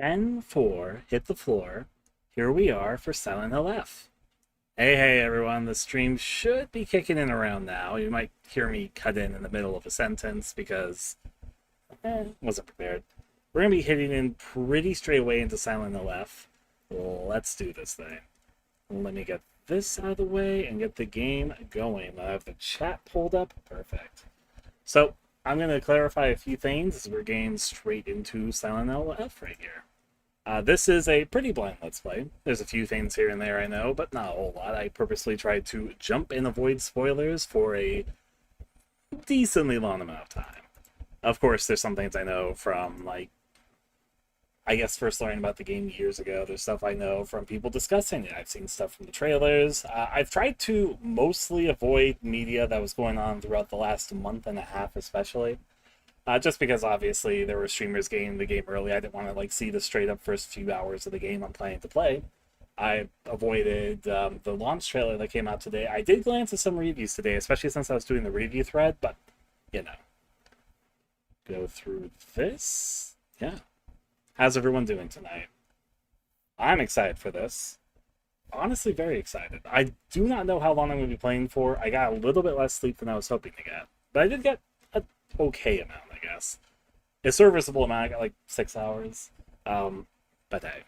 10-4, hit the floor. Here we are for Silent Hill F. Hey everyone, the stream should be kicking in around now. You might hear me cut in the middle of a sentence because wasn't prepared. We're going to be hitting in pretty straight away into Silent Hill F. Let's do this thing. Let me get this out of the way and get the game going. I have the chat pulled up. Perfect. So, I'm going to clarify a few things as we're getting straight into Silent Hill F right here. This is a pretty blind Let's Play. There's a few things here and there I know, but not a whole lot. I purposely tried to jump and avoid spoilers for a decently long amount of time. Of course, there's some things I know from, like, I guess first learning about the game years ago. There's stuff I know from people discussing it. I've seen stuff from the trailers. I've tried to mostly avoid media that was going on throughout the last month and a half especially. Just because obviously there were streamers getting the game early. I didn't want to see the straight up first few hours of the game I'm planning to play. I avoided the launch trailer that came out today. I did glance at some reviews today, especially since I was doing the review thread, but, you know. Go through this. Yeah. How's everyone doing tonight? I'm excited for this. Honestly, very excited. I do not know how long I'm going to be playing for. I got a little bit less sleep than I was hoping to get. But I did get an okay amount, I guess. A serviceable amount. I got like 6 hours. But hey.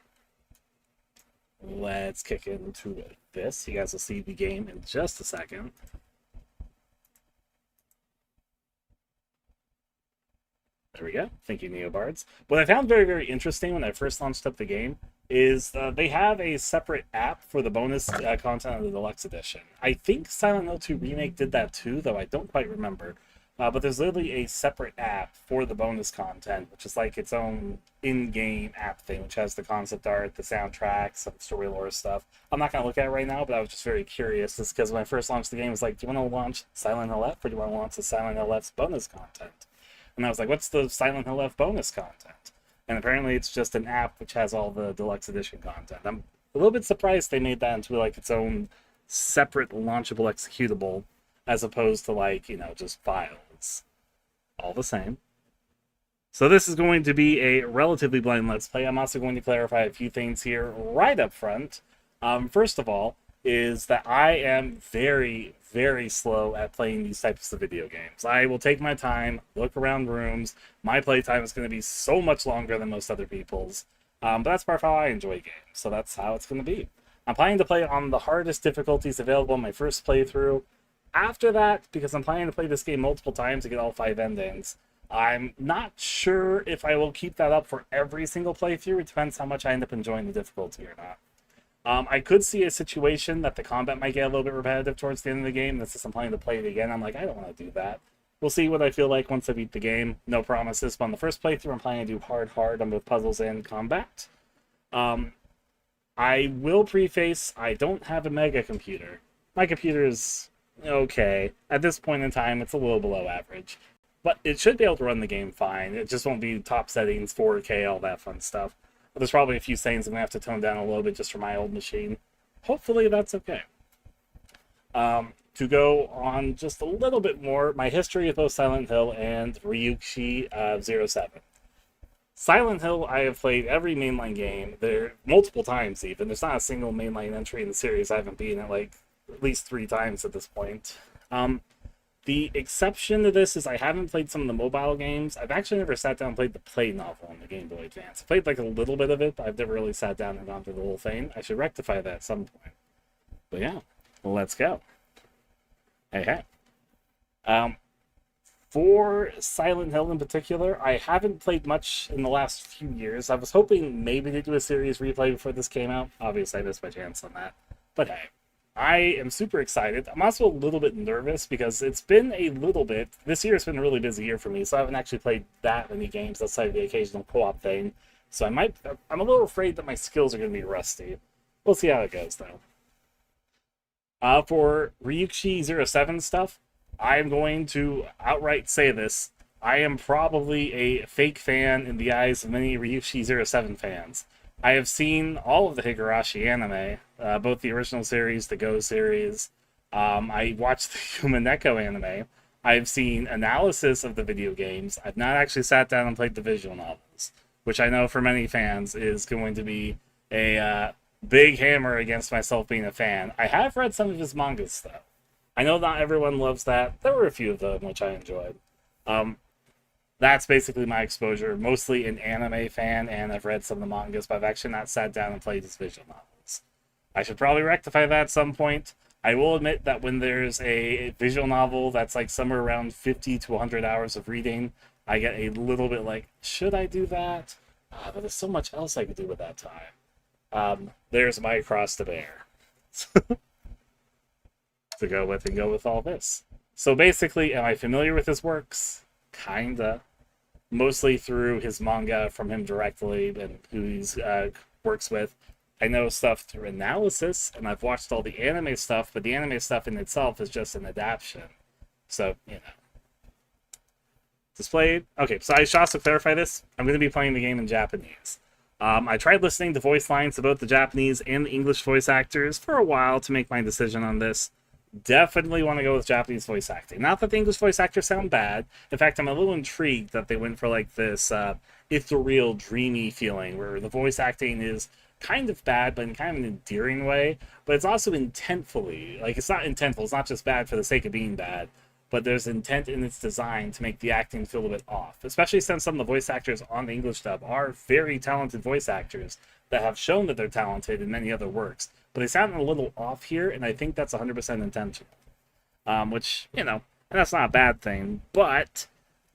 Let's kick into this. You guys will see the game in just a second. There we go. Thank you, Neobards. What I found very, very interesting when I first launched up the game is they have a separate app for the bonus content of the Deluxe Edition. I think Silent Hill 2 Remake did that too, though I don't quite remember. But there's literally a separate app for the bonus content, which is like its own in-game app thing, which has the concept art, the soundtrack, some story lore stuff. I'm not going to look at it right now, but I was just very curious, just because when I first launched the game, I was like, do you want to launch Silent Hill F, or do you want to launch the Silent Hill F's bonus content? And I was like, what's the Silent Hill F bonus content? And apparently it's just an app which has all the Deluxe Edition content. I'm a little bit surprised they made that into like its own separate launchable executable, as opposed to just files. All the same. So this is going to be a relatively blind Let's Play. I'm also going to clarify a few things here right up front. First of all, is that I am very, very slow at playing these types of video games. I will take my time, look around rooms. My playtime is going to be so much longer than most other people's. But that's part of how I enjoy games, so that's how it's going to be. I'm planning to play on the hardest difficulties available in my first playthrough. After that, because I'm planning to play this game multiple times to get all 5 endings, I'm not sure if I will keep that up for every single playthrough. It depends how much I end up enjoying the difficulty or not. I could see a situation that the combat might get a little bit repetitive towards the end of the game. This is I'm planning to play it again. I'm like, I don't want to do that. We'll see what I feel like once I beat the game. No promises, but on the first playthrough, I'm planning to do hard on both puzzles and combat. I will preface, I don't have a mega computer. My computer is okay. At this point in time, it's a little below average. But it should be able to run the game fine. It just won't be top settings, 4K, all that fun stuff. But there's probably a few settings I'm going to have to tone down a little bit just for my old machine. Hopefully that's okay. To go on just a little bit more, my history of both Silent Hill and Ryushi 07. Silent Hill, I have played every mainline game, there multiple times even. There's not a single mainline entry in the series I haven't beaten it like at least 3 times at this point. The exception to this is I haven't played some of the mobile games. I've actually never sat down and played the Play novel on the Game Boy Advance. I played like a little bit of it, but I've never really sat down and gone through the whole thing. I should rectify that at some point. But yeah, let's go. Hey. For Silent Hill in particular, I haven't played much in the last few years. I was hoping maybe to do a series replay before this came out. Obviously, I missed my chance on that. But hey. I am super excited. I'm also a little bit nervous because it's been a little bit. This year has been a really busy year for me, so I haven't actually played that many games outside of the occasional co-op thing. So I'm a little afraid that my skills are going to be rusty. We'll see how it goes, though. For Ryushi 07 stuff, I'm going to outright say this. I am probably a fake fan in the eyes of many Ryushi 07 fans. I have seen all of the Higurashi anime, both the original series, the Go series. I watched the Humaneko anime. I've seen analysis of the video games. I've not actually sat down and played the visual novels, which I know for many fans is going to be a big hammer against myself being a fan. I have read some of his mangas, though. I know not everyone loves that. There were a few of them which I enjoyed. That's basically my exposure, mostly an anime fan, and I've read some of the mangas, but I've actually not sat down and played his visual novels. I should probably rectify that at some point. I will admit that when there's a visual novel that's like somewhere around 50 to 100 hours of reading, I get a little bit like, should I do that? But there's so much else I could do with that time. There's my cross to bear. To go with all this. So basically, am I familiar with his works? Kinda. Mostly through his manga from him directly and who he works with. I know stuff through analysis, and I've watched all the anime stuff, but the anime stuff in itself is just an adaptation. So, you know. Displayed. Okay, so I should also clarify this. I'm going to be playing the game in Japanese. I tried listening to voice lines to both the Japanese and the English voice actors for a while to make my decision on this. Definitely want to go with Japanese voice acting. Not that the English voice actors sound bad. In fact, I'm a little intrigued that they went for like this ethereal, dreamy feeling where the voice acting is kind of bad, but in kind of an endearing way. But it's also intentfully, like, it's not intentful. It's not just bad for the sake of being bad, but there's intent in its design to make the acting feel a bit off. Especially since some of the voice actors on the English dub are very talented voice actors that have shown that they're talented in many other works. But they sound a little off here, and I think that's 100% intentional. Which, you know, and that's not a bad thing, but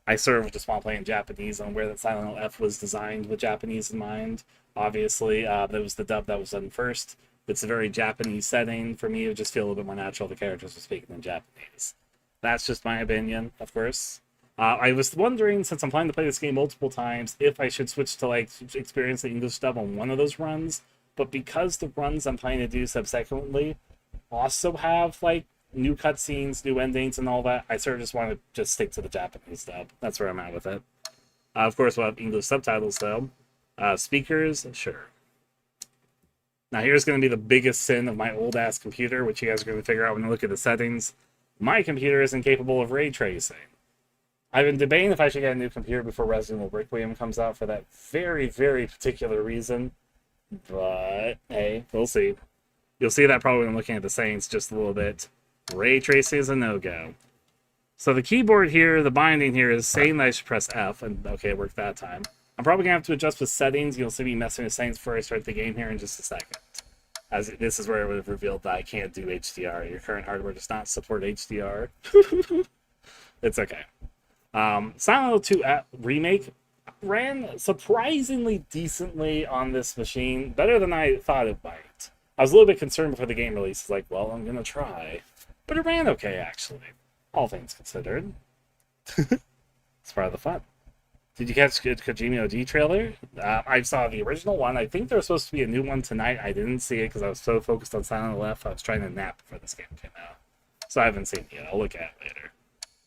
I sort of just want to play in Japanese. I'm aware that Silent Hill F was designed with Japanese in mind. Obviously, that was the dub that was done first. It's a very Japanese setting. For me, it would just feel a little bit more natural if the characters were speaking in Japanese. That's just my opinion, of course. I was wondering, since I'm planning to play this game multiple times, if I should switch to, like, experience the English dub on one of those runs. But because the runs I'm planning to do subsequently also have, like, new cutscenes, new endings, and all that, I sort of just want to just stick to the Japanese dub. That's where I'm at with it. Of course, we'll have English subtitles, though. Speakers, sure. Now, here's going to be the biggest sin of my old-ass computer, which you guys are going to figure out when you look at the settings. My computer isn't capable of ray tracing. I've been debating if I should get a new computer before Resident Evil Requiem comes out for that very, very particular reason. But, hey, we'll see. You'll see that probably when looking at the settings just a little bit. Ray tracing is a no-go. So the keyboard here, the binding here is saying that I should press F, and okay, it worked that time. I'm probably going to have to adjust with settings. You'll see me messing with settings before I start the game here in just a second. As this is where it would have revealed that I can't do HDR. Your current hardware does not support HDR. It's okay. Silent Hill 2 Remake ran surprisingly decently on this machine. Better than I thought it might. I was a little bit concerned before the game release. It's like, well, I'm going to try. But it ran okay, actually. All things considered. It's part of the fun. Did you catch the Kojima OG trailer? I saw the original one. I think there was supposed to be a new one tonight. I didn't see it because I was so focused on Silent Hill F. I was trying to nap before this game came out. So I haven't seen it yet. I'll look at it later.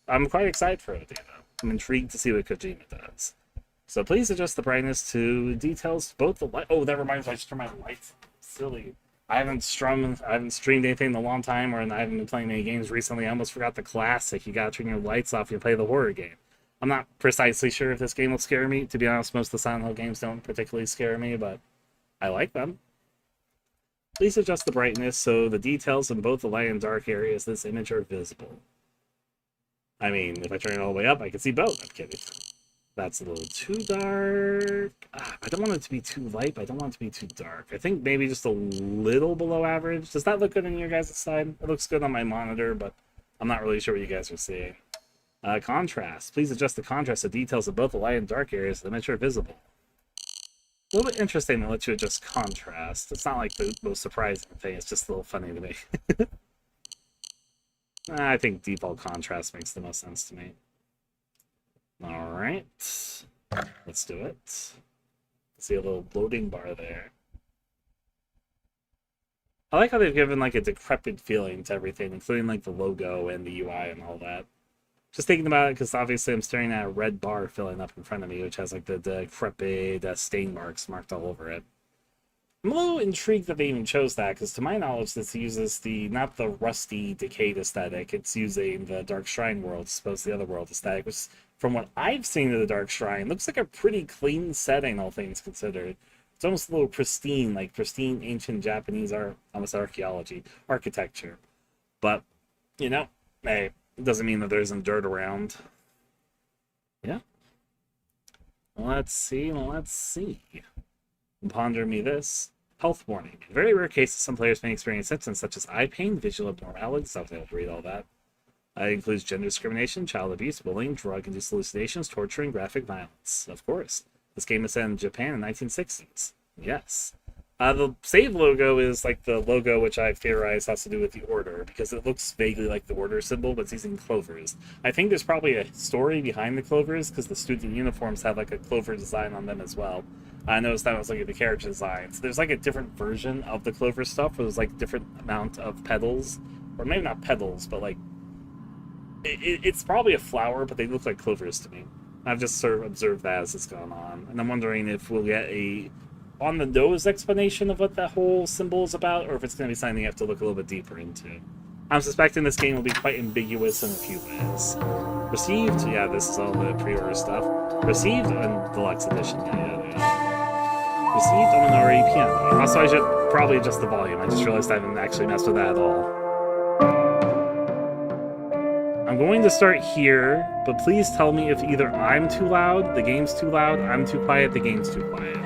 I'm quite excited for it, though. I'm intrigued to see what Kojima does. So please adjust the brightness to details. Both the light. Oh, that reminds me. I should turn my lights on. Silly. I haven't streamed anything in a long time, or I haven't been playing any games recently. I almost forgot the classic. You gotta turn your lights off. You play the horror game. I'm not precisely sure if this game will scare me. To be honest, most of the Silent Hill games don't particularly scare me, but I like them. Please adjust the brightness so the details in both the light and dark areas of this image are visible. I mean, if I turn it all the way up, I can see both. I'm kidding. That's a little too dark. I don't want it to be too light, but I don't want it to be too dark. I think maybe just a little below average. Does that look good on your guys' side? It looks good on my monitor, but I'm not really sure what you guys are seeing. Contrast. Please adjust the contrast of details of both the light and dark areas to make sure visible. A little bit interesting to let you adjust contrast. It's not like the most surprising thing. It's just a little funny to me. I think default contrast makes the most sense to me. Alright. Let's do it. See a little loading bar there. I like how they've given like a decrepit feeling to everything, including like the logo and the UI and all that. Just thinking about it, because obviously I'm staring at a red bar filling up in front of me, which has like the decrepit stain marks marked all over it. I'm a little intrigued that they even chose that, because to my knowledge, this uses not the rusty, decayed aesthetic. It's using the Dark Shrine world, as opposed to the other world aesthetic, which, from what I've seen of the Dark Shrine, looks like a pretty clean setting, all things considered. It's almost a little pristine, like pristine ancient Japanese almost architecture. But, you know, hey, it doesn't mean that there isn't dirt around. Yeah. Let's see. Ponder me this. Health warning. In very rare cases, some players may experience symptoms such as eye pain, visual abnormalities. I was able to read all that. It includes gender discrimination, child abuse, bullying, drug-induced hallucinations, torture, and graphic violence. Of course. This game was set in Japan in the 1960s. Yes. The save logo is like the logo which I theorize has to do with the order, because it looks vaguely like the order symbol, but it's using clovers. I think there's probably a story behind the clovers, because the student uniforms have like a clover design on them as well. I noticed that when I was looking at the character designs. There's like a different version of the clover stuff, where there's like different amount of petals, or maybe not petals, but like it's probably a flower, but they look like clovers to me. I've just sort of observed that as it's gone on, and I'm wondering if we'll get a on-the-nose explanation of what that whole symbol is about, or if it's going to be something you have to look a little bit deeper into. I'm suspecting this game will be quite ambiguous in a few ways. Received, yeah, this is all the pre-order stuff. Received on Deluxe Edition, yeah. Received on Minori Piano. Also, I should probably adjust the volume. I just realized I haven't actually messed with that at all. I'm going to start here, but please tell me if either I'm too loud, the game's too loud, I'm too quiet, the game's too quiet.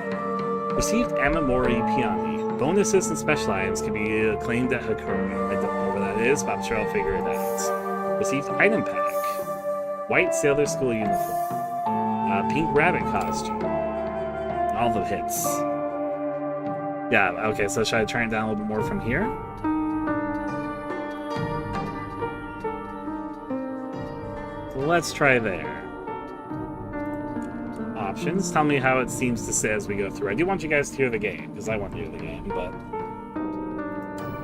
Received Amamori Piani. Bonuses and special items can be claimed at Hakura. I don't know where that is, but I'm sure I'll figure it out. Received Item Pack. White Sailor School Uniform. Pink Rabbit Costume. All the hits. Yeah, okay, so should I turn it down a little bit more from here? So let's try there. Options. Tell me how it seems to say as we go through. I do want you guys to hear the game, because I want to hear the game, but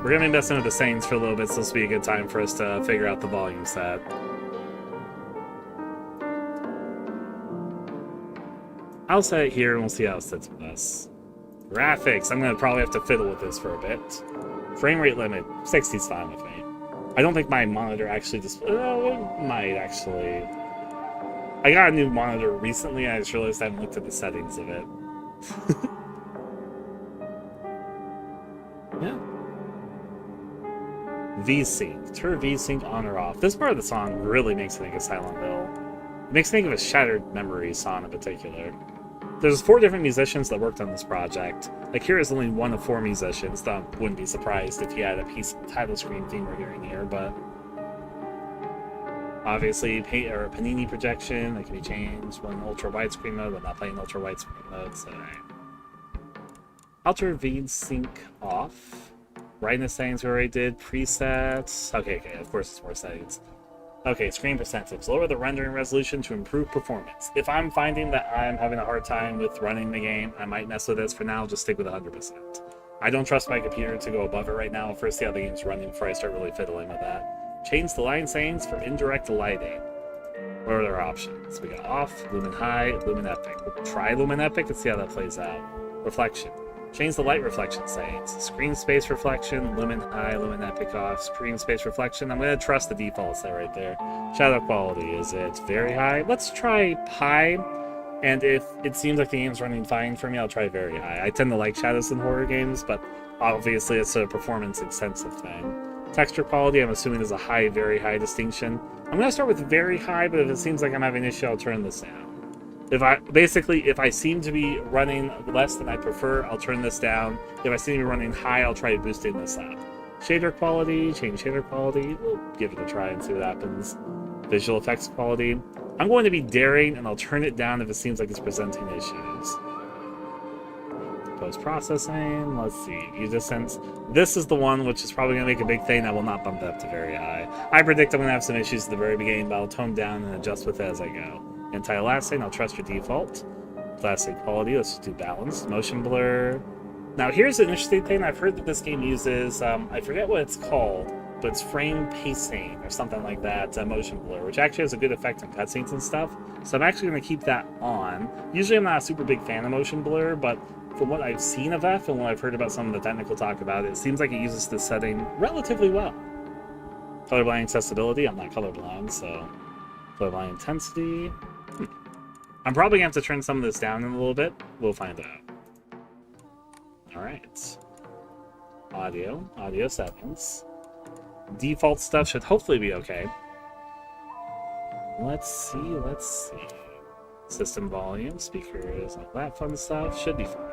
we're going to be messing with the settings for a little bit, so this will be a good time for us to figure out the volume set. I'll set it here, and we'll see how it sits with us. Graphics. I'm going to probably have to fiddle with this for a bit. Frame rate limit. 60's fine with me. I don't think my monitor actually it might actually... I got a new monitor recently, and I just realized I haven't looked at the settings of it. Yeah. V-Sync. Turn V-Sync on or off. This part of the song really makes me think of Silent Hill. It makes me think of a Shattered Memories song in particular. There's 4 different musicians that worked on this project. Akira's only one of 4 musicians, so I wouldn't be surprised if he had a piece of the title screen theme we're hearing here, but... Obviously, Panini projection that can be changed. One ultra widescreen mode, but not playing ultra widescreen mode. So, alright. Alter V-Sync off. Brightness settings we already did. Presets. Okay, of course it's more settings. Okay, screen percentage. Lower the rendering resolution to improve performance. If I'm finding that I'm having a hard time with running the game, I might mess with this. For now, just stick with 100%. I don't trust my computer to go above it right now. I'll first see how the game's running before I start really fiddling with that. Change the lighting settings for indirect lighting. What are our options? We got off, lumen high, lumen epic. We'll try lumen epic and see how that plays out. Reflection. Change the light reflection settings. Screen space reflection, lumen high, lumen epic off, screen space reflection. I'm going to trust the default set right there. Shadow quality, is it very high? Let's try high. And if it seems like the game's running fine for me, I'll try very high. I tend to like shadows in horror games, but obviously it's a performance-intensive thing. Texture quality, I'm assuming there's a high, very high distinction. I'm going to start with very high, but if it seems like I'm having an issue, I'll turn this down. If I seem to be running less than I prefer, I'll turn this down. If I seem to be running high, I'll try boosting this up. Shader quality, change shader quality. We'll give it a try and see what happens. Visual effects quality. I'm going to be daring, and I'll turn it down if it seems like it's presenting issues. Post-processing, let's see, view distance. This is the one which is probably going to make a big thing. I will not bump it up to very high. I predict I'm going to have some issues at the very beginning, but I'll tone down and adjust with it as I go. Anti-aliasing, I'll trust your default. Plastic quality, let's just do balanced. Motion blur. Now here's an interesting thing. I've heard that this game uses, I forget what it's called, but it's frame pacing or something like that, motion blur, which actually has a good effect on cutscenes and stuff. So I'm actually going to keep that on. Usually I'm not a super big fan of motion blur, but from what I've seen of F and what I've heard about some of the technical talk about it, it seems like it uses this setting relatively well. Colorblind accessibility, I'm not colorblind, so colorblind intensity. I'm probably going to have to turn some of this down in a little bit. We'll find out. Alright. Audio settings. Default stuff should hopefully be okay. Let's see. System volume, speakers, all that fun stuff should be fine.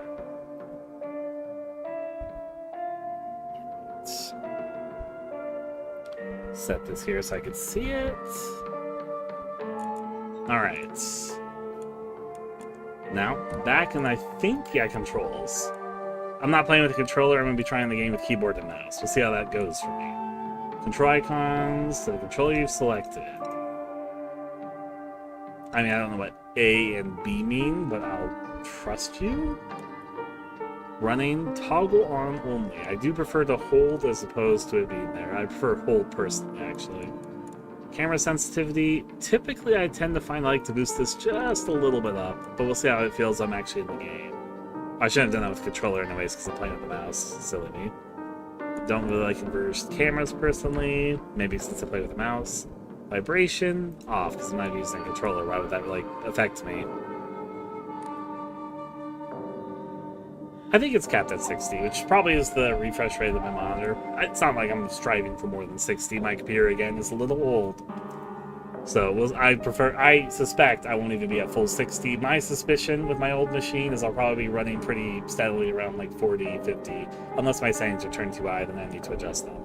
Set this here so I can see it. Alright. Now, back and I think, yeah, controls. I'm not playing with the controller, I'm going to be trying the game with keyboard and mouse. We'll see how that goes for me. Control icons, to the controller you've selected. I mean, I don't know what A and B mean, but I'll trust you. Running, toggle on only. I do prefer to hold as opposed to it being there. I prefer hold personally, actually. Camera sensitivity. Typically, I tend to find I like to boost this just a little bit up, but we'll see how it feels I'm actually in the game. I shouldn't have done that with the controller anyways, because I'm playing with the mouse. Silly me. Don't really like converged cameras personally. Maybe since I play with the mouse. Vibration, off, because I'm not using a controller. Why would that really affect me? I think it's capped at 60, which probably is the refresh rate of my monitor. It's not like I'm striving for more than 60. My computer, again, is a little old. So I suspect I won't even be at full 60. My suspicion with my old machine is I'll probably be running pretty steadily around like 40, 50. Unless my settings are turned too high, then I need to adjust them.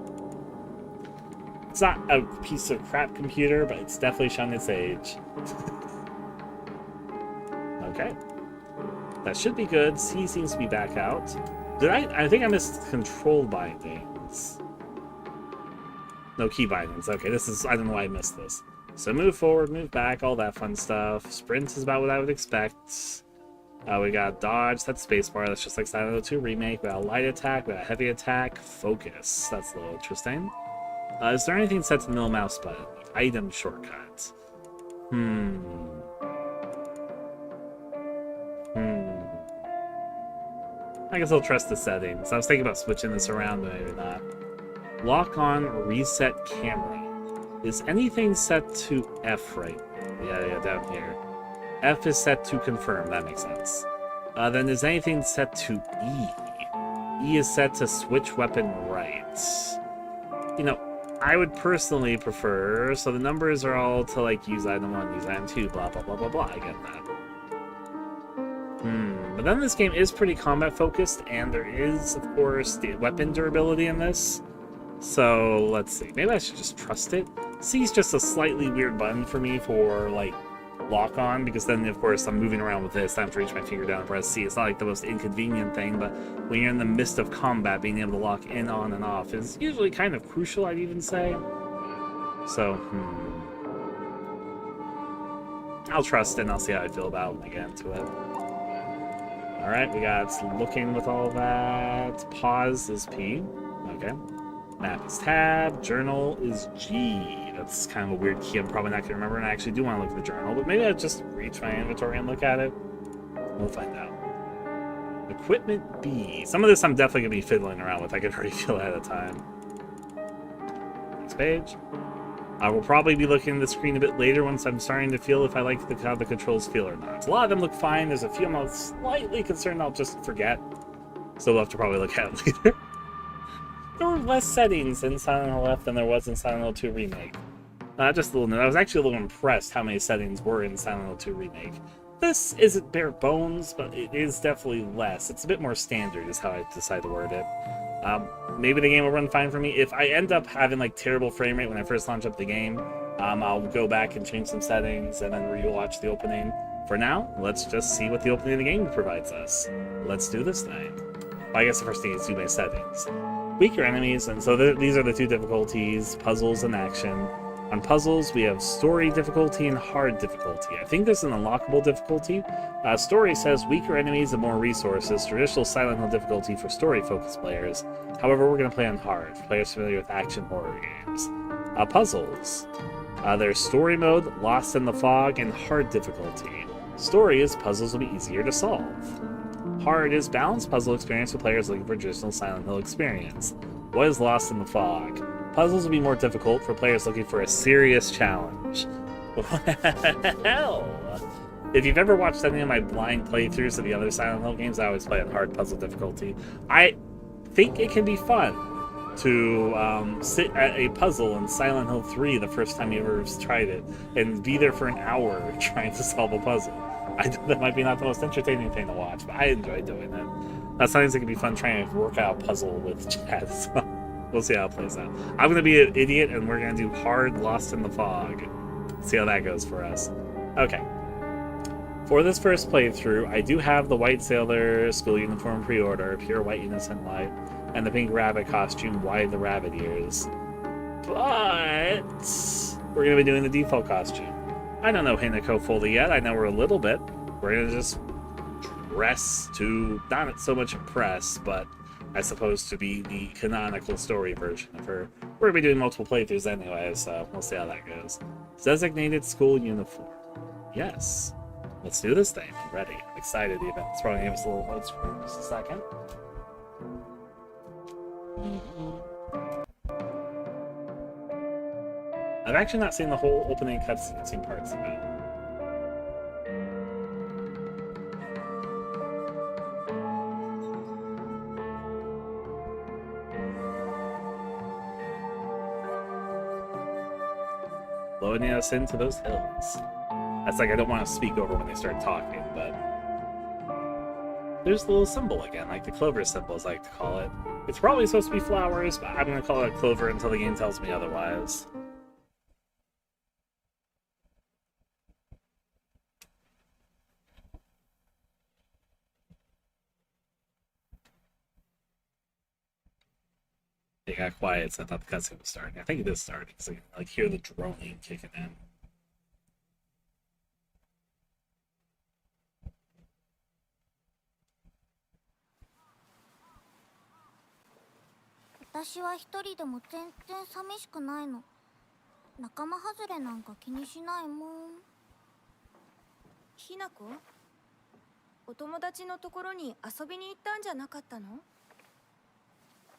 It's not a piece of crap computer, but it's definitely shown its age. Okay. That should be good. C seems to be back out. I think I missed control bindings. No key bindings. Okay, I don't know why I missed this. So move forward, move back, all that fun stuff. Sprint is about what I would expect. We got dodge, that's spacebar, that's just like Silent Hill 2 Remake. We got light attack, we got heavy attack, focus. That's a little interesting. Is there anything set to the middle mouse button? Like item shortcut. I guess I'll trust the settings. I was thinking about switching this around, but maybe not. Lock on, reset camera. Is anything set to F right now? Yeah, down here. F is set to confirm, that makes sense. Then is anything set to E? E is set to switch weapon right. You know, I would personally prefer, so the numbers are all to like use item 1, use item 2, blah, blah, blah, blah, blah, I get that. But then this game is pretty combat focused, and there is, of course, the weapon durability in this. So, let's see. Maybe I should just trust it. C is just a slightly weird button for me for, like, lock on, because then, of course, I'm moving around with this. I have to reach my finger down and press C. It's not, like, the most inconvenient thing, but when you're in the midst of combat, being able to lock in, on, and off is usually kind of crucial, I'd even say. So, I'll trust it, and I'll see how I feel about it when I get into it. Alright, we got looking with all that. Pause is P. Okay. Map is tab. Journal is G. That's kind of a weird key I'm probably not going to remember, and I actually do want to look at the journal, but maybe I'll just reach my inventory and look at it. We'll find out. Equipment B. Some of this I'm definitely going to be fiddling around with. I can already feel ahead of time. Next page. I will probably be looking at the screen a bit later once I'm starting to feel if I like how the controls feel or not. A lot of them look fine. There's a few I'm slightly concerned I'll just forget. So we'll have to probably look at it later. There were less settings in Silent Hill F than there was in Silent Hill 2 Remake. Just a little note. I was actually a little impressed how many settings were in Silent Hill 2 Remake. This isn't bare bones, but it is definitely less. It's a bit more standard is how I decide to word it. Maybe the game will run fine for me. If I end up having like terrible frame rate when I first launch up the game, I'll go back and change some settings and then rewatch the opening. For now, let's just see what the opening of the game provides us. Let's do this thing. Well, I guess the first thing is do my settings. Weaker enemies, and so these are the two difficulties, puzzles and action. On puzzles, we have story difficulty and hard difficulty. I think there's an unlockable difficulty. Story says weaker enemies and more resources, traditional Silent Hill difficulty for story-focused players. However, we're going to play on hard, for players familiar with action horror games. Puzzles. There's story mode, Lost in the Fog, and hard difficulty. Story is puzzles will be easier to solve. Hard is balanced puzzle experience for players looking for traditional Silent Hill experience. What is lost in the fog? Puzzles will be more difficult for players looking for a serious challenge. What the hell? If you've ever watched any of my blind playthroughs of the other Silent Hill games, I always play on hard puzzle difficulty. I think it can be fun to sit at a puzzle in Silent Hill 3 the first time you ever tried it and be there for an hour trying to solve a puzzle. That might be not the most entertaining thing to watch, but I enjoy doing it. That's something that can be fun trying to work out a puzzle with Chad. So we'll see how it plays out. I'm going to be an idiot and we're going to do hard Lost in the Fog. See how that goes for us. Okay. For this first playthrough, I do have the White Sailor school uniform pre-order, pure white innocent light, and the pink rabbit costume, wide the rabbit ears. But we're going to be doing the default costume. I don't know Hinako fully yet. I know her a little bit. We're going to just dress to, not so much impress, but I suppose to be the canonical story version of her. We're going to be doing multiple playthroughs anyway, so we'll see how that goes. Designated school uniform. Yes. Let's do this thing. I'm ready. I'm excited even. It's probably give us a little load screen in just a second. I've actually not seen the whole opening cutscene. I've seen parts of it. Loading us into those hills. That's like I don't want to speak over when they start talking, but there's the little symbol again, like the clover symbol, as I like to call it. It's probably supposed to be flowers, but I'm going to call it a clover until the game tells me otherwise. It got quiet, so I thought the cutscene was starting. I think it is starting, because I can like hear the droning kicking in. I 一人でも全然寂しくないの。仲間外れなんか気にしないもん。ひなこ、お友達のところに遊びに行ったんじゃなかったの？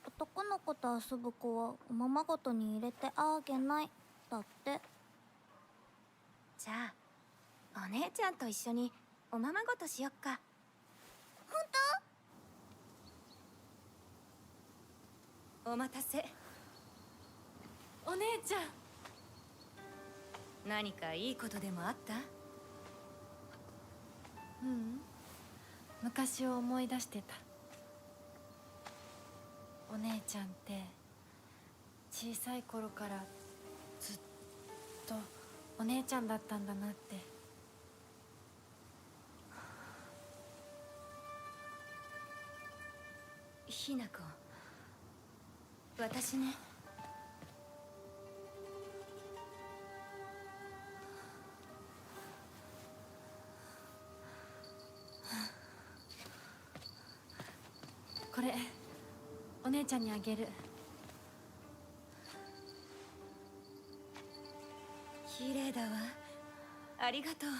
男の子と遊ぶ子はおままごとに入れてあげないだって。じゃあお姉ちゃんと一緒におままごとしよっか。本当？お待たせ。お姉ちゃん。何かいいことでもあった？うん。昔を思い出してた。お姉ちゃんって小さい頃からずっとお姉ちゃんだったんだなって。ひなこ、私ね。これお姉ちゃんにあげる。綺麗だわ。ありがとう。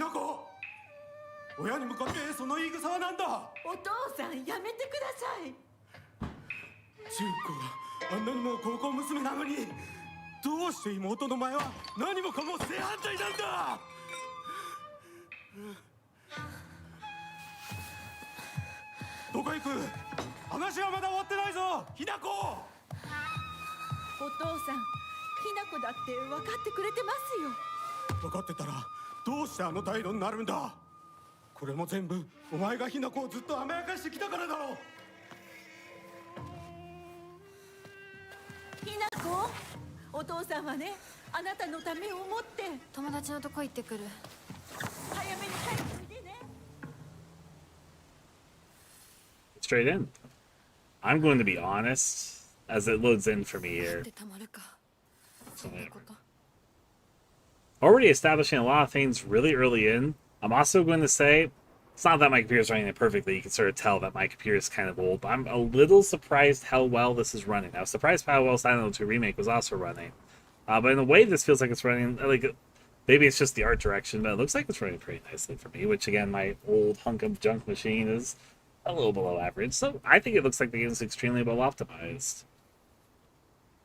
Hinako! 親に向かってその言い草は何だ。お父さんやめてください。純子があんなにも高校娘なのに、どうして妹の前は何もかも正反対なんだ。どこ行く。話はまだ終わってないぞ、ひなこ。お父さん、ひなこだって分かってくれてますよ。分かってたらどうしてあの態度になるんだ。これも全部お前がひなこをずっと甘やかしてきたからだろう。ひなこ、お父さんはね、あなたのためを思って友達のとこ行ってくる。早めに帰っておいでね。 Straight in. I'm going to be honest as it loads in for me here. でたまるか。そんなこと。 Already establishing a lot of things really early in. I'm also going to say, it's not that my computer's running it perfectly. You can sort of tell that my computer is kind of old, but I'm a little surprised how well this is running. I was surprised by how well Silent Hill 2 Remake was also running. But in a way, this feels like it's running, like, maybe it's just the art direction, but it looks like it's running pretty nicely for me, which, again, my old hunk of junk machine is a little below average. So I think it looks like the game is extremely well optimized.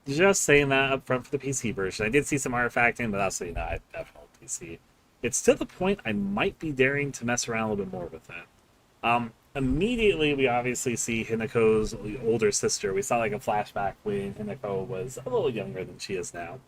Just saying that up front for the PC version. I did see some artifacting, but also, you know, I have an old PC. It's to the point I might be daring to mess around a little bit more with it. Immediately, we obviously see Hinako's older sister. We saw like a flashback when Hinako was a little younger than she is now.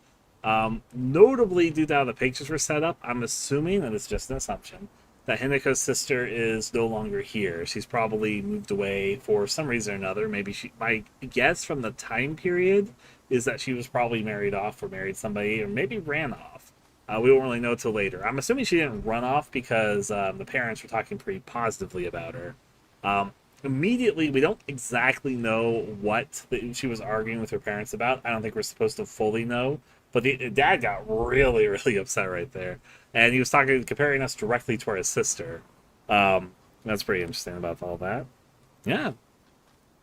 Notably, due to how the pictures were set up, I'm assuming, and it's just an assumption, that Hinako's sister is no longer here. She's probably moved away for some reason or another. Maybe my guess from the time period is that she was probably married off or married somebody, or maybe ran off. We won't really know till later. I'm assuming she didn't run off because the parents were talking pretty positively about her. Immediately, we don't exactly know what she was arguing with her parents about. I don't think we're supposed to fully know. But the dad got really, really upset right there. And he was comparing us directly to our sister. That's pretty interesting about all that. Yeah.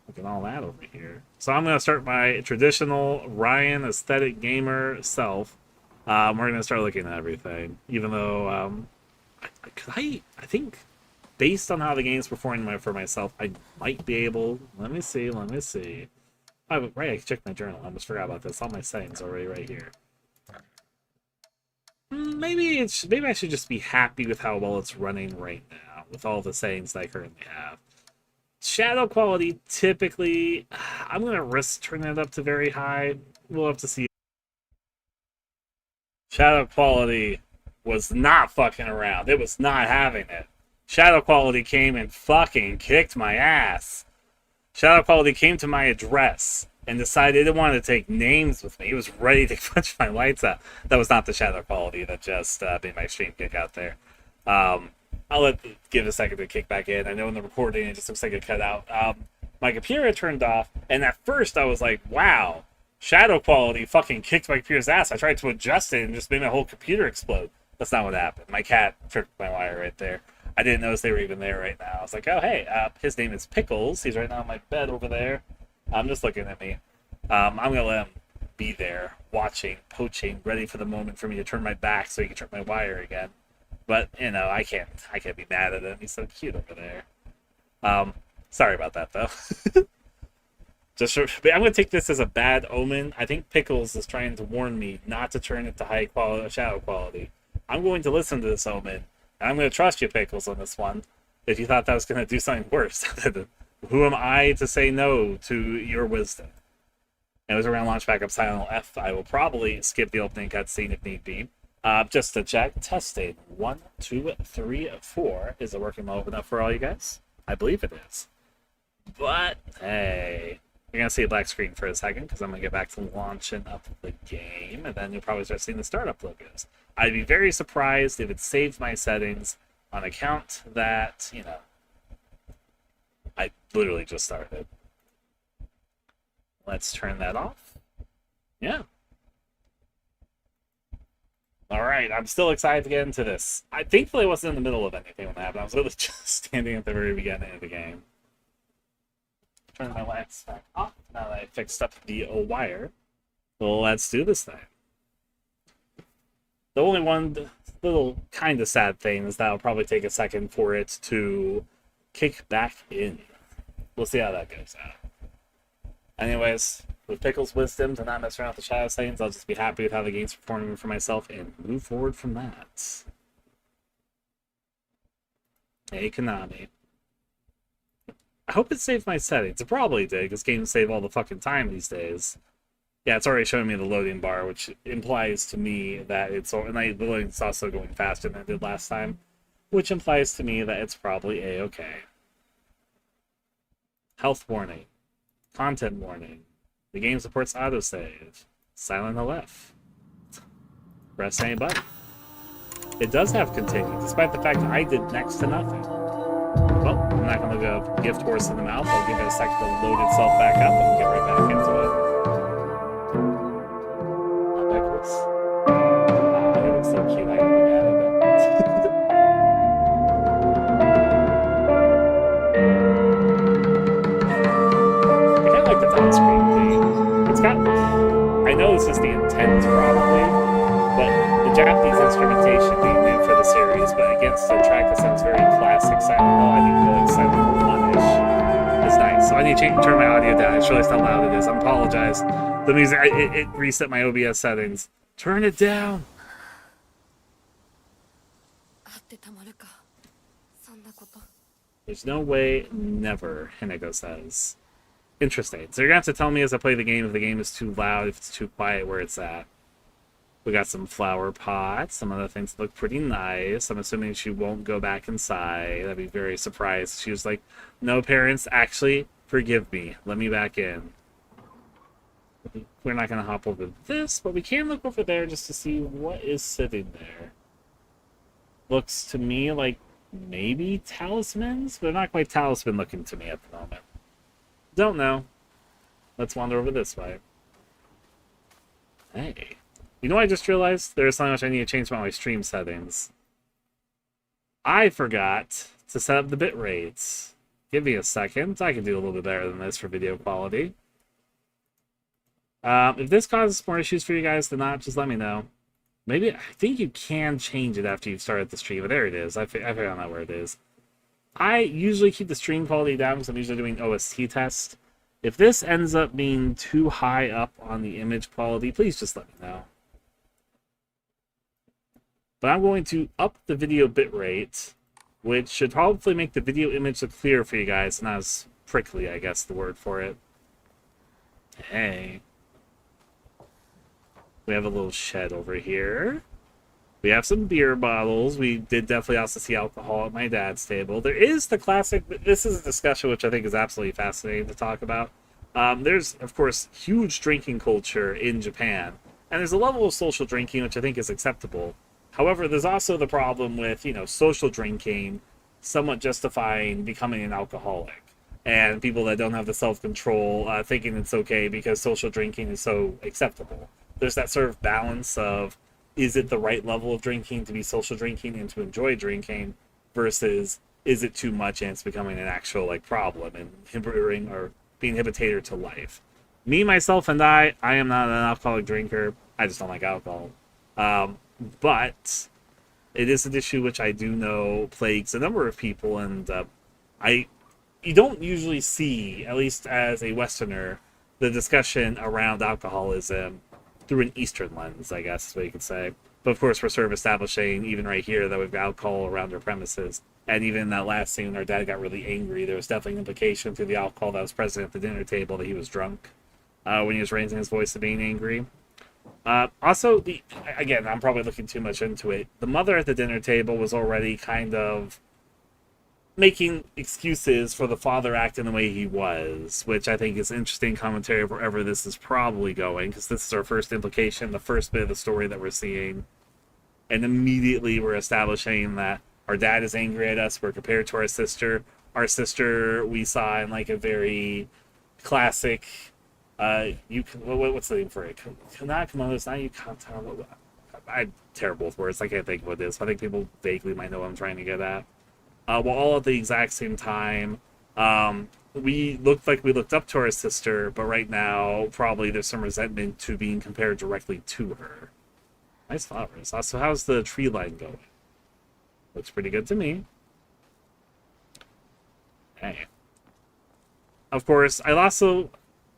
Look at all that over here. So I'm going to start my traditional Ryan aesthetic gamer self. We're going to start looking at everything. Even though, I think, based on how the game's performing for myself, I might be able... Let me see. Oh, right, I can check my journal. I almost forgot about this. All my settings already right here. Maybe I should just be happy with how well it's running right now, with all the settings that I currently have. Shadow quality, typically, I'm going to risk turning it up to very high. We'll have to see. Shadow quality was not fucking around. It was not having it. Shadow quality came and fucking kicked my ass. Shadow quality came to my address and decided it didn't want to take names with me. It was ready to punch my lights out. That was not the shadow quality that just made my stream kick out there. I'll give it a second to kick back in. I know in the recording it just looks like it cut out. My computer turned off, and at first I was like, wow, shadow quality fucking kicked my computer's ass. I tried to adjust it and just made my whole computer explode. That's not what happened. My cat tripped my wire right there. I didn't notice they were even there right now. I was like, oh, hey, his name is Pickles. He's right now on my bed over there. I'm just looking at me. I'm going to let him be there, watching, poaching, ready for the moment for me to turn my back so he can trip my wire again. But, you know, I can't be mad at him. He's so cute over there. Sorry about that, though. I'm going to take this as a bad omen. I think Pickles is trying to warn me not to turn it to high quality, shadow quality. I'm going to listen to this omen. I'm going to trust you, Pickles, on this one. If you thought that was going to do something worse, who am I to say no to your wisdom? And as we're going to launch back up Silent Hill F, I will probably skip the opening cutscene if need be. Just to check, testing 1, 2, 3, 4. Is it working well enough for all you guys? I believe it is. But, hey, you're going to see a black screen for a second because I'm going to get back to launching up the game, and then you'll probably start seeing the startup logos. I'd be very surprised if it saved my settings on account that, you know, I literally just started. Let's turn that off. Yeah. Alright, I'm still excited to get into this. Thankfully I wasn't in the middle of anything when that happened. I was literally just standing at the very beginning of the game. Turn my lights back off now that I fixed up the wire. Well, let's do this thing. The little kind of sad thing is that'll probably take a second for it to kick back in. We'll see how that goes out. Anyways, with Pickle's wisdom to not mess around with the shadow settings, I'll just be happy with how the game's performing for myself and move forward from that. Hey, Konami. I hope it saved my settings. It probably did, because games save all the fucking time these days. Yeah, it's already showing me the loading bar, which implies to me that it's... And the loading's also going faster than it did last time, which implies to me that it's probably A-okay. Health warning. Content warning. The game supports autosave. Silent LF. Press any button. It does have continue, despite the fact that I did next to nothing. Well, I'm not going to go gift horse in the mouth. I'll give it a second to load itself back up and get right back into it. Pickles. It looks so cute. I can look at it. I kind of like the top screen thing. It's got... I know this is the intent, probably, but the Japanese instrumentation being new for the series, but against a track that sounds very classic Silent Hill, I think like Silent Hill 1-ish is nice. So I need to turn my audio down. I just realized how loud it is. I apologize. The music, it reset my OBS settings. Turn it down. There's no way, never, Hinako says. Interesting. So you're going to have to tell me as I play the game if the game is too loud, if it's too quiet, where it's at. We got some flower pots, some other things that look pretty nice. I'm assuming she won't go back inside. I'd be very surprised. She was like, no, parents, actually, forgive me. Let me back in. We're not going to hop over this, but we can look over there just to see what is sitting there. Looks to me like maybe talismans, but they're not quite talisman looking to me at the moment. Don't know. Let's wander over this way. Hey. You know what I just realized? There's so much I need to change about my stream settings. I forgot to set up the bit rates. Give me a second. I can do a little bit better than this for video quality. If this causes more issues for you guys than not, just let me know. Maybe, I think you can change it after you've started the stream, but there it is. I found out where it is. I usually keep the stream quality down because I'm usually doing OST tests. If this ends up being too high up on the image quality, please just let me know. But I'm going to up the video bitrate, which should probably make the video image look clearer for you guys, not as prickly, I guess the word for it. Hey. We have a little shed over here. We have some beer bottles. We did definitely also see alcohol at my dad's table. There is the classic... This is a discussion which I think is absolutely fascinating to talk about. There's, of course, huge drinking culture in Japan. And there's a level of social drinking which I think is acceptable. However, there's also the problem with, you know, social drinking somewhat justifying becoming an alcoholic. And people that don't have the self-control thinking it's okay because social drinking is so acceptable. There's that sort of balance of, is it the right level of drinking to be social drinking and to enjoy drinking versus is it too much and it's becoming an actual like problem and hindering or being inhibitor to life. Me, myself, and I am not an alcoholic drinker. I just don't like alcohol. But it is an issue which I do know plagues a number of people, and you don't usually see, at least as a Westerner, the discussion around alcoholism through an Eastern lens, I guess is what you could say. But of course, we're sort of establishing, even right here, that we've got alcohol around our premises. And even in that last scene, our dad got really angry. There was definitely an implication through the alcohol that was present at the dinner table that he was drunk when he was raising his voice to being angry. Also, again, I'm probably looking too much into it. The mother at the dinner table was already kind of making excuses for the father acting the way he was, which I think is interesting commentary of wherever this is probably going, because this is our first implication, the first bit of the story that we're seeing. And immediately we're establishing that our dad is angry at us, we're compared to our sister. Our sister we saw in like a very classic, what's the name for it? Not Kimono, it's not Yukata. I'm terrible with words, I can't think of what it is. I think people vaguely might know what I'm trying to get at. Well, all at the exact same time, we looked like we looked up to our sister, but right now, probably there's some resentment to being compared directly to her. Nice flowers. So how's the tree line going? Looks pretty good to me. Hey. Of course, I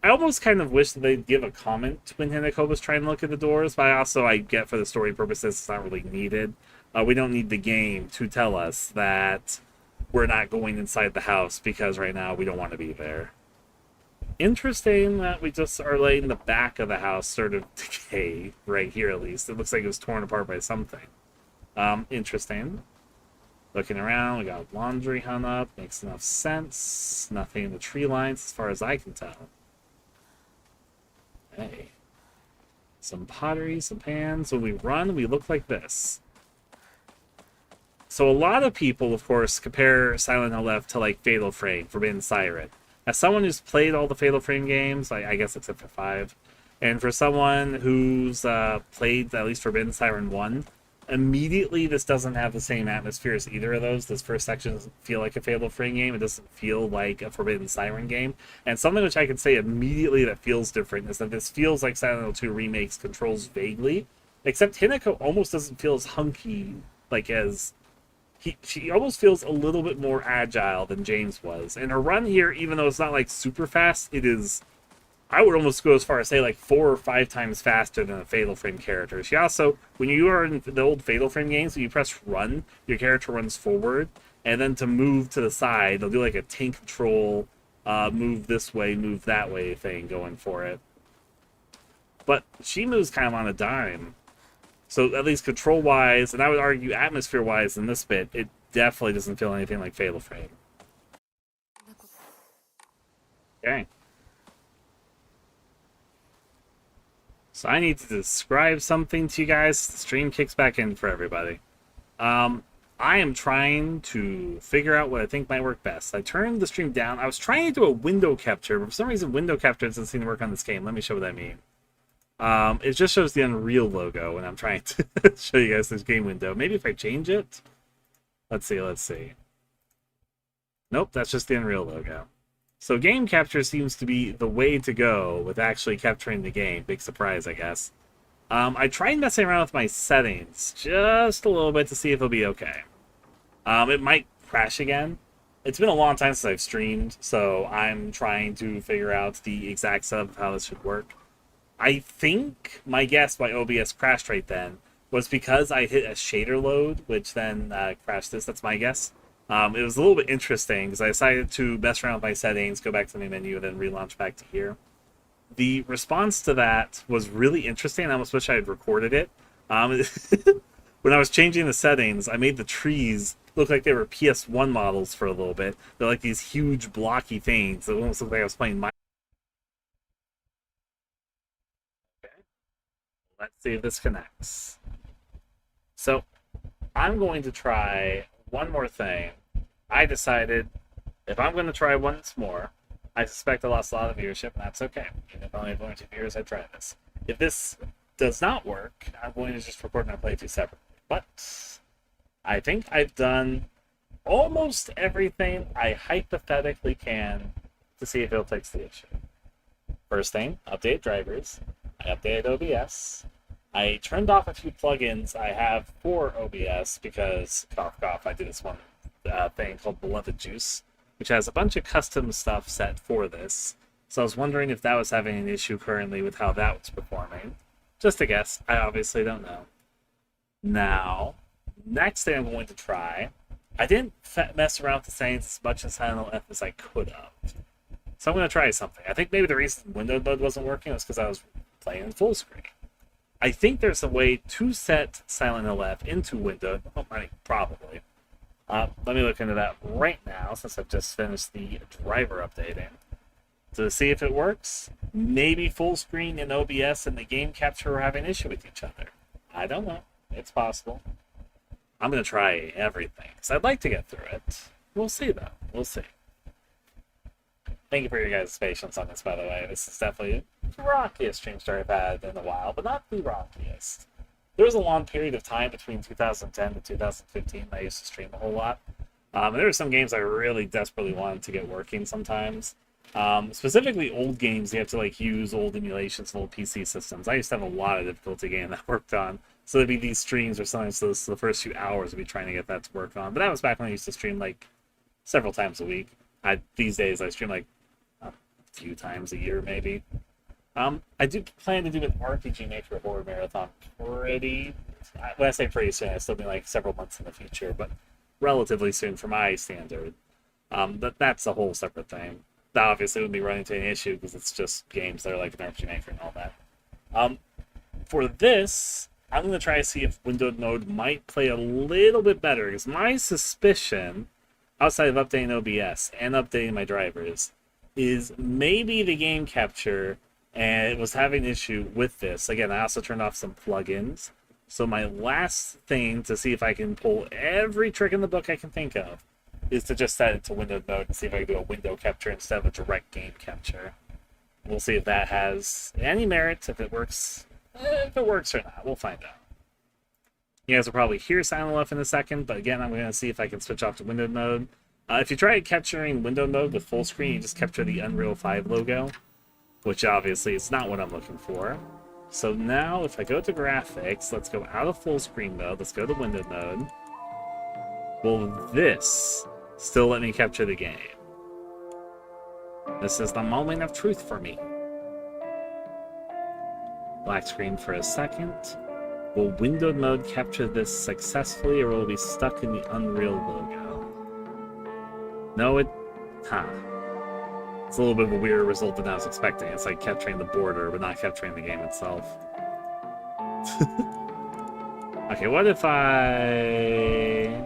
almost kind of wish that they'd give a comment when Hinako was trying to look at the doors, but I get for the story purposes it's not really needed. We don't need the game to tell us that we're not going inside the house because right now we don't want to be there. Interesting that we just are letting the back of the house sort of decay right here at least. It looks like it was torn apart by something. Interesting. Looking around, we got laundry hung up. Makes enough sense. Nothing in the tree lines as far as I can tell. Hey. Some pottery, some pans. When we run, we look like this. So a lot of people, of course, compare Silent Hill F to like Fatal Frame, Forbidden Siren. As someone who's played all the Fatal Frame games, I guess except for 5, and for someone who's played at least Forbidden Siren 1, immediately this doesn't have the same atmosphere as either of those. This first section doesn't feel like a Fatal Frame game. It doesn't feel like a Forbidden Siren game. And something which I can say immediately that feels different is that this feels like Silent Hill 2 Remake's controls vaguely, except Hinako almost doesn't feel as hunky, like as... She almost feels a little bit more agile than James was. And her run here, even though it's not like super fast, it is, I would almost go as far as say like 4 or 5 times faster than a Fatal Frame character. She also, when you are in the old Fatal Frame games, when you press run, your character runs forward. And then to move to the side, they'll do like a tank control, move this way, move that way thing going for it. But she moves kind of on a dime. So at least control-wise, and I would argue atmosphere-wise in this bit, it definitely doesn't feel anything like Fatal Frame. Okay. So I need to describe something to you guys. The stream kicks back in for everybody. I am trying to figure out what I think might work best. I turned the stream down. I was trying to do a window capture, but for some reason window capture doesn't seem to work on this game. Let me show what I mean. It just shows the Unreal logo when I'm trying to show you guys this game window. Maybe if I change it? Let's see. Nope, that's just the Unreal logo. So game capture seems to be the way to go with actually capturing the game. Big surprise, I guess. I tried messing around with my settings just a little bit to see if it'll be okay. It might crash again. It's been a long time since I've streamed, so I'm trying to figure out the exact setup of how this should work. I think my guess why OBS crashed right then was because I hit a shader load, which then crashed this. That's my guess. It was a little bit interesting because I decided to mess around with my settings, go back to the main menu, and then relaunch back to here. The response to that was really interesting. I almost wish I had recorded it. When I was changing the settings, I made the trees look like they were PS1 models for a little bit. They're like these huge blocky things that almost look like I was playing my... Let's see if this connects. So, I'm going to try one more thing. I decided if I'm going to try once more, I suspect I lost a lot of viewership, and that's okay. Even if I only have 1 or 2 viewers, I try this. If this does not work, I'm going to just record my playthrough separately. But I think I've done almost everything I hypothetically can to see if it'll fix the issue. First thing, update drivers. I updated OBS. I turned off a few plugins I have for OBS because, cough cough, I did this one thing called Beloved Juice, which has a bunch of custom stuff set for this. So I was wondering if that was having an issue currently with how that was performing. Just a guess. I obviously don't know. Now, next thing I'm going to try, I didn't mess around with the settings as much as Silent Hill F as I could have. So I'm going to try something. I think maybe the reason window mode wasn't working was because I was playing in full screen. I think there's a way to set Silent Hill F into window. Oh, I mean, probably. Let me look into that right now since I've just finished the driver updating. To see if it works. Maybe full screen in OBS and the game capture are having an issue with each other. I don't know. It's possible. I'm going to try everything because I'd like to get through it. We'll see, though. We'll see. Thank you for your guys' patience on this, by the way. This is definitely the rockiest stream story I've had in a while, but not the rockiest. There was a long period of time between 2010 to 2015 that I used to stream a whole lot. And there were some games I really desperately wanted to get working sometimes. Specifically old games, you have to like use old emulations, old PC systems. I used to have a lot of difficulty getting that worked on. So there'd be these streams or something, so the first few hours would be trying to get that to work on. But that was back when I used to stream like several times a week. These days I stream like a few times a year maybe. I do plan to do an RPG Maker Horror Marathon pretty... When I say pretty soon, I still mean like several months in the future, but relatively soon for my standard. That's a whole separate thing. That obviously wouldn't be running into any issue because it's just games that are like an RPG Maker and all that. For this, I'm going to try to see if windowed mode might play a little bit better, because my suspicion, outside of updating OBS and updating my drivers, is maybe the game capture and it was having an issue with this. Again, I also turned off some plugins. So my last thing to see if I can pull every trick in the book I can think of is to just set it to windowed mode and see if I can do a window capture instead of a direct game capture. We'll see if that has any merit, if it works or not. We'll find out. You guys will probably hear Silent Left in a second, but again, I'm going to see if I can switch off to windowed mode. If you try capturing windowed mode with full screen, you just capture the Unreal 5 logo, which obviously is not what I'm looking for. So now, if I go to graphics, let's go out of full screen mode, let's go to windowed mode. Will this still let me capture the game? This is the moment of truth for me. Black screen for a second. Will windowed mode capture this successfully, or will it be stuck in the Unreal logo? No, it's a little bit of a weirder result than I was expecting. It's like capturing the border, but not capturing the game itself. Okay, what if I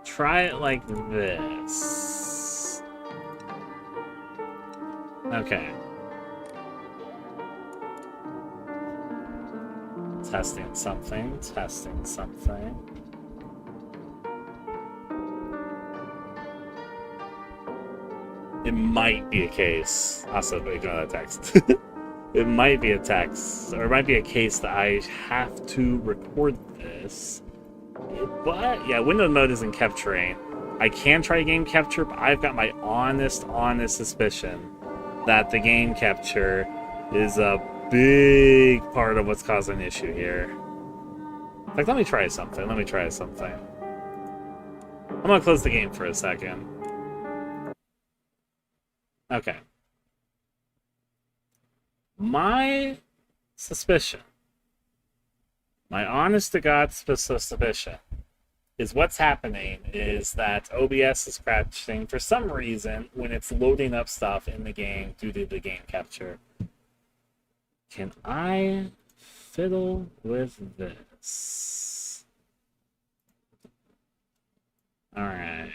try it like this? Okay. Testing something, testing something. It might be a case. Also, ignore that text. It might be a text, or it might be a case that I have to record this. But yeah, windowed mode isn't capturing. I can try game capture, but I've got my honest suspicion that the game capture is a big part of what's causing the issue here. In fact, let me try something. I'm gonna close the game for a second. Okay. My suspicion, my honest to God suspicion, is what's happening is that OBS is crashing for some reason when it's loading up stuff in the game due to the game capture. Can I fiddle with this? Alright.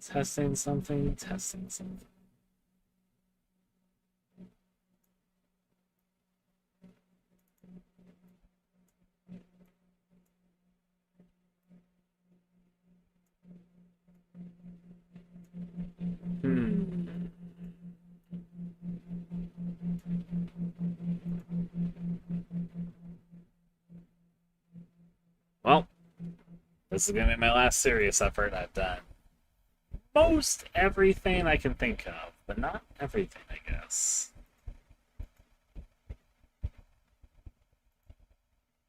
Testing something. Well, this is going to be my last serious effort. I've done most everything I can think of, but not everything, I guess.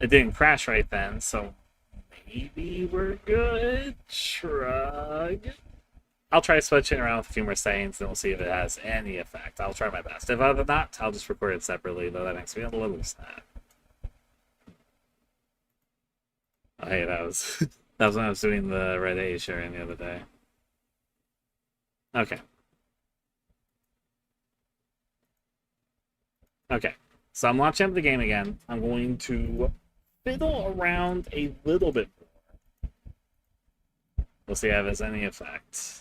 It didn't crash right then, so maybe we're good. Shrug. I'll try switching around with a few more settings, and we'll see if it has any effect. I'll try my best. If other than not, I'll just record it separately, though that makes me a little sad. Oh, hey, that was when I was doing the Red A sharing the other day. Okay. Okay. So I'm launching up the game again. I'm going to fiddle around a little bit more. We'll see if it has any effect.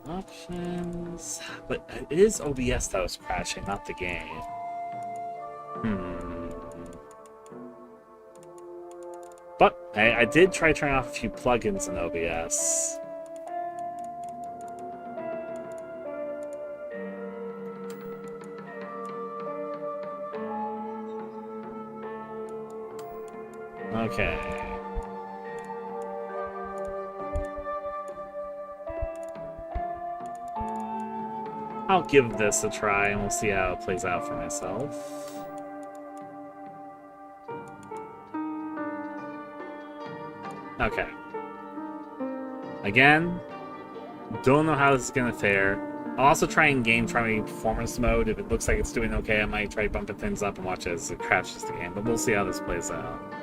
Options. But it is OBS that was crashing, not the game. But I did try turning off a few plugins in OBS. Okay. I'll give this a try and we'll see how it plays out for myself. Okay. Again, don't know how this is gonna fare. I'll also try and game try performance mode. If it looks like it's doing okay, I might try bumping things up and watch it as it crashes the game, but we'll see how this plays out.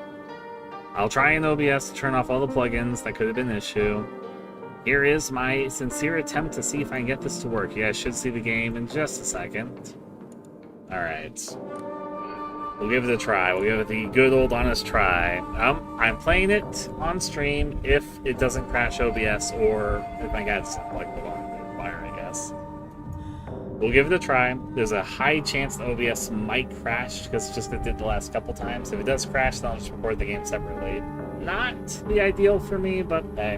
I'll try in OBS to turn off all the plugins. That could have been an issue. Here is my sincere attempt to see if I can get this to work. You guys should see the game in just a second. Alright. We'll give it a try. We'll give it the good old honest try. I'm playing it on stream if it doesn't crash OBS or if my guys like the one fire, I guess. We'll give it a try. There's a high chance the OBS might crash because it's just it did the last couple times. If it does crash, then I'll just record the game separately. Not the ideal for me, but hey,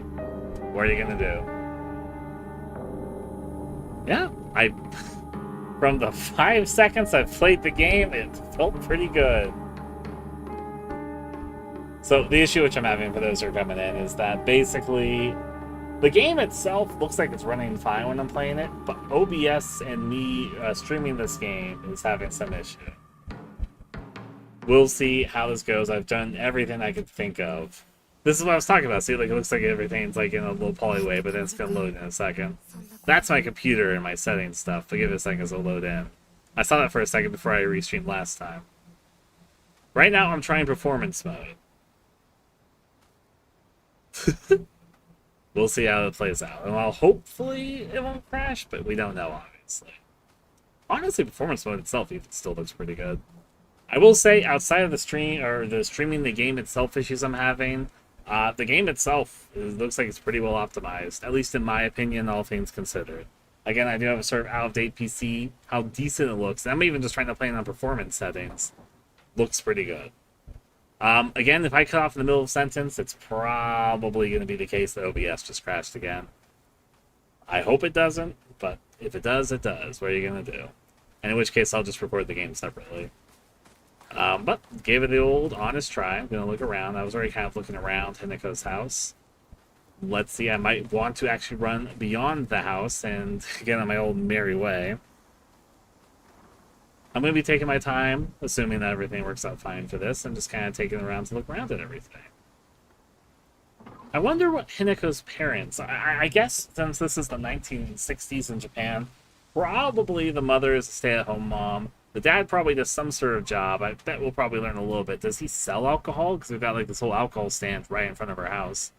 what are you gonna do? Yeah, from the 5 seconds I've played the game, it felt pretty good. So the issue which I'm having for those who are coming in is that basically the game itself looks like it's running fine when I'm playing it, but OBS and me streaming this game is having some issue. We'll see how this goes. I've done everything I could think of. This is what I was talking about. See, like it looks like everything's like in a little poly way, but then it's gonna load in a second. That's my computer and my settings stuff, but give it a second to load in. I saw that for a second before I restreamed last time. Right now I'm trying performance mode. We'll see how it plays out. And while hopefully it won't crash, but we don't know, obviously. Honestly, performance mode itself even still looks pretty good. I will say, outside of the stream or the streaming the game itself issues I'm having, the game itself looks like it's pretty well optimized, at least in my opinion, all things considered. Again, I do have a sort of out-of-date PC. How decent it looks, and I'm even just trying to play it on performance settings. Looks pretty good. Again, if I cut off in the middle of a sentence, it's probably going to be the case that OBS just crashed again. I hope it doesn't, but if it does, it does. What are you going to do? And in which case, I'll just record the game separately. But gave it the old honest try. I'm going to look around. I was already kind of looking around Hinako's house. Let's see, I might want to actually run beyond the house and get on my old merry way. I'm going to be taking my time, assuming that everything works out fine for this, and just kind of taking it around to look around at everything. I wonder what Hinako's parents... I guess, since this is the 1960s in Japan, probably the mother is a stay-at-home mom. The dad probably does some sort of job. I bet we'll probably learn a little bit. Does he sell alcohol? Because we've got like this whole alcohol stand right in front of our house.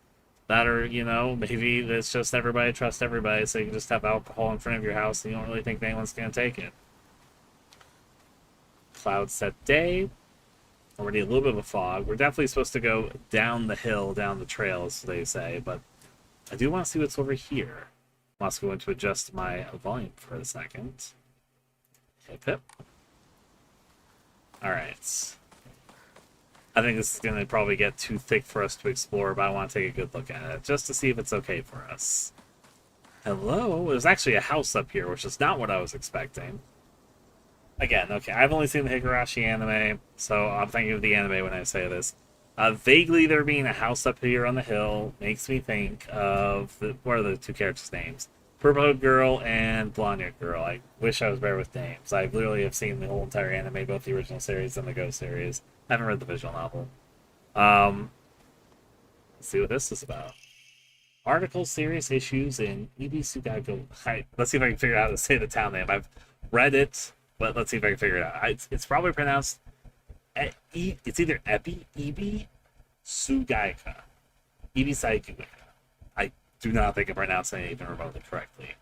That or, you know, maybe it's just everybody trusts everybody, so you can just have alcohol in front of your house and you don't really think anyone's going to take it. Cloud set day. Already a little bit of a fog. We're definitely supposed to go down the hill, down the trail, as they say, but I do want to see what's over here. I'm also going to adjust my volume for a second. Hip hip. Alright. I think this is going to probably get too thick for us to explore, but I want to take a good look at it, just to see if it's okay for us. Hello? There's actually a house up here, which is not what I was expecting. Again, okay, I've only seen the Higurashi anime, so I'm thinking of the anime when I say this. Vaguely, there being a house up here on the hill makes me think of... what are the two characters' names? Purple-haired girl and blonde-haired girl. I wish I was better with names. I literally have seen the whole entire anime, both the original series and the Go series. I haven't read the visual novel. Let's see what this is about. Article, serious issues in Ibisugago. Let's see if I can figure out how to say the town name. I've read it, but let's see if I can figure it out. It's probably pronounced... it's either Ibi Sugaika. Ibisugaika. I do not think I'm pronouncing it even remotely correctly.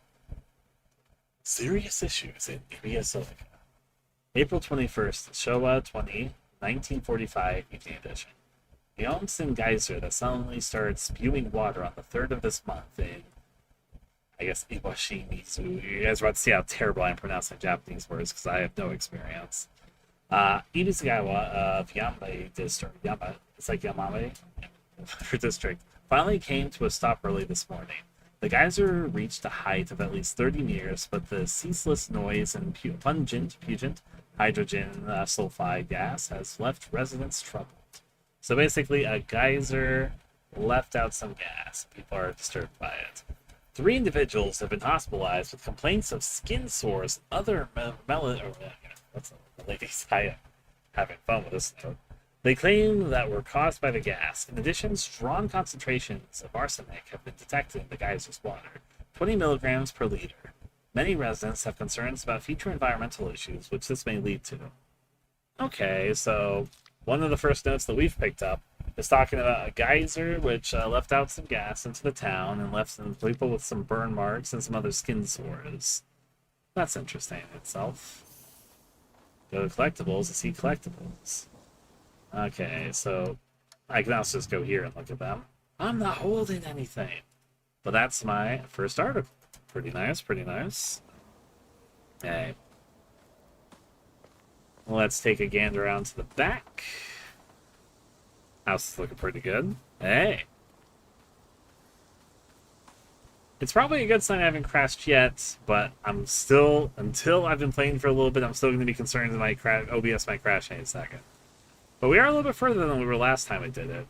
Serious issues in Ibisugaika. April 21st, Showa 1945 Evening Edition. The Onsen geyser that suddenly started spewing water on the 3rd of this month in, I guess, Iwashimizu. You guys are about to see how terrible I'm pronouncing Japanese words because I have no experience. Ibisugawa of Yamame District, it's like Yamame District, finally came to a stop early this morning. The geyser reached a height of at least 30 meters, but the ceaseless noise and pungent hydrogen sulfide gas has left residents troubled. So basically, a geyser left out some gas. People are disturbed by it. 3 individuals have been hospitalized with complaints of skin sores, other that's the ladies. I am having fun with this note. They claim that were caused by the gas. In addition, strong concentrations of arsenic have been detected in the geyser's water, 20 milligrams per liter. Many residents have concerns about future environmental issues, which this may lead to. Okay, so one of the first notes that we've picked up is talking about a geyser which left out some gas into the town and left some people with some burn marks and some other skin sores. That's interesting in itself. Go to collectibles to see collectibles. Okay, so I can also just go here and look at them. I'm not holding anything. But that's my first article. Pretty nice, pretty nice. Okay. Let's take a gander around to the back. House is looking pretty good. Hey! It's probably a good sign I haven't crashed yet, but I'm still, until I've been playing for a little bit, I'm still going to be concerned that my OBS might crash any second. But we are a little bit further than we were last time I did it.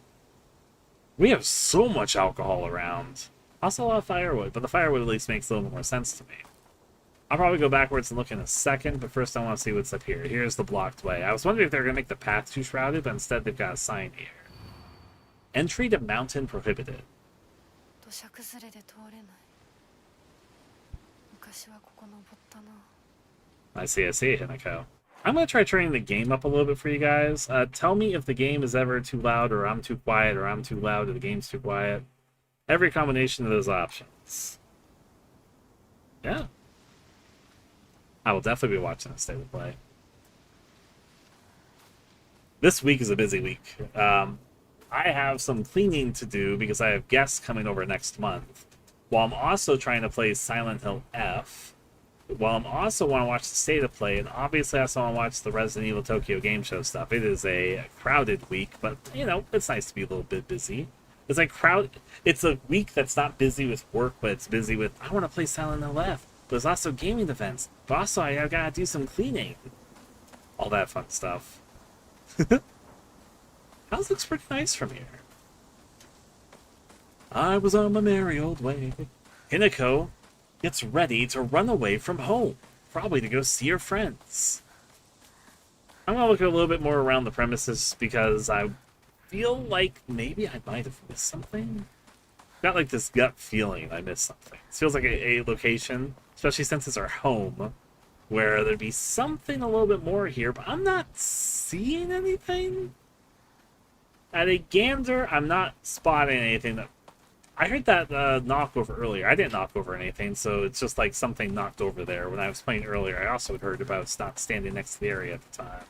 We have so much alcohol around. Also a lot of firewood, but the firewood at least makes a little more sense to me. I'll probably go backwards and look in a second, but first I want to see what's up here. Here's the blocked way. I was wondering if they were going to make the path too shrouded, but instead they've got a sign here. Entry to mountain prohibited. I see, Hinako. I'm going to try turning the game up a little bit for you guys. Tell me if the game is ever too loud, or I'm too quiet, or I'm too loud, or the game's too quiet. Every combination of those options. Yeah. I will definitely be watching a state of play. This week is a busy week. I have some cleaning to do because I have guests coming over next month. While I'm also trying to play Silent Hill F. While I'm also want to watch the state of play, and obviously I also want to watch the Resident Evil Tokyo Game Show stuff. It is a crowded week, but, you know, it's nice to be a little bit busy. It's like it's a week that's not busy with work, but it's busy with, I want to play Silent Hill F. But there's also gaming events. But also I've got to do some cleaning. All that fun stuff. House looks pretty nice from here. I was on my merry old way. Hinako gets ready to run away from home. Probably to go see her friends. I'm going to look a little bit more around the premises because I feel like maybe I might have missed something. Got like this gut feeling I missed something. It feels like a location, especially since it's our home, where there'd be something a little bit more here, but I'm not seeing anything. At a gander, I'm not spotting anything that... I heard that knock over earlier. I didn't knock over anything, so it's just like something knocked over there. When I was playing earlier, I also had heard about it not standing next to the area at the time.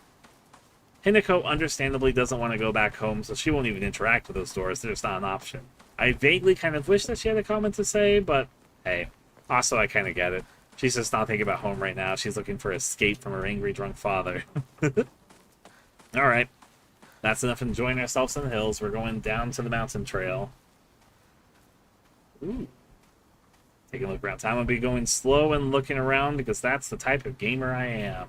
Hinako understandably doesn't want to go back home, so she won't even interact with those doors. There's not an option. I vaguely kind of wish that she had a comment to say, but hey, also I kind of get it. She's just not thinking about home right now. She's looking for escape from her angry drunk father. Alright. That's enough enjoying ourselves in the hills. We're going down to the mountain trail. Ooh. Taking a look around. I'm going to be going slow and looking around because that's the type of gamer I am.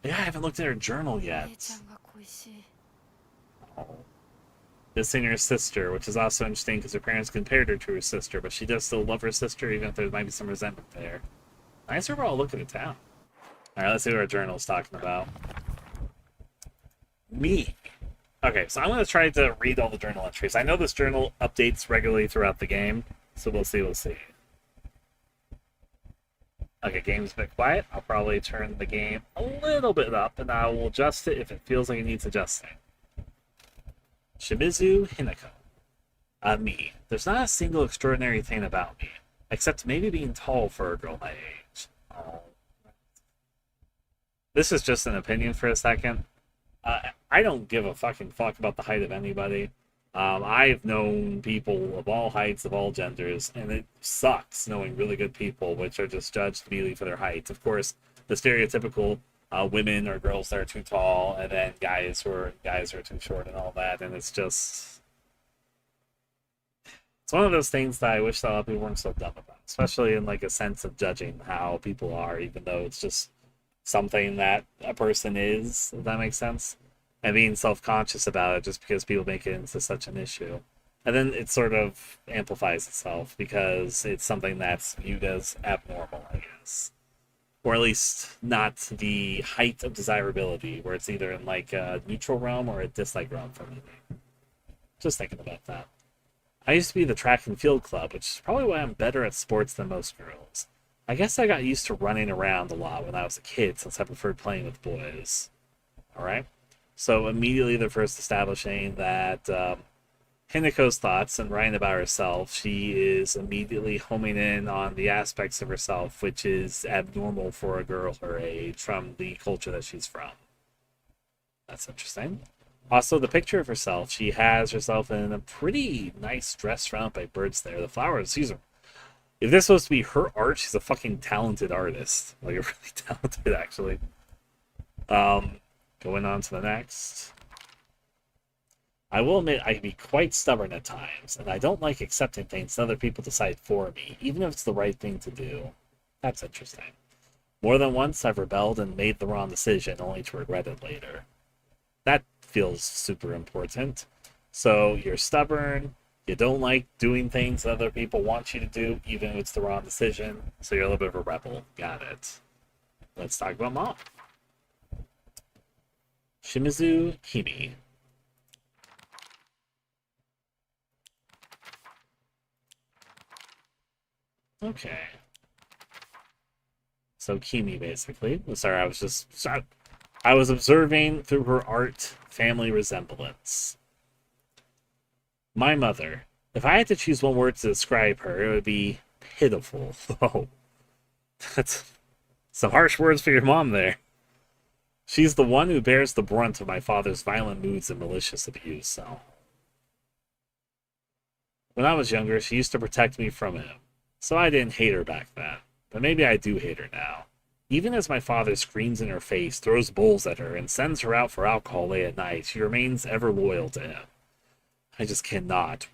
Yeah, I haven't looked at her journal yet. Oh. This ain't her sister, which is also interesting because her parents compared her to her sister, but she does still love her sister, even if there might be some resentment there. Nice overall look at the town. Alright, let's see what our journal's talking about. Me. Okay, so I'm going to try to read all the journal entries. I know this journal updates regularly throughout the game, so we'll see. Okay, game's a bit quiet. I'll probably turn the game a little bit up, and I will adjust it if it feels like it needs adjusting. Shimizu Hinako. Me. There's not a single extraordinary thing about me, except maybe being tall for a girl my age. Oh. This is just an opinion for a second. I don't give a fucking fuck about the height of anybody. I've known people of all heights, of all genders, and it sucks knowing really good people which are just judged immediately for their height. Of course, the stereotypical women or girls that are too tall, and then guys who are too short and all that, and it's just... It's one of those things that I wish that a lot of people weren't so dumb about, especially in like a sense of judging how people are, even though it's just something that a person is, if that makes sense, and being self-conscious about it just because people make it into such an issue. And then it sort of amplifies itself because it's something that's viewed as abnormal, I guess. Or at least not the height of desirability, where it's either in like a neutral realm or a dislike realm for me. Just thinking about that. I used to be the track and field club, which is probably why I'm better at sports than most girls. I guess I got used to running around a lot when I was a kid, since I preferred playing with boys. Alright? So immediately they're first establishing that Hinako's thoughts and writing about herself, she is immediately homing in on the aspects of herself which is abnormal for a girl her age from the culture that she's from. That's interesting. Also, the picture of herself, she has herself in a pretty nice dress surrounded by birds there. The flowers, if this is supposed to be her art, she's a fucking talented artist. Like, really talented, actually. Going on to the next. I will admit I can be quite stubborn at times, and I don't like accepting things that other people decide for me, even if it's the right thing to do. That's interesting. More than once, I've rebelled and made the wrong decision, only to regret it later. That feels super important. So, you're stubborn, you don't like doing things that other people want you to do, even if it's the wrong decision, so you're a little bit of a rebel. Got it. Let's talk about Mom. Shimizu Kimi. Okay. So Kimi, basically. Sorry, I was observing through her art family resemblance. My mother. If I had to choose one word to describe her, it would be pitiful. Oh, that's some harsh words for your mom there. She's the one who bears the brunt of my father's violent moods and malicious abuse. So, when I was younger, she used to protect me from him. So I didn't hate her back then, but maybe I do hate her now. Even as my father screams in her face, throws bowls at her, and sends her out for alcohol late at night, she remains ever loyal to him. I just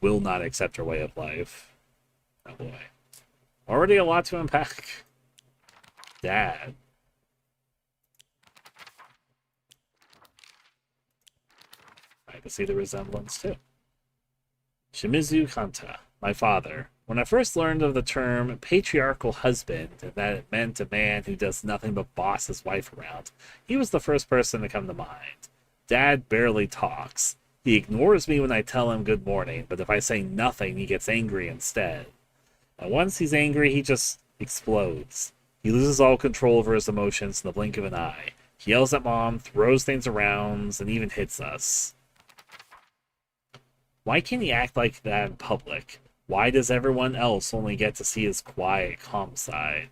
will not accept her way of life. Oh boy. Already a lot to unpack. Dad. I can see the resemblance too. Shimizu Kanta, my father. When I first learned of the term patriarchal husband, and that it meant a man who does nothing but boss his wife around, he was the first person to come to mind. Dad barely talks. He ignores me when I tell him good morning, but if I say nothing, he gets angry instead. And once he's angry, he just explodes. He loses all control over his emotions in the blink of an eye. He yells at Mom, throws things around, and even hits us. Why can't he act like that in public? Why does everyone else only get to see his quiet, calm side?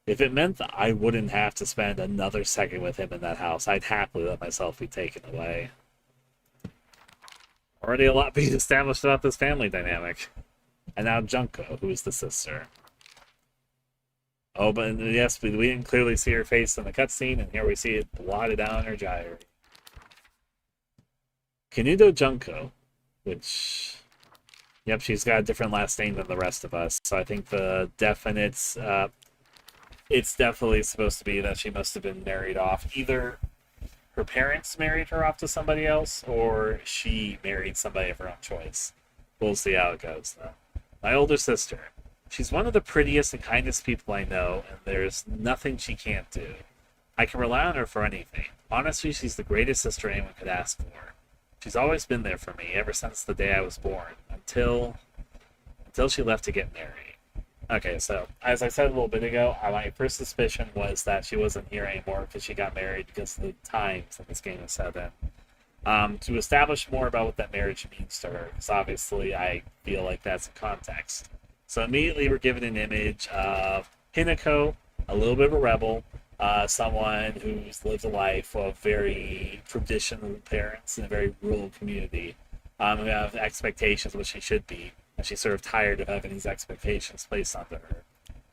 If it meant that I wouldn't have to spend another second with him in that house, I'd happily let myself be taken away. Already a lot being established about this family dynamic. And now Junko, who is the sister. Oh, but yes, we didn't clearly see her face in the cutscene, and here we see it blotted out in her diary. Kanudo Junko, which... Yep, she's got a different last name than the rest of us, so I think the definite... it's definitely supposed to be that she must have been married off. Either her parents married her off to somebody else, or she married somebody of her own choice. We'll see how it goes, though. My older sister. She's one of the prettiest and kindest people I know, and there's nothing she can't do. I can rely on her for anything. Honestly, she's the greatest sister anyone could ask for. She's always been there for me, ever since the day I was born, until she left to get married. Okay, so, as I said a little bit ago, my first suspicion was that she wasn't here anymore because she got married because of the times that this game is set in. To establish more about what that marriage means to her, because obviously I feel like that's a context. So immediately we're given an image of Hinako, a little bit of a rebel, someone who's lived a life of very traditional parents in a very rural community, who have expectations of what she should be, and she's sort of tired of having these expectations placed onto her.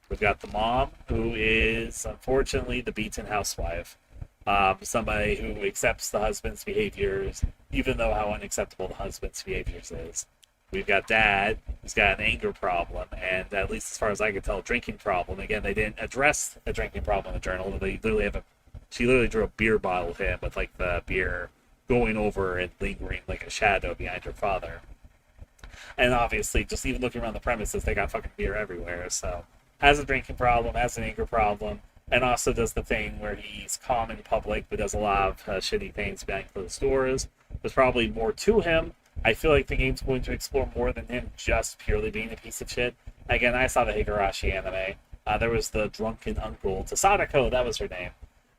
We've got the mom, who is unfortunately the beaten housewife, somebody who accepts the husband's behaviors, even though how unacceptable the husband's behaviors is. We've got Dad, who's got an anger problem, and at least as far as I can tell, a drinking problem. Again, they didn't address a drinking problem in the journal. They literally have a She literally drew a beer bottle of him with like the beer going over and lingering like a shadow behind her father. And obviously, just even looking around the premises, they got fucking beer everywhere. So, has a drinking problem, has an anger problem, and also does the thing where he's calm in public, but does a lot of shitty things behind closed doors. There's probably more to him. I feel like the game's going to explore more than him just purely being a piece of shit. Again, I saw the Higurashi anime. There was the drunken uncle to Sadako, that was her name.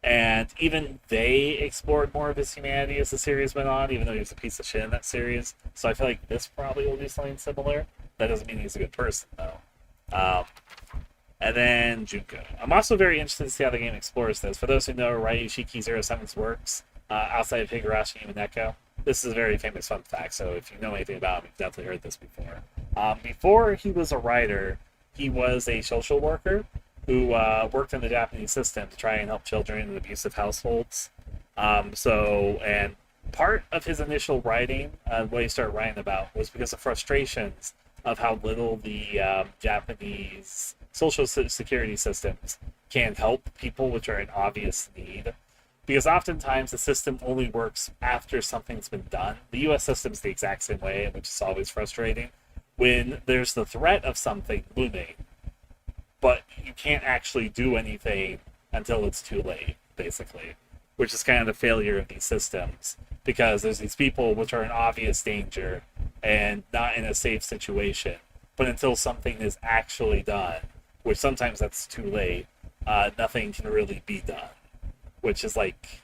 And even they explored more of his humanity as the series went on, even though he was a piece of shit in that series. So I feel like this probably will do something similar. That doesn't mean he's a good person, though. And then Junko. I'm also very interested to see how the game explores this. For those who know Ryushiki 07's works, outside of Higurashi and Mineko, this is a very famous fun fact, so if you know anything about him, you've definitely heard this before. Before he was a writer, he was a social worker who worked in the Japanese system to try and help children in abusive households. And part of his initial writing, what he started writing about, was because of frustrations of how little the Japanese social security systems can help people which are in obvious need. Because oftentimes the system only works after something's been done. The US system's the exact same way, which is always frustrating. When there's the threat of something looming, but you can't actually do anything until it's too late, basically. Which is kind of the failure of these systems. Because there's these people which are in obvious danger and not in a safe situation. But until something is actually done, which sometimes that's too late, nothing can really be done. Which is like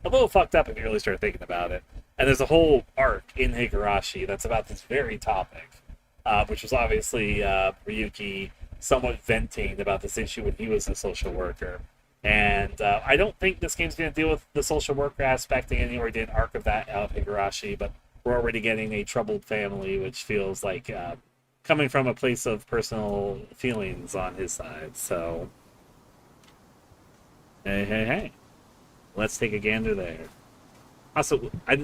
a little fucked up if you really start thinking about it. And there's a whole arc in Higurashi that's about this very topic, which was obviously Ryuki somewhat venting about this issue when he was a social worker. And I don't think this game's going to deal with the social worker aspect again. We already did an arc of that out of Higurashi, but we're already getting a troubled family, which feels like coming from a place of personal feelings on his side. So, hey. Let's take a gander there. Also, I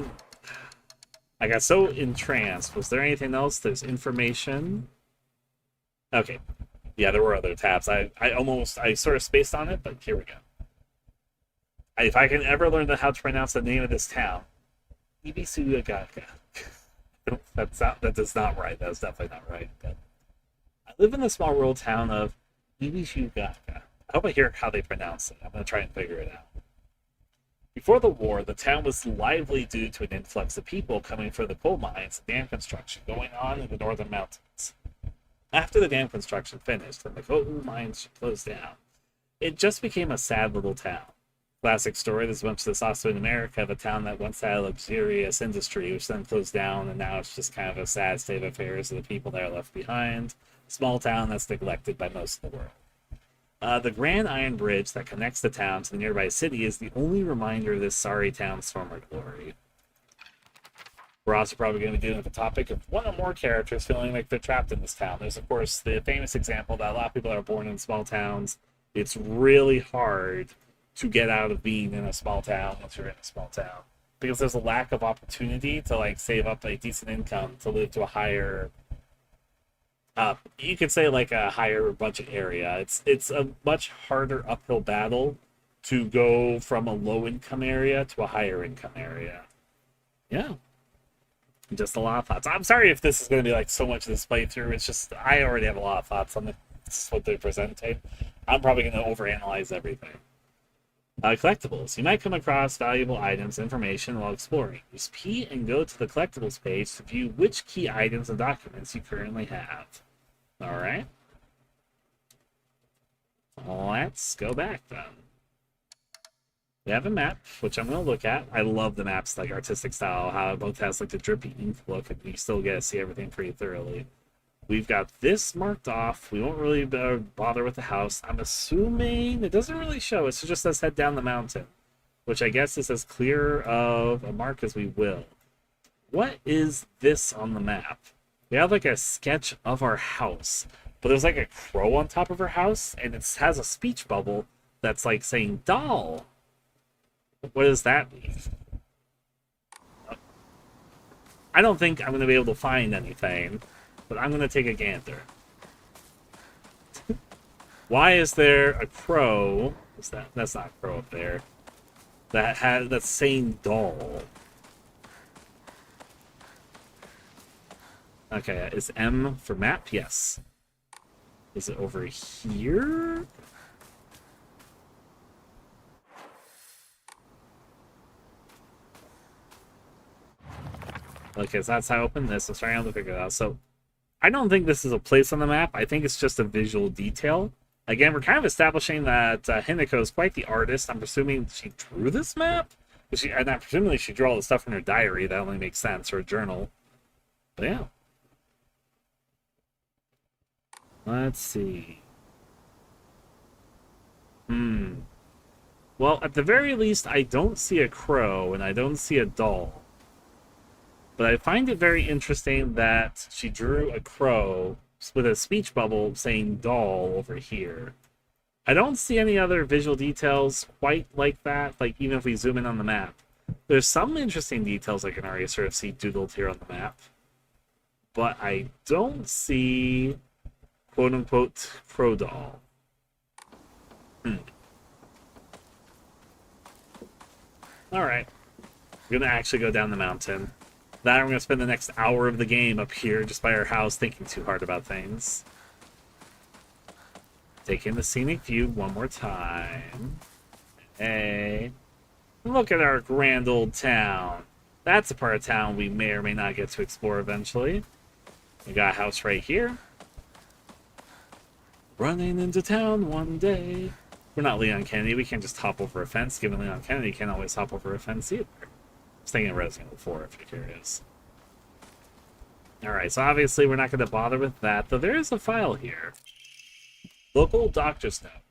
got so entranced. Was there anything else? There's information. Okay. Yeah, there were other tabs. I sort of spaced on it, but here we go. If I can ever learn how to pronounce the name of this town, Ibisuyagaka. That's not right. That's definitely not right. But I live in the small rural town of Ibisuyagaka. I hope I hear how they pronounce it. I'm going to try and figure it out. Before the war, the town was lively due to an influx of people coming for the coal mines and dam construction going on in the northern mountains. After the dam construction finished and the coal mines closed down, it just became a sad little town. Classic story, there's much of this also in America of a town that once had a luxurious industry which then closed down, and now it's just kind of a sad state of affairs of the people that are left behind. A small town that's neglected by most of the world. The Grand Iron Bridge that connects the town to the nearby city is the only reminder of this sorry town's former glory. We're also probably going to be dealing with the topic of one or more characters feeling like they're trapped in this town. There's, of course, the famous example that a lot of people that are born in small towns, it's really hard to get out of being in a small town once you're in a small town. Because there's a lack of opportunity to, like, save up a decent income to live to a higher... you could say like a higher budget area. It's a much harder uphill battle to go from a low income area to a higher income area. Yeah. Just a lot of thoughts. I'm sorry if this is going to be like so much of this playthrough. It's just, I already have a lot of thoughts on what they presented. I'm probably going to overanalyze everything. Collectibles. You might come across valuable items and information while exploring. Use P and go to the collectibles page to view which key items and documents you currently have. Alright. Let's go back then. We have a map, which I'm going to look at. I love the map's like artistic style, how it both has like the drippy ink look, and you still get to see everything pretty thoroughly. We've got this marked off. We won't really bother with the house. I'm assuming it doesn't really show. It just says head down the mountain, which I guess is as clear of a mark as we will. What is this on the map? We have like a sketch of our house, but there's like a crow on top of our house, and it has a speech bubble that's like saying doll. What does that mean? I don't think I'm going to be able to find anything, but I'm going to take a gander. Why is there a crow? That's not a crow up there. that's saying doll. Okay, is M for map? Yes. Is it over here? Okay, so that's how I open this. I'm starting to figure it out. So I don't think this is a place on the map. I think it's just a visual detail. Again, we're kind of establishing that Hinako is quite the artist. I'm presuming she drew this map? And presumably she drew all the stuff in her diary. That only makes sense, or a journal. But yeah. Let's see. Well, at the very least, I don't see a crow, and I don't see a doll. But I find it very interesting that she drew a crow with a speech bubble saying doll over here. I don't see any other visual details quite like that, like even if we zoom in on the map. There's some interesting details I can already sort of see doodled here on the map. But I don't see quote-unquote crow doll. Alright. We're going to actually go down the mountain. That I'm going to spend the next hour of the game up here just by our house thinking too hard about things. Take in the scenic view one more time. Hey. Look at our grand old town. That's a part of town we may or may not get to explore eventually. We got a house right here. Running into town one day. We're not Leon Kennedy. We can't just hop over a fence, given Leon Kennedy can't always hop over a fence either. I was thinking of Resident Evil 4, if you're curious. Alright, so obviously we're not going to bother with that, though there is a file here. Local doctor's note.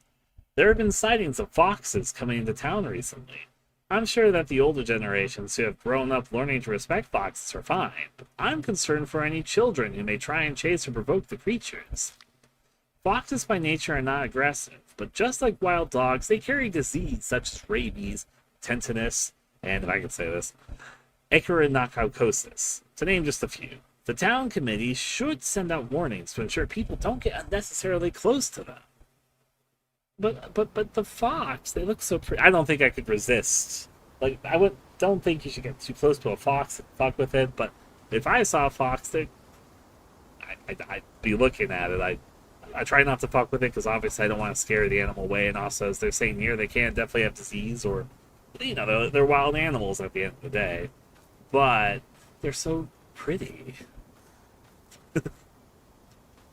There have been sightings of foxes coming into town recently. I'm sure that the older generations who have grown up learning to respect foxes are fine, but I'm concerned for any children who may try and chase or provoke the creatures. Foxes by nature are not aggressive, but just like wild dogs, they carry disease such as rabies, tetanus, and, if I can say this, echinococcus, to name just a few. The town committee should send out warnings to ensure people don't get unnecessarily close to them. But the fox, they look so pretty. I don't think I could resist. Like, don't think you should get too close to a fox and fuck with it, but if I saw a fox, I'd be looking at it. I try not to fuck with it because obviously I don't want to scare the animal away, and also, as they're saying here, they can definitely have disease, or, you know, they're wild animals at the end of the day. But they're so pretty.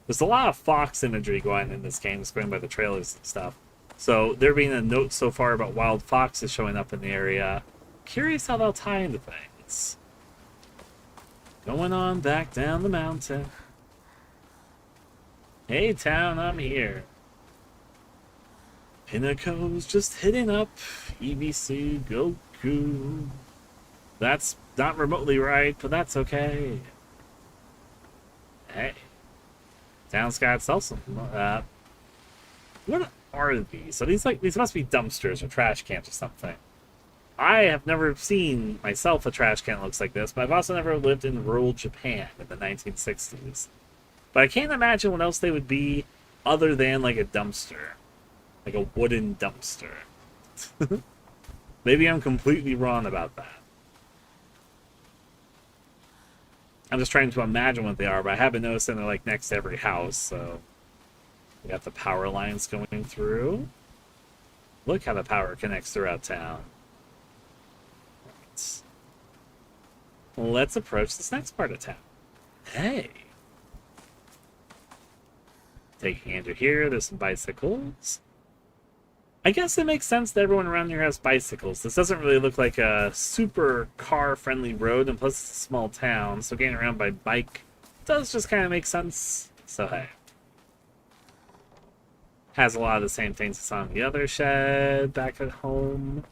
There's a lot of fox imagery going in this game, just going by the trailers and stuff. So there being a note so far about wild foxes showing up in the area, curious how they'll tie into things. Going on back down the mountain. Hey town, I'm here. Hinako's just hitting up EBC Goku. That's not remotely right, but that's okay. Hey. Town's got itself some. What are these? So these must be dumpsters or trash cans or something. I have never seen myself a trash can that looks like this, but I've also never lived in rural Japan in the 1960s. But I can't imagine what else they would be other than like a dumpster. Like a wooden dumpster. Maybe I'm completely wrong about that. I'm just trying to imagine what they are, but I haven't noticed that they're like next to every house, so we got the power lines going through. Look how the power connects throughout town. Right. Let's approach this next part of town. Hey. Taking into here, there's some bicycles. I guess it makes sense that everyone around here has bicycles. This doesn't really look like a super car-friendly road, and plus it's a small town, so getting around by bike does just kind of make sense. So hey. Has a lot of the same things as on the other shed back at home.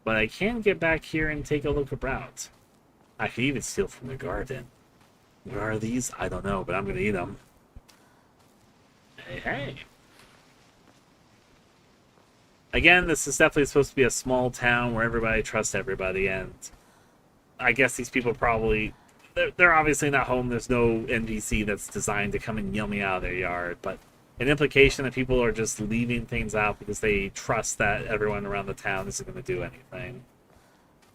But I can get back here and take a look about. I could even steal from the garden. Where are these? I don't know, but I'm going to eat them. Hey, hey. Again, this is definitely supposed to be a small town where everybody trusts everybody, and I guess these people probably... They're obviously not home. There's no NPC that's designed to come and yell me out of their yard, but an implication that people are just leaving things out because they trust that everyone around the town isn't going to do anything.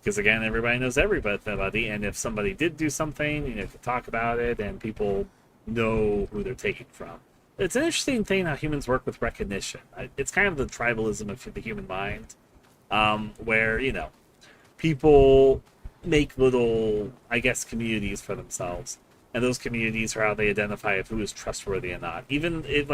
Because again, everybody knows everybody, and if somebody did do something, you can talk about it, and people know who they're taking from. It's an interesting thing how humans work with recognition. It's kind of the tribalism of the human mind, where, people make little, I guess, communities for themselves. And those communities are how they identify if who is trustworthy or not. Even if,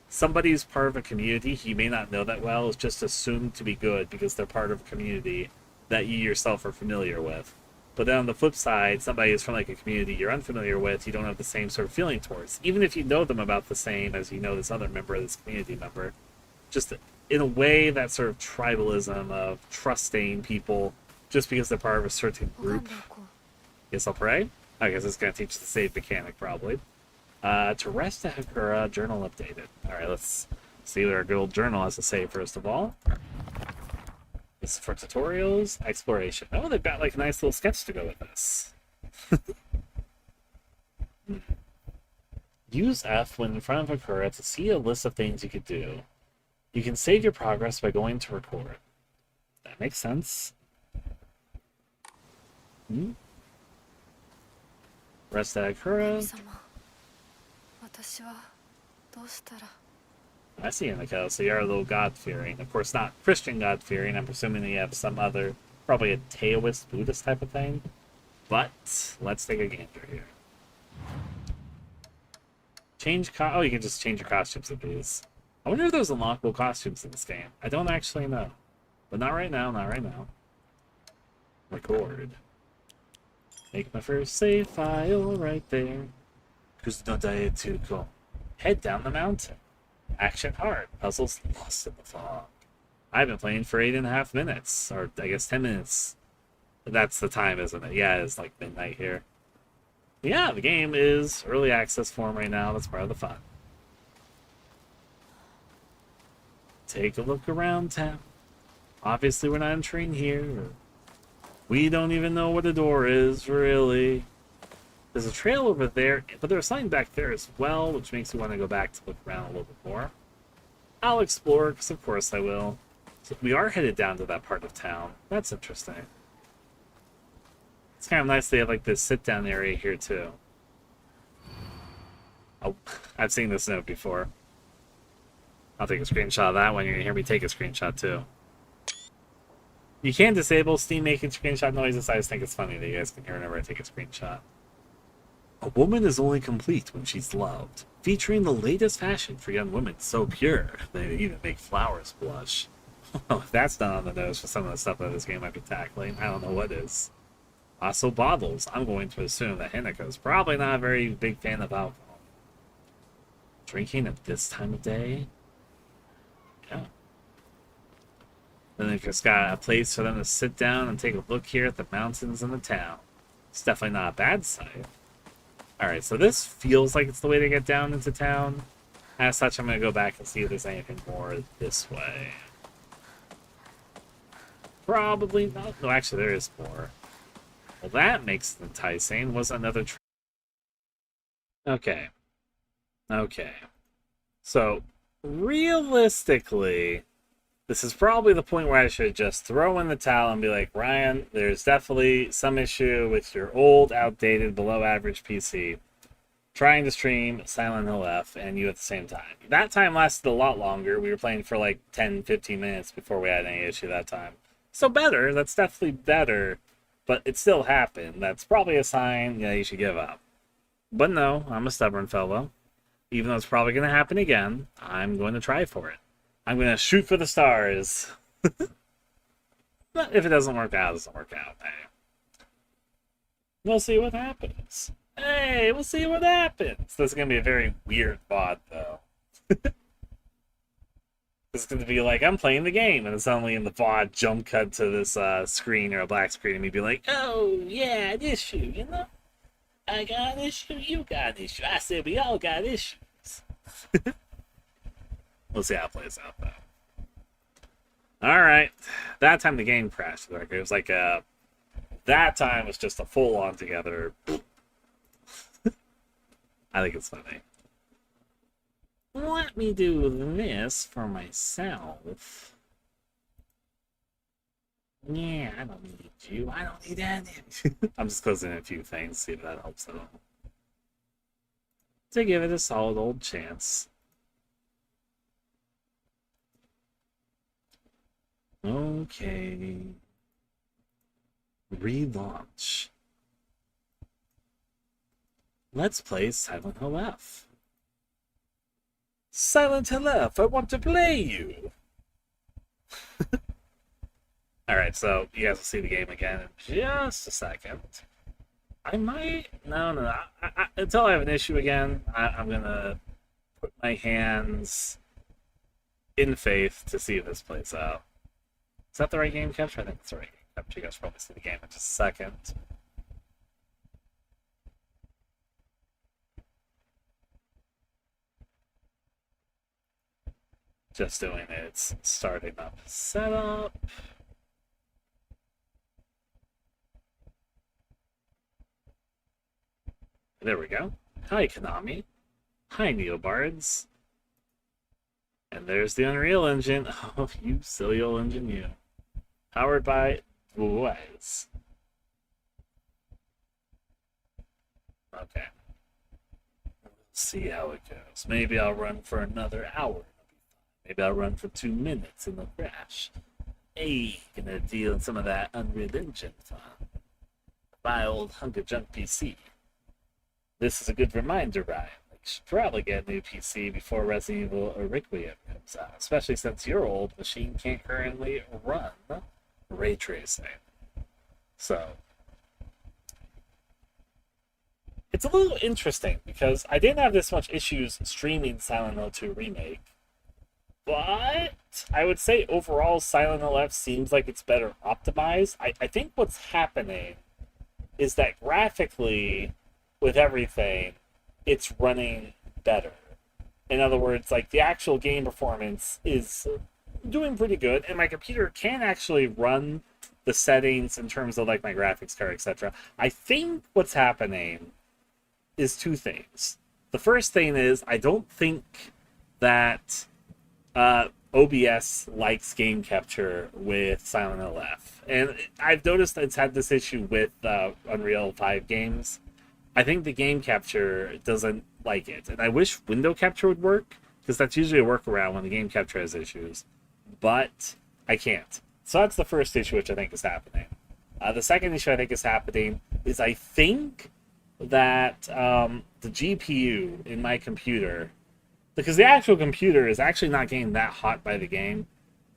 somebody's part of a community, you may not know that well, is just assumed to be good because they're part of a community that you yourself are familiar with. But then on the flip side, somebody is from, a community you're unfamiliar with, you don't have the same sort of feeling towards. Even if you know them about the same as you know this other member, this community member. Just in a way, that sort of tribalism of trusting people just because they're part of a certain group. Guess I'll pray. I guess it's going to teach the save mechanic, probably. To rest a Hakura, journal updated. Alright, let's see what our good old journal has to say, first of all. This is for tutorials, exploration. Oh, they've got, a nice little sketch to go with this. Use F when in front of Hakura to see a list of things you could do. You can save your progress by going to record. That makes sense. Rest at Hakura. I see, Hinako. So you're a little God-fearing. Of course, not Christian God-fearing. I'm presuming that you have some other, probably a Taoist, Buddhist type of thing. But let's take a gander here. Oh, you can just change your costumes with these. I wonder if there's unlockable costumes in this game. I don't actually know. But not right now, not right now. Record. Make my first save file right there. Head down the mountain. Action hard. Puzzles lost in the fog. I've been playing for 8.5 minutes. Or I guess 10 minutes. That's the time, isn't it? Yeah, it's midnight here. Yeah, the game is early access form right now. That's part of the fun. Take a look around town. Obviously, we're not entering here. We don't even know what a door is, really. There's a trail over there, but there's something back there as well, which makes me want to go back to look around a little bit more. I'll explore, because of course I will. So we are headed down to that part of town. That's interesting. It's kind of nice they have this sit-down area here, too. Oh, I've seen this note before. I'll take a screenshot of that one. You're going to hear me take a screenshot, too. You can disable Steam making screenshot noises. I just think it's funny that you guys can hear whenever I take a screenshot. A woman is only complete when she's loved. Featuring the latest fashion for young women so pure, they even make flowers blush. Well, if that's not on the nose for some of the stuff that this game might be tackling, I don't know what is. Also bottles. I'm going to assume that Hinako's probably not a very big fan of alcohol. Drinking at this time of day? Yeah. Then they've just got a place for them to sit down and take a look here at the mountains and the town. It's definitely not a bad sight. Alright, so this feels like it's the way to get down into town. As such, I'm going to go back and see if there's anything more this way. Probably not. No, actually, there is more. Well, that makes it enticing. Was another... Okay. Okay. So, realistically, this is probably the point where I should just throw in the towel and be like, Ryan, there's definitely some issue with your old, outdated, below-average PC trying to stream Silent Hill F and you at the same time. That time lasted a lot longer. We were playing for 10, 15 minutes before we had any issue that time. So better. That's definitely better. But it still happened. That's probably a sign, you should give up. But no, I'm a stubborn fellow. Even though it's probably going to happen again, I'm going to try for it. I'm going to shoot for the stars. But if it doesn't work out, it doesn't work out. Hey. We'll see what happens. Hey, we'll see what happens. This is going to be a very weird VOD, though. It's going to be like, I'm playing the game, and it's suddenly in the VOD jump cut to this screen or a black screen, and me be like, oh, yeah, an issue, you know? I got an issue, you got an issue. I said we all got issues. We'll see how it plays out, though. Alright. That time the game crashed. It was like that time was just a full-on together. I think it's funny. let me do this for myself. Yeah, I don't need you. I don't need any. I'm just closing a few things, see if that helps at all. To give it a solid old chance. Okay. Relaunch. Let's play Silent Hill F. Silent Hill F, I want to play you! Alright, so you guys will see the game again in just a second. I might... No. Until I have an issue again, I'm gonna put my hands in faith to see if this plays out. Is that the right game capture? I think it's the right game capture. You guys will probably see the game in just a second. Just doing its starting up setup. There we go. Hi, Konami. Hi, Neobards. And there's the Unreal Engine. Oh, you silly old engine, you. Powered by alleyways. Okay. Let's see how it goes. Maybe I'll run for another hour. Maybe I'll run for 2 minutes and they'll crash. Hey, gonna deal in some of that Unreal Engine fun. My old hunk of junk PC. This is a good reminder, Ryan. You should probably get a new PC before Resident Evil or Requiem comes out, especially since your old machine can't currently run ray tracing. So, it's a little interesting because I didn't have this much issues streaming Silent Hill 2 Remake. But I would say overall Silent Hill F seems like it's better optimized. I think what's happening is that graphically, with everything, it's running better. In other words, like the actual game performance is doing pretty good, and my computer can actually run the settings in terms of like my graphics card, etc. I think what's happening is 2 things. The first thing is I don't think that OBS likes game capture with Silent Hill F. And I've noticed it's had this issue with Unreal 5 games. I think the game capture doesn't like it. And I wish window capture would work, because that's usually a workaround when the game capture has issues. But I can't. So that's the first issue which I think is happening. The second issue I think is happening is I think that the GPU in my computer... Because the actual computer is actually not getting that hot by the game.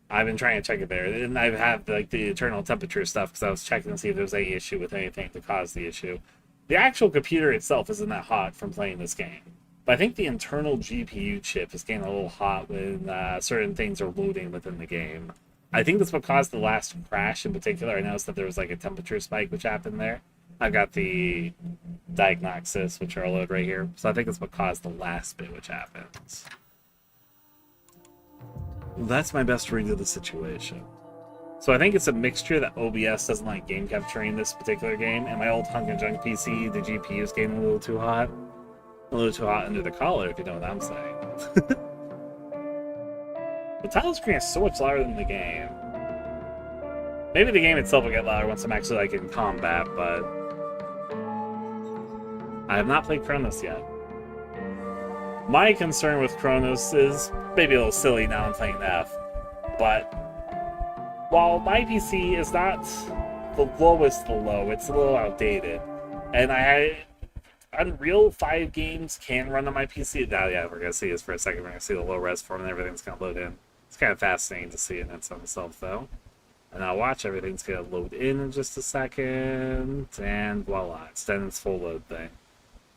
I've been trying to check it there. And I have like the internal temperature stuff because I was checking to see if there was any issue with anything to cause the issue. The actual computer itself isn't that hot from playing this game. But I think the internal GPU chip is getting a little hot when certain things are loading within the game. I think that's what caused the last crash in particular. I noticed that there was like a temperature spike which happened there. I've got the diagnosis, which are loaded right here. So I think that's what caused the last bit which happens. That's my best read of the situation. So I think it's a mixture that OBS doesn't like game capturing this particular game, and my old hunk and junk PC, the GPU is getting a little too hot. A little too hot under the collar, if you know what I'm saying. The title screen is so much louder than the game. Maybe the game itself will get louder once I'm actually like in combat, but I have not played Chronos yet. My concern with Chronos is maybe a little silly now I'm playing F, but while my PC is not the lowest of the low, it's a little outdated, and Unreal 5 games can run on my PC. Now, yeah, we're gonna see this for a second. We're gonna see the low res form and everything's gonna load in. It's kind of fascinating to see it in itself, though. And I'll watch everything's gonna load in just a second, and voila, it's done its full load thing.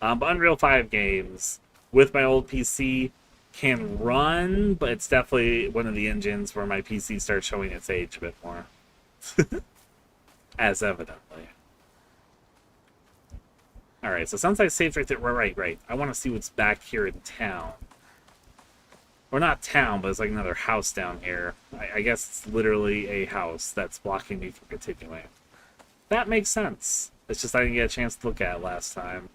But Unreal 5 games with my old PC can run, but it's definitely one of the engines where my PC starts showing its age a bit more. As evidently. Alright, so it sounds like I saved right there. Right. I want to see what's back here in town. Or not town, but it's like another house down here. I guess it's literally a house that's blocking me from continuing. That makes sense. It's just I didn't get a chance to look at it last time.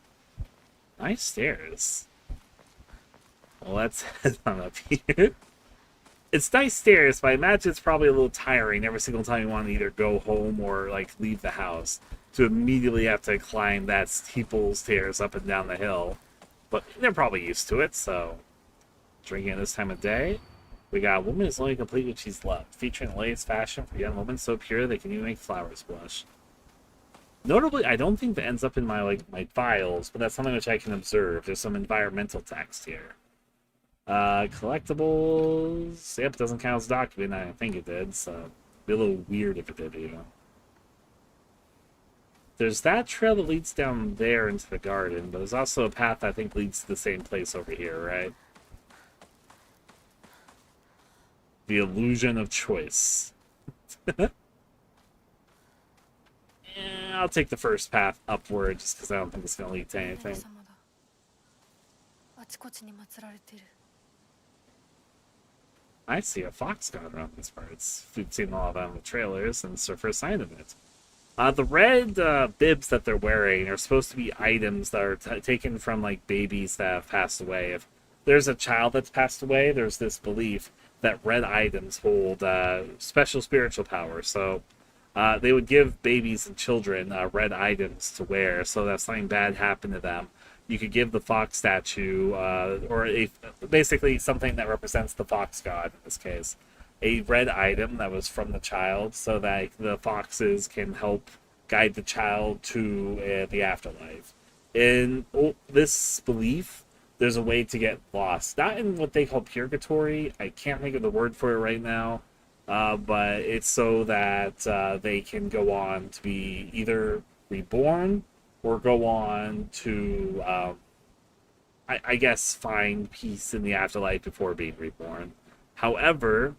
Nice stairs. Well, let's head on up here. It's nice stairs, but I imagine it's probably a little tiring every single time you want to either go home or, like, leave the house. To immediately have to climb that steeple stairs up and down the hill. But they're probably used to it, so... Drinking at this time of day. We got a woman is only complete when she's loved. Featuring the latest fashion for young women so pure they can even make flowers blush. Notably, I don't think that ends up in my files, but that's something which I can observe. There's some environmental text here. Collectibles. Yep, it doesn't count as a document. I didn't think it did, so it'd be a little weird if it did, you know. There's that trail that leads down there into the garden, but there's also a path that I think leads to the same place over here, right? The illusion of choice. I'll take the first path upward just because I don't think it's going to lead to anything. I see a fox god around these parts. We've seen a lot of them in the trailers, and it's our first sign of it. The red bibs that they're wearing are supposed to be items that are taken from, like, babies that have passed away. If there's a child that's passed away, there's this belief that red items hold special spiritual power. So they would give babies and children red items to wear, so that if something bad happened to them, you could give the fox statue, basically something that represents the fox god in this case, a red item that was from the child, so that the foxes can help guide the child to the afterlife. In this belief, there's a way to get lost. Not in what they call purgatory. I can't think of the word for it right now. But it's so that they can go on to be either reborn or go on to, I guess, find peace in the afterlife before being reborn. However,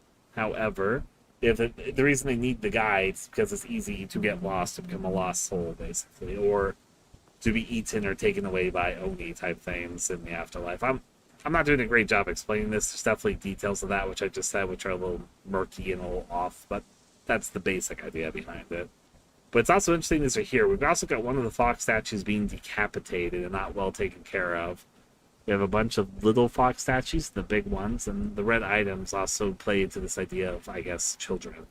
if the reason they need the guides is because it's easy to get lost, to become a lost soul, basically, or to be eaten or taken away by Oni type things in the afterlife. I'm not doing a great job explaining this. There's definitely details of that, which I just said, which are a little murky and a little off, but that's the basic idea behind it. But it's also interesting these are here. We've also got one of the fox statues being decapitated and not well taken care of. We have a bunch of little fox statues, the big ones, and the red items also play into this idea of, I guess, children.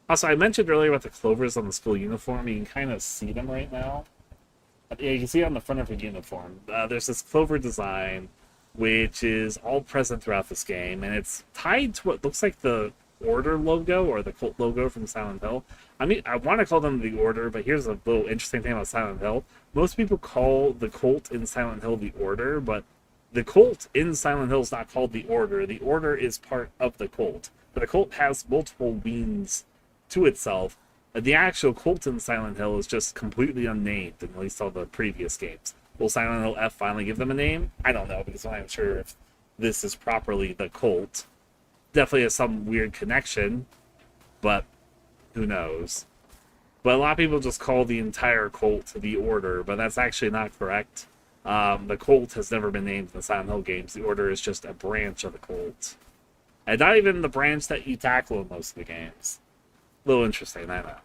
Also, I mentioned earlier about the clovers on the school uniform. You can kind of see them right now. Yeah, you can see it on the front of her uniform. There's this clover design, which is all present throughout this game, and it's tied to what looks like the Order logo, or the cult logo from Silent Hill. I mean, I want to call them the Order, but here's a little interesting thing about Silent Hill. Most people call the cult in Silent Hill the Order, but the cult in Silent Hill is not called the Order. The Order is part of the cult, but the cult has multiple wings to itself. The actual cult in Silent Hill is just completely unnamed in at least all the previous games. Will Silent Hill F finally give them a name? I don't know, because I'm not sure if this is properly the cult. Definitely has some weird connection, but who knows. But a lot of people just call the entire cult the Order, but that's actually not correct. The cult has never been named in the Silent Hill games. The Order is just a branch of the cult. And not even the branch that you tackle in most of the games. A little interesting, I know.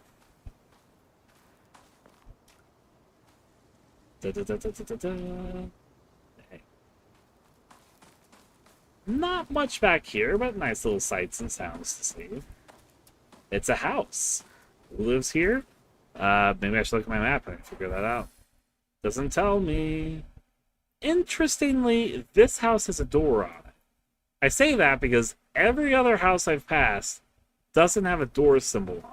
Hey. Not much back here, but nice little sights and sounds to see. It's a house. Who lives here? Maybe I should look at my map and figure that out. Doesn't tell me. Interestingly, this house has a door on it. I say that because every other house I've passed doesn't have a door symbol on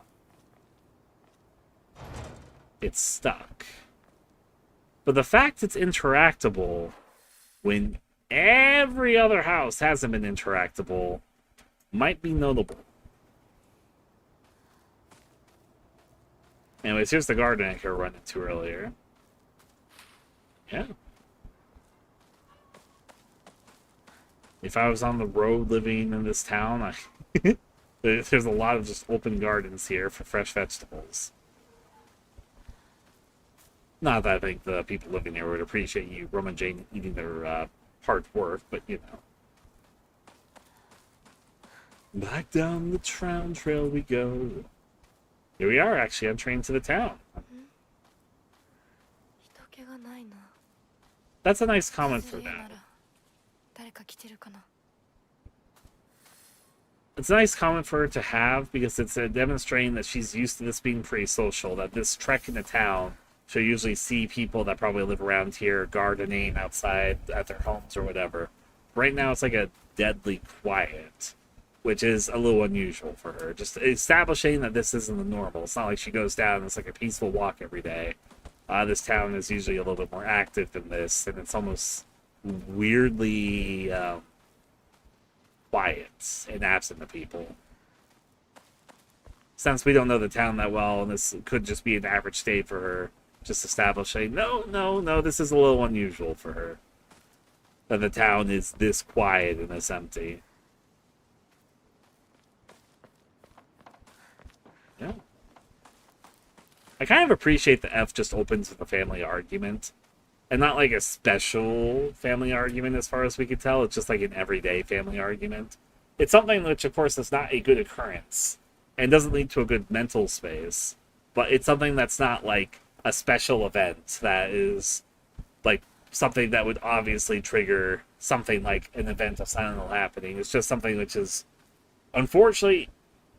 it. It's stuck. But the fact it's interactable when every other house hasn't been interactable might be notable. Anyways, here's the garden I could run into earlier. Yeah. If I was on the road living in this town, there's a lot of just open gardens here for fresh vegetables. Not that I think the people living here would appreciate you rummaging eating their hard work, but you know. Back down the Trown Trail we go. Here we are, actually entering to the town. That's a nice comment for that. 誰か来てるかな。 It's a nice comment for her to have because it's demonstrating that she's used to this being pretty social, that this trek into town, she'll usually see people that probably live around here gardening outside at their homes or whatever. Right now it's like a deadly quiet, which is a little unusual for her. Just establishing that this isn't the normal. It's not like she goes down and it's like a peaceful walk every day. This town is usually a little bit more active than this, and it's almost weirdly quiet and absent of people. Since we don't know the town that well, and this could just be an average day for her, just establishing, no, this is a little unusual for her. That the town is this quiet and this empty. Yeah. I kind of appreciate the F just opens with a family argument. And not like a special family argument as far as we could tell. It's just like an everyday family argument. It's something which, of course, is not a good occurrence. And doesn't lead to a good mental space. But it's something that's not like a special event that is like something that would obviously trigger something like an event of Silent Hill happening. It's just something which is, unfortunately,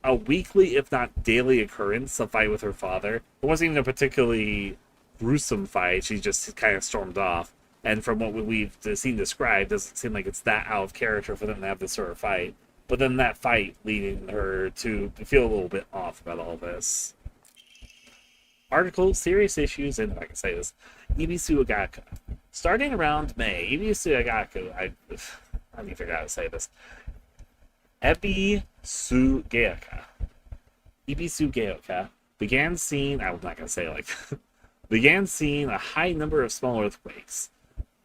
a weekly, if not daily occurrence, a fight with her father. It wasn't even a particularly gruesome fight. She just kind of stormed off, and from what we've seen described, doesn't seem like it's that out of character for them to have this sort of fight. But then that fight leading her to feel a little bit off about all this. Article, serious issues, and if I can say this, Ibisu Agaku. Starting around May, Ibisu Agaku, I need to figure out how to say this. Ibisu Geoka began seeing, I'm not going to say it like that. Began seeing a high number of small earthquakes,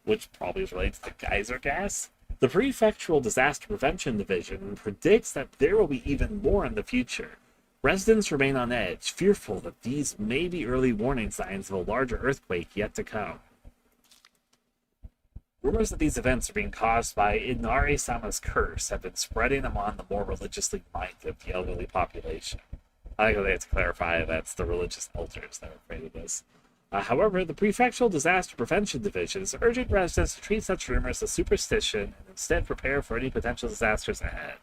which probably is related to the geyser gas. The Prefectural Disaster Prevention Division predicts that there will be even more in the future. Residents remain on edge, fearful that these may be early warning signs of a larger earthquake yet to come. Rumors that these events are being caused by Inari-sama's curse have been spreading among the more religiously minded of the elderly population. I think they have to clarify that's the religious elders that are afraid of this. However, the Prefectural Disaster Prevention Division is urging residents to treat such rumors as superstition and instead prepare for any potential disasters ahead.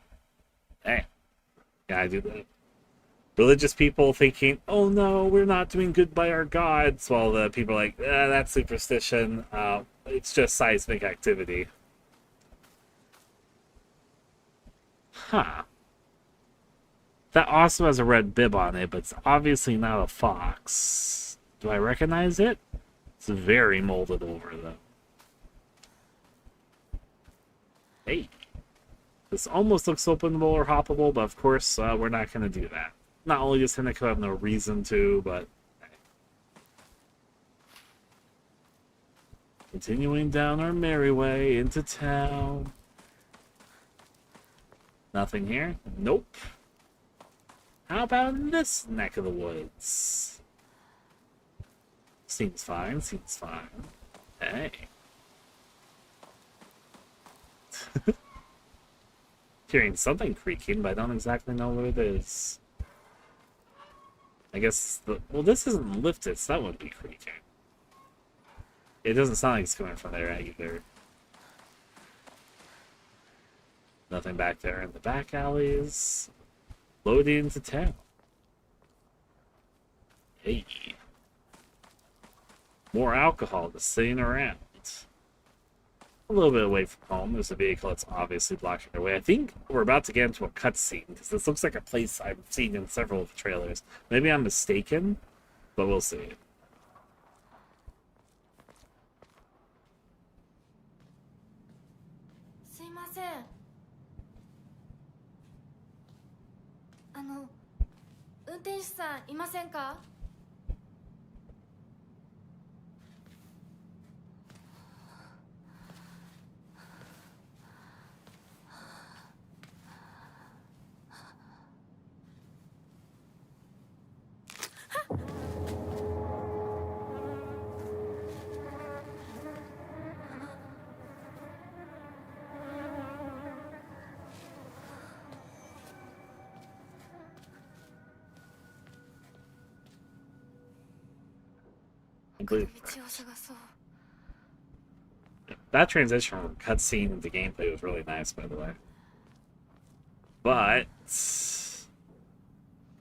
Hey, yeah, I do that. Religious people thinking, oh no, we're not doing good by our gods, while the people are like, that's superstition, it's just seismic activity. Huh. That also has a red bib on it, but it's obviously not a fox. Do I recognize it? It's very molded over, though. Hey. This almost looks openable or hoppable, but of course, we're not going to do that. Not only does Hinako have no reason to, but... Continuing down our merry way into town. Nothing here? Nope. How about in this neck of the woods? Seems fine, seems fine. Hey. Hearing something creaking, but I don't exactly know what it is. I guess well, this isn't lifted, so that wouldn't be creaking. It doesn't sound like it's coming from there either. Nothing back there in the back alleys. Loading into town. Hey. More alcohol just sitting around. A little bit away from home. There's a vehicle that's obviously blocking their way. I think we're about to get into a cutscene, because this looks like a place I've seen in several of the trailers. Maybe I'm mistaken, but we'll see. That transition from cutscene to gameplay was really nice, by the way. But let's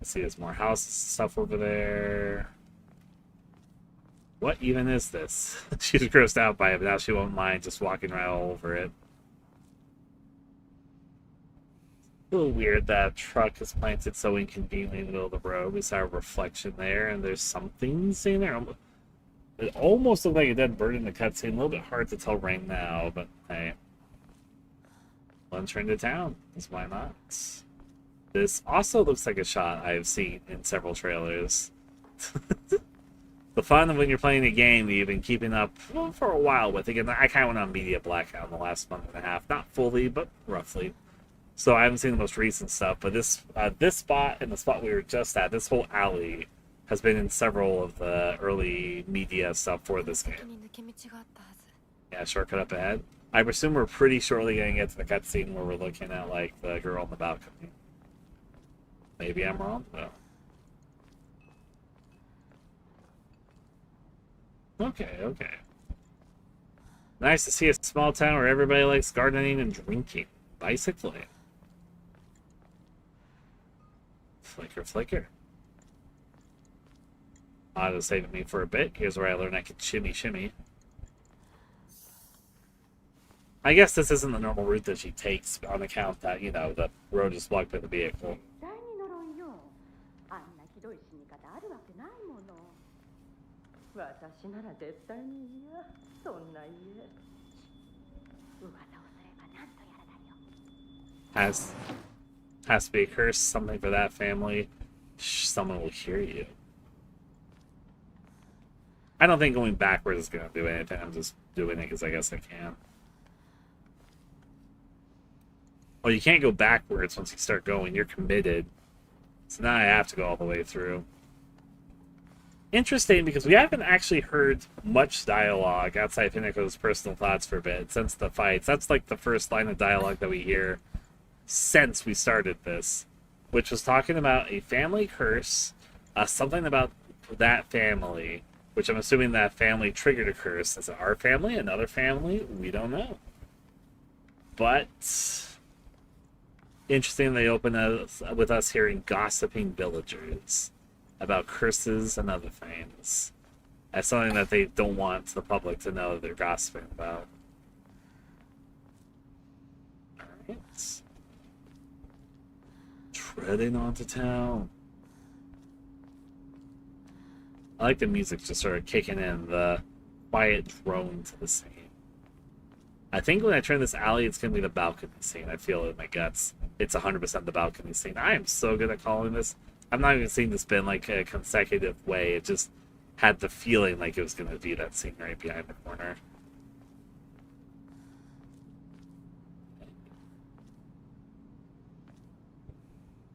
see, there's more houses stuff over there. What even is this? She's grossed out by it, but now she won't mind just walking right all over it. A little weird that truck is planted so inconveniently in the middle of the road. We saw a reflection there, and there's something seen there. It almost looked like a dead bird in the cutscene. A little bit hard to tell right now, but hey. Lunch into town. That's why not. This also looks like a shot I've seen in several trailers. The fun of when you're playing a game that you've been keeping up for a while with. Again, I kind of went on media blackout in the last month and a half. Not fully, but roughly. So I haven't seen the most recent stuff, but this spot and the spot we were just at, this whole alley, has been in several of the early media stuff for this game. Yeah, shortcut up ahead. I presume we're pretty shortly going to get to the cutscene where we're looking at, like, the girl on the balcony. Maybe I'm wrong, though. Okay, okay. Nice to see a small town where everybody likes gardening and drinking. Bicycling. Flicker, flicker. Auto saving me for a bit. Here's where I learned I could shimmy, shimmy. I guess this isn't the normal route that she takes on account that, you know, the road is blocked by the vehicle. Has to be a curse, something for that family. Someone will hear you. I don't think going backwards is going to do anything. I'm just doing it because I guess I can. Well, you can't go backwards once you start going. You're committed. So now I have to go all the way through. Interesting, because we haven't actually heard much dialogue outside Hinako's personal thoughts for a bit since the fights. That's like the first line of dialogue that we hear since we started this, which was talking about a family curse, something about that family, which I'm assuming that family triggered a curse. Is it our family? Another family? We don't know. But interesting, they open us with us hearing gossiping villagers about curses and other things. That's something that they don't want the public to know that they're gossiping about. Alright. Treading onto town. I like the music just sort of kicking in, the quiet drone to the scene. I think when I turn this alley, it's going to be the balcony scene. I feel it in my guts. It's 100% the balcony scene. I am so good at calling this. I'm not even seeing this been like a consecutive way. It just had the feeling like it was going to be that scene right behind the corner.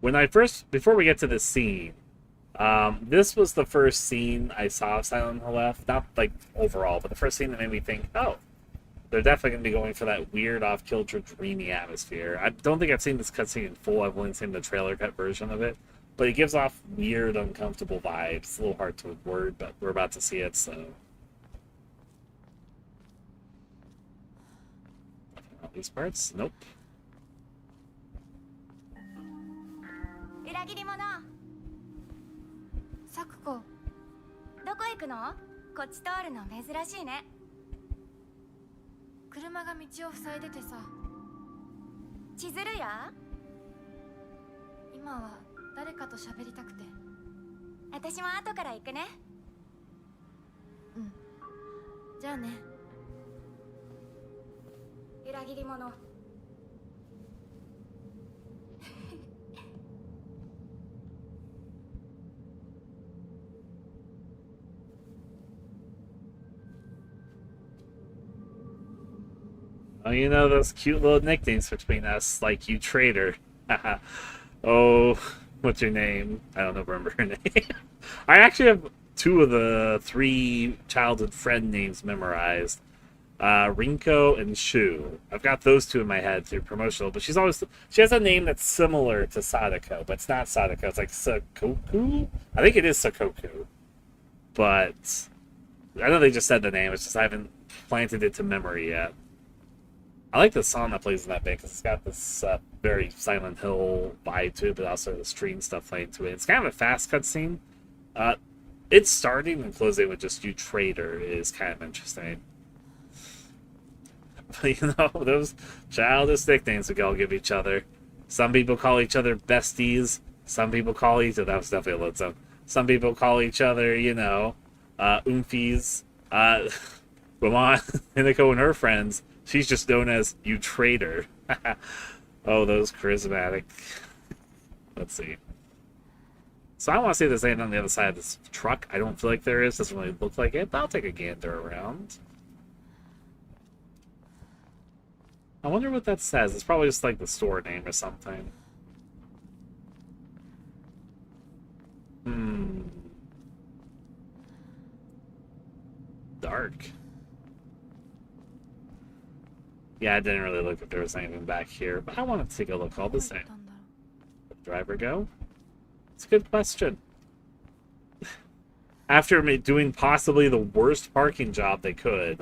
When I first, before we get to this scene, this was the first scene I saw of Silent Hill F. Not like overall, but the first scene that made me think, oh, they're definitely going to be going for that weird off-kilter dreamy atmosphere. I don't think I've seen this cutscene in full. I've only seen the trailer cut version of it. But it gives off weird, uncomfortable vibes. It's a little hard to word, but we're about to see it, so. All these parts? Nope. 裏切り者サクコ、どこ行くの？こっち通るの珍しいね。車が道を塞いでてさ。千鶴や？今は誰かと喋りたくて。私も後から行くね。うん。じゃあね。裏切り者。Oh, you know those cute little nicknames between us, like you traitor. Oh, what's your name? I don't remember her name. I actually have 2 of the 3 childhood friend names memorized. Rinko and Shu. I've got those 2 in my head through promotional, but she has a name that's similar to Sadako, but it's not Sadako. It's like Sakoku? I think it is Sakoku. But I know they just said the name. It's just I haven't planted it to memory yet. I like the song that plays in that bit because it's got this very Silent Hill vibe to it, but also the stream stuff playing to it. It's kind of a fast cutscene. It's starting and closing with just "you traitor" is kind of interesting. But you know, those childish nicknames we all give each other. Some people call each other besties. Some people call each other, that was definitely a load zone. Some people call each other, you know, oomfies. Ramon, Hinako and her friends, she's just known as "you traitor." Oh, those charismatic. Let's see. So I want to see if there's anything on the other side of this truck. I don't feel like there is. Doesn't really look like it, but I'll take a gander around. I wonder what that says. It's probably just like the store name or something. Dark. Yeah, I didn't really look if there was anything back here, but I want to take a look all the same. Where'd the driver go? It's a good question. After doing possibly the worst parking job they could,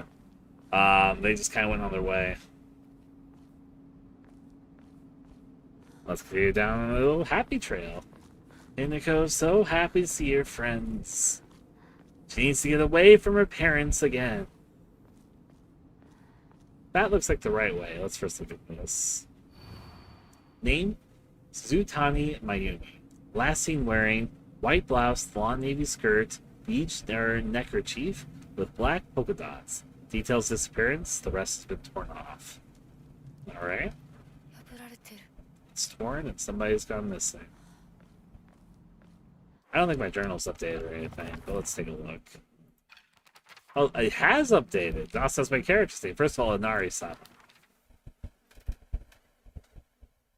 they just kind of went on their way. Let's continue down a little happy trail. Hinako's so happy to see her friends. She needs to get away from her parents again. That looks like the right way. Let's first look at this. Name? Zutani Mayumi. Last seen wearing white blouse, blonde navy skirt, beach neckerchief with black polka dots. Details disappearance, the rest has been torn off. Alright. It's torn and somebody's gone missing. I don't think my journal's updated or anything, but let's take a look. Oh, it has updated. It also has my character's name. First of all, Inari-sama.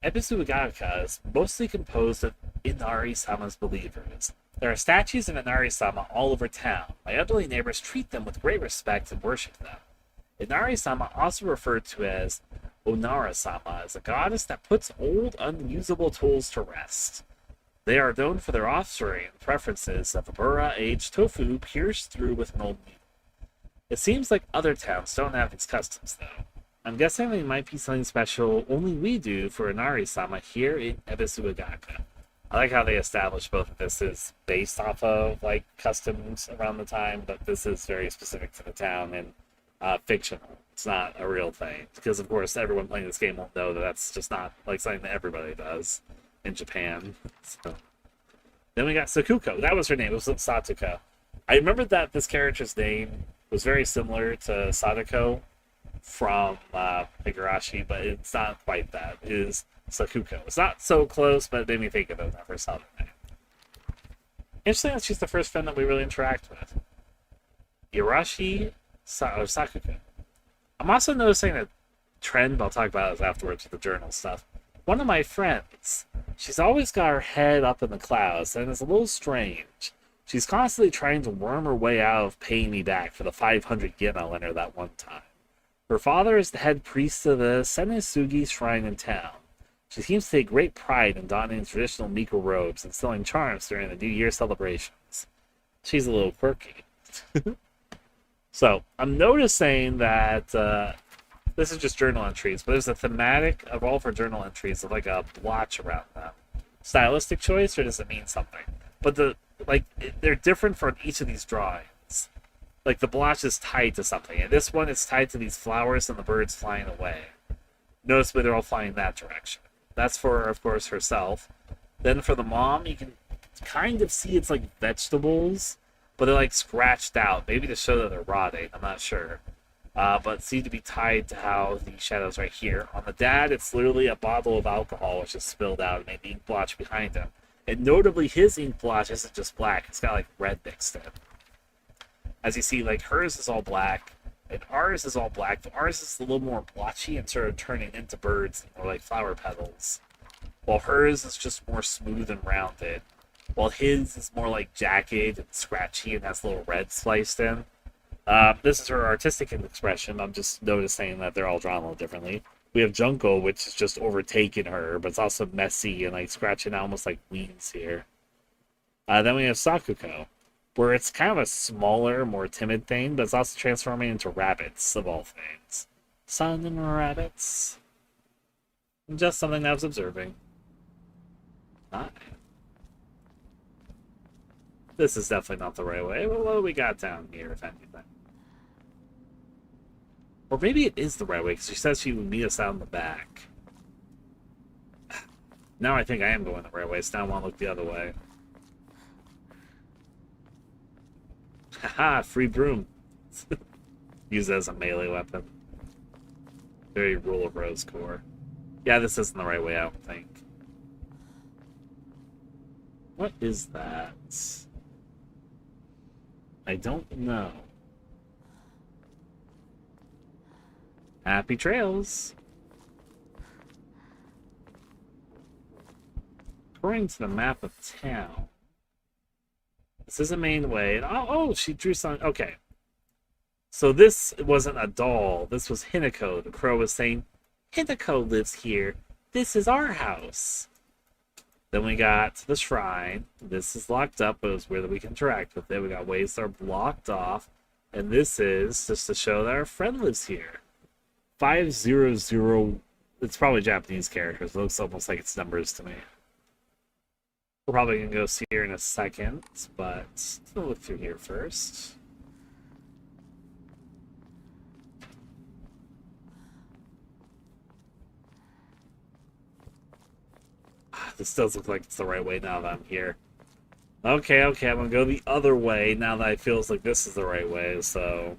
Ebisuigaka is mostly composed of Inari-sama's believers. There are statues of Inari-sama all over town. My elderly neighbors treat them with great respect and worship them. Inari-sama, also referred to as Onara-sama, is a goddess that puts old, unusable tools to rest. They are known for their offspring and preferences of Abura-aged tofu pierced through with an old meat. It seems like other towns don't have these customs, though. I'm guessing they might be something special only we do for Inari-sama here in Ebisuigaka. I like how they established both of this is based off of, like, customs around the time, but this is very specific to the town and fictional. It's not a real thing. Because, of course, everyone playing this game won't know that that's just not, like, something that everybody does in Japan. So. Then we got Sakuko. That was her name. It was Satuko. I remember that this character's name was very similar to Sadako from Higurashi, but it's not quite that. It is Sakuko. It's not so close, but it made me think of it when I first saw the name. Interesting that she's the first friend that we really interact with. Irashi Sakuko. I'm also noticing a trend, but I'll talk about it afterwards with the journal stuff. One of my friends, she's always got her head up in the clouds, and it's a little strange. She's constantly trying to worm her way out of paying me back for the 500 yen I lent her that one time. Her father is the head priest of the Senisugi shrine in town. She seems to take great pride in donning traditional Miko robes and selling charms during the New Year celebrations. She's a little quirky. So, I'm noticing that this is just journal entries, but there's a thematic of all of her journal entries of like a blotch around them. Stylistic choice, or does it mean something? But they're different from each of these drawings. Like the blotch is tied to something, and this one is tied to these flowers and the birds flying away. Noticeably, they're all flying that direction. That's for, of course, herself. Then for the mom, you can kind of see it's like vegetables, but they're like scratched out, maybe to show that they're rotting. I'm not sure. But seem to be tied to how the shadows right here. On the dad, it's literally a bottle of alcohol which is spilled out and made the ink blotch behind him. And notably, his ink blotch isn't just black; it's got like red mixed in. As you see, like hers is all black, and ours is all black. But ours is a little more blotchy and sort of turning into birds or like flower petals, while hers is just more smooth and rounded. While his is more like jagged and scratchy and has little red sliced in. This is her artistic expression. I'm just noticing that they're all drawn a little differently. We have Junko, which is just overtaking her, but it's also messy and like scratching out almost like wings here. Then we have Sakuko. where it's kind of a smaller, more timid thing, but it's also transforming into rabbits, of all things. Sun and rabbits. Just something I was observing. Not. This is definitely not the right way. Well, what do we got down here, if anything? Or maybe it is the right way, because she says she would meet us out in the back. Now I think I am going the right way, so now I want to look the other way. Haha, free broom. Use it as a melee weapon. Very rule of rose core. Yeah, this isn't the right way, I don't think. What is that? I don't know. Happy trails. According to the map of town, this is a main way. Oh, she drew something. Okay. So this wasn't a doll. This was Hinako. The crow was saying, Hinako lives here. This is our house. Then we got the shrine. This is locked up, but it's where we can interact with it. We got ways that are blocked off. And this is just to show that our friend lives here. 500. It's probably Japanese characters. It looks almost like it's numbers to me. We're probably going to go see her in a second, but let's look through here first. This does look like it's the right way now that I'm here. Okay, I'm going to go the other way now that it feels like this is the right way, so...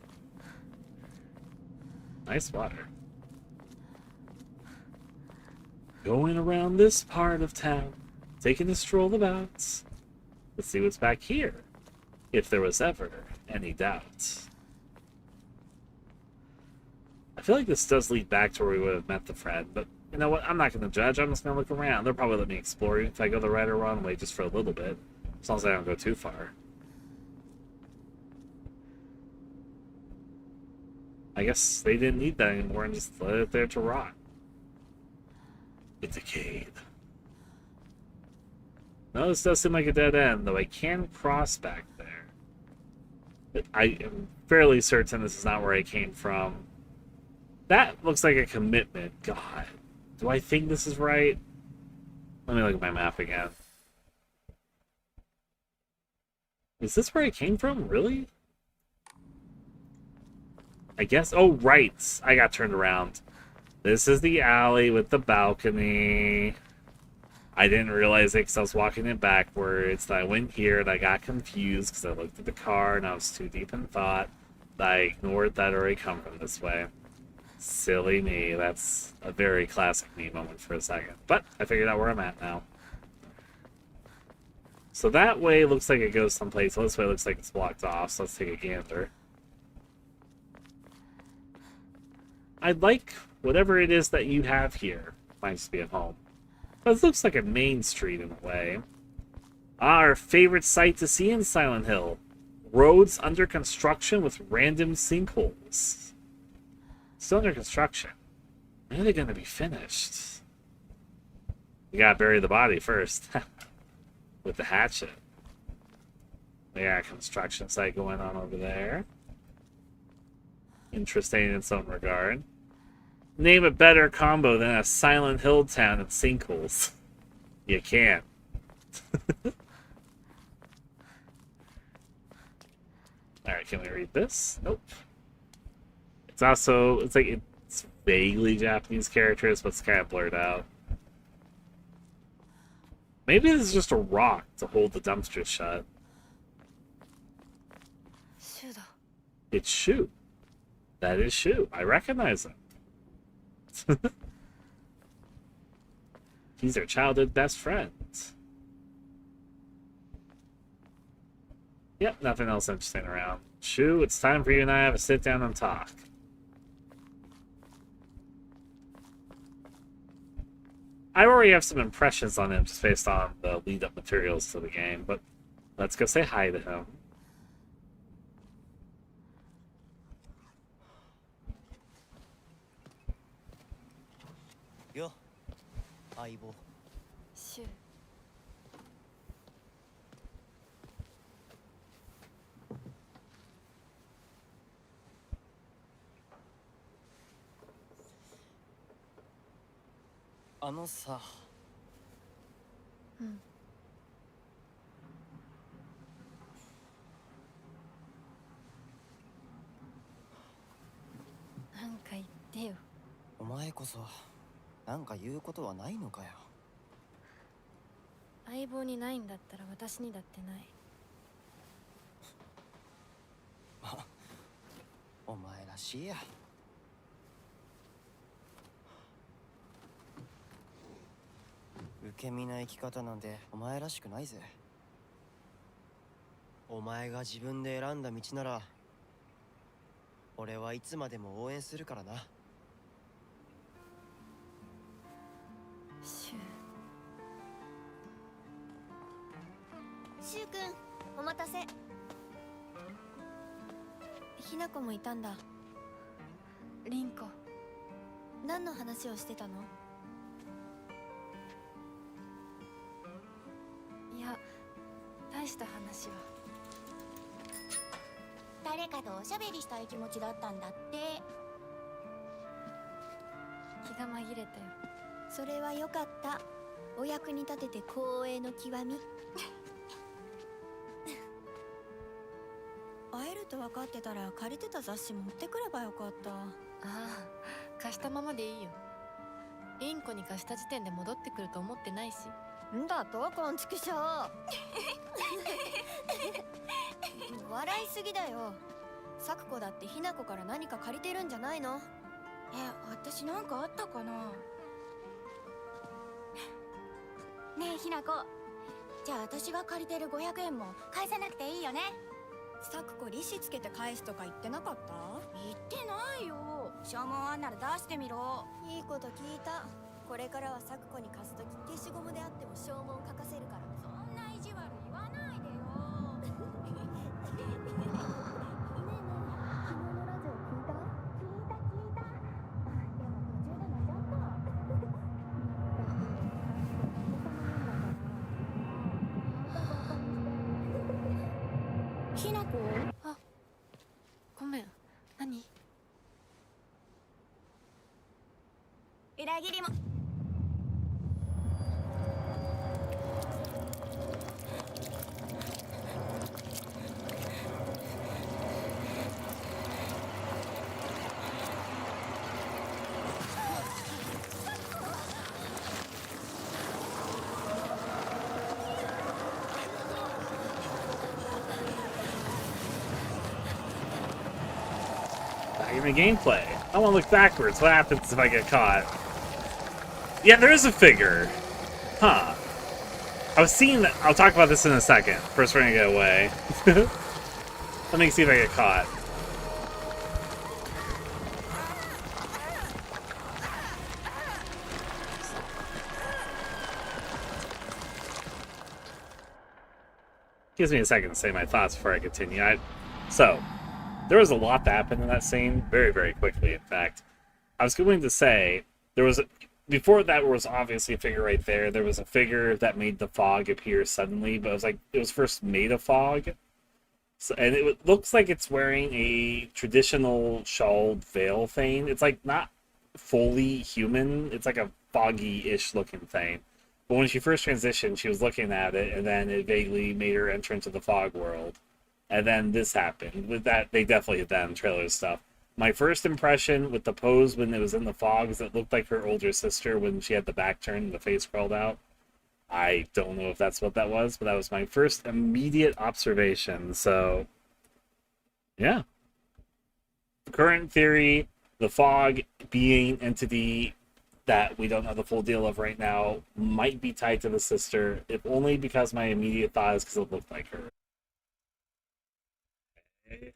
Nice water. Going around this part of town, taking a stroll about. Let's see what's back here, if there was ever any doubt. I feel like this does lead back to where we would have met the friend, but you know what? I'm not going to judge. I'm just going to look around. They'll probably let me explore if I go the right or wrong way just for a little bit, as long as I don't go too far. I guess they didn't need that anymore and just let it there to rot. It's a cave. No, this does seem like a dead end, though I can cross back there. But I am fairly certain this is not where I came from. That looks like a commitment. God. Do I think this is right? Let me look at my map again. Is this where I came from? Really? I guess. Oh, right. I got turned around. This is the alley with the balcony. I didn't realize it because I was walking it backwards. I went here and I got confused because I looked at the car and I was too deep in thought. I ignored that I'd already come from this way. Silly me. That's a very classic me moment for a second. But I figured out where I'm at now. So that way looks like it goes someplace. This way looks like it's blocked off. So let's take a gander. I'd like whatever it is that you have here. Might just be at home. But it looks like a main street in a way. Our favorite sight to see in Silent Hill. Roads under construction with random sinkholes. Still under construction. When are they going to be finished? We gotta bury the body first. With the hatchet. We got a construction site going on over there. Interesting in its own regard. Name a better combo than a Silent Hill town and sinkholes. You can't. Alright, can we read this? Nope. It's also, it's like, it's vaguely Japanese characters, but it's kind of blurred out. Maybe this is just a rock to hold the dumpster shut. It's Shu. That is Shu. I recognize him. He's our childhood best friend. Yep, nothing else interesting around. Shu, it's time for you and I to have a sit down and talk. I already have some impressions on him just based on the lead-up materials to the game, but let's go say hi to him. Yo, Aibo. シュあのさ、うん。なんか言ってよ。お前こそなんか言うことはないのかよ。相棒にないんだったら私にだってない。お前らしいや。受け身な生き方なんてお前らしくないぜ。お前が自分で選んだ道なら俺はいつまでも応援するからな。シシュウ君、お待たせ。ひなこもいたんだ。リンコ。何の話をしてたの？いや、大した話は。誰かとおしゃべりしたい気持ちだったんだって。気が紛れたよ。それはよかった。お役に立てて光栄の極み。会えると分かってたら借りてた雑誌持ってくればよかった。ああ、貸したままでいいよ。リンコに貸した時点で戻ってくると思ってないし。んだとこんちくしょう。笑いすぎだよ。サクコだってひなこから何か借りてるんじゃないの？私なんかあったかな。ねえひなこ、じゃあ私が借りてる500円も返さなくていいよね。サクコ利子つけて返すとか言ってなかった？言ってないよ。証文あんなら出してみろ。いいこと聞いた。これからはサクコに貸すとき消しゴムであっても証文書かせるから。そんな意地悪言わないでよ。ひなこ、あ、ごめん。何？裏切りも。Back in the gameplay. I want to look backwards. What happens if I get caught? Yeah, there is a figure. Huh. I was seeing that. I'll talk about this in a second. First, we're gonna get away. Let me see if I get caught. Gives me a second to say my thoughts before I continue. So, there was a lot that happened in that scene, very, very quickly, in fact. I was going to say, before that was obviously a figure right there. There was a figure that made the fog appear suddenly, but it was first made of fog. So, and it looks like it's wearing a traditional shawled veil thing. It's like not fully human. It's like a foggy-ish looking thing. But when she first transitioned, she was looking at it, and then it vaguely made her enter into the fog world. And then this happened. With that, they definitely hit that in trailer stuff. My first impression with the pose when it was in the fog is it looked like her older sister when she had the back turned and the face crawled out. I don't know if that's what that was, but that was my first immediate observation. So, yeah. Current theory, the fog being entity that we don't know the full deal of right now might be tied to the sister, if only because my immediate thought is because it looked like her.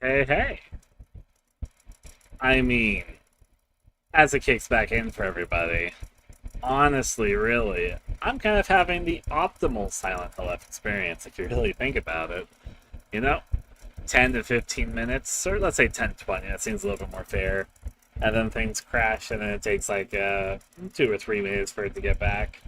Hey. I mean, as it kicks back in for everybody, honestly, really, I'm kind of having the optimal Silent Hill F experience, if you really think about it. You know, 10 to 15 minutes, or let's say 10 to 20, that seems a little bit more fair. And then things crash, and then it takes like 2 or 3 minutes for it to get back.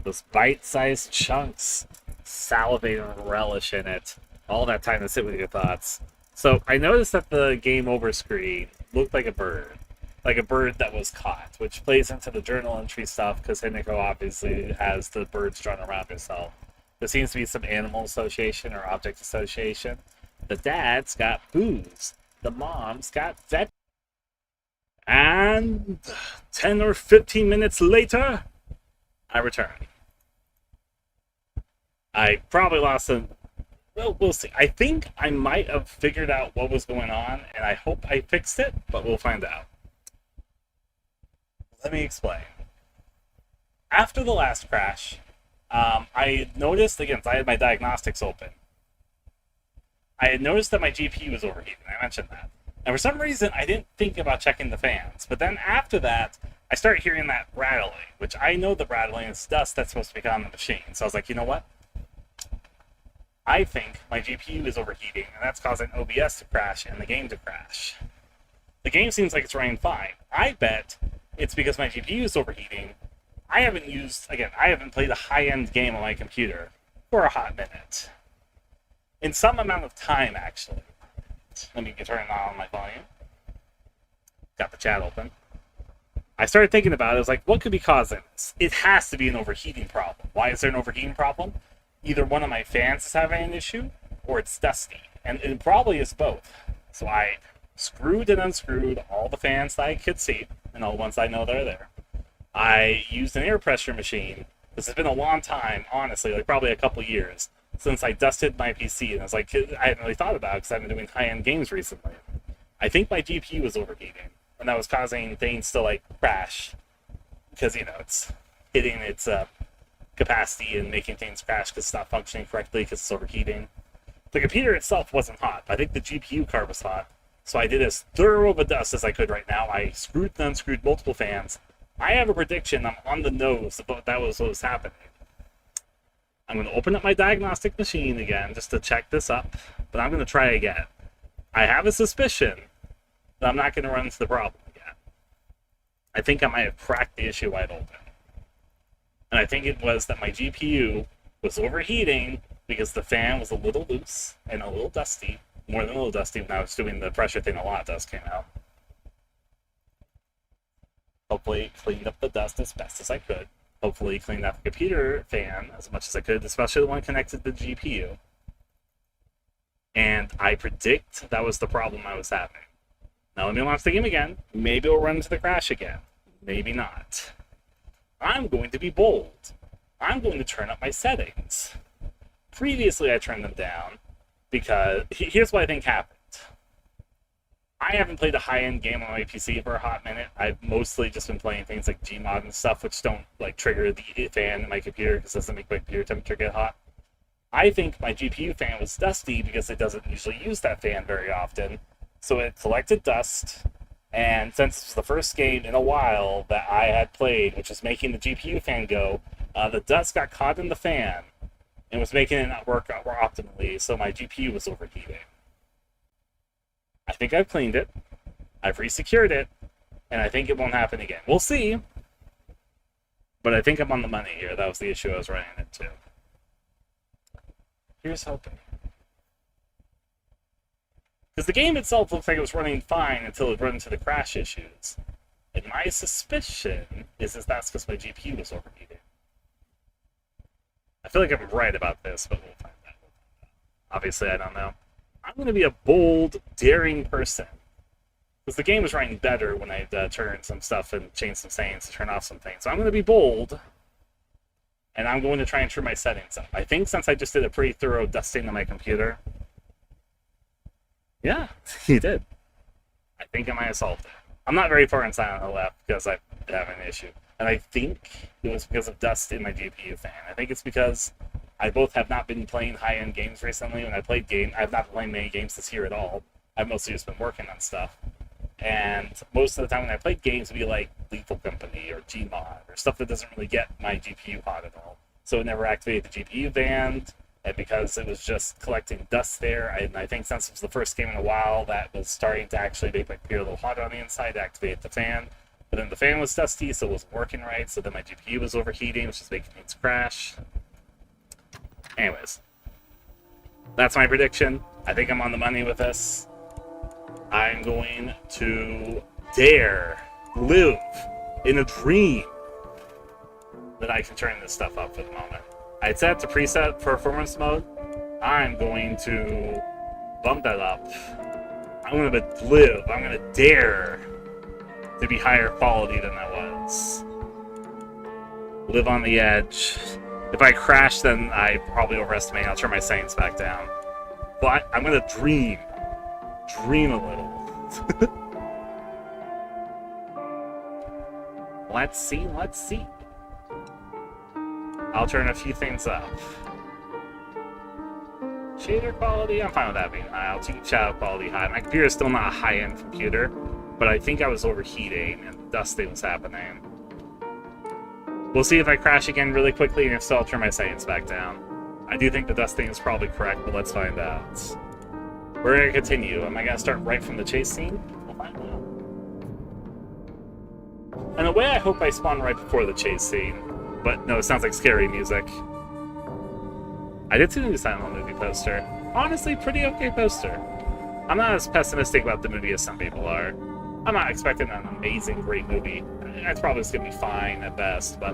Those bite-sized chunks, salivate and relish in it. All that time to sit with your thoughts. So I noticed that the game over screen looked like a bird. like a bird that was caught, which plays into the journal entry stuff because Hinako obviously has the birds drawn around herself. There seems to be some animal association or object association. The dad's got booze. The mom's got vet. And 10 or 15 minutes later, I return. I probably lost some. Well, we'll see. I think I might have figured out what was going on, and I hope I fixed it, but we'll find out. Let me explain. After the last crash, I noticed, again, I had my diagnostics open. I had noticed that my GPU was overheating. I mentioned that. And for some reason, I didn't think about checking the fans. But then after that, I started hearing that rattling, which I know the rattling is dust that's supposed to be on the machine. So I was like, you know what? I think my GPU is overheating, and that's causing OBS to crash and the game to crash. The game seems like it's running fine. I bet it's because my GPU is overheating. I haven't played a high-end game on my computer for a hot minute. In some amount of time, actually. Let me turn it on my volume. Got the chat open. I started thinking about it. I was like, what could be causing this? It has to be an overheating problem. Why is there an overheating problem? Either one of my fans is having an issue, or it's dusty. And it probably is both. So I screwed and unscrewed all the fans that I could see, and all the ones I know that are there. I used an air pressure machine. This has been a long time, honestly, like probably a couple years, since I dusted my PC. And I was like, I hadn't really thought about it because I've been doing high-end games recently. I think my GPU was overheating, and that was causing things to, like, crash. Because, you know, it's hitting its capacity and making things crash because it's not functioning correctly because it's overheating. The computer itself wasn't hot. I think the GPU card was hot. So I did as thorough of a dust as I could right now. I screwed and unscrewed multiple fans. I have a prediction. I'm on the nose about that was what was happening. I'm going to open up my diagnostic machine again just to check this up, but I'm going to try again. I have a suspicion that I'm not going to run into the problem again. I think I might have cracked the issue wide open. And I think it was that my GPU was overheating because the fan was a little loose and a little dusty, more than a little dusty. When I was doing the pressure thing, a lot of dust came out. Hopefully cleaned up the dust as best as I could. Hopefully cleaned up the computer fan as much as I could, especially the one connected to the GPU. And I predict that was the problem I was having. Now let me launch the game again. Maybe it'll run into the crash again. Maybe not. I'm going to be bold. I'm going to turn up my settings. Previously I turned them down because here's what I think happened. I haven't played a high-end game on my PC for a hot minute. I've mostly just been playing things like Gmod and stuff, which don't like trigger the fan in my computer because it doesn't make my computer temperature get hot. I think my GPU fan was dusty because it doesn't usually use that fan very often. So it collected dust, and since it was the first game in a while that I had played, which was making the GPU fan go, the dust got caught in the fan and was making it not work more optimally, so my GPU was overheating. I think I've cleaned it, I've resecured it, and I think it won't happen again. We'll see, but I think I'm on the money here. That was the issue I was running into. Here's hoping. Because the game itself looks like it was running fine until it ran into the crash issues. And my suspicion is that that's because my GPU was overheating. I feel like I'm right about this, but we'll find out. Obviously, I don't know. I'm going to be a bold, daring person. Because the game was running better when I turned some stuff and changed some settings to turn off some things. So I'm going to be bold. And I'm going to try and turn my settings up. I think since I just did a pretty thorough dusting on my computer. Yeah, he did. I think I might have solved it. I'm not very far inside on the left because I have an issue. And I think it was because of dust in my GPU fan. I think it's because I both have not been playing high-end games recently. When I played I've not been playing many games this year at all. I've mostly just been working on stuff. And most of the time when I played games, it would be like Lethal Company or Gmod or stuff that doesn't really get my GPU hot at all. So it never activated the GPU band, and because it was just collecting dust there, and I think since it was the first game in a while that was starting to actually make my computer a little hotter on the inside to activate the fan. But then the fan was dusty, so it wasn't working right, so then my GPU was overheating, which is making things crash. Anyways, that's my prediction. I think I'm on the money with this. I'm going to dare live in a dream that I can turn this stuff up for the moment. I'd set it to preset performance mode. I'm going to bump that up. I'm going to live. I'm going to dare to be higher quality than that was. Live on the edge. If I crash, then I probably overestimate. I'll turn my settings back down. But I'm going to dream. Dream a little. Let's see, let's see. I'll turn a few things up. Shader quality, I'm fine with that being high. I'll keep shadow quality high. My computer is still not a high-end computer, but I think I was overheating and dusting was happening. We'll see if I crash again really quickly, and if so, I'll turn my settings back down. I do think the dusting is probably correct, but let's find out. We're going to continue. Am I going to start right from the chase scene? We'll find out. In a way, I hope I spawn right before the chase scene. But no, it sounds like scary music. I did see the new Silent Hill movie poster. Honestly, pretty okay poster. I'm not as pessimistic about the movie as some people are. I'm not expecting an amazing, great movie. It's probably just going to be fine at best, but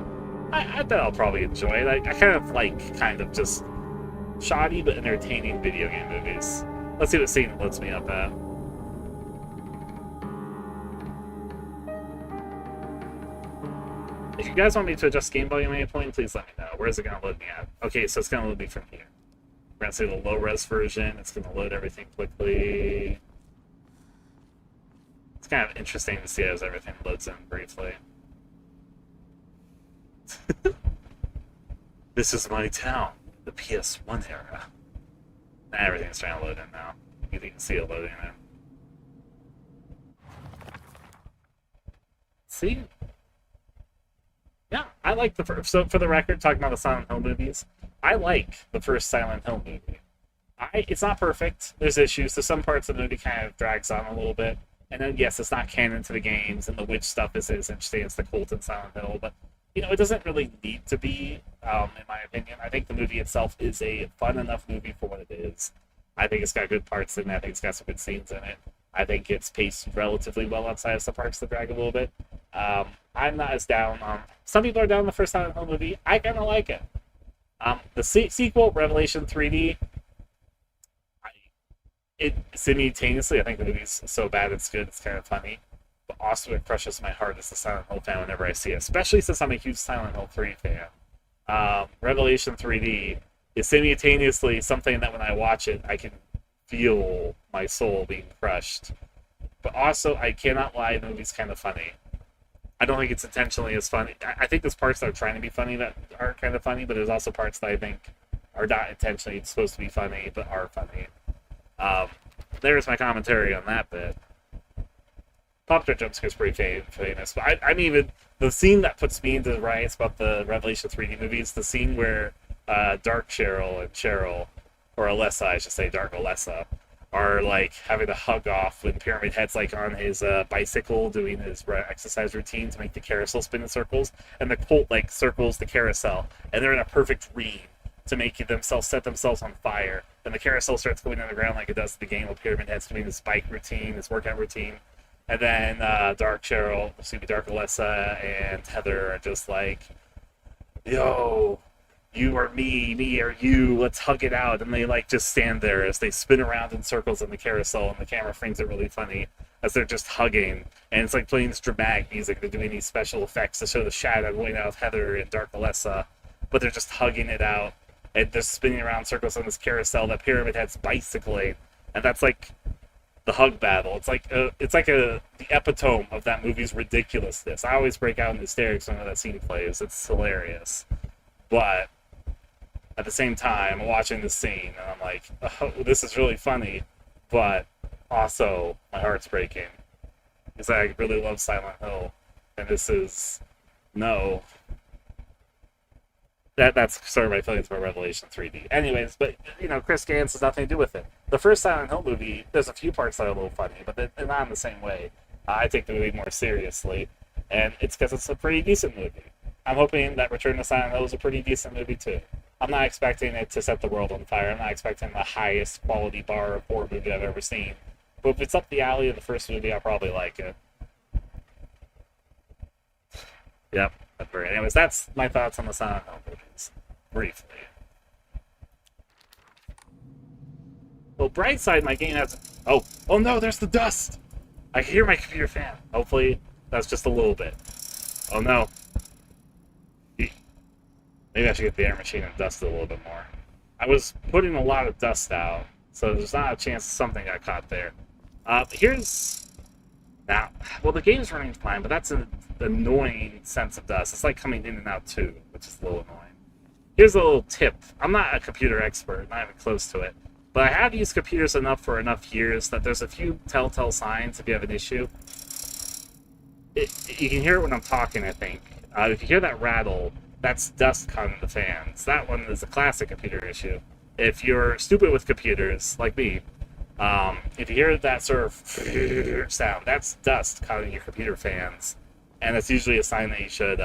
I bet I'll probably enjoy it. I kind of like just shoddy but entertaining video game movies. Let's see what scene it loads me up at. If you guys want me to adjust game volume at any point, please let me know. Where is it going to load me at? Okay, so it's going to load me from here. We're going to say the low-res version. It's going to load everything quickly. It's kind of interesting to see as everything loads in briefly. This is my town, the PS1 era. Everything's trying to load in now. You can see it loading in. See? Yeah, I like the first. So, for the record, talking about the Silent Hill movies, I like the first Silent Hill movie. It's not perfect. There's issues. So some parts of the movie kind of drags on a little bit. And then, yes, it's not canon to the games, and the witch stuff is interesting. It's the cult in Silent Hill, but it doesn't really need to be, in my opinion. I think the movie itself is a fun enough movie for what it is. I think it's got good parts in it. I think it's got some good scenes in it. I think it's paced relatively well outside of some parts that drag a little bit. I'm not as down. Some people are down on the first Silent Hill movie. I kind of like it. The sequel, Revelation 3D, simultaneously, I think the movie's so bad it's good, it's kind of funny. But also it crushes my heart as a Silent Hill fan whenever I see it, especially since I'm a huge Silent Hill 3 fan. Revelation 3D is simultaneously something that when I watch it, I can feel my soul being crushed. But also, I cannot lie, the movie's kind of funny. I don't think it's intentionally as funny. I think there's parts that are trying to be funny that are kind of funny, but there's also parts that I think are not intentionally supposed to be funny, but are funny. There's my commentary on that bit. Pop Jar Jumpscare is pretty famous, but I mean, even the scene that puts me into the riots about the Revelation 3D movie is the scene where Dark Cheryl and Cheryl, or Alessa, I should say, Dark Alessa, are like having to hug off when Pyramid Head's like on his bicycle doing his exercise routine to make the carousel spin in circles, and the cult like circles the carousel, and they're in a perfect read to make set themselves on fire. Then the carousel starts going underground like it does in the game, while Pyramid Head's doing his bike routine, his workout routine. And then Dark Cheryl, Dark Alessa, and Heather are just like, yo, you are me are you, let's hug it out. And they like just stand there as they spin around in circles in the carousel, and the camera frames it really funny as they're just hugging. And it's like playing this dramatic music. They're doing these special effects to show the shadow going out of Heather and Dark Alessa, but they're just hugging it out. And they're spinning around circles on this carousel that Pyramid Head's bicycling. And that's like the hug battle. It's like the epitome of that movie's ridiculousness. I always break out in hysterics when that scene plays. It's hilarious. But at the same time, I'm watching this scene and I'm like, oh, this is really funny, but also my heart's breaking because I really love Silent Hill, and this is no. That's sort of my feelings about Revelation 3D. Anyways, but Chris Gans has nothing to do with it. The first Silent Hill movie, there's a few parts that are a little funny, but they're not in the same way. I take the movie more seriously, and it's because it's a pretty decent movie. I'm hoping that Return to Silent Hill is a pretty decent movie too. I'm not expecting it to set the world on fire. I'm not expecting the highest quality bar of horror movie I've ever seen. But if it's up the alley of the first movie, I'll probably like it. Yep. Anyways, that's my thoughts on the Silent Hill movies. Briefly. Well, bright side, my game has... Oh no, there's the dust! I can hear my computer fan. Hopefully, that's just a little bit. Oh no. Maybe I should get the air machine and dust it a little bit more. I was putting a lot of dust out, so there's not a chance something got caught there. Here's... Now, well, the game's running fine, but that's an annoying sense of dust. It's like coming in and out too, which is a little annoying. Here's a little tip. I'm not a computer expert, not even close to it, but I have used computers enough for enough years that there's a few telltale signs if you have an issue. You can hear it when I'm talking, I think. If you hear that rattle, that's dust caught in the fans. That one is a classic computer issue. If you're stupid with computers, like me, if you hear that sort of sound, that's dust caught in your computer fans. And that's usually a sign that you should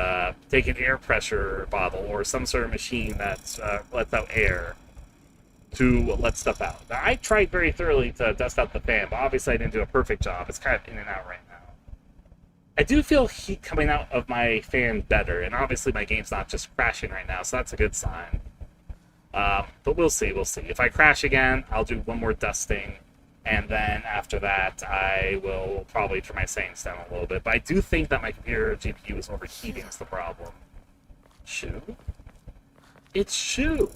take an air pressure bottle or some sort of machine that lets out air to let stuff out. Now, I tried very thoroughly to dust out the fan, but obviously I didn't do a perfect job. It's kind of in and out right now. I do feel heat coming out of my fan better, and obviously my game's not just crashing right now, so that's a good sign. But we'll see. If I crash again, I'll do one more dusting, and then after that, I will probably turn my settings down a little bit. But I do think that my computer GPU is overheating is the problem. Shu? It's Shu!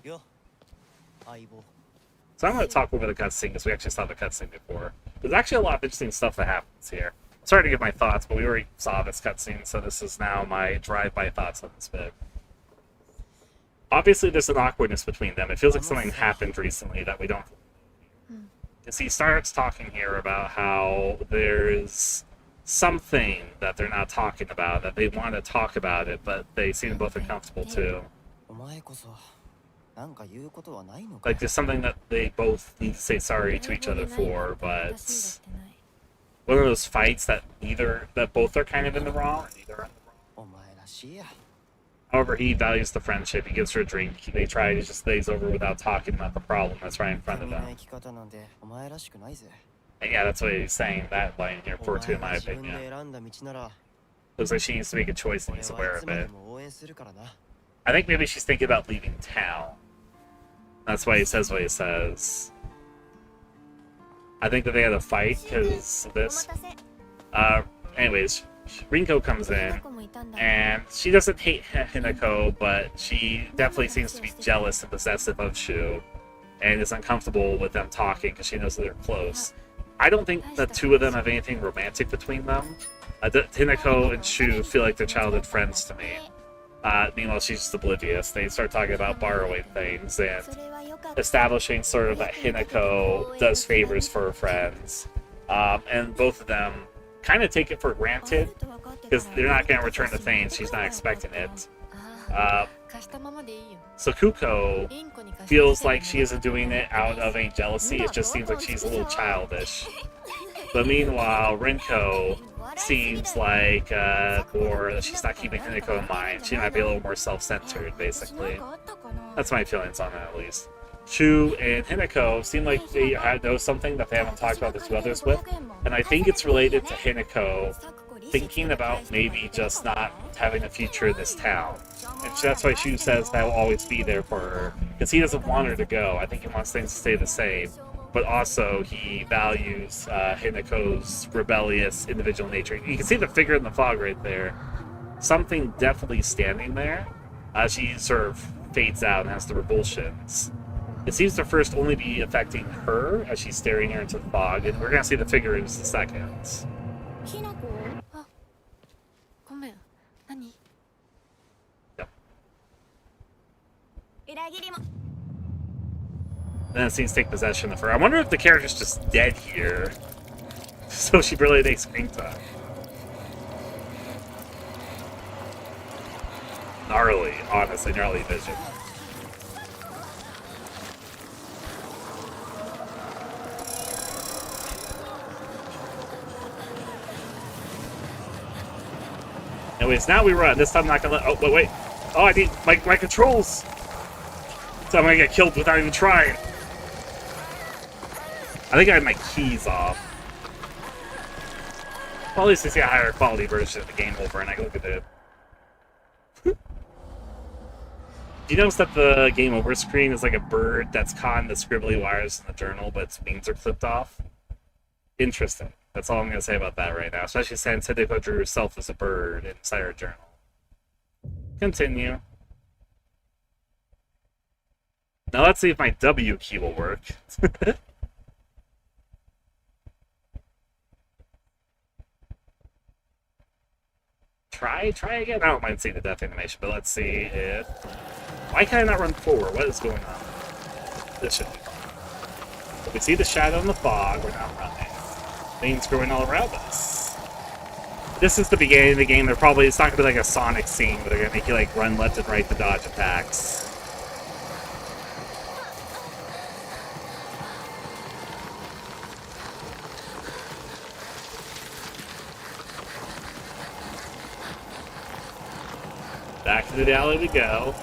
Yo, Aibo. So I'm going to talk over the cutscene because we actually saw the cutscene before. There's actually a lot of interesting stuff that happens here. Sorry to give my thoughts, but we already saw this cutscene, so this is now my drive-by thoughts on this bit. Obviously, there's an awkwardness between them. It feels like something happened recently that we don't... Because he starts talking here about how there's something that they're not talking about, that they want to talk about it, but they seem both uncomfortable too. Like, there's something that they both need to say sorry to each other for, but... One of those fights that both are kind of in the wrong, neither are in the wrong. However, he values the friendship. He gives her a drink. They try to just glaze over without talking about the problem that's right in front of them. And yeah, that's what he's saying, that line here for too, in my opinion. Looks like she needs to make a choice and he's aware of it. I think maybe she's thinking about leaving town. That's why he says what he says. I think that they had a fight because of this. Anyways, Rinko comes in, and she doesn't hate Hinako, but she definitely seems to be jealous and possessive of Shu, and is uncomfortable with them talking because she knows that they're close. I don't think the two of them have anything romantic between them. Hinako and Shu feel like they're childhood friends to me. Meanwhile, she's just oblivious. They start talking about borrowing things and establishing sort of that Hinako does favors for her friends. And both of them kind of take it for granted because they're not going to return the thing. She's not expecting it. So Kuko feels like she isn't doing it out of any jealousy. It just seems like she's a little childish. But meanwhile, Rinko seems like or she's not keeping Hinako in mind. She might be a little more self-centered, basically. That's my feelings on it, at least. Shu and Hinako seem like they know something that they haven't talked about the two others with, and I think it's related to Hinako thinking about maybe just not having a future in this town. And that's why Shu says that will always be there for her, because he doesn't want her to go. I think he wants things to stay the same, but also he values Hinako's rebellious individual nature. You can see the figure in the fog right there. Something definitely standing there as she sort of fades out and has the revulsions. It seems to first only be affecting her as she's staring here into the fog, and we're going to see the figure in just a second. Yep. Then it seems to take possession of her. I wonder if the character's just dead here, so she barely takes screen time. Gnarly, honestly, gnarly vision. Anyways, now we run. This time I'm not gonna let... Oh, but wait. Oh, I need my controls! So I'm gonna get killed without even trying. I think I had my keys off. Well, at least I see a higher quality version of the game over, and I can look at it. Do you notice that the game over screen is like a bird that's caught in the scribbly wires in the journal, but its wings are clipped off? Interesting. That's all I'm going to say about that right now, especially since Hinako drew herself as a bird inside her journal. Continue. Now let's see if my W key will work. Try again. I don't mind seeing the death animation, but let's see if... Why can I not run forward? What is going on? This should be fine. We see the shadow in the fog. We're not running. Things growing all around us. This is the beginning of the game. It's not going to be like a Sonic scene, but they're going to make you like run left and right to dodge attacks. Back to the alley we go.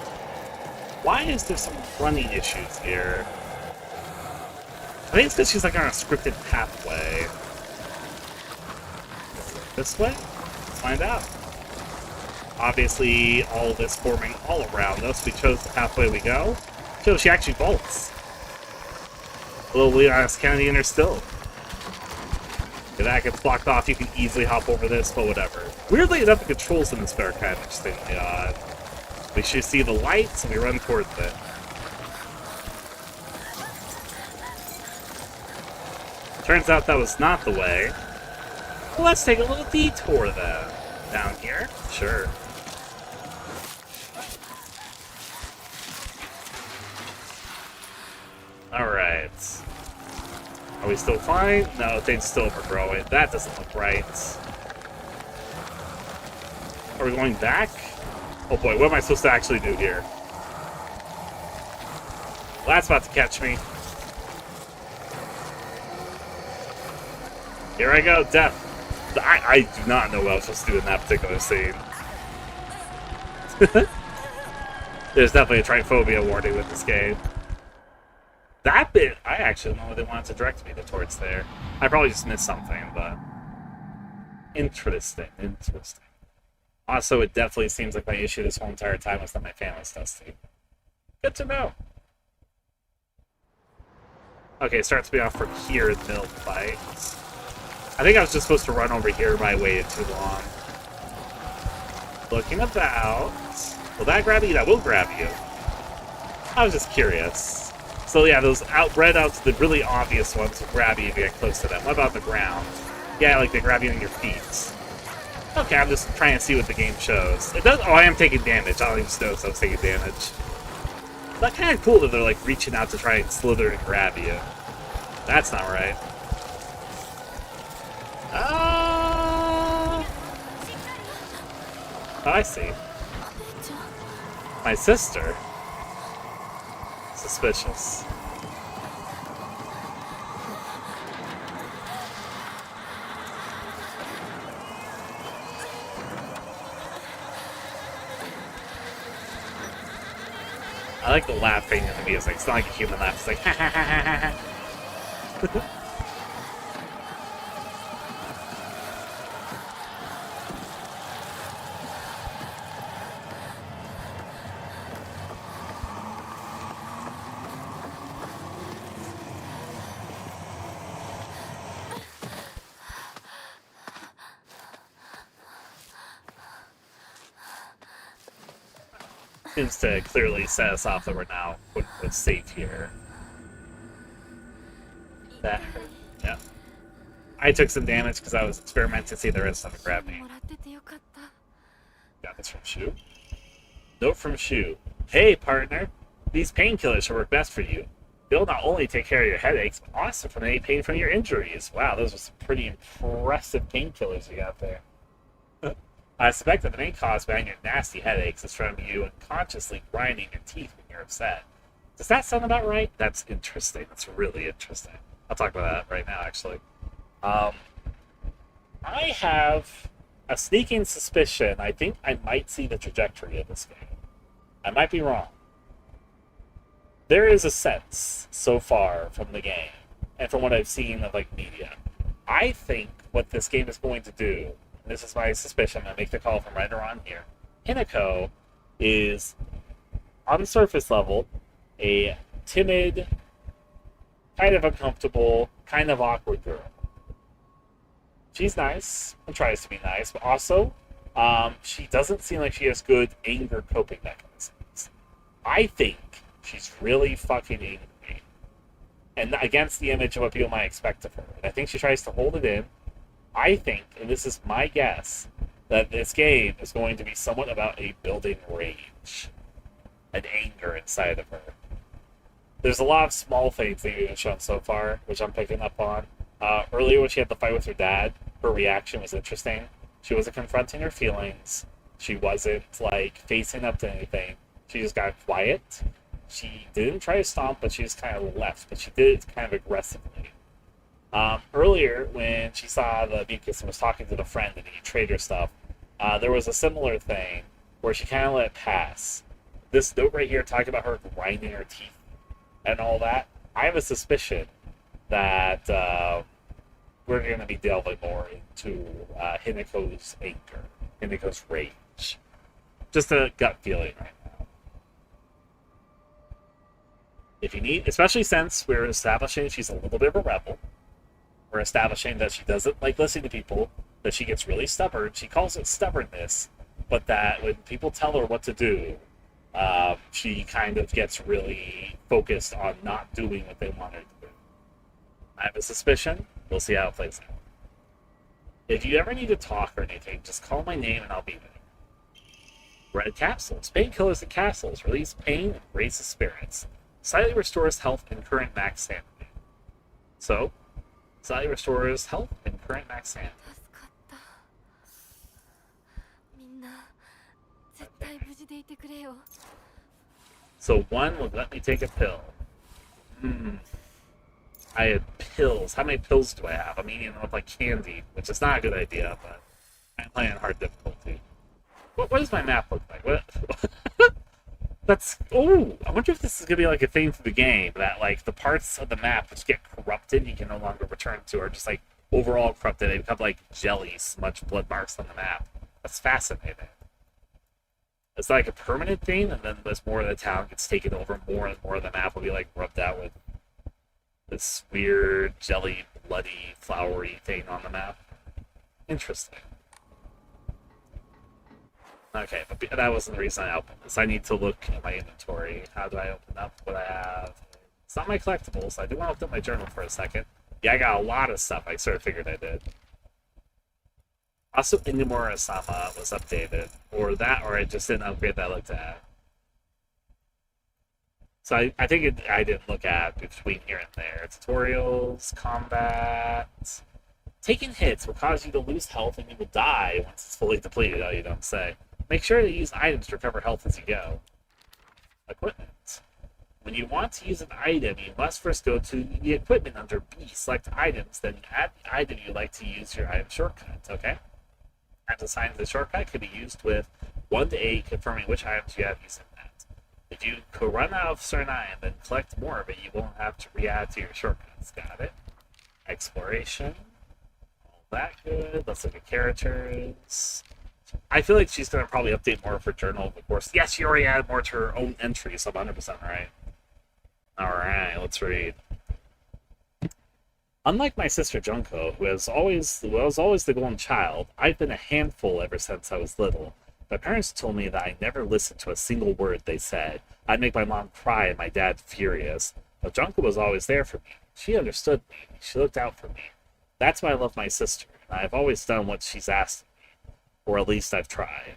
Why is there some running issues here? I think it's because she's like on a scripted pathway. This way? Let's find out. Obviously, all of this forming all around us. We chose the pathway we go. So she actually vaults. A little Leon's Kennedy in her still. If that gets blocked off, you can easily hop over this, but whatever. Weirdly enough, the controls in this are kind of extremely odd. We should see the lights, and we run towards it. Turns out that was not the way. Well, let's take a little detour then. Down here? Sure. Alright. Are we still fine? No, things still overgrowing. That doesn't look right. Are we going back? Oh boy, what am I supposed to actually do here? Well, that's about to catch me. Here I go, death. I do not know what I was supposed to do in that particular scene. There's definitely a triphobia warning with this game. That bit, I actually don't know what they wanted to direct me towards there. I probably just missed something, but... Interesting. Also, it definitely seems like my issue this whole entire time was that my fan was dusty. Good to know. Okay, it starts me off from here in the middle of the fight. I think I was just supposed to run over here, but I waited too long. Looking about... Will that grab you? That will grab you. I was just curious. So yeah, those red outs, the really obvious ones will grab you if you get close to them. What about the ground? Yeah, like they grab you on your feet. Okay, I'm just trying to see what the game shows. It does. Oh, I am taking damage. I don't even notice I was taking damage. That's kind of cool that they're like reaching out to try and slither and grab you. That's not right. Oh, I see. My sister. Suspicious. I like the laughing in the music. It's not like a human laugh. It's like ha ha ha ha ha. Seems to clearly set us off that we're now safe here. That hurt. Yeah. I took some damage because I was experimenting to see if there is something grab me. Got this from Shu. Note from Shu. Hey, partner. These painkillers should work best for you. They'll not only take care of your headaches, but also from any pain from your injuries. Wow, those are some pretty impressive painkillers you got there. I suspect that the main cause behind your nasty headaches is from you unconsciously grinding your teeth when you're upset. Does that sound about right? That's interesting. That's really interesting. I'll talk about that right now, actually. I have a sneaking suspicion. I think I might see the trajectory of this game. I might be wrong. There is a sense, so far from the game, and from what I've seen of like media. I think what this game is going to do, and this is my suspicion, I make the call from right around here. Hinako is, on the surface level, a timid, kind of uncomfortable, kind of awkward girl. She's nice and tries to be nice, but also she doesn't seem like she has good anger coping mechanisms. I think she's really fucking angry, and against the image of what people might expect of her. And I think she tries to hold it in. I think, and this is my guess, that this game is going to be somewhat about a building rage, an anger inside of her. There's a lot of small things that you've shown so far, which I'm picking up on. Earlier when she had the fight with her dad, her reaction was interesting. She wasn't confronting her feelings. She wasn't, like, facing up to anything. She just got quiet. She didn't try to stomp, but she just kind of left. But she did it kind of aggressively. Earlier, when she saw the mucus and was talking to the friend and he Traitor stuff, there was a similar thing where she kind of let it pass. This note right here talking about her grinding her teeth and all that. I have a suspicion that we're going to be delving more into Hinako's anger, Hinako's rage. Just a gut feeling right now. If you need, especially since we're establishing she's a little bit of a rebel, we're establishing that she doesn't like listening to people, that she gets really stubborn. She calls it stubbornness, but that when people tell her what to do, she kind of gets really focused on not doing what they want her to do. I have a suspicion. We'll see how it plays out. If you ever need to talk or anything, just call my name and I'll be there. Red capsules. Painkillers and capsules. Release pain and raises spirits. Slightly restores health and current max sanity. So, slightly restores health and current max sanity. 助かったみんな絶対無事でいてくれよ So one would let me take a pill. I had pills. How many pills do I have? I'm eating them with like candy, which is not a good idea, but I'm playing hard difficulty. What does my map look like? What? That's... Oh! I wonder if this is going to be like a thing for the game, that like the parts of the map which get corrupted you can no longer return to are just like overall corrupted. They become like jelly, smudged blood marks on the map. That's fascinating. It's like a permanent thing, and then as more of the town gets taken over, more and more of the map will be like rubbed out with this weird, jelly, bloody, flowery thing on the map. Interesting. Okay, but that wasn't the reason I opened this. I need to look at my inventory. How do I open up what I have? It's not my collectibles. I do want to open up my journal for a second. Yeah, I got a lot of stuff. I sort of figured I did. Also, Inumura-sama was updated. Or that, or I just didn't upgrade that I looked at. So I think I didn't look at between here and there. Tutorials, combat. Taking hits will cause you to lose health and you will die once it's fully depleted. Oh, you don't say. Make sure to use items to recover health as you go. Equipment. When you want to use an item, you must first go to the equipment under B, select items, then add the item you like to use your item shortcut, okay? Items assigned to the shortcut can be used with 1 to 8, confirming which items you have using that. If you could run out of certain item, then collect more of it, you won't have to re-add to your shortcuts. Got it? Exploration. All that good. Let's look at characters. I feel like she's going to probably update more of her journal, of course. Yes, she already added more to her own entries, so I'm 100% right. Alright, let's read. Unlike my sister Junko, who was always the golden child, I've been a handful ever since I was little. My parents told me that I never listened to a single word they said. I'd make my mom cry and my dad furious. But Junko was always there for me. She understood me. She looked out for me. That's why I love my sister, and I've always done what she's asked of me. Or at least I've tried.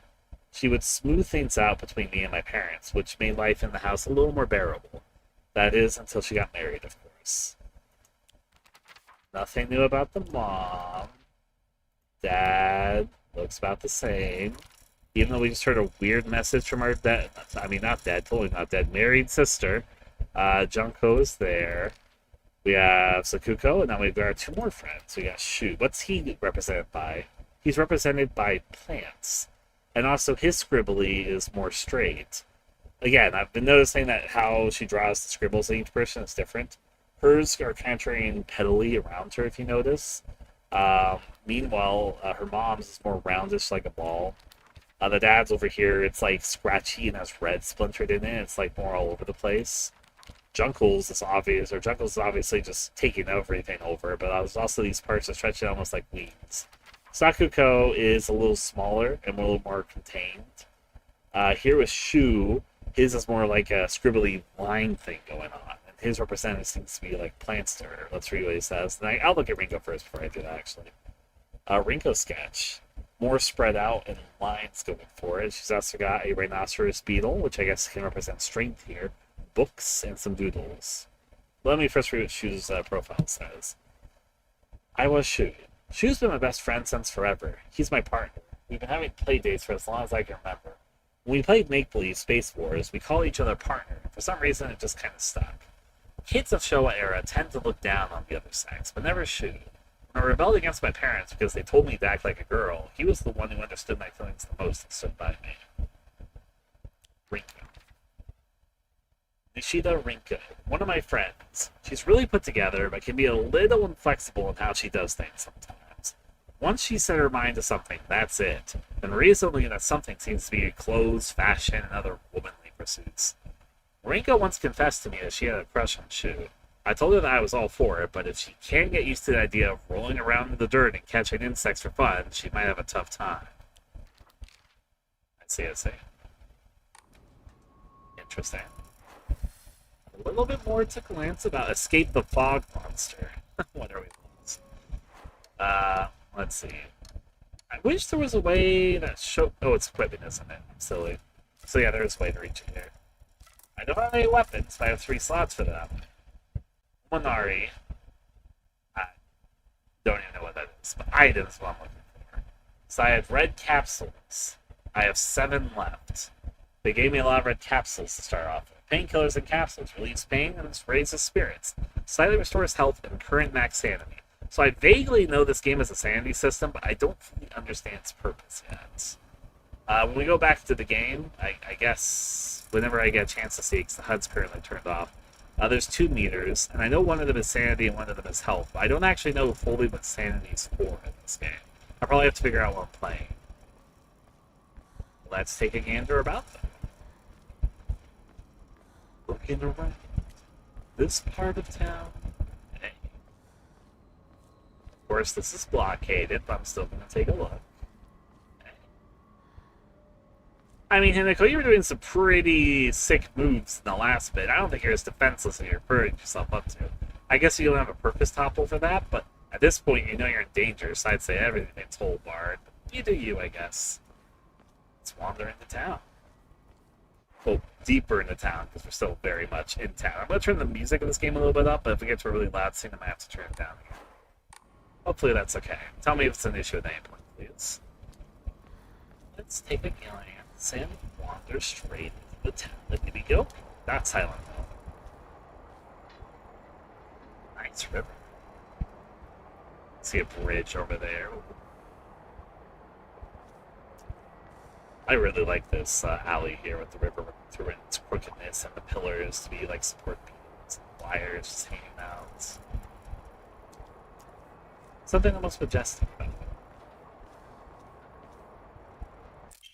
She would smooth things out between me and my parents, which made life in the house a little more bearable. That is, until she got married, of course. Nothing new about the mom. Dad looks about the same. Even though we just heard a weird message from our dead, I mean, not dead, totally not dead, married sister. Junko is there. We have Sakuko, and now we've got 2 more friends. We got Shu. What's he represented by? He's represented by plants. And also his scribbly is more straight. Again, I've been noticing that how she draws the scribbles in each person is different. Hers are cantering pedally around her, if you notice. Meanwhile, her mom's is more roundish like a ball. The dad's over here, it's like scratchy and has red splintered in it. It's like more all over the place. Junkles is obvious, or Junkles is obviously just taking everything over, but there's also these parts that stretch it almost like wings. Sakuko is a little smaller and a little more contained. Here with Shu, his is more like a scribbly line thing going on. And his representative seems to be like Plantster. Let's read what he says. And I'll look at Rinko first before I do that, actually. Rinko sketch. More spread out and lines going for it. She's also got a rhinoceros beetle, which I guess can represent strength here. Books and some doodles. Let me first read what Shu's profile says. I was Shu. Shu's been my best friend since forever. He's my partner. We've been having play dates for as long as I can remember. When we played Make Believe Space Wars, we called each other partner. For some reason, it just kind of stuck. Kids of Showa era tend to look down on the other sex, but never Shu. When I rebelled against my parents because they told me to act like a girl, he was the one who understood my feelings the most and stood by me. Rinko. Nishida Rinko, one of my friends. She's really put together, but can be a little inflexible in how she does things sometimes. Once she set her mind to something, that's it. And recently that something seems to be clothes, fashion, and other womanly pursuits. Rinko once confessed to me that she had a crush on Shu. I told her that I was all for it, but if she can't get used to the idea of rolling around in the dirt and catching insects for fun, she might have a tough time. I see. Interesting. A little bit more to glance about Escape the Fog Monster. What are we lost? Let's see. I wish there was a way that show... Oh, it's equipping, isn't it? I'm silly. So yeah, there's a way to reach it here. I don't have any weapons, but I have 3 slots for them. Monari. I don't even know what that is, but items is what I'm looking for. So I have red capsules. I have 7 left. They gave me a lot of red capsules to start off with. Painkillers and capsules relieves pain and raises spirits. Slightly restores health and current max sanity. So I vaguely know this game is a sanity system, but I don't fully understand its purpose yet. When we go back to the game, I guess whenever I get a chance to see, because the HUD's currently turned off, there's 2 meters, and I know one of them is sanity and one of them is health, but I don't actually know fully what sanity is for in this game. I probably have to figure out what I'm playing. Let's take a gander about them. Looking around this part of town. Hey. Of course, this is blockaded, but I'm still going to take a look. Hey. I mean, Hinako, you were doing some pretty sick moves in the last bit. I don't think you're as defenseless as you're putting yourself up to. I guess you don't have a purpose topple for that, but at this point, you know you're in danger, so I'd say everything's whole barred. You do you, I guess. Let's wander into town. Well, deeper into town, because we're still very much in town. I'm going to turn the music of this game a little bit up, but if it gets a really loud scene, I might have to turn it down again. Hopefully that's okay. Tell me if it's an issue at any point, please. Let's take a glance and wander straight into the town. Here we go. Not Silent Hill. Nice river. See a bridge over there. I really like this alley here with the river through its crookedness and the pillars to be like support beams and wires just hanging out. Something almost majestic about it.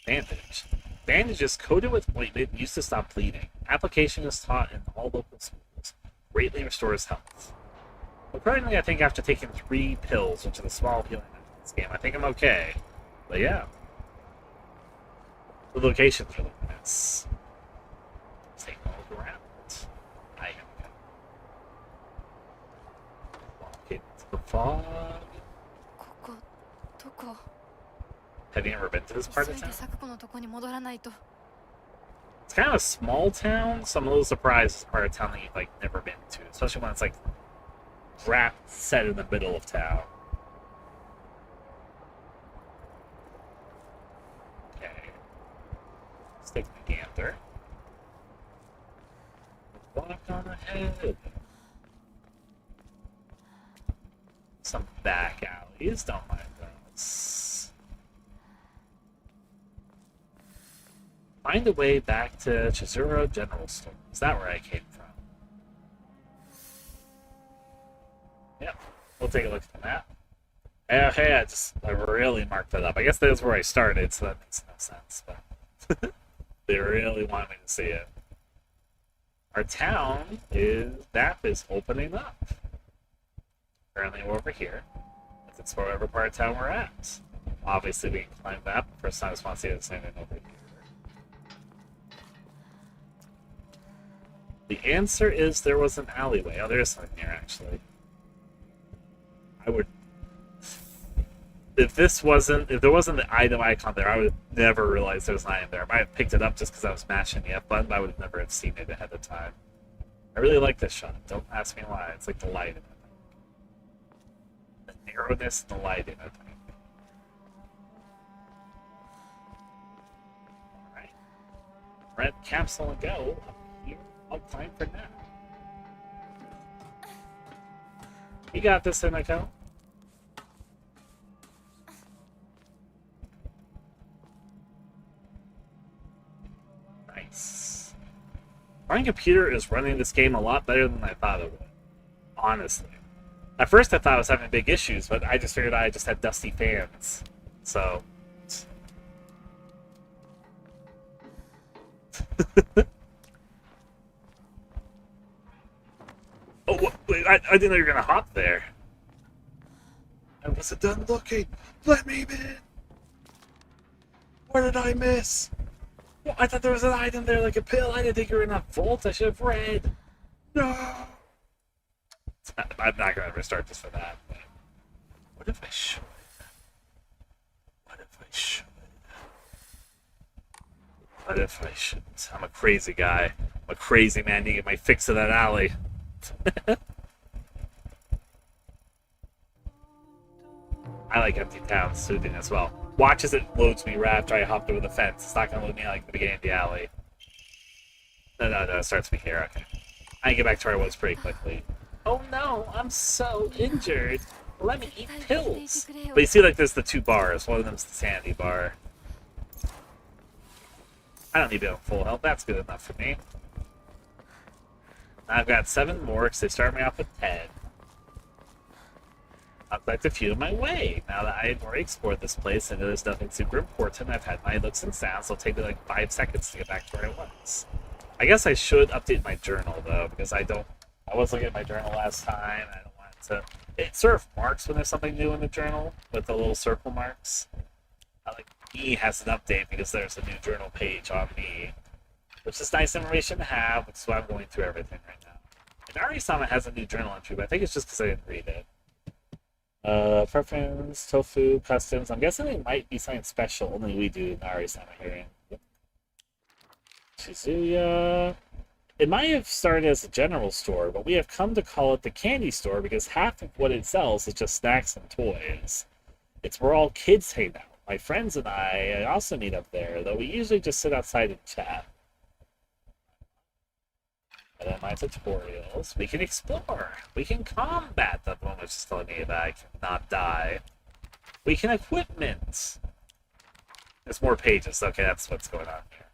Bandage. Bandage is coated with ointment used to stop bleeding. Application is taught in all local schools. Greatly restores health. Well, currently I think after taking 3 pills, which is a small healing in this game, I think I'm okay. But yeah. The location's really nice. Let's take a look around. I am going to walk into the fog. Have you ever been to this part of town? It's kind of a small town, so I'm a little surprised it's a part of town that you've like never been to, especially when it's like set in the middle of town. Take the gander. Walk on ahead. Some back alleys, don't mind those. Find a way back to Chizuru General Store. Is that where I came from? Yep. We'll take a look at the map. Hey, I really marked that up. I guess that's where I started, so that makes no sense, but they really want me to see it. Our town map is opening up. Currently we're over here. Let's explore whatever part of town we're at. Obviously we can climb that. First time I just want to see the same thing over here. The answer is there was an alleyway. Oh, there's something here actually. I would, if there wasn't the item icon there, I would have never realized there was an item there. I might have picked it up just because I was mashing the F button, but I would have never have seen it ahead of time. I really like this shot. Don't ask me why. It's like the light in it. The narrowness and the light in it. Alright. Red capsule and go. Here, I'll climb for now. You got this, Hinako. Nice. My computer is running this game a lot better than I thought it would. Honestly. At first I thought I was having big issues, but I just figured I just had dusty fans. So... Oh, wait, I didn't know you were gonna hop there. I wasn't done looking. Let me in. Where did I miss? Well, I thought there was an item there, like a pill. I didn't think you were in a vault. I should have read. No. I'm not gonna restart this for that. But what if I should? What if I should? What if I shouldn't? I'm a crazy guy. I'm a crazy man. You get my fix of that alley. I like empty towns soothing as well. Watch as it loads me right after I hopped over the fence. It's not gonna load me like the beginning of the alley. No, it starts me here. Okay. I can get back to where I was pretty quickly. Oh no, I'm so injured. Let me eat pills. But you see, like, there's the two bars. One of them's the sanity bar. I don't need to be on full health. That's good enough for me. I've got 7 more because they start me off with 10. I'll collect a few in my way. Now that I've already explored this place and there's nothing super important, I've had my looks and sounds, so it'll take me like 5 seconds to get back to where I was. I guess I should update my journal though, because I was looking at my journal last time, and I don't want it to... It sort of marks when there's something new in the journal, with the little circle marks. Like, me has an update because there's a new journal page on me, which is nice information to have, which is why I'm going through everything right now. And Ari-sama has a new journal entry, but I think it's just because I didn't read it. Preference, tofu, customs. I'm guessing it might be something special only we do in Ari-sama here. Shizuya. It might have started as a general store, but we have come to call it the candy store because half of what it sells is just snacks and toys. It's where all kids hang out. My friends and I also meet up there, though we usually just sit outside and chat. And then my tutorials. We can explore. We can combat. The one which is telling me that I cannot die. We can equipment. There's more pages. Okay, that's what's going on here.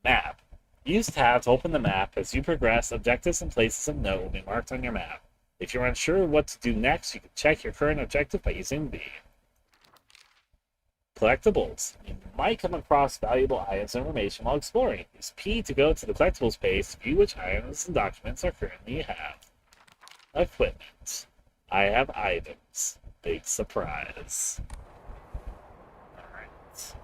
Map. Use tab to open the map. As you progress, objectives and places of note will be marked on your map. If you're unsure what to do next, you can check your current objective by using B. Collectibles. You might come across valuable items and information while exploring. Use P to go to the collectibles page to view which items and documents are currently you have. Equipment. I have items. Big surprise. Alright.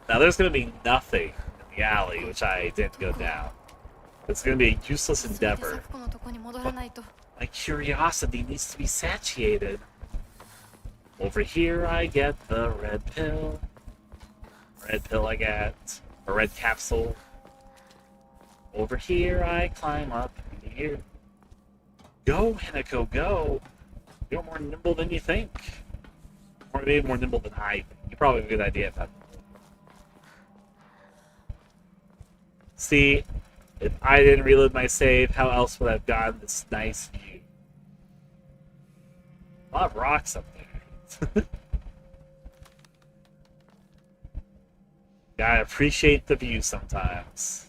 Now there's going to be nothing in the alley which I didn't go down. It's going to be a useless endeavor. But my curiosity needs to be satiated. Over here I get the red pill. Red pill I get. A red capsule. Over here I climb up here. Go, Hinako, go! You're more nimble than you think. Or maybe more nimble than I think. You probably have a good idea of that. See, if I didn't reload my save, how else would I have gotten this nice view? A lot of rocks up there. Gotta appreciate the view sometimes.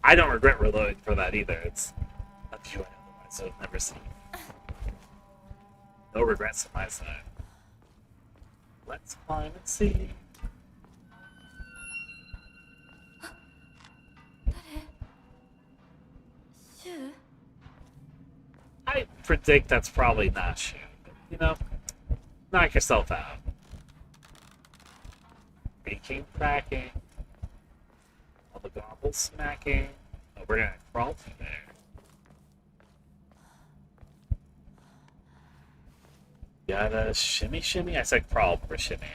I don't regret reloading for that either. It's a view I otherwise would have never seen. No regrets on my side. Let's climb and see. I predict that's probably not Shu. You know, knock yourself out. Creaking, cracking. All the gobbles smacking. Oh, we're gonna crawl through there. Gotta shimmy shimmy. I said crawl for shimmy.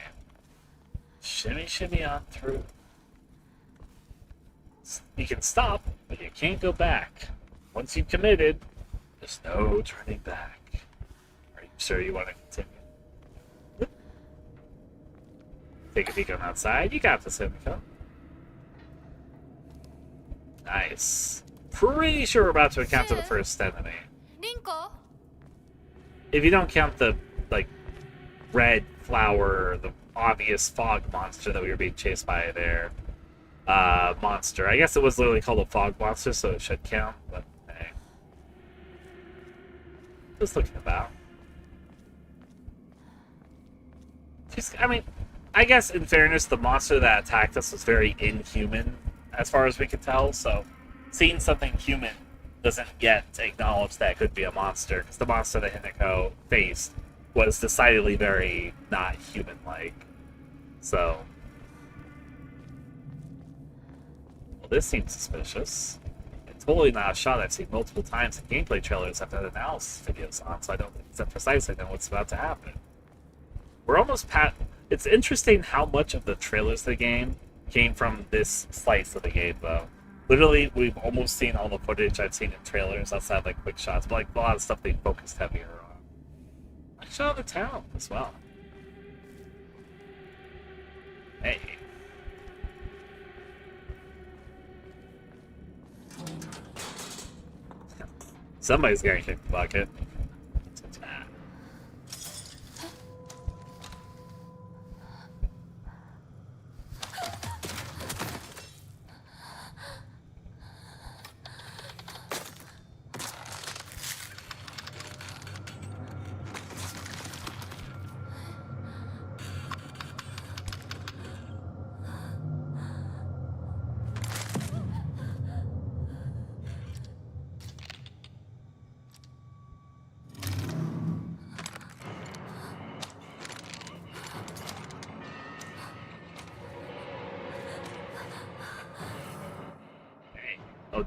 Shimmy shimmy on through. You can stop, but you can't go back. Once you've committed, there's no turning back. Are you sure you want to continue? Take a peek on outside. You got this, Hinako. Nice. Pretty sure we're about to encounter the first enemy. リンコ If you don't count the, like, red flower, the obvious fog monster that we were being chased by there. Monster. I guess it was literally called a fog monster, so it should count, but hey. Just looking about. I mean, I guess in fairness, the monster that attacked us was very inhuman, as far as we could tell, so seeing something human doesn't yet acknowledge that it could be a monster, because the monster that Hinako faced was decidedly very not human-like. So, well, this seems suspicious. It's totally not a shot I've seen multiple times in gameplay trailers I've done analysis videos on, so I don't precisely know what's about to happen. We're almost past... It's interesting how much of the trailers of the game came from this slice of the game, though. Literally, we've almost seen all the footage I've seen in trailers outside, like, quick shots, but, like, a lot of stuff they focused heavier on. I shot the town as well. Hey. Somebody's gonna kick the bucket.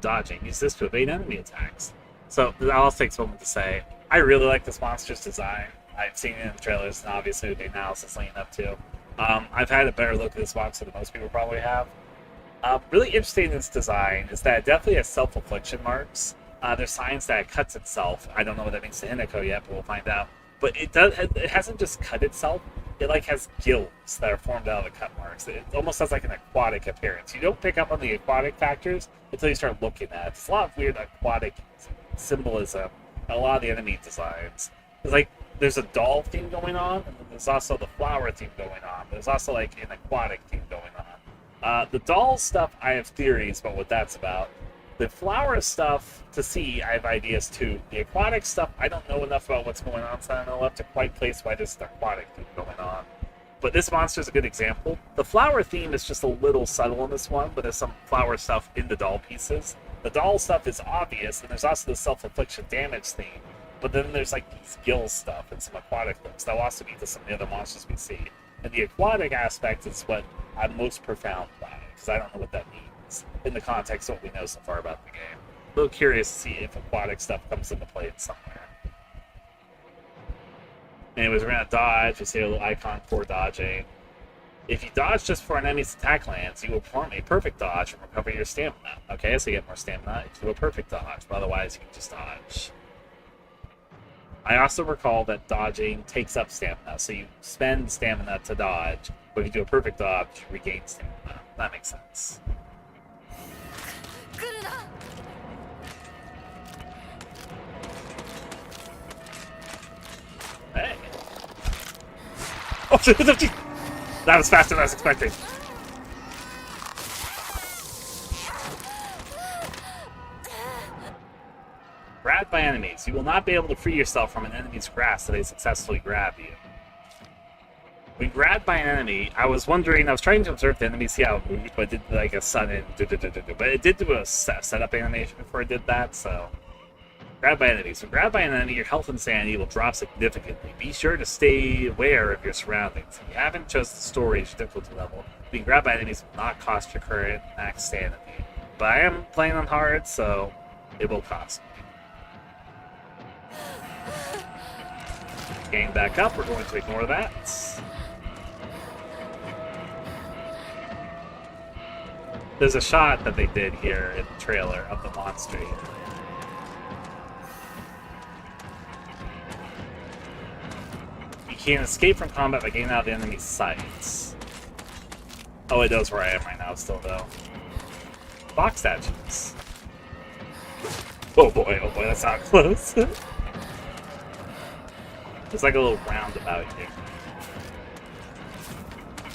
Dodging. Use this to evade enemy attacks. So, I'll take a moment to say, I really like this monster's design. I've seen it in the trailers, and obviously with the analysis leading up to. I've had a better look at this monster than most people probably have. Really interesting in its design is that it definitely has self-affliction marks. There's signs that it cuts itself. I don't know what that means to Hinako yet, but we'll find out. But it hasn't just cut itself. It like has gills that are formed out of the cut marks. It almost has like an aquatic appearance. You don't pick up on the aquatic factors until you start looking at it. There's a lot of weird aquatic symbolism in a lot of the enemy designs. There's a doll theme going on, and then there's also the flower theme going on. There's also like an aquatic theme going on. The doll stuff, I have theories about what that's about. The flower stuff, to see, I have ideas too. The aquatic stuff, I don't know enough about what's going on, so I don't know enough to quite place why there's an aquatic theme going on. But this monster is a good example. The flower theme is just a little subtle in this one, but there's some flower stuff in the doll pieces. The doll stuff is obvious, and there's also the self-affliction damage theme. But then there's like these gill stuff and some aquatic looks that will also be to some of the other monsters we see. And the aquatic aspect is what I'm most profound by, because I don't know what that means in the context of what we know so far about the game. A little curious to see if aquatic stuff comes into play somewhere. Anyways, we're gonna dodge. We see a little icon for dodging. If you dodge just before an enemy's attack lands, you will perform a perfect dodge and recover your stamina. Okay, so you get more stamina if you do a perfect dodge, but otherwise you can just dodge. I also recall that dodging takes up stamina, so you spend stamina to dodge, but if you do a perfect dodge, you regain stamina. That makes sense. Hey. Oh, that was faster than I was expecting. Grabbed by enemies. You will not be able to free yourself from an enemy's grasp if they successfully grab you. When grabbed by an enemy, I was trying to observe the enemy, see how it moved, but it did like a sudden, but it did do a setup animation before it did that, so. Grabbed by enemies. When grabbed by an enemy, your health and sanity will drop significantly. Be sure to stay aware of your surroundings. If you haven't chosen the story's difficulty level, being grabbed by enemies will not cost your current max sanity. But I am playing on hard, so it will cost me. Getting back up, we're going to ignore that. There's a shot that they did here in the trailer of the monster here. You can't escape from combat by getting out of the enemy's sights. Oh, it knows where I am right now still, though. Box statues. Oh boy, that's not close. There's like a little roundabout here.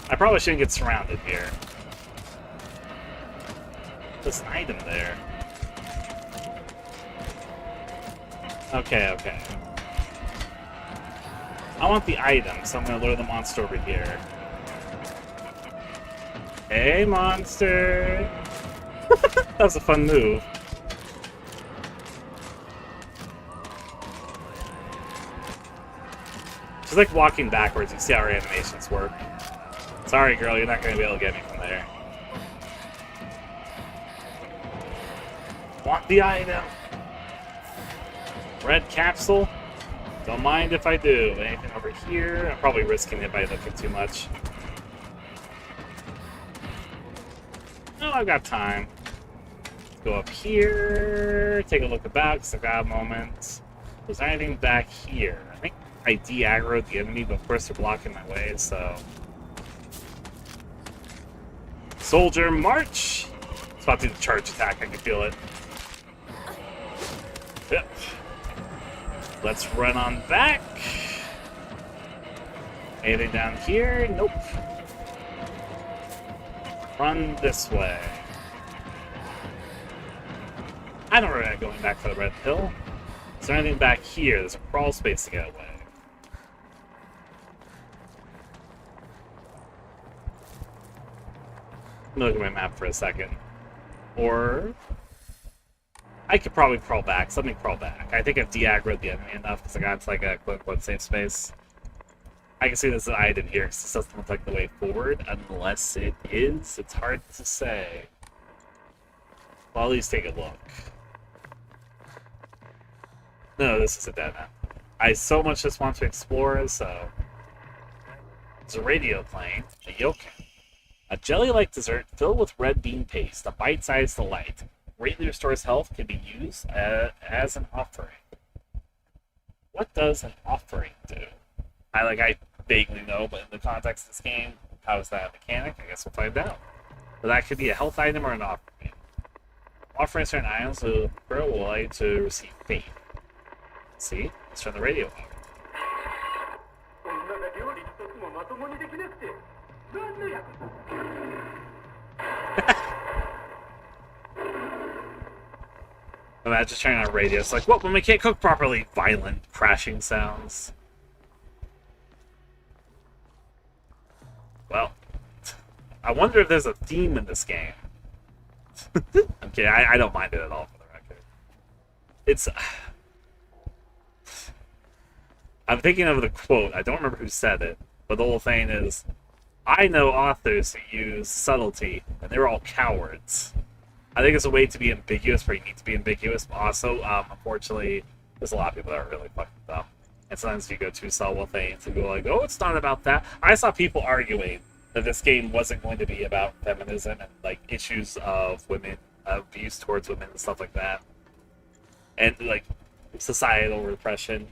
I probably shouldn't get surrounded here. There's an item there. Okay. I want the item, so I'm gonna lure the monster over here. Hey, monster! That was a fun move. She's like walking backwards. You see how her animations work. Sorry, girl, you're not gonna be able to get me from there. Want the item? Red capsule? Don't mind if I do. Anything over here? I'm probably risking it by looking too much. Oh, I've got time. Go up here, take a look about, because I've got a moment. Was there anything back here? I think I de-aggroed the enemy, but of course they're blocking my way, so... Soldier, march! It's about to do the charge attack, I can feel it. Yep. Let's run on back. Anything down here? Nope. Run this way. I don't regret going back for the red pill. Is there anything back here? There's a crawl space to get away. Let me look at my map for a second. Or... I could probably crawl back, so let me crawl back. I think I've de-aggroed the enemy enough because I got into like a quote-unquote safe space. I can see there's an item here because this doesn't look like the way forward, unless it is. It's hard to say. Well, at least take a look. No, this is a dead end. I so much just want to explore, so... There's a radio playing, a yoken. A jelly-like dessert filled with red bean paste, a bite-sized delight. Greatly restores health, can be used as an offering. What does an offering do? I vaguely know, but in the context of this game, how is that a mechanic? I guess we'll find out. But that could be a health item or an offering. Offering certain items will allow you to receive faith. See? Let's turn the radio on. Imagine turning on radio. It's like, what? When we can't cook properly? Violent crashing sounds. Well, I wonder if there's a theme in this game. Okay, I don't mind it at all, for the record. It's... I'm thinking of the quote. I don't remember who said it, but the whole thing is, I know authors who use subtlety, and they're all cowards. I think it's a way to be ambiguous where you need to be ambiguous, but also, unfortunately, there's a lot of people that are really fucking dumb. And sometimes if you go too subtle with things, and go like, oh, it's not about that. I saw people arguing that this game wasn't going to be about feminism and, like, issues of women, abuse towards women and stuff like that. And, like, societal repression.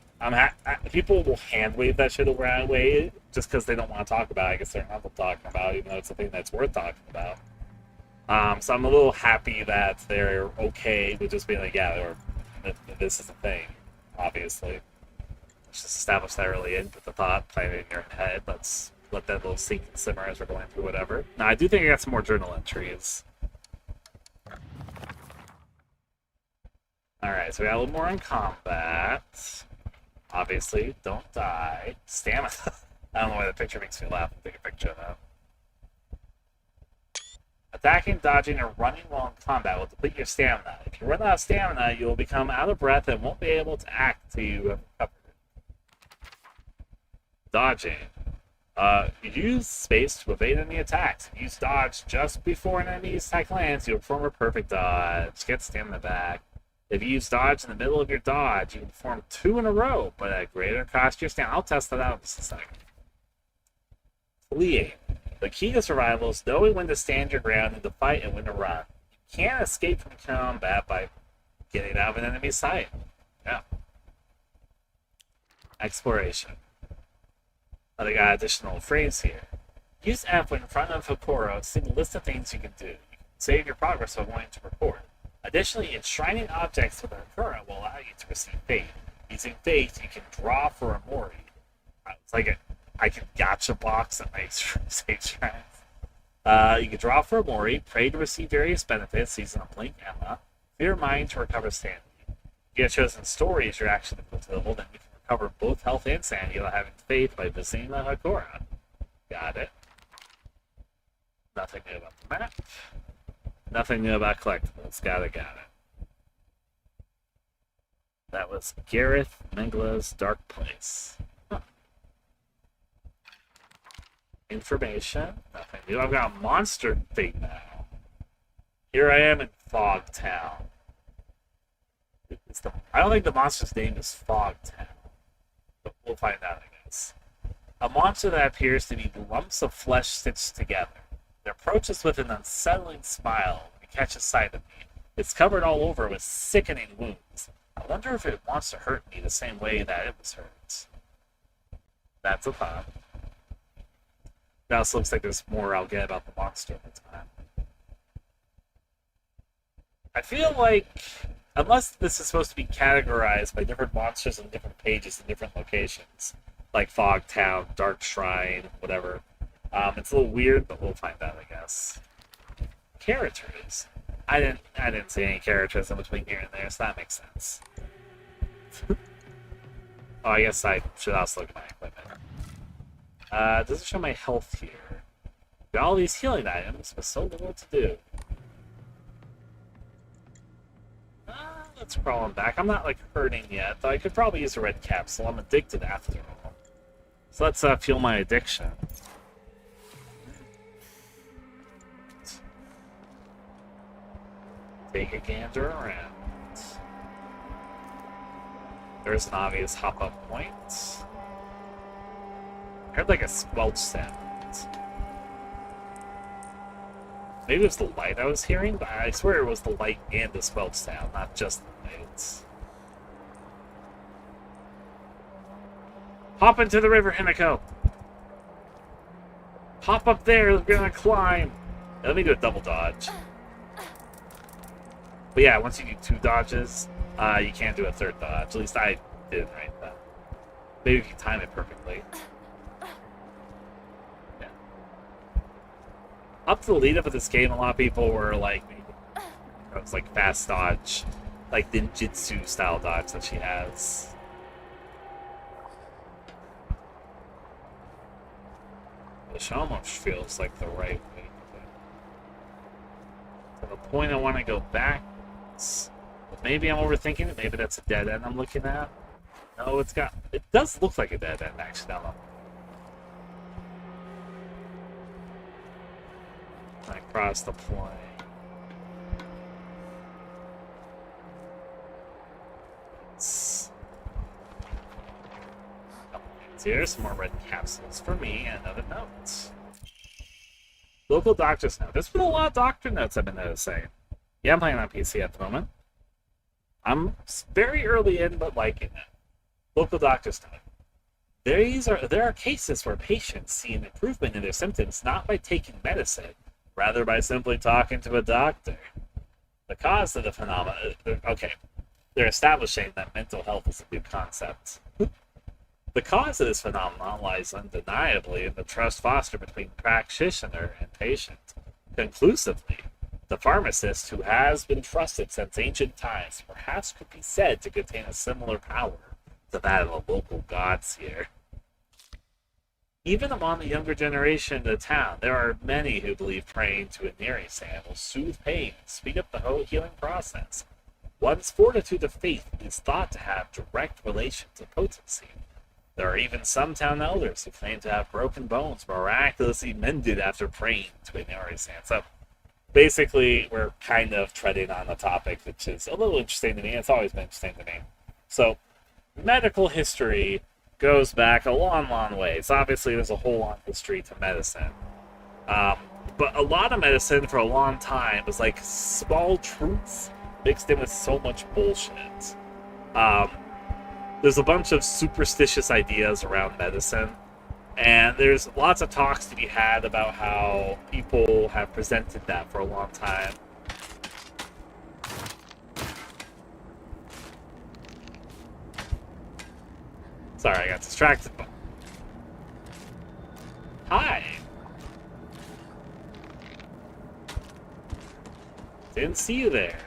People will hand-wave that shit away just because they don't want to talk about it. I guess they're not talking about it, even though it's a thing that's worth talking about. So I'm a little happy that they're okay with just being like, yeah, this is a thing, obviously. Let's just establish that early in, put the thought, plan it in your head. Let's let that little sink and simmer as we're going through whatever. Now, I do think I got some more journal entries. Alright, so we got a little more in combat. Obviously, don't die. Stamina. I don't know why the picture makes me laugh. I'll take a picture of that. Attacking, dodging, or running while in combat will deplete your stamina. If you run out of stamina, you will become out of breath and won't be able to act till you have recovered it. Dodging. Use space to evade enemy attacks. Use dodge just before an enemy's attack lands. You'll perform a perfect dodge. Get stamina back. If you use dodge in the middle of your dodge, you can perform 2 in a row, but at greater cost to your stamina. I'll test that out in just a second. Fleeing. The key to survival is knowing when to stand your ground and to fight and when to run. You can't escape from combat by getting out of an enemy's sight. Yeah. Exploration. Oh, they got additional frames here. Use F when in front of Hakoro to see the list of things you can do. You can save your progress by going to record. Additionally, enshrining objects with Hakoro will allow you to receive fate. Using fate, you can draw for a Mori. It's like I can gacha box that makes save shrines. You can draw for a Mori, pray to receive various benefits using a Blink Emma, fear mind to recover sanity. If you have chosen story as your action to put to the level, then you can recover both health and sanity without having faith by visiting the Hakora. Got it. Nothing new about the map. Nothing new about collectibles. Got it. That was Gareth Mengla's Dark Place. Huh. Information. Nothing new. I've got a monster thing now. Here I am in Fog Town. I don't think the monster's name is Fog Town. But we'll find out, I guess. A monster that appears to be lumps of flesh stitched together. It approaches with an unsettling smile when it catches sight of me. It's covered all over with sickening wounds. I wonder if it wants to hurt me the same way that it was hurt. That's a thought. It also looks like there's more I'll get about the monster over time. I feel like, unless this is supposed to be categorized by different monsters in different pages in different locations, like Fog Town, Dark Shrine, whatever, it's a little weird, but we'll find out, I guess. Characters. I didn't see any characters in between here and there, so that makes sense. Oh, I guess I should also look at my equipment. Does it show my health here? Got all these healing items, but so little to do. Let's crawl on back. I'm not, like, hurting yet, though I could probably use a red capsule. I'm addicted after all. So let's fuel my addiction. Take a gander around. There's an obvious hop-up point. I heard like a squelch sound. Maybe it was the light I was hearing, but I swear it was the light and the squelch sound, not just the lights. Hop into the river, Hinako! Hop up there, we're gonna climb! Let me do a double dodge. But yeah, once you do 2 dodges, you can't do a 3rd dodge. At least I didn't right then. Maybe if you time it perfectly. Yeah. Up to the lead up of this game, a lot of people were like, it was like fast dodge, like ninjutsu style dodge that she has. Which almost feels like the right way to do. To the point I want to go back. But maybe I'm overthinking it. Maybe that's a dead end I'm looking at. No, it does look like a dead end, actually. Now I cross the plain. Here's some more red capsules for me and another note. Local doctor's note. There's been a lot of doctor notes I've been noticing. Yeah, I'm playing on PC at the moment. I'm very early in, but liking it. Local doctor's note. There are cases where patients see an improvement in their symptoms not by taking medicine, rather by simply talking to a doctor. The cause of the phenomenon... Okay, they're establishing that mental health is a new concept. The cause of this phenomenon lies undeniably in the trust fostered between practitioner and patient. Conclusively, The pharmacist, who has been trusted since ancient times, perhaps could be said to contain a similar power to that of the local gods here. Even among the younger generation of the town, there are many who believe praying to a Neri sand will soothe pain and speed up the whole healing process. One's fortitude of faith is thought to have direct relation to potency. There are even some town elders who claim to have broken bones miraculously mended after praying to a Neri sand. So basically, we're kind of treading on the topic, which is a little interesting to me. It's always been interesting to me. So, medical history goes back a long, long ways. Obviously, there's a whole long history to medicine. But a lot of medicine for a long time was like small truths mixed in with so much bullshit. There's a bunch of superstitious ideas around medicine, and there's lots of talks to be had about how people have presented that for a long time. Sorry, I got distracted. Hi! Didn't see you there.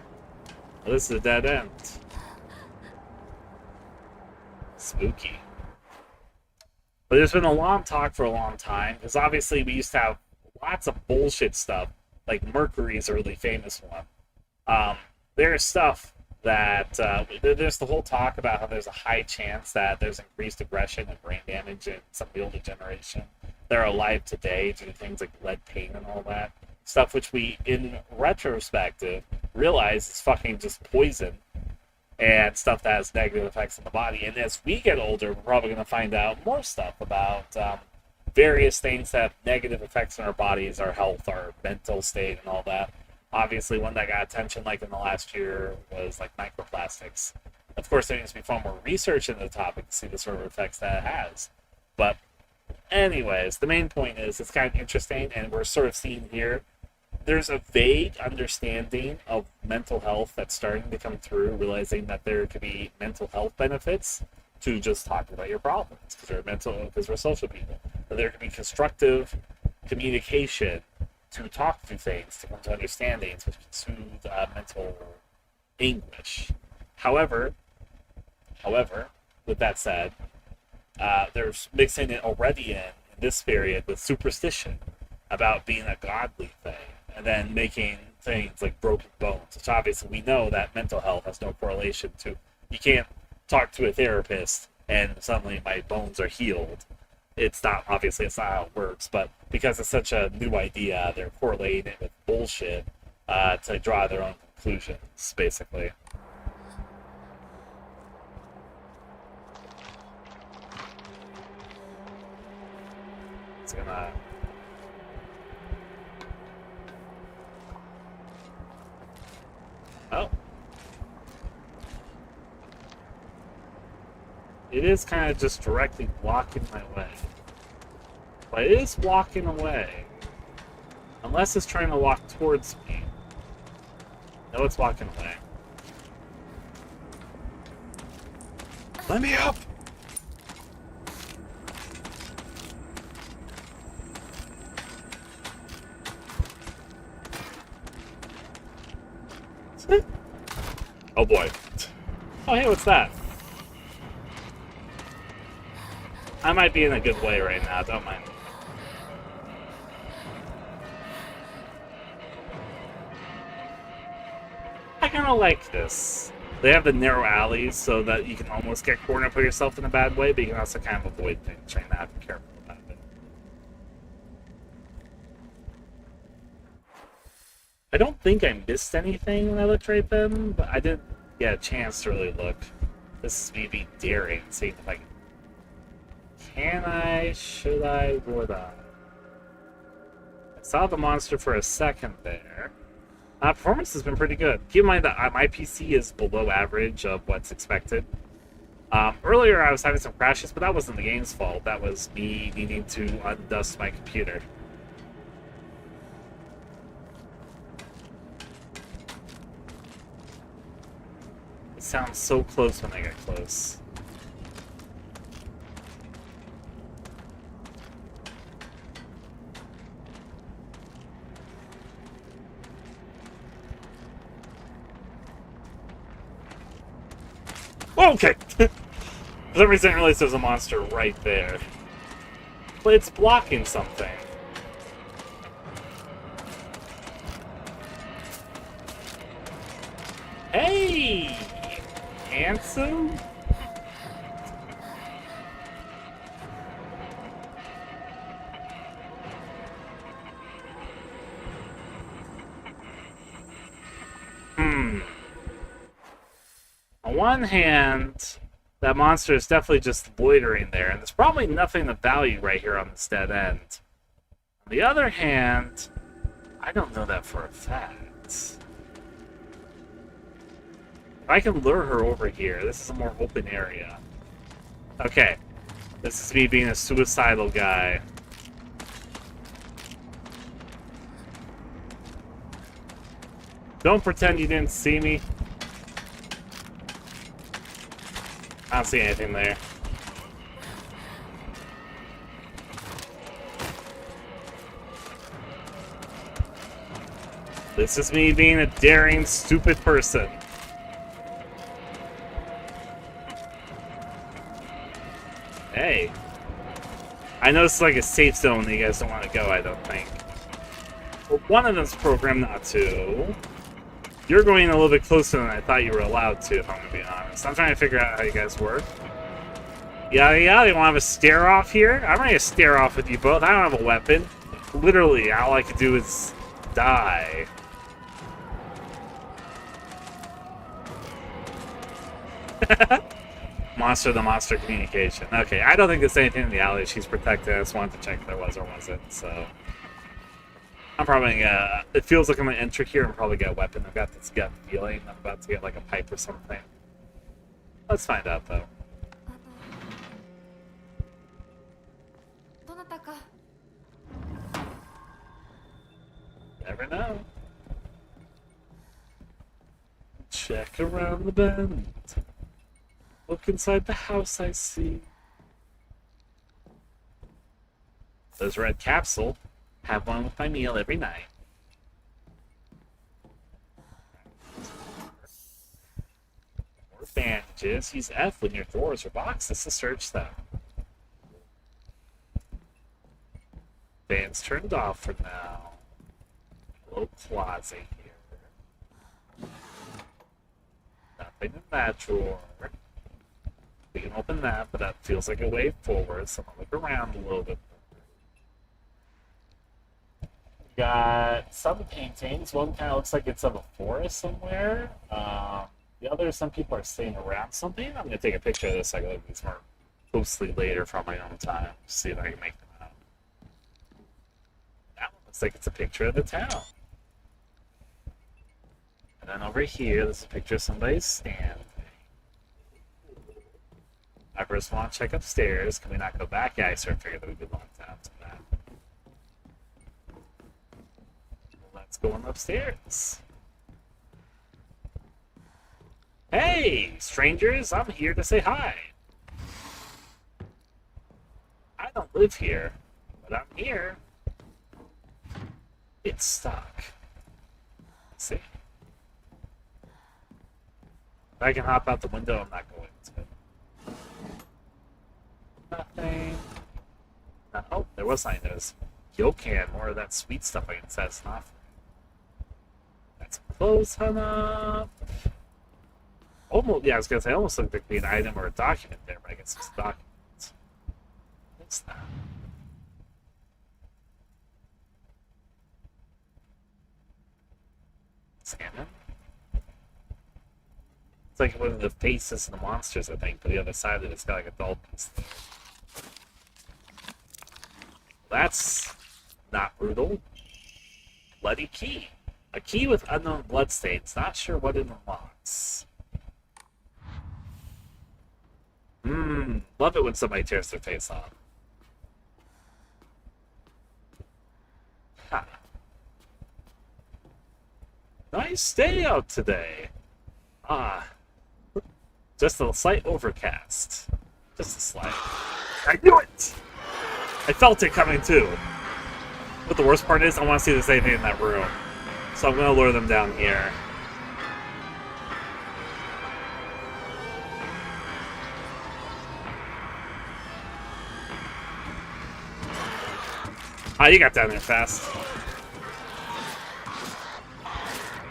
Well, this is a dead end. Spooky. But there's been a long talk for a long time, because obviously we used to have lots of bullshit stuff, like Mercury's a really famous one. There's stuff that, there's the whole talk about how there's a high chance that there's increased aggression and brain damage in some of the older generation. They're alive today due to things like lead paint and all that. Stuff which we, in retrospective, realize is fucking just poison and stuff that has negative effects on the body. And as we get older, we're probably going to find out more stuff about various things that have negative effects on our bodies, our health, our mental state, and all that. Obviously, one that got attention, like in the last year, was like microplastics. Of course, there needs to be far more research into the topic to see the sort of effects that it has. But anyways, the main point is it's kind of interesting, and we're sort of seeing here, there's a vague understanding of mental health that's starting to come through, realizing that there could be mental health benefits to just talking about your problems, because we're social people. But there could be constructive communication to talk through things, to come to understandings, which can soothe mental anguish. However, with that said, there's mixing it already in this period with superstition about being a godly thing, and then making things like broken bones, which obviously we know that mental health has no correlation to. You can't talk to a therapist and suddenly my bones are healed. It's not how it works, but because it's such a new idea, they're correlating it with bullshit to draw their own conclusions, basically. It's gonna... Oh. It is kind of just directly blocking my way. But it is walking away. Unless it's trying to walk towards me. No, it's walking away. Let me up! Oh boy. Oh hey, what's that? I might be in a good way right now, don't mind me. I kinda like this. They have the narrow alleys so that you can almost get cornered and put yourself in a bad way, but you can also kind of avoid things, trying to be careful about it. I don't think I missed anything when I looked right then, but I didn't get a chance to really look. This is me being daring, seeing if I can... Can I? Should I? Would I? I saw the monster for a second there. Performance has been pretty good. Keep in mind that my PC is below average of what's expected. Earlier I was having some crashes, but that wasn't the game's fault. That was me needing to undust my computer. It sounds so close when I get close. Okay! For some reason I didn't realize there's a monster right there. But it's blocking something. Hey! Handsome? On one hand, that monster is definitely just loitering there, and there's probably nothing of value right here on this dead end. On the other hand, I don't know that for a fact. If I can lure her over here, this is a more open area. Okay, this is me being a suicidal guy. Don't pretend you didn't see me. I don't see anything there. This is me being a daring, stupid person. Hey. I know it's like a safe zone that you guys don't want to go, I don't think. Well, one of them's programmed not to. You're going a little bit closer than I thought you were allowed to, if I'm going to be honest. I'm trying to figure out how you guys work. Yeah, they want to have a stare-off here? I'm ready to stare off with you both. I don't have a weapon. Literally, all I can do is die. Monster to monster communication. Okay, I don't think there's anything in the alley she's protected. I just wanted to check if there was or wasn't, so... I'm probably gonna... It feels like I'm gonna enter here and probably get a weapon. I've got this gut feeling I'm about to get like a pipe or something. Let's find out, though. Never know. Check around the bend. Look inside the house, I see. There's a red capsule. Have one with my meal every night. More bandages. Use F when your drawers or boxes to search them. Fan's turned off for now. Little closet here. Nothing in that drawer. We can open that, but that feels like a way forward, so I'll look around a little bit. Got some paintings. One kind of looks like it's of a forest somewhere. The other, some people are staying around something. I'm going to take a picture of this so I can look at these more closely later from my own time. See if I can make them out. That one looks like it's a picture of the town. And then over here, there's a picture of somebody's stand. I first want to check upstairs. Can we not go back? Yeah, I sort of figured that we belong down to that. Let's go on upstairs. Hey, strangers, I'm here to say hi. I don't live here, but I'm here. It's stuck. Let's see. If I can hop out the window, I'm not going to. Nothing. Oh, there was something. There's Yokan, more of that sweet stuff I can set off. That's a clothes hung up. Almost, yeah, I was gonna say, almost looked like an item or a document there, but I guess it's a document. What's that? Salmon? It's like one of the faces of the monsters, I think, but the other side of it, it's got like a dull piece there. That's not brutal. Bloody key. A key with unknown bloodstains. Not sure what it unlocks. Love it when somebody tears their face off. Huh. Nice day out today. Just a slight overcast. Just a slight. I knew it! I felt it coming too. But the worst part is, I want to see if there's anything in that room. So I'm going to lure them down here. Oh, you got down there fast.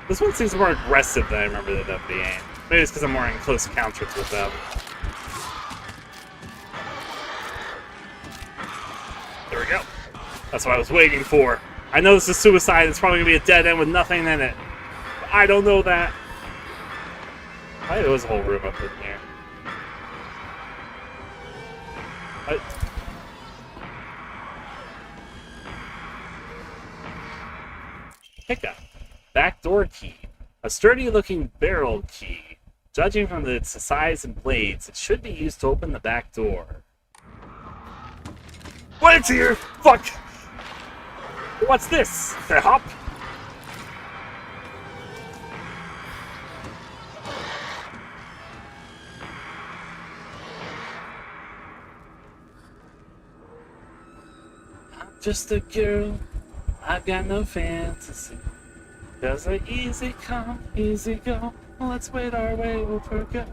This one seems more aggressive than I remember them being. Maybe it's because I'm more in close encounters with them. There we go. That's what I was waiting for. I know this is suicide. It's probably going to be a dead end with nothing in it. But I don't know that. Why there was a whole room up in here? What? Pickup. Backdoor key. A sturdy-looking barrel key. Judging from its size and blades, it should be used to open the back door. What? It's here! Fuck! What's this? The hop? I'm just a girl. I've got no fantasy. There's an easy come, easy go. Let's wait our way over go.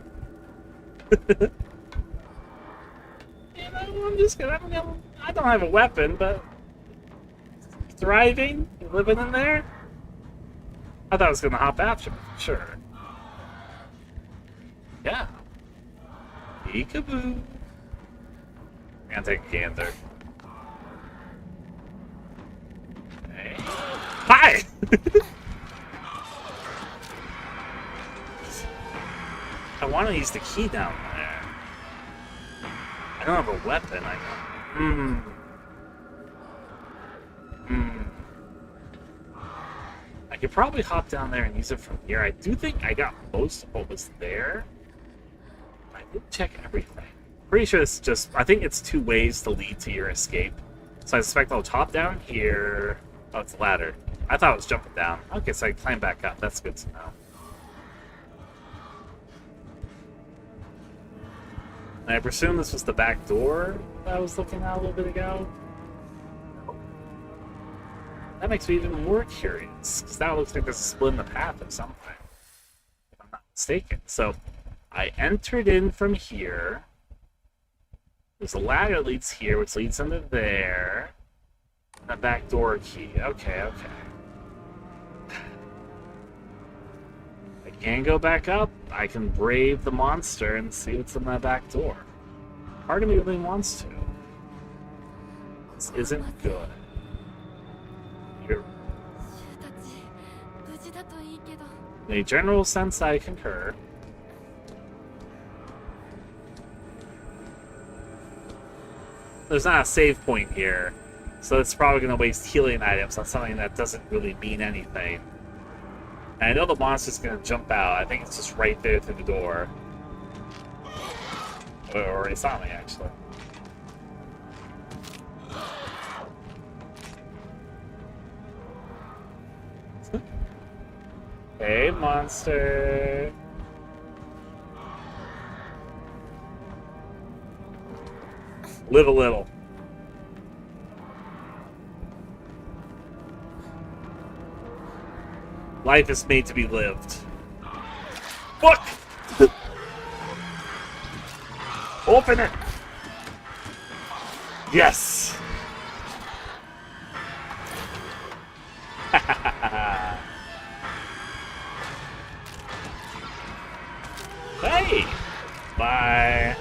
You know, I'm just gonna. I don't have a weapon, but thriving, living in there. I thought I was gonna hop after me. Sure. Yeah. Peekaboo. I'm gonna take a gander. Hey. Hi. I want to use the key down there. I don't have a weapon, I know. I could probably hop down there and use it from here. I do think I got most of what was there. I did check everything. Pretty sure it's just... I think it's 2 ways to lead to your escape. So I suspect I'll hop down here. Oh, it's a ladder. I thought I was jumping down. Okay, so I climb back up. That's good to know. And I presume this was the back door that I was looking at a little bit ago. That makes me even more curious, because now it looks like there's a split in the path or something, if I'm not mistaken. So, I entered in from here. There's a ladder that leads here, which leads into there. And a back door key. Okay. I can go back up. I can brave the monster and see what's in that back door. Part of me really wants to. This isn't good. You're... In a general sense, I concur. There's not a save point here, so it's probably going to waste healing items on something that doesn't really mean anything. And I know the monster's going to jump out. I think it's just right there through the door. Or he saw me, actually. Hey, monster. Live a little. Life is made to be lived. Fuck! Open it! Yes! Hey! Bye.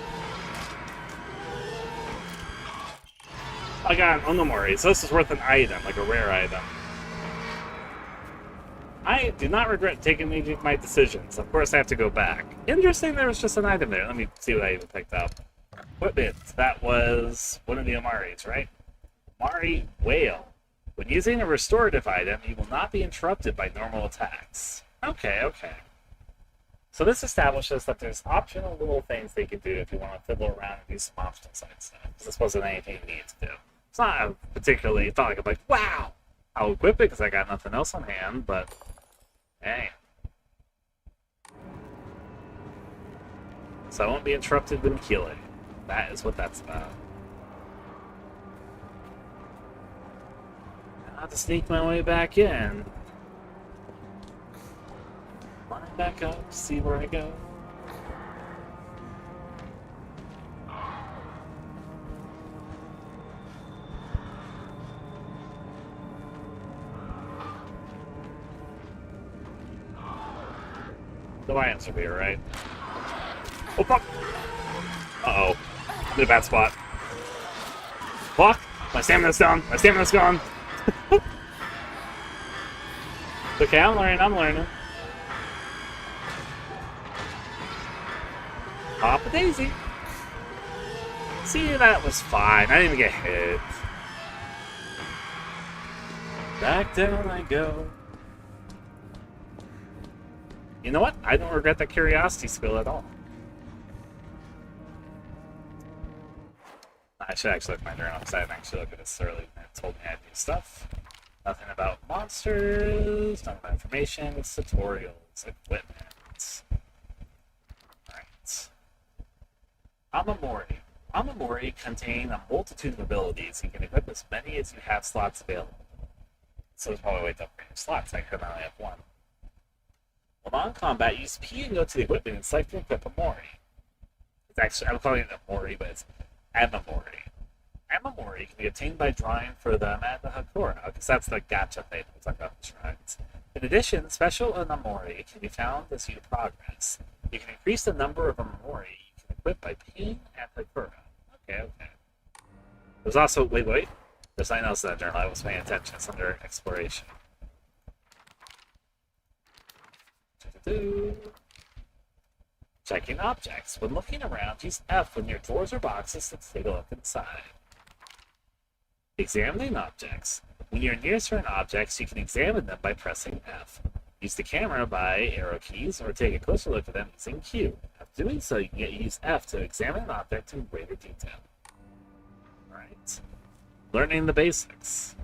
I got an Onomori, so this is worth an item, like a rare item. I do not regret taking my decisions. Of course, I have to go back. Interesting, there was just an item there. Let me see what I even picked up. Equipment. That was one of the Omaris, right? Omari Whale. When using a restorative item, you will not be interrupted by normal attacks. Okay. So this establishes that there's optional little things they can do if you want to fiddle around and do some optional side stuff. Because this wasn't anything you need to do. It's not particularly... It's not like I'm like, wow! I'll equip it because I got nothing else on hand, but... Hey. So I won't be interrupted when killing. That is what that's about. I have to sneak my way back in. Run back up, see where I go. The items are here, right? Oh, fuck! Uh-oh. I'm in a bad spot. Fuck! My stamina's gone! My stamina's gone! Okay, I'm learning. Pop a daisy. See, that was fine. I didn't even get hit. Back down I go. You know what? I don't regret that curiosity skill at all. I should actually look my journal because I didn't actually look at this early. It told me I had new stuff. Nothing about monsters, nothing about information, tutorials, equipment. Alright. Amamori. Amamori contain a multitude of abilities. You can equip as many as you have slots available. So there's probably a way to upgrade your slots. I could only have one. While non-combat, use P and go to the equipment and select to equip a Mori. It's actually, I'm calling it a Mori, but it's Amamori. Amamori can be obtained by drawing for them at the Hakura, because that's the gacha thing we talk about the shrines. In addition, special Amamori can be found as you progress. You can increase the number of Amamori you can equip by paying at Hakura. Okay. There's also, wait. There's something else in that journal I was paying attention. It's under exploration. Checking objects. When looking around, use F when near drawers or boxes to take a look inside. Examining objects. When you're near certain objects, you can examine them by pressing F. Use the camera by arrow keys or take a closer look at them using Q. After doing so, you can use F to examine an object in greater detail. Alright. Learning the basics.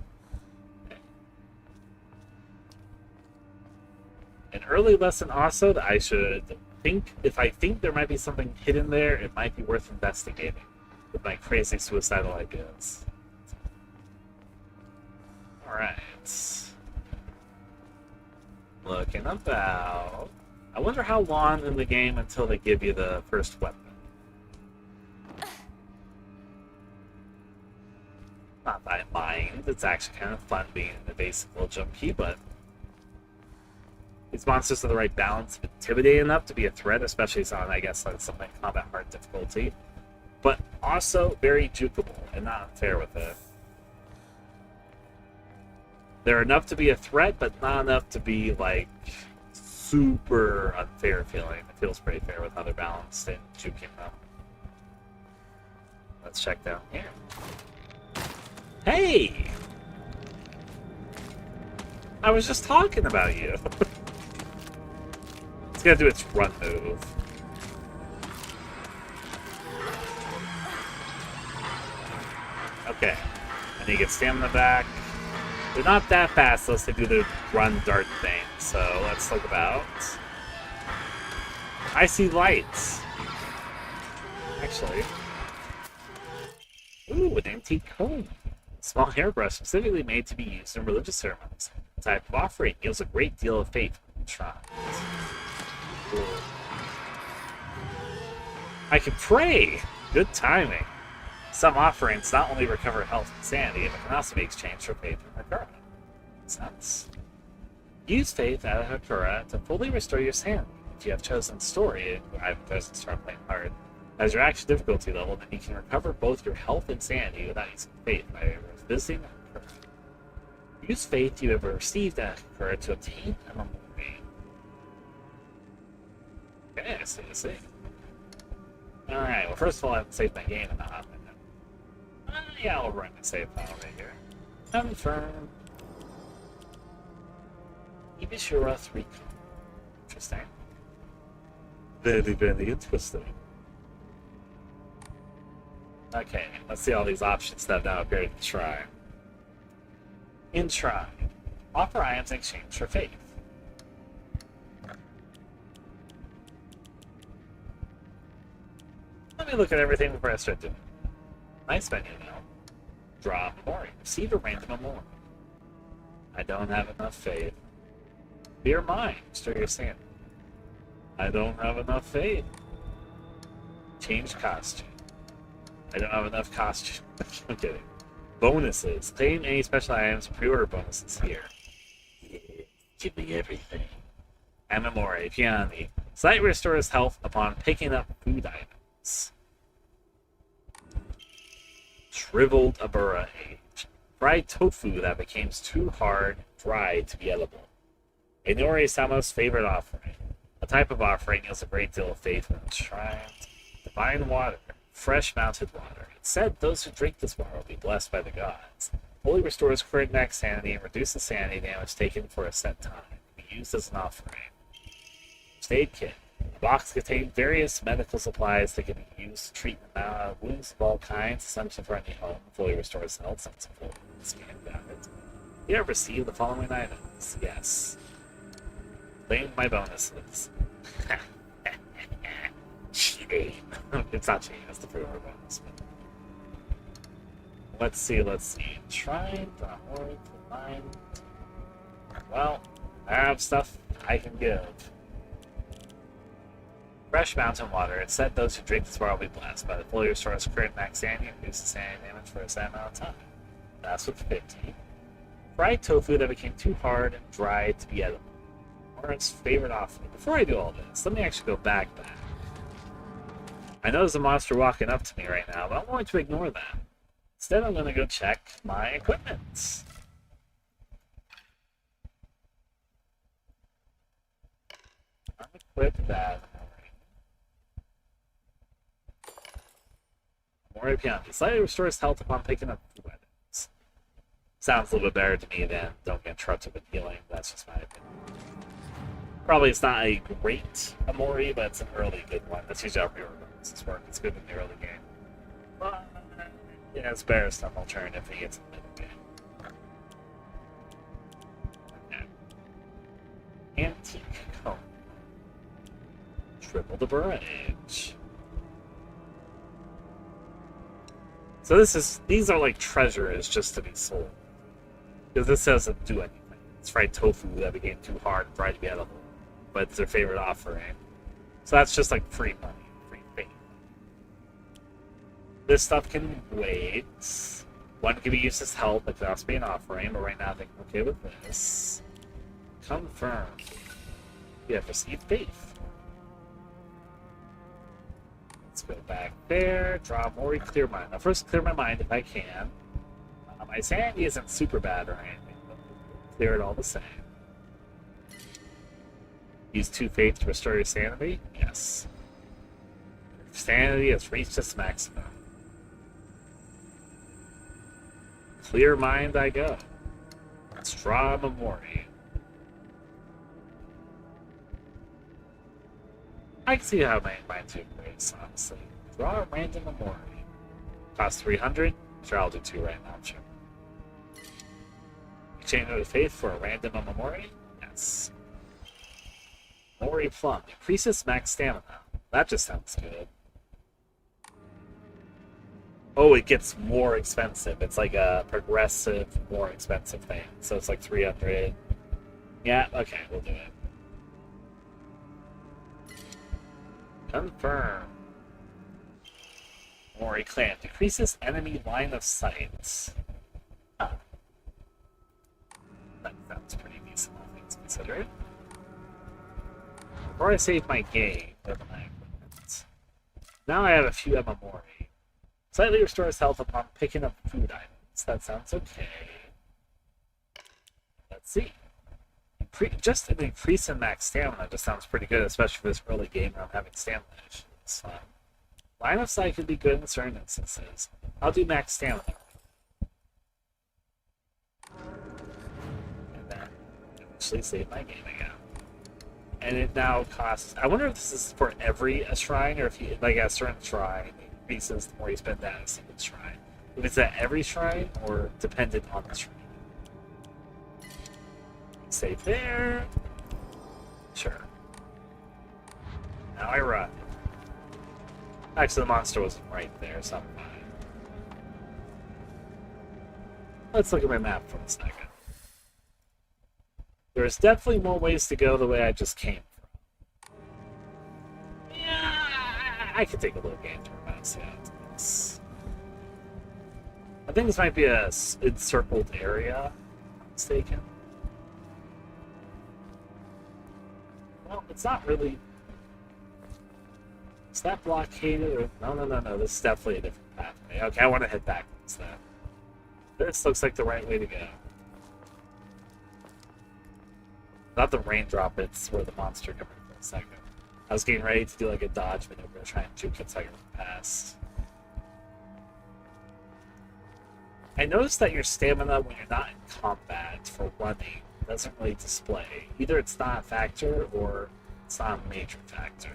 An early lesson also that I should think, if I think there might be something hidden there, it might be worth investigating with my crazy suicidal ideas. Alright. Looking about. I wonder how long in the game until they give you the first weapon. Not that I mind. It's actually kind of fun being in the basic little jump key, but these monsters are the right balance, intimidating enough to be a threat, especially on, I guess, like something combat hard difficulty, but also very jukeable and not unfair with it. They're enough to be a threat, but not enough to be like super unfair feeling. It feels pretty fair with how they're balanced and juking them. Let's check down here. Hey! I was just talking about you. It's gonna do its run move. Okay. And you get stamina back. They're not that fast unless they do the run dart thing, so let's look about. I see lights. Actually. Ooh, an antique comb. A small hairbrush specifically made to be used in religious ceremonies. The type of offering yields a great deal of faith from the shrines. Cool. I can pray! Good timing. Some offerings not only recover health and sanity, but can also be exchanged for faith and Hakura. Makes sense. Use faith at Hakura to fully restore your sanity. If you have chosen story, I haven't chosen start playing hard, as your action difficulty level, then you can recover both your health and sanity without using faith by visiting Hakura. Use faith you have received at Hakura to obtain a memory. Okay, I see. Alright, well, first of all, I have to save my game and not have my yeah, I'll run my save file right here. Confirm. Ibishura 3. Interesting. Very interesting. Okay, let's see all these options that now appear in Shrine. In Shrine, offer items in exchange for faith. Let me look at everything before I start doing it. Nice menu now. Draw a memory. Receive a random memory. I don't have enough faith. Be your mind. Restore your sanity. I don't have enough faith. Change costume. I don't have enough costume. I'm kidding. Bonuses. Claim any special items. Pre-order bonuses here. Yeah. Give me everything. And memory. Piani. Slightly restores health upon picking up food items. Shriveled Abura Age. Fried tofu that became too hard, dry to be edible. A Nori-sama's favorite offering. A type of offering is a great deal of faith in shrines. Divine water. Fresh mounted water. It said those who drink this water will be blessed by the gods. Fully restores current max sanity and reduces sanity damage taken for a set time. Be used as an offering. First aid kit. The box contains various medical supplies that can be used to treat wounds of all kinds, essential for any home. Fully restores health, since full scan damage. You have received the following items. Yes. Claim my bonuses. Cheating. It's not cheating, it's the pre-order bonus. But let's see. Shrine, mine. Well, I have stuff I can give. Fresh mountain water. It said those who drink this water will be blessed, but it fully restores current max sanity and reduces sanity damage for a set amount of time. That's with 50. Fried tofu that became too hard and dry to be edible. Warren's favorite offering. Before I do all this, let me actually go back. I know there's a monster walking up to me right now, but I'm going to ignore that. Instead, I'm going to go check my equipment. Unequip that. More Pianti. Slightly restores health upon picking up food items. Sounds a little bit better to me than don't get interrupted with healing. That's just my opinion. Probably it's not a great Amori, but it's an early good one. That's usually how pre-order bonuses work. It's good in the early game. But, yeah, it's better some alternative if he gets in the middle game. Okay. Antique comb. Triple the Age. So these are like treasures just to be sold. Because this doesn't do anything. It's fried tofu that became too hard and fried to be edible. But it's their favorite offering. So that's just like free money, free faith. This stuff can wait. One can be used as help, it can also be an offering, but right now I think I'm okay with this. Confirm. You have received faith. Let's go back there, draw more, clear mind. Now first clear my mind if I can. My sanity isn't super bad or anything, but clear it all the same. Use 2 faith to restore your sanity? Yes. Sanity has reached its maximum. Clear mind I go. Let's draw a Memori. I can see how mine's doing great, honestly. Draw a random Memori. Cost 300. Sure, I'll do 2 right now, sure. Exchange of faith for a random Memori? Yes. Memori Plum. Increases max stamina. That just sounds good. Oh, it gets more expensive. It's like a progressive, more expensive thing. So it's like 300. Yeah, okay, we'll do it. Confirm. Mori Clan. Decreases enemy line of sight. Huh. That sounds pretty decent, all things considered. Before I save my game, now I have a few Memori. Slightly restores health upon picking up food items. That sounds okay. Let's see. Just an increase in max stamina just sounds pretty good, especially for this early game where I'm having stamina issues. Line of sight could be good in certain instances. I'll do max stamina. And then eventually save my game again. And it now costs... I wonder if this is for every shrine, or if you, like, at a certain shrine, it increases the more you spend at a single shrine. If it's at every shrine, or dependent on the shrine. Save there. Sure. Now I run. Actually, the monster wasn't right there, so I'm fine. Let's look at my map for a second. There's definitely more ways to go the way I just came from. Yeah, I could take a little game to bounce out this. I think this might be a encircled area, if I'm mistaken. Well, it's not really Is that blockaded? Or... No. This is definitely a different pathway. Okay, I want to head backwards then. This looks like the right way to go. Not the raindrop, it's where the monster came in for a second. I was getting ready to do like a dodge maneuver, trying to juke it so I could run past. I noticed that your stamina when you're not in combat for running doesn't really display. Either it's not a factor or it's not a major factor.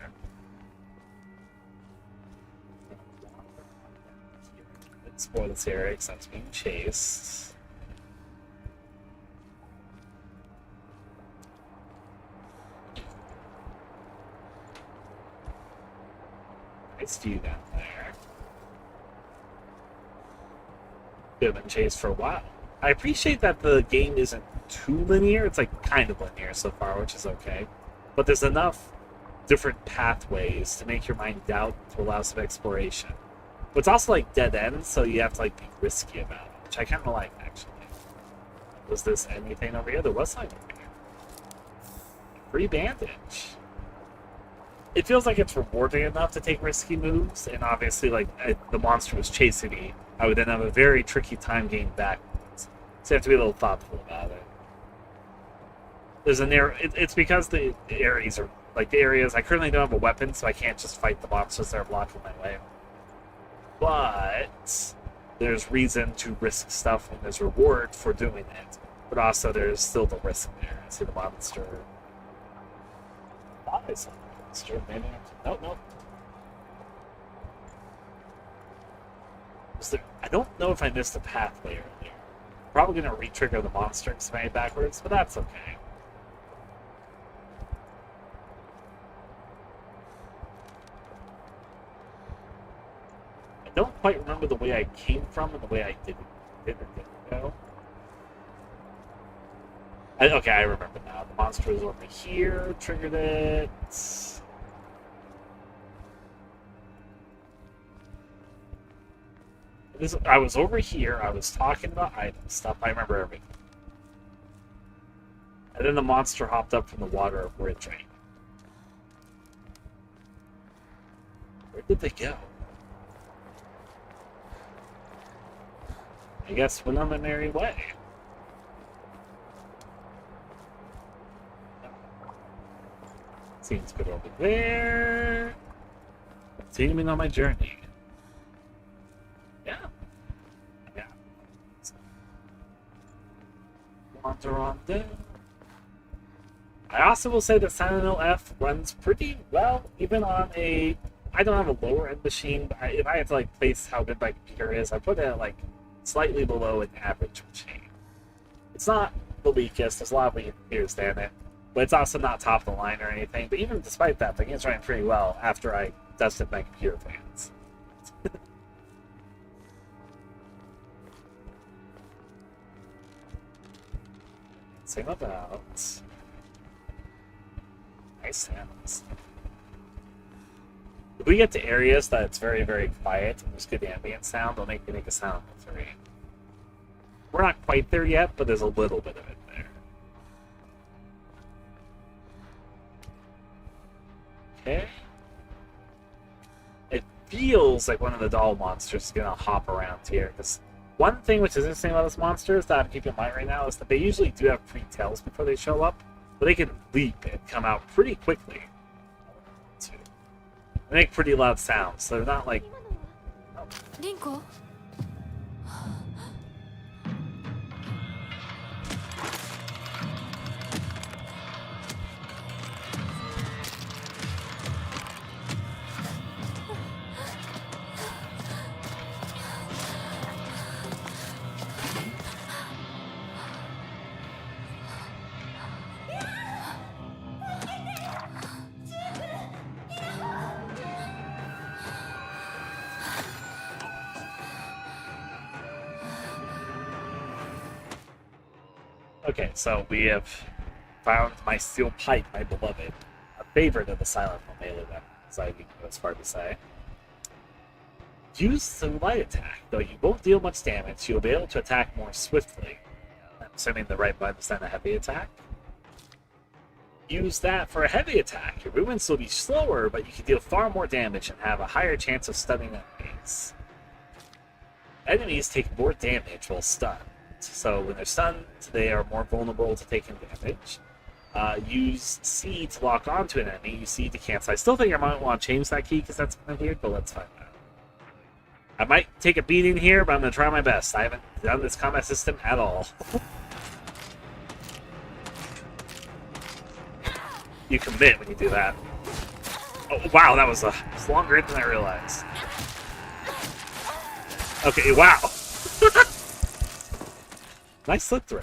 Explore this area because I'm being chased. Nice view down there. Could have been chased for a while. I appreciate that the game isn't too linear. It's like kind of linear so far, which is okay. But there's enough different pathways to make your mind doubt to allow some exploration. But it's also like dead ends, so you have to like be risky about it, which I kind of like actually. Was this anything over here? There was something over here. Free bandage. It feels like it's rewarding enough to take risky moves, and obviously, like the monster was chasing me, I would then have a very tricky time getting backwards. So you have to be a little thoughtful about it. There's a narrow. It's because the areas are like the areas. I currently don't have a weapon, so I can't just fight the monsters that are blocking my way. But there's reason to risk stuff when there's reward for doing it. But also there's still the risk there. I see the monster. I saw the monster. Maybe nope. I don't know if I missed a pathway earlier. Probably gonna re-trigger the monster and smash it backwards, but that's okay. I don't quite remember the way I came from and the way I didn't go. Okay, I remember now. The monster was over here, triggered it. I was over here, I was talking about item stuff, I remember everything. And then the monster hopped up from the water of where it drank. Where did they go? I guess went on the merry way. Seems good over there. Continuing on my journey. Yeah. Wander on down. I also will say that Silent Hill F runs pretty well, even on a... I don't have a lower end machine, but if I had to like place how good my computer is, I put it at like slightly below an average machine. It's not the weakest, there's a lot of weak computers than it, but it's also not top of the line or anything. But even despite that, the game's running pretty well after I dusted my computer fans. Same about nice sounds. If we get to areas that it's very, very quiet and there's good ambient sound, they'll make a sound with 3. We're not quite there yet, but there's a little bit of it there. Okay. It feels like one of the doll monsters is gonna hop around here. Because one thing which is interesting about this monster is that I'm keeping in mind right now is that they usually do have 3 tails before they show up, but they can leap and come out pretty quickly. They make pretty loud sounds, so they're not like... Oh. Rinko? Okay, so we have found my steel pipe, my beloved, a favorite of the Silent Hill melee weapon, as I think that's hard to say. Use the light attack. Though you won't deal much damage, you'll be able to attack more swiftly. I'm assuming the right button is then a heavy attack. use that for a heavy attack. Your movements will be slower, but you can deal far more damage and have a higher chance of stunning enemies. Enemies take more damage while stunned. So when they're stunned, they are more vulnerable to taking damage. Use C to lock onto an enemy, use C to cancel. I still think I might want to change that key because that's kind of weird, but let's find out. I might take a beating here, but I'm going to try my best. I haven't done this combat system at all. You commit when you do that. Oh, wow, that was longer than I realized. Okay, wow. Nice slip through.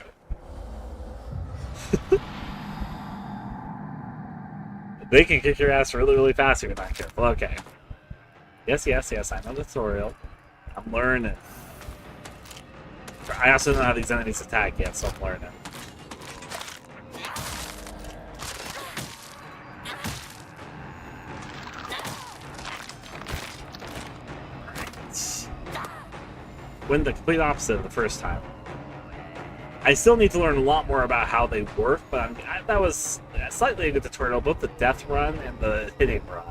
They can kick your ass really, really fast if you're not careful. Okay. Yes, I know the tutorial. I'm learning. I also don't know how these enemies attack yet, so I'm learning. Went the complete opposite of the first time. I still need to learn a lot more about how they work, but that was slightly a good tutorial, both the death run and the hitting run.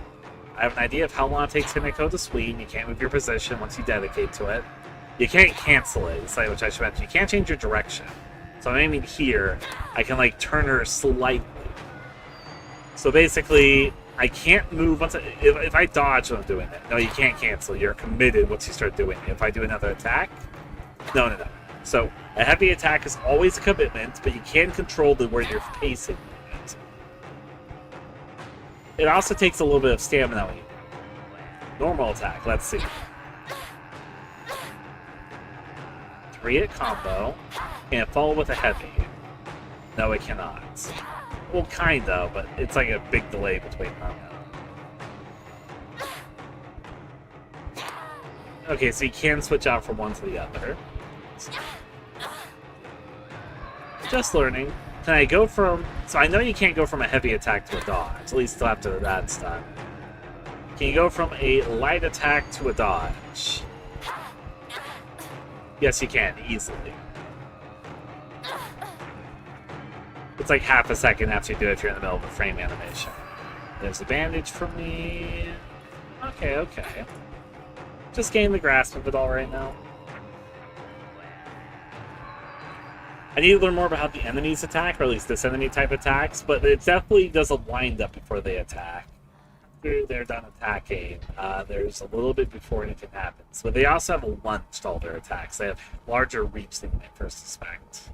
I have an idea of how long it takes Hinako to swing. You can't move your position once you dedicate to it. You can't cancel it, which I should mention. You can't change your direction. So I'm aiming here. I can, like, turn her slightly. So basically, I can't move once if I dodge when I'm doing it. No, you can't cancel. You're committed once you start doing it. If I do another attack, no. So a heavy attack is always a commitment, but you can control where you're pacing it. It also takes a little bit of stamina when you normal attack. Let's see. 3-hit combo. Can it follow with a heavy? No, it cannot. Well, kind of, but it's like a big delay between them. Okay, so you can switch out from one to the other. Just learning. Can I go from... So I know you can't go from a heavy attack to a dodge, at least till after that's done. Can you go from a light attack to a dodge? Yes, you can, easily. It's like half a second after you do it if you're in the middle of a frame animation. There's a bandage for me. Okay. Just getting the grasp of it all right now. I need to learn more about how the enemies attack, or at least this enemy type attacks, but it definitely does a wind up before they attack. After they're done attacking, there's a little bit before anything happens. But they also have a lunge to all their attacks. They have larger reach than you might first suspect.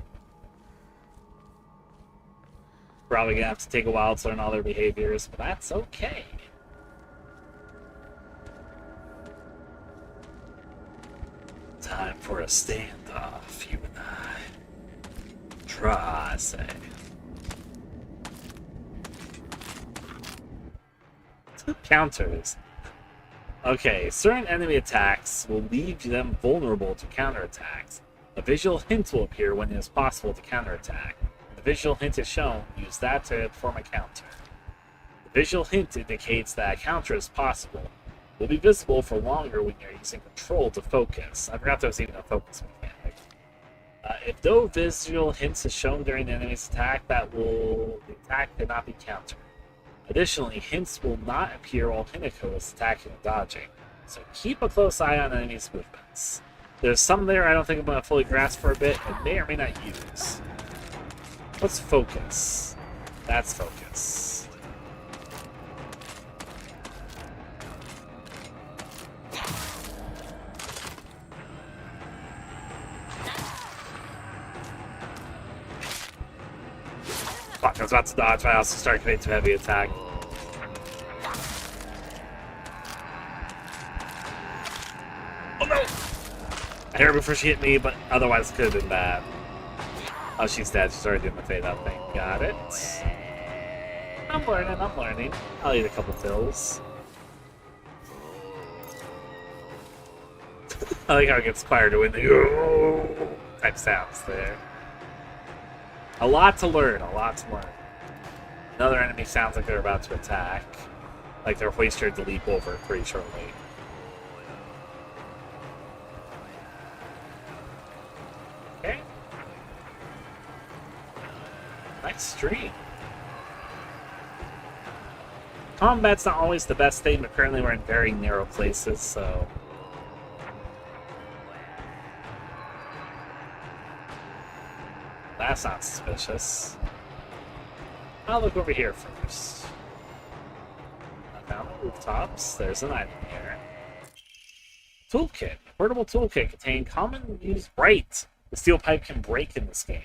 Probably gonna have to take a while to learn all their behaviors, but that's okay. Time for a standoff, you and I. Try, I say. Counters. Okay, certain enemy attacks will leave them vulnerable to counterattacks. A visual hint will appear when it is possible to counterattack. The visual hint is shown, use that to perform a counter. The visual hint indicates that a counter is possible. It will be visible for longer when you're using control to focus. I forgot there was even a focus mechanic. If no visual hints is shown during the enemy's attack, the attack cannot be countered. Additionally, hints will not appear while Hinako is attacking and dodging, so keep a close eye on enemies' movements. There's some there I don't think I'm going to fully grasp for a bit, and may or may not use. Let's focus. That's focus. Fuck, I was about to dodge, but I also started getting to heavy attack. Oh no! I hit her before she hit me, but otherwise it could have been bad. Oh, she's dead. She's already doing the fade out thing. Got it. I'm learning. I'll eat a couple pills. I like how it gets fired to win the type sounds there. A lot to learn. Another enemy sounds like they're about to attack. Like they're hoisted to leap over pretty shortly. Okay. Nice stream. Combat's not always the best thing, but currently we're in very narrow places, so... That's not suspicious. I'll look over here first. I found the rooftops. There's an item here. Toolkit. A portable toolkit containing common use. Right! The steel pipe can break in this game.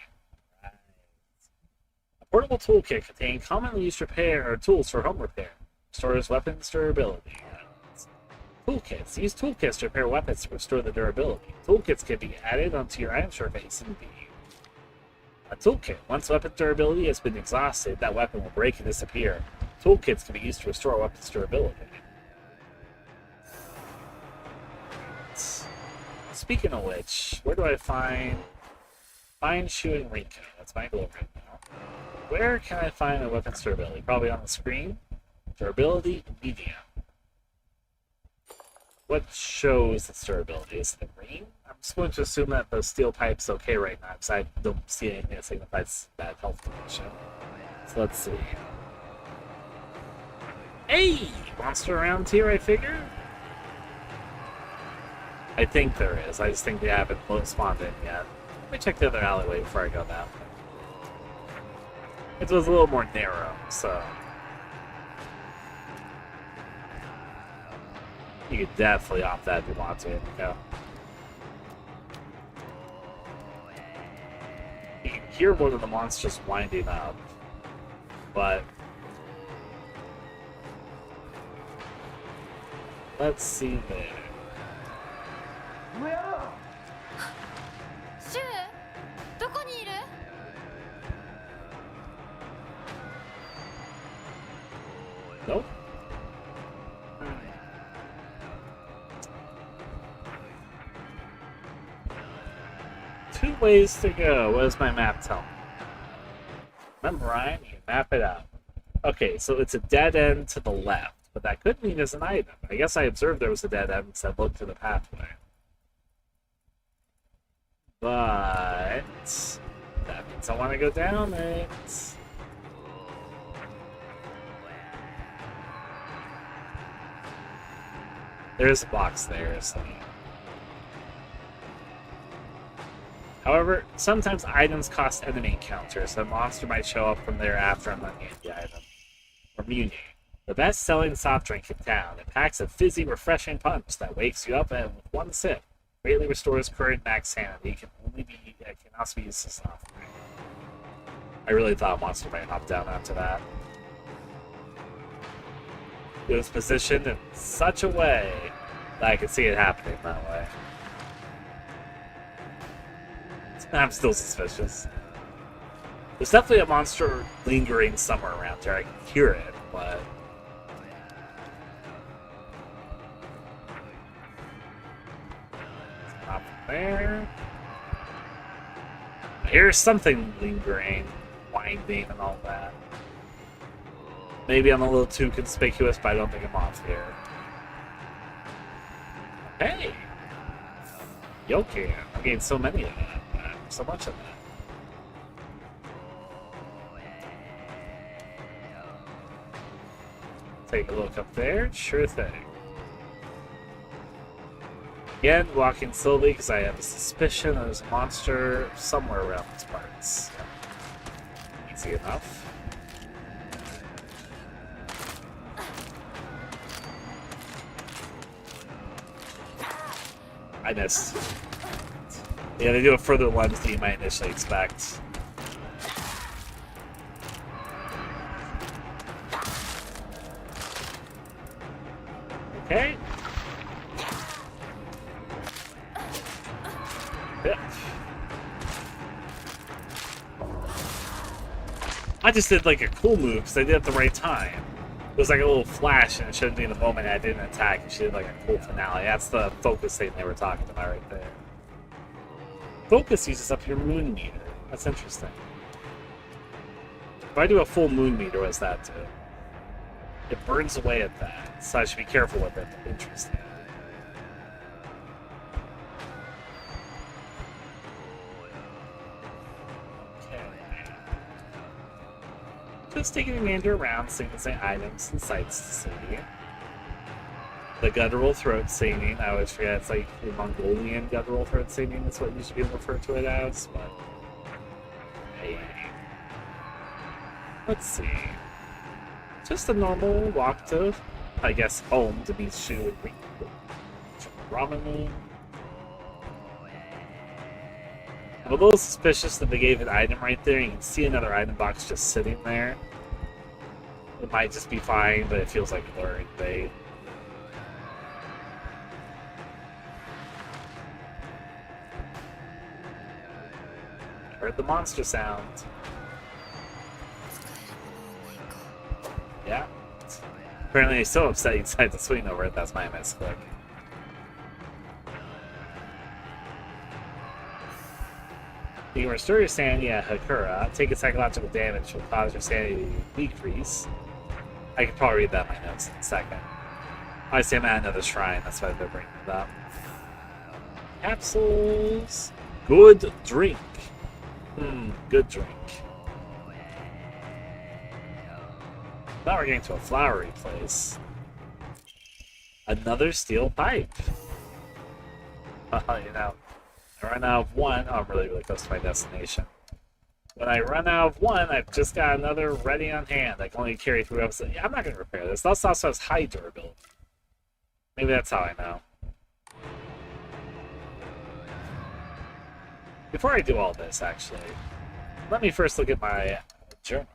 Right. A portable toolkit containing commonly used repair or tools for home repair. Restores weapons durability. Toolkits. Use toolkits to repair weapons to restore the durability. Toolkits can be added onto your item surface and be a toolkit. Once weapon durability has been exhausted, that weapon will break and disappear. Toolkits can be used to restore weapons durability. Speaking of which, where do I find Shu and Rinko? That's my goal right now. Where can I find a weapons durability? Probably on the screen. Durability, medium. What shows its durability? Is it the green? I'm just going to assume that the steel pipe's okay right now, because I don't see anything that signifies bad health condition. So let's see. Hey! Monster around here, I figure? I think there is. I just think they haven't spawned in yet. Let me check the other alleyway before I go that way. It was a little more narrow, so... You could definitely opt that if you want to. Yeah. You can hear one of the monsters winding up, but let's see there. シュウどこにいる Nope. Two ways to go. What does my map tell me? Remember, Ryan, you map it out. Okay, so it's a dead end to the left, but that could mean there's an item. I guess I observed there was a dead end instead of looked to the pathway. But that means I want to go down it. There's a box there, so... However, sometimes items cost enemy encounters, so a monster might show up from there after I'm looking at the item. Or Muni, the best-selling soft drink in town. It packs a fizzy, refreshing punch that wakes you up and with one sip greatly restores current max sanity. It can also be used as soft drink. I really thought a monster might hop down after that. It was positioned in such a way that I could see it happening that way. I'm still suspicious. There's definitely a monster lingering somewhere around here. I can hear it, but... It's not there. I hear something lingering, winding, and all that. Maybe I'm a little too conspicuous, but I don't think I'm off here. Hey! Yoki, I'm getting so many of that. So much of that. Take a look up there. Sure thing. Again, walking slowly because I have a suspicion there's a monster somewhere around these parts. Easy enough. I missed. Yeah, they do a further lens than you might initially expect. Okay. Yeah. I just did like a cool move because I did it at the right time. It was like a little flash and it shouldn't be in the moment I didn't attack and she did like a cool finale. That's the focus thing they were talking about right there. Focus uses up your moon meter. That's interesting. If I do a full moon meter, what does that do? It burns away at that, so I should be careful with it. Interesting. Okay. Just taking a meander around, seeing the same items and sights to see. The guttural throat singing, I always forget it's like the Mongolian guttural throat singing is what you should be referred to it as, but hey. Let's see. Just a normal walk to, I guess, home to be Shu and Ramen. I'm a little suspicious that they gave an item right there. You can see another item box just sitting there. It might just be fine, but it feels like luring bait. Heard the monster sound. Yeah. Apparently he's so upset he decided to swing over it. That's my misclick. You can restore your sanity at Hakura. Take a psychological damage, which will cause your sanity to decrease. I could probably read that in my notes in a second. I say I'm at another shrine, that's why they're bringing it up. Capsules. Good drink. Good drink. Now we're getting to a flowery place. Another steel pipe. You know, I run out of one. Oh, I'm really, really close to my destination. When I run out of one, I've just got another ready on hand. I can only carry 3 episodes. Yeah, I'm not going to repair this. This also has high durability. Maybe that's how I know. Before I do all this, actually, let me first look at my journal.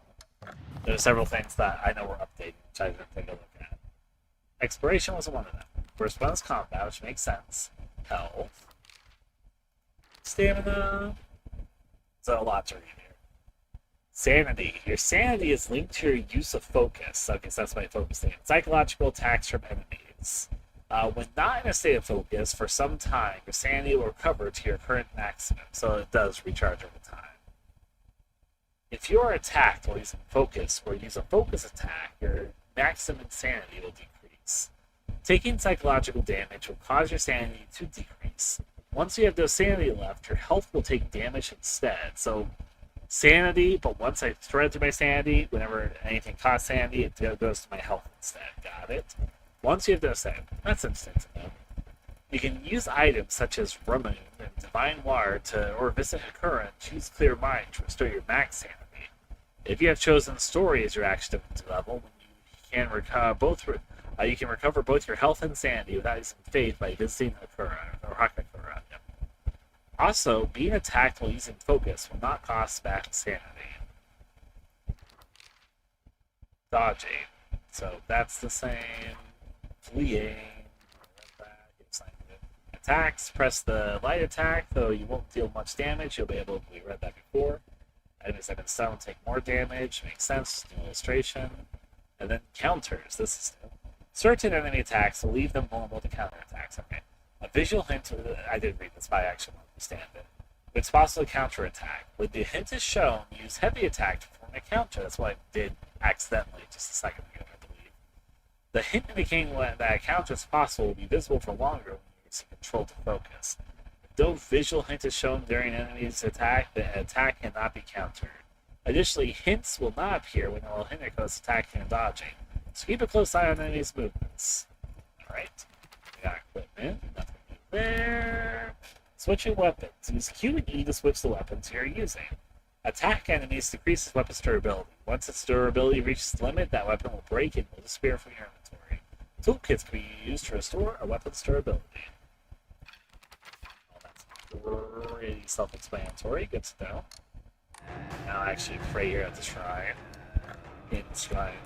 There are several things that I know were updated, which I didn't take a look at. Exploration wasn't one of them. First one is combat, which makes sense. Health. Stamina. There's a lot to read here. Sanity. Your sanity is linked to your use of focus. Okay, so that's my focus thing. Psychological attacks from enemies. When not in a state of focus, for some time, your sanity will recover to your current maximum, so it does recharge over time. If you are attacked while using focus, or use a focus attack, your maximum sanity will decrease. Taking psychological damage will cause your sanity to decrease. Once you have no sanity left, your health will take damage instead. So, sanity, but once I thread through my sanity, whenever anything costs sanity, it goes to my health instead. Got it? Once you have no sanity, that's interesting to know. You can use items such as Ramun and Divine Water or visit Hakura and choose Clear Mind to restore your max sanity. If you have chosen Story as your action level, you can recover both your health and sanity without using Faith by visiting Hakura or Hakakura. Also, being attacked while using Focus will not cost back sanity. Dodging. So that's the same. Fleeing. Attacks, press the light attack, though you won't deal much damage. You'll be able to, we read that before. Enemies that have been stunned will take more damage. Makes sense. New illustration. And then counters. This is new. Certain enemy attacks will leave them vulnerable to counterattacks. Okay. A visual hint. I didn't read this, but I actually don't understand it. It's possible to counterattack. When the hint is shown, use heavy attack to perform a counter. That's what I did accidentally just a second ago, I believe. The hint indicating that a counter is possible will be visible for longer when you use control to focus. If no visual hint is shown during an enemy's attack, the attack cannot be countered. Additionally, hints will not appear when all Hinako's attacking and dodging, so keep a close eye on enemies' movements. Alright, we got equipment, nothing new there. Switching weapons. Use Q and E to switch the weapons you're using. Attack enemies decreases weapon's durability. Once its durability reaches its limit, that weapon will break and will disappear from your inventory. Toolkits can be used to restore a weapon's durability. Well, that's pretty self-explanatory. Good to know. Now I actually pray here at the shrine. In the shrine.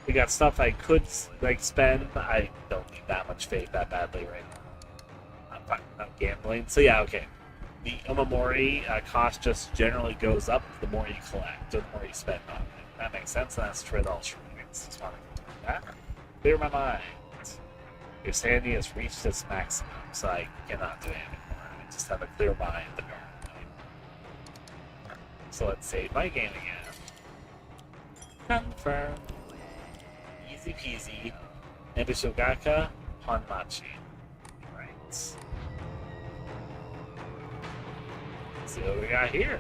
We got stuff I could spend. I don't need that much faith that badly right now. I'm fine without gambling. So yeah, okay. The Omamori cost just generally goes up the more you collect, or the more you spend on it. That makes sense, and that's true with all shrines. Just want to do that. Clear my mind. Your sanity has reached its maximum, so I cannot do anything more. I just have a clear mind. So let's save my game again. Confirm. Easy peasy. Nebishogaka Honmachi. Right. Let's see what we got here.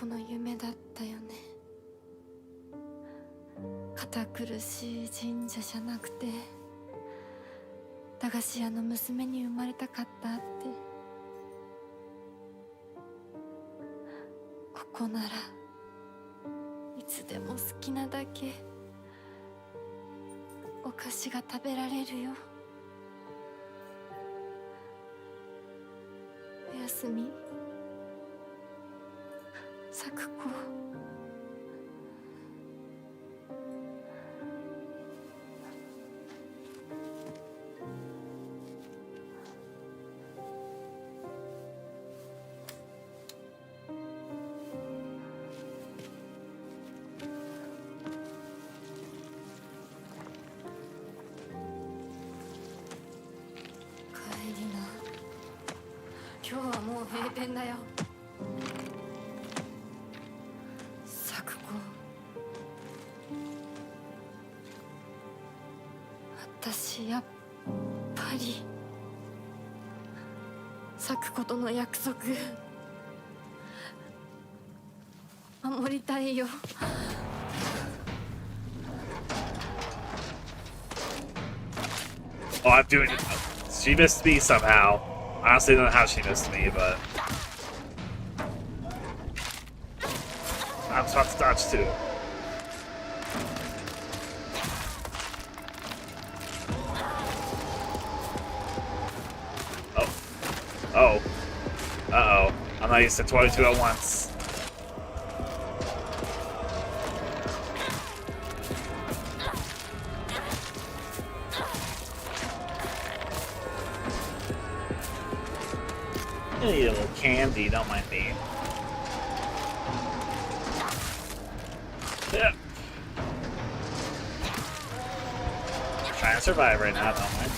子の夢だったよね。堅苦しい神社じゃなくて駄菓子屋の娘に生まれたかったって。ここならいつでも好きなだけお菓子が食べられるよ。おやすみ、咲子。今日はもう閉店だよ。咲子、私やっぱり咲子との約束守りたいよ。Oh, I'm doing it. She missed me somehow. Honestly, I don't know how she missed me, but I'm supposed to dodge too. Oh. Oh. Uh-oh. I'm not used to 22 at once. Hey, a little candy, don't mind me. Yeah. Trying to survive right now, don't mind.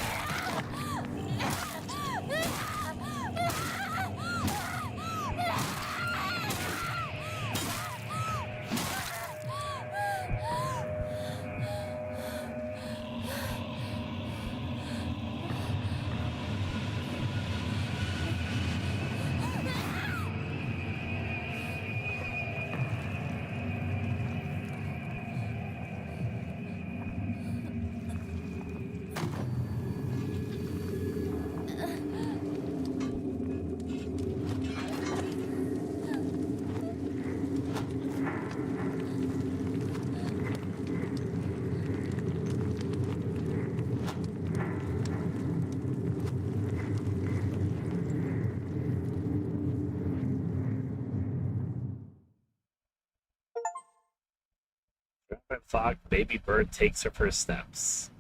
Fog, baby bird takes her first steps.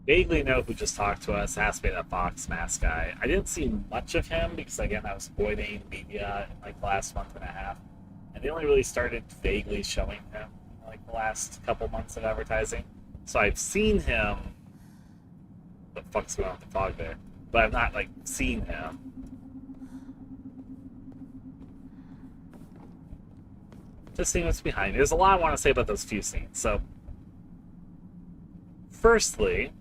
Vaguely know who just talked to us, has to be that Fox Mask guy. I didn't see much of him because, again, I was avoiding media in like the last month and a half. And they only really started vaguely showing him in like the last couple months of advertising. So I've seen him. What the fuck's going on with the fog there? But I've not like seen him. Just seeing what's behind me. There's a lot I want to say about those few scenes. So, firstly,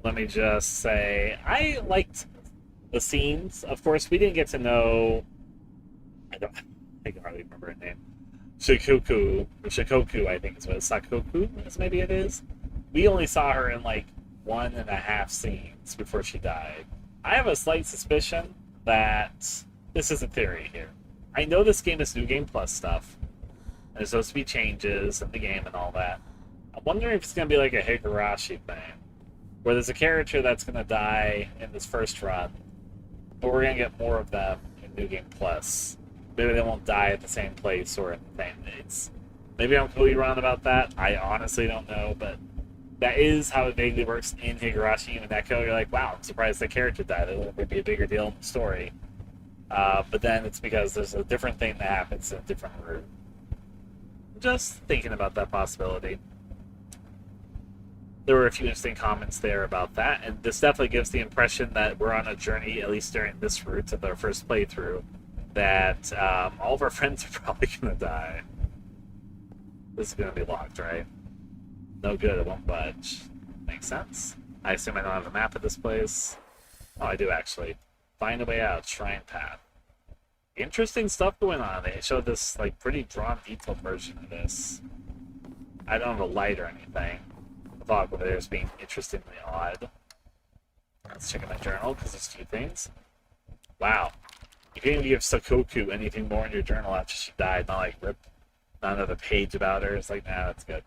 let me just say, I liked the scenes. Of course, we didn't get to know... I can hardly remember her name. Shikoku, I think is what it is. Sakoku, maybe it is. We only saw her in, like, 1.5 scenes before she died. I have a slight suspicion that this is a theory here. I know this game is New Game Plus stuff. There's supposed to be changes in the game and all that. I'm wondering if it's going to be like a Higurashi thing, where there's a character that's going to die in this first run, but we're going to get more of them in New Game Plus. Maybe they won't die at the same place or in the same dates. Maybe I'm completely wrong about that. I honestly don't know, but that is how it vaguely works in Higurashi and Hinako. You're like, wow, I'm surprised the character died. It would be a bigger deal in the story. But then it's because there's a different thing that happens in a different route. Just thinking about that possibility. There were a few interesting comments there about that, and this definitely gives the impression that we're on a journey, at least during this route of our first playthrough, that all of our friends are probably going to die. This is going to be locked, right? No good, it won't budge. Makes sense. I assume I don't have a map of this place. Oh, I do actually. Find a way out, shrine path. Interesting stuff going on. They showed this like pretty drawn, detailed version of this. I don't have a light or anything. The fog over there is being interestingly odd. Let's check out my journal because there's a few things. Wow. You can't even give Sakoku anything more in your journal after she died. Not like rip, not another page about her. It's like, nah, that's good.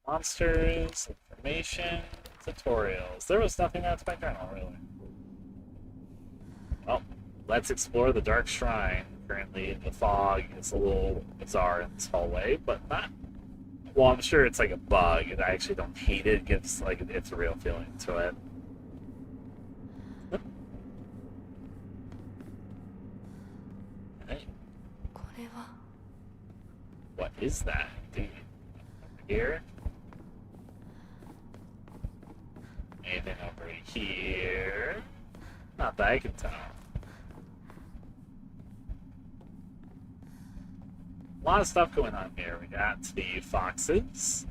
Monsters, information, tutorials. There was nothing else in my journal, really. Well, let's explore the Dark Shrine. Currently, the fog is a little bizarre in this hallway, but not. Well, I'm sure it's like a bug, and I actually don't hate it. It gives like it's a real feeling to it. Hey. What is that? Here? Anything over here? Not that I can tell. A lot of stuff going on here. We got the foxes.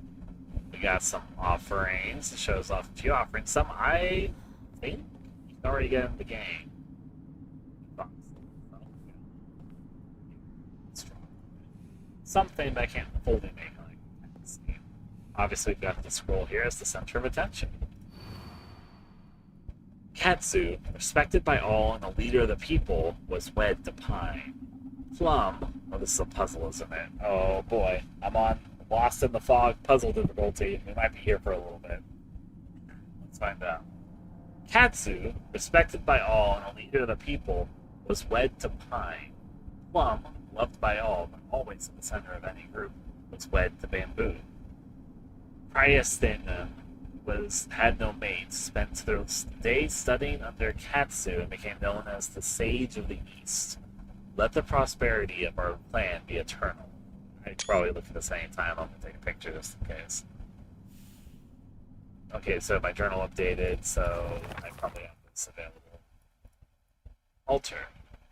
We got some offerings. It shows off a few offerings. Some I think you can already get in the game. Something that I can't fully make like. Obviously, we've got the scroll here as the center of attention. Katsu, respected by all and the leader of the people, was wed to Pine. Plum, well, this is a puzzle, isn't it? Oh boy, I'm on Lost in the Fog puzzle difficulty. We might be here for a little bit. Let's find out. Katsu, respected by all and the leader of the people, was wed to Pine. Plum, loved by all but always in the center of any group, was wed to Bamboo. Priastin had no mate, spent their days studying under Katsu and became known as the Sage of the East. Let the prosperity of our clan be eternal. I could probably look at this anytime. I'm going to take a picture just in case. Okay, so my journal updated, so I probably have this available. Altar.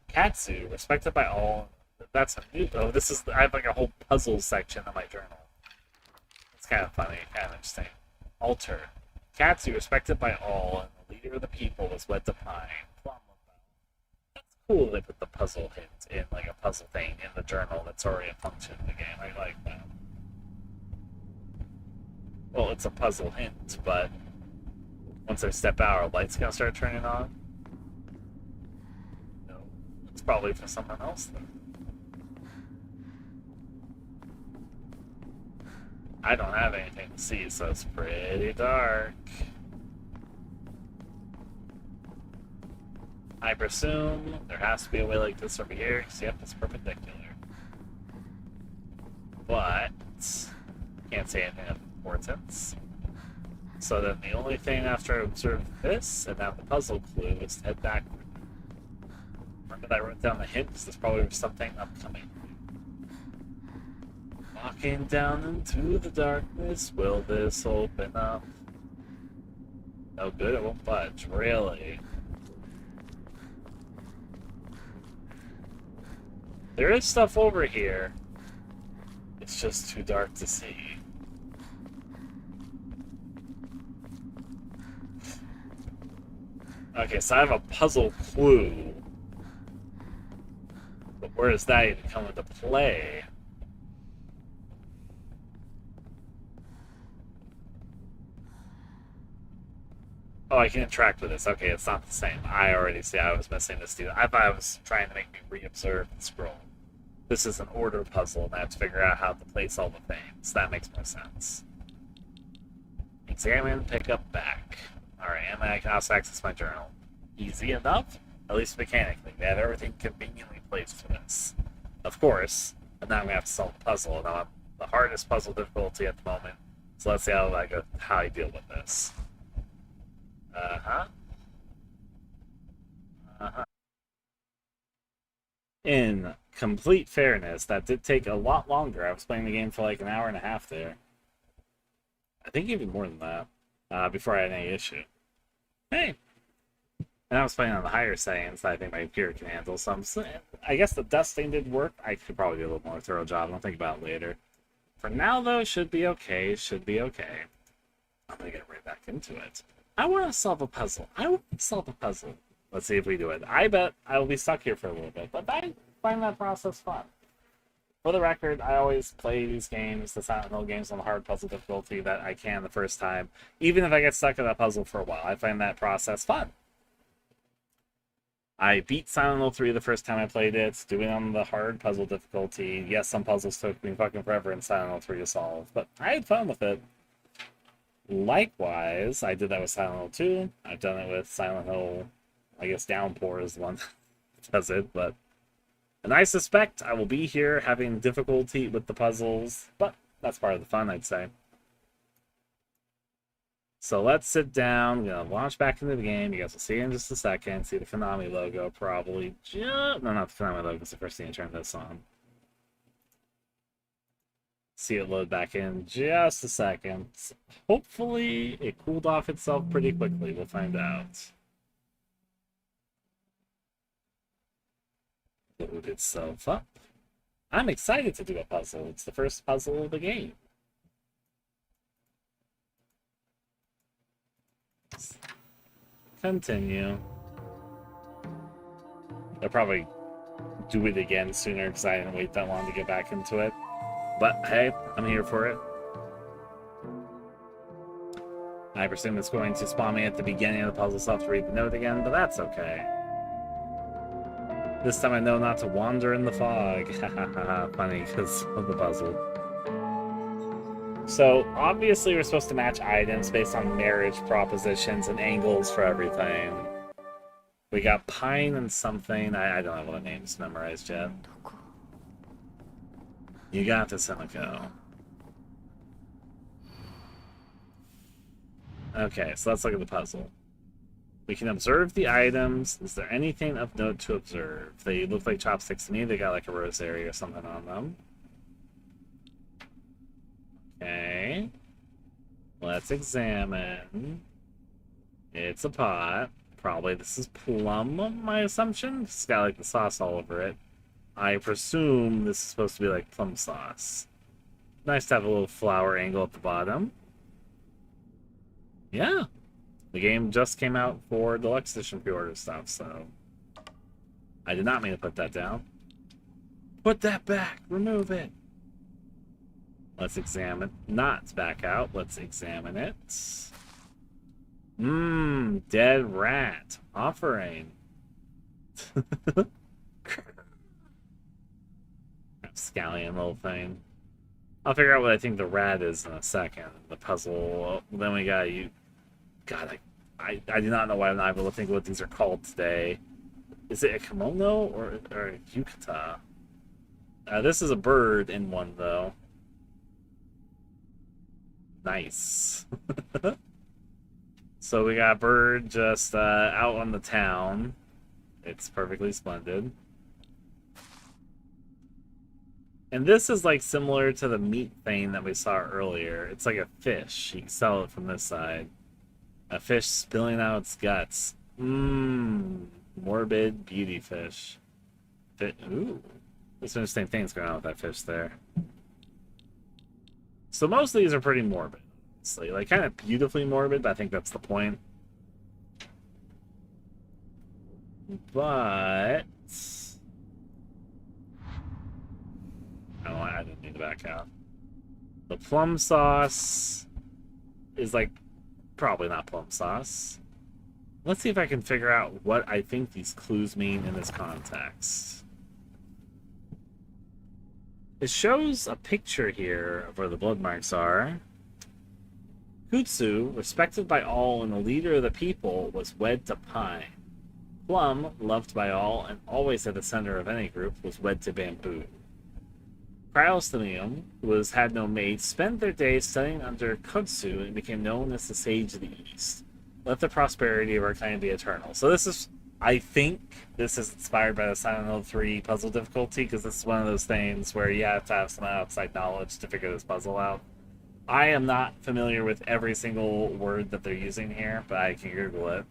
Katsu, respected by all. That's a new. Oh, this is. I have like a whole puzzle section of my journal. It's kind of funny, kind of interesting. Altar. Katsu, respected by all, and the leader of the people, was wed to Pine. That's cool they put the puzzle hint in, like a puzzle thing in the journal that's already a function in the game. I like that. Well, it's a puzzle hint, but once I step out, our light's gonna start turning on. No. It's probably for someone else then. I don't have anything to see, so it's pretty dark. I presume there has to be a way like this over here, because yep, it's perpendicular. But can't say anything of importance. So then the only thing after I observe this and have the puzzle clue is to head backward. Remember that I wrote down the hint, because there's probably something upcoming. Walking down into the darkness, will this open up? No good, it won't budge. Really? There is stuff over here. It's just too dark to see. Okay, so I have a puzzle clue. But where does that even come into play? Oh, I can interact with this. Okay, it's not the same. I already see I was missing this dude. I thought I was trying to make me re-observe the scroll. This is an order puzzle, and I have to figure out how to place all the things. That makes more sense. Examine, pick up, back. Alright, and I can also access my journal. Easy enough, at least mechanically. They have everything conveniently placed for this. Of course, and now I'm going to have to solve the puzzle, and I'm the hardest puzzle difficulty at the moment. So let's see how I deal with this. In complete fairness, that did take a lot longer. I was playing the game for like an hour and a half there. I think even more than that, before I had any issue. Hey! And I was playing on the higher settings that I think my computer can handle, so I guess the Dusk thing did work. I could probably do a little more thorough job. I'll think about it later. For now, though, should be okay. Should be okay. I'm gonna get right back into it. I want to solve a puzzle. I want to solve a puzzle. Let's see if we do it. I bet I will be stuck here for a little bit, but I find that process fun. For the record, I always play these games, the Silent Hill games, on the hard puzzle difficulty that I can the first time. Even if I get stuck in that puzzle for a while, I find that process fun. I beat Silent Hill 3 the first time I played it, doing it on the hard puzzle difficulty. Yes, some puzzles took me fucking forever in Silent Hill 3 to solve, but I had fun with it. Likewise, I did that with Silent Hill 2. I've done it with Silent Hill, I guess Downpour is the one that does it, but... And I suspect I will be here having difficulty with the puzzles, but that's part of the fun, I'd say. So let's sit down. We're going to launch back into the game. You guys will see in just a second. See the Konami logo probably. No, not the Konami logo. It's the first thing I turn this on. See it load back in just a second. Hopefully it cooled off itself pretty quickly. We'll find out. Load itself up. I'm excited to do a puzzle. It's the first puzzle of the game. Continue. I'll probably do it again sooner because I didn't wait that long to get back into it. But hey, I'm here for it. I presume it's going to spawn me at the beginning of the puzzle, so I'll have to read the note again, but that's okay. This time I know not to wander in the fog. Hahaha, funny because of the puzzle. So, obviously we're supposed to match items based on marriage propositions and angles for everything. We got pine and something. I don't have all the names memorized yet. You got this, Hinako. Okay, so let's look at the puzzle. We can observe the items. Is there anything of note to observe? They look like chopsticks to me. They got like a rosary or something on them. Okay. Let's examine. It's a pot. Probably this is plum, my assumption. It's got like the sauce all over it. I presume this is supposed to be like plum sauce. Nice to have a little flower angle at the bottom. Yeah. The game just came out for deluxe edition pre-order stuff, so I did not mean to put that down. Put that back! Remove it! Let's examine. Not back out. Let's examine it. Dead rat. Offering. Scallion little thing. I'll figure out what I think the rat is in a second. The puzzle. Then we got you. God, I do not know why I'm not able to think of what these are called today. Is it a kimono or a yukata? This is a bird in one, though. Nice. So we got a bird just out on the town. It's perfectly splendid. And this is like similar to the meat thing that we saw earlier. It's like a fish. You can sell it from this side. A fish spilling out its guts. Morbid beauty fish. Ooh. There's some interesting things going on with that fish there. So most of these are pretty morbid. Honestly. Like kind of beautifully morbid, but I think that's the point. But I didn't need to back out. The plum sauce is like probably not plum sauce. Let's see if I can figure out what I think these clues mean in this context. It shows a picture here of where the blood marks are. Kutsu, respected by all and the leader of the people, was wed to Pine. Plum, loved by all and always at the center of any group, was wed to Bamboo. Cryostemium, who had no mate, spent their days studying under Kutsu and became known as the Sage of the East. Let the prosperity of our clan be eternal. So this is, I think, this is inspired by the Silent Hill 3 puzzle difficulty, because this is one of those things where you have to have some outside knowledge to figure this puzzle out. I am not familiar with every single word that they're using here, but I can Google it.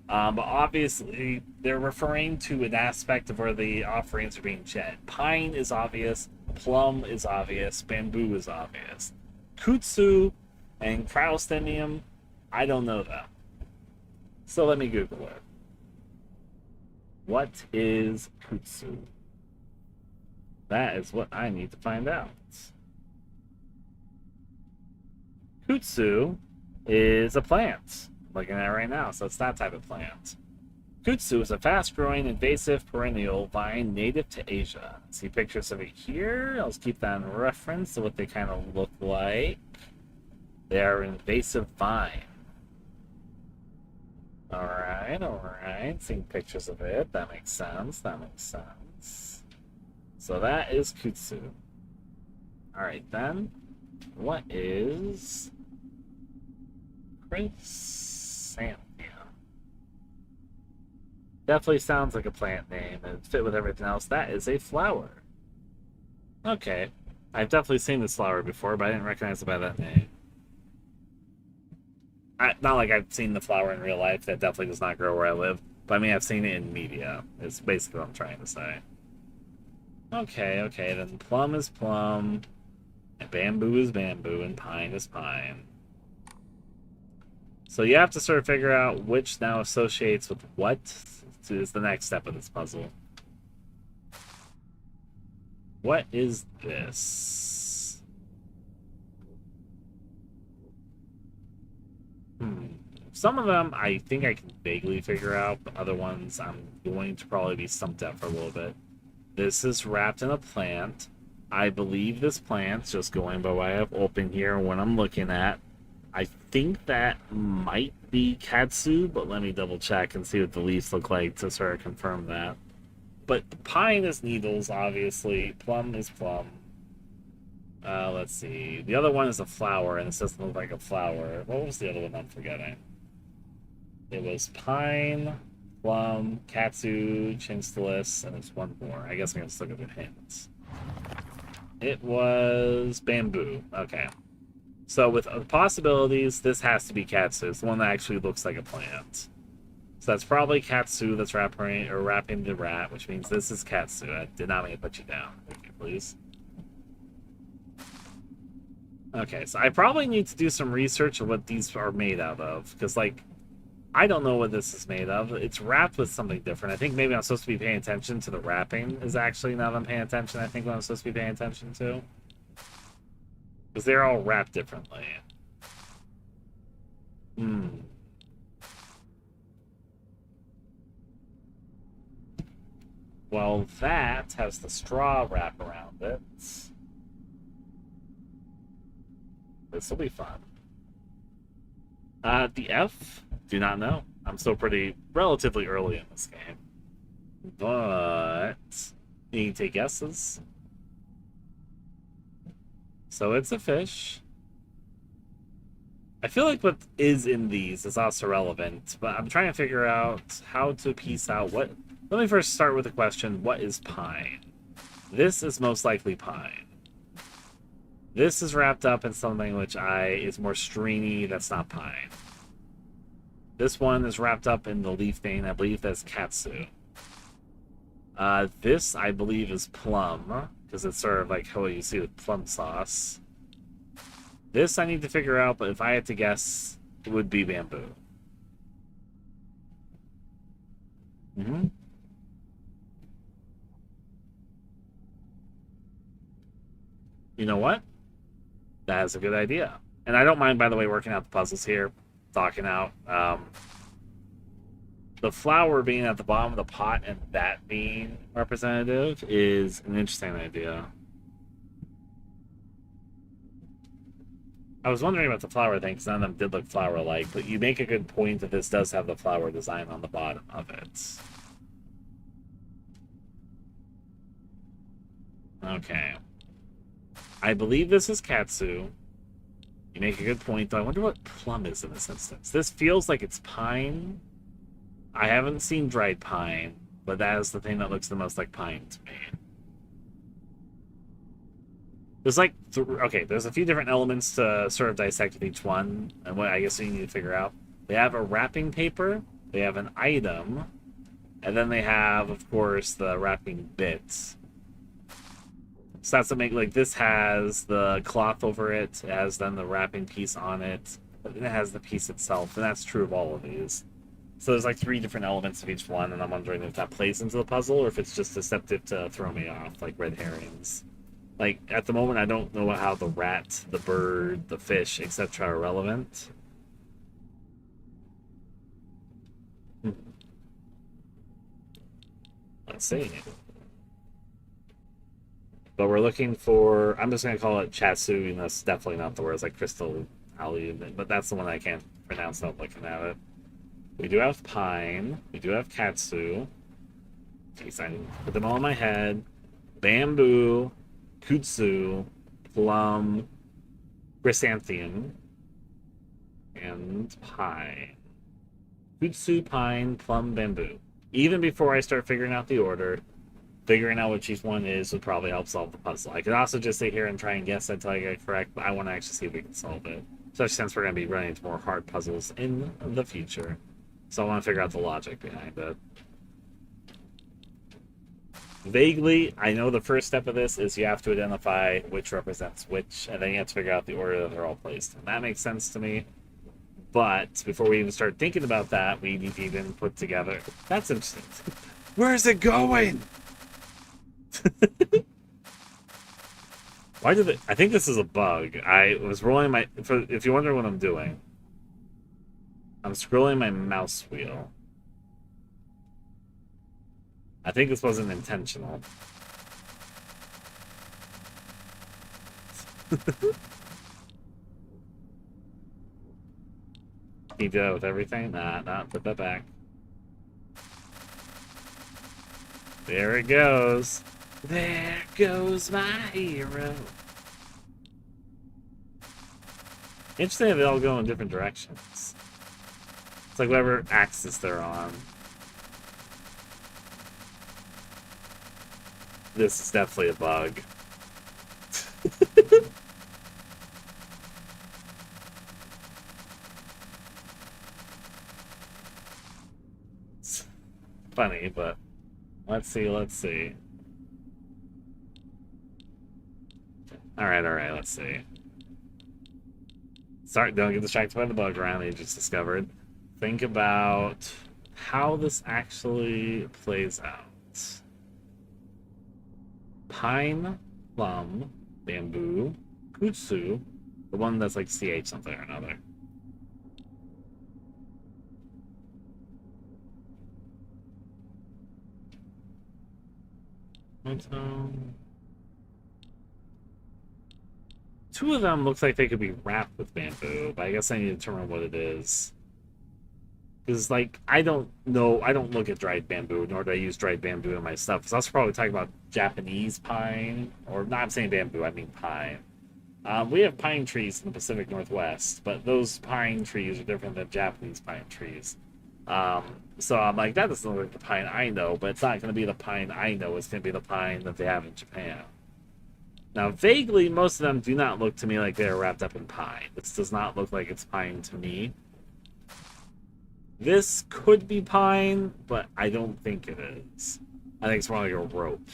But obviously, they're referring to an aspect of where the offerings are being shed. Pine is obvious, plum is obvious, bamboo is obvious. Kutsu and cryostemium, I don't know them. So let me Google it. What is Kutsu? That is what I need to find out. Kutsu is a plant. I'm looking at it right now, so it's that type of plant. Kutsu is a fast-growing, invasive perennial vine native to Asia. See pictures of it here. I'll keep that in reference to what they kind of look like. They are an invasive vine. Alright. Seeing pictures of it. That makes sense. So that is Kutsu. Alright then. What is Chrysanthemum? Definitely sounds like a plant name and fit with everything else. That is a flower. Okay. I've definitely seen this flower before, but I didn't recognize it by that name. Not like I've seen the flower in real life. That definitely does not grow where I live. But I mean, I've seen it in media. It's basically what I'm trying to say. Okay. Then plum is plum. And bamboo is bamboo. And pine is pine. So you have to sort of figure out which now associates with what is the next step of this puzzle. What is this? Some of them I think I can vaguely figure out, but other ones I'm going to probably be stumped out for a little bit. This is wrapped in a plant. I believe this plant's just going by what I have open here when I'm looking at. I think that might be Katsu, but let me double check and see what the leaves look like to sort of confirm that. But pine is needles, obviously. Plum is plum. Let's see. The other one is a flower, and it doesn't look like a flower. What was the other one I'm forgetting? It was pine, plum, Katsu, chinstalis, and there's one more. I guess I'm going to look at the hints. It was bamboo. Okay. So with possibilities, this has to be Katsu. It's the one that actually looks like a plant. So that's probably Katsu that's wrapping the rat, which means this is Katsu. I did not mean to put you down. Thank you, please. Okay, so I probably need to do some research of what these are made out of. Because, like, I don't know what this is made of. It's wrapped with something different. I think maybe I'm supposed to be paying attention to the wrapping is actually, now that I'm paying attention, I think what I'm supposed to be paying attention to. Because they're all wrapped differently. Well, that has the straw wrap around it. This will be fun. The F? Do not know. I'm still relatively early in this game. But you can take guesses. So it's a fish. I feel like what is in these is also relevant, but I'm trying to figure out how to piece out what... Let me first start with the question, what is pine? This is most likely pine. This is wrapped up in something which is more stringy, that's not pine. This one is wrapped up in the leaf vein, I believe that's Katsu. This, I believe, is plum, because it's sort of like what you see with plum sauce. This I need to figure out, but if I had to guess, it would be bamboo. You know what? That is a good idea. And I don't mind, by the way, working out the puzzles here, talking out. The flower being at the bottom of the pot and that being representative is an interesting idea. I was wondering about the flower thing, because none of them did look flower-like, but you make a good point that this does have the flower design on the bottom of it. Okay. I believe this is Katsu. You make a good point, though. I wonder what plum is in this instance. This feels like it's pine. I haven't seen dried pine, but that is the thing that looks the most like pine to me. There's like, okay, there's a few different elements to sort of dissect with each one, and what I guess you need to figure out. They have a wrapping paper, they have an item, and then they have, of course, the wrapping bits. So that's what make, like, this has the cloth over it, it has then the wrapping piece on it, but then it has the piece itself, and that's true of all of these. So there's like 3 different elements of each one, and I'm wondering if that plays into the puzzle, or if it's just deceptive to throw me off, like red herrings. Like, at the moment, I don't know how the rat, the bird, the fish, etc. are relevant. Let's see. But we're looking for, I'm just going to call it Chatsu, and that's definitely not the word. It's like Crystal Alley, but that's the one I can't pronounce without looking at it. We do have Pine. We do have Katsu. Jeez, I put them all in my head. Bamboo. Kutsu, Plum, Chrysanthemum, and Pine. Kutsu, Pine, Plum, Bamboo. Even before I start figuring out the order, figuring out what each one is would probably help solve the puzzle. I could also just sit here and try and guess until I get it correct, but I want to actually see if we can solve it. Especially since we're going to be running into more hard puzzles in the future. So I want to figure out the logic behind it. Vaguely, I know the first step of this is you have to identify which represents which, and then you have to figure out the order that they're all placed in. That makes sense to me. But before we even start thinking about that, we need to even put together... That's interesting. Where is it going? Why did it... I think this is a bug. I was rolling my... If you wonder what I'm doing, I'm scrolling my mouse wheel. I think this wasn't intentional. Can you do that with everything? Nah, put that back. There it goes. There goes my hero. Interesting that they all go in different directions. It's like whatever axis they're on. This is definitely a bug. It's funny, but let's see. Alright, let's see. Sorry, don't get distracted by the bug around that you just discovered. Think about how this actually plays out. Pine, Plum, Bamboo, Kutsu, the one that's like CH something or another. Two of them looks like they could be wrapped with bamboo, but I guess I need to determine what it is. Because, like, I don't know, I don't look at dried bamboo, nor do I use dried bamboo in my stuff. Because I was probably talking about Japanese pine, or not saying bamboo, I mean pine. We have pine trees in the Pacific Northwest, but those pine trees are different than Japanese pine trees. So I'm like, that doesn't look like the pine I know, but it's not going to be the pine I know, it's going to be the pine that they have in Japan. Now, vaguely, most of them do not look to me like they're wrapped up in pine. This does not look like it's pine to me. This could be pine, but I don't think it is. I think it's more like a rope.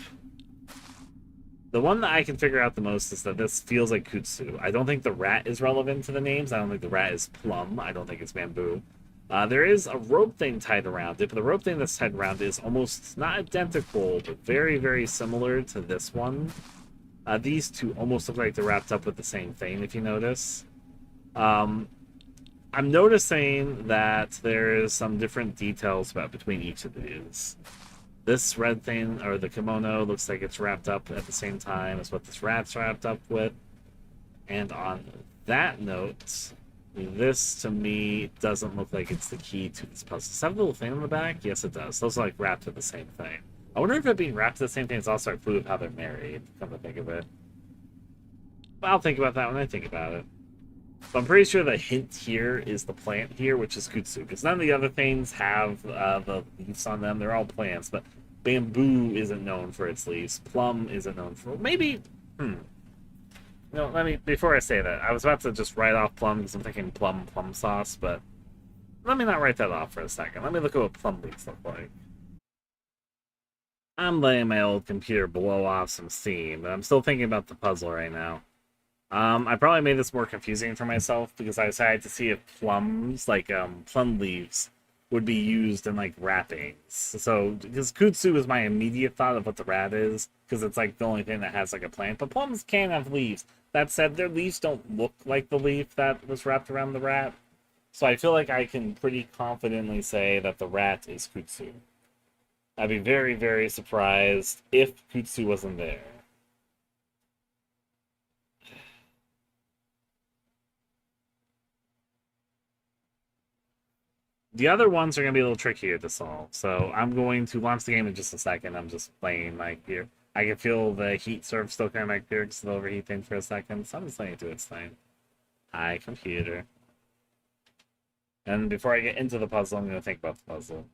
The one that I can figure out the most is that this feels like Kutsu. I don't think the rat is relevant to the names. I don't think the rat is plum. I don't think it's bamboo. There is a rope thing tied around it, but the rope thing that's tied around it is almost not identical, but very, very similar to this one. These two almost look like they're wrapped up with the same thing, if you notice. I'm noticing that there's some different details between each of these. This red thing, or the kimono, looks like it's wrapped up at the same time as what this rat's wrapped up with. And on that note, this to me doesn't look like it's the key to this puzzle. Does it have a little thing on the back? Yes, it does. Those are like wrapped to the same thing. I wonder if it being wrapped to the same thing is also a clue of how they're married, come to think of it. But I'll think about that when I think about it. But I'm pretty sure the hint here is the plant here, which is kudzu, because none of the other things have the leaves on them. They're all plants, but bamboo isn't known for its leaves. Plum isn't known for... Maybe... No, let me... Before I say that, I was about to just write off plum because I'm thinking plum sauce, but... Let me not write that off for a second. Let me look at what plum leaves look like. I'm letting my old computer blow off some steam, but I'm still thinking about the puzzle right now. I probably made this more confusing for myself because I decided to see if plums, like plum leaves, would be used in like wrappings. So, because kudzu is my immediate thought of what the rat is, because it's like the only thing that has like a plant. But plums can have leaves. That said, their leaves don't look like the leaf that was wrapped around the rat. So I feel like I can pretty confidently say that the rat is kudzu. I'd be very, very surprised if kudzu wasn't there. The other ones are going to be a little trickier to solve, so I'm going to launch the game in just a second. I'm just playing like here. I can feel the heat sort of still coming back here because of the overheat thing for a second, so I'm just letting it do its thing. Hi, computer. And before I get into the puzzle, I'm going to think about the puzzle.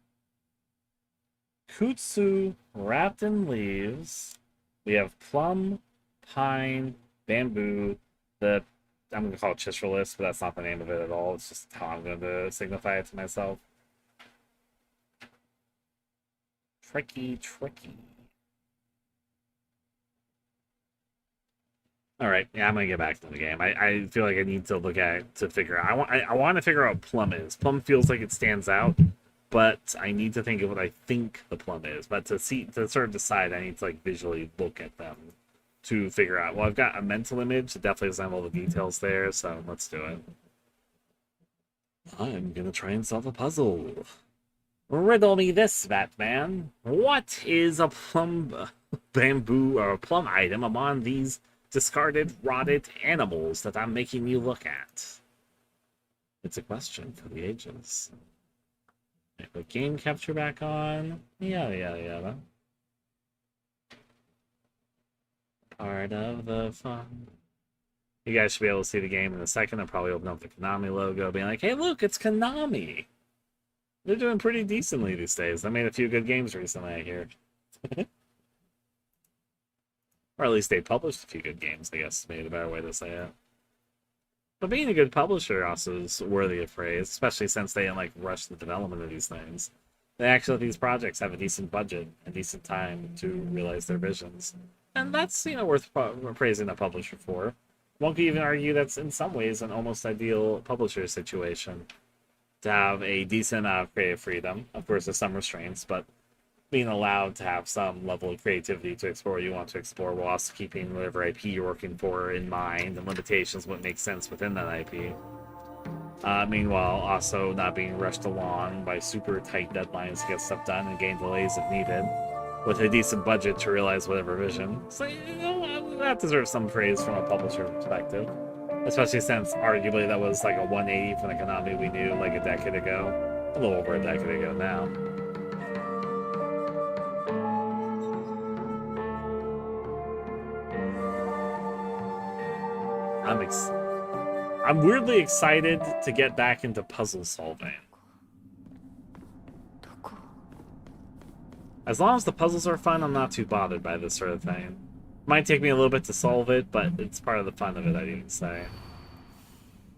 Kudzu wrapped in leaves. We have plum, pine, bamboo, I'm going to call it Chistralis, but that's not the name of it at all. It's just how I'm going to signify it to myself. Tricky. Alright, yeah, I'm going to get back to the game. I feel like I need to look at it to figure out. I want to figure out what plum is. Plum feels like it stands out, but I need to think of what I think the plum is. But to sort of decide, I need to like visually look at them to figure out. Well, I've got a mental image that definitely doesn't have all the details there, so let's do it. I'm gonna try and solve a puzzle. Riddle me this, Batman. What is a plum bamboo or a plum item among these discarded, rotted animals that I'm making you look at? It's a question for the ages. Put game capture back on. Yeah. Part of the fun. You guys should be able to see the game in a second. I'll probably open up the Konami logo, being like, hey, look, it's Konami. They're doing pretty decently these days. They made a few good games recently, I hear. Or at least they published a few good games, I guess, is maybe the better way to say it. But being a good publisher also is worthy of praise, especially since they didn't, like, rush the development of these things. They actually let these projects have a decent budget and decent time to realize their visions. And that's, worth praising a publisher for. One could even argue that's in some ways an almost ideal publisher situation. To have a decent amount of creative freedom. Of course, there's some restraints, but being allowed to have some level of creativity to explore what you want to explore while also keeping whatever IP you're working for in mind and limitations, what makes sense within that IP. Meanwhile, also not being rushed along by super tight deadlines to get stuff done and gain delays if needed, with a decent budget to realize whatever vision. So, that deserves some praise from a publisher perspective. Especially since, arguably, that was like a 180 from the Konami we knew like a decade ago. A little over a decade ago now. I'm weirdly excited to get back into puzzle solving. As long as the puzzles are fun, I'm not too bothered by this sort of thing. Might take me a little bit to solve it, but it's part of the fun of it, I'd even say.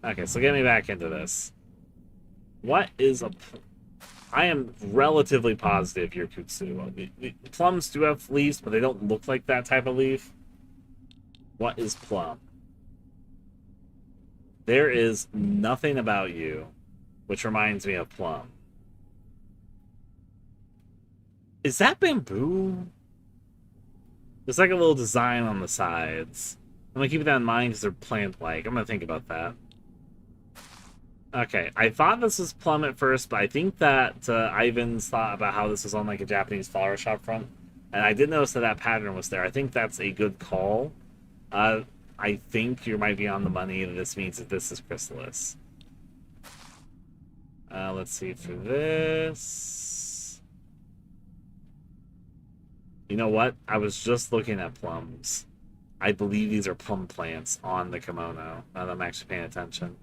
Okay, so get me back into this. What is a... I am relatively positive you're kudzu. The plums do have leaves, but they don't look like that type of leaf. What is plum? There is nothing about you which reminds me of plum. Is that bamboo? There's like a little design on the sides. I'm gonna keep that in mind because they're plant-like. I'm gonna think about that. Okay, I thought this was plum at first, but I think that Ivan's thought about how this was on like a Japanese flower shop front, and I did notice that pattern was there. I think that's a good call. I think you might be on the money, and this means that this is Chrysalis. Let's see for this. You know what? I was just looking at plums. I believe these are plum plants on the kimono. Now that I'm actually paying attention.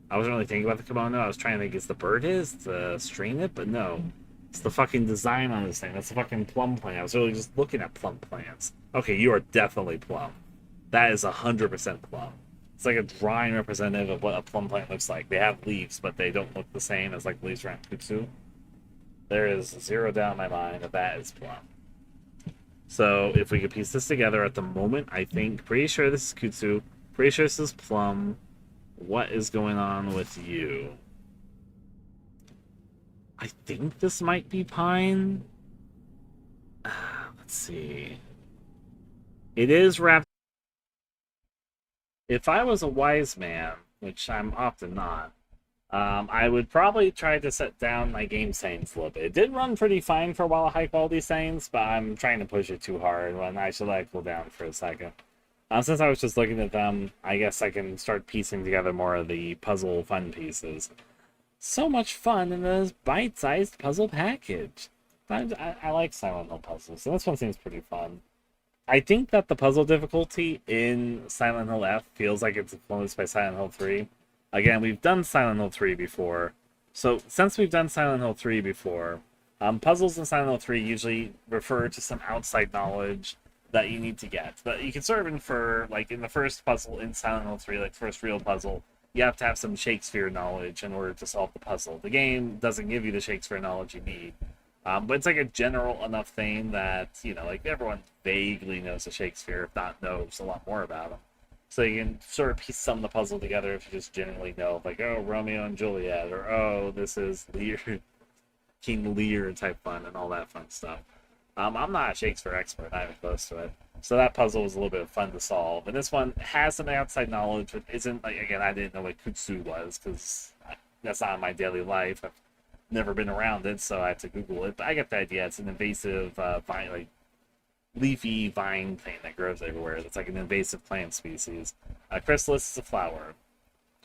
I wasn't really thinking about the kimono. I was trying to think, is the bird to strain it? But no. It's the fucking design on this thing. That's a fucking plum plant. I was really just looking at plum plants. Okay, you are definitely plum. That is 100% plum. It's like a drawing representative of what a plum plant looks like. They have leaves, but they don't look the same as like leaves around Kutsu. There is zero doubt in my mind that that is plum. So if we could piece this together at the moment, I think, pretty sure this is Kutsu. Pretty sure this is plum. What is going on with you? I think this might be pine. Let's see. It is wrapped. If I was a wise man, which I'm often not, I would probably try to set down my game settings a little bit. It did run pretty fine for a while, high quality settings, but I'm trying to push it too hard when I should let it cool down for a second. Since I was just looking at them, I guess I can start piecing together more of the puzzle fun pieces. So much fun in this bite-sized puzzle package. I like Silent Hill puzzles, so this one seems pretty fun. I think that the puzzle difficulty in Silent Hill F feels like it's influenced by Silent Hill 3. Again, we've done Silent Hill 3 before. So, since we've done Silent Hill 3 before, puzzles in Silent Hill 3 usually refer to some outside knowledge that you need to get. But you can sort of infer, like in the first puzzle in Silent Hill 3, like first real puzzle, you have to have some Shakespeare knowledge in order to solve the puzzle. The game doesn't give you the Shakespeare knowledge you need. But it's like a general enough thing that, you know, like everyone vaguely knows the Shakespeare, if not knows a lot more about him. So you can sort of piece some of the puzzle together if you just generally know, like, oh, Romeo and Juliet, or oh, this is Lear, King Lear type fun, and all that fun stuff. I'm not a Shakespeare expert, not even close to it. So that puzzle was a little bit of fun to solve. And this one has some outside knowledge, but isn't, like, again, I didn't know what Kutsu was, because that's not in my daily life. I've never been around it, so I had to Google it. But I get the idea. It's an invasive vine, like leafy vine thing that grows everywhere. It's like an invasive plant species. Chrysalis is a flower.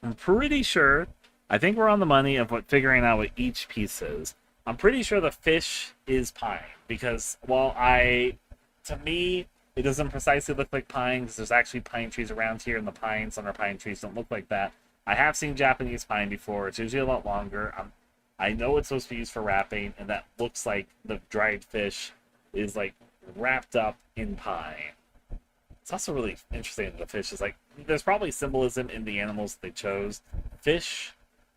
I'm pretty sure, I think we're on the money of figuring out what each piece is. I'm pretty sure the fish is pine, because while to me, it doesn't precisely look like pine, because there's actually pine trees around here, and the pines on our pine trees don't look like that. I have seen Japanese pine before. It's usually a lot longer. I know it's supposed to be used for wrapping, and that looks like the dried fish is like wrapped up in pine. It's also really interesting that the fish is like, there's probably symbolism in the animals that they chose. Fish,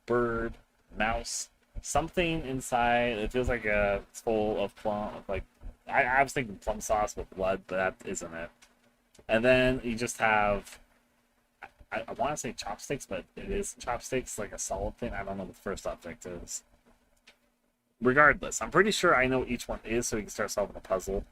bird, mouse, something inside. It feels like it's full of plum. Like I was thinking plum sauce with blood, but that isn't it. And then you just have, I want to say chopsticks, but it is chopsticks, like a solid thing. I don't know what the first object is. Regardless, I'm pretty sure I know what each one is, so we can start solving the puzzle.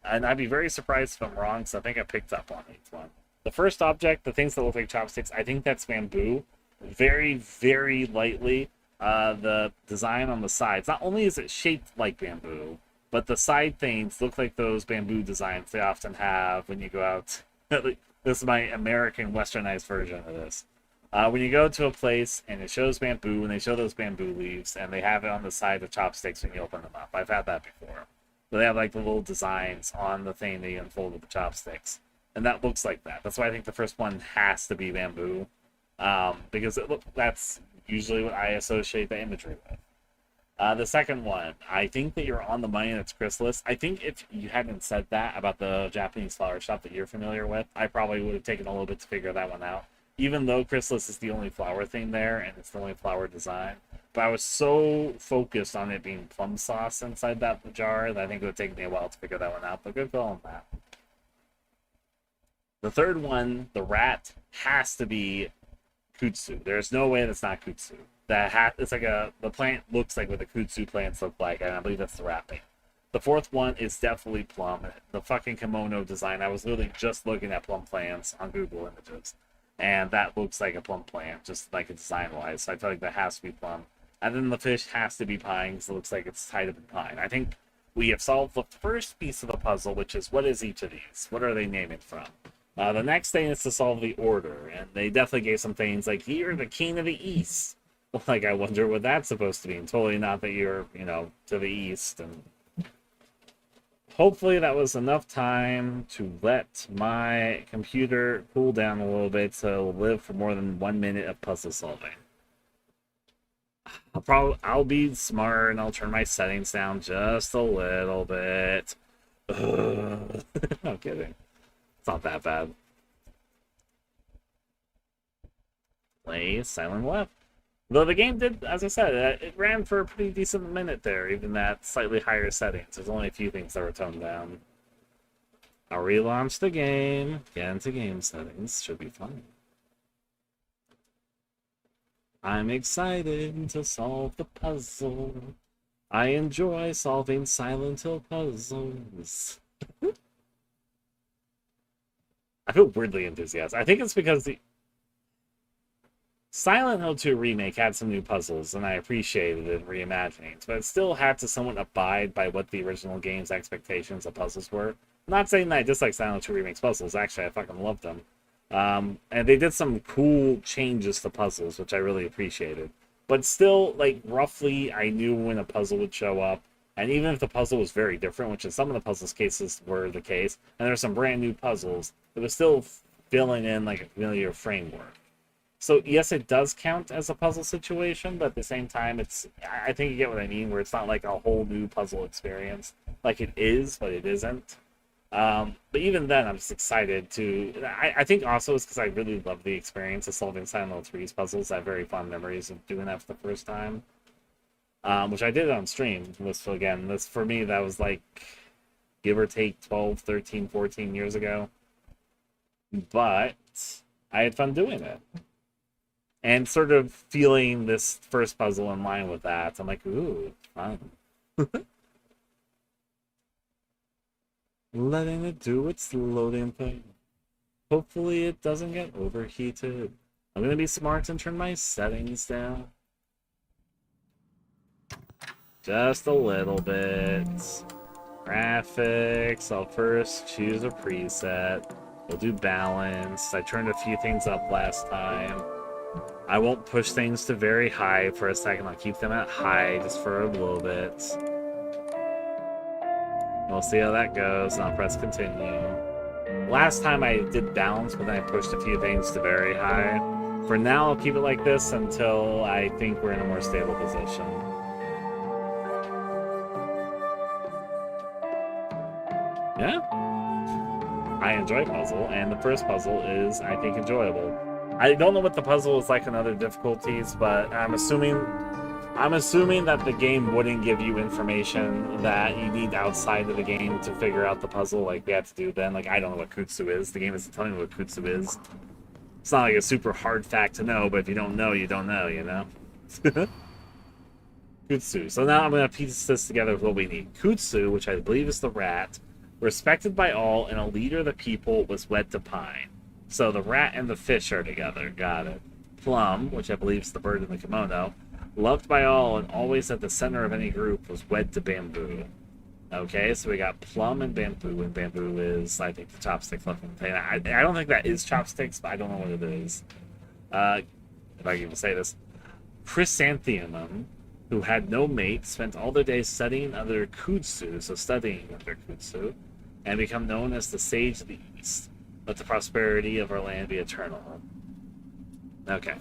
And I'd be very surprised if I'm wrong, so I think I picked up on each one. The first object, the things that look like chopsticks, I think that's bamboo. Very, very lightly. The design on the sides, not only is it shaped like bamboo, but the side things look like those bamboo designs they often have when you go out. This is my American westernized version of this. When you go to a place and it shows bamboo, and they show those bamboo leaves, and they have it on the side of chopsticks when you open them up. I've had that before. But they have like the little designs on the thing that you unfold with the chopsticks. And that looks like that. That's why I think the first one has to be bamboo. Because that's usually what I associate the imagery with. The second one, I think that you're on the money, that's Chrysalis. I think if you hadn't said that about the Japanese flower shop that you're familiar with, I probably would have taken a little bit to figure that one out. Even though Chrysalis is the only flower thing there, and it's the only flower design. But I was so focused on it being plum sauce inside that jar that I think it would take me a while to figure that one out, but good call on that. The third one, the rat, has to be Kutsu. There's no way that's not Kutsu. It's like the plant looks like what the Kutsu plants look like, and I believe that's the wrapping. The fourth one is definitely plum. The fucking kimono design, I was literally just looking at plum plants on Google Images, and that looks like a plum plant, just like a design-wise, so I feel like that has to be plum. And then the fish has to be pine, because it looks like it's tied up in pine. I think we have solved the first piece of the puzzle, which is, what is each of these? What are they naming from? The next thing is to solve the order, and they definitely gave some things like, you're the king of the east. Like, I wonder what that's supposed to mean. Totally not that you're, you know, to the east. And hopefully that was enough time to let my computer cool down a little bit so it'll live for more than 1 minute of puzzle solving. I'll be smart and I'll turn my settings down just a little bit. No kidding. It's not that bad. Play Silent Left. Though the game did, as I said, it ran for a pretty decent minute there, even at slightly higher settings. There's only a few things that were toned down. I'll relaunch the game, get into game settings, should be fun. I'm excited to solve the puzzle. I enjoy solving Silent Hill puzzles. I feel weirdly enthusiastic. I think it's because the Silent Hill 2 Remake had some new puzzles, and I appreciated it reimaginings, but it still had to somewhat abide by what the original game's expectations of puzzles were. I'm not saying that I dislike Silent Hill 2 Remake's puzzles, actually, I fucking loved them. And they did some cool changes to puzzles, which I really appreciated. But still, like, roughly, I knew when a puzzle would show up, and even if the puzzle was very different, which in some of the puzzles cases were the case, and there were some brand new puzzles, it was still filling in, like, a familiar framework. So, yes, it does count as a puzzle situation, but at the same time, I think you get what I mean, where it's not like a whole new puzzle experience. Like, it is, but it isn't. But even then, I'm just excited to... I think also it's because I really love the experience of solving Silent Hill 3's puzzles. I have very fond memories of doing that for the first time. Which I did on stream. Again, for me, that was like, give or take 12, 13, 14 years ago. But I had fun doing it. And sort of feeling this first puzzle in line with that. I'm like, ooh, fun. Letting it do its loading thing. Hopefully it doesn't get overheated. I'm gonna be smart and turn my settings down. Just a little bit. Graphics, I'll first choose a preset. We'll do balance. I turned a few things up last time. I won't push things to very high for a second. I'll keep them at high just for a little bit. We'll see how that goes, and I'll press continue. Last time I did balance, but then I pushed a few things to very high. For now, I'll keep it like this until I think we're in a more stable position. Yeah. I enjoy puzzle, and the first puzzle is, I think, enjoyable. I don't know what the puzzle is like on other difficulties, but I'm assuming that the game wouldn't give you information that you need outside of the game to figure out the puzzle like we had to do then. Like, I don't know what Kutsu is. The game isn't telling me what Kutsu is. It's not like a super hard fact to know, but if you don't know, you don't know, you know? Kutsu. So now I'm going to piece this together with what we need. Kutsu, which I believe is the rat, respected by all, and a leader of the people, was wed to pine. So the rat and the fish are together. Got it. Plum, which I believe is the bird in the kimono, loved by all and always at the center of any group, was wed to bamboo. Okay, so we got plum and bamboo is, I think, the chopstick fluffing thing. I don't think that is chopsticks, but I don't know what it is. If I can even say this. Chrysanthemum, who had no mate, spent all their days studying under Kutsu, so studying under Kutsu, and become known as the Sage of the East. Let the prosperity of our land be eternal. Okay.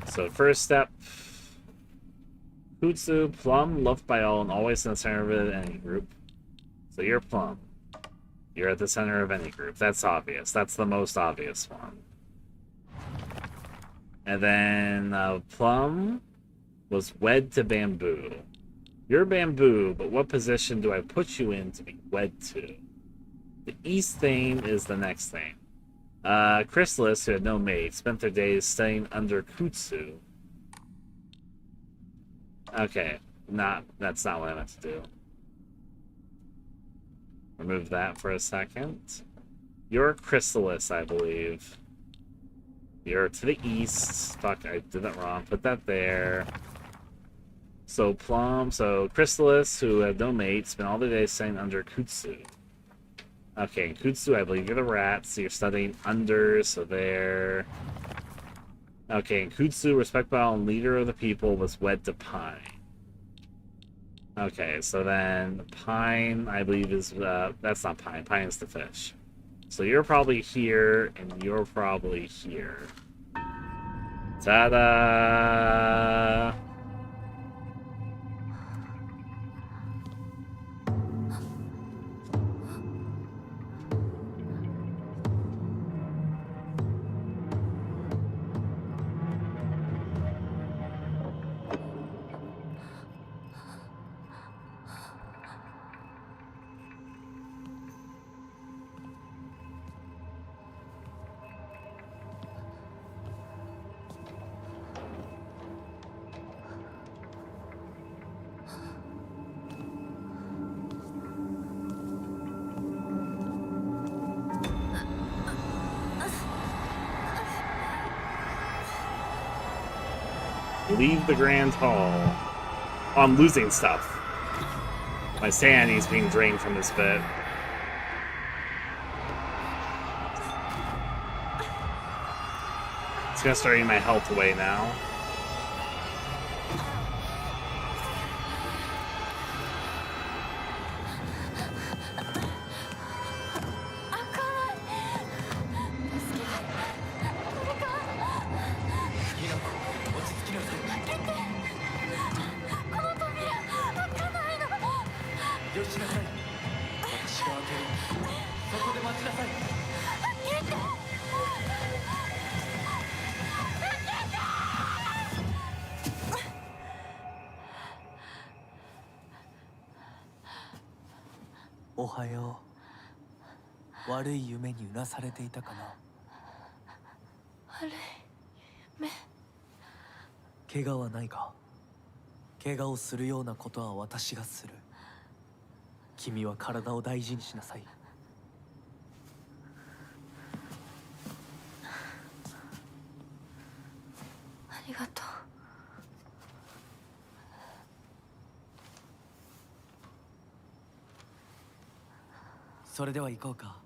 So first step, Kutsu, plum, loved by all and always in the center of any group. So you're plum. You're at the center of any group. That's obvious. That's the most obvious one. And then plum was wed to bamboo. You're bamboo, but what position do I put you in to be wed to? The east thing is the next thing. Chrysalis, who had no mate, spent their days studying under Kutsu. Okay, that's not what I meant to do. Remove that for a second. You're Chrysalis, I believe. You're to the east. Fuck, I did that wrong. Put that there. So Plum, so Chrysalis, who have no mate, spend all their days staying under Kutsu. Okay, Kutsu, I believe you're the rats, so you're studying under, so there. Okay, and Kutsu, respectable and leader of the people, was wed to Pine. Okay, so then Pine, I believe, is, that's not Pine. Pine is the fish. So you're probably here, and you're probably here. Ta-da! Leave the Grand Hall. Oh, I'm losing stuff. My sanity's being drained from this bit. It's gonna start eating my health away now. Ohayo. 悪い夢にうなされていたかな。悪い夢。怪我はないか。怪我をするようなことは私がする。君は体を大事にしなさい。ありがとう。それでは行こうか、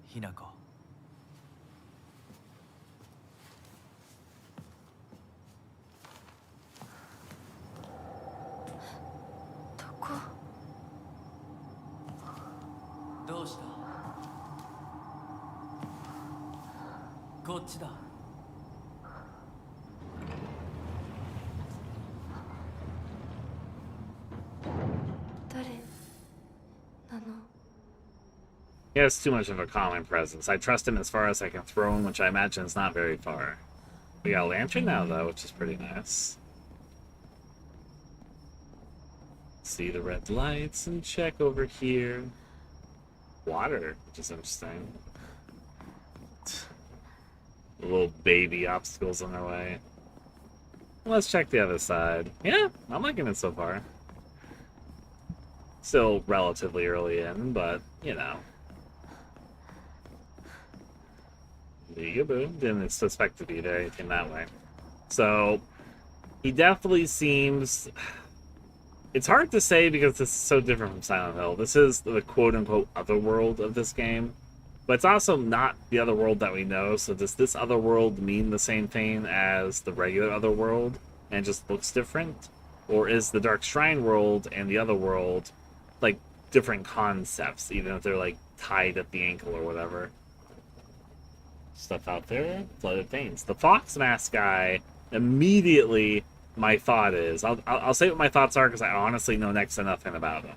ひなこ。どこ？どうした？こっちだ。誰なの？ He has too much of a calming presence. I trust him as far as I can throw him, which I imagine is not very far. We got a lantern now, though, which is pretty nice. See the red lights and check over here. Water, which is interesting. Little baby obstacles on their way. Let's check the other side. Yeah, I'm liking it so far. Still relatively early in, but, you know. Didn't suspect to be there. He came that way. So, he definitely seems... It's hard to say because this is so different from Silent Hill. This is the quote-unquote other world of this game. But it's also not the other world that we know, so does this other world mean the same thing as the regular other world and just looks different? Or is the Dark Shrine world and the other world, like, different concepts, even if they're, like, tied at the ankle or whatever? Stuff out there, flooded veins. The Fox Mask guy, immediately my thought is, I'll say what my thoughts are because I honestly know next to nothing about him.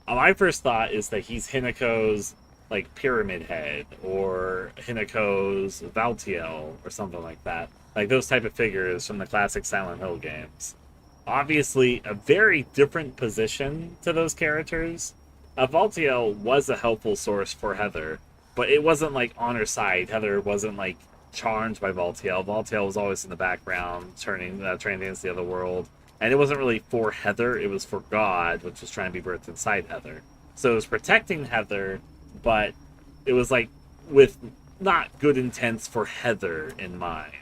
My first thought is that he's Hinako's, like, Pyramid Head, or Hinako's Valtiel, or something like that. Like those type of figures from the classic Silent Hill games. Obviously, a very different position to those characters. Valtiel was a helpful source for Heather, but it wasn't, like, on her side. Heather wasn't, like, charmed by Valtiel. Valtiel was always in the background, training against the other world. And it wasn't really for Heather, it was for God, which was trying to be birthed inside Heather. So it was protecting Heather, but it was, like, with not good intents for Heather in mind.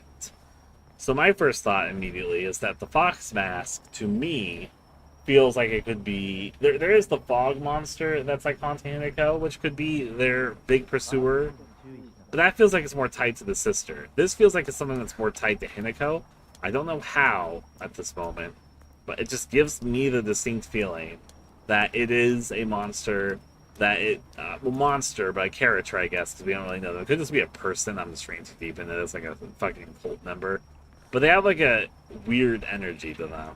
So my first thought immediately is that the fox mask, to me, feels like it could be... There is the fog monster that's like haunting Hinako, which could be their big pursuer. But that feels like it's more tied to the sister. This feels like it's something that's more tied to Hinako. I don't know how at this moment, but it just gives me the distinct feeling that it is a monster, that it... well, monster, but a character, I guess, because we don't really know. It could just be a person. I'm just reading too deep into this, like a fucking cult member. But they have like a weird energy to them,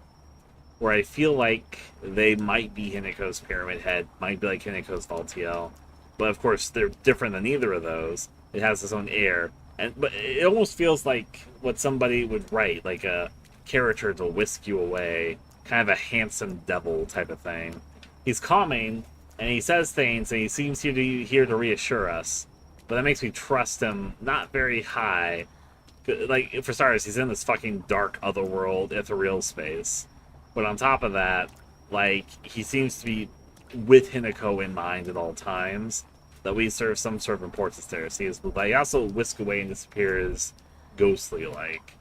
where I feel like they might be Hinako's Pyramid Head, might be like Hinako's Valtiel. But of course, they're different than either of those. It has its own air. But it almost feels like what somebody would write, like a character to whisk you away, kind of a handsome devil type of thing. He's calming, and he says things, and he seems here to reassure us. But that makes me trust him not very high. Like, for starters, he's in this fucking dark otherworld, ethereal space. But on top of that, like, he seems to be with Hinako in mind at all times. That we serve some sort of importance there. See, but he also whisk away and disappears ghostly-like.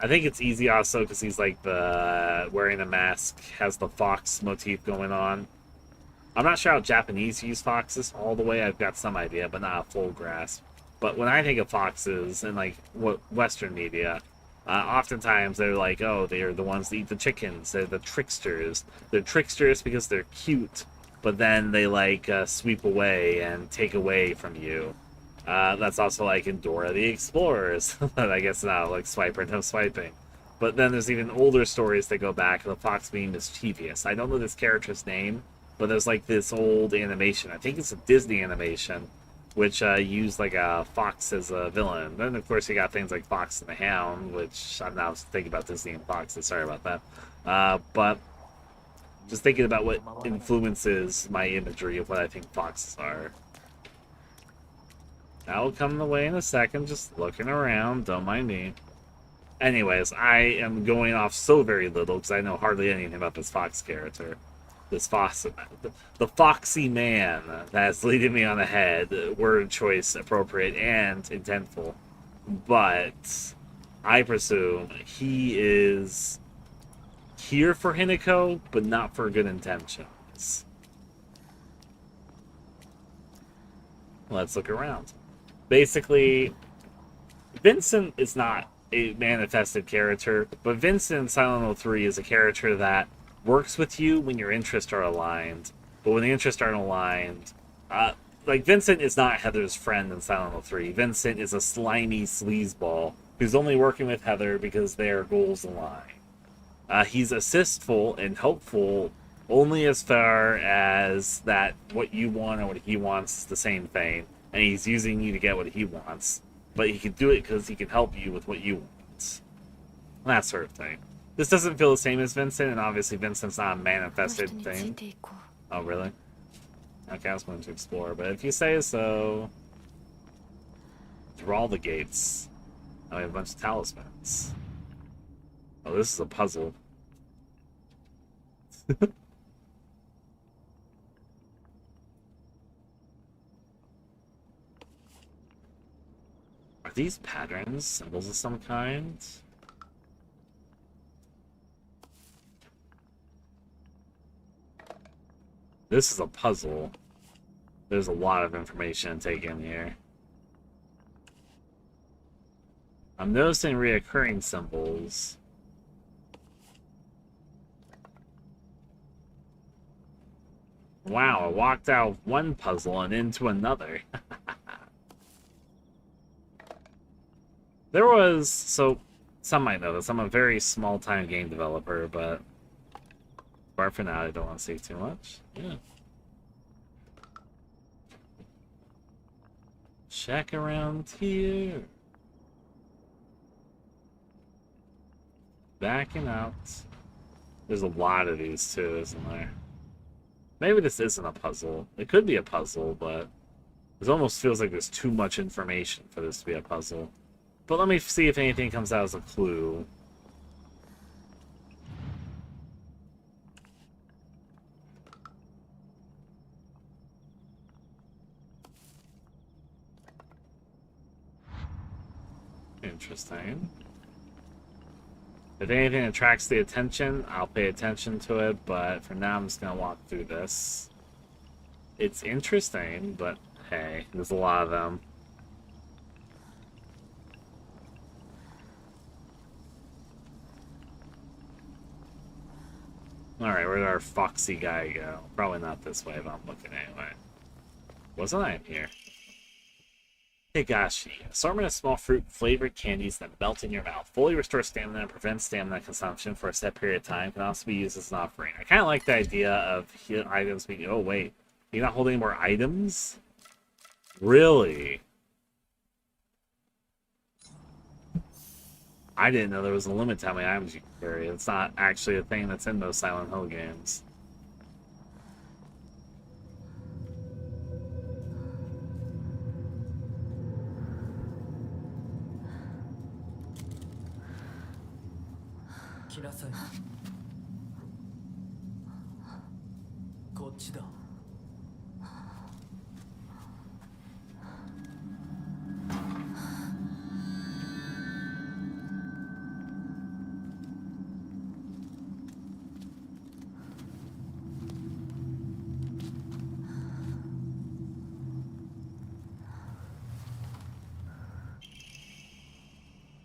I think it's easy also because he's like the wearing a mask, has the fox motif going on. I'm not sure how Japanese use foxes all the way. I've got some idea, but not a full grasp. But when I think of foxes in like Western media, oftentimes they're like, oh, they're the ones that eat the chickens. They're the tricksters. They're tricksters because they're cute, but then they like sweep away and take away from you. That's also like in Dora the Explorers. I guess not like Swiper, no swiping. But then there's even older stories that go back, the fox being mischievous. I don't know this character's name, but there's like this old animation. I think it's a Disney animation, which used like a fox as a villain. Then of course you got things like Fox and the Hound, which I'm now thinking about Disney and Foxes. Sorry about that. But just thinking about what influences my imagery of what I think foxes are. That'll come the way in a second, just looking around, don't mind me. Anyways, I am going off so very little because I know hardly anything about this fox character. This fox, the foxy man that's leading me on ahead, word choice appropriate and intentful. But I presume he is here for Hinako, but not for good intentions. Let's look around. Basically, Vincent is not a manifested character, but Vincent in Silent Hill 3 is a character that works with you when your interests are aligned. But when the interests aren't aligned, like Vincent is not Heather's friend in Silent Hill 3. Vincent is a slimy sleazeball who's only working with Heather because their goals align. He's assistful and helpful only as far as that what you want and what he wants is the same thing, and he's using you to get what he wants. But he can do it because he can help you with what you want. That sort of thing. This doesn't feel the same as Vincent, and obviously Vincent's not a manifested thing. Oh, really? Okay, I was going to explore, but if you say so... Through all the gates. Oh, we have a bunch of talismans. Oh, this is a puzzle. Are these patterns symbols of some kind? This is a puzzle. There's a lot of information to take in here. I'm noticing reoccurring symbols. Wow, I walked out of one puzzle and into another. There was, so some might know this, I'm a very small-time game developer, but apart from that, I don't want to say too much. Yeah. Check around here. Backing out. There's a lot of these too, isn't there? Maybe this isn't a puzzle. It could be a puzzle, but it almost feels like there's too much information for this to be a puzzle. But let me see if anything comes out as a clue. Interesting. If anything attracts the attention, I'll pay attention to it, but for now I'm just gonna walk through this. It's interesting, but hey, there's a lot of them. Alright, where did our foxy guy go? Probably not this way, but I'm looking anyway. Wasn't I in here? Higashi. Assortment of small fruit-flavored candies that melt in your mouth. Fully restore stamina and prevent stamina consumption for a set period of time. Can also be used as an offering. I kind of like the idea of items being... Oh, wait. You're not holding more items? Really? I didn't know there was a limit to how many items you can carry. It's not actually a thing that's in those Silent Hill games.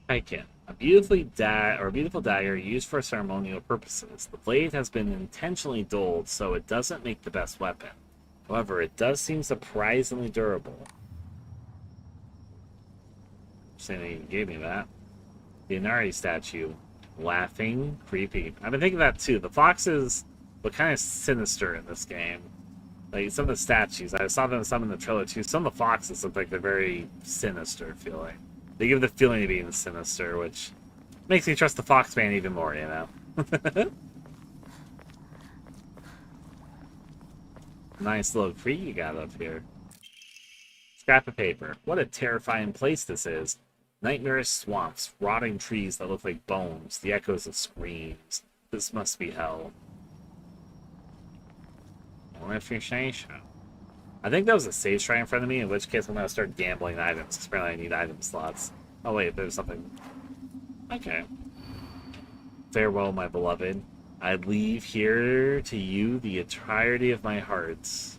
Paikin. A beautiful dagger used for ceremonial purposes. The blade has been intentionally dulled, so it doesn't make the best weapon. However, it does seem surprisingly durable. Saying that you gave me that. The Inari statue. Laughing. Creepy. I've been thinking that too. The foxes look kind of sinister in this game. Like, some of the statues, I saw them some in the trailer too. Some of the foxes look like they're very sinister feeling. They give the feeling of being sinister, which makes me trust the Fox Man even more, you know? Nice little tree you got up here. Scrap of paper. What a terrifying place this is. Nightmarish swamps, rotting trees that look like bones, the echoes of screams. This must be hell. Well, if you say so. I think that was a save shrine in front of me, in which case I'm going to start gambling items, because apparently I need item slots. Oh wait, there's something. Okay. Farewell, my beloved. I leave here to you the entirety of my heart. Is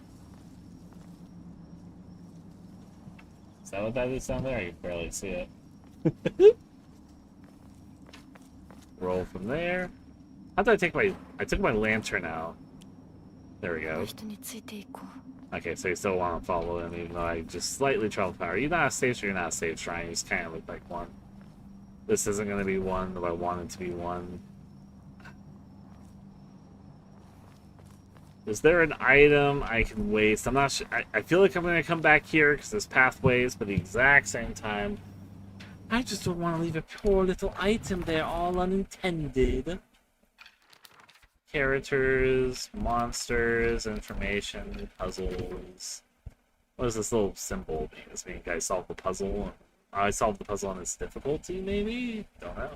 that what that is down there? You can barely see it. Roll from there. How did I take my... I took my lantern out. There we go. Okay, so you still want to follow him, even though I just slightly travel power. You're not a safe shrine, you're not a safe shrine. You just kind of look like one. This isn't going to be one, though I want it to be one. Is there an item I can waste? I'm not sure. I feel like I'm going to come back here because there's pathways, but at the exact same time, I just don't want to leave a poor little item there, all unintended. Characters, monsters, information, puzzles. What does this little symbol mean? Does it mean I solved the puzzle? I solved the puzzle on its difficulty, maybe? Don't know.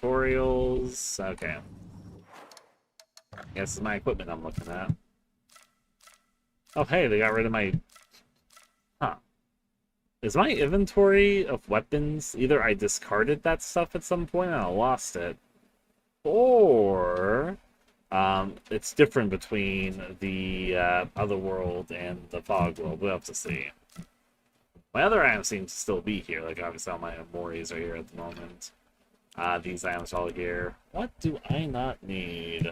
Tutorials. Okay. This is my equipment I'm looking at. Oh, hey, they got rid of my... Huh. Is my inventory of weapons... Either I discarded that stuff at some point and I lost it, or it's different between the other world and the fog world. We'll have to see. My other items seem to still be here. Like, obviously all my memories are here at the moment. These items are all here. What do I not need?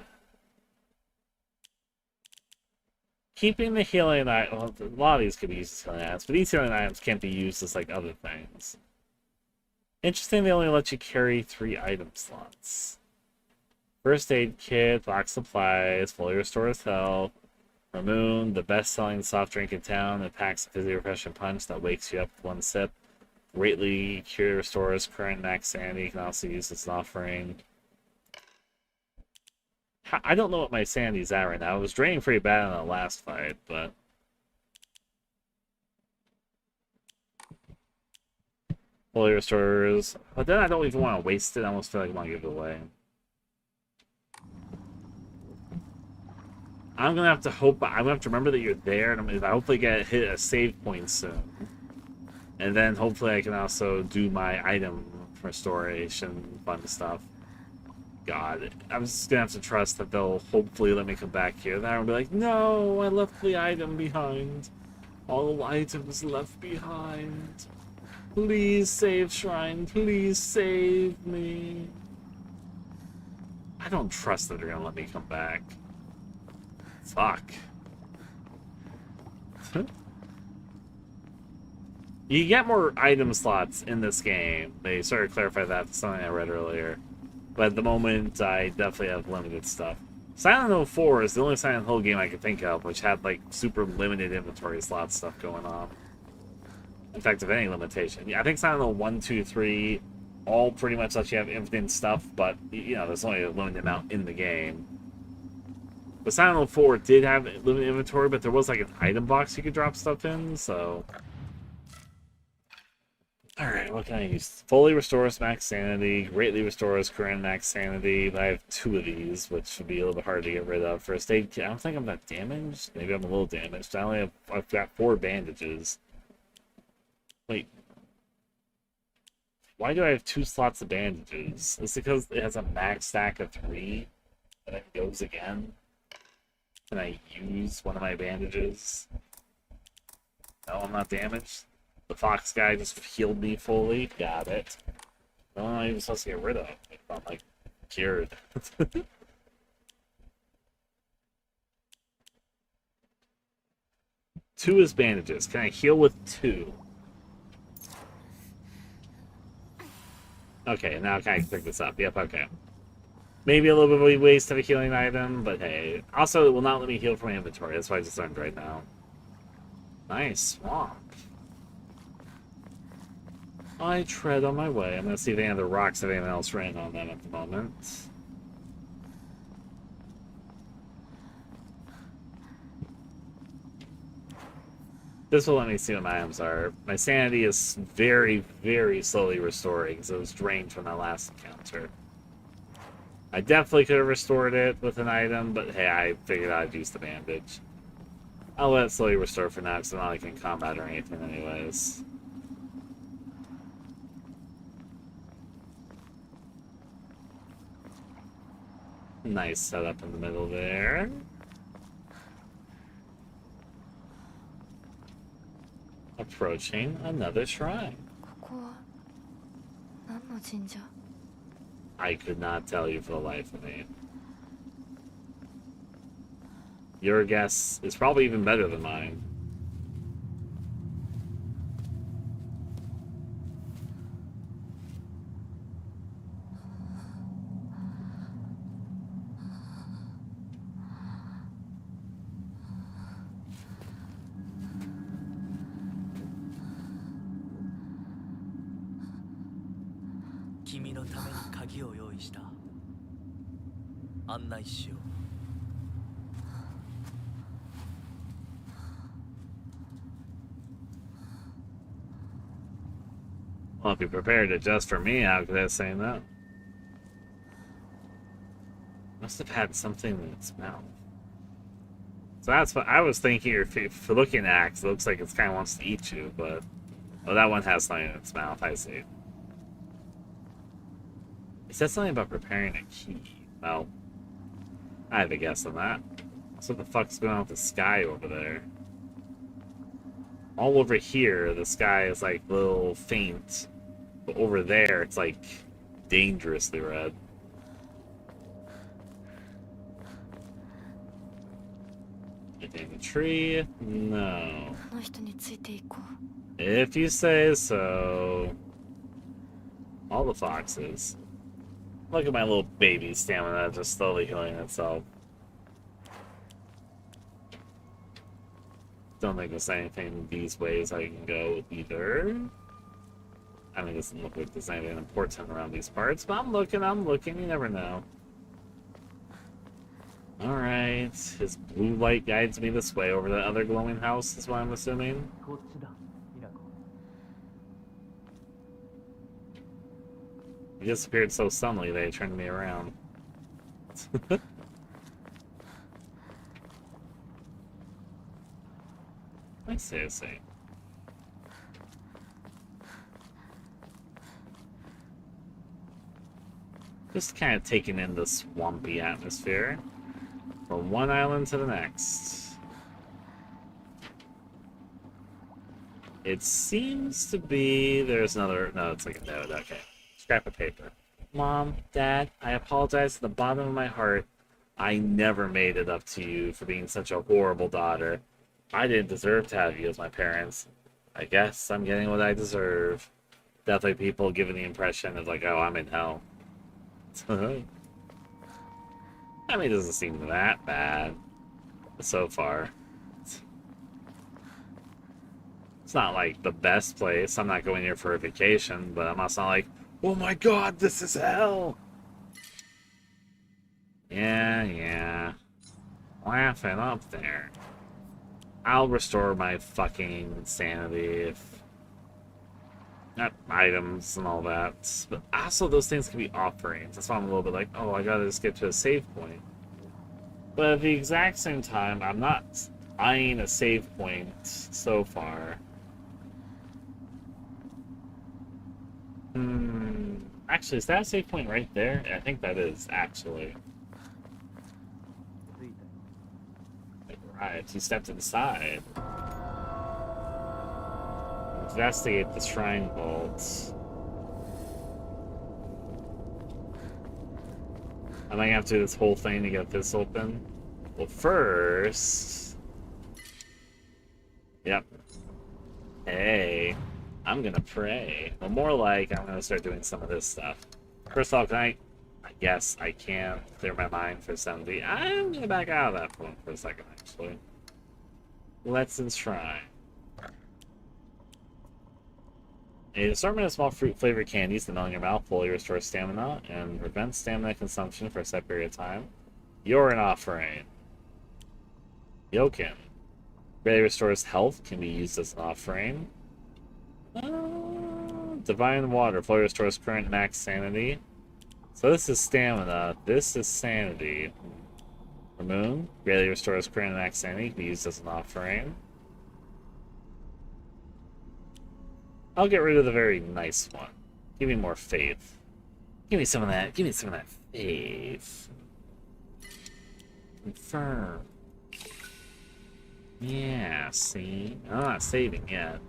Keeping the healing items... Well, a lot of these could be used as healing items, but these healing items can't be used as, like, other things. Interesting, they only let you carry 3 item slots. First aid kit, box supplies, fully restores health. Ramoon, the best-selling soft drink in town. It packs a fizzy refreshing punch that wakes you up with 1 sip. Greatly restores current max sanity. You can also use as an offering. I don't know what my sanity's at right now. It was draining pretty bad in the last fight, but... Fully restores. But then I don't even want to waste it. I almost feel like I want to give it away. I'm gonna have to hope. I'm gonna have to remember that you're there, and I'm gonna hopefully hit a save point soon. And then hopefully I can also do my item restoration fun stuff. God, I'm just gonna have to trust that they'll hopefully let me come back here. Then I'll be like, no, I left the item behind. All items left behind. Please save Shrine. Please save me. I don't trust that they're gonna let me come back. Fuck. You get more item slots in this game. They sort of clarified that, something I read earlier. But at the moment, I definitely have limited stuff. Silent Hill 4 is the only Silent Hill game I could think of which had like super limited inventory slot stuff going on. In fact, if any limitation. Yeah, I think Silent Hill 1, 2, 3 all pretty much let you have infinite stuff, but you know, there's only a limited amount in the game. But Silent Hill 4 did have limited inventory, but there was like an item box you could drop stuff in, so... Alright, what can I use? Fully restores max sanity, greatly restores current max sanity, but I have 2 of these, which would be a little bit hard to get rid of. First aid kit, I don't think I'm that damaged. Maybe I'm a little damaged. I've got 4 bandages. Wait. Why do I have 2 slots of bandages? Is it because it has a max stack of 3? And it goes again? Can I use one of my bandages? No, I'm not damaged. The fox guy just healed me fully. Got it. No, I'm not even supposed to get rid of. I'm like cured. 2 is bandages. Can I heal with 2? Okay, now can I pick this up? Yep, okay. Maybe a little bit of a waste of a healing item, but hey. Also, it will not let me heal from my inventory. That's why I just learned right now. Nice swamp. I tread on my way. I'm going to see if any other rocks have anything else written on them at the moment. This will let me see what my items are. My sanity is very, very slowly restoring because it was drained from that last encounter. I definitely could have restored it with an item, but hey, I figured I'd use the bandage. I'll let it slowly restore for now because I'm not like in combat or anything anyways. Nice setup in the middle there. Approaching another shrine. I could not tell you for the life of me. Your guess is probably even better than mine. Well, if you prepared it just for me, how could I say that? Must have had something in its mouth. So that's what I was thinking. If you're looking at it looks like it kind of wants to eat you, but oh, that one has something in its mouth. I see. It said something about preparing a key. Well, I have a guess on that. So what the fuck's going on with the sky over there? All over here, the sky is like a little faint. But over there, it's like dangerously red. Anything in the tree? No. If you say so. All the foxes. Look at my little baby stamina just slowly healing itself. Don't think there's anything these ways I can go either. I mean, it doesn't look like there's anything important around these parts, but I'm looking, you never know. Alright, his blue light guides me this way over the other glowing house, is what I'm assuming. He disappeared so suddenly they turned me around. I see. Just kind of taking in the swampy atmosphere from one island to the next. It seems to be... There's another... No, it's like a note. Okay. Scrap of paper. Mom, Dad, I apologize to the bottom of my heart. I never made it up to you for being such a horrible daughter. I didn't deserve to have you as my parents. I guess I'm getting what I deserve. Definitely people giving the impression of like, oh, I'm in hell. I mean, it doesn't seem that bad so far. It's not like the best place. I'm not going here for a vacation, but I'm also not like, oh my god, this is hell! Yeah. Laughing up there. I'll restore my fucking sanity if... Not items and all that. But also those things can be offerings. That's why I'm a little bit like, oh, I gotta just get to a save point. But at the exact same time, I'm not eyeing a save point so far. Actually, is that a save point right there? I think that is, actually. Right, he stepped inside. Investigate the shrine vaults. I might have to do this whole thing to get this open. Well, first... Yep. Hey, I'm gonna pray. Well, more like I'm gonna start doing some of this stuff. First of all, can I guess I can clear my mind for 70. I'm gonna back out of that one for a second, actually. Let's enshrine. A assortment of small fruit-flavored candies that melt in your mouth fully restores stamina and prevents stamina consumption for a set period of time. You're an offering. Yokin. Greatly restores health, can be used as an offering. Divine Water. Fully restores current max sanity. So this is stamina. This is sanity. Moon. Greatly restores current max sanity, can be used as an offering. I'll get rid of the very nice one. Give me more faith. Give me some of that. Give me some of that faith. Confirm. Yeah, see? I'm not saving yet.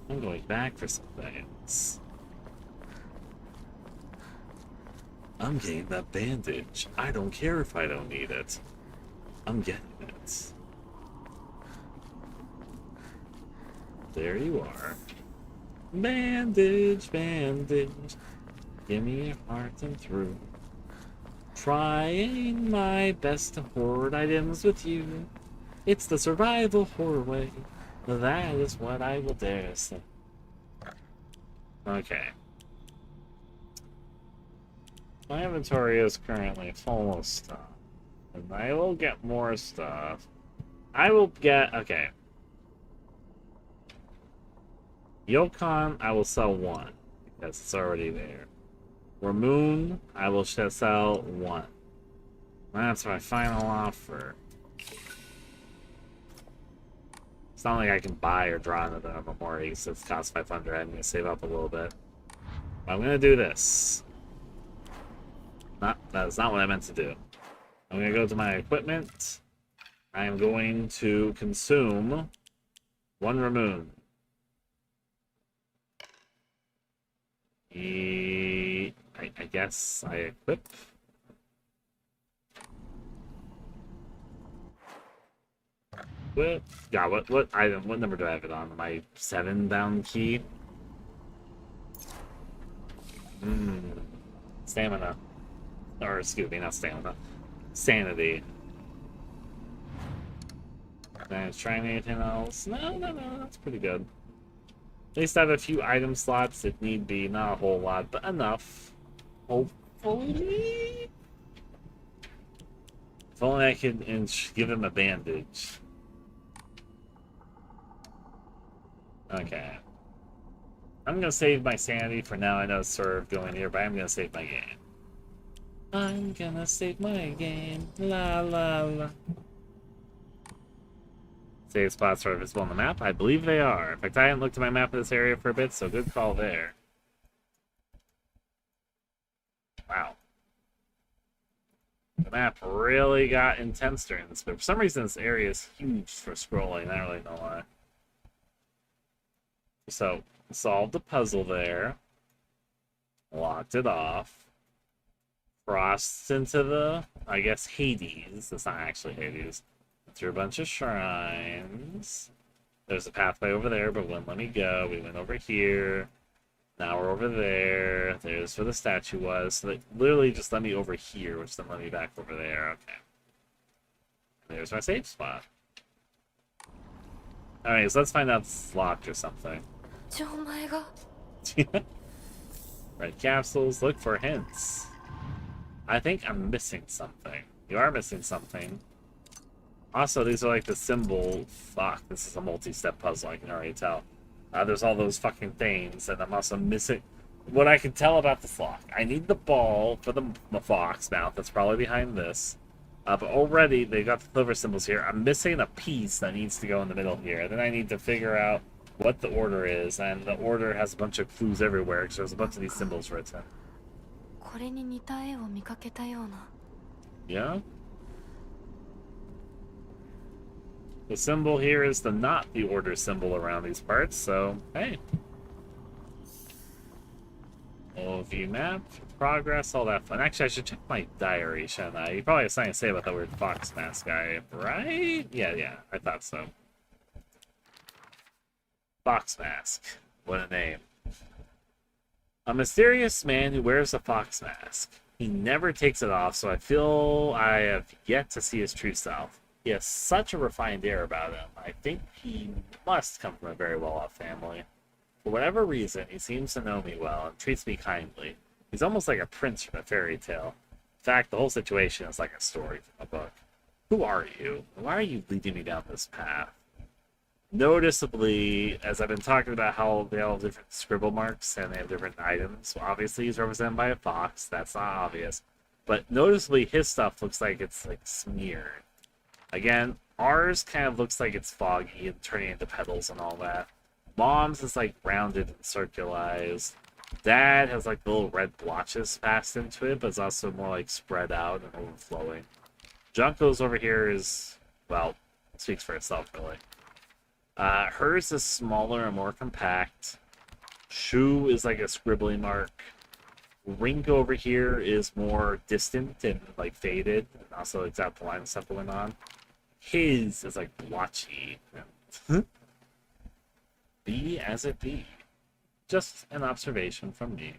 I'm going back for some things. I'm getting that bandage. I don't care if I don't need it. I'm getting it. There you are. Bandage, bandage. Give me your heart and through. Trying my best to hoard items with you. It's the survival horror way. That is what I will dare say. Okay. My inventory is currently full of stuff. And I will get more stuff. I will get... Okay. Yokon, I will sell one. Because it's already there. Ramoon, I will sell one. That's my final offer. It's not like I can buy or draw into the Memori, so it's cost 500. I'm going to save up a little bit. I'm going to do this. That's not what I meant to do. I'm going to go to my equipment. I am going to consume one Ramoon. I guess I equip. Yeah, what item, what number do I have it on? My 7 down key? Stamina. Or, excuse me, not stamina. Sanity. Can I try anything else? No, that's pretty good. At least I have a few item slots if need be. Not a whole lot, but enough. Hopefully? If only I could give him a bandage. Okay. I'm gonna save my sanity for now. I know it's sort of going here, but I'm gonna save my game. I'm gonna save my game. La la la. Save spots are visible on the map? I believe they are. In fact, I haven't looked at my map of this area for a bit, so good call there. Wow. map really got intense during this, but for some reason this area is huge for scrolling. I don't really know why. So, solved the puzzle there. Locked it off. Crossed into the, I guess, Hades. It's not actually Hades. Through a bunch of shrines. There's a pathway over there, but wouldn't let me go. We went over here. Now we're over there. There's where the statue was. So they literally just let me over here, which then let me back over there. Okay. There's my safe spot. Alright, so let's find out it's locked or something. Red capsules, look for hints. I think I'm missing something. You are missing something. Also, these are like the symbol. Fuck, this is a multi-step puzzle, I can already tell. There's all those fucking things, and I'm also missing... What I can tell about this lock. I need the ball for the fox mouth. That's probably behind this. But already, they got the clover symbols here. I'm missing a piece that needs to go in the middle here. Then I need to figure out what the order is, and the order has a bunch of clues everywhere, because there's a bunch of these symbols written. Yeah? The symbol here is not the order symbol around these parts, so hey. OV map, progress, all that fun. Actually, I should check my diary, shouldn't I? You probably have something to say about that weird fox mask guy, right? Yeah, I thought so. Fox mask. What a name. A mysterious man who wears a fox mask. He never takes it off, so I feel I have yet to see his true self. He has such a refined air about him. I think he must come from a very well-off family. For whatever reason, he seems to know me well and treats me kindly. He's almost like a prince from a fairy tale. In fact, the whole situation is like a story from a book. Who are you? Why are you leading me down this path? Noticeably, as I've been talking about how they all have different scribble marks and they have different items, well, obviously he's represented by a fox. That's not obvious. But noticeably, his stuff looks like it's like smeared. Again, ours kind of looks like it's foggy and turning into petals and all that. Mom's is like rounded and circularized. Dad has like little red blotches passed into it, but it's also more like spread out and overflowing. Junko's over here is, well, speaks for itself really. Hers is smaller and more compact. Shu is like a scribbly mark. Rink over here is more distant and like faded, and also it's got the line of stuff going on. His is like blotchy. Be as it be. Just an observation from me.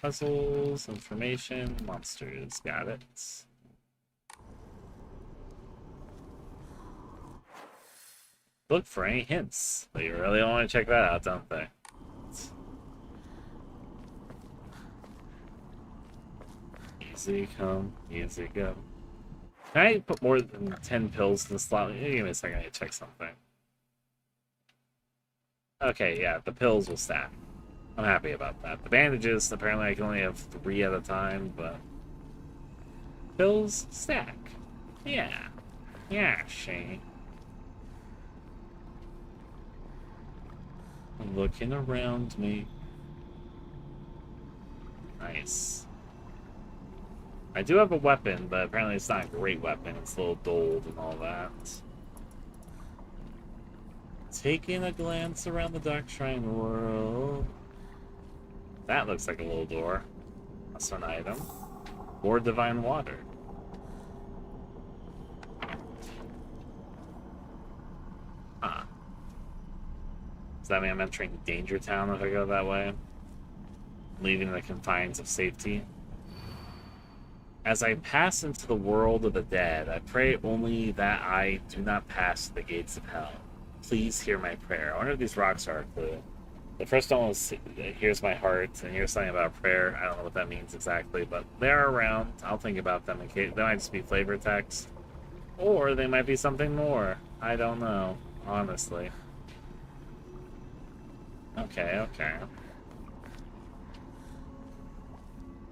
Puzzles, information, monsters. Got it. Look for any hints. But you really want to check that out, don't they? Easy come, easy go. Can I put more than 10 pills in the slot? Give me a second, I need to check something. Okay, yeah, the pills will stack. I'm happy about that. The bandages, apparently I can only have 3 at a time, but... pills stack. Yeah. Yeah, she. I'm looking around me. Nice. I do have a weapon, but apparently it's not a great weapon. It's a little dulled and all that. Taking a glance around the Dark Shrine world. That looks like a little door. That's an item. More divine water. Huh. Does that mean I'm entering Danger Town if I go that way? Leaving the confines of safety? As I pass into the world of the dead, I pray only that I do not pass the gates of hell. Please hear my prayer. I wonder if these rocks are a clue. The first one was, here's my heart, and here's something about prayer. I don't know what that means exactly, but they're around. I'll think about them in case. They might just be flavor text. Or they might be something more. I don't know, honestly. Okay.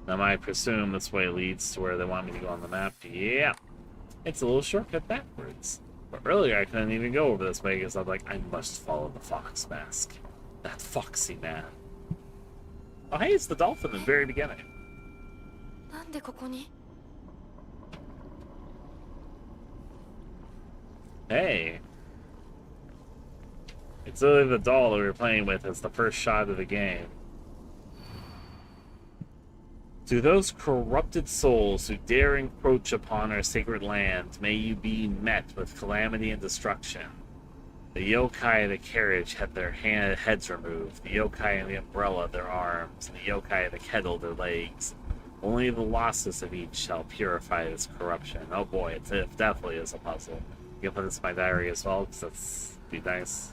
Now I presume this way leads to where they want me to go on the map. Yeah. It's a little shortcut backwards. But earlier I couldn't even go over this way because I'm like, I must follow the fox mask. That foxy man. Oh hey, it's the dolphin in the very beginning. なんでここに？ Hey. It's literally the doll that we were playing with as the first shot of the game. To those corrupted souls who dare encroach upon our sacred land, may you be met with calamity and destruction. The yokai of the carriage had their heads removed, the yokai of the umbrella their arms, and the yokai of the kettle their legs. Only the losses of each shall purify this corruption. Oh boy, it definitely is a puzzle. You can put this in my diary as well, because that's be nice.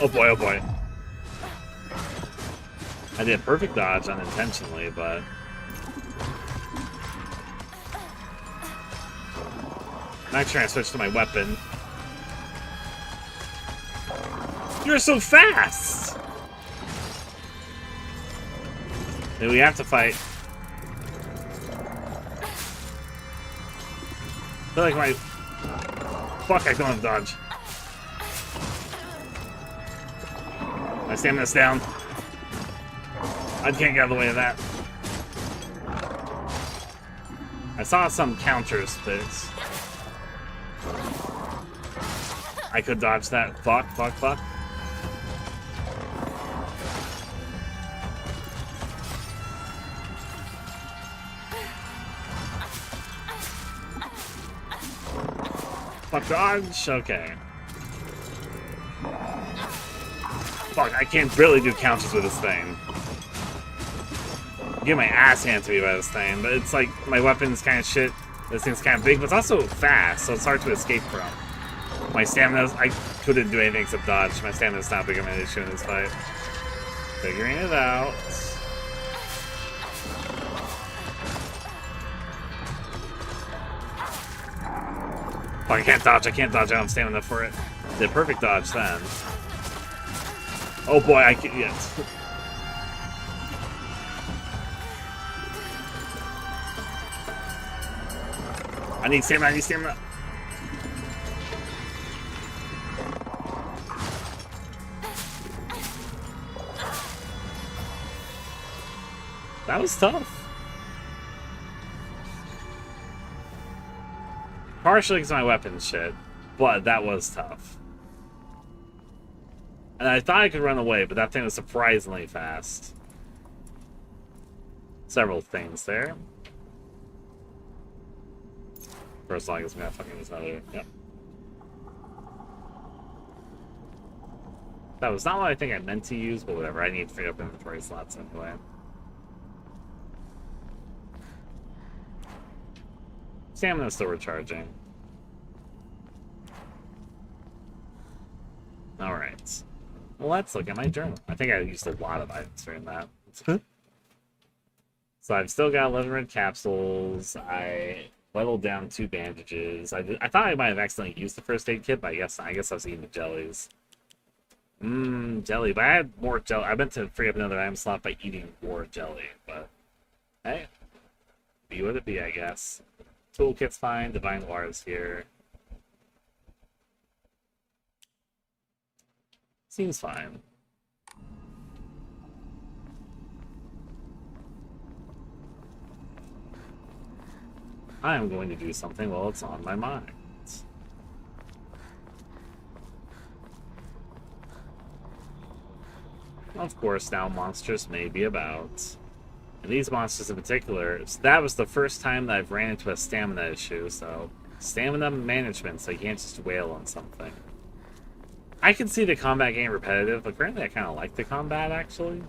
Oh boy, oh boy. I did a perfect dodge unintentionally, but... I'm not trying to switch to my weapon. You're so fast! Then we have to fight. I feel like my... Fuck, I don't have dodge. My stamina's down. I can't get out of the way of that. I saw some counters, but I could dodge that. Fuck, fuck, fuck. Fuck, dodge. Okay. Fuck, I can't barely do counters with this thing. Get my ass handed to me by this thing, but it's like my weapon's kind of shit. This thing's kind of big, but it's also fast, so it's hard to escape from. My stamina, I couldn't do anything except dodge. My stamina's not big of an issue in this fight. Figuring it out. Fuck, I can't dodge, I don't have stamina for it. Did a perfect dodge then. Oh boy, I can, yes. I need stamina, That was tough. Partially because my weapon shit, but that was tough. And I thought I could run away, but that thing was surprisingly fast. Several things there. First of all, I guess we gotta fucking use another. Yep. That was not what I think I meant to use, but whatever. I need free up inventory slots anyway. Stamina's still recharging. Alright. Well, let's look at my journal. I think I used a lot of items during that. So I've still got 11 red capsules. I whittled down 2 bandages. I thought I might have accidentally used the first aid kit, but I guess I was eating the jellies. Jelly. But I had more jelly. I meant to free up another item slot by eating more jelly, but hey, be what it be, I guess. Toolkit's fine. Divine Water's here. Seems fine. I am going to do something while it's on my mind. Of course, now Monstrous may be about. And these monsters in particular, that was the first time that I've ran into a stamina issue, so stamina management, so you can't just wail on something. I can see the combat getting repetitive, but currently I kind of like the combat, actually.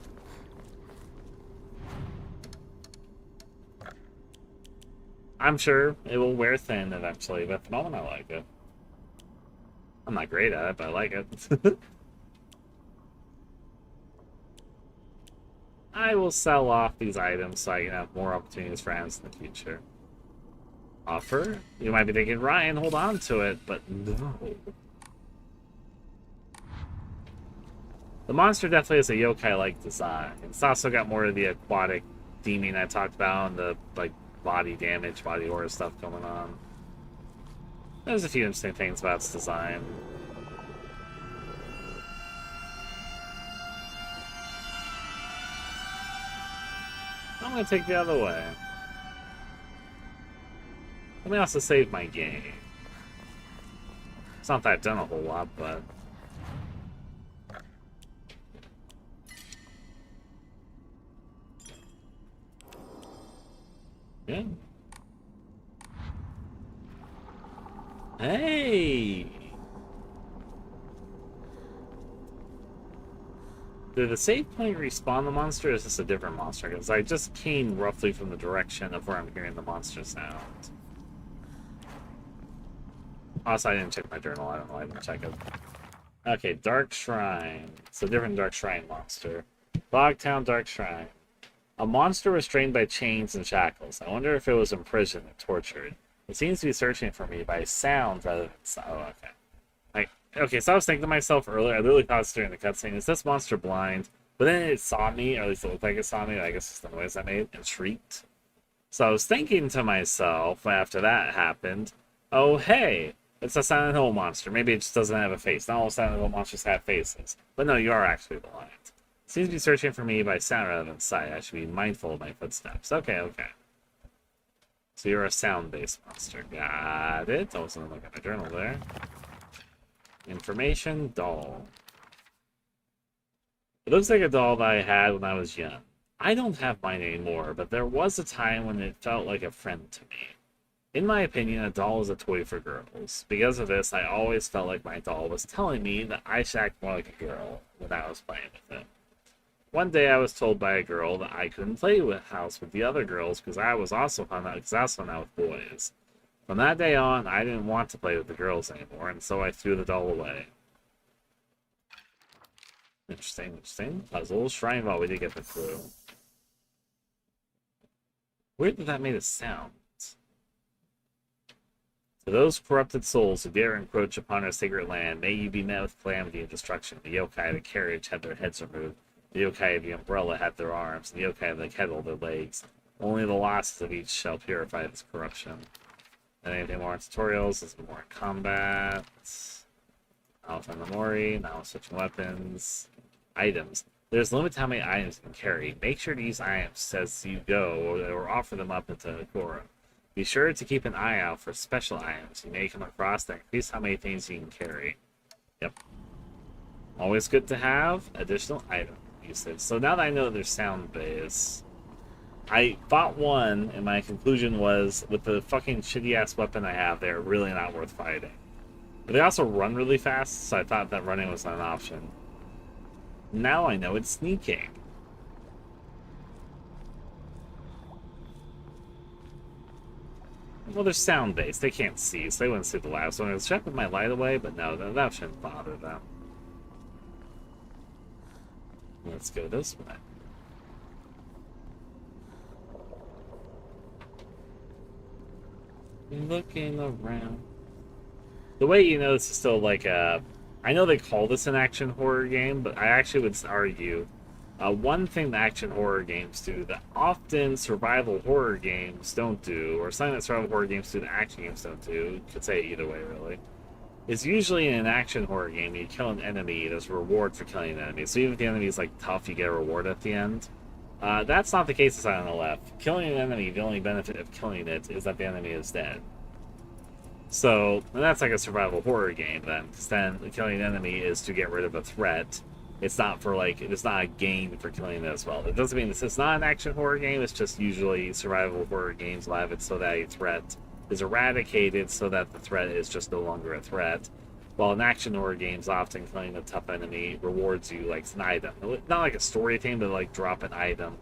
I'm sure it will wear thin eventually, but at the moment I like it. I'm not great at it, but I like it. I will sell off these items so I can have more opportunities for items in the future. Offer? You might be thinking, Ryan, hold on to it, but no. The monster definitely has a yokai-like design. It's also got more of the aquatic theming I talked about and the like body damage, body horror stuff going on. There's a few interesting things about its design. I'm gonna take the other way. Let me also save my game. It's not that I've done a whole lot, but... yeah. Hey! Did the save point respawn the monster, or is this a different monster? Because I just came roughly from the direction of where I'm hearing the monster sound. Also, I didn't check my journal. I don't know. I didn't check it. Okay, Dark Shrine. It's a different Dark Shrine monster. Bogtown Dark Shrine. A monster restrained by chains and shackles. I wonder if it was imprisoned or tortured. It seems to be searching for me by sound rather than sound. Oh, okay. Okay, so I was thinking to myself earlier, I literally thought it was during the cutscene, is this monster blind? But then it saw me, or at least it looked like it saw me, I guess it's the noise I made, and shrieked. So I was thinking to myself, after that happened, oh hey, it's a Silent Hill monster. Maybe it just doesn't have a face. Not all Silent Hill monsters have faces. But no, you are actually blind. Seems to be searching for me by sound rather than sight. I should be mindful of my footsteps. Okay, okay. So you're a sound-based monster. Got it. I wasn't looking at my journal there. Information, doll. It looks like a doll that I had when I was young. I don't have mine anymore, but there was a time when it felt like a friend to me. In my opinion, a doll is a toy for girls. Because of this, I always felt like my doll was telling me that I should act more like a girl when I was playing with it. One day I was told by a girl that I couldn't play with house with the other girls because I was also hung out with boys. From that day on, I didn't want to play with the girls anymore, and so I threw the doll away. Interesting, interesting. Puzzle. Shrine Vault, we did get the clue. Weird that made a sound. To those corrupted souls who dare encroach upon our sacred land, may you be met with calamity and destruction. The yokai of the carriage had their heads removed. The yokai of the umbrella had their arms. And the yokai of the kettle their legs. Only the losses of each shall purify this corruption. And anything more in tutorials? Is more in combat. Alpha Memori. Now switching weapons. Items. There's a limit to how many items you can carry. Make sure to use items as you go, or offer them up into Agora. Be sure to keep an eye out for special items you may come across that increase how many things you can carry. Yep. Always good to have additional item usage. So now that I know there's sound base, I fought one, and my conclusion was, with the fucking shitty-ass weapon I have, they're really not worth fighting. But they also run really fast, so I thought that running was not an option. Now I know it's sneaking. Well, they're sound-based. They can't see, so they wouldn't see the last one. I was checking my light away, but no, that shouldn't bother them. Let's go this way. Looking around. The way you know this is still like a... I know they call this an action horror game, but I actually would argue one thing that action horror games do that often survival horror games don't do, or something that survival horror games do that action games don't do, could say either way really, is usually in an action horror game you kill an enemy, there's a reward for killing an enemy. So even if the enemy is like tough, you get a reward at the end. That's not the case in Silent Hill Left. Killing an enemy, the only benefit of killing it is that the enemy is dead. So that's like a survival horror game then, because then killing an enemy is to get rid of a threat. It's not for like, it's not a gain for killing it as well. It doesn't mean this is not an action horror game, it's just usually survival horror games will have it so that a threat is eradicated so that the threat is just no longer a threat. While in action horror games, often killing a tough enemy rewards you like an item. Not like a story thing, but like drop an item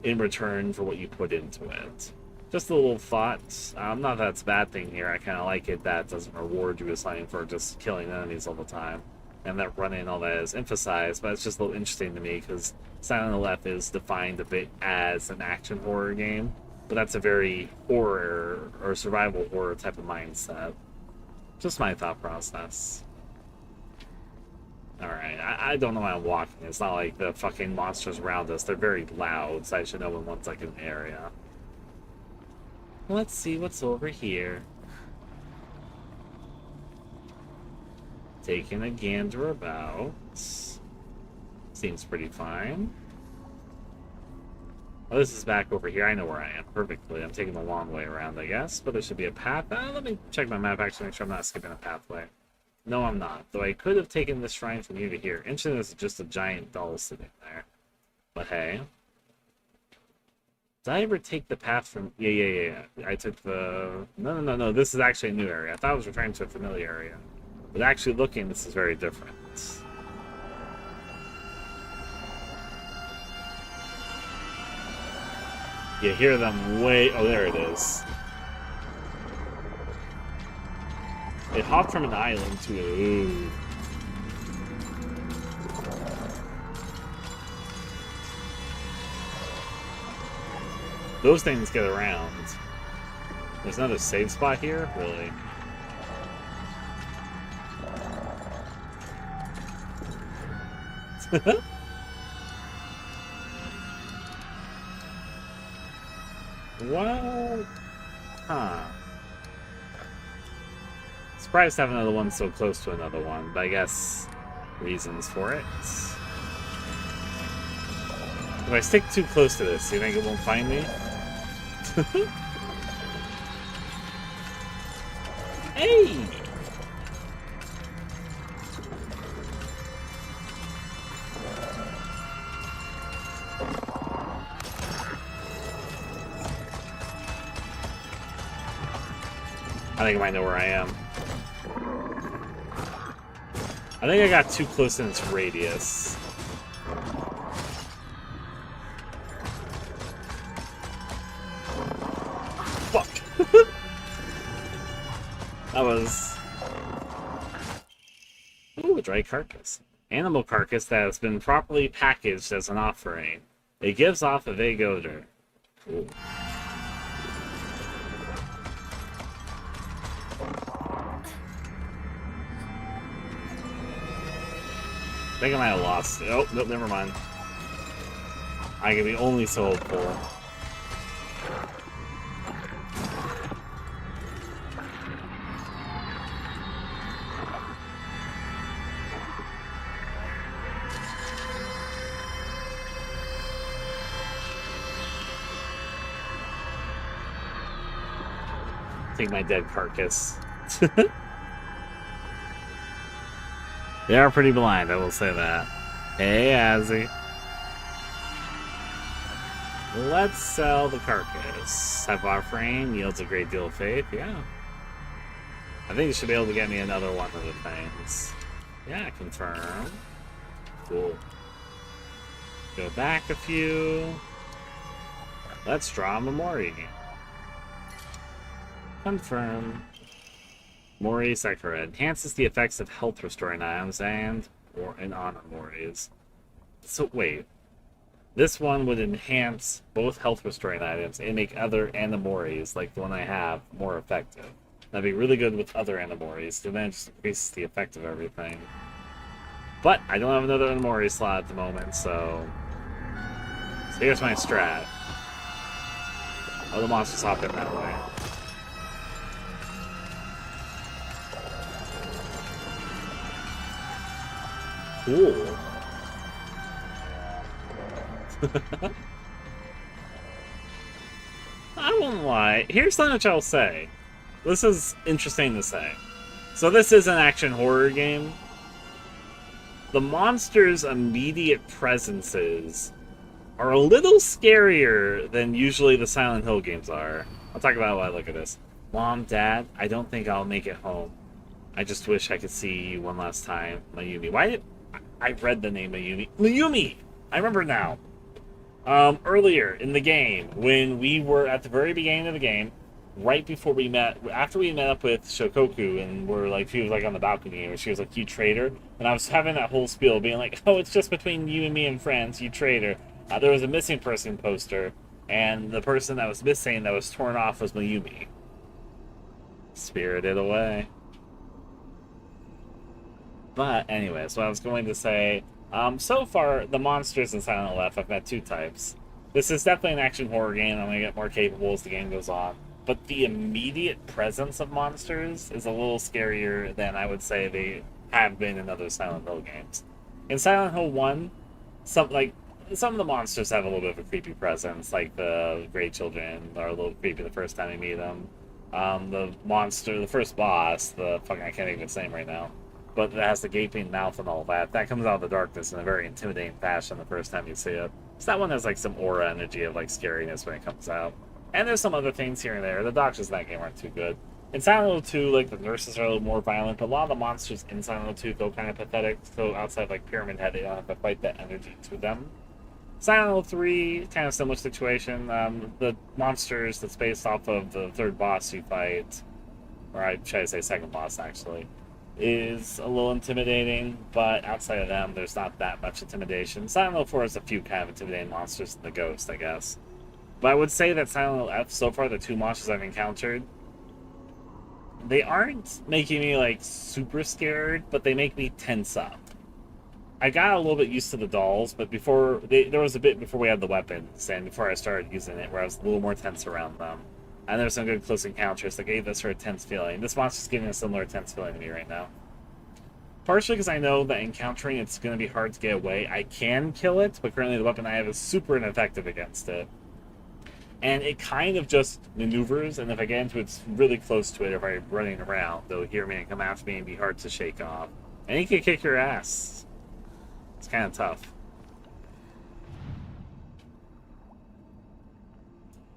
in return for what you put into it. Just a little thought. Not that it's a bad thing here. I kind of like it that it doesn't reward you assigning for just killing enemies all the time. And that running and all that is emphasized, but it's just a little interesting to me because Silent Hill F is defined a bit as an action horror game, but that's a very horror or survival horror type of mindset. Just my thought process. Alright, I don't know why I'm walking. It's not like the fucking monsters around us. They're very loud, so I should know when one's like in the area. Let's see what's over here. Taking a gander about. Seems pretty fine. Oh, this is back over here. I know where I am perfectly. I'm taking the long way around, I guess. But there should be a path. Let me check my map, actually, make sure I'm not skipping a pathway. No, I'm not. Though I could have taken this shrine from here to here. Interesting, this is just a giant doll sitting there. But hey. Did I ever take the path from... Yeah. I took the... No. This is actually a new area. I thought I was referring to a familiar area. But actually looking, this is very different. You hear them way... Oh, there it is. They hopped from an island to a... Ooh. Those things get around. There's another save spot here? Really? Well... Huh. Surprised to have another one so close to another one, but I guess reasons for it. If I stick too close to this, you think it won't find me? Hey! I think I might know where I am. I think I got too close in its radius. Fuck. That was... Ooh, a dry carcass. Animal carcass that has been properly packaged as an offering. It gives off a vague odor. Ooh. I think I might have lost it. Oh, nope, never mind. I can be only so hopeful. Take my dead carcass. They are pretty blind, I will say that. Hey, Azzy. Let's sell the carcass. Type offering yields a great deal of faith. Yeah. I think you should be able to get me another one of the things. Yeah, confirm. Cool. Go back a few. Let's draw a Memori. Confirm. Mori Sakura enhances the effects of health restoring items and honor Moris. So wait, this one would enhance both health restoring items and make other Anamoris, like the one I have, more effective. That'd be really good with other Anamoris, because then it just increases the effect of everything. But I don't have another Anamori slot at the moment, so here's my strat. Oh, the monsters hop in that way. Cool. I won't lie. Here's something which I'll say. This is interesting to say. So this is an action horror game. The monsters' immediate presences are a little scarier than usually the Silent Hill games are. I'll talk about it while I look at this. Mom, Dad, I don't think I'll make it home. I just wish I could see you one last time, Mayumi. Why did... I read the name Mayumi. Mayumi! I remember now. Earlier in the game, when we were at the very beginning of the game, right before we met, after we met up with Shokoku, and we're like, she was like on the balcony, and she was like, "You traitor," and I was having that whole spiel, being like, "Oh, it's just between you and me and friends, you traitor." There was a missing person poster, and the person that was missing that was torn off was Mayumi. Spirited away. But anyways, what I was going to say, so far, the monsters in Silent Hill F, I've met two types. This is definitely an action horror game. I'm going to get more capable as the game goes on. But the immediate presence of monsters is a little scarier than I would say they have been in other Silent Hill games. In Silent Hill 1, some of the monsters have a little bit of a creepy presence, like the Grey Children are a little creepy the first time you meet them. The first boss, I can't think of its name right now, but it has the gaping mouth and all that. That comes out of the darkness in a very intimidating fashion the first time you see it. So that one has like some aura energy of like scariness when it comes out. And there's some other things here and there. The doctors in that game aren't too good. In Silent Hill 2, like the nurses are a little more violent, but a lot of the monsters in Silent Hill 2 feel kind of pathetic. So outside like Pyramid Head, they don't have to fight that energy to them. Silent Hill 3, kind of similar situation. The monsters that's based off of the third boss you fight, or I should say second boss actually, is a little intimidating, but outside of them, there's not that much intimidation. Silent Hill 4 has a few kind of intimidating monsters, the ghost, I guess. But I would say that Silent Hill F, so far, the two monsters I've encountered, they aren't making me, like, super scared, but they make me tense up. I got a little bit used to the dolls, but there was a bit before we had the weapons, and before I started using it, where I was a little more tense around them. And there's some good close encounters that gave this sort of tense feeling. This monster's giving a similar tense feeling to me right now. Partially because I know that encountering it's going to be hard to get away. I can kill it, but currently the weapon I have is super ineffective against it. And it kind of just maneuvers, and if I get into it really close to it, if I'm running around, they'll hear me and come after me and be hard to shake off. And he can kick your ass. It's kind of tough.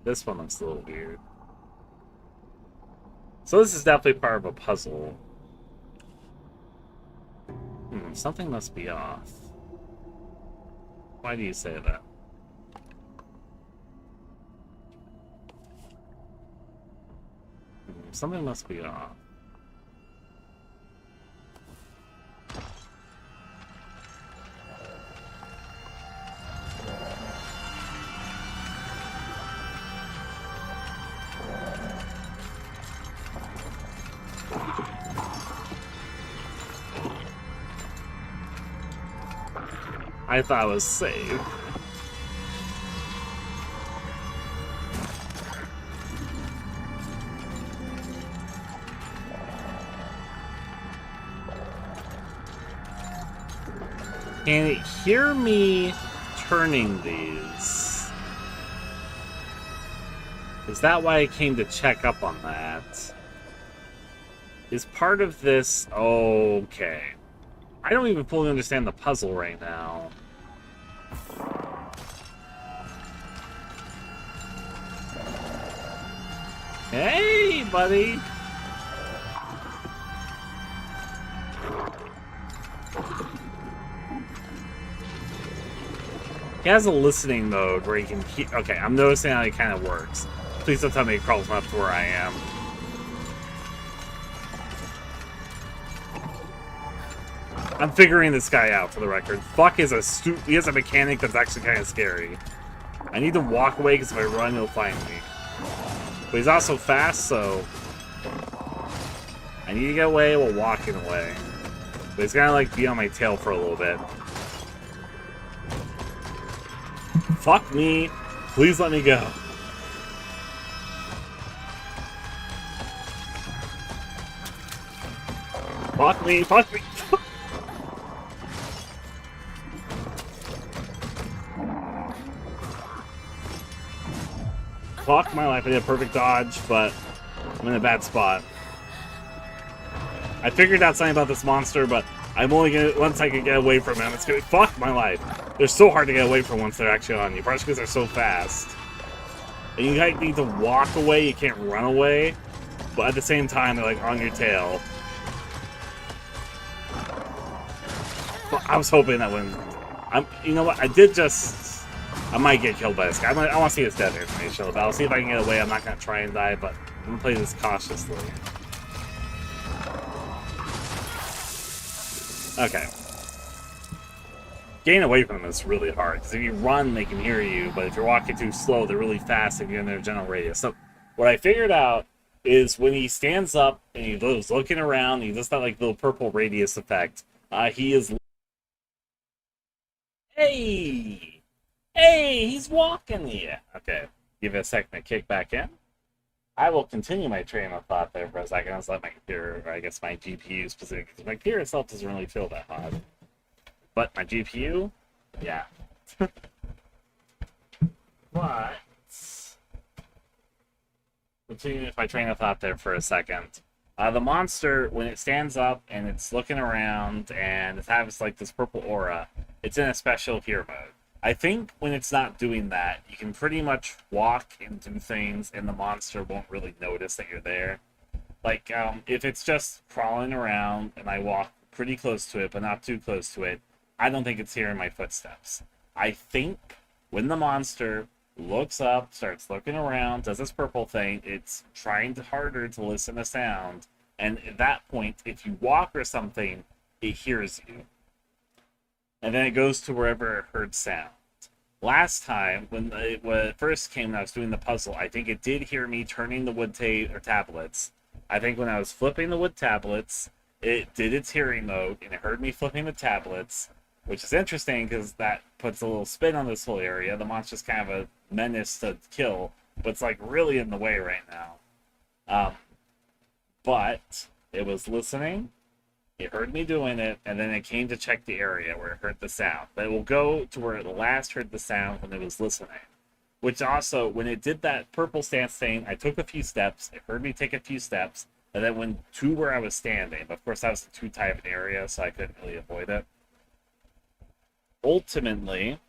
This one looks a little weird. So this is definitely part of a puzzle. Something must be off. Why do you say that? Something must be off. I thought I was safe. Can it hear me turning these? Is that why I came to check up on that? Is part of this... Okay. I don't even fully understand the puzzle right now. Hey, buddy! He has a listening mode where he can hear... Okay, I'm noticing how it kind of works. Please don't tell me he crawls up to where I am. I'm figuring this guy out, for the record. Fuck he has a mechanic that's actually kind of scary. I need to walk away because if I run, he'll find me. But he's also fast, so... I need to get away while walking away. But he's gonna, like, be on my tail for a little bit. Fuck me. Please let me go. Fuck me. Fuck me. Fuck my life. I did a perfect dodge, but I'm in a bad spot. I figured out something about this monster, but I'm only gonna... Once I can get away from him, it's gonna... Fuck my life. They're so hard to get away from once they're actually on you, partially because they're so fast. And you like, need to walk away, you can't run away, but at the same time, they're like on your tail. But I was hoping that when... You know what? I did just... I might get killed by this guy. I want to see his death animation, but I'll see if I can get away. I'm not going to try and die, but I'm going to play this cautiously. Okay. Getting away from them is really hard, because if you run, they can hear you, but if you're walking too slow, they're really fast if you're in their general radius. So what I figured out is when he stands up and he goes looking around, he does that like little purple radius effect. He is... Hey! Hey, he's walking here! Okay, give it a second to kick back in. I will continue my train of thought there for a second. I'll let my computer, or I guess my GPU specifically, because my computer itself doesn't really feel that hot. But my GPU, yeah. But continue with my train of thought there for a second. The monster, when it stands up and it's looking around and it has like this purple aura, it's in a special hero mode. I think when it's not doing that, you can pretty much walk and do things and the monster won't really notice that you're there. Like, if it's just crawling around and I walk pretty close to it, but not too close to it, I don't think it's hearing my footsteps. I think when the monster looks up, starts looking around, does this purple thing, it's trying harder to listen to sound, and at that point, if you walk or something, it hears you. And then it goes to wherever it heard sound. Last time, when it first came and I was doing the puzzle, I think it did hear me turning the wood tablets. I think when I was flipping the wood tablets, it did its hearing mode, and it heard me flipping the tablets, which is interesting because that puts a little spin on this whole area. The monster's kind of a menace to kill, but it's like really in the way right now. But it was listening, it heard me doing it, and then it came to check the area where it heard the sound. But it will go to where it last heard the sound when it was listening. Which also, when it did that purple stance thing, I took a few steps, it heard me take a few steps, and then went to where I was standing. But of course that was too tight of an area, so I couldn't really avoid it. Ultimately,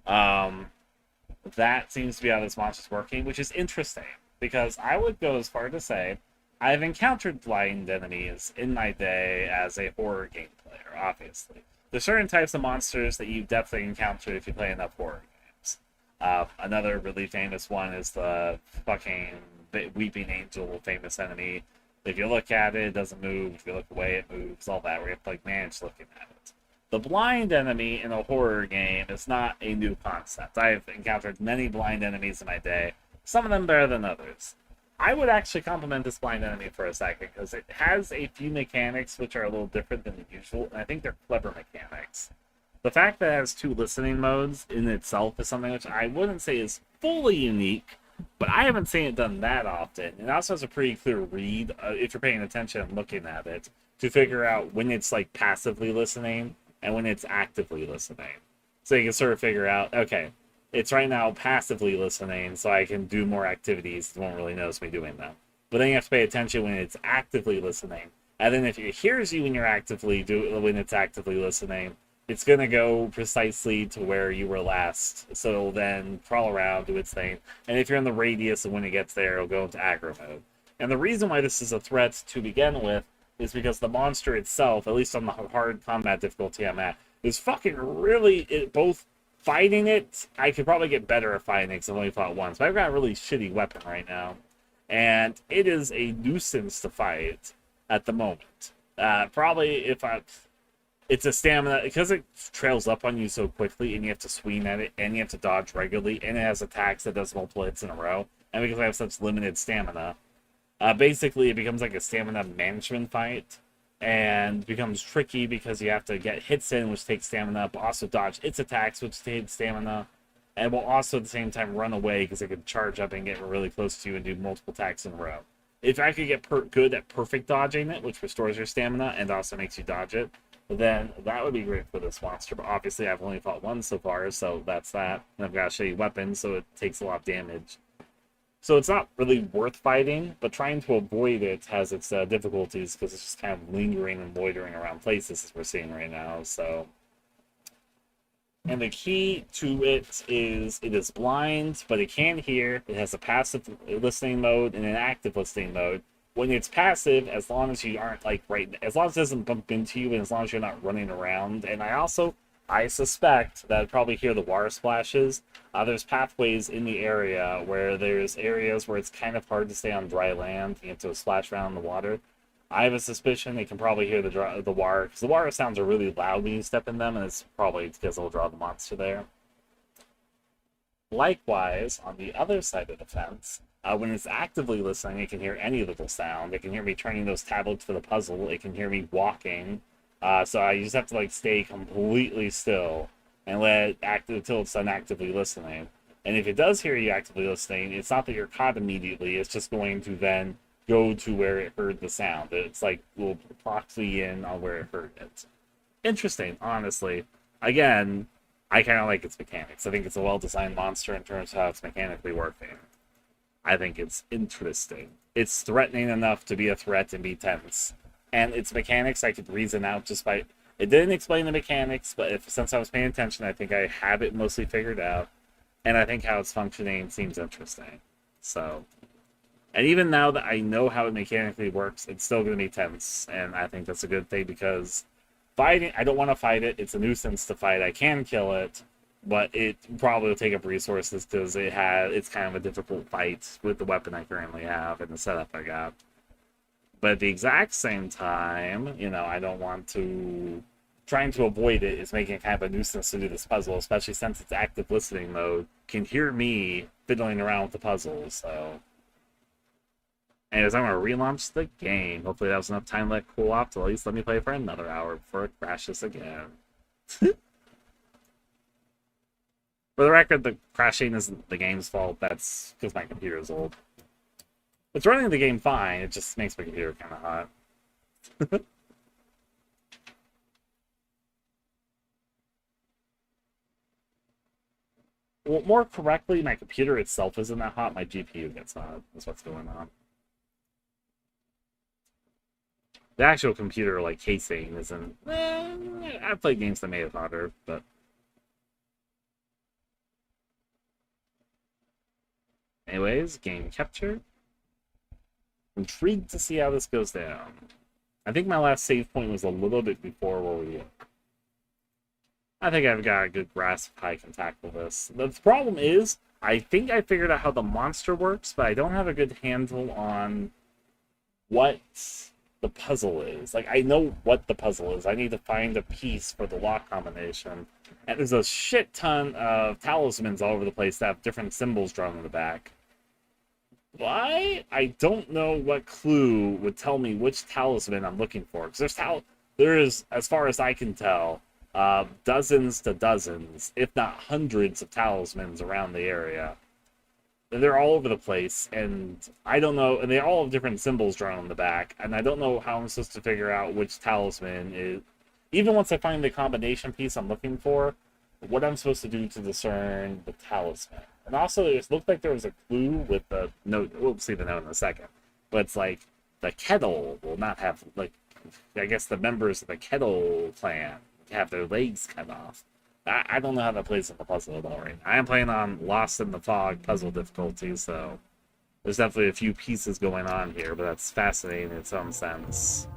that seems to be how this monster's working, which is interesting, because I would go as far to say I've encountered blind enemies in my day as a horror game player, obviously. There's certain types of monsters that you definitely encounter if you play enough horror games. Another really famous one is the fucking Weeping Angel famous enemy. If you look at it, it doesn't move. If you look away, it moves. All that, where you have to like manage looking at it. The blind enemy in a horror game is not a new concept. I've encountered many blind enemies in my day, some of them better than others. I would actually compliment this blind enemy for a second, because it has a few mechanics which are a little different than the usual, and I think they're clever mechanics. The fact that it has 2 listening modes in itself is something which I wouldn't say is fully unique, but I haven't seen it done that often. It also has a pretty clear read, if you're paying attention and looking at it, to figure out when it's like passively listening and when it's actively listening. So you can sort of figure out, okay, it's right now passively listening, so I can do more activities. It won't really notice me doing them. But then you have to pay attention when it's actively listening. And then if it hears you when it's actively listening, it's going to go precisely to where you were last. So it'll then crawl around, do its thing. And if you're in the radius of when it gets there, it'll go into aggro mode. And the reason why this is a threat to begin with is because the monster itself, at least on the hard combat difficulty I'm at, is fucking really, both fighting it, I could probably get better at fighting it because I've only fought once, but I've got a really shitty weapon right now. And it is a nuisance to fight at the moment. It's a stamina, because it trails up on you so quickly and you have to swing at it and you have to dodge regularly, and it has attacks that does multiple hits in a row, and because I have such limited stamina, basically it becomes like a stamina management fight, and becomes tricky because you have to get hits in, which takes stamina, but also dodge its attacks, which takes stamina, and will also at the same time run away because it could charge up and get really close to you and do multiple attacks in a row. If I could get good at perfect dodging it, which restores your stamina and also makes you dodge it, then that would be great for this monster. But obviously I've only fought one so far, so that's that. And I've got a shitty weapon, so it takes a lot of damage. So it's not really worth fighting, but trying to avoid it has its difficulties, because it's just kind of lingering and loitering around places, as we're seeing right now. So, and the key to it is blind, but it can hear. It has a passive listening mode and an active listening mode. When it's passive, as long as you aren't as long as it doesn't bump into you, and as long as you're not running around. And I also I suspect that I'd probably hear the water splashes. There's pathways in the area where there's areas where it's kind of hard to stay on dry land. You have to splash around in the water. I have a suspicion they can probably hear the water, because the water sounds are really loud when you step in them, and it's probably because they'll draw the monster there. Likewise, on the other side of the fence, when it's actively listening, it can hear any little sound. It can hear me turning those tablets for the puzzle. It can hear me walking. So I just have to like stay completely still and let it act until it's done actively listening. And if it does hear you actively listening, it's not that you're caught immediately. It's just going to then go to where it heard the sound. It's like will proxy in on where it heard it. Interesting, honestly. Again, I kind of like its mechanics. I think it's a well-designed monster in terms of how it's mechanically working. I think it's interesting. It's threatening enough to be a threat and be tense. And its mechanics I could reason out just by... It didn't explain the mechanics, but since I was paying attention, I think I have it mostly figured out. And I think how it's functioning seems interesting. So... And even now that I know how it mechanically works, it's still going to be tense. And I think that's a good thing because fighting, I don't want to fight it. It's a nuisance to fight. I can kill it, but it probably will take up resources because it's kind of a difficult fight with the weapon I currently have and the setup I got. But at the exact same time, you know, I don't want to... Trying to avoid it is making it kind of a nuisance to do this puzzle, especially since it's active listening mode. Can hear me fiddling around with the puzzle, so... Anyways, I'm going to relaunch the game. Hopefully that was enough time to let it cool off to at least let me play for another hour before it crashes again. For the record, the crashing isn't the game's fault. That's because my computer is old. It's running the game fine. It just makes my computer kind of hot. Well, more correctly, my computer itself isn't that hot. My GPU gets hot. That's what's going on. The actual computer, like, casing isn't... I've played games that made it hotter, but... Anyways, game capture. Intrigued to see how this goes down. I think my last save point was a little bit before where we were. I think I've got a good grasp of how I can tackle this. The problem is, I think I figured out how the monster works, but I don't have a good handle on what the puzzle is. Like, I know what the puzzle is. I need to find a piece for the lock combination. And there's a shit ton of talismans all over the place that have different symbols drawn on the back. Why? I don't know what clue would tell me which talisman I'm looking for. Because there's, as far as I can tell, dozens to dozens, if not hundreds of talismans around the area. They're all over the place, and I don't know, and they all have different symbols drawn on the back, and I don't know how I'm supposed to figure out which talisman is... Even once I find the combination piece I'm looking for, what I'm supposed to do to discern the talisman. And also, it looked like there was a clue with the note. We'll see the note in a second. But it's like, the kettle will not have, like, I guess the members of the kettle clan have their legs cut off. I don't know how that plays in the puzzle at all right now. I am playing on Lost in the Fog puzzle difficulty, so there's definitely a few pieces going on here, but that's fascinating in its own sense.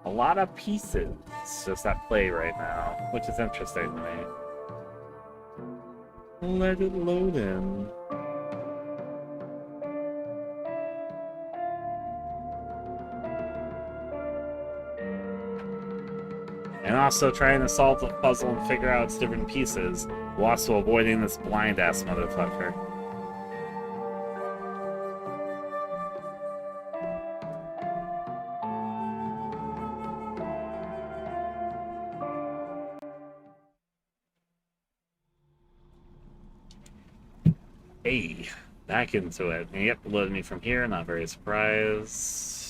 A lot of pieces just at play right now, which is interesting to me. Let it load in. And also trying to solve the puzzle and figure out its different pieces, while also avoiding this blind-ass motherfucker. Hey, back into it. And yep, loaded me from here, not very surprised.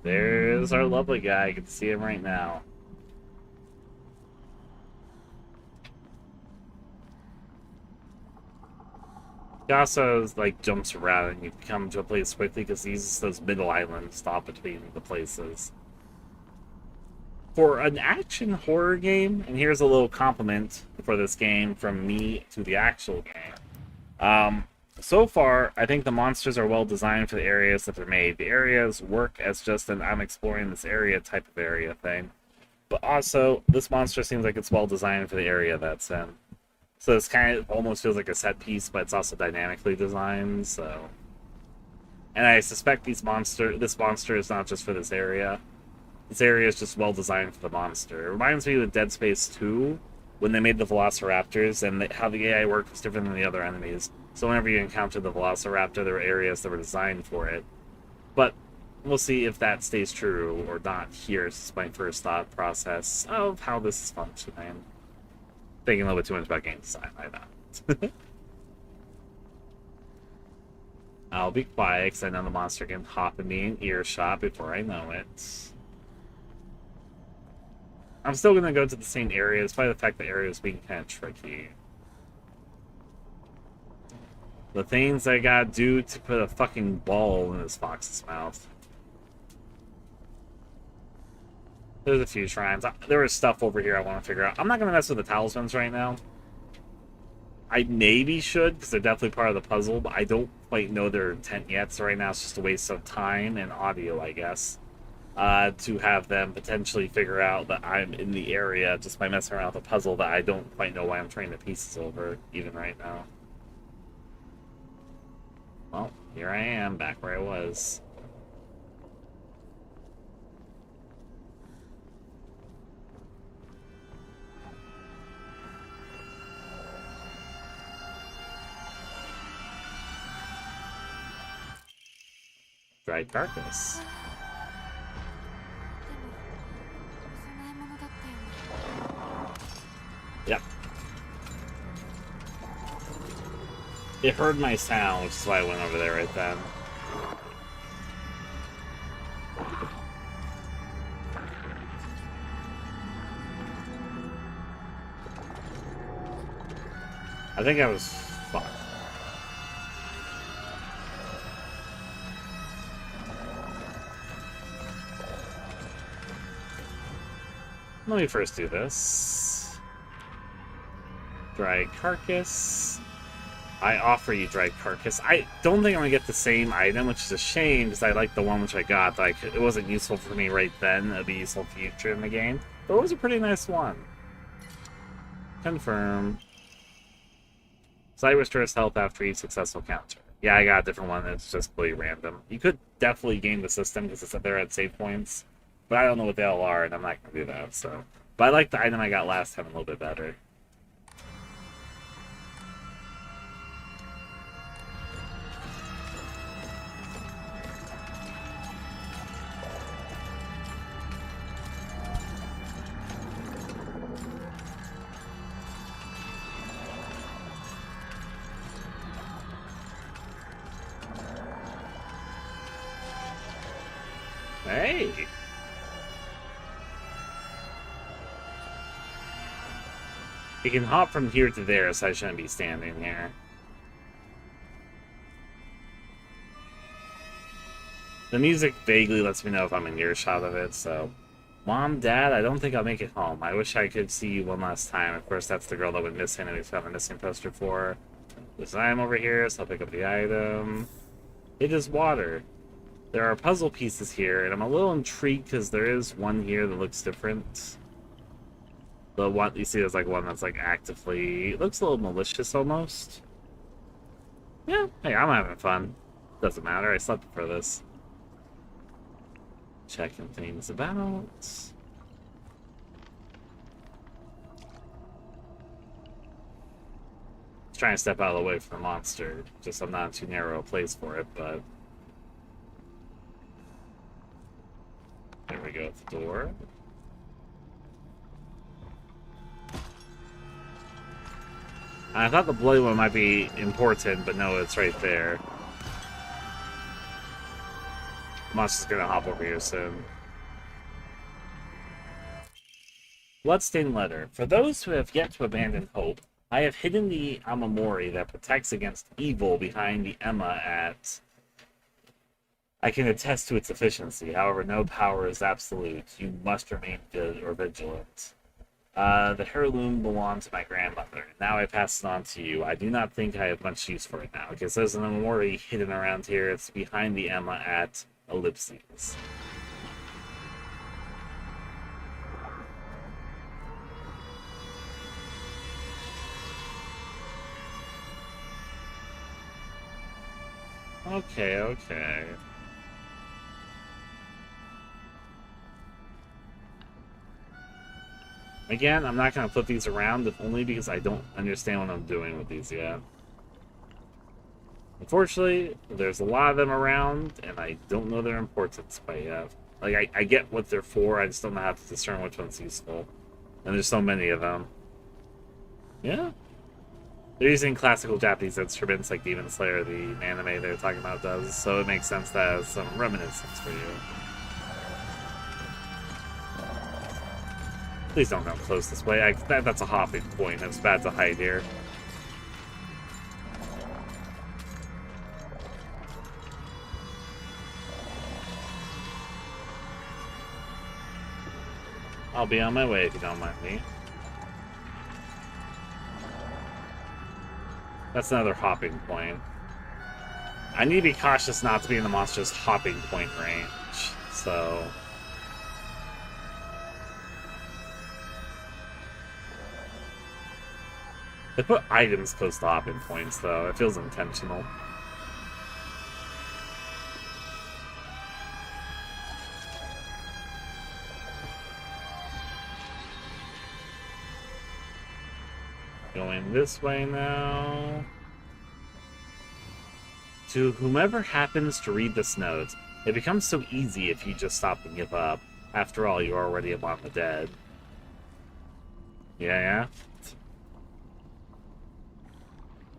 There's our lovely guy. I can see him right now. He also, like, jumps around and you come to a place quickly because he uses those middle islands to stop between the places. for an action horror game, and here's a little compliment for this game from me to the actual game. So far, I think the monsters are well designed for the areas that they're made. The areas work as just an I'm exploring this area type of area thing. But also, this monster seems like it's well designed for the area that's in. So this kind of almost feels like a set piece, but it's also dynamically designed, so... And I suspect this monster is not just for this area. This area is just well designed for the monster. It reminds me of Dead Space 2, when they made the Velociraptors, and how the AI worked was different than the other enemies. So whenever you encounter the Velociraptor, there were areas that were designed for it. But we'll see if that stays true or not here. This is my first thought process of how this is functioning. Thinking a little bit too much about game design, I know. I'll be quiet, because I know the monster can hop in me in earshot before I know it. I'm still going to go to the same area, despite the fact the area is being kind of tricky. The things I gotta do to put a fucking ball in this fox's mouth. There's a few shrines. There was stuff over here I want to figure out. I'm not going to mess with the talismans right now. I maybe should, because they're definitely part of the puzzle, but I don't quite know their intent yet, so right now it's just a waste of time and audio, I guess, to have them potentially figure out that I'm in the area just by messing around with a puzzle that I don't quite know why I'm turning the pieces over, even right now. Well, here I am, back where I was. Dried carcass. でもお供え物だったよね。 Yep. It heard my sound, which is why I went over there right then. I think I was fucked. Let me first do this. Dried carcass. I offer you dried carcass. I don't think I'm gonna get the same item, which is a shame because I like the one which I got. Like, it wasn't useful for me right then. It'll be useful future in the game. But it was a pretty nice one. Confirm. Slight restores health after each successful counter. Yeah, I got a different one that's just completely random. You could definitely game the system because it's up there at save points. But I don't know what they all are, and I'm not gonna do that, so. But I like the item I got last time a little bit better. Hey! You can hop from here to there, so I shouldn't be standing here. The music vaguely lets me know if I'm in earshot of it, so... Mom, Dad, I don't think I'll make it home. I wish I could see you one last time. Of course, that's the girl that went missing and we found the missing poster for. There's an item over here, so I'll pick up the item. It is water. There are puzzle pieces here, and I'm a little intrigued because there is one here that looks different. The one you see, there's like one that's like actively, it looks a little malicious almost. Yeah, hey, I'm having fun. Doesn't matter, I slept for this. Checking things about. Trying to step out of the way for the monster. Just I'm not in too narrow a place for it, but. There we go at the door. I thought the bloody one might be important, but no, it's right there. Monster's gonna hop over here soon. Bloodstained letter. For those who have yet to abandon hope, I have hidden the Amamori that protects against evil behind the Emma at... I can attest to its efficiency. However, no power is absolute. You must remain vigilant. The heirloom belonged to my grandmother. Now I pass it on to you. I do not think I have much use for it now, because there's an Amori hidden around here. It's behind the Emma at Ellipses. Okay. Again, I'm not going to flip these around, if only because I don't understand what I'm doing with these yet. Unfortunately, there's a lot of them around, and I don't know their importance quite yet. Like, I get what they're for, I just don't know how to discern which one's useful. And there's so many of them. Yeah? They're using classical Japanese instruments like Demon Slayer, the anime they're talking about does, so it makes sense that has some reminiscence for you. Please don't come close this way. That's a hopping point. It's bad to hide here. I'll be on my way if you don't mind me. That's another hopping point. I need to be cautious not to be in the monster's hopping point range, so... They put items close to hopping points, though. It feels intentional. Going this way now. To whomever happens to read this note, it becomes so easy if you just stop and give up. After all, you're already among the dead. Yeah.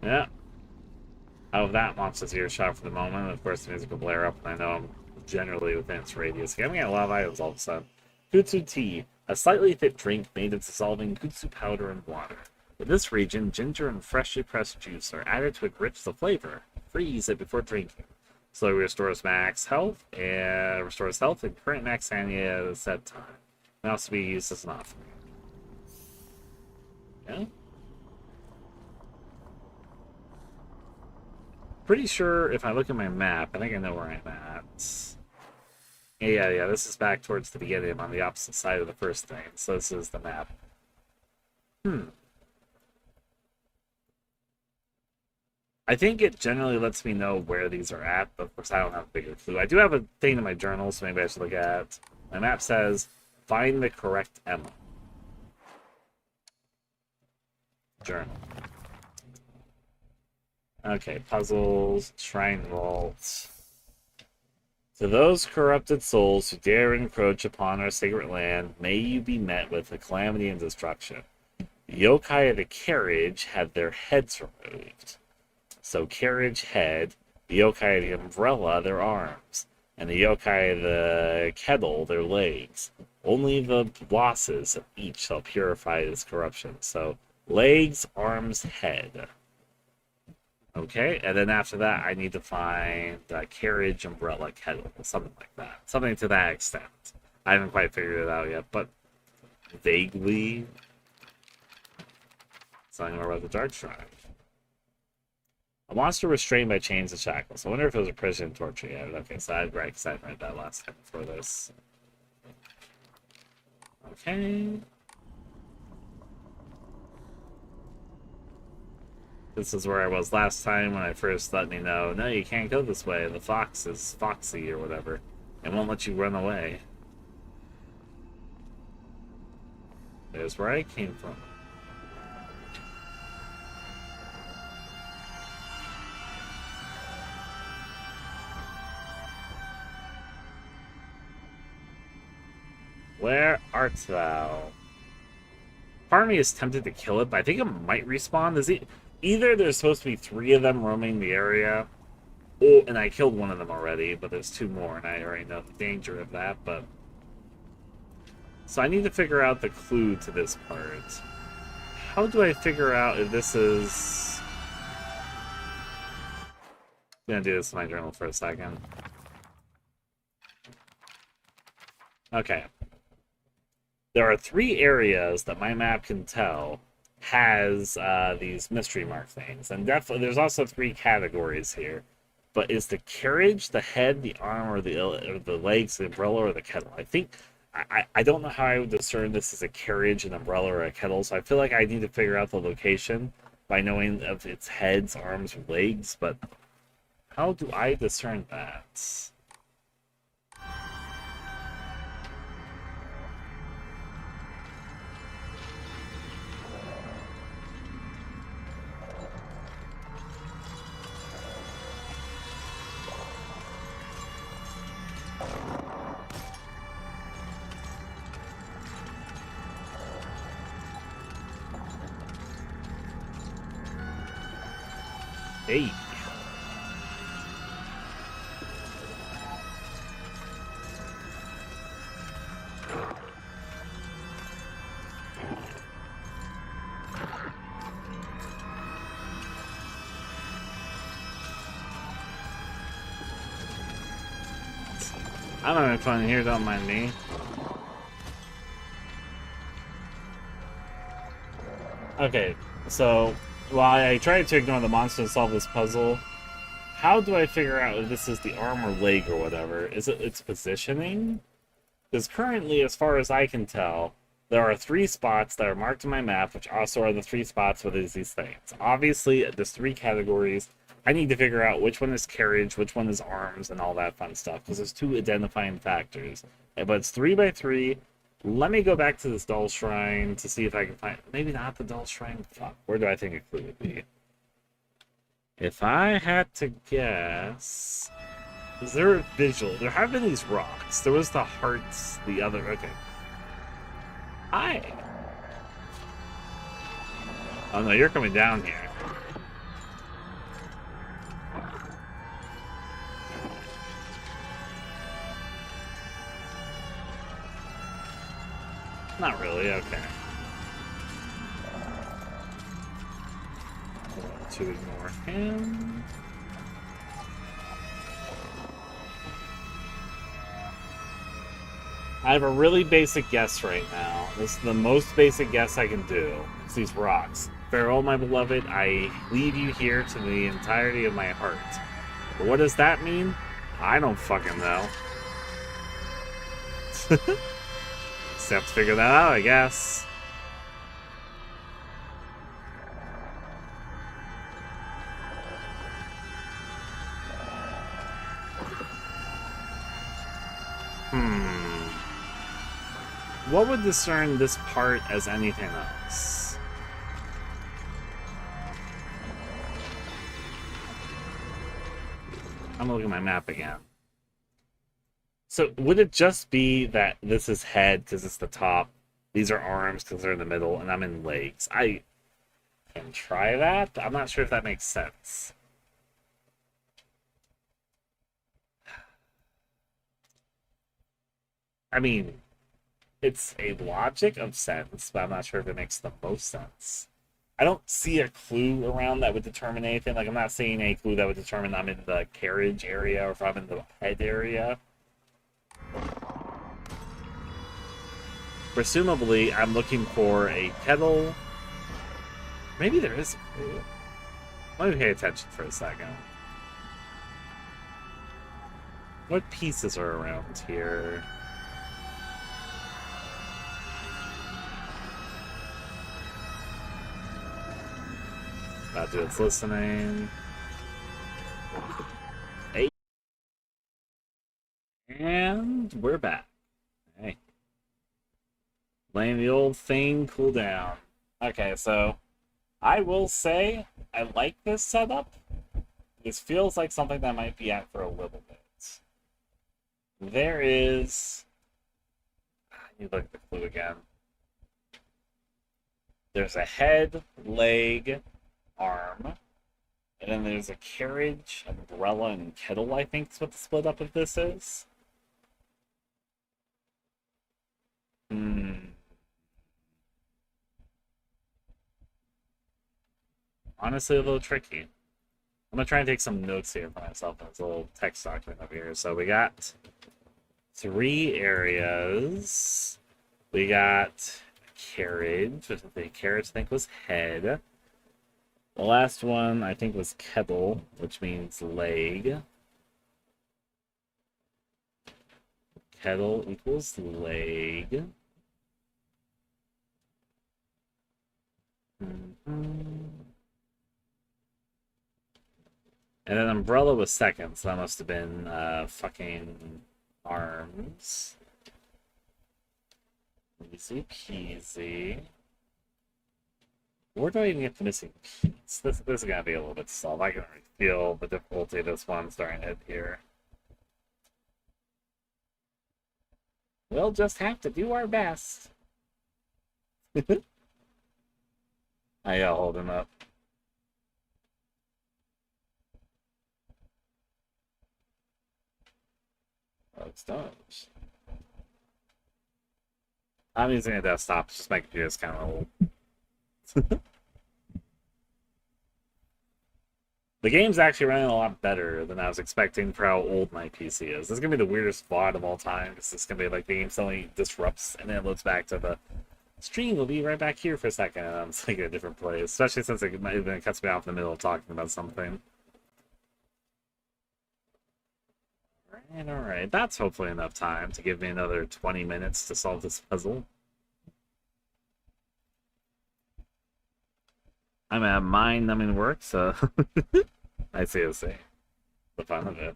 Out of that monster's earshot for the moment. Of course, the music will blare up, and I know I'm generally within its radius. Okay, I'm getting a lot of items all of a sudden. Kutsu tea, a slightly thick drink made of dissolving kutsu powder and water. In this region, ginger and freshly pressed juice are added to enrich the flavor. Freeze it before drinking. Slowly restores max health and current max sanity at a set time. Can also be used as an offering. Yeah. Pretty sure if I look at my map, I think I know where I'm at. Yeah, this is back towards the beginning. I'm on the opposite side of the first thing, so this is the map. I think it generally lets me know where these are at, but of course I don't have a bigger clue. I do have a thing in my journal, so maybe I should look at. My map says, find the correct Emma. Journal. Okay, puzzles, shrine vault. To those corrupted souls who dare encroach upon our sacred land, may you be met with a calamity and destruction. The yokai of the carriage had their heads removed. So carriage head, the yokai of the umbrella, their arms, and the yokai of the kettle, their legs. Only the losses of each shall purify this corruption. So legs, arms, head. Okay, and then after that, I need to find carriage, umbrella, kettle, something like that. Something to that extent. I haven't quite figured it out yet, but vaguely something more about the Dark Shrine. A monster restrained by chains and shackles. I wonder if it was a prison torture yet. Okay, so I read that last time before this. Okay. This is where I was last time when I first let me know, no, you can't go this way. The fox is foxy or whatever. It won't let you run away. There's where I came from. Where art thou? Part of me is tempted to kill it, but I think it might respawn. Is it either there's supposed to be 3 of them roaming the area, and I killed one of them already, but there's 2 more, and I already know the danger of that, but... So I need to figure out the clue to this part. How do I figure out if this is... I'm gonna do this in my journal for a second. Okay. There are 3 areas that my map can tell has these mystery mark things. And definitely, there's also 3 categories here. But is the carriage, the head, the arm, or the legs, the umbrella, or the kettle? I think I don't know how I would discern this as a carriage, an umbrella, or a kettle. So I feel like I need to figure out the location by knowing if it's heads, arms, or legs. But how do I discern that? Hey. I'm having fun here, don't mind me. Okay, so while I try to ignore the monster and solve this puzzle, how do I figure out if this is the arm or leg or whatever? Is it its positioning? Because currently, as far as I can tell, there are 3 spots that are marked on my map, which also are the 3 spots where there's these things. Obviously, there's 3 categories. I need to figure out which one is carriage, which one is arms, and all that fun stuff, because there's 2 identifying factors. But it's 3 by 3. Let me go back to this doll shrine to see if I can find... Maybe not the doll shrine. Fuck. Where do I think a clue would be? If I had to guess... Is there a visual? There have been these rocks. There was the hearts, the other... Okay. Hi! Oh no, you're coming down here. Not really, okay. To ignore him. I have a really basic guess right now. This is the most basic guess I can do. It's these rocks. Farewell, my beloved, I leave you here to the entirety of my heart. But what does that mean? I don't fucking know. Just have to figure that out, I guess. What would discern this part as anything else? I'm gonna look at my map again. So would it just be that this is head because it's the top, these are arms because they're in the middle, and I'm in legs? I can try that. I'm not sure if that makes sense. I mean, it's a logic of sense, but I'm not sure if it makes the most sense. I don't see a clue around that would determine anything. Like, I'm not seeing a clue that would determine I'm in the carriage area or if I'm in the head area. Presumably, I'm looking for a kettle. Maybe there is a clue. Let me pay attention for a second. What pieces are around here? About to its listening. Hey. And we're back. Hey. Letting the old thing cool down. Okay, so I will say I like this setup. This feels like something that might be out for a little bit. There is... I need to look at the clue again. There's a head, leg, arm, and then there's a carriage, umbrella, and kettle, I think is what the split up of this is. Honestly, a little tricky. I'm gonna try and take some notes here for myself. There's a little text document up here. So we got 3 areas. We got carriage, which the carriage I think was head. The last one I think was kettle, which means leg. Kettle equals leg. And then umbrella was second, so that must have been fucking arms. Easy peasy. Where do I even get the missing piece? This is gonna be a little bit solved. I can already feel the difficulty of this one starting to hit here. We'll just have to do our best. I gotta hold him up. Oh, it's done. I'm using a desktop, just my computer's kind of old. The game's actually running a lot better than I was expecting for how old my PC is. This is gonna be the weirdest VOD of all time, because it's gonna be like the game suddenly disrupts and then it loads back to the stream. Will be right back here for a second, and I'm like in a different place. Especially since it cuts me off in the middle of talking about something. Alright, that's hopefully enough time to give me another 20 minutes to solve this puzzle. I'm at mind-numbing work, so I see. The fun of it.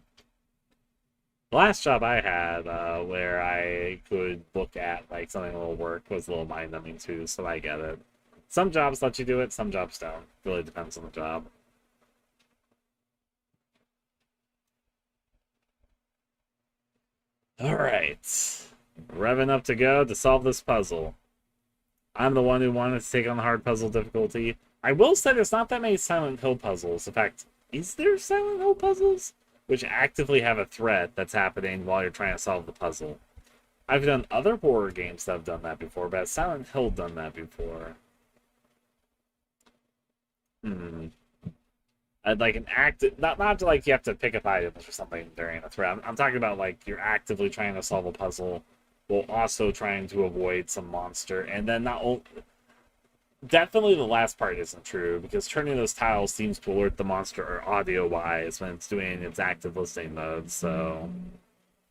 The last job I had, where I could look at like something a little work, was a little mind-numbing too, so I get it. Some jobs let you do it, some jobs don't. Really depends on the job. Alright. Revving up to go to solve this puzzle. I'm the one who wanted to take on the hard puzzle difficulty. I will say there's not that many Silent Hill puzzles. In fact, is there Silent Hill puzzles? Which actively have a threat that's happening while you're trying to solve the puzzle. I've done other horror games that have done that before, but has Silent Hill done that before? I'd like an active, not like you have to pick up items or something during a threat. I'm talking about like you're actively trying to solve a puzzle while also trying to avoid some monster, and then not only. Definitely the last part isn't true, because turning those tiles seems to alert the monster audio-wise when it's doing its active listening mode, so...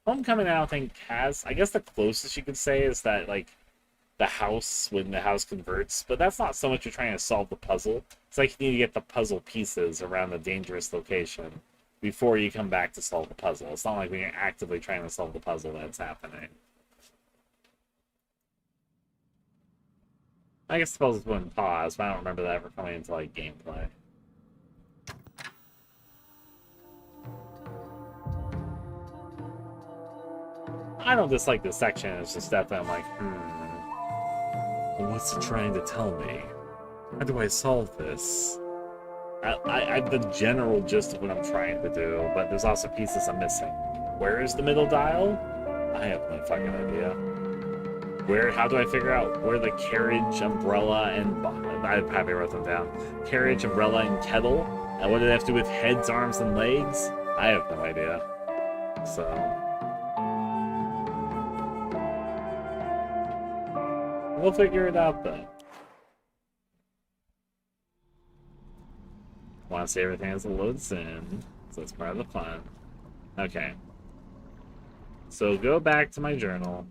Homecoming, I don't think has... I guess the closest you could say is that, like, the house, when the house converts, but that's not so much you're trying to solve the puzzle. It's like you need to get the puzzle pieces around a dangerous location before you come back to solve the puzzle. It's not like when you're actively trying to solve the puzzle that's happening. I guess the puzzles wouldn't pause, but I don't remember that ever coming into, like, gameplay. I don't dislike this section, it's just definitely, I'm like, what's it trying to tell me? How do I solve this? I the general gist of what I'm trying to do, but there's also pieces I'm missing. Where is the middle dial? I have no fucking idea. How do I figure out where the carriage, umbrella, and... I probably wrote them down. Carriage, umbrella, and kettle? And what do they have to do with heads, arms, and legs? I have no idea. So... we'll figure it out, though. Want to see everything as it loads in, so it's part of the fun. Okay. So go back to my journal.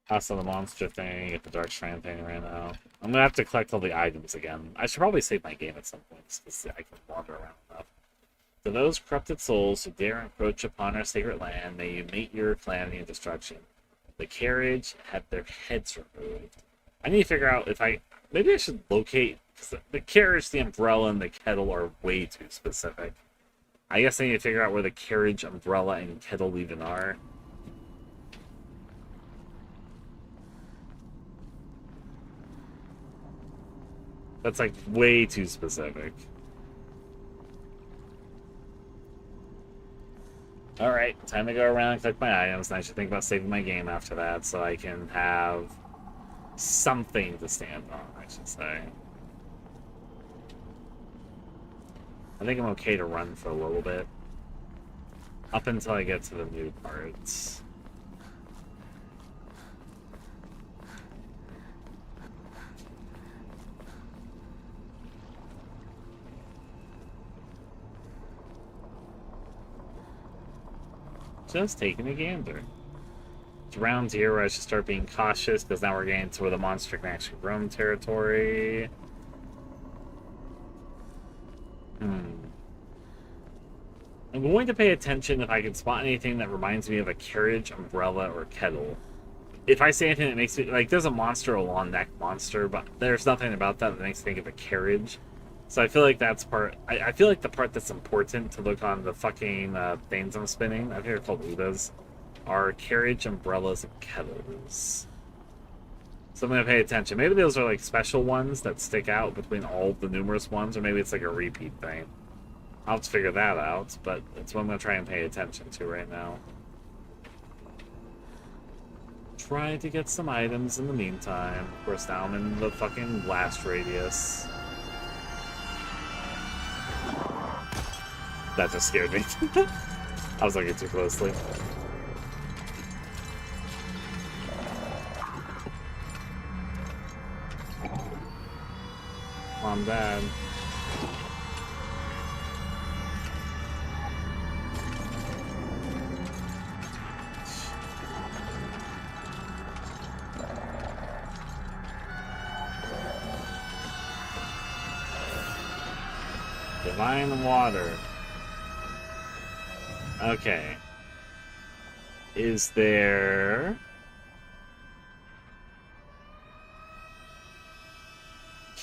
Also the monster thing, get the dark shrine thing right now. I'm gonna have to collect all the items again. I should probably save my game at some point, because I can wander around enough. To those corrupted souls who dare encroach upon our sacred land, may you meet your calamity and destruction. The carriage had their heads removed. I need to figure out if maybe I should locate, because the carriage, the umbrella, and the kettle are way too specific. I guess I need to figure out where the carriage, umbrella, and kettle even are. That's like way too specific. Alright, time to go around and collect my items, and I should think about saving my game after that so I can have something to stand on, I should say. I think I'm okay to run for a little bit. Up until I get to the new parts. Just taking a gander. It's around here where I should start being cautious, because now we're getting to where the monster can actually roam territory. I'm going to pay attention if I can spot anything that reminds me of a carriage, umbrella, or kettle. If I see anything that makes me... Like, there's a monster, a long-necked monster, but there's nothing about that that makes me think of a carriage. So I feel like that's part... I feel like the part that's important to look on the fucking things I'm spinning, I think they're called Udas, are carriage, umbrellas, and kettles. So I'm going to pay attention. Maybe those are like special ones that stick out between all the numerous ones, or maybe it's like a repeat thing. I'll have to figure that out, but that's what I'm going to try and pay attention to right now. Try to get some items in the meantime. Of course, now I'm in the fucking blast radius. That just scared me. I was looking too closely. I'm bad. Divine water. Okay. Is there...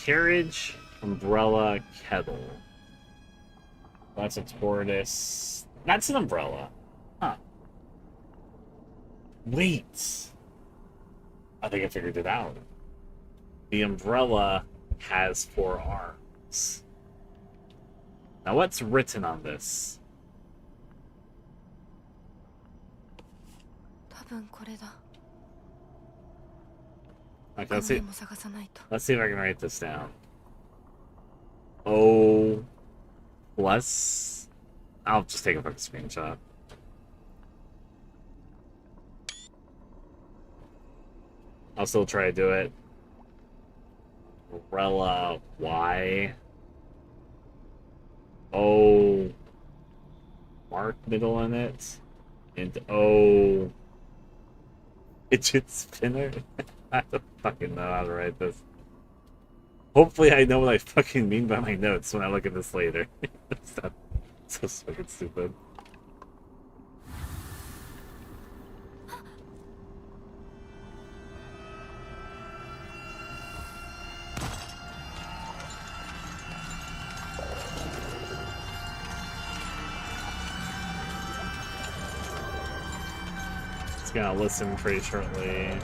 carriage, umbrella, kettle. That's a tortoise. That's an umbrella. Huh. Wait. I think I figured it out. The umbrella has 4 arms. Now what's written on this? Okay, let's see. Let's see if I can write this down. O plus. I'll just take a fucking screenshot. I'll still try to do it. Umbrella Y. O. Mark middle in it. And O. Fidget spinner. I don't fucking know how to write this. Hopefully I know what I fucking mean by my notes when I look at this later. It's so fucking stupid. It's gonna listen pretty shortly.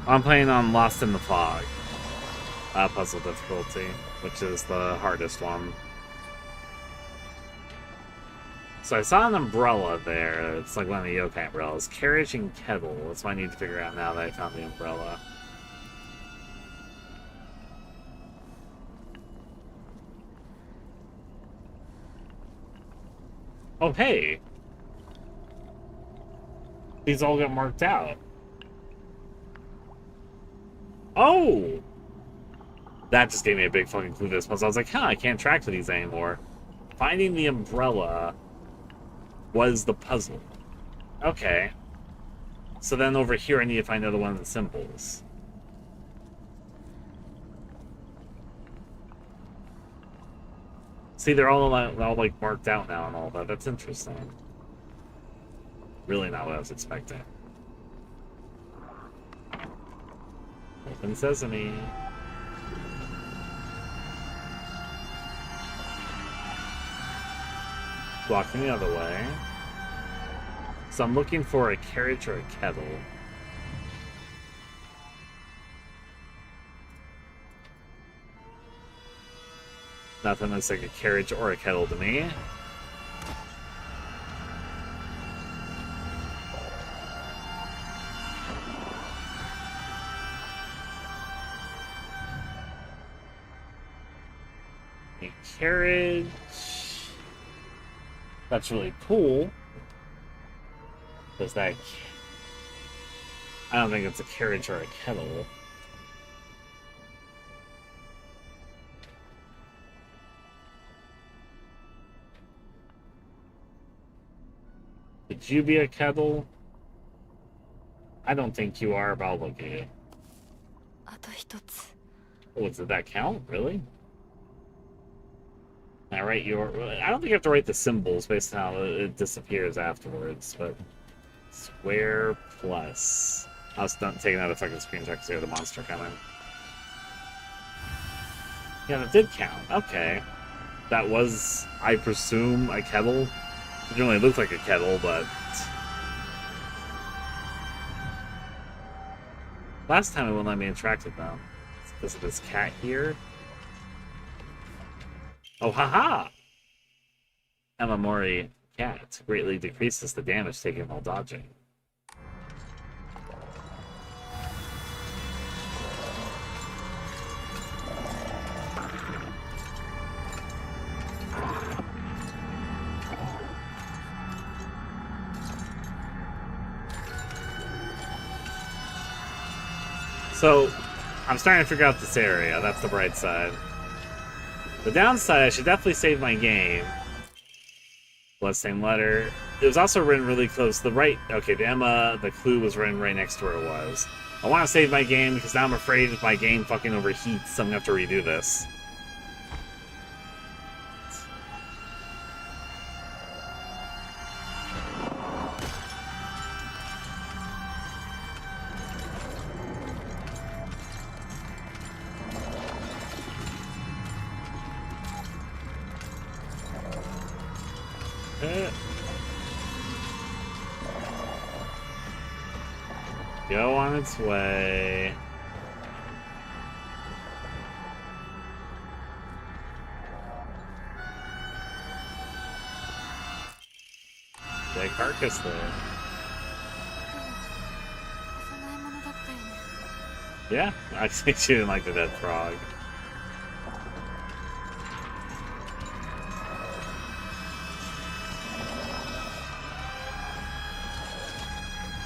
I'm playing on Lost in the Fog. Puzzle difficulty, which is the hardest one. So I saw an umbrella there. It's like one of the yokai umbrellas. Carriage and kettle. That's what I need to figure out now that I found the umbrella. Oh, hey! These all got marked out. Oh! That just gave me a big fucking clue to this puzzle. I was like, huh, I can't track to these anymore. Finding the umbrella was the puzzle. Okay. So then over here I need to find another one of the symbols. See, they're all like marked out now and all that. That's interesting. Really not what I was expecting. Open sesame. Walking the other way. So I'm looking for a carriage or a kettle. Nothing looks like a carriage or a kettle to me. carriage. That's really cool. Does that... I don't think it's a carriage or a kettle. Could you be a kettle? I don't think you are, but I'll look at you. あと一つ Oh, did that count? Really? I write your... I don't think you have to write the symbols based on how it disappears afterwards, but... Square plus... I was done taking out a fucking screen check to see the monster coming. Yeah, that did count. Okay. That was, I presume, a kettle. It didn't really look like a kettle, but... Last time it wouldn't let me interact with them. It's because of this cat here. Oh, haha! Amamori cat greatly decreases the damage taken while dodging. So, I'm starting to figure out this area. That's the bright side. The downside, I should definitely save my game. Bloodstained letter. It was also written really close. The right... Okay, the clue was written right next to where it was. I want to save my game because now I'm afraid if my game fucking overheats, I'm going to have to redo this. Go on its way. Dead carcass there. お供え物だったよね Yeah, I think she didn't like the dead frog.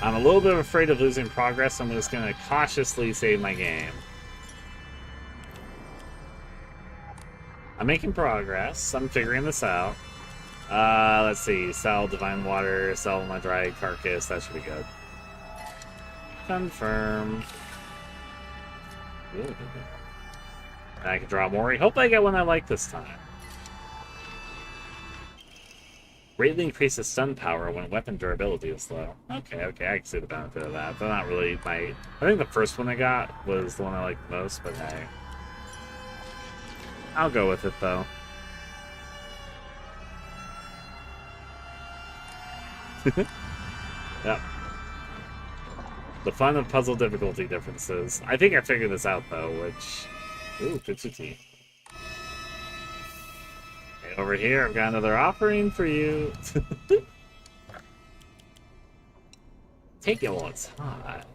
I'm a little bit afraid of losing progress, so I'm just going to cautiously save my game. I'm making progress. I'm figuring this out. Let's see. Sell Divine Water, sell my dry carcass. That should be good. Confirm. Ooh. And I can draw more. Hope I get one I like this time. Greatly increases stun power when weapon durability is low. Okay, I can see the benefit of that. They're not really my... I think the first one I got was the one I liked the most, but hey. I'll go with it, though. Yep. The fun of puzzle difficulty differences. I think I figured this out, though, which... Ooh, Pitsuti. Over here, I've got another offering for you. Take it while it's hot.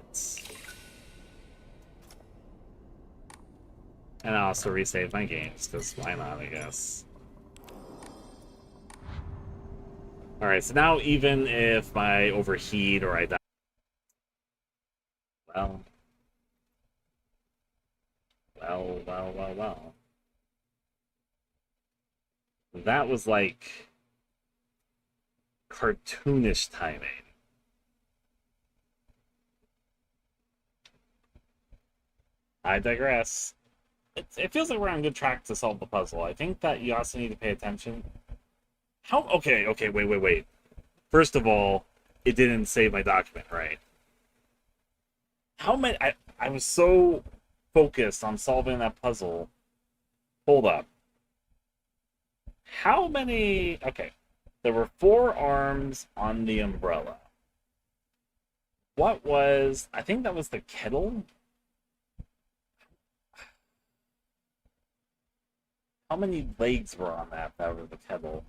And I also resave my games, because why not, I guess. Alright, so now even if I overheat or I die... Well. That was like cartoonish timing. I digress. It feels like we're on good track to solve the puzzle. I think that you also need to pay attention. How? Okay, wait. First of all, it didn't save my document, right? How many... I was so focused on solving that puzzle. Hold up. How many... Okay. There were 4 arms on the umbrella. What was... I think that was the kettle? How many legs were on that were the kettle?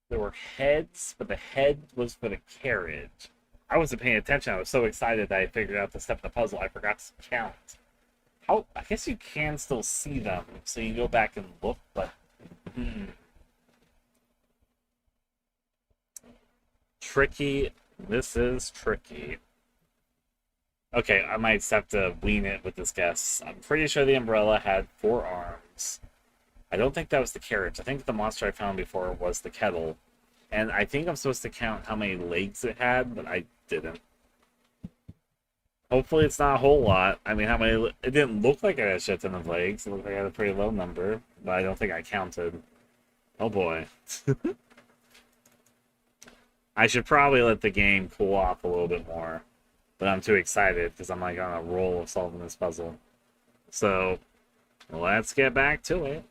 There were heads, but the head was for the carriage. I wasn't paying attention. I was so excited that I figured out the step of the puzzle. I forgot to count. How... I guess you can still see them, so you go back and look, but... Tricky. This is tricky. Okay, I might just have to wean it with this guess. I'm pretty sure the umbrella had 4 arms. I don't think that was the carriage. I think the monster I found before was the kettle. And I think I'm supposed to count how many legs it had, but I didn't. Hopefully it's not a whole lot. I mean, how many... It didn't look like I had a shit ton of legs. It looked like I had a pretty low number, but I don't think I counted. Oh boy. I should probably let the game cool off a little bit more. But I'm too excited because I'm like on a roll of solving this puzzle. So, let's get back to it.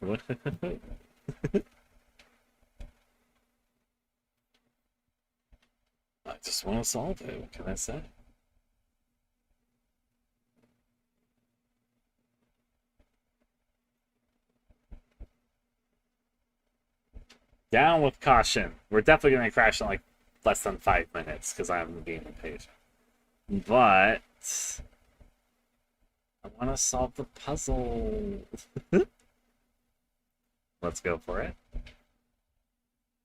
I just want to solve it. What can I say? Down with caution. We're definitely going to crash in like less than 5 minutes because I'm being impatient. But I want to solve the puzzle. Let's go for it.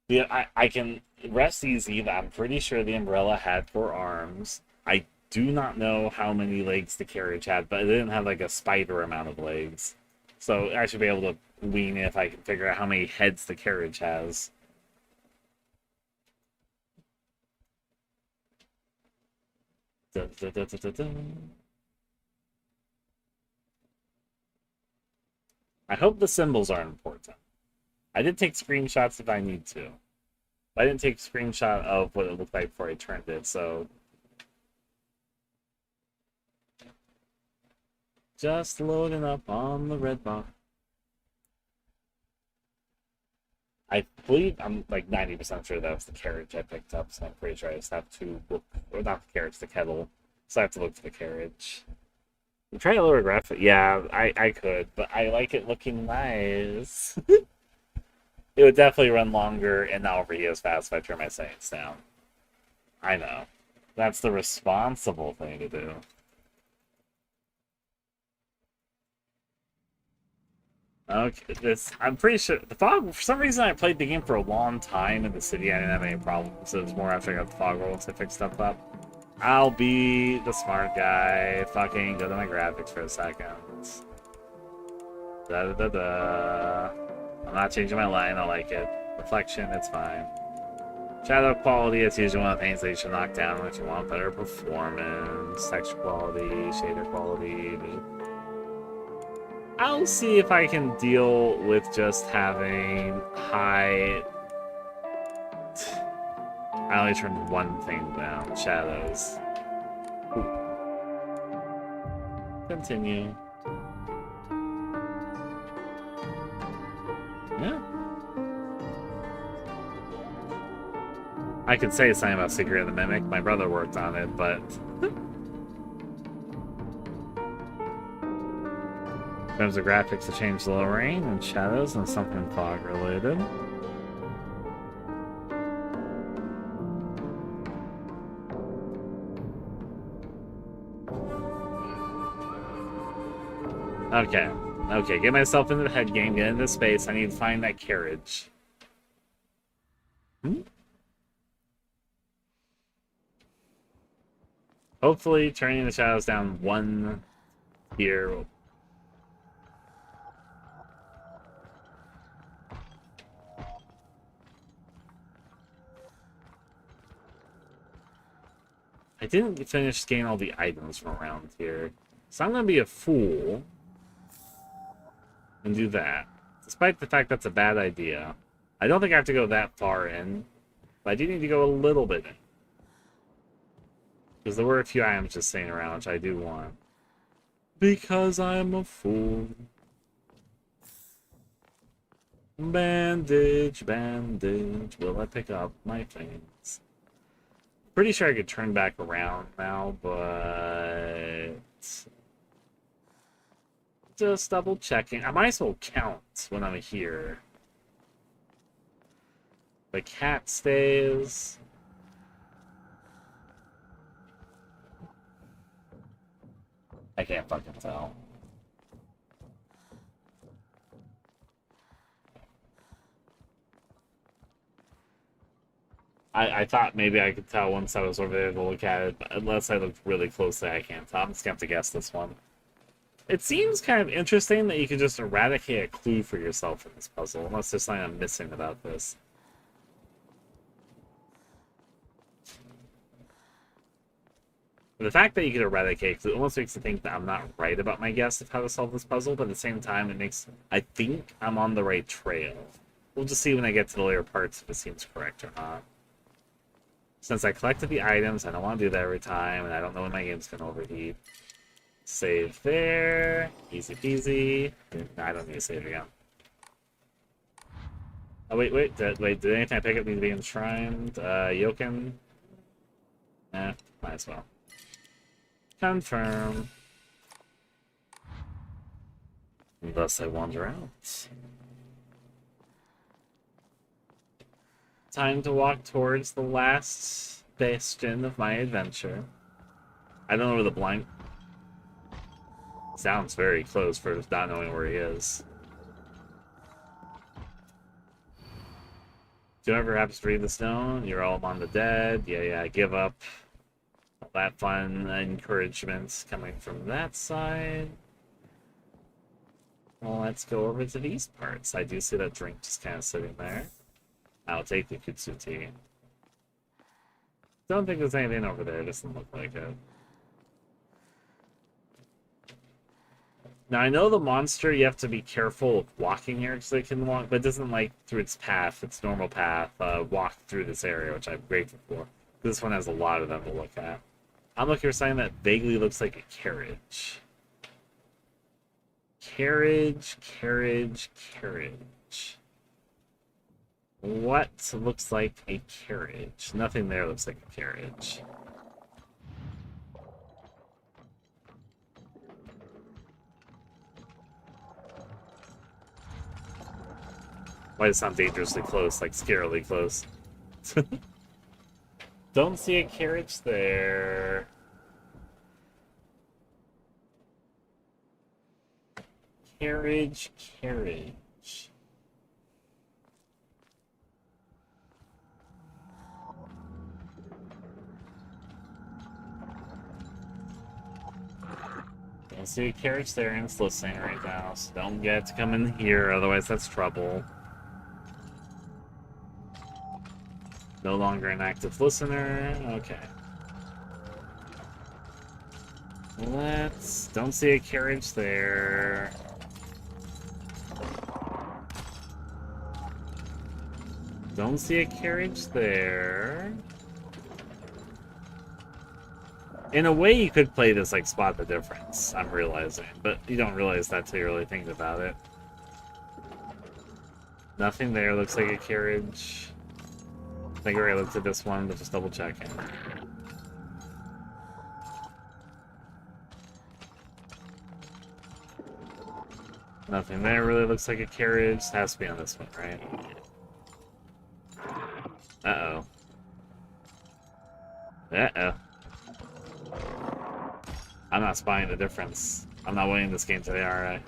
Yeah, I can rest easy that I'm pretty sure the umbrella had 4 arms. I do not know how many legs the carriage had, but it didn't have like a spider amount of legs. So I should be able to wean it if I can figure out how many heads the carriage has. Dun, dun, dun, dun, dun, dun. I hope the symbols aren't important. I did take screenshots if I need to. But I didn't take a screenshot of what it looked like before I turned it, so... Just loading up on the red box. I believe, I'm like 90% sure that was the carriage I picked up, so I'm pretty sure I just have to look, or not the carriage, the kettle. So I have to look for the carriage. I'm trying to lower graphic. Yeah, I could, but I like it looking nice. It would definitely run longer and not overheat as fast if I turn my settings down. I know. That's the responsible thing to do. Okay, I'm pretty sure the fog. For some reason, I played the game for a long time in the city. I didn't have any problems. So it was more after I got the fog rolls to fix stuff up. I'll be the smart guy. Fucking go to my graphics for a second. Da da da da. I'm not changing my line. I like it. Reflection, it's fine. Shadow quality, it's usually one of the things that you should knock down if you want better performance. Texture quality, shader quality. I'll see if I can deal with just having high... I only turned one thing down, shadows. Ooh. Continue. Yeah. I could say something about Secret of the Mimic. My brother worked on it, but... In terms of graphics, to change the lowering and shadows and something fog related. Okay. Okay, get myself into the head game, get into space. I need to find that carriage. Hopefully, turning the shadows down one here. I didn't finish getting all the items from around here. So I'm going to be a fool and do that. Despite the fact that's a bad idea. I don't think I have to go that far in. But I do need to go a little bit in. Because there were a few items just sitting around, which I do want. Because I'm a fool. Bandage, bandage. Will I pick up my things? Pretty sure I could turn back around now, but... Just double checking. I might as well count when I'm here. The cat stays. I can't fucking tell. I thought maybe I could tell once I was over there to look at it, but unless I looked really closely, I can't tell. I'm just gonna have to guess this one. It seems kind of interesting that you could just eradicate a clue for yourself in this puzzle, unless there's something I'm missing about this. But the fact that you could eradicate, because it almost makes me think that I'm not right about my guess of how to solve this puzzle, but at the same time, it makes I think I'm on the right trail. We'll just see when I get to the later parts if it seems correct or not. Since I collected the items, I don't want to do that every time, and I don't know when my game's going to overheat. Save there. Easy peasy. I don't need to save again. Oh, wait. Did anything I pick up need to be enshrined? Yoken? Eh, might as well. Confirm. And thus I wander out. Time to walk towards the last bastion of my adventure. I don't know where the blank... Sounds very close for not knowing where he is. Do you ever happen to read the stone? You're all among the dead. Yeah, give up. All that fun encouragements coming from that side. Well, let's go over to these parts. I do see that drink just kind of sitting there. I'll take the Kutsuti. Don't think there's anything over there. It doesn't look like it. Now, I know the monster, you have to be careful of walking here because it can walk, but it doesn't, like, through its path, its normal path, walk through this area, which I'm grateful for. This one has a lot of them to look at. I'm looking for something that vaguely looks like a carriage. Carriage. What looks like a carriage? Nothing there looks like a carriage. Why does it sound dangerously close, like scarily close? Don't see a carriage there. Carriage. Don't see a carriage there, and it's listening right now, so don't get to come in here, otherwise that's trouble. No longer an active listener. Okay. Don't see a carriage there. Don't see a carriage there. In a way, you could play this like spot the difference, I'm realizing, but you don't realize that till you really think about it. Nothing there looks like a carriage. I think I already looked at this one, but just double checking. Nothing there really looks like a carriage. Has to be on this one, right? Uh-oh. I'm not spying the difference. I'm not winning this game today, are I?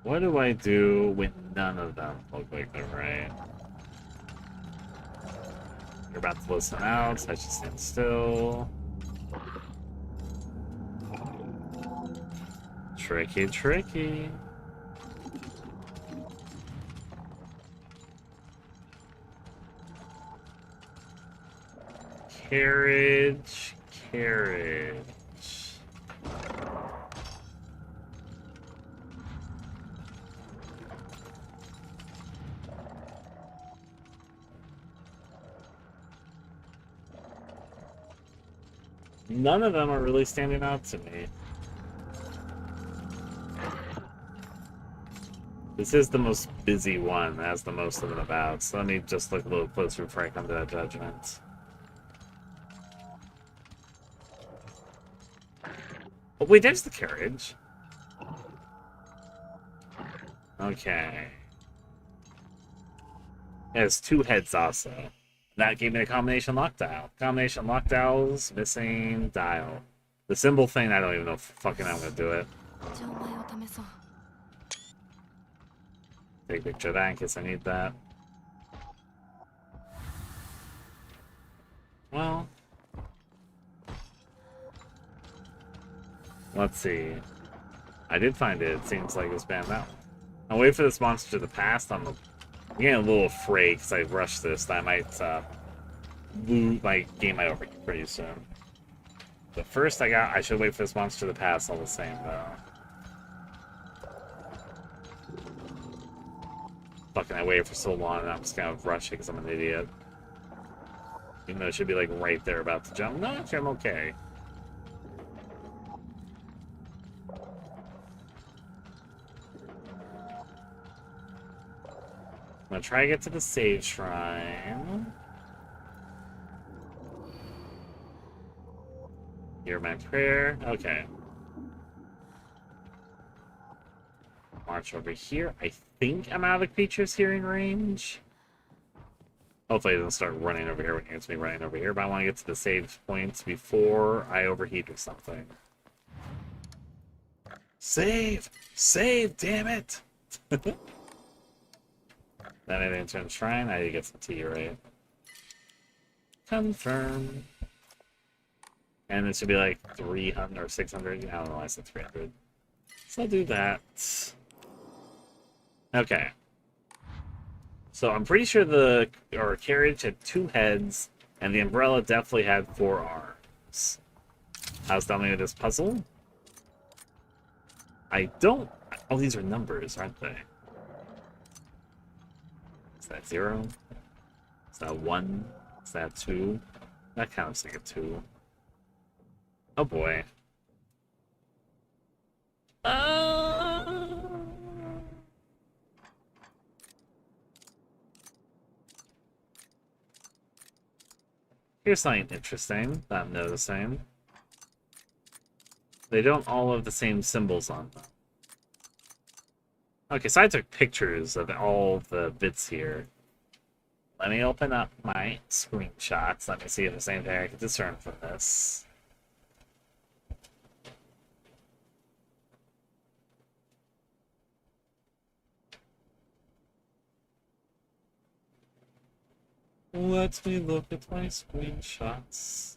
What do I do when none of them look like they're right? You're about to listen out, so I should stand still. Tricky. Carriage. None of them are really standing out to me. This is the most busy one, has the most of them about, so let me just look a little closer before I come to that judgment. Oh, wait, there's the carriage. Okay. It has two heads also. That gave me a combination lock dial. Combination lock dials, missing dial. The symbol thing, I don't even know if fucking I'm gonna do it. じゃあお前を試そう。 Take a picture of that in case I need that. Well, let's see. I did find it. It seems like it's banned out. I'll wait for this monster to pass. I'm getting a little afraid because I rushed this. I might lose my game. I overheat pretty soon. But first, I should wait for this monster to pass all the same, though. Fucking, I waited for so long, and I'm just gonna rush it because I'm an idiot. Even though it should be like right there about to jump. No, actually, I'm okay. I'm gonna try to get to the save shrine. Hear my prayer. Okay. March over here. I think I'm out of the creature's hearing range. Hopefully it doesn't start running over here when it gets me running over here, but I want to get to the save points before I overheat or something. Save! Save, damn it! Then I didn't turn shrine. I need to get some tea, right? Confirm. And it should be like 300 or 600. I don't know why I said 300. So I'll do that. Okay. So I'm pretty sure the carriage had 2 heads, and the umbrella definitely had 4 arms. How's that with this puzzle? I don't... Oh, these are numbers, aren't they? Is that 0? Is that 1? Is that 2? That kind of looks like a 2. Oh boy. Here's something interesting that I'm noticing. They don't all have the same symbols on them. Okay, so I took pictures of all the bits here. Let me open up my screenshots. Let me see if there's anything I can discern from this. Let me look at my screenshots.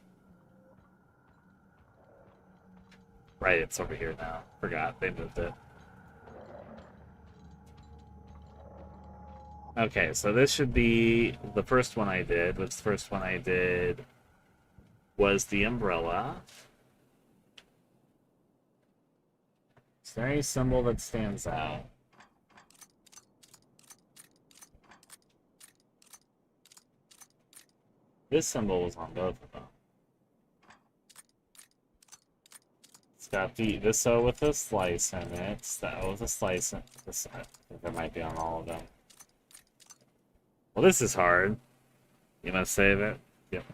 Right, it's over here now. Forgot, they moved it. Okay, so this should be the first one I did. Which the first one I did was the umbrella. Is there any symbol that stands out? This symbol was on both of them. It's got this O with a slice in it. It's the O with a slice in this. I think that might be on all of them. Well, this is hard. You must save it. Yep.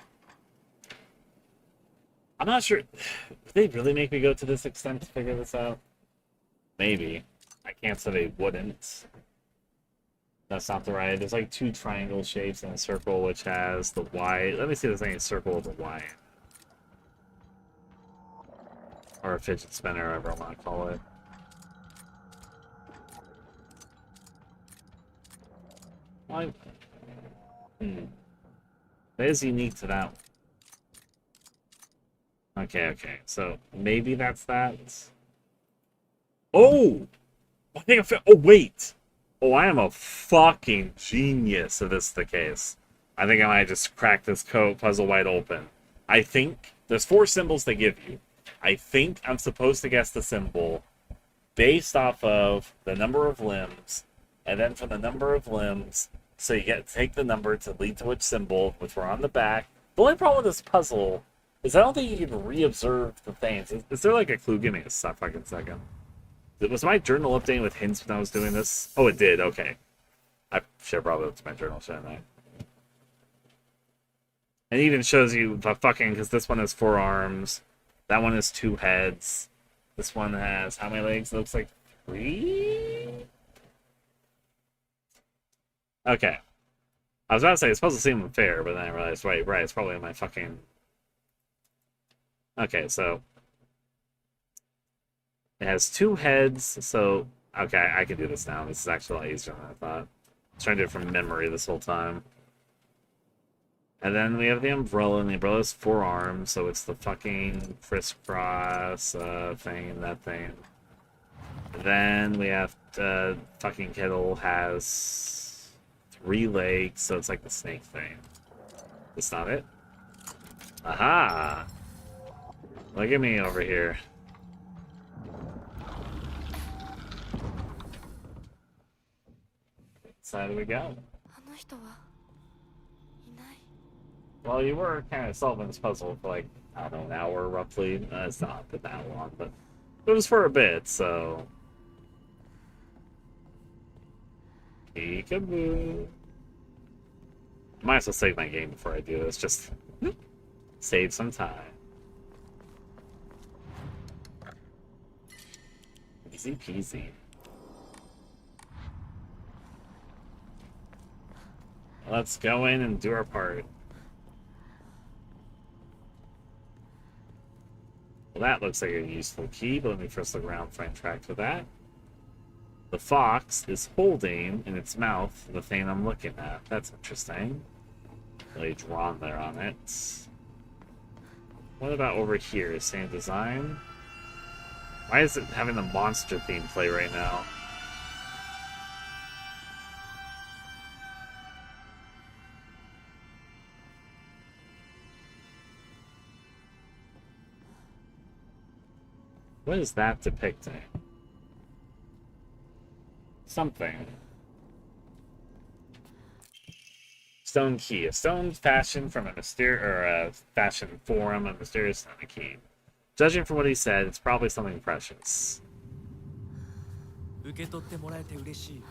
I'm not sure. Would they really make me go to this extent to figure this out? Maybe. I can't say they wouldn't. That's not the right. There's like 2 triangle shapes and a circle which has the Y. Let me see if there's any circle with a Y. Or a fidget spinner, whatever I want to call it. Why? That is unique to that one. Okay, so maybe that's that. Oh! I think I found. Oh, wait! Oh, I am a fucking genius if this is the case. I think I might just crack this puzzle wide open. I think there's 4 symbols they give you. I think I'm supposed to guess the symbol based off of the number of limbs, and then from the number of limbs, so you take the number to lead to which symbol, which were on the back. The only problem with this puzzle is I don't think you can re-observe the things. Is there like a clue? Give me a fucking second. Was my journal updating with hints when I was doing this? Oh, it did. Okay. I should have probably looked at my journal, shouldn't I? It even shows you the fucking, because this one has 4 arms. That one has 2 heads. This one has how many legs? It looks like 3? Okay. I was about to say, it's supposed to seem unfair, but then I realized, right, it's probably my fucking... Okay, so It has 2 heads, so okay, I can do this now. This is actually a lot easier than I thought. I was trying to do it from memory this whole time. And then we have the umbrella, and the umbrella's 4 arms, so it's the fucking crisscross thing and that thing. Then we have fucking Kettle has 3 legs, so it's like the snake thing. That's not it. Aha! Look at me over here. Which side do we go? あの人はいない。 Well, you were kind of solving this puzzle for like, I don't know, an hour roughly. It's not been that long, but it was for a bit, so. Peekaboo. Might as well save my game before I do this, just save some time. Easy peasy. Let's go in and do our part. Well, that looks like a useful key, but let me first look around and find track for that. The fox is holding in its mouth the thing I'm looking at. That's interesting. Really drawn there on it. What about over here? Same design? Why is it having the monster theme play right now? What is that depicting? Something. Stone key. A stone fashioned from a fashioned from a mysterious stone key. Judging from what he said, it's probably something precious. 受け取ってもらえて嬉しい。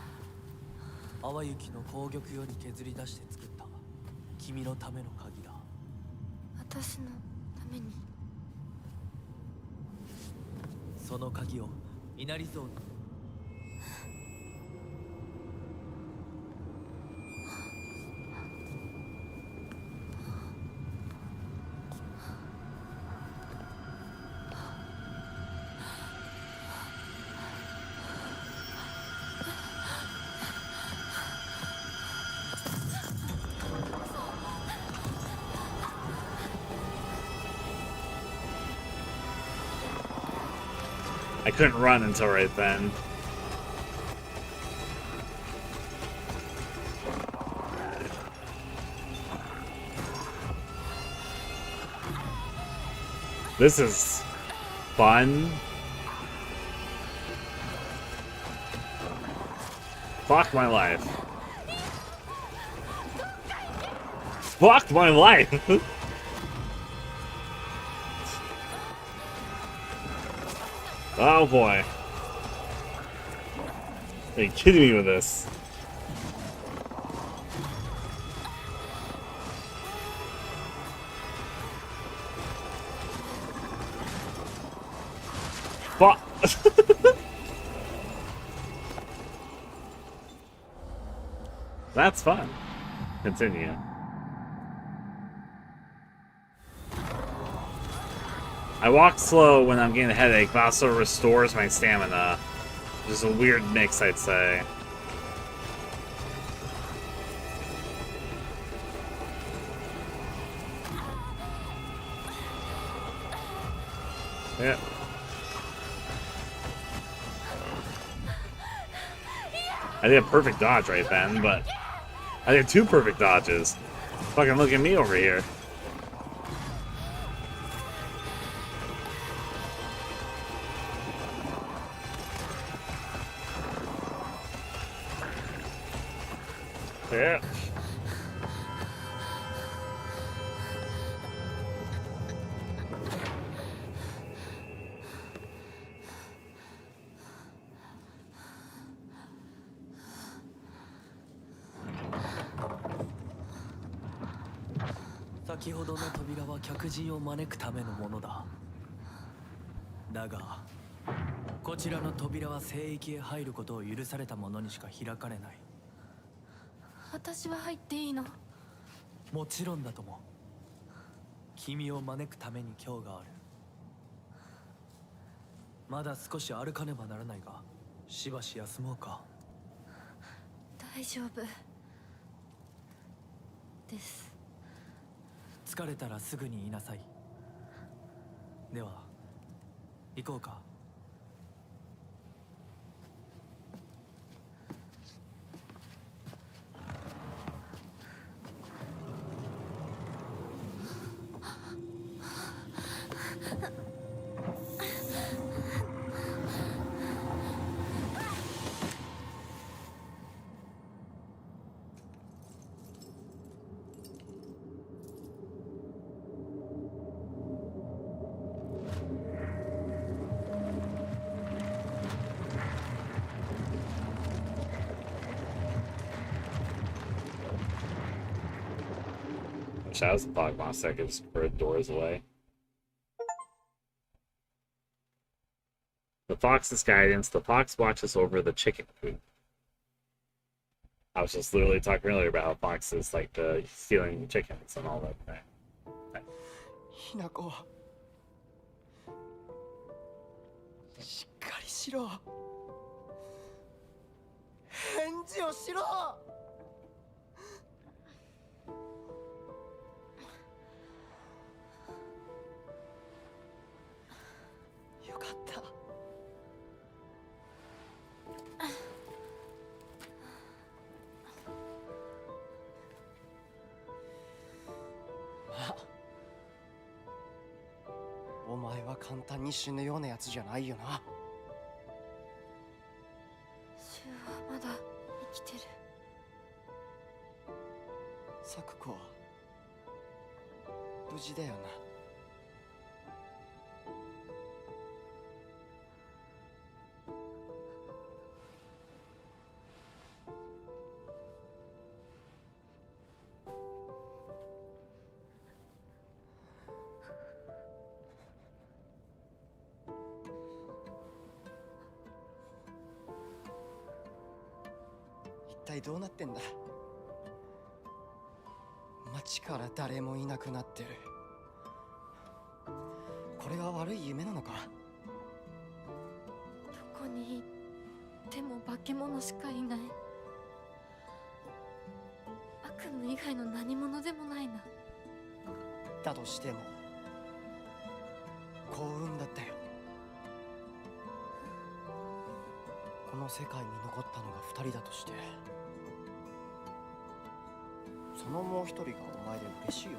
淡雪の紅玉より削り出して作った君のための鍵だ。私のために。その鍵を稲荷像に。I couldn't run until right then. This is fun. Fuck my life. Fuck my life! Oh boy. Are you kidding me with this? Fuck! That's fun. Continue. I walk slow when I'm getting a headache, but also restores my stamina. Just a weird mix, I'd say. Yeah. I did a perfect dodge right then, but I did 2 perfect dodges. Fucking look at me over here. Yeah.「先ほどの扉は客人を招くためのものだ。だが、こちらの扉は聖域へ入ることを許された者にしか開かれない。私は入っていいの？もちろんだとも。君を招くために今日がある。まだ少し歩かねばならないが、しばし休もうか。大丈夫です。疲れたらすぐに言いなさい。では行こうか。Wish I was a fog monster that could just spread doors away. The fox's guidance. The fox watches over the chicken coop. I was just literally talking earlier about how foxes like stealing chickens and all that. Right? Hinako. しっかりしろ。返事をしろ。よかった。お前は簡単に死ぬようなやつじゃないよな。シュウはまだ生きてる。サクコは無事だよな。一体どうなってんだ。街から誰もいなくなってる。これは悪い夢なのか。どこに行っても化け物しかいない。悪夢以外の何者でもないな。だとしても幸運だったよ。この世界に残ったのが2人だとして、そのもう一人がお前で嬉しいよ。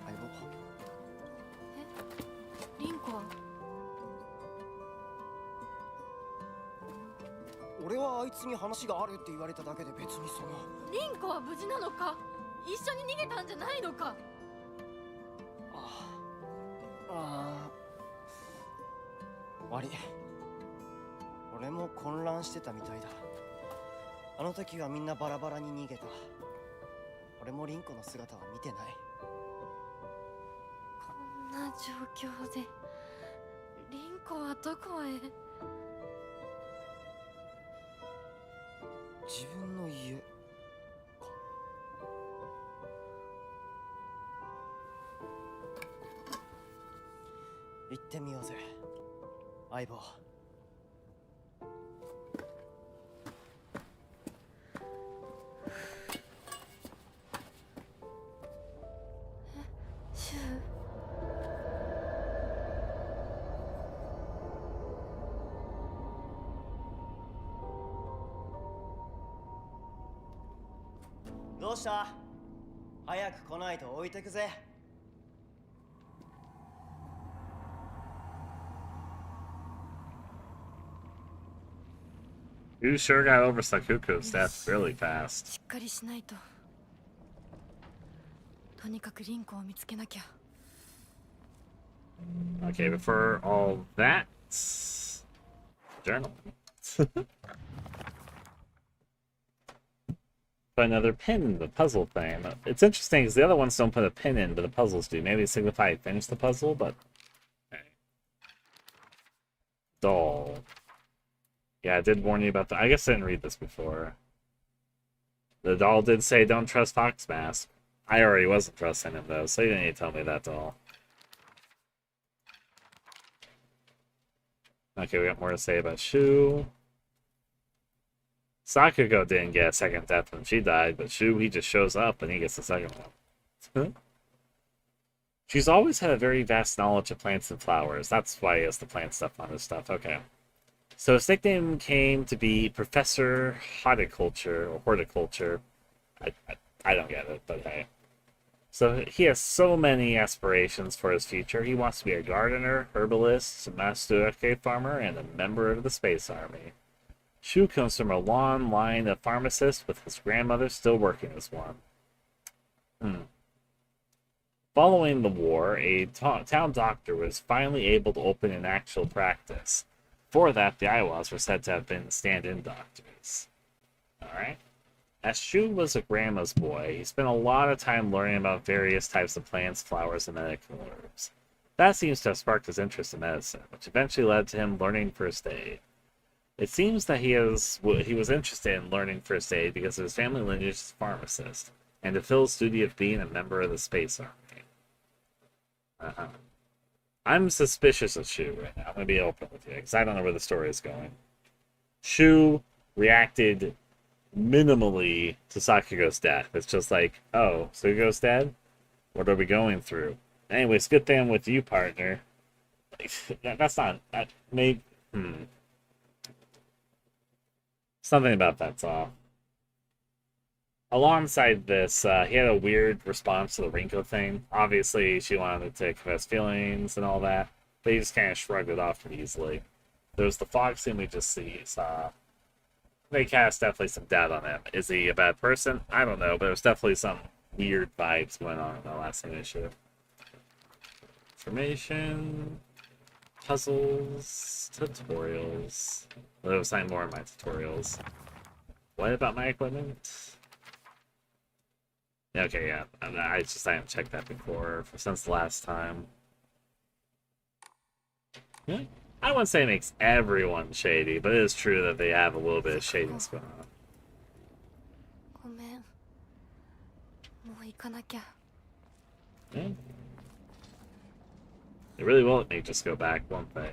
相棒。え、リンコは？俺はあいつに話があるって言われただけで別にその。リンコは無事なのか？一緒に逃げたんじゃないのか？悪い。俺も混乱してたみたいだ。あの時はみんなバラバラに逃げた。俺もリンコの姿は見てない。こんな状況でリンコはどこへ？自分の家か。行ってみようぜ、相棒。シュウ。どうした？早く来ないと置いてくぜ。You sure got over Sakuko's death really fast. しっかりしないと。とにかくリンコを見つけなきゃ。Okay, before all that, journal. Put another pin in the puzzle thing. It's interesting because the other ones don't put a pin in, but the puzzles do. Maybe it signify I finished the puzzle, but okay. Doll. Yeah, I did warn you about that. I guess I didn't read this before. The doll did say don't trust Fox Mask. I already wasn't trusting him though, so you didn't need to tell me that, doll. Okay, we got more to say about Shu. Sakugo didn't get a second death when she died, but Shu, he just shows up and he gets the second one. She's always had a very vast knowledge of plants and flowers. That's why he has the plant stuff on his stuff. Okay. So his nickname came to be Professor Horticulture, or Horticulture. I don't get it, but hey. So he has so many aspirations for his future. He wants to be a gardener, herbalist, master farmer, and a member of the Space Army. Shu comes from a long line of pharmacists, with his grandmother still working as one. Following the war, a town doctor was finally able to open an actual practice. Before that, the Aiwas were said to have been stand-in doctors. Alright. As Shu was a grandma's boy, he spent a lot of time learning about various types of plants, flowers, and medical herbs. That seems to have sparked his interest in medicine, which eventually led to him learning first aid. It seems that he was interested in learning first aid because of his family lineage as a pharmacist, and to fulfill his duty of being a member of the Space Army. I'm suspicious of Shu right now. I'm going to be open with you, because I don't know where the story is going. Shu reacted minimally to Sakugo's death. It's just like, oh, Sakugo's dead? What are we going through? Anyways, good thing I'm with you, partner. That's not... That may... Something about that's off. Alongside this, he had a weird response to the Rinko thing. Obviously, she wanted to confess feelings and all that, but he just kind of shrugged it off pretty easily. There was the fog scene we just saw. They cast definitely some doubt on him. Is he a bad person? I don't know, but there's definitely some weird vibes going on in the last initiative. Information, puzzles, tutorials. There was something more in my tutorials. What about my equipment? Okay, yeah. I haven't checked that before since the last time. Yeah. I wouldn't say it makes everyone shady, but it is true that they have a little bit of shadiness going on. ごめん。もう行かなきゃ。 Yeah. They really will let me just go back, won't they?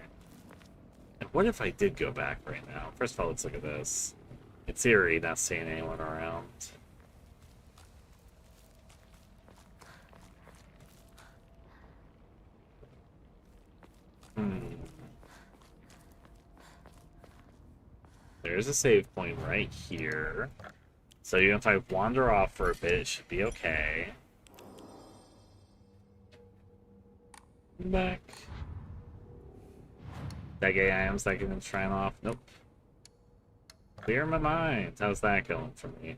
And what if I did go back right now? First of all, let's look at this. In theory, not seeing anyone around. There's a save point right here. So even if I wander off for a bit, it should be okay. Back. That gay items that get him shrine off. Nope. Clear my mind. How's that going for me?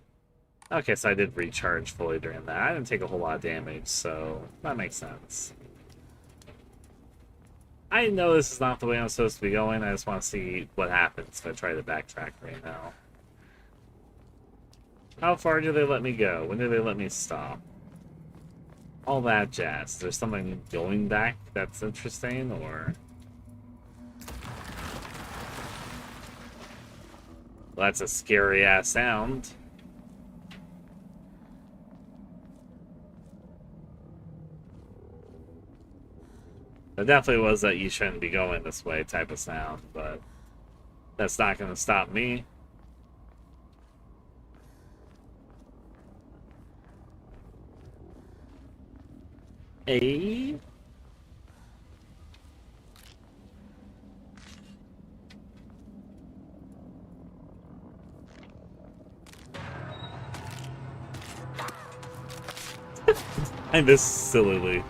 Okay, so I did recharge fully during that. I didn't take a whole lot of damage, so that makes sense. I know this is not the way I'm supposed to be going. I just want to see what happens if I try to backtrack right now. How far do they let me go? When do they let me stop? All that jazz. There's something going back that's interesting, or... Well, that's a scary-ass sound. It definitely was that you shouldn't be going this way type of sound, but that's not going to stop me. A? I miss sillily.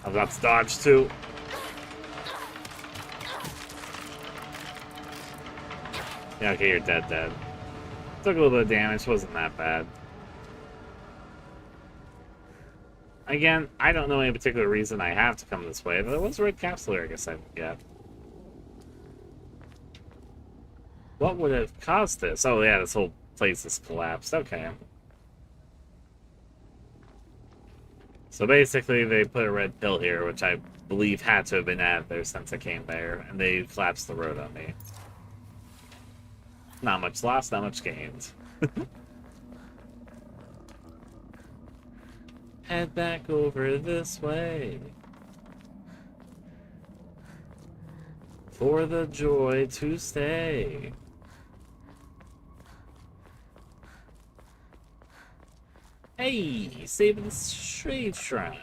I've got to dodge too. Yeah, okay, you're dead. Took a little bit of damage, wasn't that bad. Again, I don't know any particular reason I have to come this way, but there was a red capsule here I guess I didn't get. What would have caused this? Oh yeah, this whole place has collapsed. Okay. So basically, they put a red pill here, which I believe had to have been added there since I came there, and they collapsed the road on me. Not much lost, not much gained. Head back over this way. For the joy to stay. Hey, saving the Shade Shrine.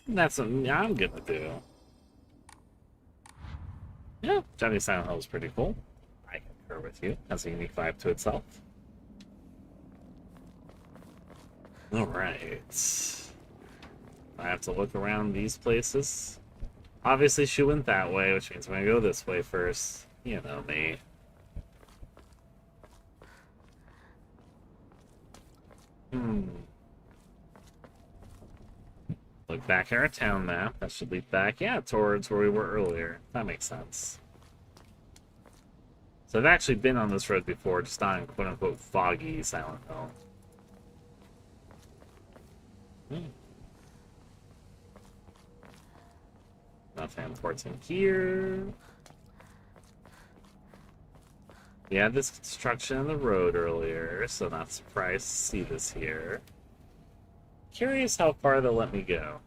That's something I'm gonna do. Yeah, Johnny Silent Hill is pretty cool. I concur with you. Has a unique vibe to itself. Alright. I have to look around these places. Obviously, she went that way, which means I'm gonna go this way first. You know me. Look back at our town map. That should lead back, yeah, towards where we were earlier. That makes sense. So I've actually been on this road before, just not in quote-unquote foggy Silent Hill. Nothing important here. We had this construction in the road earlier, so not surprised to see this here. Curious how far they'll let me go.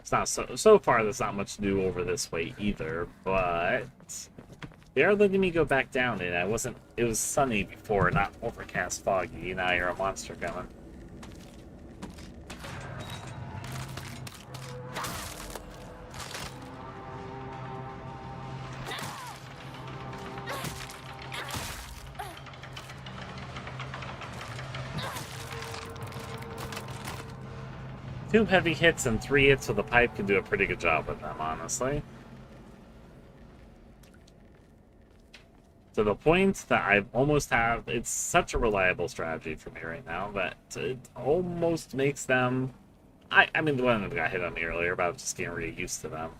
It's not so far there's not much new over this way either, but they are letting me go back down it. It was sunny before, not overcast foggy. Now you're a monster coming. Two heavy hits and 3 hits with a pipe can do a pretty good job with them, honestly. To the point that I almost have... It's such a reliable strategy for me right now that it almost makes them... I mean, the one that got hit on me earlier, but I was just getting really used to them.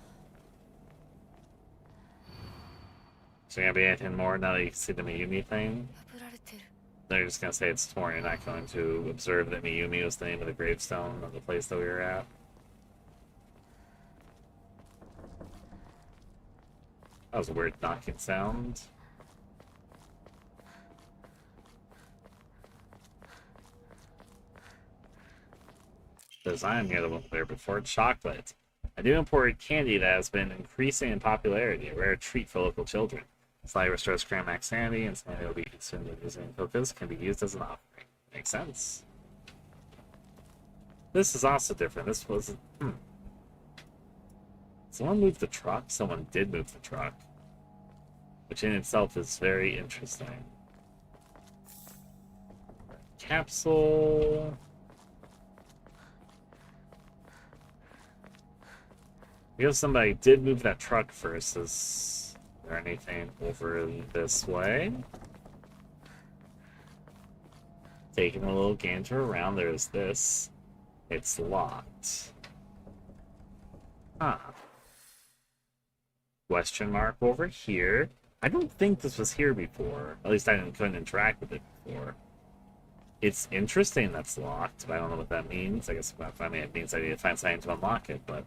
So gonna be anything more now that you can see the Miyumi thing? They're just gonna say it's torn. You're not going to observe that Miyumi was the name of the gravestone of the place that we were at. That was a weird knocking sound. Because I am the other one there before. Chocolate. A new imported candy that has been increasing in popularity. A rare treat for local children. Slightly restores current max sanity, and sanity will be consumed using focus, can be used as an offering. Makes sense. This is also different. This was... Someone moved the truck? Someone did move the truck. Which in itself is very interesting. Capsule... Because somebody did move that truck first, is there anything over this way? Taking a little gander around, there's this. It's locked. Huh. Question mark over here. I don't think this was here before. At least I couldn't interact with it before. It's interesting that's locked, but I don't know what that means. I guess it means I need to find something to unlock it, but...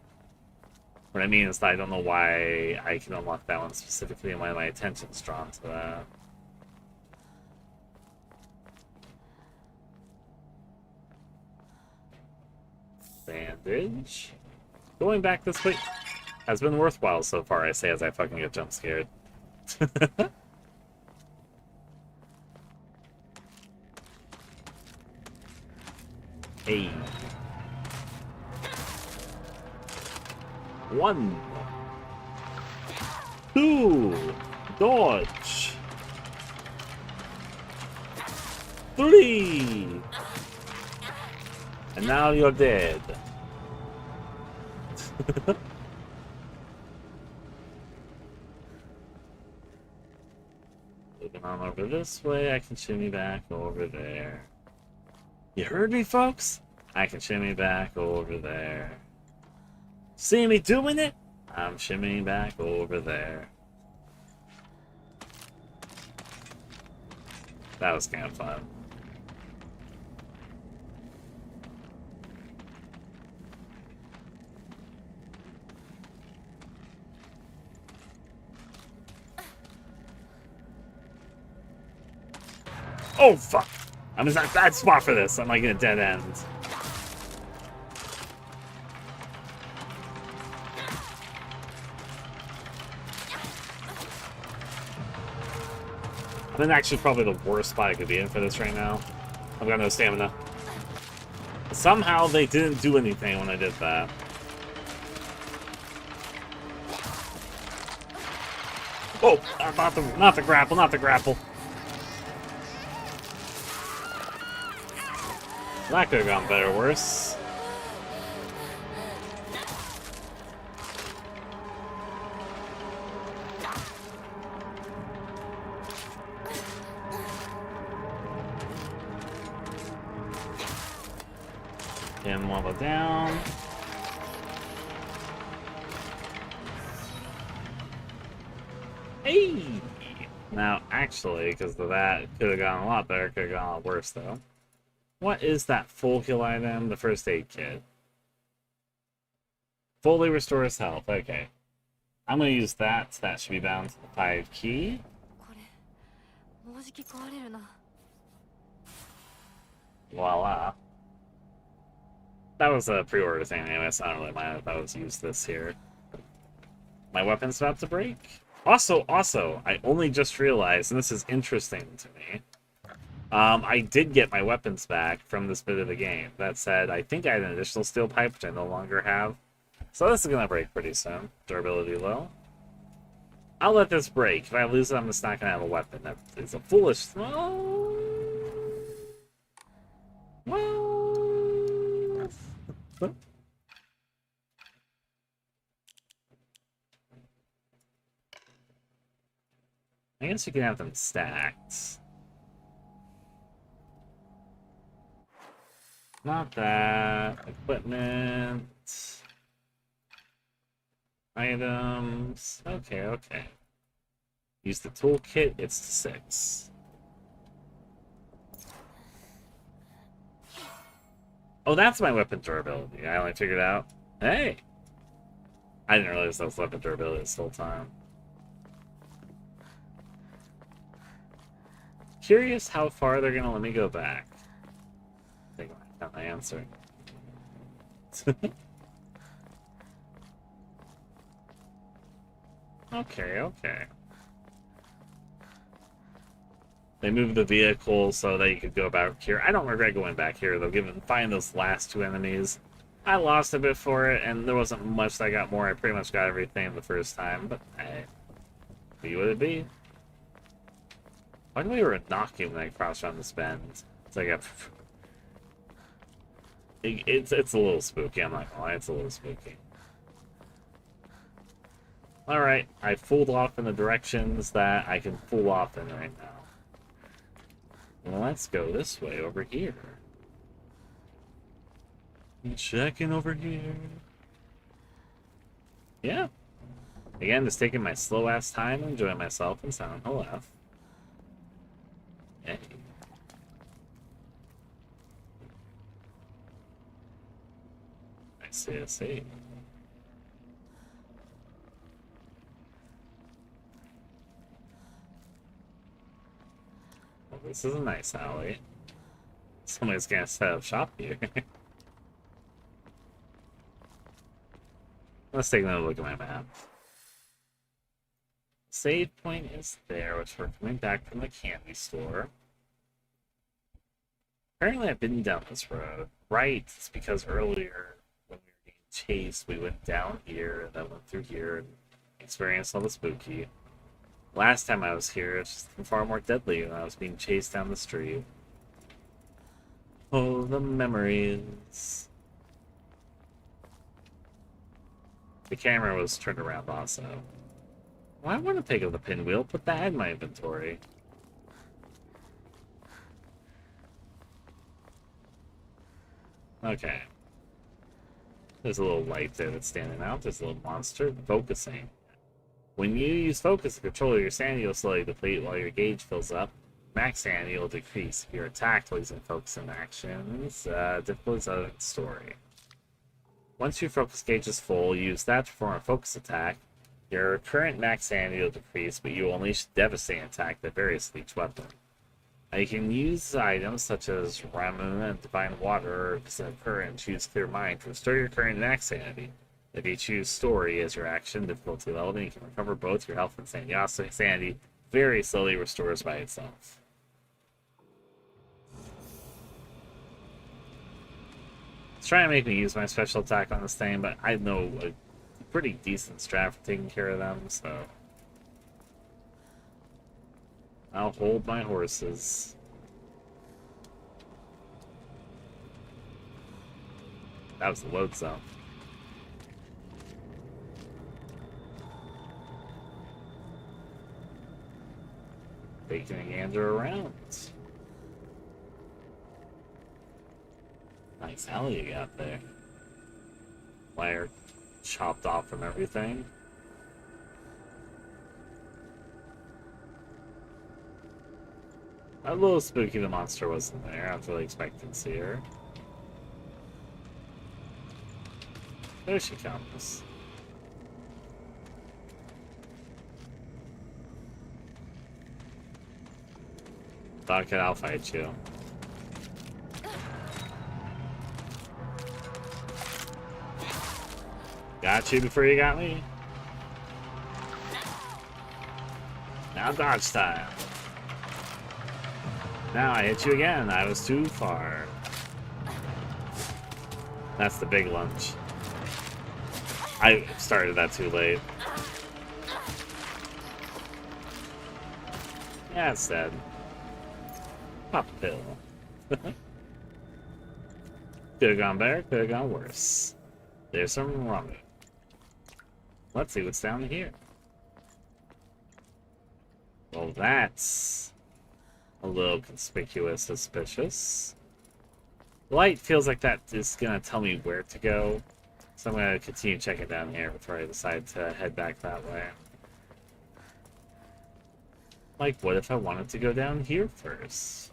What I mean is that I don't know why I can unlock that one specifically and why my attention's drawn to that. Bandage. Going back this way has been worthwhile so far, I say, as I fucking get jump scared. Hey. 1, 2, dodge. 3, and now you're dead. Moving on over this way, I can shimmy back over there. You heard me, folks? I can shimmy back over there. See me doing it? I'm shimmying back over there. That was kind of fun. Oh, fuck. I'm in a bad spot for this. I'm like in a dead end. I'm in actually probably the worst spot I could be in for this right now. I've got no stamina. Somehow they didn't do anything when I did that. Oh, not the grapple, not the grapple. That could have gone better or worse. And level down. Hey! Now, actually, because of that, could have gone a lot better, could have gone a lot worse, though. What is that full kill item? The first aid kit. Fully restores health. Okay. I'm going to use that. That should be bound to the 5 key. これもうじき壊れるな。 Voila. That was a pre-order thing anyway, so I don't really mind if I was use this here. My weapon's about to break. Also, I only just realized, and this is interesting to me, I did get my weapons back from this bit of the game. That said, I think I had an additional steel pipe, which I no longer have. So this is going to break pretty soon. Durability low. I'll let this break. If I lose it, I'm just not going to have a weapon. That is a foolish... Well... I guess you can have them stacked. Not that. Equipment. Items. Okay, okay. Use the toolkit. It's to 6. Oh, that's my weapon durability. I only figured out. Hey! I didn't realize that was weapon durability this whole time. Curious how far they're gonna let me go back. I think I found my answer. Okay, okay. They moved the vehicle so that you could go back here. I don't regret going back here, though, given finding those last 2 enemies. I lost a bit for it, and there wasn't much that I got more. I pretty much got everything the first time, but hey, be what it be. Why do we were knocking when I crossed around this bend? It's like a... It's a little spooky, I'm not gonna lie, it's a little spooky. Alright, I fooled off in the directions that I can fool off in right now. Well, let's go this way over here. Checking over here. Yeah. Again, just taking my slow-ass time, enjoying myself in Silent Hill F. Hey. I see, I see. Well, this is a nice alley. Somebody's gonna set up shop here. Let's take another look at my map. Save point is there, which we're coming back from the candy store. Apparently I've been down this road. Right, it's because earlier when we were being chased, we went down here, and then went through here, and experienced all the spooky. Last time I was here, it's just far more deadly, and I was being chased down the street. Oh, the memories. The camera was turned around also. Well, I want to pick up the pinwheel, put that in my inventory. Okay. There's a little light there that's standing out. There's a little monster focusing. When you use focus to control your sanity will slowly deplete while your gauge fills up. Max sanity will decrease if you're attacked while using focus in actions. Difficulties of the story. Once your focus gauge is full, use that to perform a focus attack. Your current max sanity will decrease, but you will unleash a devastating attack that varies with each weapon. I can use items such as Ramu and Divine Water or Visit Current and choose Clear Mind to restore your current max sanity. If you choose Story as your action difficulty level, then you can recover both your health and sanity. Also, sanity very slowly restores by itself. It's trying to make me use my special attack on this thing, but I know a pretty decent strat for taking care of them, so I'll hold my horses. That was the load zone. Taking a gander around. Nice alley you got there. Wire chopped off from everything. A little spooky the monster wasn't there. I was really expecting to see her. There she comes. Fuck it, I'll fight you. Got you before you got me. Now dodge time. Now I hit you again. I was too far. That's the big lunge. I started that too late. Yeah, it's dead. Pop a pill. Could have gone better, could have gone worse. There's some wrong. Let's see what's down here. Well, that's a little conspicuous, suspicious. Light feels like that is gonna tell me where to go, so I'm gonna continue checking down here before I decide to head back that way. Like, what if I wanted to go down here first?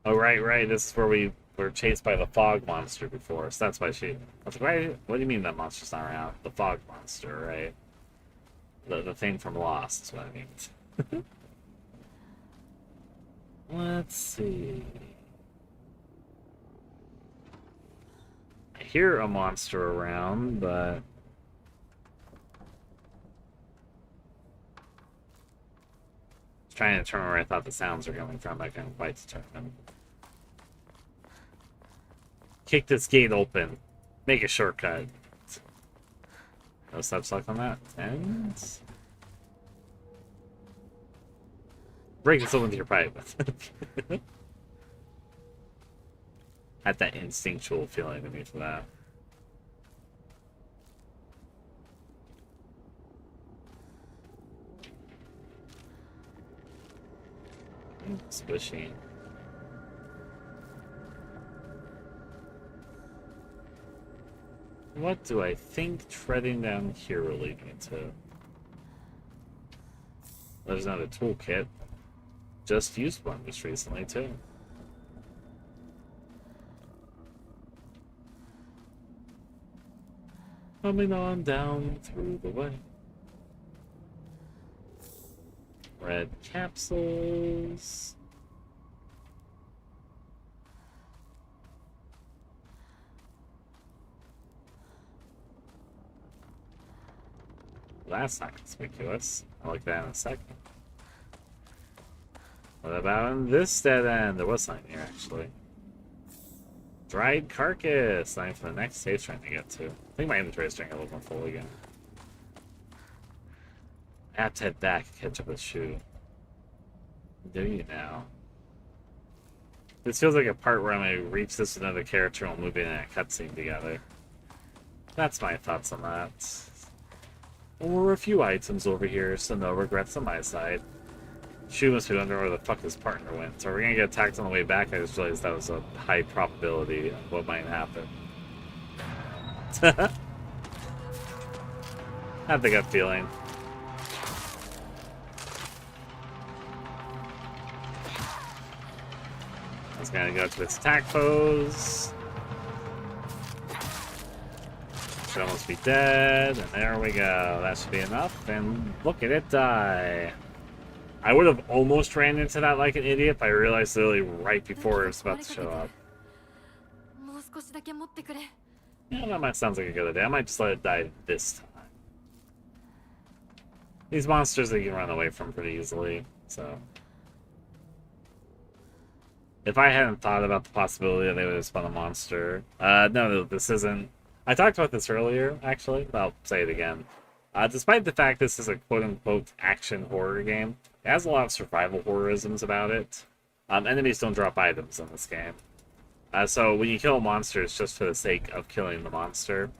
Oh, right, this is where we were chased by the fog monster before, so that's why she... I was like, what do you mean that monster's not around? The fog monster, right? The thing from Lost is what I mean. Let's see... I hear a monster around, but... trying to determine where I thought the sounds were coming from. I couldn't quite determine. Kick this gate open. Make a shortcut. No stop select on that. And break this open with your pipe. Had that instinctual feeling to me for that. Squishy. What do I think treading down here will lead me to? There's another toolkit. Just used one just recently, too. Coming on down through the way. Red capsules. That's not conspicuous. I'll look at that in a second. What about in this dead end? There was something here, actually. Dried carcass. Something for the next stage trying to get to. I think my inventory is getting a little more full again. I have to head back and catch up with Shu. Do you now? This feels like a part where I'm going to reach this with another character and we'll move in a cutscene together. That's my thoughts on that. There were a few items over here, so no regrets on my side. Shu must be wondering where the fuck his partner went. So we're going to get attacked on the way back. I just realized that was a high probability of what might happen. I have the gut feeling. It's gonna go to its attack pose. Should almost be dead, and there we go. That should be enough, and look at it die. I would have almost ran into that like an idiot, but I realized literally right before it was about to show up. もう少しだけ持ってくれ。 Yeah, that might sounds like a good idea. I might just let it die this time. These monsters that you can run away from pretty easily, so. If I hadn't thought about the possibility that they would have spawned a monster. No, this isn't. I talked about this earlier, actually, but I'll say it again. Despite the fact this is a quote-unquote action horror game, it has a lot of survival horrorisms about it. Enemies don't drop items in this game. So when you kill a monster, it's just for the sake of killing the monster.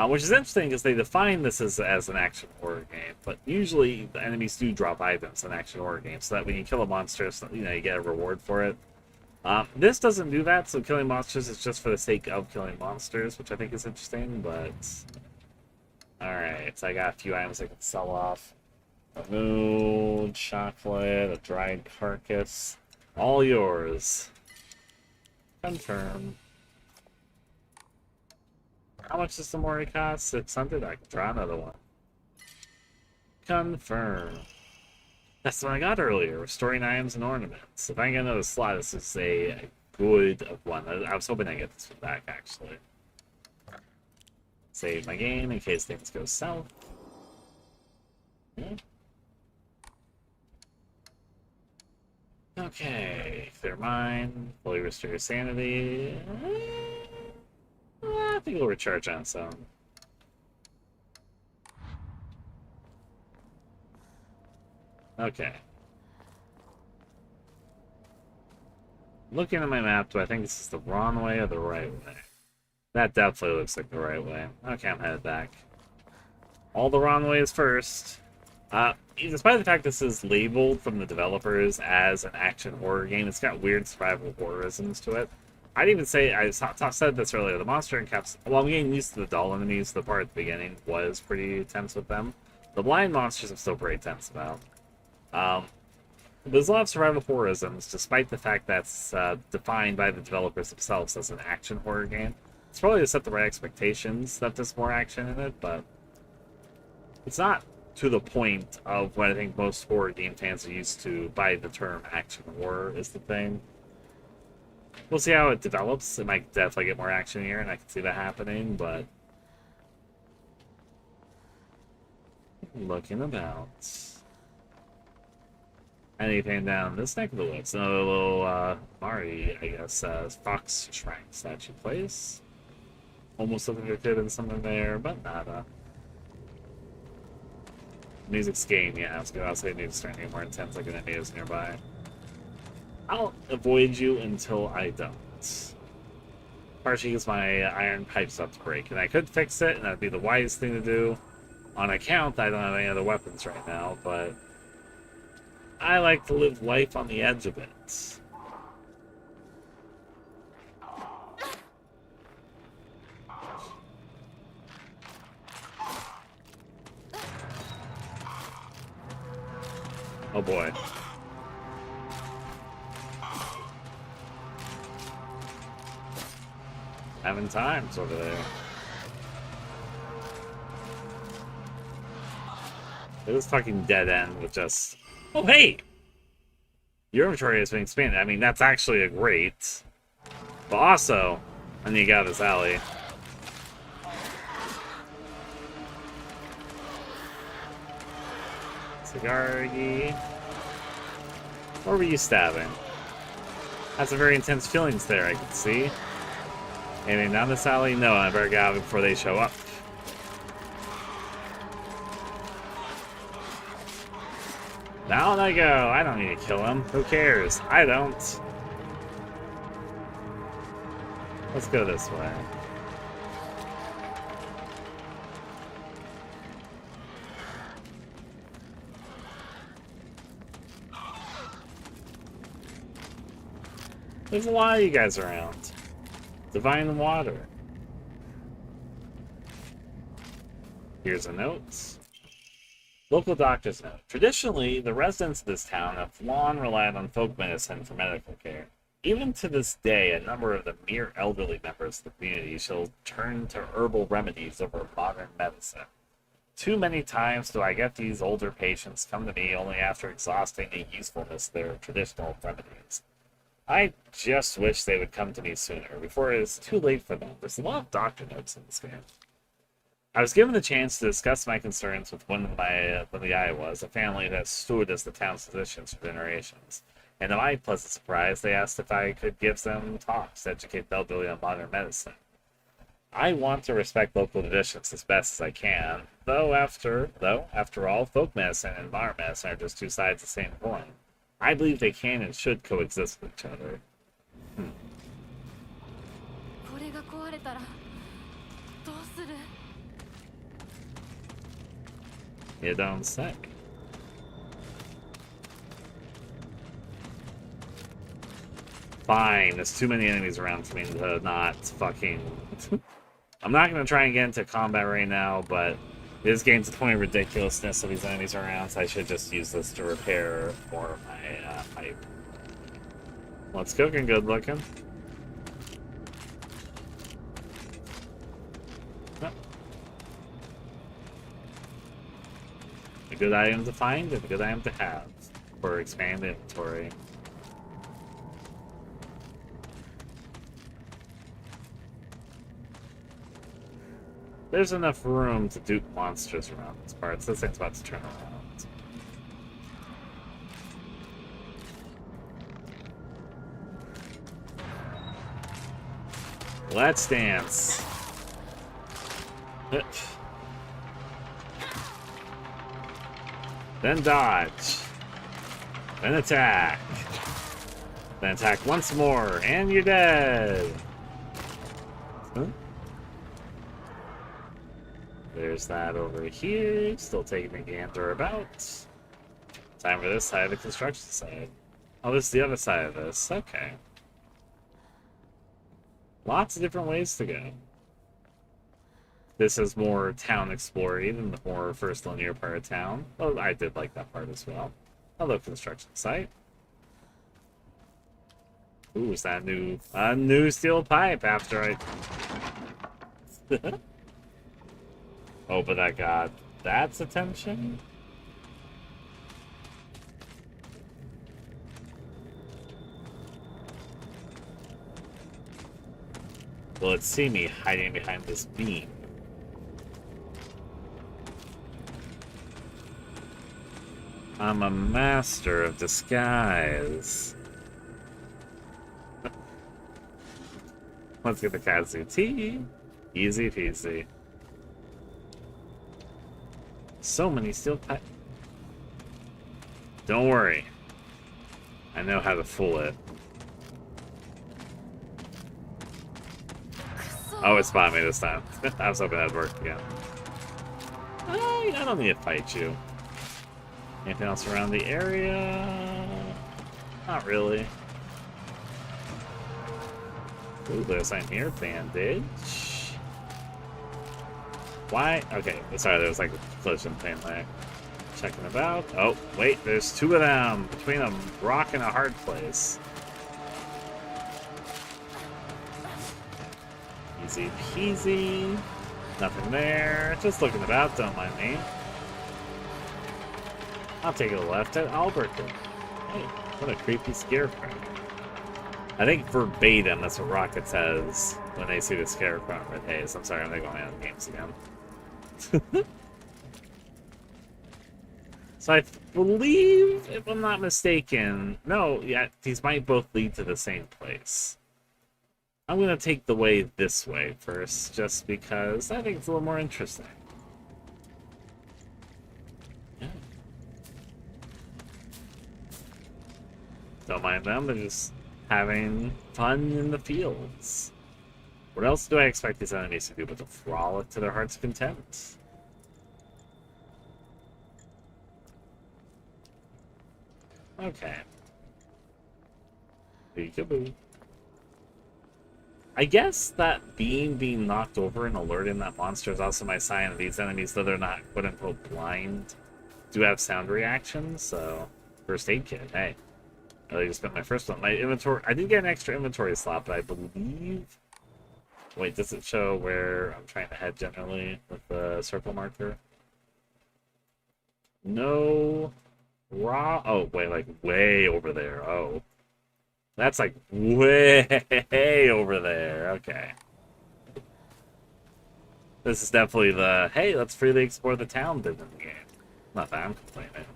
Which is interesting because they define this as an action horror game, but usually the enemies do drop items in action horror games, so that when you kill a monster, you know, you get a reward for it. This doesn't do that, so killing monsters is just for the sake of killing monsters, which I think is interesting, but... Alright, so I got a few items I can sell off. A moon, chocolate, a dried carcass. All yours. Confirm. How much does the Mori cost? 600? I can try another one. Confirm. That's what I got earlier. Restoring items and ornaments. If I can get another slot, this is a good one. I was hoping I get this one back, actually. Save my game in case things go south. Okay, clear mind. Fully restore your sanity. I think it'll recharge on its own. Okay. Looking at my map, do I think this is the wrong way or the right way? That definitely looks like the right way. Okay, I'm headed back. All the wrong ways first. Despite the fact this is labeled from the developers as an action horror game, it's got weird survival horrorisms to it. I'd even say, I said this earlier, the monster encaps, while I'm getting used to the doll enemies, the part at the beginning was pretty tense with them. The blind monsters I'm still pretty tense about. There's a lot of survival horrorisms, despite the fact that's defined by the developers themselves as an action horror game. It's probably to set the right expectations that there's more action in it, but it's not to the point of what I think most horror game fans are used to by the term action horror is the thing. We'll see how it develops. It might definitely get more action here, and I can see that happening, but... looking about. Anything down this neck of the woods? Another little, Mari, I guess, fox shrine statue place. Almost looking like there could have been something there, but nada. Music's game, yeah, I was gonna say music's starting to get more intense like an enemies nearby. I'll avoid you until I don't. Partially because my iron pipe's about to break, and I could fix it, and that'd be the wisest thing to do. On account, I don't have any other weapons right now, but I like to live life on the edge of it. Oh boy. Having times over there. It was fucking dead end with just... Oh, hey! Your inventory has been expanded. I mean, that's actually a great... But also, I need to get out of this alley. Cigargy. Or were you stabbing? Had some very intense feelings there, I can see. Anything down this alley? No, I better get out before they show up. Down I go. I don't need to kill him. Who cares? I don't. Let's go this way. There's a lot of you guys around. Divine water. Here's a note. Local doctor's note. Traditionally, the residents of this town have long relied on folk medicine for medical care. Even to this day, a number of the mere elderly members of the community shall turn to herbal remedies over modern medicine. Too many times do I get these older patients come to me only after exhausting the usefulness of their traditional remedies. I just wish they would come to me sooner, before it is too late for them. There's a lot of doctor notes in this game. I was given the chance to discuss my concerns with one of the Iowas, a family that stood as the town's physicians for generations. And to my pleasant surprise, they asked if I could give them talks to educate the elderly on modern medicine. I want to respect local traditions as best as I can, though after all, folk medicine and modern medicine are just two sides of the same coin. I believe they can and should coexist with each other. これが壊れたらどうする？ You don't say. Fine, there's too many enemies around for me to not fucking... I'm not going to try and get into combat right now, but this game's the point of ridiculousness of these enemies around, so I should just use this to repair more of my pipe. Well, it's cooking good looking. A good item to find and a good item to have for expanded inventory. There's enough room to dupe monsters around this part, so this thing's about to turn around. Let's dance. Then dodge. Then attack. Then attack once more, and you're dead. Huh? There's that over here. Still taking a gander about. Time for this side of the construction side. Oh, this is the other side of this. Okay. Lots of different ways to go. This is more town exploring than the more first linear part of town. Oh, I did like that part as well. Hello, construction site. Ooh, is that a new steel pipe after I... Oh, but I got that's attention? Well, let's see me hiding behind this beam. I'm a master of disguise. Let's get the Katsu tea. Easy peasy. So many steel pipe. Don't worry. I know how to fool it. Oh, it spotted me this time. I was hoping that'd work again. I don't need to fight you. Anything else around the area? Not really. Ooh, there's something here. Bandage. Why? Okay, sorry, there was like a collision thing there. Checking about. Oh, wait, there's two of them. Between a rock and a hard place. Easy peasy. Nothing there. Just looking about, don't mind me. I'll take it to the left at Alberton. Hey, what a creepy Scarecrow. I think verbatim, that's what Rocket says when they see the Scarecrow in Red Haze. I'm sorry, I'm not going out of games again. So I believe, if I'm not mistaken, no, yeah, these might both lead to the same place. I'm going to take the way this way first, just because I think it's a little more interesting. Yeah. Don't mind them, they're just having fun in the fields. What else do I expect these enemies to do but to frolic to their heart's content? Okay. Peekaboo. I guess that beam being knocked over and alerting that monster is also my sign that these enemies, though they're not quote-unquote blind, do have sound reactions, so... First aid kit, hey. I just spent my first one. My inventory... I did get an extra inventory slot, but I believe... Wait, does it show where I'm trying to head generally with the circle marker? No. Raw. Oh, wait, like way over there. Oh. That's like way over there. Okay. This is definitely the, hey, let's freely explore the town bit in the game. Not that I'm complaining.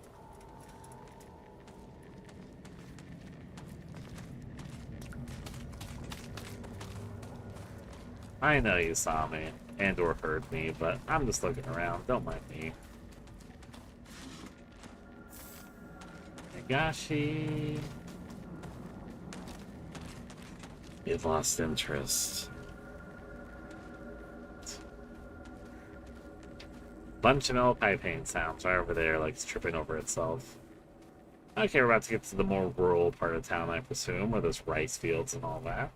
I know you saw me and or heard me, but I'm just looking around. Don't mind me. Nagashi. You've lost interest. Bunch of metal pipe paint sounds right over there, like it's tripping over itself. Okay, we're about to get to the more rural part of town, I presume, where there's rice fields and all that.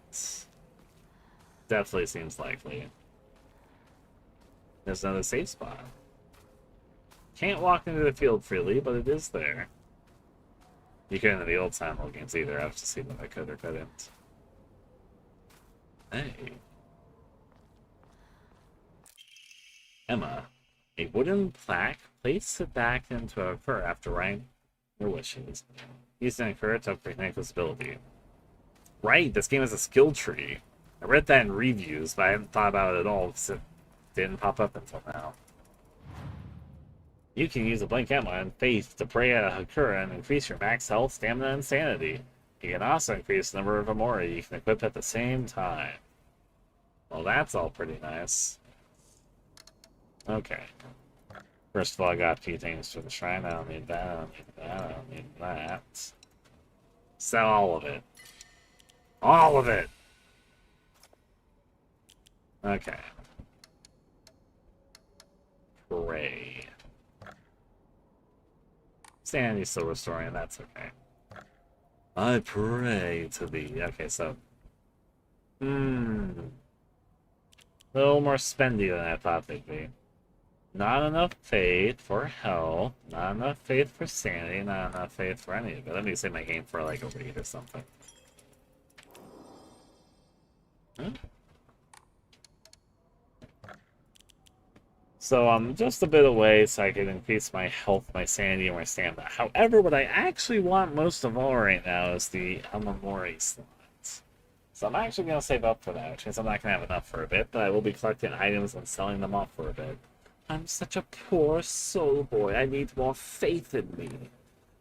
Definitely seems likely. There's another safe spot. Can't walk into the field freely, but it is there. You couldn't in the old Silent Hill games either. I was just seeing if I could or couldn't. Hey. Emma. A wooden plaque placed it back into a fur after writing your wishes. Used to encourage to upgrade Hinako's ability. Right, this game has a skill tree. I read that in reviews, but I hadn't thought about it at all because it didn't pop up until now. You can use a Blink Emma and Faith to pray at a Hakura and increase your max health, stamina, and sanity. You can also increase the number of Amori you can equip at the same time. Well, that's all pretty nice. Okay. First of all, I got a few things for the shrine. I don't need that, I don't need that, I don't need that. Sell all of it. All of it! Okay. Pray. Sanity's still restoring, that's okay. I pray to thee. Okay, so... A little more spendy than I thought they'd be. Not enough faith for health, not enough faith for sanity, not enough faith for any of it. Let me save my game for like a read or something. Huh? So I'm just a bit away so I can increase my health, my sanity, and my stamina. However, what I actually want most of all right now is the Amamori slots. So I'm actually going to save up for that, which means I'm not going to have enough for a bit, but I will be collecting items and selling them off for a bit. I'm such a poor soul boy. I need more faith in me.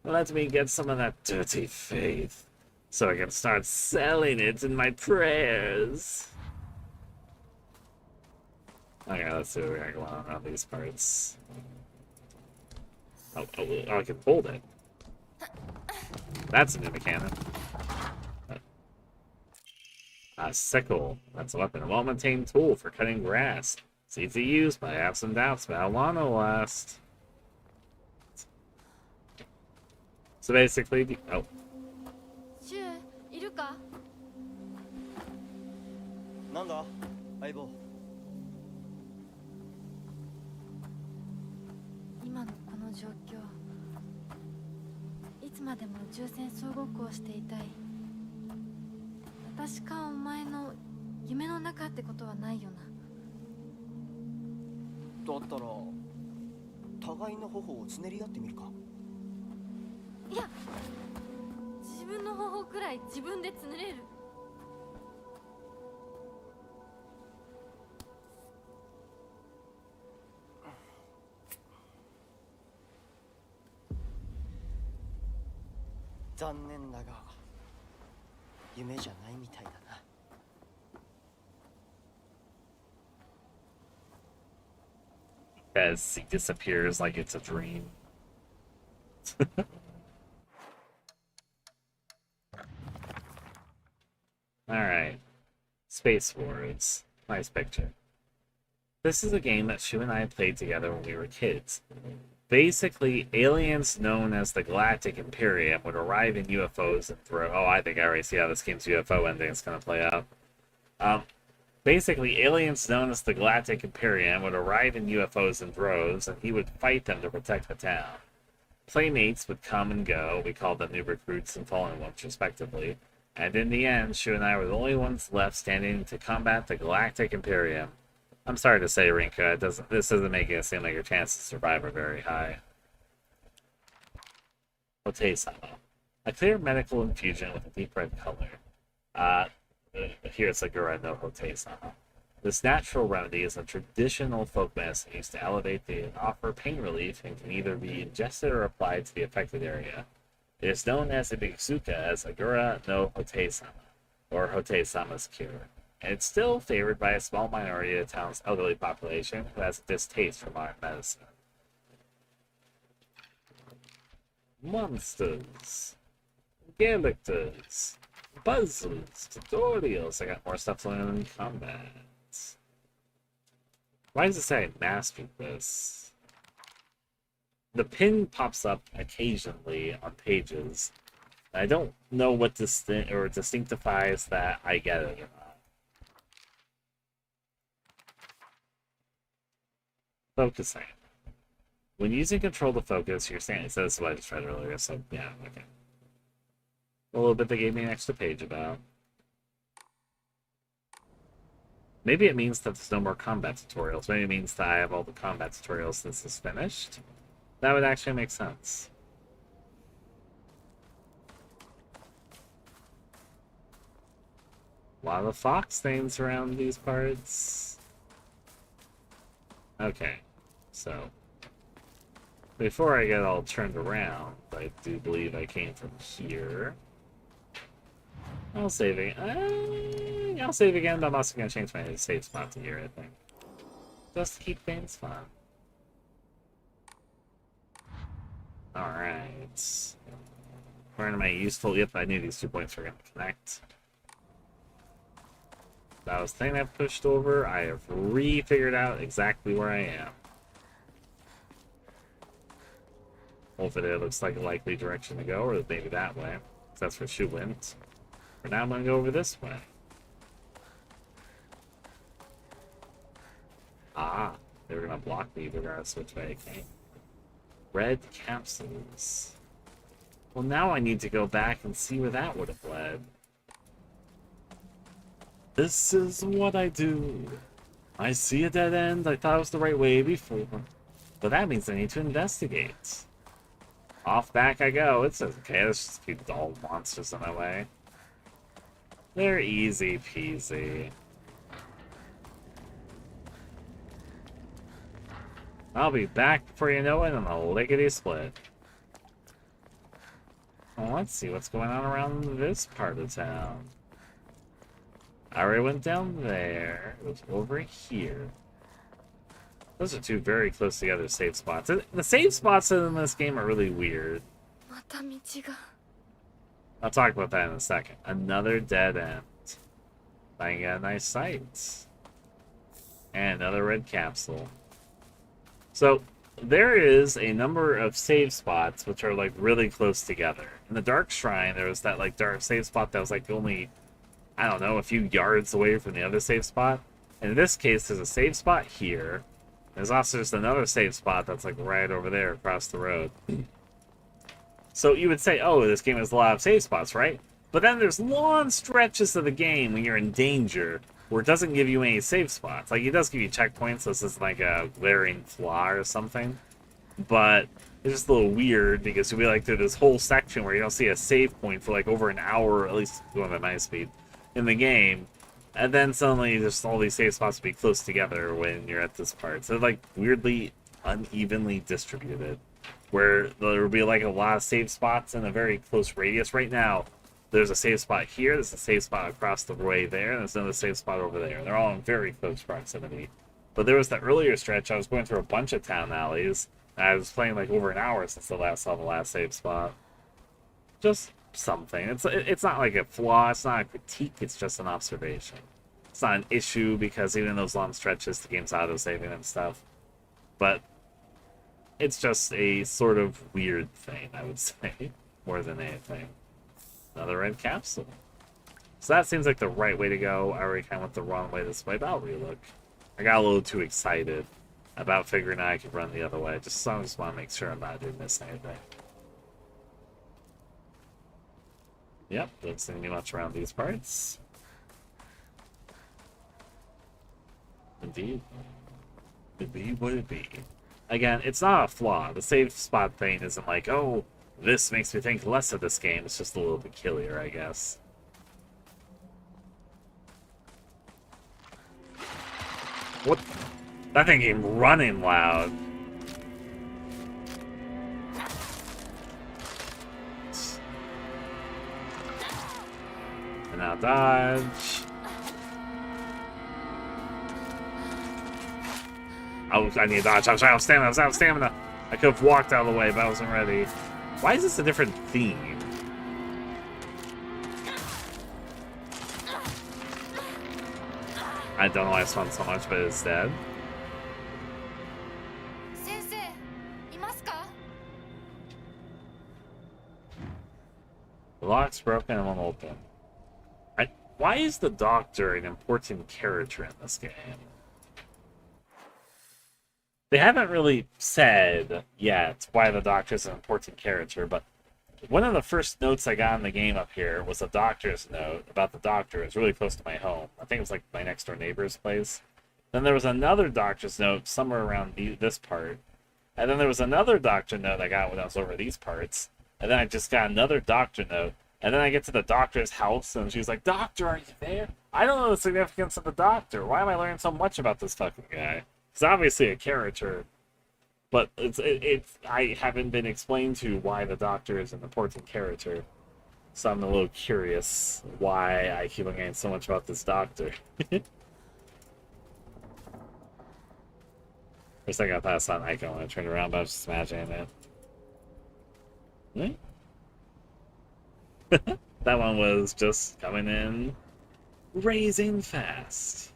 Let me get some of that dirty faith so I can start selling it in my prayers. Okay, let's see what we got going on around these parts. Oh, I can hold it. That's a new mechanic. A sickle. That's a weapon. A well-maintained tool for cutting grass. It's easy to use, but I have some doubts about how long it'll last. So basically, oh. シュウいるか？なんだ相棒。今のこの状況、いつまでも宇宙船総ごっこをしていたい。私かお前の夢の中ってことはないよな。だったら互いの頬をつねり合ってみるか。いや、自分の方法くらい自分でつねれる。残念だが夢じゃないみたいだな。As he disappears like it's a dream. Alright. Space Wars. Nice picture. This is a game that Shu and I played together when we were kids. Basically, aliens known as the Galactic Imperium would arrive in UFOs and throw... Oh, I think I already see how this game's UFO ending is going to play out. Basically, aliens known as the Galactic Imperium would arrive in UFOs in droves, and he would fight them to protect the town. Playmates would come and go. We called them new recruits and fallen ones, respectively. And in the end, Shu and I were the only ones left standing to combat the Galactic Imperium. I'm sorry to say, Rinka, this isn't making it seem like your chances to survive are very high. Hotei-sama. A clear medical infusion with a deep red color. Here it's Agura no Hotei-sama. This natural remedy is a traditional folk medicine used to elevate and offer pain relief and can either be ingested or applied to the affected area. It is known as a Bigsuka as Agura no Hotei-sama, or Hotei-sama's cure, and it's still favored by a small minority of the town's elderly population who has a distaste for modern medicine. Monsters, characters, puzzles, tutorials. I got more stuff to learn in combat. Why does it say I mastered this? The pin pops up occasionally on pages. I don't know what distinctifies that I get it or not. Focusing. When using control to focus, you're standing. So this is what I just read earlier, so yeah, okay. A little bit they gave me an extra page about. Maybe it means that there's no more combat tutorials. Maybe it means that I have all the combat tutorials since it's finished. That would actually make sense. A lot of fox things around these parts. Okay, so before I get all turned around, I do believe I came from here. I'll save again. I'll save again, but I'm also going to change my save spot to here, I think. Just to keep things fun. Alright. Where am I useful? Yep, I knew these 2 points were going to connect. That was the thing I pushed over. I have re-figured out exactly where I am. Hopefully it looks like a likely direction to go, or maybe that way. That's where she went. For now, I'm going to go over this way. Ah, they were going to block me regardless which way I came. Red capsules. Well, now I need to go back and see where that would have led. This is what I do. I see a dead end. I thought it was the right way before. But that means I need to investigate. Off back I go. It says, okay, let's just keep all monsters in my way. They're easy peasy. I'll be back before you know it on a lickety-split. Well, let's see what's going on around this part of town. I already went down there. It was over here. Those are 2 very close together save spots. The save spots in this game are really weird. I'll talk about that in a second. Another dead end. I got a nice sight. And another red capsule. So, there is a number of save spots which are like really close together. In the Dark Shrine, there was that like dark save spot that was like only, I don't know, a few yards away from the other save spot. And in this case, there's a save spot here. There's also just another save spot that's like right over there across the road. So you would say, oh, this game has a lot of save spots, right? But then there's long stretches of the game when you're in danger where it doesn't give you any save spots. Like, it does give you checkpoints, so this is like a glaring flaw or something. But it's just a little weird because you'll be like through this whole section where you don't see a save point for like over an hour, at least going at my speed, in the game. And then suddenly just all these save spots will be close together when you're at this part. So they're like weirdly unevenly distributed, where there will be like a lot of save spots in a very close radius. Right now, there's a save spot here, there's a save spot across the way there, and there's another save spot over there. They're all in very close proximity. But there was that earlier stretch, I was going through a bunch of town alleys, and I was playing like over an hour since the last save spot. Just something. It's not like a flaw, it's not a critique, it's just an observation. It's not an issue because even in those long stretches, the game's auto-saving and stuff. But it's just a sort of weird thing, I would say, more than anything. Another red capsule. So that seems like the right way to go. I already kind of went the wrong way this way, but I'll relook. I got a little too excited about figuring out I could run the other way. I just want to make sure I'm not doing this anything. Yep, don't see me much around these parts. Indeed. It be what it be. Again, it's not a flaw. The save spot thing isn't like, oh, This makes me think less of this game. It's just a little peculiar, I guess. What? That thing came running loud. And now dodge. Oh, I need to dodge. I was out of stamina. I was out of stamina. I could have walked out of the way, but I wasn't ready. Why is this a different theme? I don't know why it's fun so much, but it's dead. 先生いますか？ The lock's broken and won't open. Why is the Doctor an important character in this game? They haven't really said yet why the Doctor's an important character, but one of the first notes I got in the game up here was a Doctor's note about the Doctor. It's really close to my home. I think it was like my next door neighbor's place. Then there was another Doctor's note somewhere around this part. And then there was another Doctor note I got when I was over these parts. And then I just got another Doctor note. And then I get to the Doctor's house, and she's like, Doctor, are you there? I don't know the significance of the Doctor. Why am I learning so much about this fucking guy? He's obviously a character. But I haven't been explained to why the Doctor is an important character. So I'm a little curious why I keep on getting so much about this Doctor. For a second I thought I saw an icon when I turned around, but I was just imagining it. That one was just coming in, raising fast.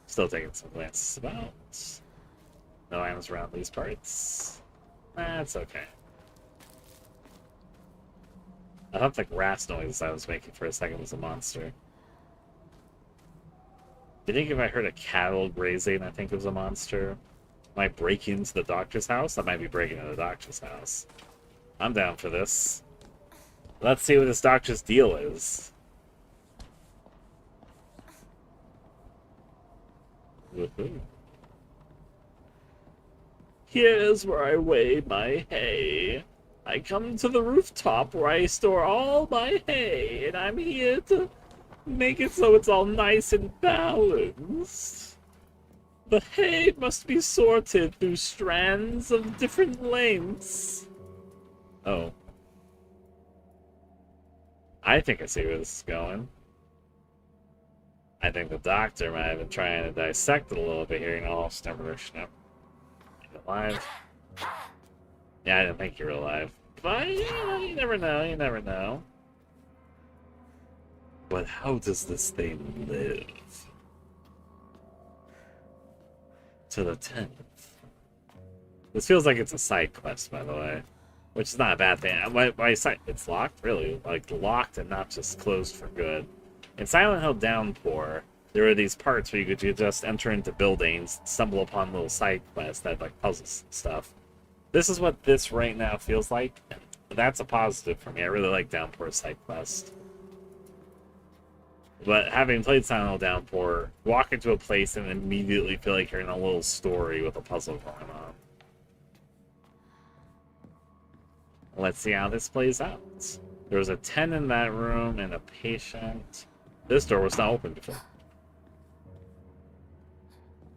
Still taking some glances about. No items around these parts. That's okay. I thought the grass noise I was making for a second was a monster. I think if I heard a cattle grazing, I think it was a monster. Might break into the Doctor's house? I might be breaking into the Doctor's house. I'm down for this. Let's see what this Doctor's deal is. Woohoo. Here's where I weigh my hay. I come to the rooftop where I store all my hay, and I'm here to make it so it's all nice and balanced. The hay must be sorted through strands of different lengths. Oh. I think I see where this is going. I think the Doctor might have been trying to dissect it a little bit here. Oh, snap. You alive? Yeah, I didn't think you were alive. But, you never know, you never know. But how does this thing live? To the 10th. This feels like it's a side quest, by the way. Which is not a bad thing. My site, it's locked? Really? Like, locked and not just closed for good. In Silent Hill Downpour, there were these parts where you could just enter into buildings, stumble upon little side quests that like puzzles and stuff. This is what this right now feels like. That's a positive for me. I really like Downpour side quest. But having played Silent Hill Downpour, walk into a place and immediately feel like you're in a little story with a puzzle going on. Let's see how this plays out. There was a 10 in that room and a patient. This door was not open before.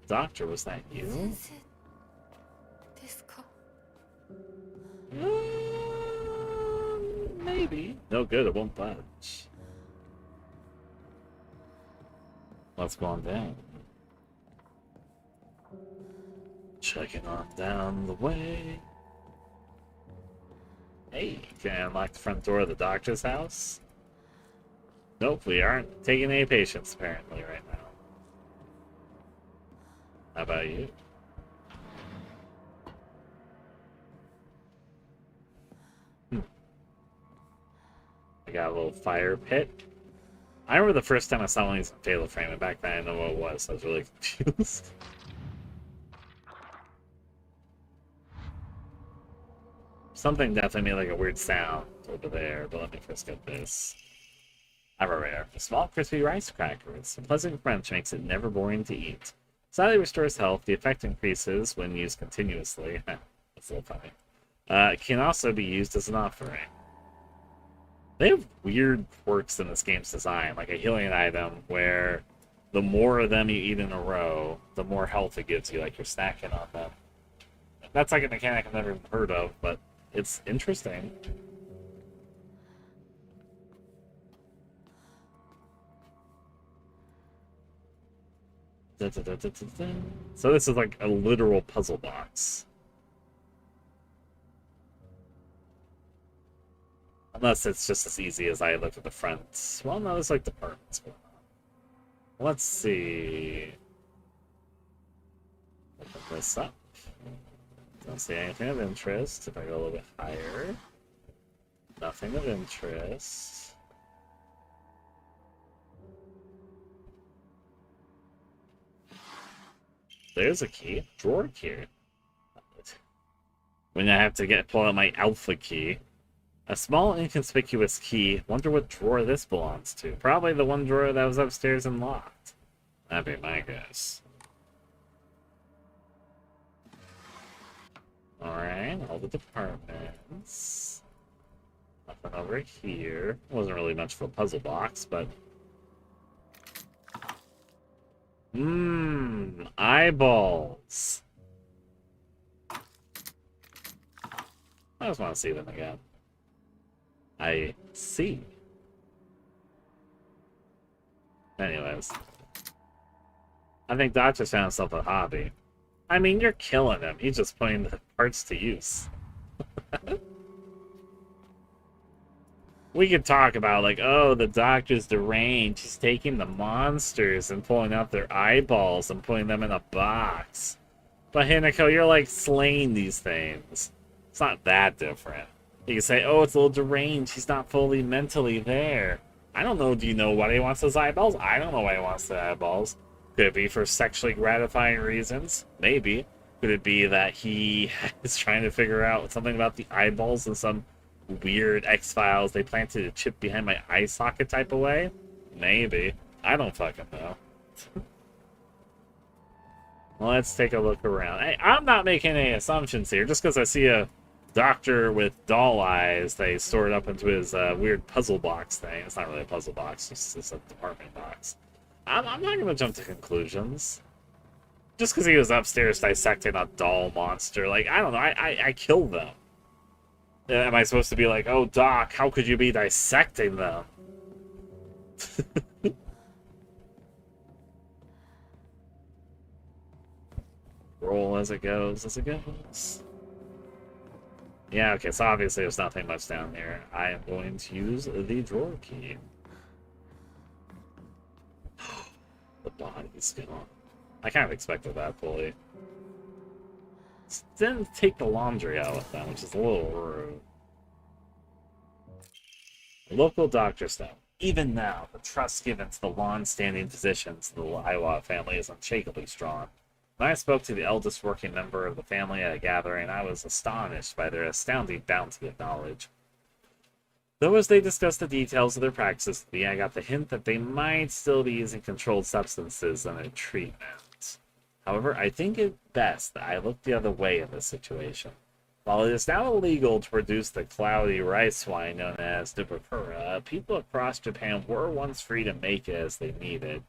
Doctor, was that you? 先生ですか？ Maybe. No good, it won't budge. Let's go on down. Checking on down the way. Hey, can I unlock the front door of the Doctor's house? Nope, we aren't taking any patients apparently right now. How about you? I got a little fire pit. I remember the first time I saw one of these in Fatal Frame, and back then I didn't know what it was, so I was really confused. Something definitely made like a weird sound over there, but let me first get this. I'm aware. A small crispy rice cracker with some pleasant crunch makes it never boring to eat. Slightly restores health. The effect increases when used continuously. That's a little funny. It can also be used as an offering. They have weird quirks in this game's design, like a healing item where the more of them you eat in a row, the more health it gives you, like you're snacking on them. That's like a mechanic I've never even heard of, but it's interesting. So this is like a literal puzzle box. Unless it's just as easy as I look at the front. Well, no, there's like departments going on. Let's see. Open this up. Don't see anything of interest. If I go a little bit higher. Nothing of interest. There's a key. Drawer key. When I have to pull out my alpha key. A small, inconspicuous key. Wonder what drawer this belongs to. Probably the one drawer that was upstairs and locked. That'd be my guess. Alright, all the departments. Nothing over here. Wasn't really much of a puzzle box, but... eyeballs. I just want to see them again. I see. Anyways. I think Doc just found himself a hobby. I mean, you're killing him. He's just putting the parts to use. We could talk about, like, oh, the doctor's deranged. He's taking the monsters and pulling out their eyeballs and putting them in a box. But Hinako, you're, like, slaying these things. It's not that different. You can say, oh, it's a little deranged. He's not fully mentally there. I don't know. Do you know why he wants those eyeballs? I don't know why he wants the eyeballs. Could it be for sexually gratifying reasons? Maybe. Could it be that he is trying to figure out something about the eyeballs in some weird X-Files they planted a chip behind my eye socket type of way? Maybe. I don't fucking know. Let's take a look around. Hey, I'm not making any assumptions here. Just because I see a doctor with doll eyes they stored up into his weird puzzle box thing. It's not really a puzzle box, it's a department box. I'm not going to jump to conclusions. Just because he was upstairs dissecting a doll monster, like, I don't know, I killed them. Am I supposed to be like, oh, Doc, how could you be dissecting them? Roll as it goes, Yeah, okay, so obviously there's nothing much down there. I am going to use the drawer key. The body's gone. I kind of expected that fully. Didn't take the laundry out with them, which is a little rude. Local doctor stone. Even now, the trust given to the long-standing physicians of the Iwa family is unshakably strong. When I spoke to the eldest working member of the family at a gathering, I was astonished by their astounding bounty of knowledge. Though as they discussed the details of their practices with me, I got the hint that they might still be using controlled substances in their treatment. However, I think it best that I look the other way in this situation. While it is now illegal to produce the cloudy rice wine known as Nubakura, people across Japan were once free to make it as they needed.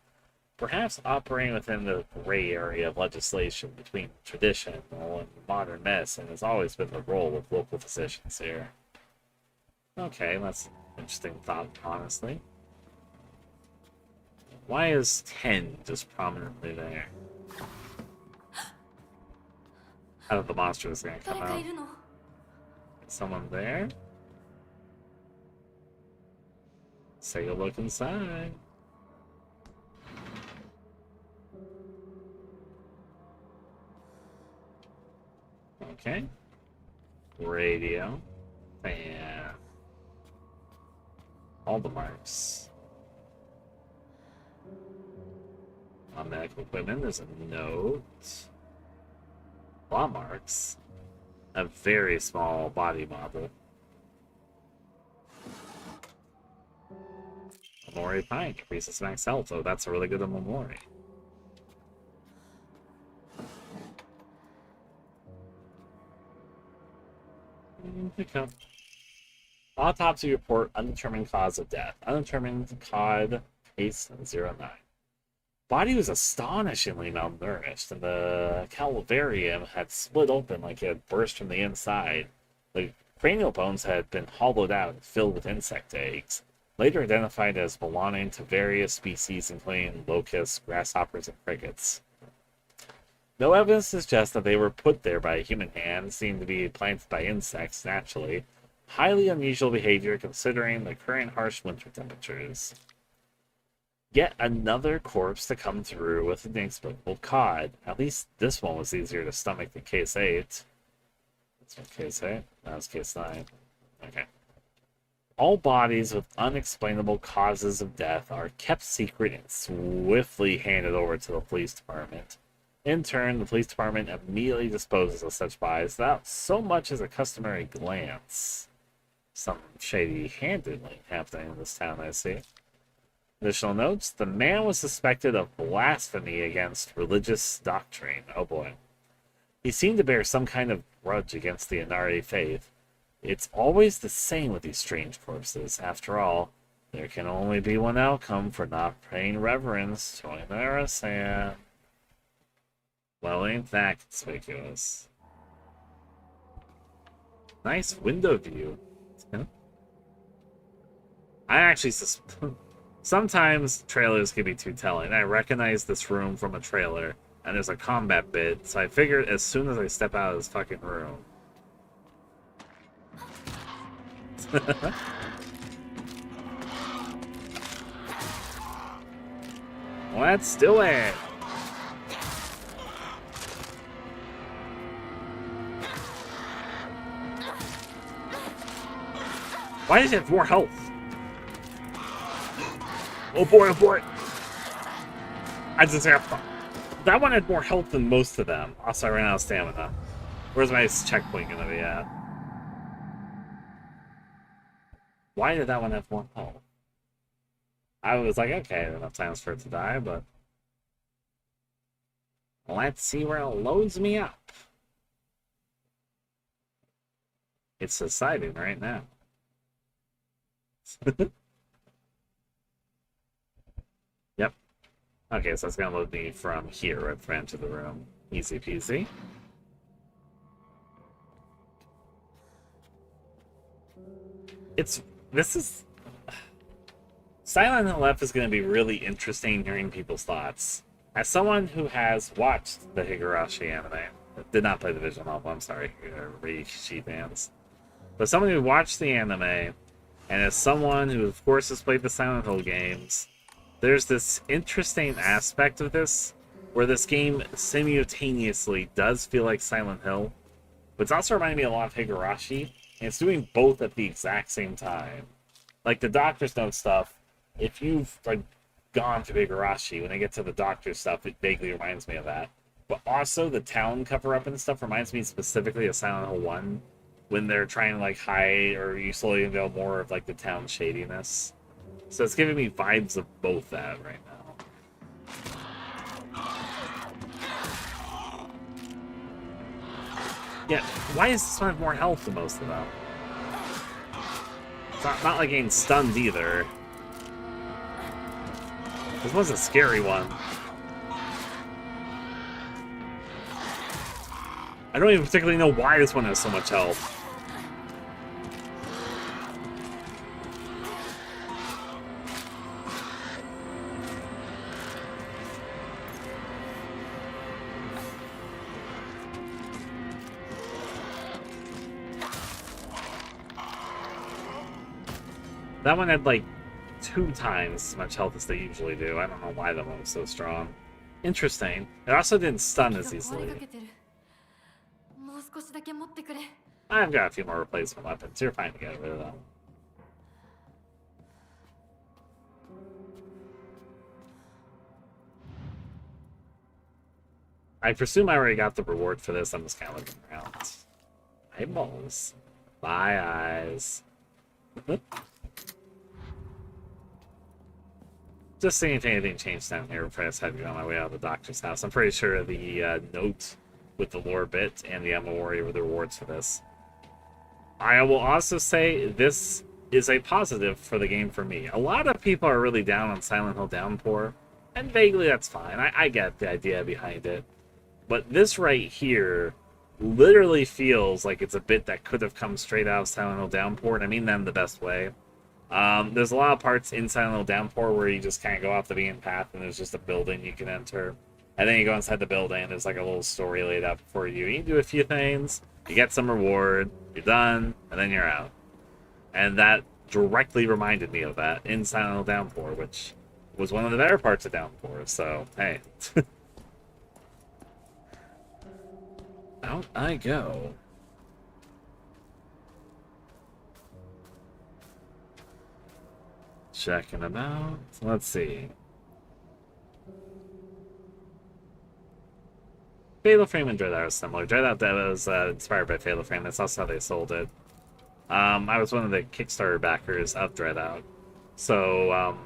Perhaps operating within the gray area of legislation between tradition and modern medicine has always been the role of local physicians here. Okay, that's an interesting thought, honestly. Why is 10 just prominently there? How did the monster is going to come out? Someone there? Take a look inside. Okay. Radio. Fan. All the marks. On medical equipment, there's a note. Claw marks. A very small body model. Memori Pine, increases max health, so that's a really good Memori. Pick up. Autopsy report, undetermined cause of death. Undetermined cod case 09. Body was astonishingly malnourished, and the calvarium had split open like it had burst from the inside. The cranial bones had been hollowed out and filled with insect eggs, later identified as belonging to various species including locusts, grasshoppers, and crickets. No evidence suggests that they were put there by a human hand, seemed to be planted by insects naturally. Highly unusual behavior considering the current harsh winter temperatures. Yet another corpse to come through with an inexplicable cod. At least this one was easier to stomach than case 8. That's what case 8? That was case 9. Okay. All bodies with unexplainable causes of death are kept secret and swiftly handed over to the police department. In turn, the police department immediately disposes of such bodies without so much as a customary glance. Some shady handling happening in this town, I see. Additional notes, the man was suspected of blasphemy against religious doctrine. Oh boy. He seemed to bear some kind of grudge against the Inari faith. It's always the same with these strange corpses. After all, there can only be one outcome for not paying reverence to Inara-san. Well, ain't that conspicuous. Nice window view. I actually sometimes trailers can be too telling. I recognize this room from a trailer, and there's a combat bit, so I figured as soon as I step out of this fucking room. Let's do it! Why does it have more health? Oh boy, oh boy. I just have that one had more health than most of them. Also, I ran out of stamina. Where's my checkpoint gonna be at? Why did that one have more health? I was like, okay, enough times for it to die, but let's see where it loads me up. It's deciding right now. Yep. Okay, so it's gonna load me from here right from into the room. Easy peasy. Silent Hill F is gonna be really interesting hearing people's thoughts. As someone who has watched the Higurashi anime, did not play the visual novel, I'm sorry, Rikishi fans. But someone who watched the anime, and as someone who, of course, has played the Silent Hill games, there's this interesting aspect of this, where this game simultaneously does feel like Silent Hill, but it's also reminding me a lot of Higurashi, and it's doing both at the exact same time. Like the Doctor's Note stuff, if you've gone through Higurashi, when I get to the Doctor's stuff, it vaguely reminds me of that. But also the town cover-up and stuff reminds me specifically of Silent Hill 1, when they're trying to hide, or you slowly unveil more of the town shadiness. So it's giving me vibes of both that right now. Yeah, why does this one have more health than most of them? It's not like getting stunned either. This one's a scary one. I don't even particularly know why this one has so much health. That one had 2 times as much health as they usually do. I don't know why that one was so strong. Interesting. It also didn't stun as easily. I've got a few more replacement weapons. You're fine to get rid of them. I presume I already got the reward for this. I'm just kind of looking around. Eyeballs. My eyes. Just seeing if anything changed down here before I decided to go on my way out of the doctor's house. I'm pretty sure the note with the lore bit and the Emma Warrior were the rewards for this. I will also say this is a positive for the game for me. A lot of people are really down on Silent Hill Downpour, and vaguely that's fine. I get the idea behind it. But this right here literally feels like it's a bit that could have come straight out of Silent Hill Downpour, and I mean that in the best way. There's a lot of parts in Silent Hill Downpour where you just kind of go off the beaten path and there's just a building you can enter. And then you go inside the building and there's like a little story laid out for you. You can do a few things, you get some reward, you're done, and then you're out. And that directly reminded me of that in Silent Hill Downpour, which was one of the better parts of Downpour, so hey. Out I go. Checking them out. Let's see. Fatal Frame and Dreadout are similar. Dreadout that was inspired by Fatal Frame. That's also how they sold it. I was one of the Kickstarter backers of Dreadout. So,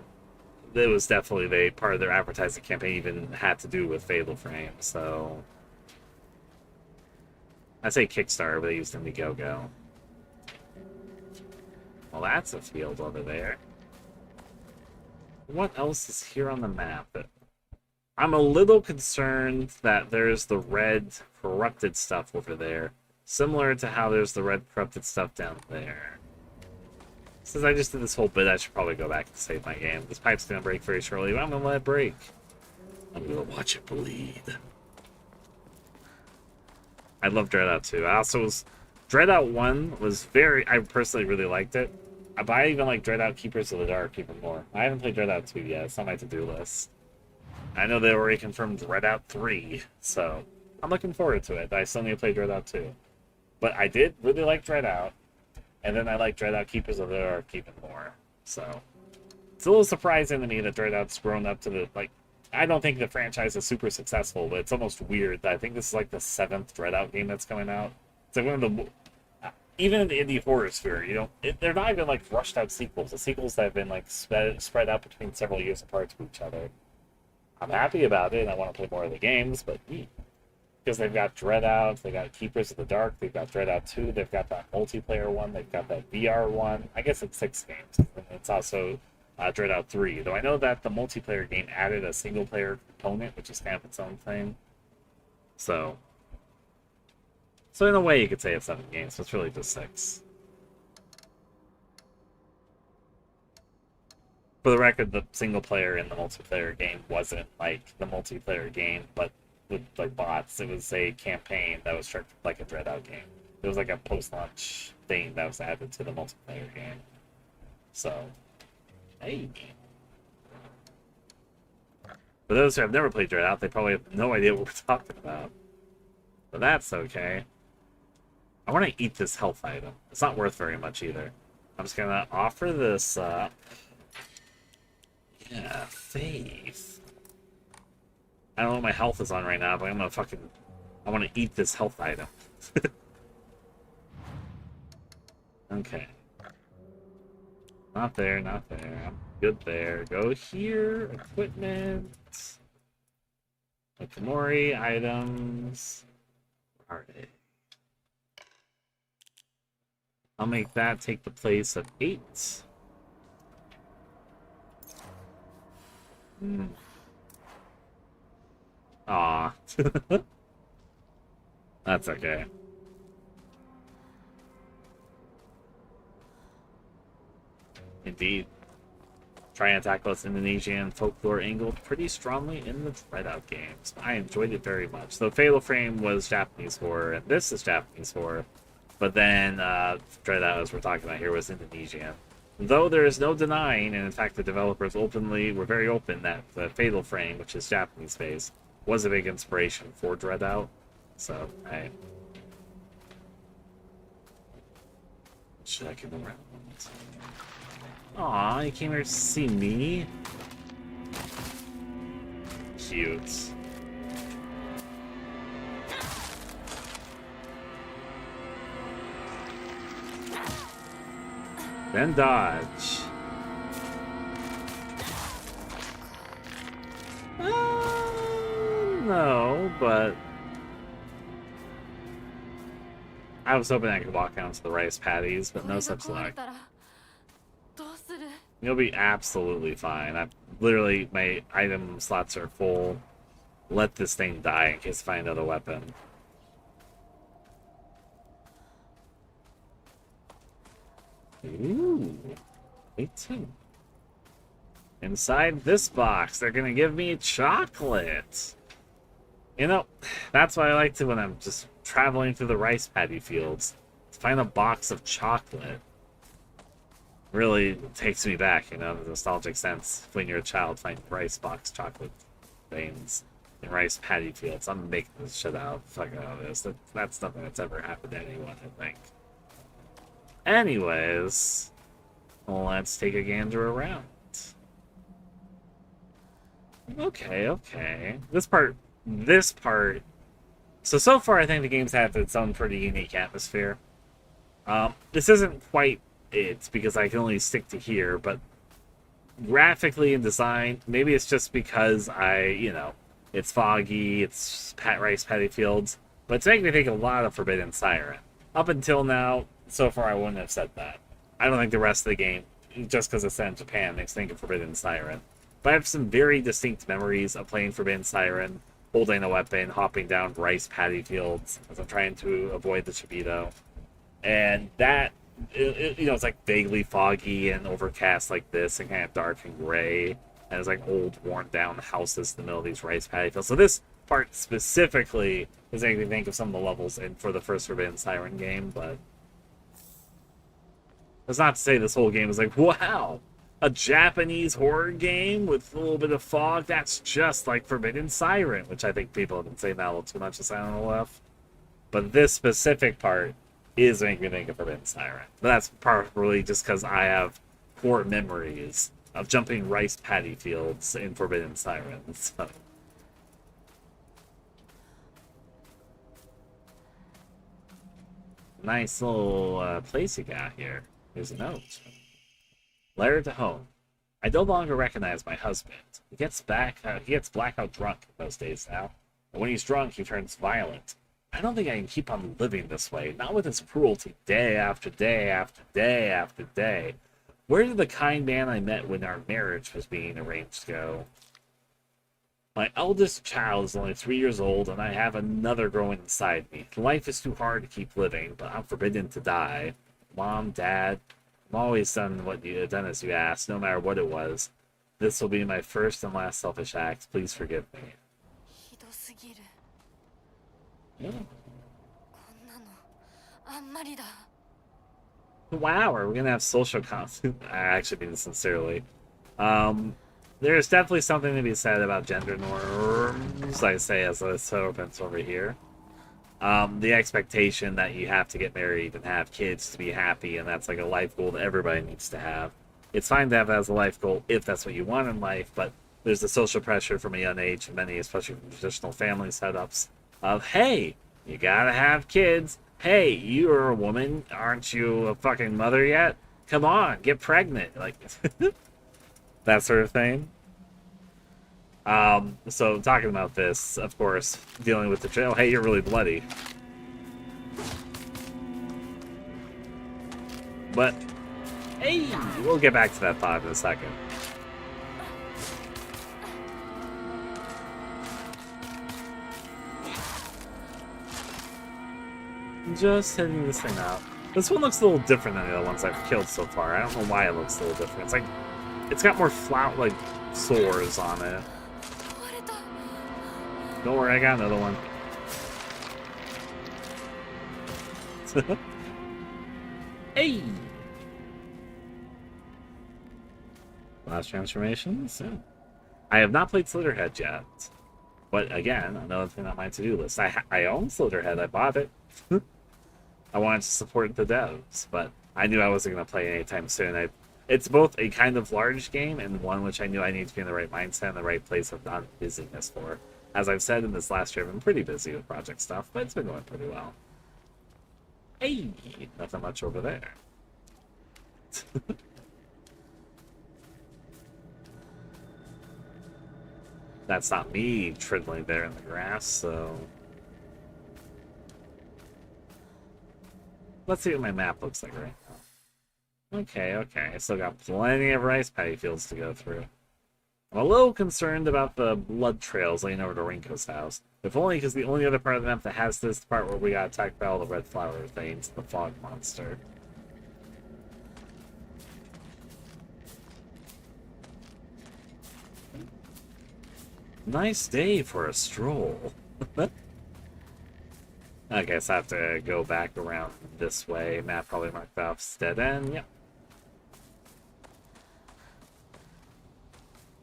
it was definitely part of their advertising campaign even had to do with Fatal Frame. So, I say Kickstarter, but they used Indiegogo. Well, that's a field over there. What else is here on the map? I'm a little concerned that there's the red corrupted stuff over there, similar to how there's the red corrupted stuff down there. Since I just did this whole bit, I should probably go back and save my game. This pipe's gonna break very shortly, but I'm gonna let it break. I'm gonna watch it bleed. I love Dreadout 2. Dreadout 1 was I personally really liked it. But I even like Dreadout Keepers of the Dark even more. I haven't played Dreadout 2 yet. It's on my to-do list. I know they already confirmed Dreadout 3, so I'm looking forward to it. I still need to play Dreadout 2. But I did really like Dreadout, and then I like Dreadout Keepers of the Dark even more. So it's a little surprising to me that Dreadout's grown up to the, I don't think the franchise is super successful, but it's almost weird that I think this is like the 7th Dreadout game that's coming out. It's like one of the... Even in the indie horror sphere, they're not even like rushed out sequels. The sequels that have been like spread out between several years apart to each other. I'm happy about it, and I want to play more of the games, but because they've got Dreadout, they got Keepers of the Dark, they've got Dreadout 2, they've got that multiplayer one, they've got that VR one. I guess it's 6 games. And it's also Dreadout 3, though I know that the multiplayer game added a single player component, which is kind of its own thing. So in a way, you could say it's 7 games, but it's really just 6. For the record, the single player in the multiplayer game wasn't like the multiplayer game, but with like bots. It was a campaign that was structured like a Dreadout game. It was like a post-launch thing that was added to the multiplayer game. So, hey. For those who have never played Dreadout, they probably have no idea what we're talking about. But that's okay. I want to eat this health item. It's not worth very much either. I'm just gonna offer this up. Yeah, faith. I don't know what my health is on right now, but I'm gonna I want to eat this health item. Okay. Not there, not there. I'm good there. Go here. Equipment. Okamori items. Where are they? I'll make that take the place of 8. Aw. That's okay. Indeed. Try and tackle this Indonesian folklore angle pretty strongly in the Dreadout games. I enjoyed it very much. So Fatal Frame was Japanese horror, and this is Japanese horror. But then Dreadout, as we're talking about here, was Indonesian. Though there is no denying, and in fact the developers were very open, that the Fatal Frame, which is Japanese based, was a big inspiration for Dreadout. So, hey. Checking around. Aw, you came here to see me? Cute. Then dodge. No, but I was hoping I could walk down to the rice paddies, but こ no れが such 壊れ luck. たらどうする？ You'll be absolutely fine. Literally, my item slots are full. Let this thing die in case I find another weapon. Ooh. Me too. Inside this box, they're gonna give me chocolate. You know, that's why I like to when I'm just traveling through the rice paddy fields. To find a box of chocolate really takes me back, you know, the nostalgic sense. When you're a child, finding rice box chocolate veins in rice paddy fields. I'm making this shit out of this. That's nothing that's ever happened to anyone, I think. Anyways, let's take a gander around. Okay. This part. So far I think the game's had its own pretty unique atmosphere. This isn't quite it, because I can only stick to here, but graphically and design, maybe it's just because it's foggy, it's rice paddy fields, but it's making me think a lot of Forbidden Siren. Up until now, so far I wouldn't have said that. I don't think the rest of the game, just because it's set in Japan, makes me think of Forbidden Siren. But I have some very distinct memories of playing Forbidden Siren, holding a weapon, hopping down rice paddy fields as I'm trying to avoid the Chibito. And that, it's like vaguely foggy and overcast like this, and kind of dark and gray. And there's like old, worn down houses in the middle of these rice paddy fields. So this part specifically is making me think of some of the levels for the first Forbidden Siren game, but that's not to say this whole game is like, wow! A Japanese horror game with a little bit of fog, that's just like Forbidden Siren, which I think people have been saying that a little too much to Silent Hill F. But this specific part is making me think of Forbidden Siren. But that's probably just because I have core memories of jumping rice paddy fields in Forbidden Siren. So. Nice little place you got here. Here's a note. Letter to home. I no longer recognize my husband. He gets blackout drunk those days now. And when he's drunk, he turns violent. I don't think I can keep on living this way, not with his cruelty day after day after day after day. Where did the kind man I met when our marriage was being arranged go? My eldest child is only 3 years old, and I have another growing inside me. Life is too hard to keep living, but I'm forbidden to die. Mom, Dad, I've always done as you asked, no matter what it was. This will be my first and last selfish act. Please forgive me. ひどすぎる。 Yeah. こんなのあんまりだ。 Wow, are we gonna have social content? I actually mean sincerely. There's definitely something to be said about gender norms, I say as this opens over here. The expectation that you have to get married and have kids to be happy, and that's like a life goal that everybody needs to have. It's fine to have that as a life goal if that's what you want in life, but there's the social pressure from a young age, many, especially from traditional family setups, of, hey, you gotta have kids. Hey, you're a woman. Aren't you a fucking mother yet? Come on, get pregnant. Like, that sort of thing. So talking about this, of course, dealing with the oh, hey, you're really bloody. But, hey, we'll get back to that thought in a second. Just hitting this thing out. This one looks a little different than the other ones I've killed so far. I don't know why it looks a little different. It's like, it's got more like sores on it. Don't worry, I got another one. Hey! Last transformation soon. I have not played Slitterhead yet. But again, another thing on my to-do list. I own Slitterhead, I bought it. I wanted to support the devs, but I knew I wasn't going to play anytime soon. It's both a kind of large game and one which I knew I need to be in the right mindset and the right place of non-busyness for. As I've said in this last year, I've been pretty busy with project stuff, but it's been going pretty well. Hey, nothing much over there. That's not me triddling there in the grass, so... Let's see what my map looks like right now. Okay, okay. I still got plenty of rice paddy fields to go through. I'm a little concerned about the blood trails leading over to Rinko's house. If only because the only other part of the map that has this part where we got attacked by all the red flower things, the fog monster. Nice day for a stroll. I guess I have to go back around this way. Map probably marked off dead end. Yep.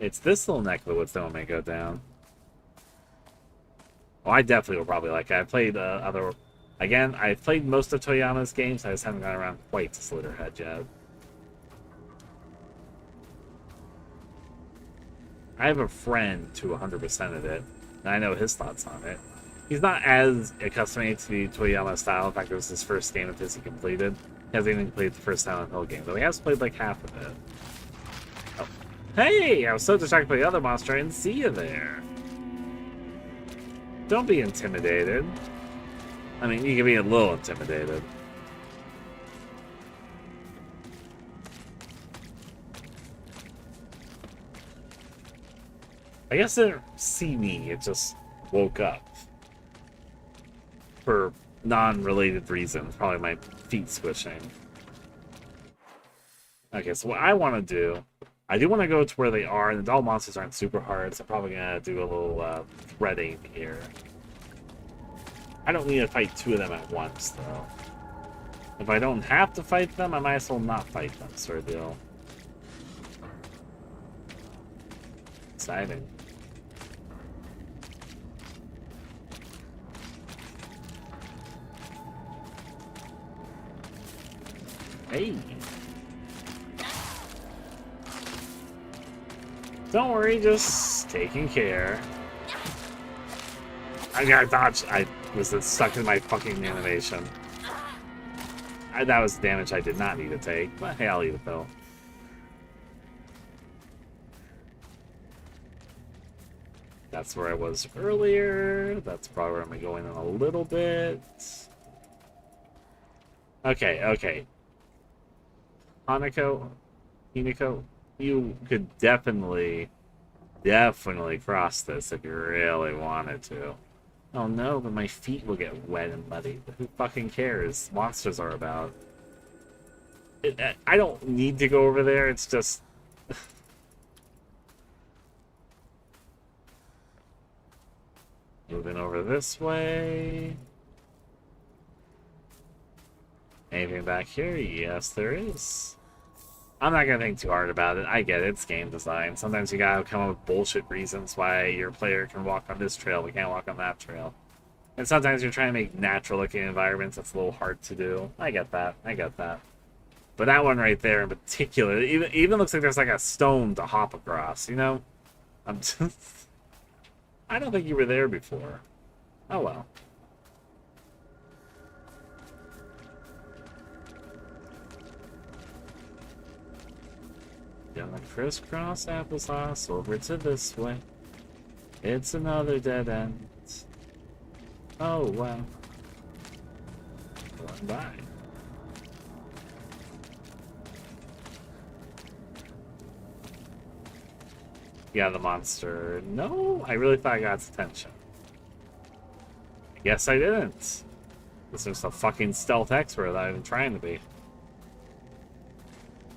It's this little neck of the woods that will make go down. Oh, I definitely will probably like it. I played other... Again, I've played most of Toyama's games. I just haven't gone around quite to Slitterhead yet. I have a friend who 100% of it, and I know his thoughts on it. He's not as accustomed to the Toyama style. In fact, it was his first game of his he completed. He hasn't even played the first Silent Hill game, though he has played like half of it. Oh. Hey! I was so distracted by the other monster, I didn't see you there. Don't be intimidated. I mean, you can be a little intimidated. I guess it didn't see me, it just woke up. For non-related reasons, probably my feet squishing. Okay, so what I want to do, I do want to go to where they are, and the doll monsters aren't super hard, so I'm probably going to do a little threading here. I don't need to fight two of them at once, though. If I don't have to fight them, I might as well not fight them, sort of deal. Exciting. Hey! Don't worry, just taking care. I got dodged. I was stuck in my fucking animation. That was damage I did not need to take, but hey, I'll eat it though. That's where I was earlier. That's probably where I'm going in a little bit. Okay, okay. Hinako, you could definitely cross this if you really wanted to. Oh no, but my feet will get wet and muddy. Who fucking cares? Monsters are about. I don't need to go over there, it's just... Moving over this way. Anything back here? Yes, there is. I'm not gonna think too hard about it. I get it. It's game design. Sometimes you gotta come up with bullshit reasons why your player can walk on this trail but can't walk on that trail. And sometimes you're trying to make natural-looking environments. That's a little hard to do. I get that. I get that. But that one right there in particular, even looks like there's like a stone to hop across. You know, I'm just. I don't think you were there before. Oh well. Gonna crisscross applesauce over to this way. It's another dead end. Oh wow. Going by. Yeah, the monster. No, I really thought I got its attention. I guess I didn't. This is a fucking stealth expert that I'm trying to be.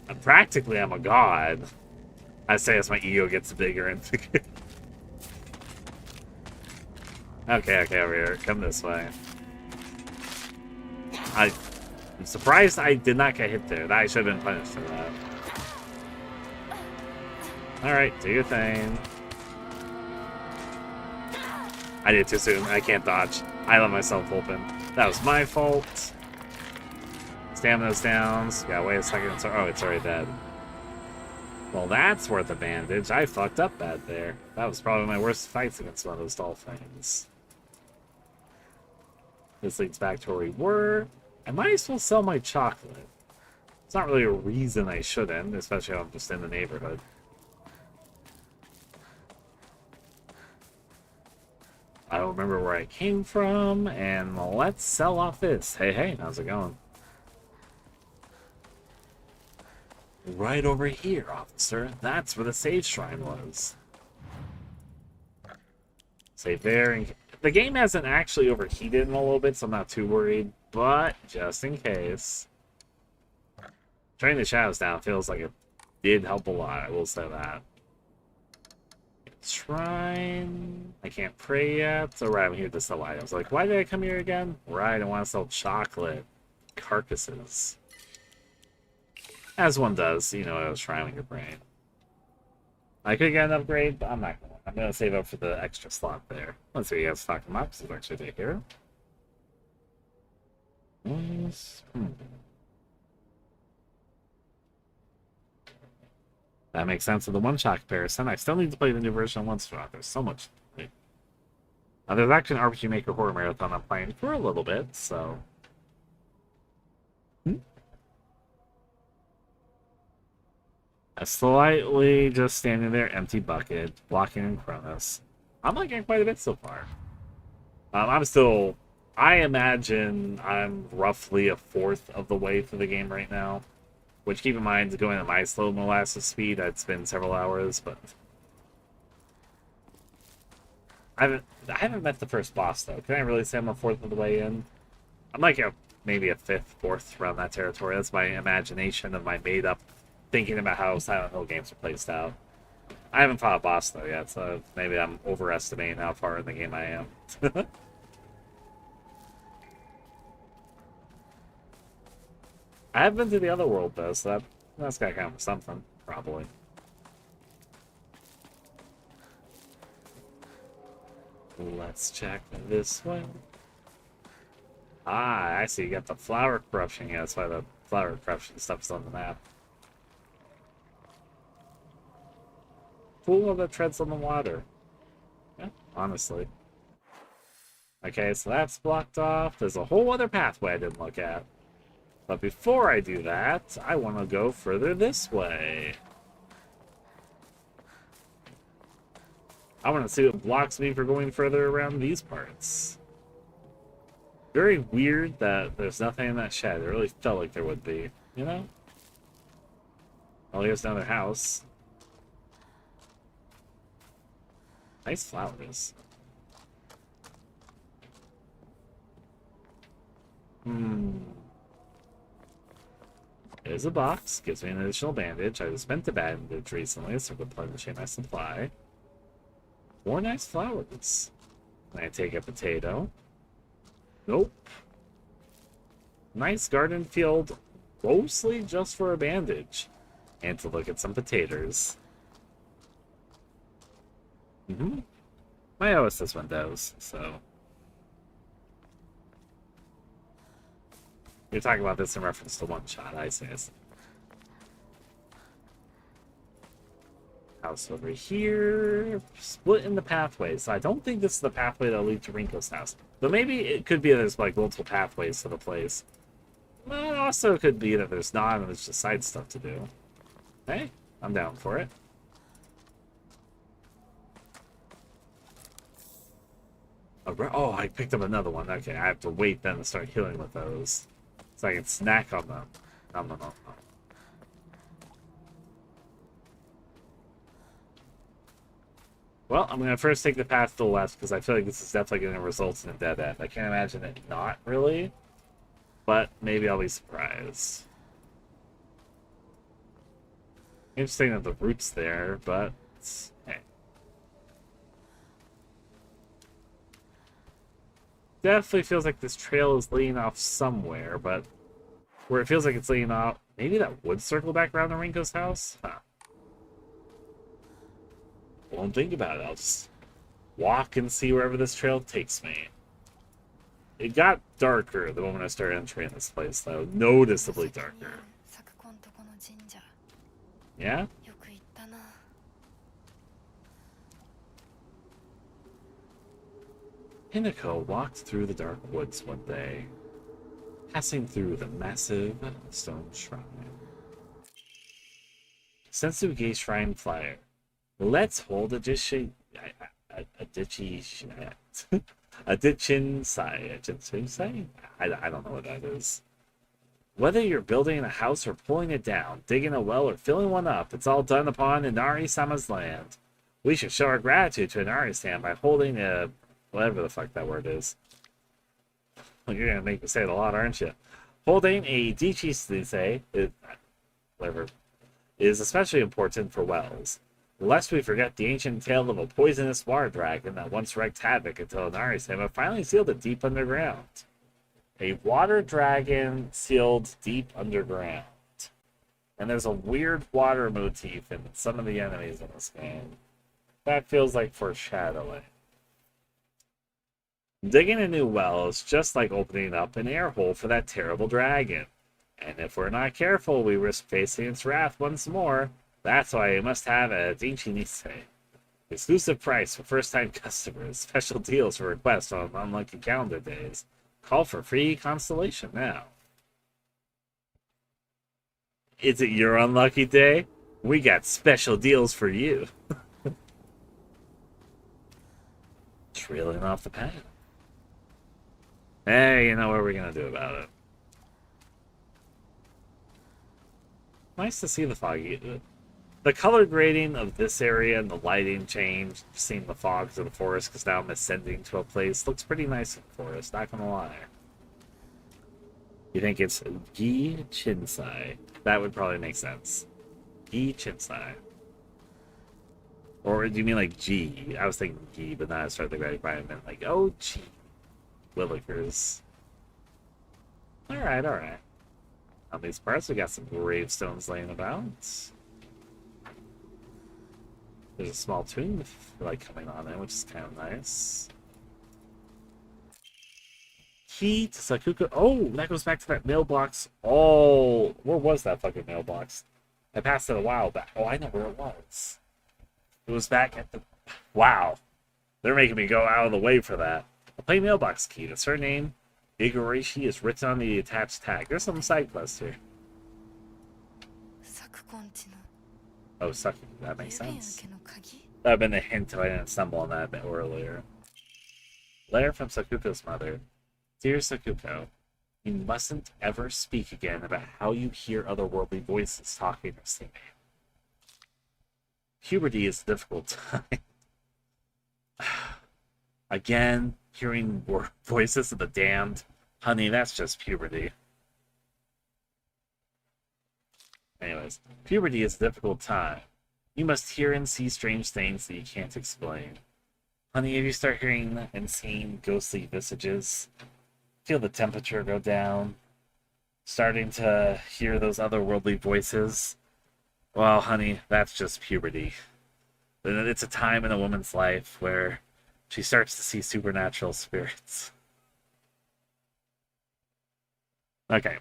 And practically, I'm a god. I say as my ego gets bigger and bigger. Okay, over here. Come this way. I'm surprised I did not get hit there. I should have been punished for that. Alright, do your thing. I did too soon. I can't dodge. I let myself open. That was my fault. Stamina's down. So gotta wait a second. Oh, it's already dead. Well, that's worth a bandage. I fucked up bad there. That was probably my worst fights against one of those doll things. This leads back to where we were. I might as well sell my chocolate. It's not really a reason I shouldn't, especially if I'm just in the neighborhood. I don't remember where I came from, and let's sell off this. Hey, how's it going? Right over here, officer. That's where the save shrine was. Save there. And the game hasn't actually overheated in a little bit, so I'm not too worried. But just in case. Turning the shadows down feels like it did help a lot. I will say that. Shrine. I can't pray yet. So right, I'm here to sell items. Like, why did I come here again? Right, I want to sell chocolate. Carcasses. As one does, you know, I was trying with your brain. I could get an upgrade, but I'm not going to. I'm going to save up for the extra slot there. Let's see, you guys talk them up. So it's actually take here. That makes sense of the one-shot comparison. I still need to play the new version once for that. There's so much. There's actually an RPG Maker Horror Marathon I'm playing for a little bit, so... A slightly just standing there, empty bucket, blocking in Cronus. I'm liking quite a bit so far. I imagine I'm roughly a fourth of the way through the game right now. Which, keep in mind, going at my slow molasses speed, it's been several hours, but... I haven't met the first boss, though. Can I really say I'm a fourth of the way in? I'm like maybe a fifth, fourth around that territory. That's my imagination of my made-up thinking about how Silent Hill games are placed out. I haven't fought a boss, though, yet, so maybe I'm overestimating how far in the game I am. I have been to the other world, though, so that's gotta count for something, probably. Let's check this one. Ah, I see. You got the flower corruption. Yeah, that's why the flower corruption stuff's on the map. Pool that treads on the water. Yeah, honestly. Okay, so that's blocked off. There's a whole other pathway I didn't look at. But before I do that, I want to go further this way. I want to see what blocks me for going further around these parts. Very weird that there's nothing in that shed. It really felt like there would be, you know? Oh, here's another house. Nice flowers. There's a box. Gives me an additional bandage. I just spent the bandage recently, so I'm replenishing my supply. 4 nice flowers. Can I take a potato? Nope. Nice garden field, mostly just for a bandage. And to look at some potatoes. My OS this one does, so... You're talking about this in reference to one shot, I say. House over here. Split in the pathways. So I don't think this is the pathway that'll lead to Rinko's house. But maybe it could be that there's like multiple pathways to the place. Well, it also could be that there's not and there's just side stuff to do. Hey, I'm down for it. Oh, I picked up another one. Okay, I have to wait then to start healing with those. So I can snack on them. No. Well, I'm going to first take the path to the left, because I feel like this is definitely going to result in a dead end. I can't imagine it not, really. But maybe I'll be surprised. Interesting that the root's there, but... hey. Definitely feels like this trail is leading off somewhere, but... where it feels like it's leading off... maybe that would circle back around to Rinko's house? Huh. Won't think about it. I'll just walk and see wherever this trail takes me. It got darker the moment I started entering this place, though. Noticeably darker. Yeah? Hinako walked through the dark woods one day, passing through the massive stone shrine. Sensuge Shrine Flyer. Let's hold a ditchin sai. I don't know what that is. Whether you're building a house or pulling it down, digging a well or filling one up, it's all done upon Inari-sama's land. We should show our gratitude to Inari-san by holding a... whatever the fuck that word is. Well, you're gonna make me say it a lot, aren't you? Holding a Dichi-sensei, whatever, is especially important for wells. Lest we forget the ancient tale of a poisonous water dragon that once wreaked havoc until Inari-sama finally sealed it deep underground. A water dragon sealed deep underground. And there's a weird water motif in some of the enemies in this game. That feels like foreshadowing. Digging a new well is just like opening up an air hole for that terrible dragon. And if we're not careful, we risk facing its wrath once more. That's why we must have a Dinchi Nisei. Exclusive price for first-time customers. Special deals for requests on unlucky calendar days. Call for free constellation now. Is it your unlucky day? We got special deals for you. Trailing off the path. Hey, you know what we're gonna do about it. Nice to see the foggy. The color grading of this area and the lighting change, seeing the fog to the forest because now I'm ascending to a place, looks pretty nice in the forest, not gonna lie. You think it's Gi Chinsai? That would probably make sense. Gi Chinsai. Or do you mean like G? I was thinking Gi, but then I started thinking about it, I meant like, oh, G. Willikers. Alright, alright. On these parts, we got some gravestones laying about. There's a small tomb with like coming on in, which is kind of nice. Key to Sakuko. Oh, that goes back to that mailbox. Oh, where was that fucking mailbox? I passed it a while back. Oh, I know where it was. It was back at the... Wow. They're making me go out of the way for that. A plain mailbox key. That's her name. Igarashi is written on the attached tag. There's some side quests here. Oh, Saku. That makes sense. That would have been a hint if I didn't stumble on that a bit earlier. Letter from Sakuko's mother. Dear Sakuko, you mustn't ever speak again about how you hear otherworldly voices talking or singing. Puberty is a difficult time. Again, hearing voices of the damned. Honey, that's just puberty. Anyways, puberty is a difficult time. You must hear and see strange things that you can't explain. Honey, if you start hearing and seeing ghostly visages, feel the temperature go down, starting to hear those otherworldly voices, well, honey, that's just puberty. It's a time in a woman's life where she starts to see supernatural spirits. Okay.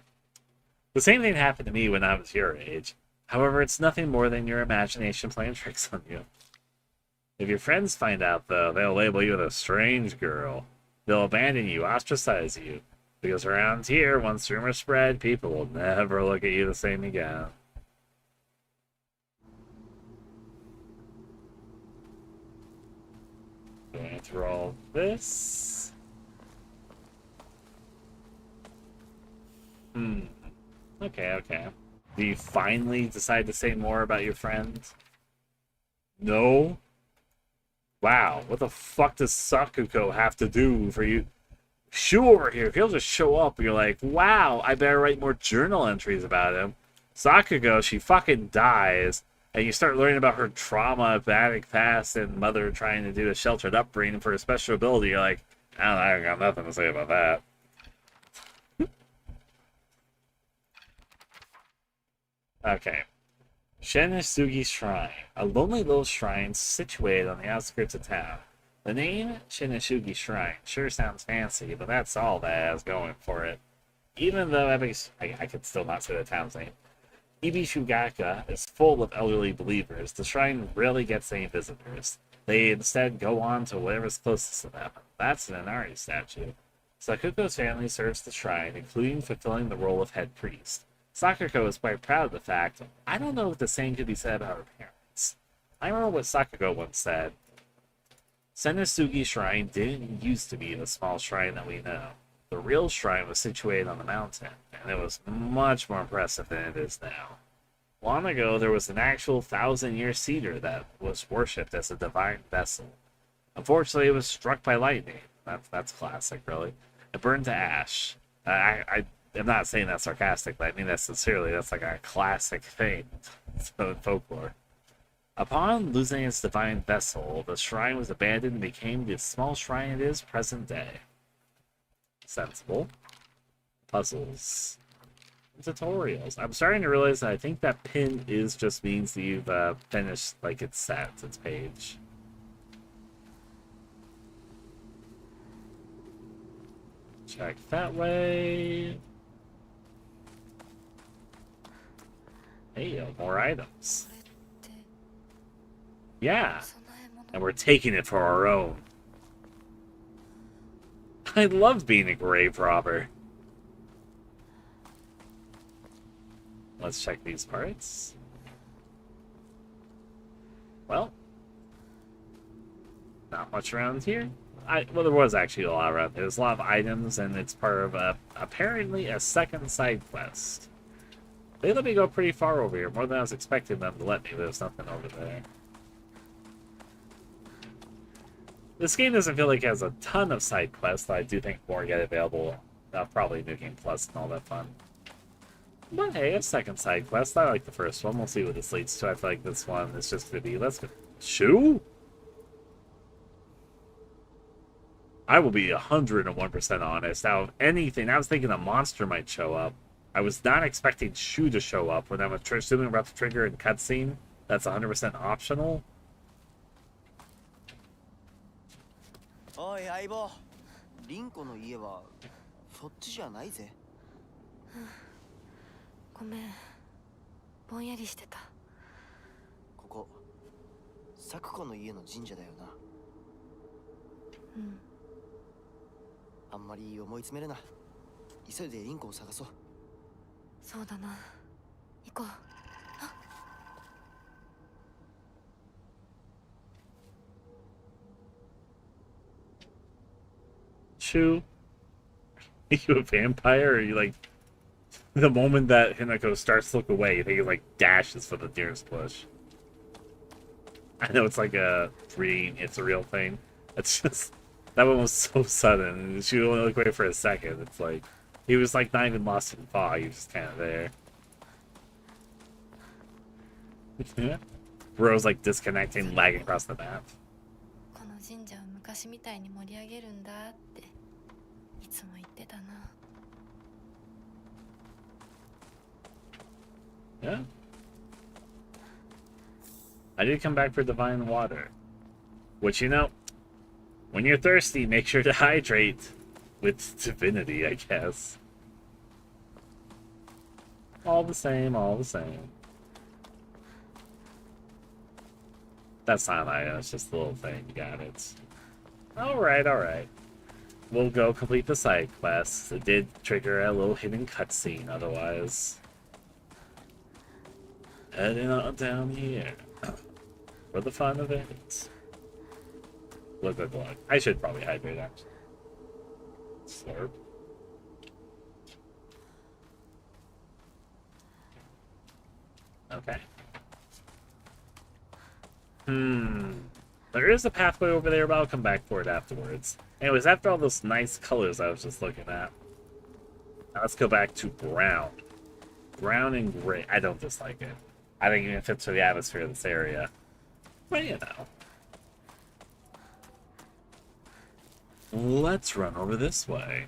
The same thing happened to me when I was your age. However, it's nothing more than your imagination playing tricks on you. If your friends find out, though, they'll label you a strange girl. They'll abandon you, ostracize you. Because around here, once rumors spread, people will never look at you the same again. Going through all this. Okay, okay. Do you finally decide to say more about your friend? No? Wow, what the fuck does Sakuko have to do for you? Shu over here, if he'll just show up and you're like, wow, I better write more journal entries about him. Sakuko, she fucking dies, and you start learning about her traumatic past and mother trying to do a sheltered upbringing for a special ability. You're like, I got nothing to say about that. Okay. Shinisugi Shrine, a lonely little shrine situated on the outskirts of town. The name Shinisugi Shrine sure sounds fancy, but that's all that has going for it. Even though I could still not say the town's name. Ibishugaka is full of elderly believers. The shrine rarely gets any visitors. They instead go on to whatever's closest to them. That's an Inari statue. Sakuko's family serves the shrine, including fulfilling the role of head priest. Sakuko is quite proud of the fact. I don't know if the same could be said about her parents. I remember what Sakuko once said. Senisugi Shrine didn't used to be the small shrine that we know. The real shrine was situated on the mountain, and it was much more impressive than it is now. Long ago, there was an actual 1,000-year cedar that was worshipped as a divine vessel. Unfortunately, it was struck by lightning. That's classic, really. It burned to ash. I am not saying that sarcastically. I mean that sincerely. That's like a classic thing in folklore. Upon losing its divine vessel, the shrine was abandoned and became the small shrine it is present day. Sensible. Puzzles. Tutorials. I'm starting to realize that I think that pin is just means that you've finished like its page. Check that way. Hey, more items. Yeah, and we're taking it for our own. I love being a grave robber. Let's check these parts. Well, not much around here. Well, there was actually a lot around here. There's a lot of items, and it's part of apparently a second side quest. They let me go pretty far over here, more than I was expecting them to let me, but there's nothing over there. This game doesn't feel like it has a ton of side quests, but I do think more get available. Probably New Game Plus and all that fun. But hey, a second side quest. I like the first one. We'll see what this leads to. I feel like this one is just going to be, let's go. Shoo? I will be 101% honest. Out of anything, I was thinking a monster might show up. I was not expecting Shoo to show up when I'm assuming about the trigger and cutscene. That's 100% optional. おい相棒、リンコの家はそっちじゃないぜ。ごめん、ぼんやりしてた。ここ、サクコの家の神社だよな。うん。あんまり思い詰めるな。急いでリンコを探そう。そうだな。行こう。Shoo? Are you a vampire? Or are you like... The moment that Hinako starts to look away, you think it like dashes for the nearest bush. I know it's like a dream, it's a real thing. It's just... That one was so sudden. She only looked away for a second. It's like... He was like not even lost in fog, he was just kind of there. Bro's like disconnecting, lagging across the map. この神社を昔みたいに盛り上げるんだっていつも言ってたな。Yeah. I did come back for divine water. Which, you know, when you're thirsty, make sure to hydrate with divinity, I guess. All the same, all the same. That's not an item, it's just a little thing. Got it. Alright, alright. We'll go complete the side quest. It did trigger a little hidden cutscene otherwise. Heading on down here. For the fun of it. Look. I should probably hydrate actually. Slurp. Okay. There is a pathway over there, but I'll come back for it afterwards. Anyways, after all those nice colors I was just looking at, now let's go back to brown. Brown and gray. I don't dislike it. I think it even fits for the atmosphere of this area. But you know. Let's run over this way.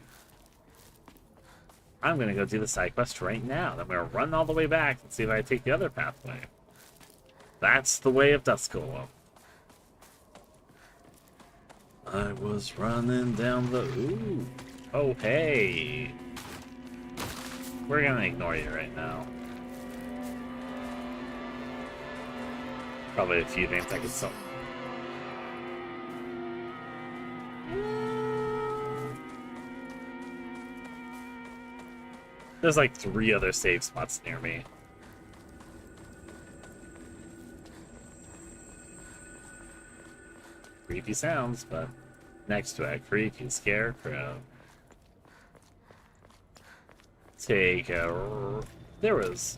I'm gonna go do the side quest right now. Then I'm gonna run all the way back and see if I take the other pathway. That's the way of Dusk. I was running down the... Ooh. Oh, hey. We're gonna ignore you right now. Probably a few names I could sell. There's like 3 other save spots near me. Creepy sounds, but next to a creepy Scarecrow. take a... There was...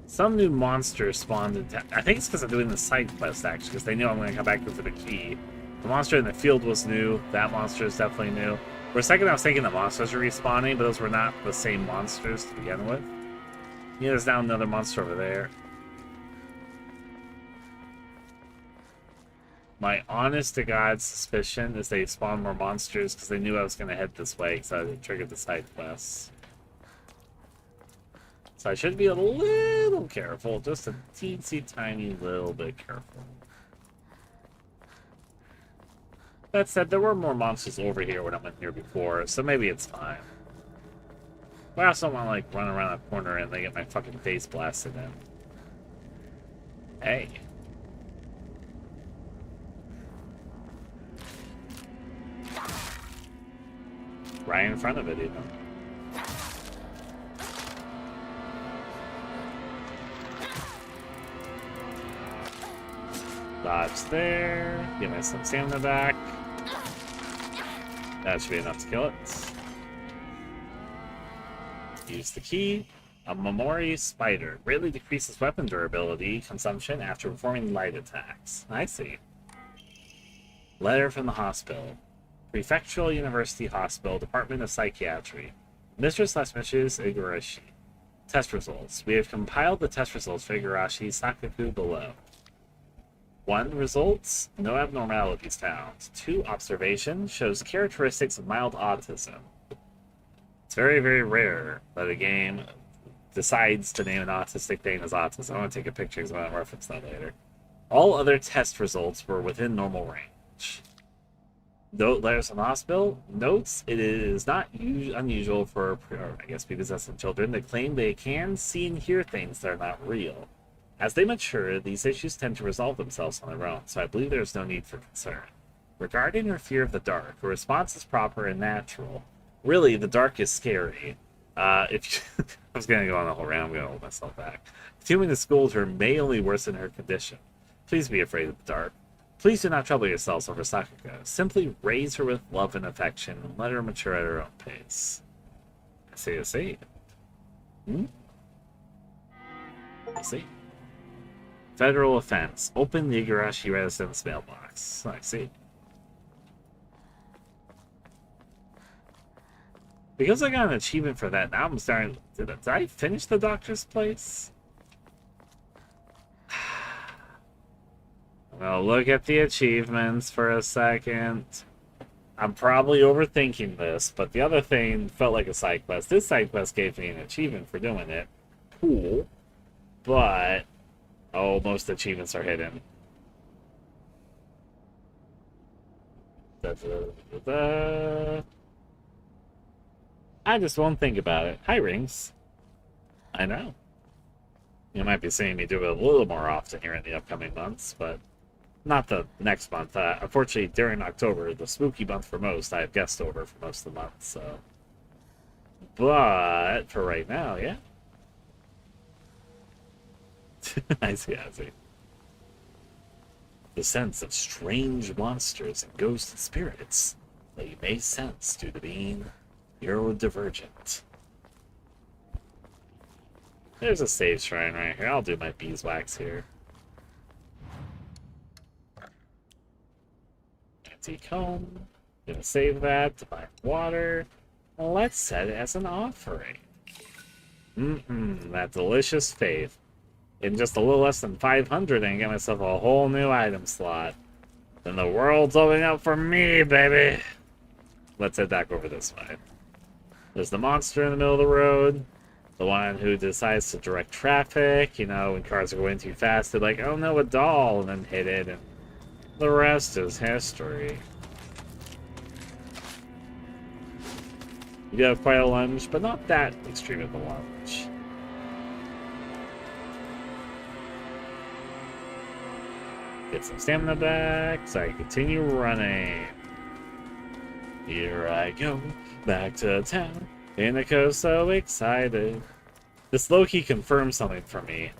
Some new monster spawned in I think it's because I'm doing the side quest, actually, because they knew I'm going to come back for the key. The monster in the field was new. That monster is definitely new. For a second, I was thinking the monsters were respawning, but those were not the same monsters to begin with. Yeah, there's now another monster over there. My honest-to-God suspicion is they spawned more monsters because they knew I was going to head this way because I triggered the side quests. So I should be a little careful, just a teensy tiny little bit careful. That said, there were more monsters over here when I'm in here before, so maybe it's fine. But I also don't want to, like, run around a corner and they get my fucking face blasted in. Hey. Right in front of it, even. Dodge there. Give me some stamina back. That should be enough to kill it. Use the key. A Momori Spider. Greatly decreases weapon durability consumption after performing light attacks. I see. Letter from the hospital. Prefectural University Hospital, Department of Psychiatry. Mistress/Mrs. Igarashi. Test results. We have compiled the test results for Igarashi Sakaku below. 1. Results. No abnormalities found. 2. Observation. Shows characteristics of mild autism. It's very, very rare that a game decides to name an autistic thing as autism. I want to take a picture because I want to reference that later. All other test results were within normal range. Note letters from the hospital. Notes, it is not unusual for, I guess, possessed children to claim they can see and hear things that are not real. As they mature, these issues tend to resolve themselves on their own, so I believe there is no need for concern. Regarding her fear of the dark, her response is proper and natural. Really, the dark is scary. If you, I was going to go on the whole round, I'm going to hold myself back. Continuing to scold her may only worsen her condition. Please be afraid of the dark. Please do not trouble yourselves over Sakako. Simply raise her with love and affection and let her mature at her own pace. I see. I see. Federal offense. Open the Igarashi residence mailbox. I see. Because I got an achievement for that, now I'm starting... Did I finish the doctor's place? Well, look at the achievements for a second. I'm probably overthinking this, but the other thing felt like a side quest. This side quest gave me an achievement for doing it. Cool. But... oh, most achievements are hidden. I just won't think about it. Hi, Rings. I know. You might be seeing me do it a little more often here in the upcoming months, but not the next month. Unfortunately, during October, the spooky month for most, I have guest over for most of the month, so... But, for right now, yeah. I see. The sense of strange monsters and ghost spirits that you may sense due to being neurodivergent. There's a save shrine right here. I'll do my beeswax here. Anti-comb. Gonna save that to buy water. Let's set it as an offering. That delicious faith. In just a little less than 500, I can get myself a whole new item slot. Then the world's opening up for me, baby! Let's head back over this way. There's the monster in the middle of the road. The one who decides to direct traffic. You know, when cars are going too fast, they're like, oh no, a doll, and then hit it, and the rest is history. You do have quite a lunge, but not that extreme of a lunge. Get some stamina back so I can continue running. Here I go, back to town. Hinako so excited. This low-key confirms something for me.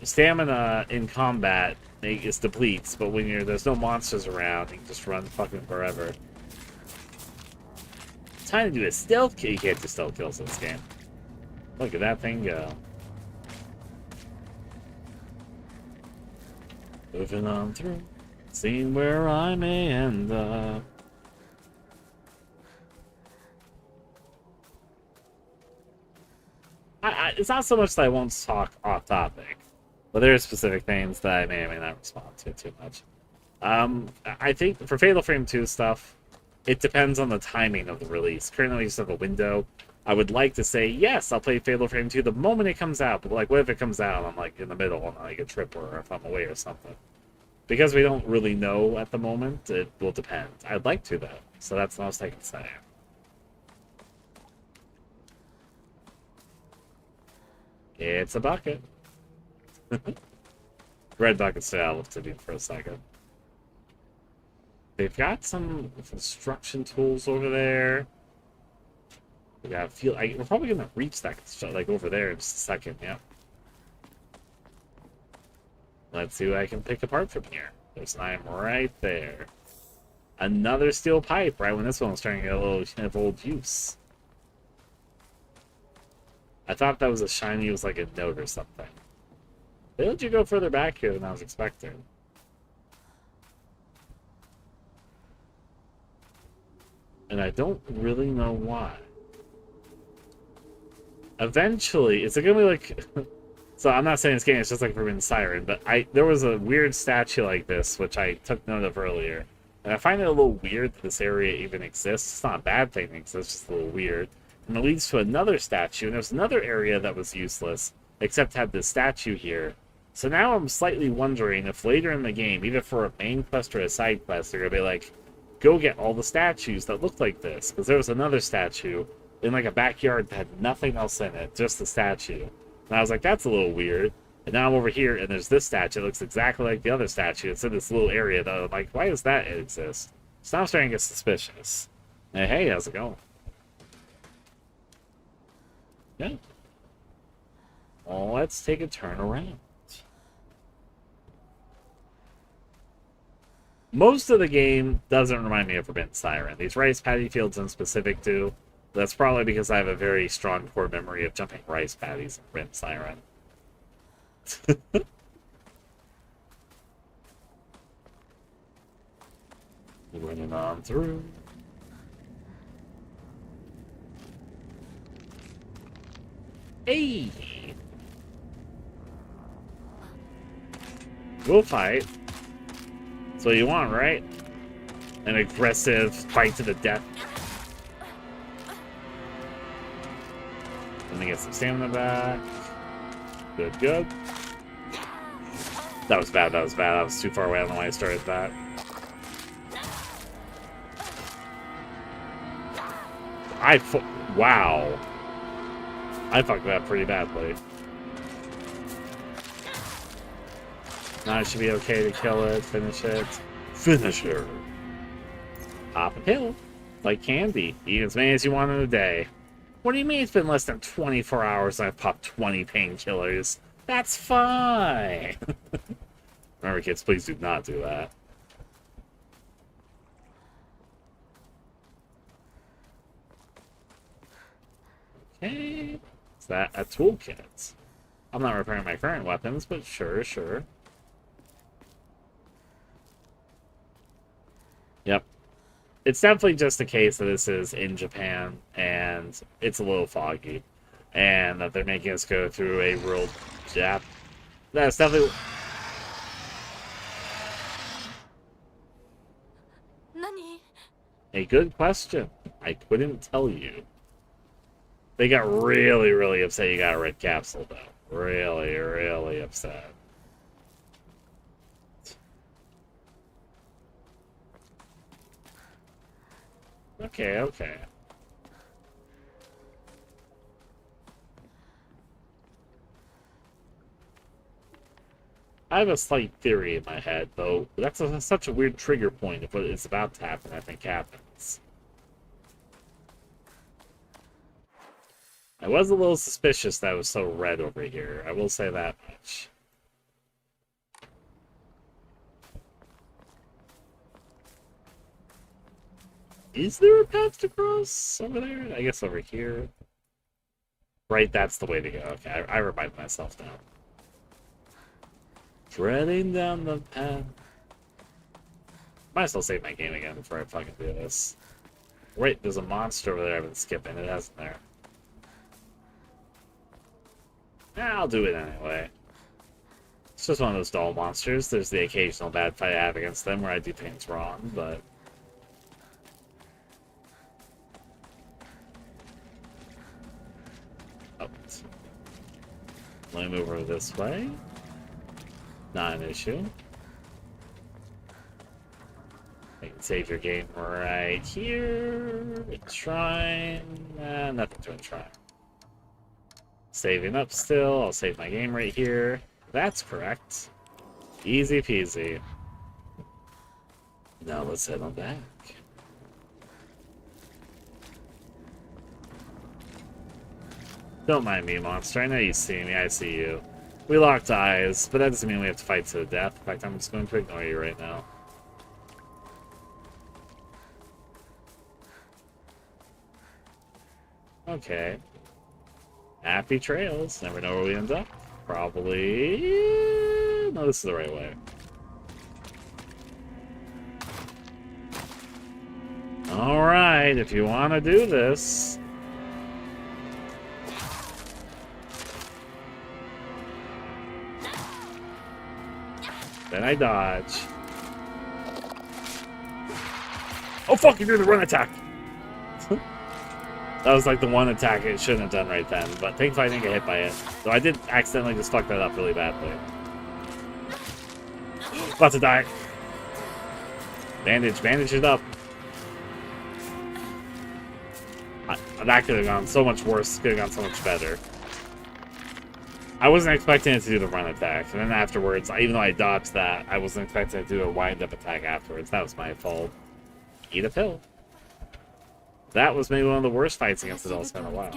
Stamina in combat is depletes, but when there's no monsters around, you can just run fucking forever. Time to do a stealth kill. You can't do stealth kills in this game. Look at that thing go. Moving on through, seeing where I may end up. It's not so much that I won't talk off topic, but there are specific things that I may or may not respond to too much. I think for Fatal Frame 2 stuff, it depends on the timing of the release. Currently, we just have a window. I would like to say, yes, I'll play Fatal Frame 2 the moment it comes out, but like, what if it comes out, I'm like in the middle on like a trip or if I'm away or something. Because we don't really know at the moment, it will depend. I'd like to, though, so that's the most I can say. It's a bucket. Red bucket style to do for a second. They've got some construction tools over there. We got we're probably gonna reach that like over there in just a second. Yep. Let's see what I can pick apart from here. There's an item right there. Another steel pipe, right when this one was starting to get a little kind of old use. I thought that was a shiny, it was like a note or something. They let you go further back here than I was expecting. And I don't really know why. Eventually, it's gonna be like... So I'm not saying this game is just like Forbidden Siren, but there was a weird statue like this, which I took note of earlier. And I find it a little weird that this area even exists. It's not a bad thing, it's just a little weird. And it leads to another statue, and there's another area that was useless, except had this statue here. So now I'm slightly wondering if later in the game, either for a main quest or a side quest, they're going to be like, go get all the statues that look like this. Because there was another statue in like a backyard that had nothing else in it, just the statue. And I was like, that's a little weird. And now I'm over here, and there's this statue that looks exactly like the other statue. It's in this little area that I'm like, why does that exist? So now I'm starting to get suspicious. Hey, how's it going? Yeah. Well, let's take a turn around. Most of the game doesn't remind me of Forbidden Siren. These rice paddy fields in specific do. That's probably because I have a very strong core memory of jumping rice paddies in Forbidden Siren. Running on through. Hey! We'll fight. That's what you want, right? An aggressive fight to the death. Let me get some stamina back. Good, good. That was bad, that was bad. I was too far away. I don't know why I started that. Wow. I fucked that pretty badly. Now it should be okay to kill it, finish it. Finish her. Pop a pill. Like candy. Eat as many as you want in a day. What do you mean it's been less than 24 hours and I've popped 20 painkillers? That's fine. Remember, kids, please do not do that. Okay. Is that a toolkit? I'm not repairing my current weapons, but sure, sure. Yep. It's definitely just a case that this is in Japan, and it's a little foggy. And that they're making us go through a world Jap. That's definitely... Nani? A good question. I couldn't tell you. They got really, really upset you got a red capsule, though. Really, really upset. Okay, okay. I have a slight theory in my head, though. That's such a weird trigger point if what is about to happen, I think, happens. I was a little suspicious that it was so red over here. I will say that much. Is there a path to cross over there? I guess over here. Right, that's the way to go. Okay, I remind myself now. Treading down the path. Might as well save my game again before I fucking do this. Wait, there's a monster over there I've been skipping. It hasn't there. I'll do it anyway. It's just one of those doll monsters. There's the occasional bad fight I have against them where I do things wrong, but... Oh. Let me move over this way. Not an issue. You can save your game right here. Enshrine. Nothing to enshrine. Saving up still. I'll save my game right here. That's correct. Easy peasy. Now let's head on back. Don't mind me, monster. I know you see me. I see you. We locked eyes, but that doesn't mean we have to fight to the death. In fact, I'm just going to ignore you right now. Okay. Happy trails. Never know where we end up. Probably... No, this is the right way. Alright, if you want to do this... Then I dodge. Oh fuck, you're doing the run attack! That was like the one attack it shouldn't have done right then, but thankfully I didn't get hit by it. So I did accidentally just fuck that up really badly. About to die. Bandage it up. That could have gone so much worse, could have gone so much better. I wasn't expecting it to do the run attack, and then afterwards, even though I dodged that, I wasn't expecting it to do a wind-up attack afterwards. That was my fault. Eat a pill. That was maybe one of the worst fights against the dolls in a while.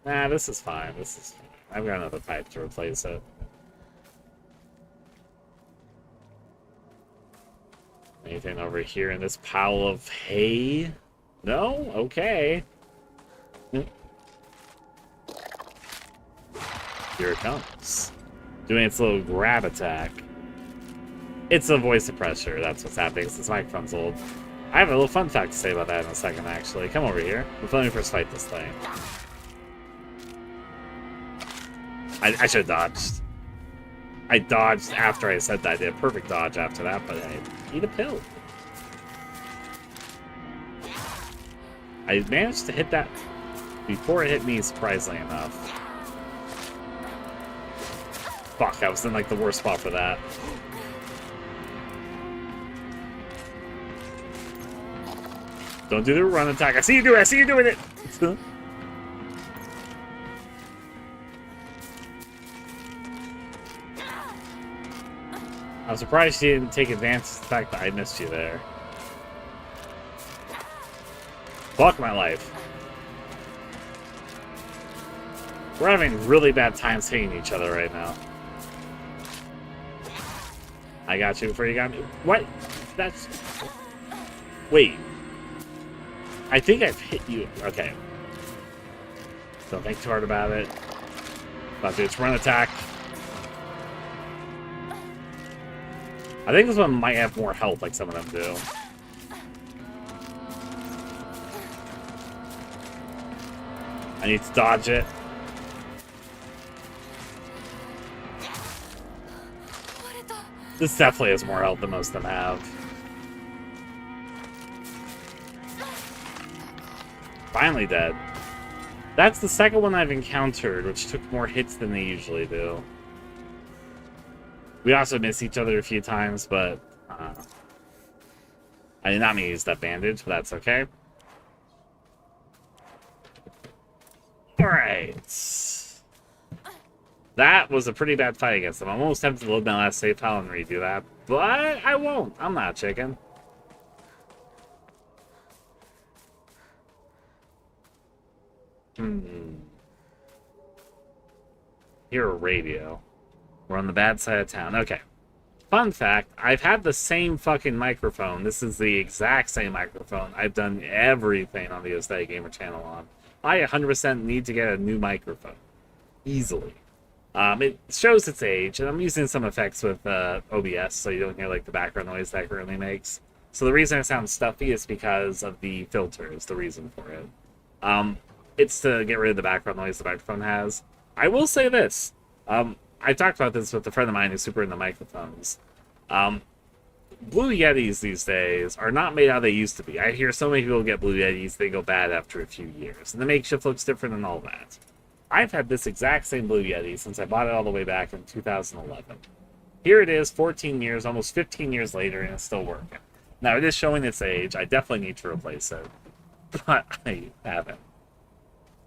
Nah, this is fine. This is fine. I've got another pipe to replace it. Anything over here in this pile of hay? No? Okay. Here it comes. Doing its little grab attack. It's a voice suppressor. That's what's happening. This microphone's old. I have a little fun fact to say about that in a second, actually. Come over here. Let me first fight this thing. I should have dodged. I dodged after I said that. I did a perfect dodge after that, but hey, eat a pill. I managed to hit that before it hit me, surprisingly enough. Fuck, I was in like the worst spot for that. Don't do the run attack. I see you doing it. I see you doing it. I'm surprised you didn't take advantage of the fact that I missed you there. Fuck my life. We're having really bad times hitting each other right now. I got you before you got me. What? That's... Wait. I think I've hit you. Okay. Don't think too hard about it. About to do its run attack. I think this one might have more health like some of them do. I need to dodge it. This definitely has more health than most of them have. Finally dead. That's the second one I've encountered, which took more hits than they usually do. We also missed each other a few times, but I did not mean to use that bandage, but that's okay. Alright. That was a pretty bad fight against them. I'm almost tempted to load my last save file and redo that, but I won't. I'm not chicken. Hear a radio. We're on the bad side of town. Okay. Fun fact, I've had the same fucking microphone. This is the exact same microphone. I've done everything on the AestheticGamer channel on. I 100% need to get a new microphone. Easily. It shows its age, and I'm using some effects with OBS so you don't hear like the background noise that it currently makes. So the reason it sounds stuffy is because of the filter is the reason for it. It's to get rid of the background noise the microphone has. I will say this. I talked about this with a friend of mine who's super into microphones. Blue Yetis these days are not made how they used to be. I hear so many people get Blue Yetis, they go bad after a few years. And the makeshift looks different and all that. I've had this exact same Blue Yeti since I bought it all the way back in 2011. Here it is, 14 years, almost 15 years later, and it's still working. Now, it is showing its age. I definitely need to replace it. But I haven't.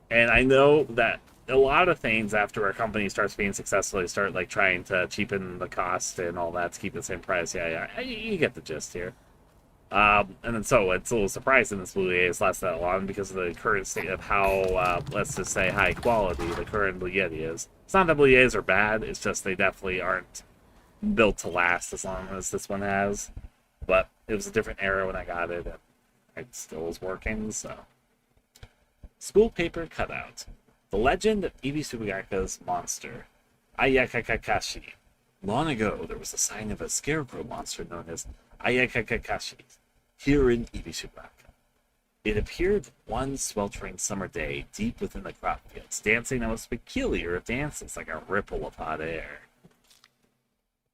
And I know that a lot of things after a company starts being successful, they start like trying to cheapen the cost and all that to keep the same price. Yeah, you get the gist here. And then so it's a little surprising this Blue Yeti has lasted that long because of the current state of how, let's just say, high quality the current Blue Yeti is. It's not that Blue Yetis are bad, it's just they definitely aren't built to last as long as this one has. But it was a different era when I got it, and it still is working, so. School paper cutout. The legend of Ibisubaga's monster, Ayakakashi. Long ago, there was a sign of a scarecrow monster known as Ayakakashi here in Ibisubaka. It appeared one sweltering summer day deep within the crop fields, dancing the most peculiar of dances like a ripple of hot air.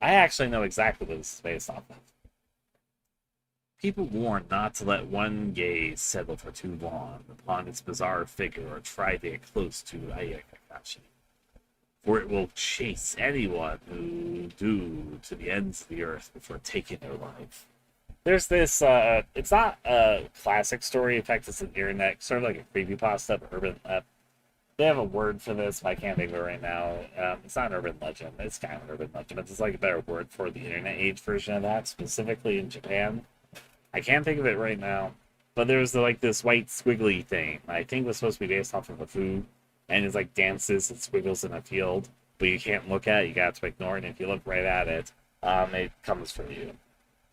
I actually know exactly what this is based off of. People warn not to let one gaze settle for too long upon its bizarre figure or try to get close to Ayakakashi, for it will chase anyone who do to the ends of the earth before taking their life. There's this, it's not a classic story, in fact it's an internet, sort of like a creepypasta, urban, they have a word for this, but I can't think of it right now. It's not an urban legend, it's kind of an urban legend, but it's like a better word for the internet age version of that, specifically in Japan. I can't think of it right now, but there's like this white squiggly thing. I think it was supposed to be based off of a food, and it's like dances and squiggles in a field, but you can't look at it, you got to ignore it, and if you look right at it, it comes for you.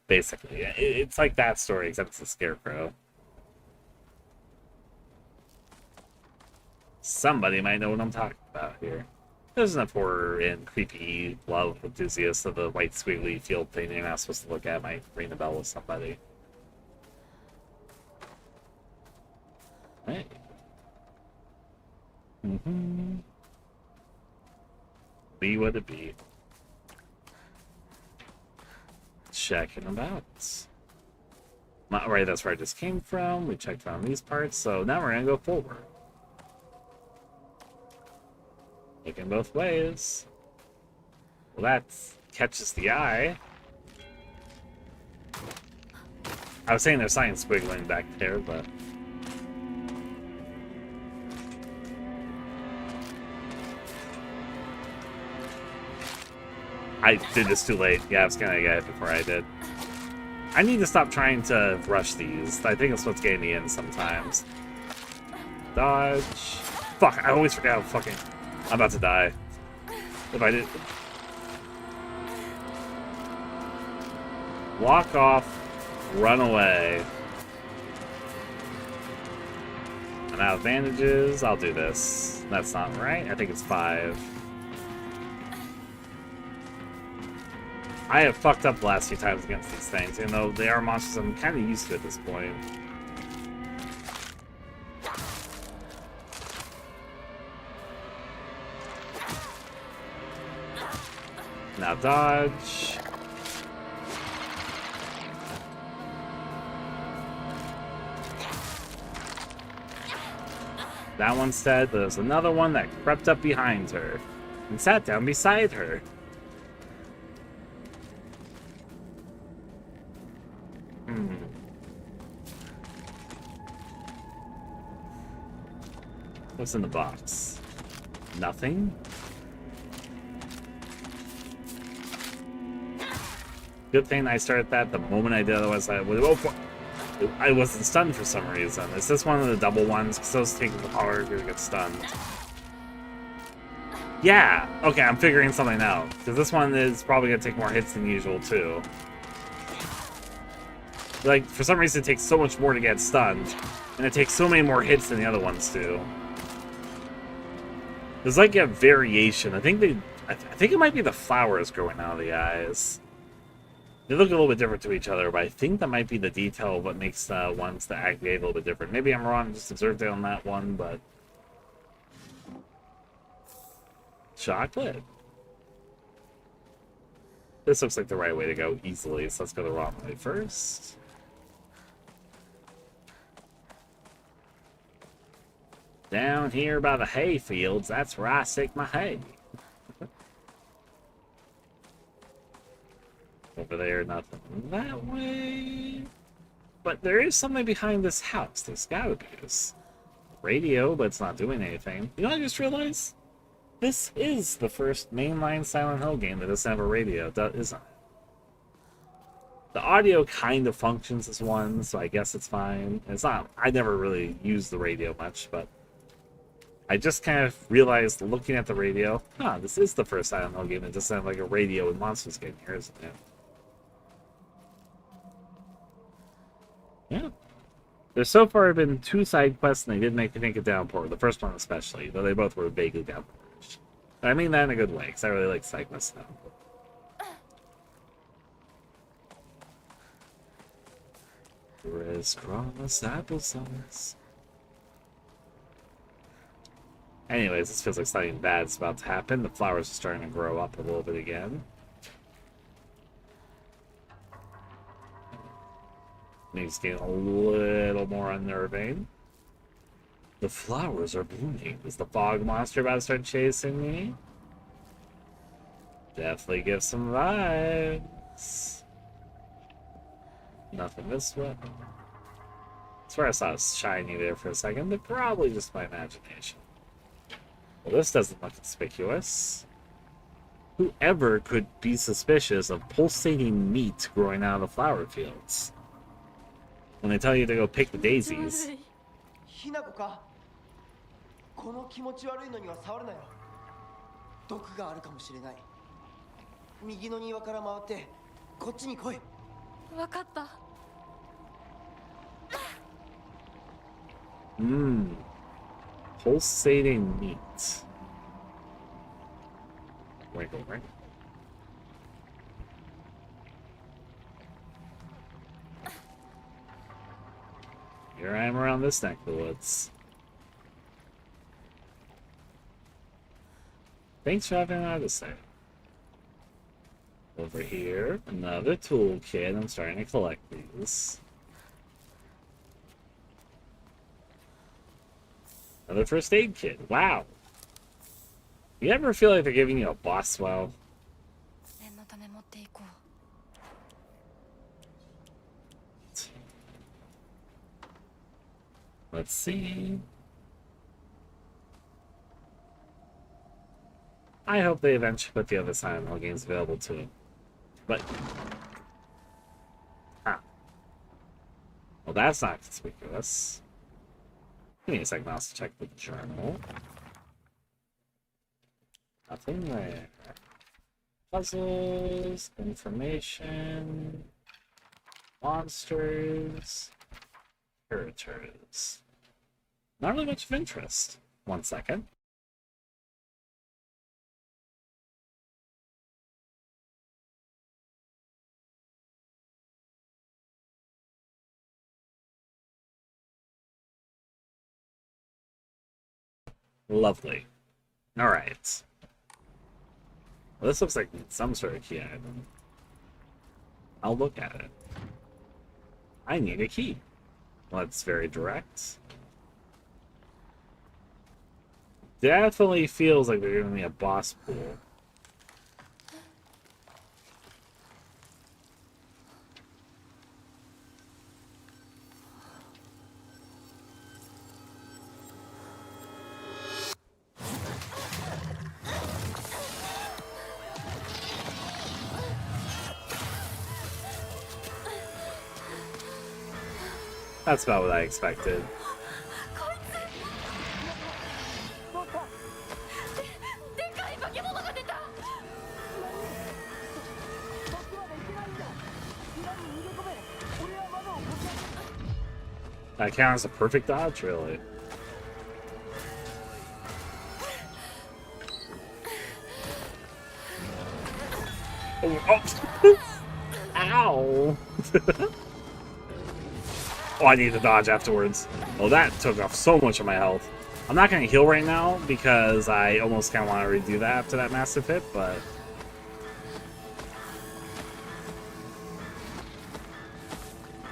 Basically, it's like that story, except it's a scarecrow. Somebody might know what I'm talking about here. There's enough horror and creepy love enthusiasts of the white squiggly field thing you're not supposed to look at might ring a bell with somebody. Hey. Be what it be. Checking about. Right, that's where I just came from. We checked around these parts, so now we're gonna go forward. Looking both ways. Well, that catches the eye. I was saying there's sign squiggling back there, but I did this too late. Yeah, I was gonna get it before I did. I need to stop trying to rush these. I think it's what's getting me in sometimes. Dodge. Fuck, I always forget how fucking... I'm about to die. If I did... Walk off. Run away. I'm out of bandages. I'll do this. That's not right. I think it's 5. I have fucked up the last few times against these things, even though they are monsters I'm kind of used to at this point. Now dodge. That one's dead, but there's another one that crept up behind her and sat down beside her. What's in the box? Nothing? Good thing I started that the moment I did, otherwise I would... Oh, I wasn't stunned for some reason. Is this one of the double ones? Because those take longer to get stunned. Yeah, okay, I'm figuring something out. Because this one is probably going to take more hits than usual, too. Like, for some reason, it takes so much more to get stunned. And it takes so many more hits than the other ones do. There's like a variation. I think it might be the flowers growing out of the eyes. They look a little bit different to each other, but I think that might be the detail of what makes the ones that activate a little bit different. Maybe I'm wrong, just observed it on that one, but... Chocolate. This looks like the right way to go easily, so let's go the wrong way first. Down here by the hay fields, that's where I sick my hay. Over there, nothing that way. But there is something behind this house. There's gotta be this radio, but it's not doing anything. You know what I just realized? This is the first mainline Silent Hill game that doesn't have a radio, isn't it? The audio kind of functions as one, so I guess it's fine. It's not. I never really used the radio much, but I just kind of realized looking at the radio, this is the first Silent Hill game that doesn't have like a radio and Monstrous game here, isn't it? Yeah. There's so far been 2 side quests, and they did make me think of Downpour. The first one especially, though they both were vaguely Downpour. I mean that in a good way, because I really like side quests now. Crisscross applesauce. Anyways, this feels like something bad's about to happen. The flowers are starting to grow up a little bit again. It's getting a little more unnerving. The flowers are blooming. Is the fog monster about to start chasing me? Definitely gives some vibes. Nothing this way. I swear I saw it shiny there for a second, but probably just my imagination. Well, this doesn't look conspicuous. Whoever could be suspicious of pulsating meat growing out of the flower fields? When they tell you to go pick the daisies. ひなこかこの気持ち悪いのには触るなよ毒があるかもしれない右の庭から回ってこっちに来いわかった Pulsating meat. Wiggle, right? Here I am around this neck of the woods. Thanks for having that to say. Over here, another toolkit. I'm starting to collect these. Another first aid kit. Wow. You ever feel like they're giving you a boss well? 念のため持っていこう Let's see. I hope they eventually put the other Silent Hill games available too. But... Well, that's not conspicuous. Give me a second, I'll also check the journal. Nothing there. Puzzles, information, monsters, characters. Not really much of interest. 1 second. Lovely. Alright. Well, this looks like some sort of key item. I'll look at it. I need a key. Well, that's very direct. Definitely feels like they're giving me a boss pool. That's about what I expected. That counts as a perfect dodge, really. Oh. Ow! Oh, I need to dodge afterwards. Oh, that took off so much of my health. I'm not going to heal right now because I almost kind of want to redo that after that massive hit, but...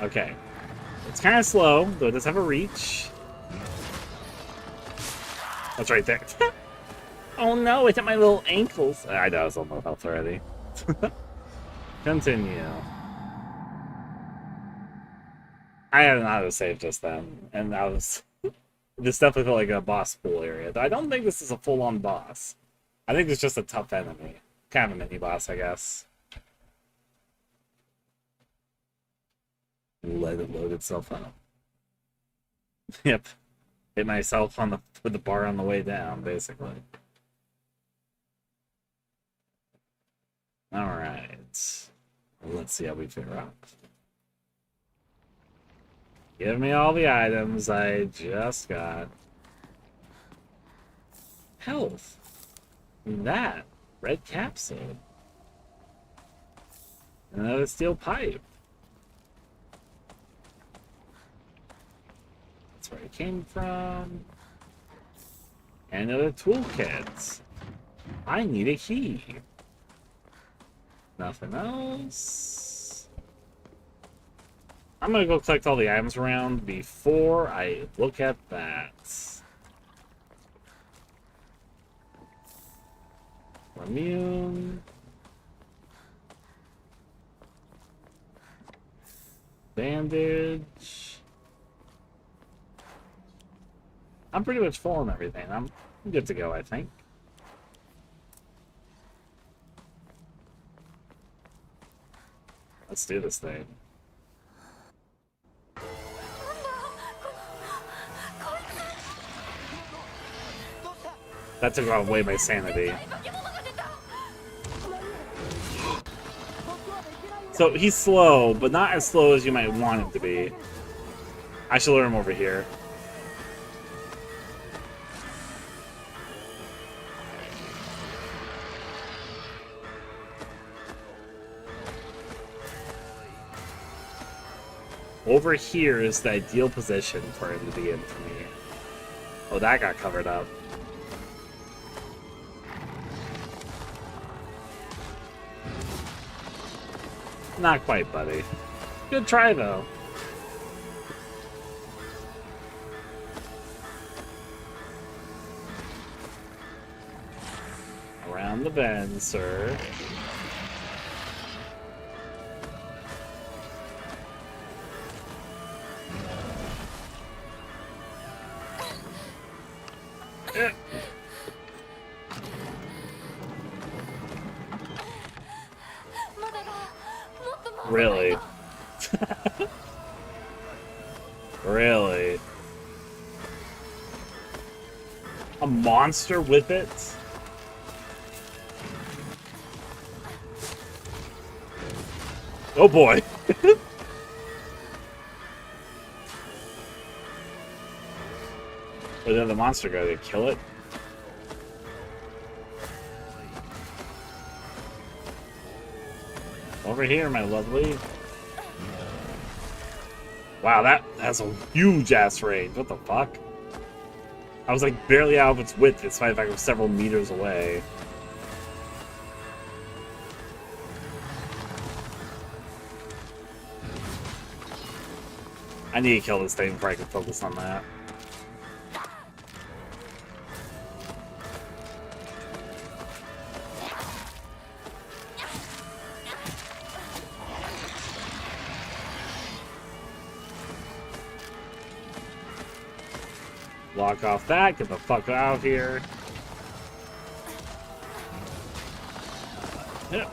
Okay. It's kind of slow, though it does have a reach. That's right there. Oh no, it hit my little ankles. I know, I was on low health already. Continue. I had an auto-save just then, and I was... This definitely felt like a boss pool area. I don't think this is a full-on boss. I think it's just a tough enemy. Kind of a mini-boss, I guess. Let it load itself up. Yep. Hit myself on with the bar on the way down, basically. Alright. Let's see how we figure out. Give me all the items I just got. Health. That. Red capsule. Another steel pipe. That's where it came from. And another toolkit. I need a key. Nothing else. I'm gonna go collect all the items around before I look at that. Immune. Bandage. I'm pretty much full on everything. I'm good to go, I think. Let's do this thing. That took away my sanity. So he's slow, but not as slow as you might want him to be. I should lure him over here. Over here is the ideal position for him to be in for me. Oh, that got covered up. Not quite, buddy. Good try, though. Around the bend, sir. Really? Really? A monster with it? Oh boy. Where did the monster go? Did it kill it? Over here, my lovely. Wow, that has a huge ass range. What the fuck? I was like barely out of its width, despite the fact I was several meters away. I need to kill this thing before I can focus on that. Block off that, get the fuck out of here. Yeah.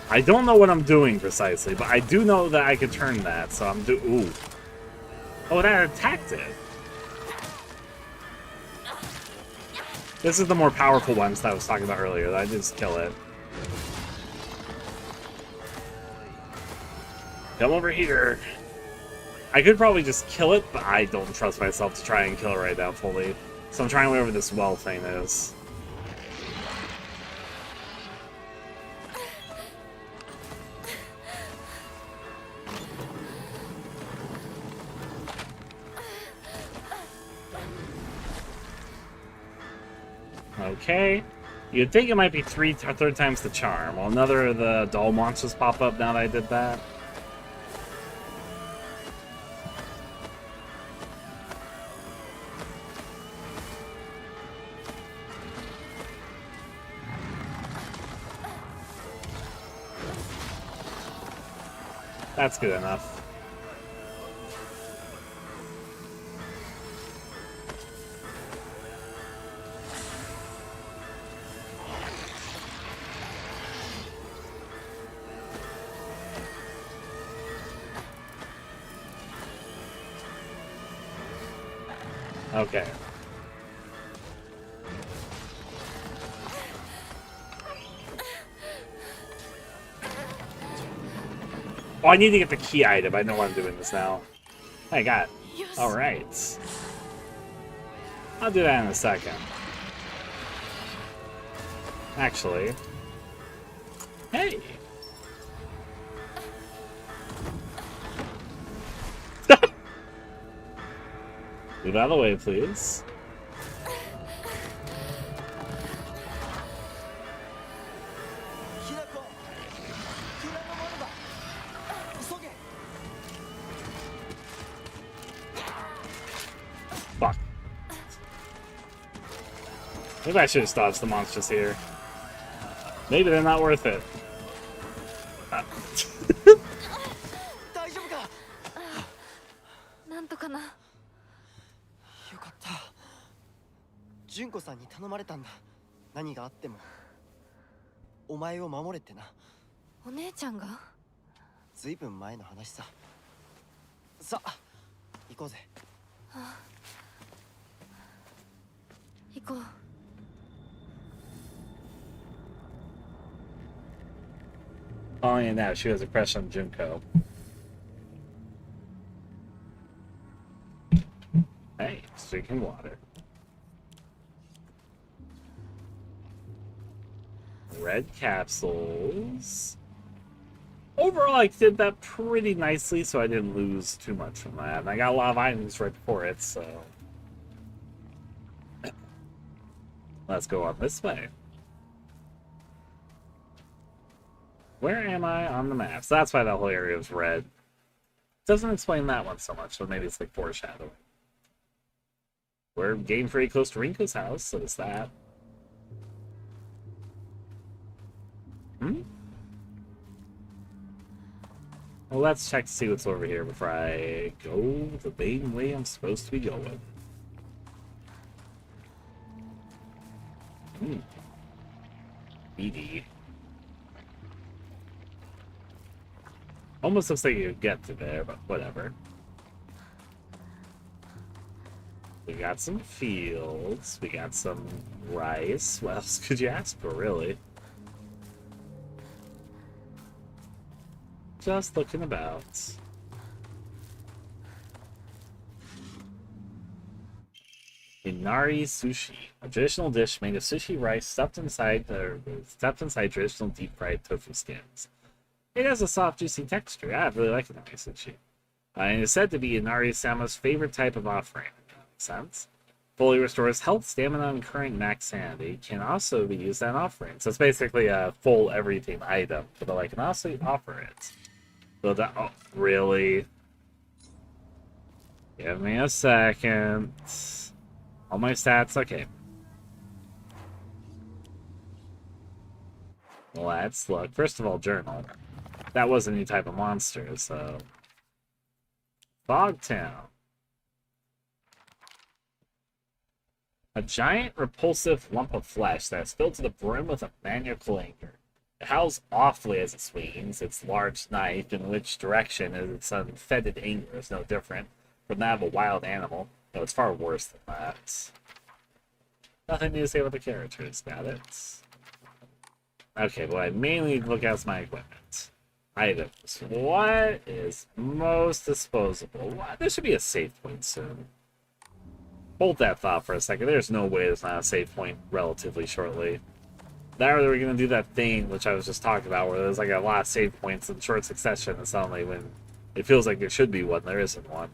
I don't know what I'm doing precisely, but I do know that I can turn that, so I'm ooh. Oh, that attacked it. This is the more powerful ones that I was talking about earlier. I just kill it. Come over here. I could probably just kill it, but I don't trust myself to try and kill it right now fully. So I'm trying whatever this well thing is. Okay. You'd think it might be third time's the charm. Well, another of the doll monsters pop up now that I did that. That's good enough. Okay. Oh, I need to get the key item. I know why I'm doing this now. I got it. Alright. I'll do that in a second. Actually. Hey! Move out of the way, please. Fuck. Maybe I should have dodged the monsters here. Maybe they're not worth it. Junko さんに頼まれたんだ。何があってもお前を守れってな。お姉ちゃんが？ずいぶん前の話さ。さあ、行こうぜ。行こう。Following it now, she has a crush on Junko. Hey, it's drinking water. Red capsules. Overall, I did that pretty nicely, so I didn't lose too much from that. And I got a lot of items right before it, so... Let's go on this way. Where am I on the map? So that's why that whole area is red. Doesn't explain that one so much, so maybe it's like foreshadowing. We're getting pretty close to Rinko's house, so there's that. Well, let's check to see what's over here before I go the main way I'm supposed to be going. BD. Almost looks like you could get to there, but whatever. We got some fields. We got some rice. What else could you ask for, really? Just looking about. Inari sushi, a traditional dish made of sushi rice stuffed inside traditional deep-fried tofu skins. It has a soft, juicy texture. I really like Inari sushi. And it is said to be Inari-sama's favorite type of offering. Makes sense. Fully restores health, stamina, and current max sanity. Can also be used on offering. So it's basically a full everything item, but I can also offer it. So that, oh, really? Give me a second. All my stats, okay. Let's look. First of all, journal. That wasn't any type of monster, so... Fogtown. A giant, repulsive lump of flesh that is filled to the brim with a maniacal anger. It howls awfully as it swings, its large knife in which direction its unfettered anger is no different from that of a wild animal, though it's far worse than that. Nothing new to say about the characters, got it. Okay, what I mainly look at is my equipment. Items. What is most disposable? What? There should be a save point soon. Hold that thought for a second. There's no way there's not a save point relatively shortly. That or they were going to do that thing, which I was just talking about, where there's like a lot of save points in short succession, and suddenly when it feels like there should be one, there isn't one.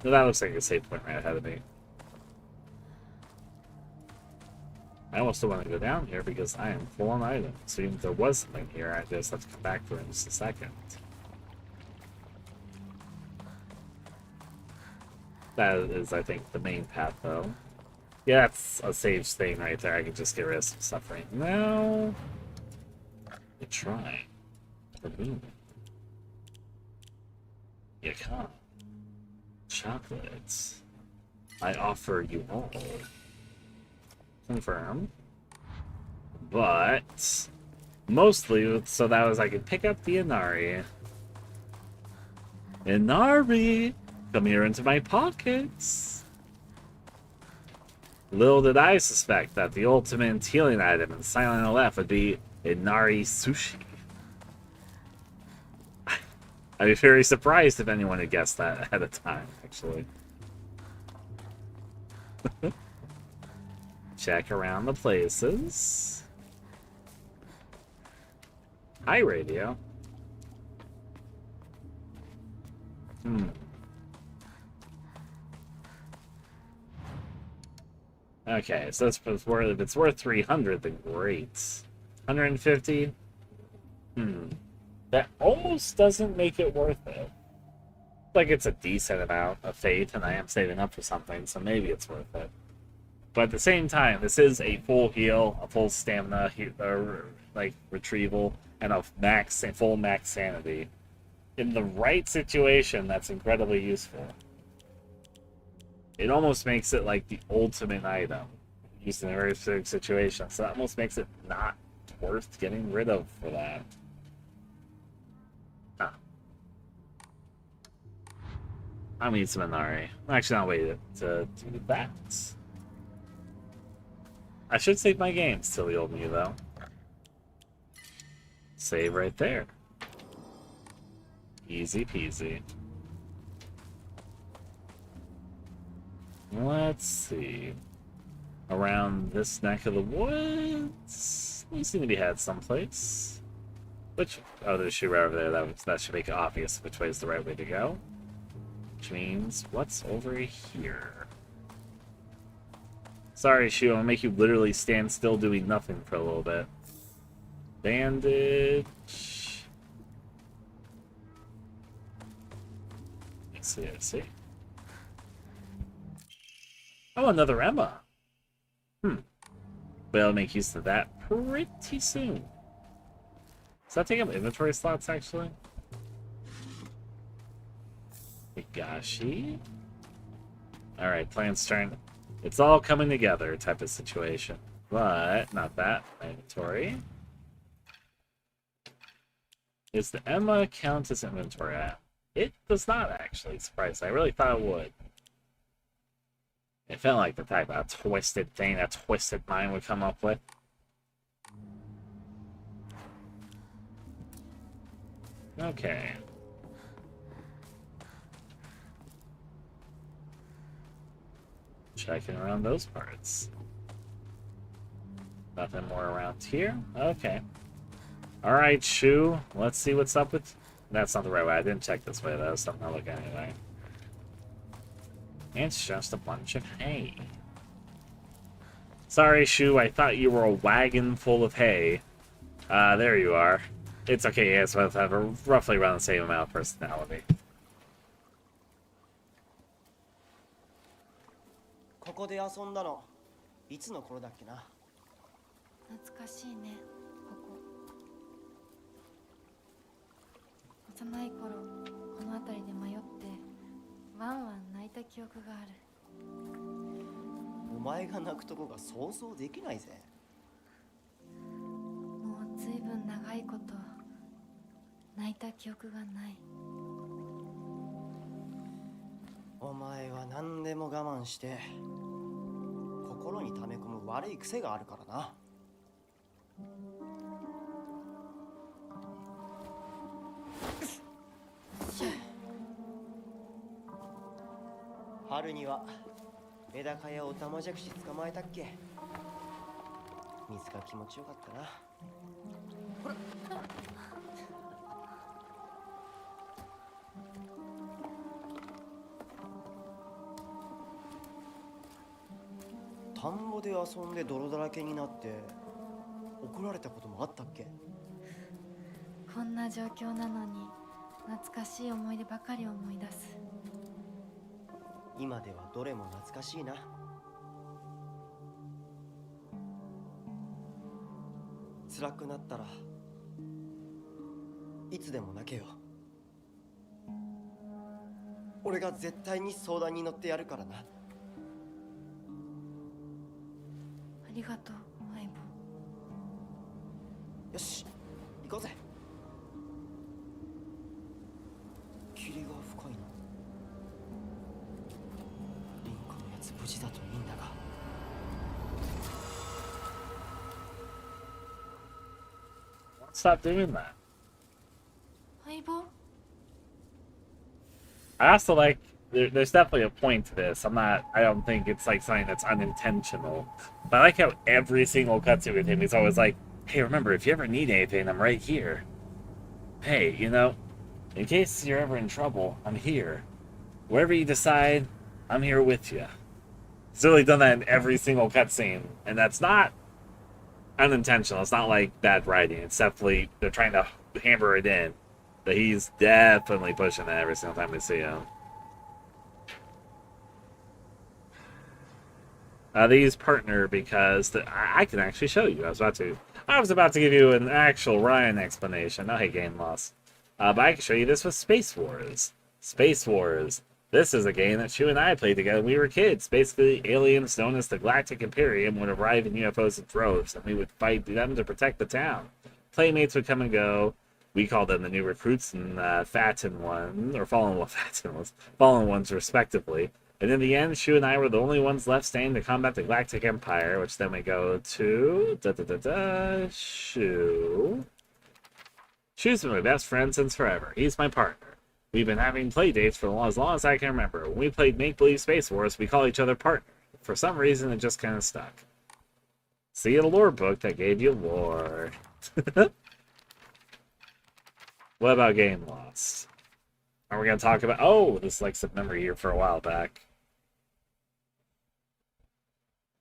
No, that looks like a save point right ahead of me. I almost don't want to go down here because I am full on items. So even if there was something here, I just have to come back for it in just a second. That is, I think, the main path, though. Yeah, that's a saves thing right there. I can just get rid of some stuff right now. You try. Remove. You come. Chocolates. I offer you all. Confirm. But mostly so that was I could pick up the Inari. Inari! Come here into my pockets. Little did I suspect that the ultimate healing item in Silent LF would be Inari Sushi. I'd be very surprised if anyone had guessed that ahead of time, actually. Check around the places. Hi, radio. Okay, so if it's worth 300, then great. 150? That almost doesn't make it worth it. Like, it's a decent amount of faith, and I am saving up for something, so maybe it's worth it. But at the same time, this is a full heal, a full stamina, like, retrieval, and a full max sanity. In the right situation, that's incredibly useful. It almost makes it like the ultimate item used in a very specific situation. So that almost makes it not worth getting rid of for that. Huh. I'll need some Inari. Actually, I'll wait to do that. I should save my game, silly old me, though. Save right there. Easy peasy. Let's see. Around this neck of the woods, we seem to be headed someplace. There's a shoe right over there. That should make it obvious which way is the right way to go. Which means, what's over here? Sorry, shoe, I'll make you literally stand still doing nothing for a little bit. Bandage. I see. Oh, another Emma. But I'll make use of that pretty soon. Does that take up inventory slots, actually? Higashi? Alright, plan's turn. It's all coming together type of situation. But, not that. Inventory. Does the Emma count as inventory? It does not, actually. Surprisingly. I really thought it would. It felt like the type of twisted thing a twisted mind would come up with. Okay. Checking around those parts. Nothing more around here? Okay. Alright, Shu. Let's see what's up with... That's not the right way. I didn't check this way, though. Something I'll look at anyway. It's just a bunch of hay. Sorry, Shu. I thought you were a wagon full of hay. There you are. It's okay. Yeah, so I have roughly around the same amount of personality. ここで遊んだのいつの頃だっけな。懐かしいね、ここ。幼い頃この辺りで迷ってワンワン泣いた記憶がある。お前が泣くとこが想像できないぜ。もうずいぶん長いこと泣いた記憶がない。お前は何でも我慢して心に溜め込む悪い癖があるからな。春にはメダカやオタマジャクシ捕まえたっけ。水が気持ちよかったな。ほら。田んぼで遊んで泥だらけになって怒られたこともあったっけ。こんな状況なのに懐かしい思い出ばかり思い出す。今ではどれも懐かしいな。辛くなったらいつでも泣けよ。俺が絶対に相談に乗ってやるからな。ありがとう相棒。よし行こうぜ。霧が深いな。リンコのやつ無事だといいんだが。Stop doing that. 相棒 I also like there's definitely a point to this. I don't think it's like something that's unintentional. But I like how every single cutscene with him, he's always like, hey, remember, if you ever need anything, I'm right here. Hey, you know, in case you're ever in trouble, I'm here. Wherever you decide, I'm here with you. He's really done that in every single cutscene. And that's not unintentional. It's not like bad writing. It's definitely, they're trying to hammer it in. That he's definitely pushing that every single time we see him. These partner because I can actually show you. I was about to give you an actual Ryan explanation. Oh, hey, game loss. But I can show you this with Space Wars. Space Wars. This is a game that you and I played together when we were kids. Basically, aliens known as the Galactic Imperium would arrive in UFOs in droves, and we would fight them to protect the town. Playmates would come and go. We called them the new recruits and Fallen ones, respectively. And in the end, Shu and I were the only ones left standing to combat the Galactic Empire, which then we go to... Shu. Shu's been my best friend since forever. He's my partner. We've been having play dates for as long as I can remember. When we played Make-Believe Space Wars, we call each other partner. For some reason, it just kind of stuck. See a lore book that gave you lore. What about Game Lost? Are we going to talk about... Oh, this is like some memory here for a while back.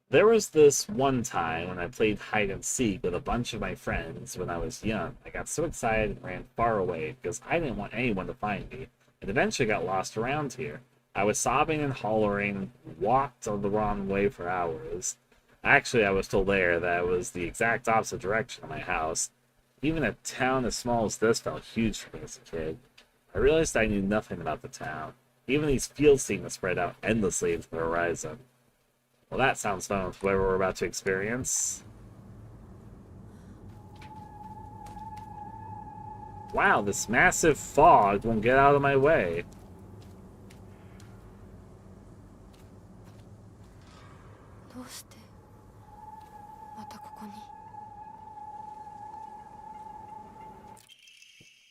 There was this one time when I played hide and seek with a bunch of my friends when I was young. I got so excited and ran far away because I didn't want anyone to find me, and eventually got lost around here. I was sobbing and hollering, walked on the wrong way for hours. Actually, I was told later that it was the exact opposite direction of my house. Even a town as small as this felt huge for me as a kid. I realized I knew nothing about the town. Even these fields seemed to spread out endlessly into the horizon. Well, that sounds fun with what we're about to experience. Wow, this massive fog won't get out of my way.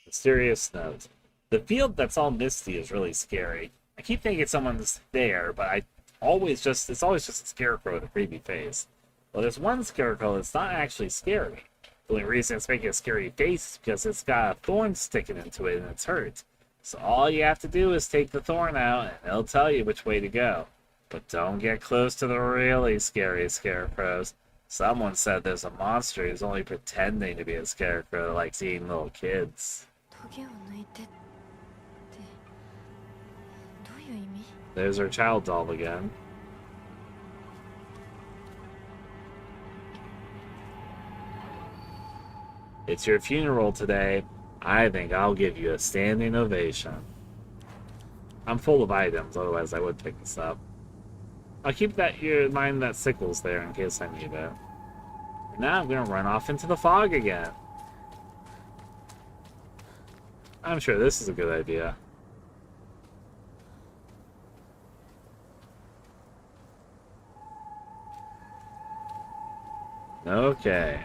Mysterious note. The field that's all misty is really scary. I keep thinking someone's there, but it's always just a scarecrow with a creepy face. Well, there's one scarecrow that's not actually scary. The only reason it's making a scary face is because it's got a thorn sticking into it and it's hurt. So all you have to do is take the thorn out and it'll tell you which way to go. But don't get close to the really scary scarecrows. Someone said there's a monster who's only pretending to be a scarecrow that likes eating little kids. There's our child doll again. It's your funeral today. I think I'll give you a standing ovation. I'm full of items, otherwise I would pick this up. I'll keep that in mind that sickle's there in case I need it. Now I'm gonna run off into the fog again. I'm sure this is a good idea. Okay.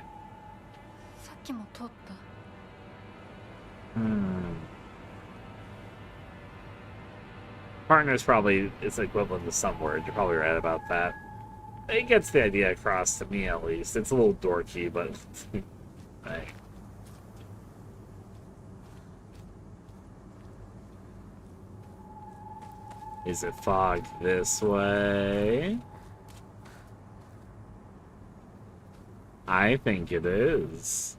きも通った。 Partner is probably it's equivalent to some word. You're probably right about that. It gets the idea across to me at least. It's a little dorky, but hey. Is it fog this way? I think it is.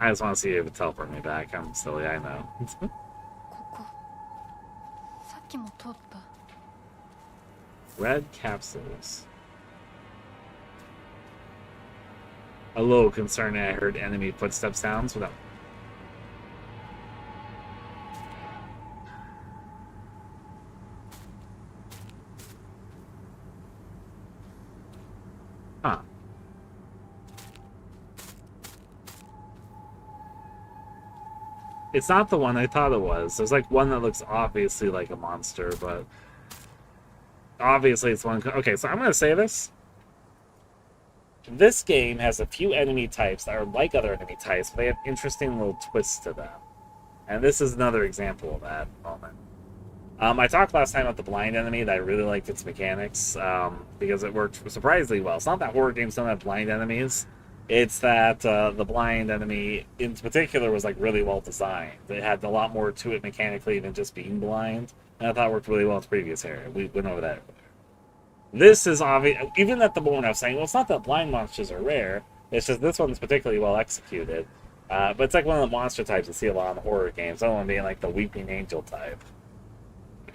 I just want to see if it teleport me back. I'm silly, I know. ここさっきも通った。 Red capsules. A little concerned I heard enemy footstep sounds without. Huh. It's not the one I thought it was. There's like one that looks obviously like a monster, but obviously it's one. Okay, so I'm going to say this. This game has a few enemy types that are like other enemy types, but they have interesting little twists to them. And this is another example of that moment. I talked last time about the blind enemy, that I really liked its mechanics, because it worked surprisingly well. It's not that horror games don't have blind enemies. It's that the blind enemy, in particular, was like really well designed. It had a lot more to it mechanically than just being blind. And I thought it worked really well in its previous area. We went over that. This is obvious. Even at the moment I was saying, well, it's not that blind monsters are rare. It's just this one's particularly well executed. But it's like one of the monster types you see a lot in the horror games. That one being like the Weeping Angel type.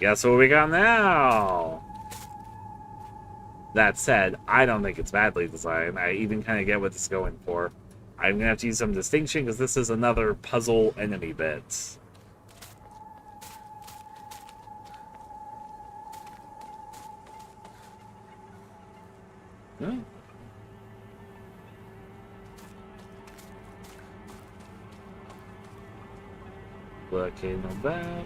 Guess what we got now? That said, I don't think it's badly designed. I even kind of get what it's going for. I'm going to have to use some distinction because this is another puzzle enemy bit. Huh? Looking about.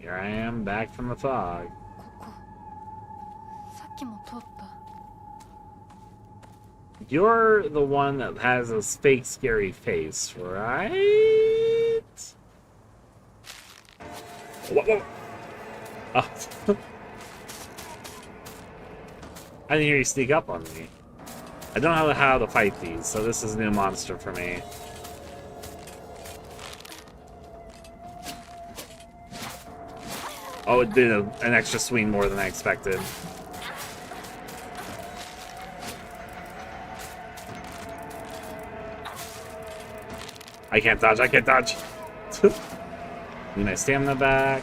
Here I am, back from the fog. ここさっきも通った。 You're the one that has a fake scary face, right? Whoa. Oh. I didn't hear you sneak up on me. I don't know how to fight these, so this is a new monster for me. Oh, it did an extra swing more than I expected. I can't dodge, I can't dodge. Need my stamina back.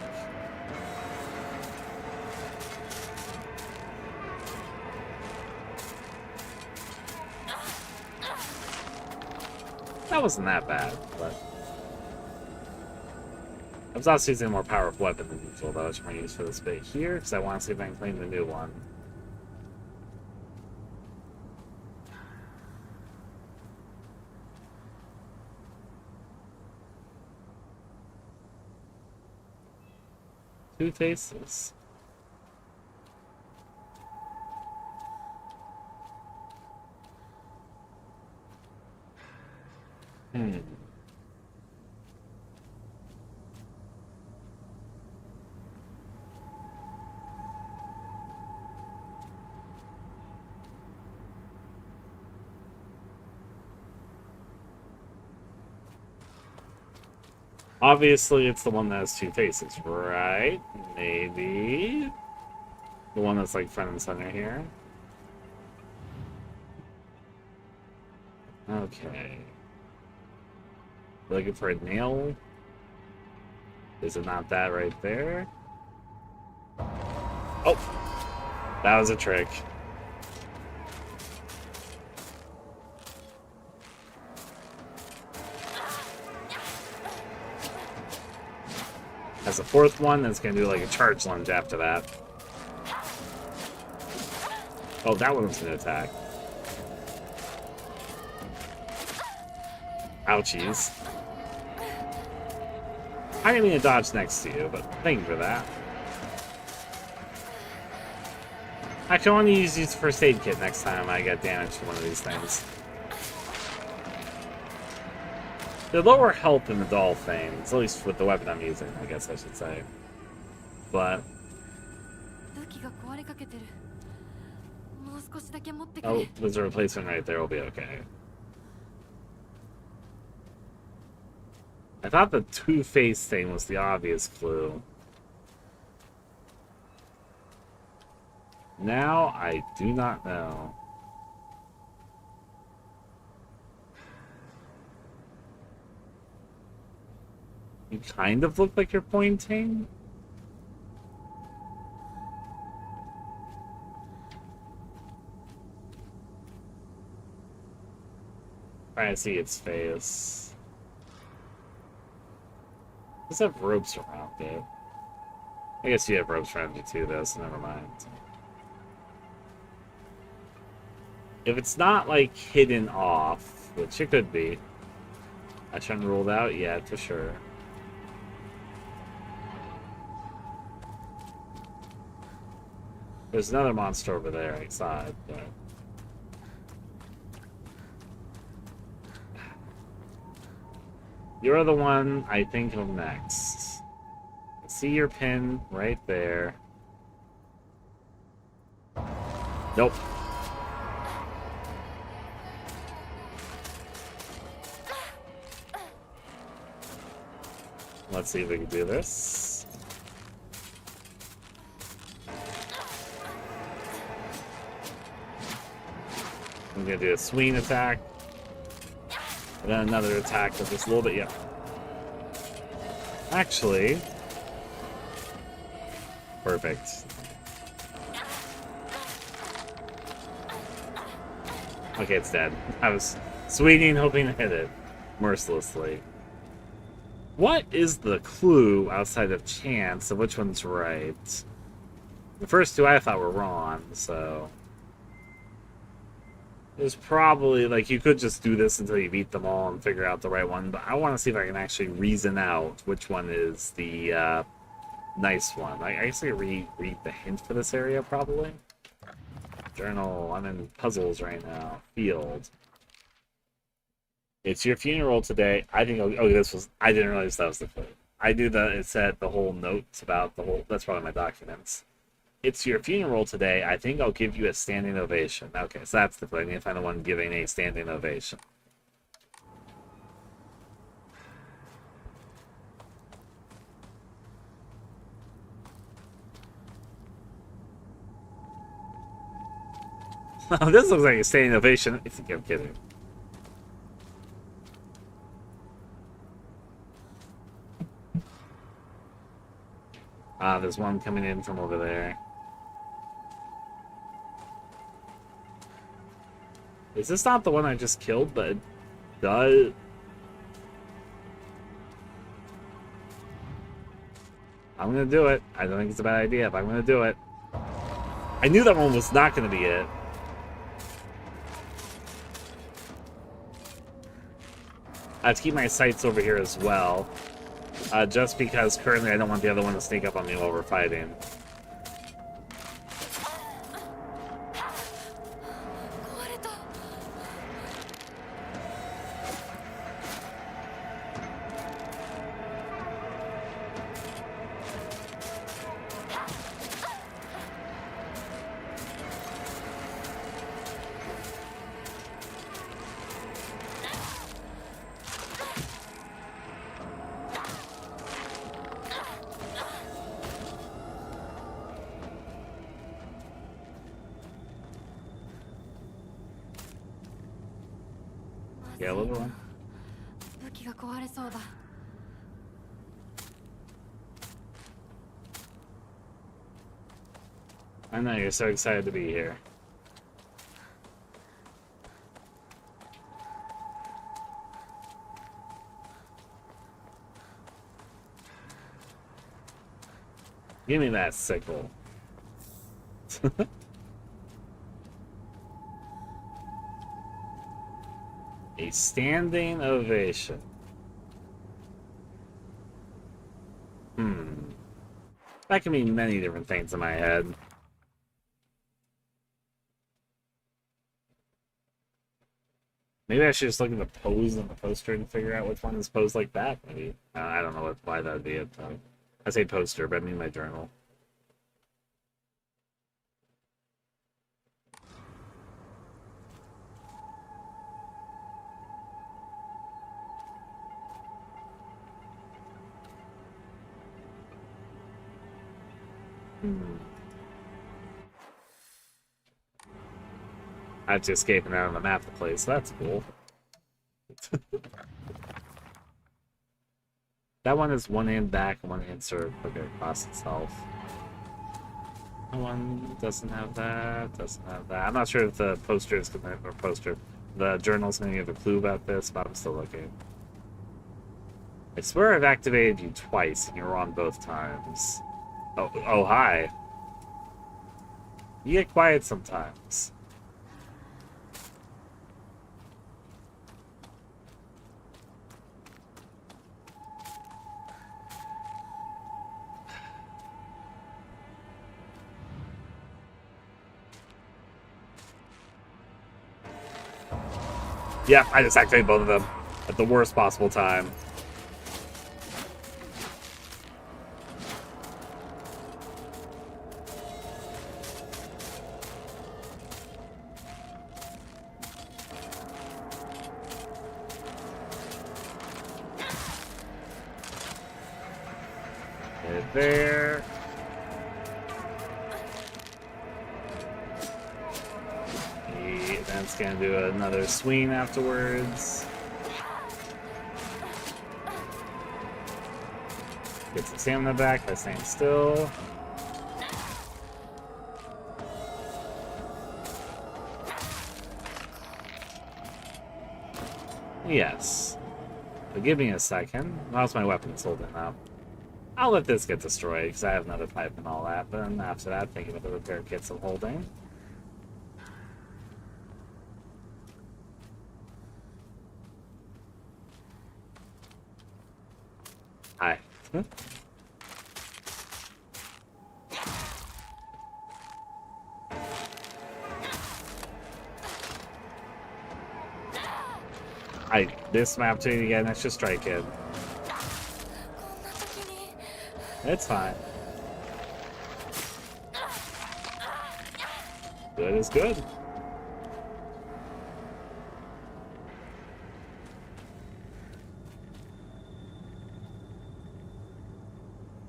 That wasn't that bad, but I was also using a more powerful weapon than usual, though, which I'm going to use for this bit here, because I want to see if I can claim the new one. Two faces. Obviously, it's the one that has two faces, right? Maybe. The one that's like front and center here. Okay. Looking for a nail. Is it not that right there? Oh! That was a trick. As a fourth one, that's going to do like a charge lunge after that. Oh, that one was going to attack. Ouchies. I didn't mean to dodge next to you, but thank you for that. Actually, I want to use this first aid kit next time I get damaged from one of these things. They're lower health than the doll things, at least with the weapon I'm using, I guess I should say. But... oh, there's a replacement right there, we'll be okay. I thought the two-face thing was the obvious clue. Now, I do not know. You kind of look like you're pointing. Trying to see its face. Does it have ropes around it? I guess you have ropes around you too, though, so never mind. If it's not, like, hidden off, which it could be. I shouldn't rule it out yet, for sure. There's another monster over there outside, but... you're the one I think of next. I see your pin right there. Nope. Let's see if we can do this. I'm gonna do a swing attack. And then another attack with just a little bit, yeah. Actually... perfect. Okay, it's dead. I was swinging, hoping to hit it. Mercilessly. What is the clue outside of chance of which one's right? The first two I thought were wrong, so... there's probably, like, you could just do this until you beat them all and figure out the right one, but I want to see if I can actually reason out which one is the nice one. I guess I could read the hint for this area, probably. Journal, I'm in puzzles right now. Field. It's your funeral today. I think, oh, this was, I didn't realize that was the clue. I knew that it said the whole notes about the whole, that's probably my documents. It's your funeral today. I think I'll give you a standing ovation. Okay, so that's the clue. I need to find the one giving a standing ovation. This looks like a standing ovation. I think I'm kidding. There's one coming in from over there. Is this not the one I just killed, but it does... I'm gonna do it. I don't think it's a bad idea, but I'm gonna do it. I knew that one was not gonna be it. I have to keep my sights over here as well. Just because currently I don't want the other one to sneak up on me while we're fighting. Yeah, a little one. I know, you're so excited to be here. Give me that sickle. A standing ovation. That can mean many different things in my head. Maybe I should just look at the pose on the poster and figure out which one is posed like that, maybe. I don't know why that would be it, though. I say poster, but I mean my journal. I have to escape and out on the map the place, so that's cool. That one is one hand back and one hand sort of put it across itself. That one doesn't have that, doesn't have that. I'm not sure if the poster is gonna, or poster, the journal's gonna give a clue about this, but I'm still looking. I swear I've activated you twice and you're on both times. Oh, hi. You get quiet sometimes. Yeah, I just activated both of them at the worst possible time. Get there. Then it's gonna do another swing afterwards. Get some stamina back by staying still. Yes. But give me a second. How's my weapons holding up? I'll let this get destroyed because I have another pipe and all that. But then after that, think about the repair kits I'm holding. Hi. This map to you again, let's just strike it. It's fine. Good is good.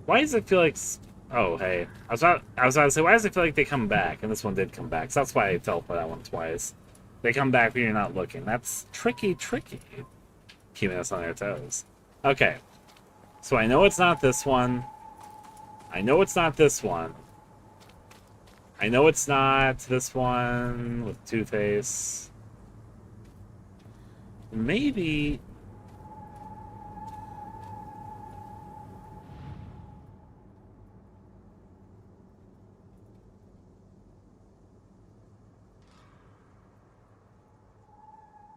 Why does it feel like... Oh, hey. I was about to say, why does it feel like they come back? And this one did come back, so that's why I fell for that one twice. They come back when you're not looking. That's tricky. Keeping us on our toes. Okay. So I know it's not this one. I know it's not this one. I know it's not this one with Two-Face. Maybe...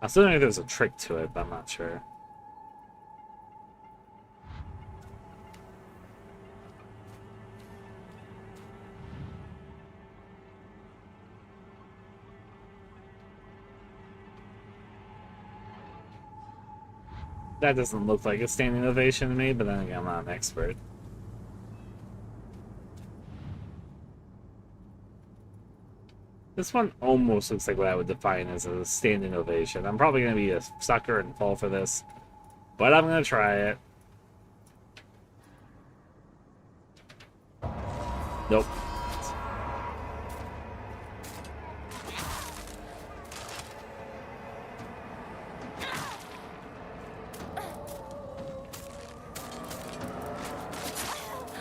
I still think there's a trick to it, but I'm not sure. That doesn't look like a standing ovation to me, but then again, I'm not an expert. This one almost looks like what I would define as a standing ovation. I'm probably going to be a sucker and fall for this, but I'm going to try it. Nope.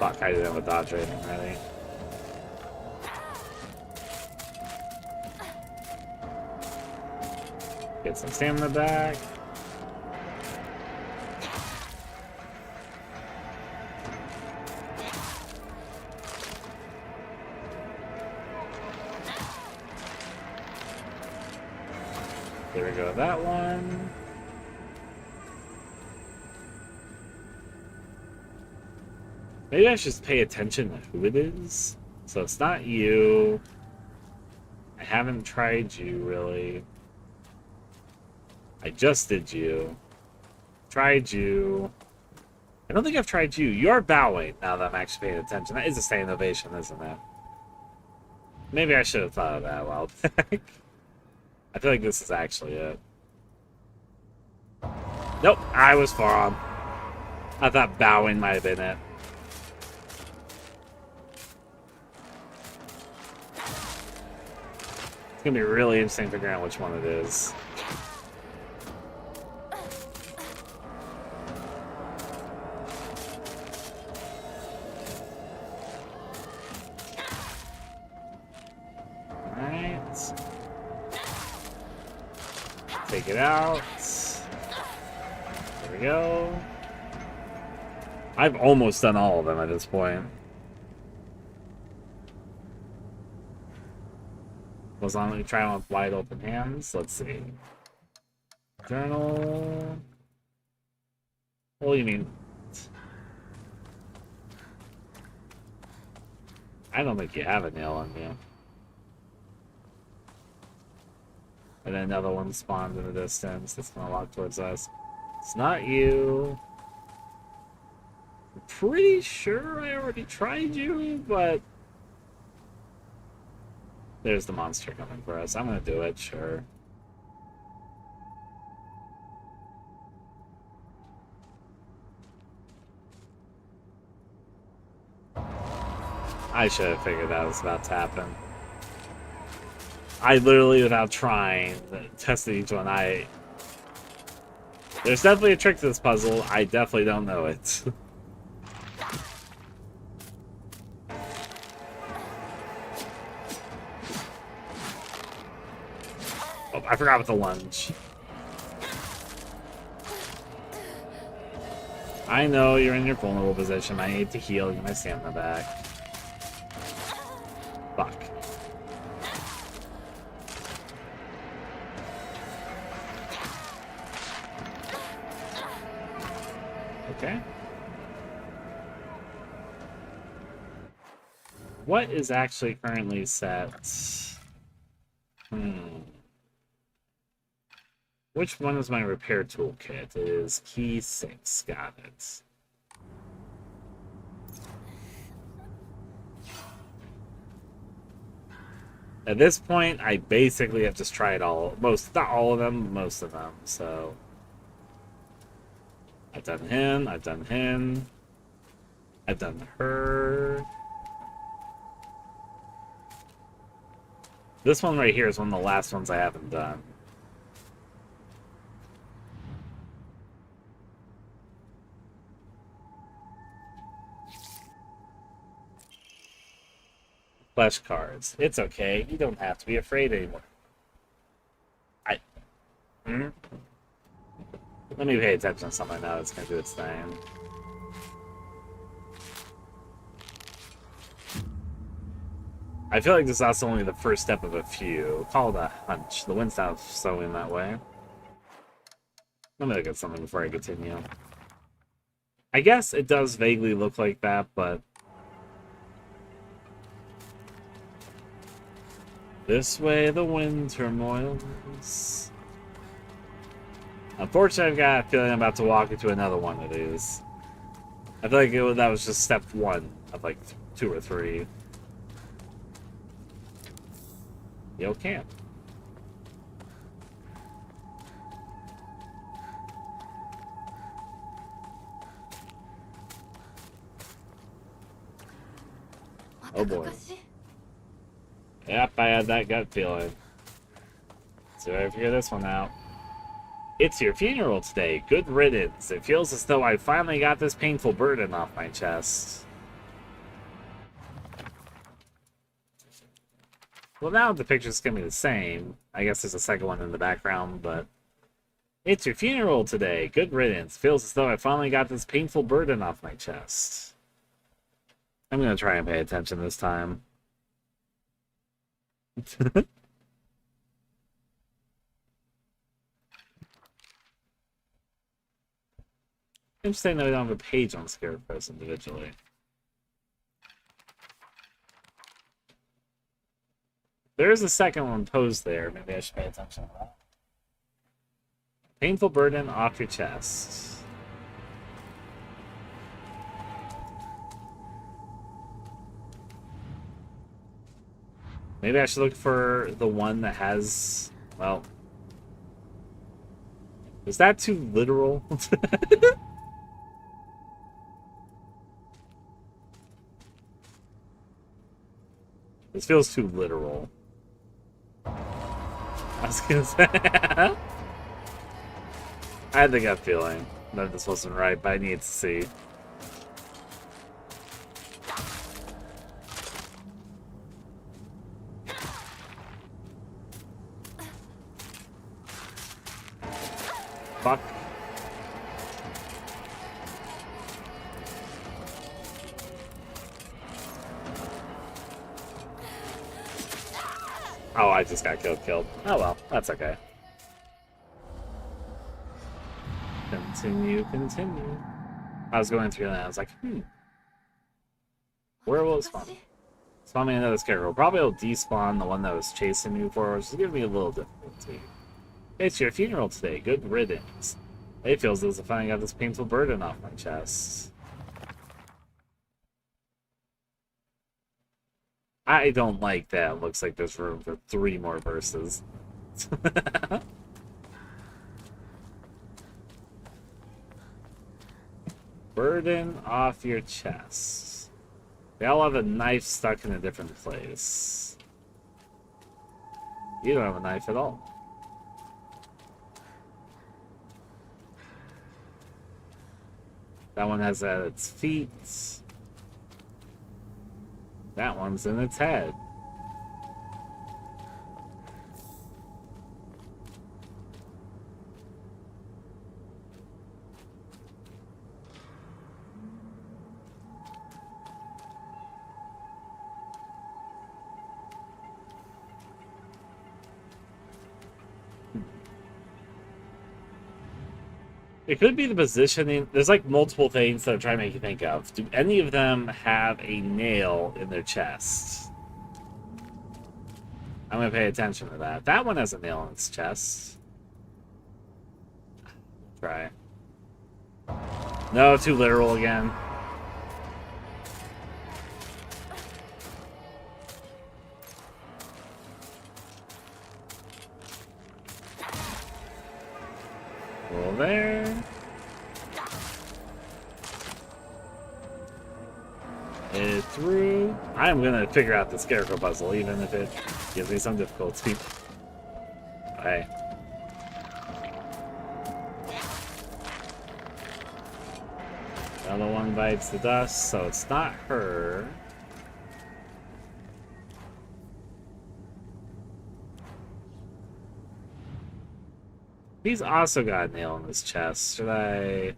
Fuck, I didn't have a dodge rating ready. Get some stamina back. There we go, that one. Maybe I should pay attention to who it is. So it's not you. I haven't tried you, really. I just did you. Tried you. I don't think I've tried you. You're bowing now that I'm actually paying attention. That is a standing ovation, isn't it? Maybe I should have thought of that a while back. I feel like this is actually it. Nope, I was wrong. I thought bowing might have been it. It's gonna be really interesting figuring out which one it is. Alright. Take it out. There we go. I've almost done all of them at this point. Was on trying with wide open hands. Let's see. Journal. What do you mean? I don't think you have a nail on you. And then another one spawned in the distance that's gonna walk towards us. It's not you. I'm pretty sure I already tried you, but there's the monster coming for us. I'm gonna do it, sure. I should have figured that was about to happen. I literally, without trying, tested each one. There's definitely a trick to this puzzle. I definitely don't know it. Oh, I forgot about the lunge. I know you're in your vulnerable position. I need to heal you. My stamina back. Fuck. Okay. What is actually currently set? Which one is my repair toolkit? It is key 6. Got it. At this point, I basically have just tried not all of them, most of them, so. I've done him, I've done him, I've done her. This one right here is one of the last ones I haven't done. Flesh cards. It's okay. You don't have to be afraid anymore. Let me pay attention to something now that's gonna do its thing. I feel like this is also only the first step of a few. Call it a hunch. The wind's not sewing that way. Let me look at something before I continue. I guess it does vaguely look like that, but this way the wind turmoils. Unfortunately, I've got a feeling I'm about to walk into another one of these. I feel like that was just step 1 of like 2 or 3. Yo, camp. Oh boy. Yep, I had that gut feeling. So I figure this one out. It's your funeral today. Good riddance. It feels as though I finally got this painful burden off my chest. Well, now the picture's gonna be the same. I guess there's a second one in the background, but it's your funeral today. Good riddance. Feels as though I finally got this painful burden off my chest. I'm gonna try and pay attention this time. Interesting that we don't have a page on Scarecrows individually. There is a second one posed there. Maybe I should pay attention to that. Painful burden off your chest. Maybe I should look for the one that has, well, is that too literal? This feels too literal. I was gonna say, I had the gut feeling that this wasn't right, but I need to see. Fuck. Oh, I just got killed. Oh well, that's okay. Continue. I was going through that, I was like, where will it spawn? Spawn me another Scarecrow. Probably will despawn the one that was chasing me before, which is giving me a little difficulty. It's your funeral today. Good riddance. It feels as if I got this painful burden off my chest. I don't like that. It looks like there's room for 3 more verses. Burden off your chest. They all have a knife stuck in a different place. You don't have a knife at all. That one has at its feet. That one's in its head. It could be the positioning. There's like multiple things that I'm trying to make you think of. Do any of them have a nail in their chest? I'm going to pay attention to that. That one has a nail in its chest. Try. No, too literal again. Roll there. Hit it through. I'm gonna figure out the Scarecrow puzzle, even if it gives me some difficulty. Okay. The other one bites the dust, so it's not her. He's also got a nail in his chest. Should I?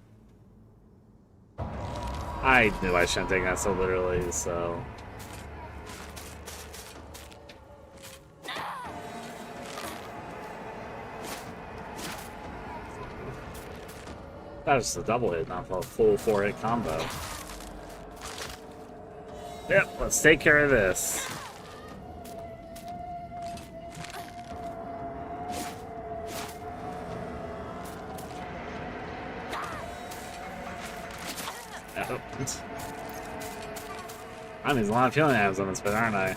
I knew I shouldn't take that so literally, so. That was just a double hit, not a full 4-hit combo. Yep, let's take care of this. I'm using a lot of healing items on this bit, aren't I?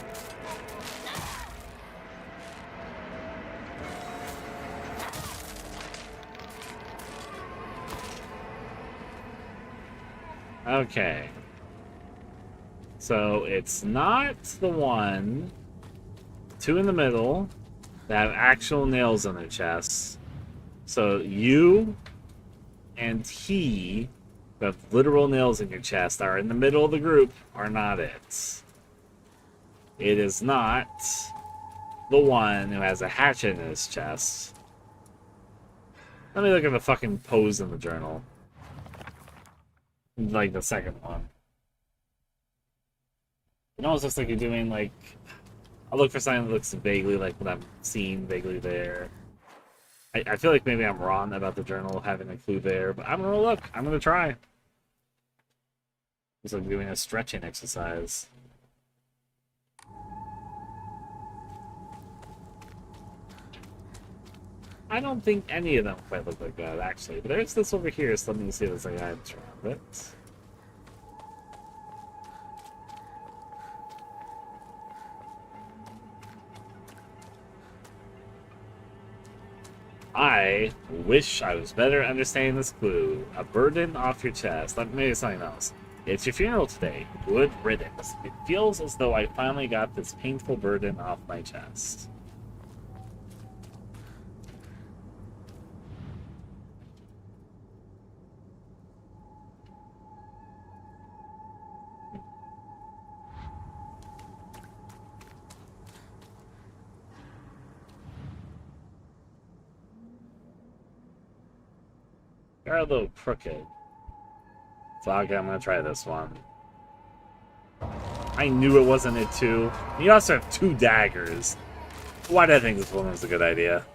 Okay. So it's not the one, 2 in the middle, that have actual nails on their chests. So you and he, who have literal nails in your chest, are in the middle of the group, are not it. It is not the one who has a hatchet in his chest. Let me look at the fucking pose in the journal. Like the second one. It almost looks like you're doing like... I'll look for something that looks vaguely like what I'm seeing vaguely there. I feel like maybe I'm wrong about the journal having a clue there, but I'm gonna look. I'm gonna try. It's like doing a stretching exercise. I don't think any of them quite look like that, actually. But there's this over here, so let me see if there's any items around it. I wish I was better understanding this clue. A burden off your chest. Let me maybe something else. It's your funeral today. Good riddance. It feels as though I finally got this painful burden off my chest. They're a little crooked. So okay, I'm gonna try this one. I knew it wasn't it too. You also have 2 daggers. Why did I think this one was a good idea?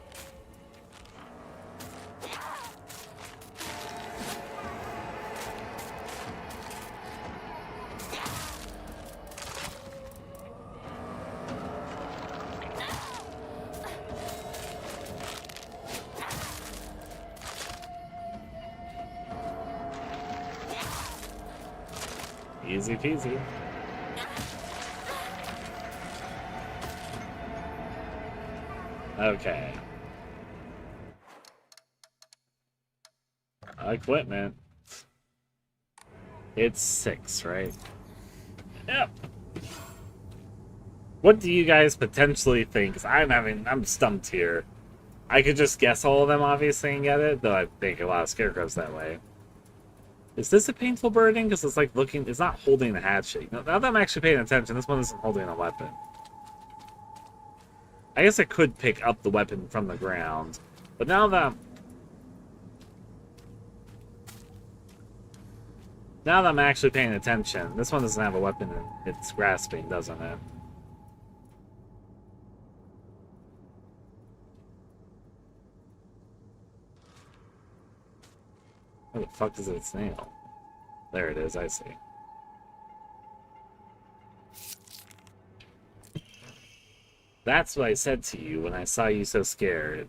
Easy peasy. Okay. Equipment. It's 6, right? Yep. What do you guys potentially think? 'Cause I'm stumped here. I could just guess all of them, obviously, and get it, though I think a lot of Scarecrows that way. Is this a painful burden? Because it's like looking, it's not holding a hatchet. Now that I'm actually paying attention, this one isn't holding a weapon. I guess I could pick up the weapon from the ground, but now that I'm actually paying attention, this one doesn't have a weapon it's grasping, doesn't it? Where the fuck is its nail? There it is, I see. That's what I said to you when I saw you so scared.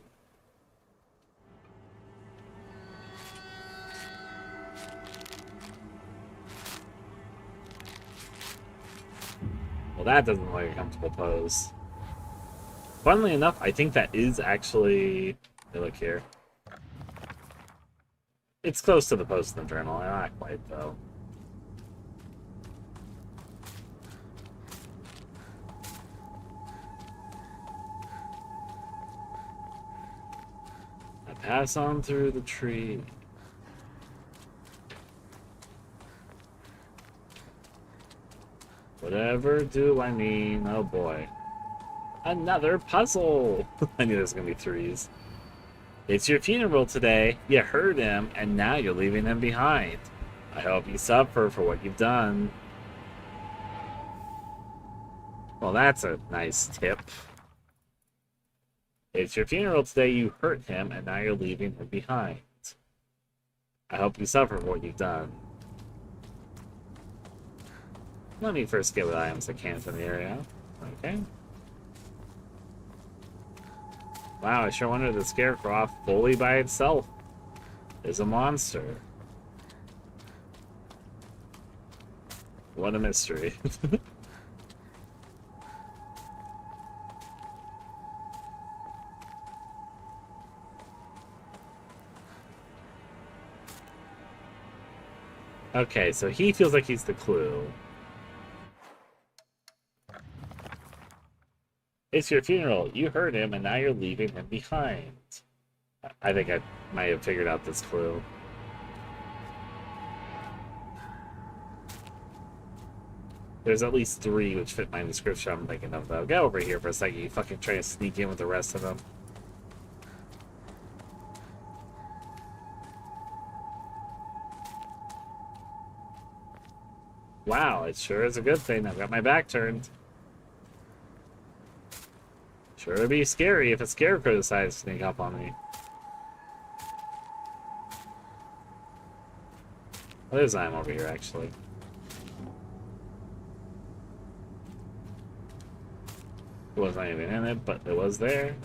Well, that doesn't look like a comfortable pose. Funnily enough, I think that is actually... Hey, look here. It's close to the post in the journal. Not quite, though. I pass on through the tree. Whatever do I mean? Oh boy. Another puzzle! I knew there was gonna be 3s. It's your funeral today. You hurt him, and now you're leaving him behind. I hope you suffer for what you've done. Well, that's a nice tip. It's your funeral today. You hurt him, and now you're leaving him behind. I hope you suffer for what you've done. Let me first get what items I can from the area. Okay. Wow, I sure wonder the Scarecrow off fully by itself is a monster. What a mystery. Okay, so he feels like he's the clue. It's your funeral. You hurt him, and now you're leaving him behind. I think I might have figured out this clue. There's at least 3 which fit my description I'm thinking of, though. Get over here for a second. You fucking try to sneak in with the rest of them. Wow, it sure is a good thing I've got my back turned. Sure it'd be scary if a Scarecrow decides to sneak up on me. Well, there's Ime over here, actually. It wasn't even in it, but it was there.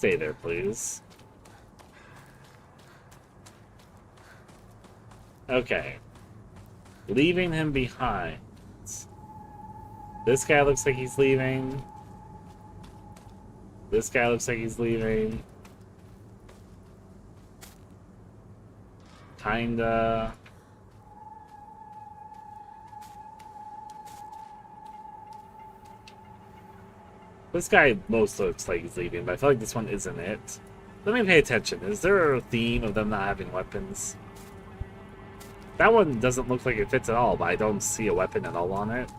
Stay there, please. Okay. Leaving him behind. This guy looks like he's leaving. This guy looks like he's leaving. Kinda. This guy most looks like he's leaving, but I feel like this one isn't it. Let me pay attention. Is there a theme of them not having weapons? That one doesn't look like it fits at all, but I don't see a weapon at all on it.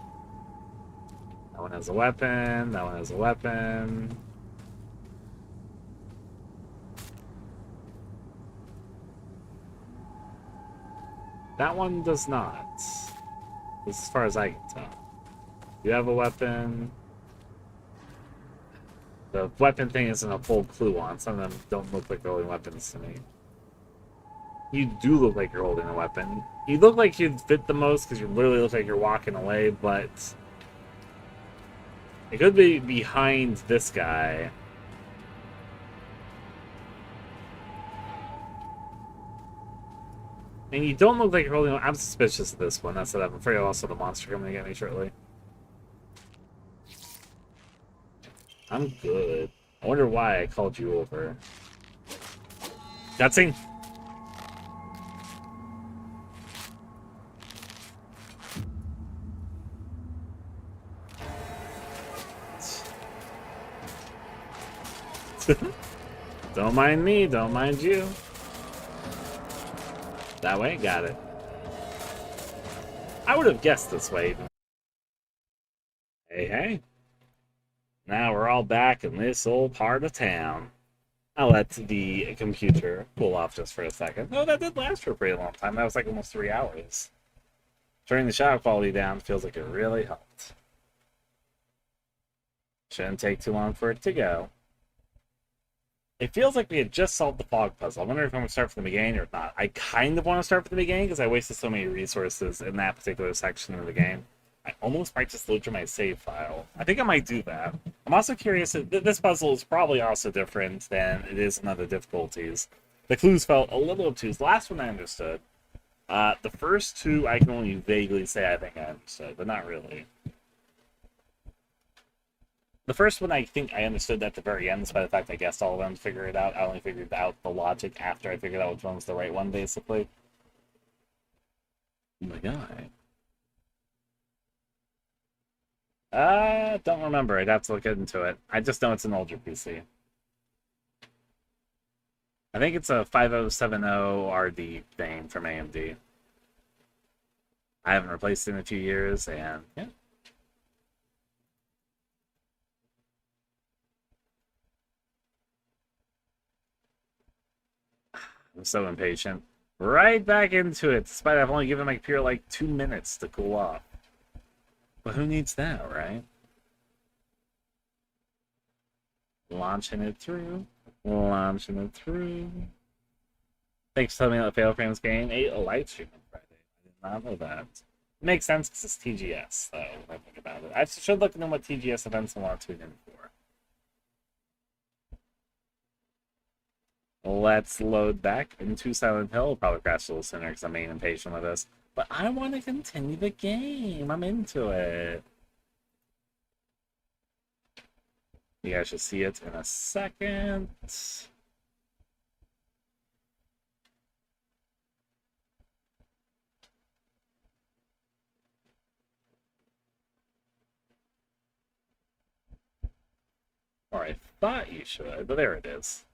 That one has a weapon. That one has a weapon. That one does not. As far as I can tell. You have a weapon. The weapon thing isn't a full clue on. Some of them don't look like they're holding weapons to me. You do look like you're holding a weapon. You look like you'd fit the most because you literally look like you're walking away, but it could be behind this guy. And you don't look like you're holding. I'm suspicious of this one. That's what I'm afraid of. Also, the monster coming to get me shortly. I'm good. I wonder why I called you over. Cutscene. Don't mind me, don't mind you. That way, got it. I would have guessed this way. Hey, hey. Now we're all back in this old part of town. I'll let the computer cool off just for a second. No, that did last for a pretty long time. That was like almost 3 hours. Turning the shadow quality down feels like it really helped. Shouldn't take too long for it to go. It feels like we had just solved the fog puzzle. I wonder if I'm going to start from the beginning or not. I kind of want to start from the beginning because I wasted so many resources in that particular section of the game. I almost might just load through my save file. I think I might do that. I'm also curious, this puzzle is probably also different than it is in other difficulties. The clues felt a little obtuse. The last one I understood. The first two I can only vaguely say I think I understood, but not really. The first one I think I understood at the very end, despite the fact I guessed all of them to figure it out. I only figured out the logic after I figured out which one was the right one, basically. Oh my god. Don't remember. I'd have to look into it. I just know it's an older PC. I think it's a 5070 RD thing from AMD. I haven't replaced it in a few years, and yeah. I'm so impatient. Right back into it, despite I've only given my computer like 2 minutes to cool off. But who needs that, right? Launching it through. Launching it through. Thanks for telling me that Fatal Frames game ate a live stream on Friday. I did not know that. It makes sense because it's TGS, though, when I think about it. I should look into what TGS events I want to tune in for. Let's load back into Silent Hill. Probably crash a little sooner because I'm being impatient with this. But I want to continue the game. I'm into it. You guys should see it in a second. Or I thought you should, but there it is.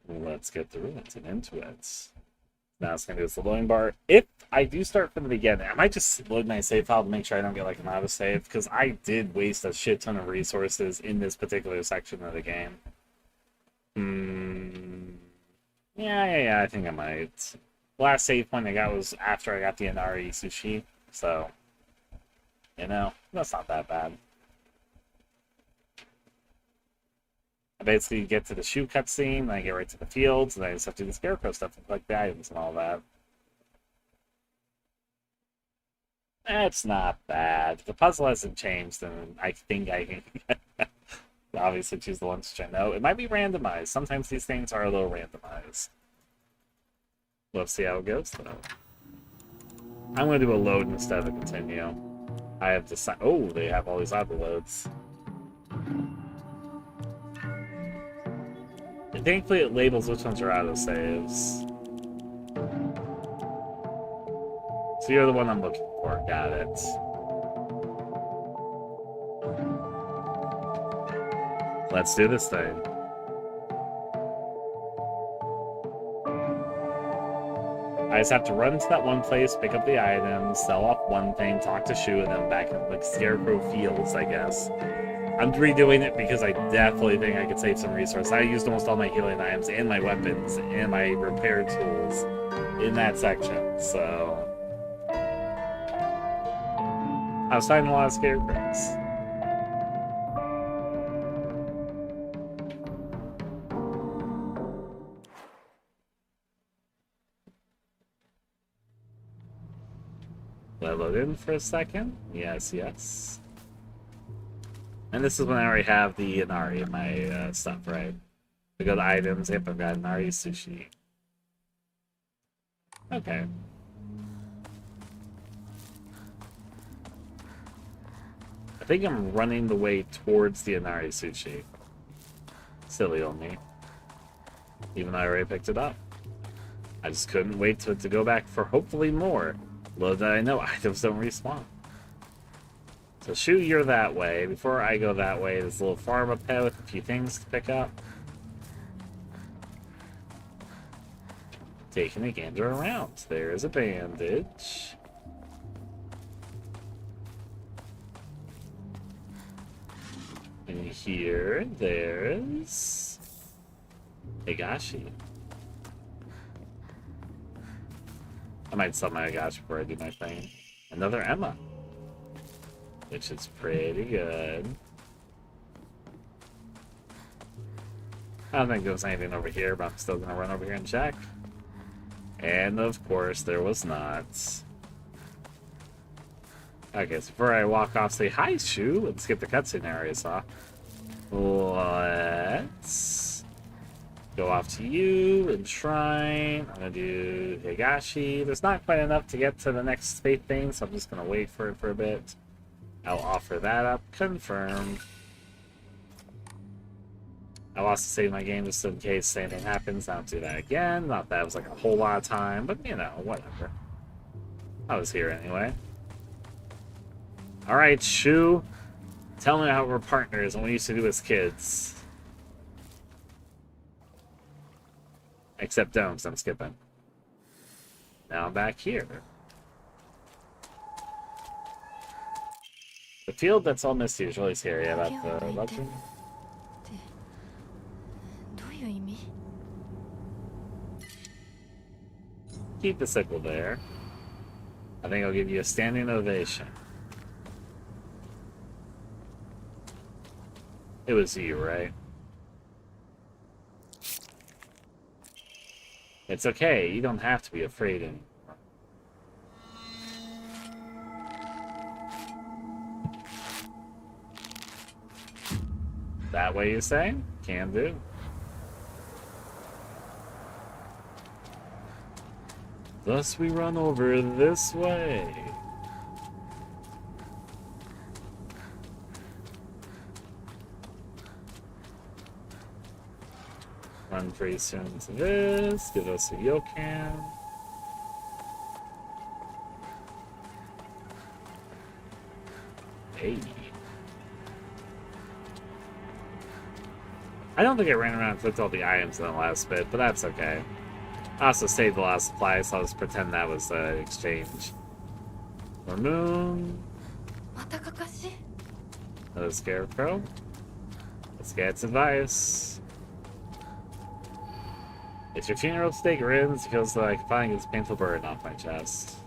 Let's get through it and into it. Now it's going to do the loading bar. If I do start from the beginning, I might just load my save file to make sure I don't get like an autosave, because I did waste a shit ton of resources in this particular section of the game. Yeah, I think I might. The last save point I got was after I got the Inari Sushi, so, you know, that's not that bad. I basically get to the shoe cutscene, then I get right to the fields, and I just have to do the Scarecrow stuff, like the items and all that. That's not bad. The puzzle hasn't changed, and I think I can obviously choose the ones which I know. It might be randomized. Sometimes these things are a little randomized. Let's see how it goes, though. I'm going to do a load instead of a continue. I have decided... Oh, they have all these auto loads. And thankfully, it labels which ones are auto-saves. So you're the one I'm looking for. Got it. Let's do this thing. I just have to run to that one place, pick up the items, sell off one thing, talk to Shu, and then back in like Scarecrow Fields, I guess. I'm redoing it because I definitely think I could save some resources. I used almost all my healing items and my weapons and my repair tools in that section, so... I was finding a lot of Scarecrows. Let it load in for a second. Yes, yes. And this is when I already have the Inari in my stuff, right? We go to items. Yep, I've got Inari sushi. Okay. I think I'm running the way towards the Inari sushi. Silly on me. Even though I already picked it up. I just couldn't wait to go back for hopefully more. Little did I know, items don't respawn. So Shu, you're that way. Before I go that way, there's a little farm up there with a few things to pick up. Taking a gander around. There's a bandage. And here, there's... Higashi. I might sell my Higashi before I do my thing. Another Emma. Which is pretty good. I don't think there was anything over here, but I'm still gonna run over here and check. And of course, there was not. Okay, so before I walk off, say hi, Shu, and skip the cutscene areas off. Let's go off to you, Enshrine. I'm gonna do Higashi. There's not quite enough to get to the next fate thing, so I'm just gonna wait for it for a bit. I'll offer that up. Confirmed. I lost to save my game just in case anything happens. I don't do that again. Not that it was like a whole lot of time, but you know, whatever. I was here anyway. Alright, Shu. Tell me how we're partners and what we used to do as kids. Except don't, because I'm skipping. Now I'm back here. The field that's all misty is really scary about the legend. Keep the sickle there. I think I'll give you a standing ovation. It was you, right? It's okay, you don't have to be afraid anymore. That way you say? Can do. Thus we run over this way. Run pretty soon to this. Give us a Yokan. Hey. I don't think I ran around and flipped all the items in the last bit, but that's okay. I also saved the last supply, so I'll just pretend that was an exchange. More moon. Another Scarecrow. Let's get its advice. It's your funeral stake ruins. It feels like finally this painful burden off my chest.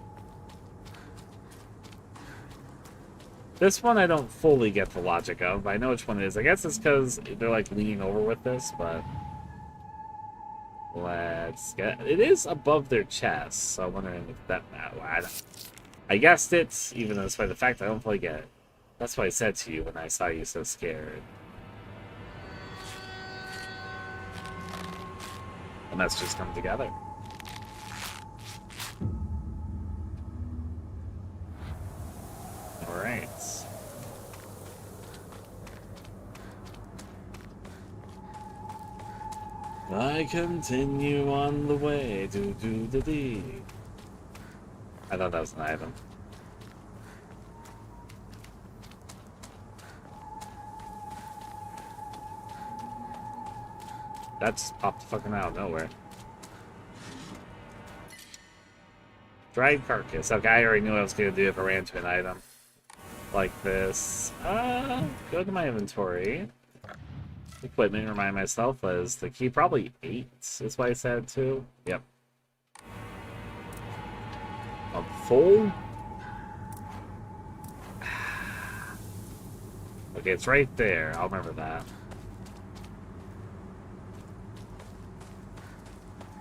This one I don't fully get the logic of, but I know which one it is. I guess it's because they're like leaning over with this, but let's get it is above their chest, so I'm wondering if that I guessed it, even though despite the fact I don't fully get it. That's what I said to you when I saw you so scared. messages come together. Alright. I continue on the way, do-do-do-dee. I thought that was an item. That just popped fucking out of nowhere. Dried carcass. Okay, I already knew what I was gonna do if I ran into an item like this. Go to my inventory. Equipment, remind myself, was the key. Probably 8 is what I said too. Yep. A full? Okay, it's right there. I'll remember that.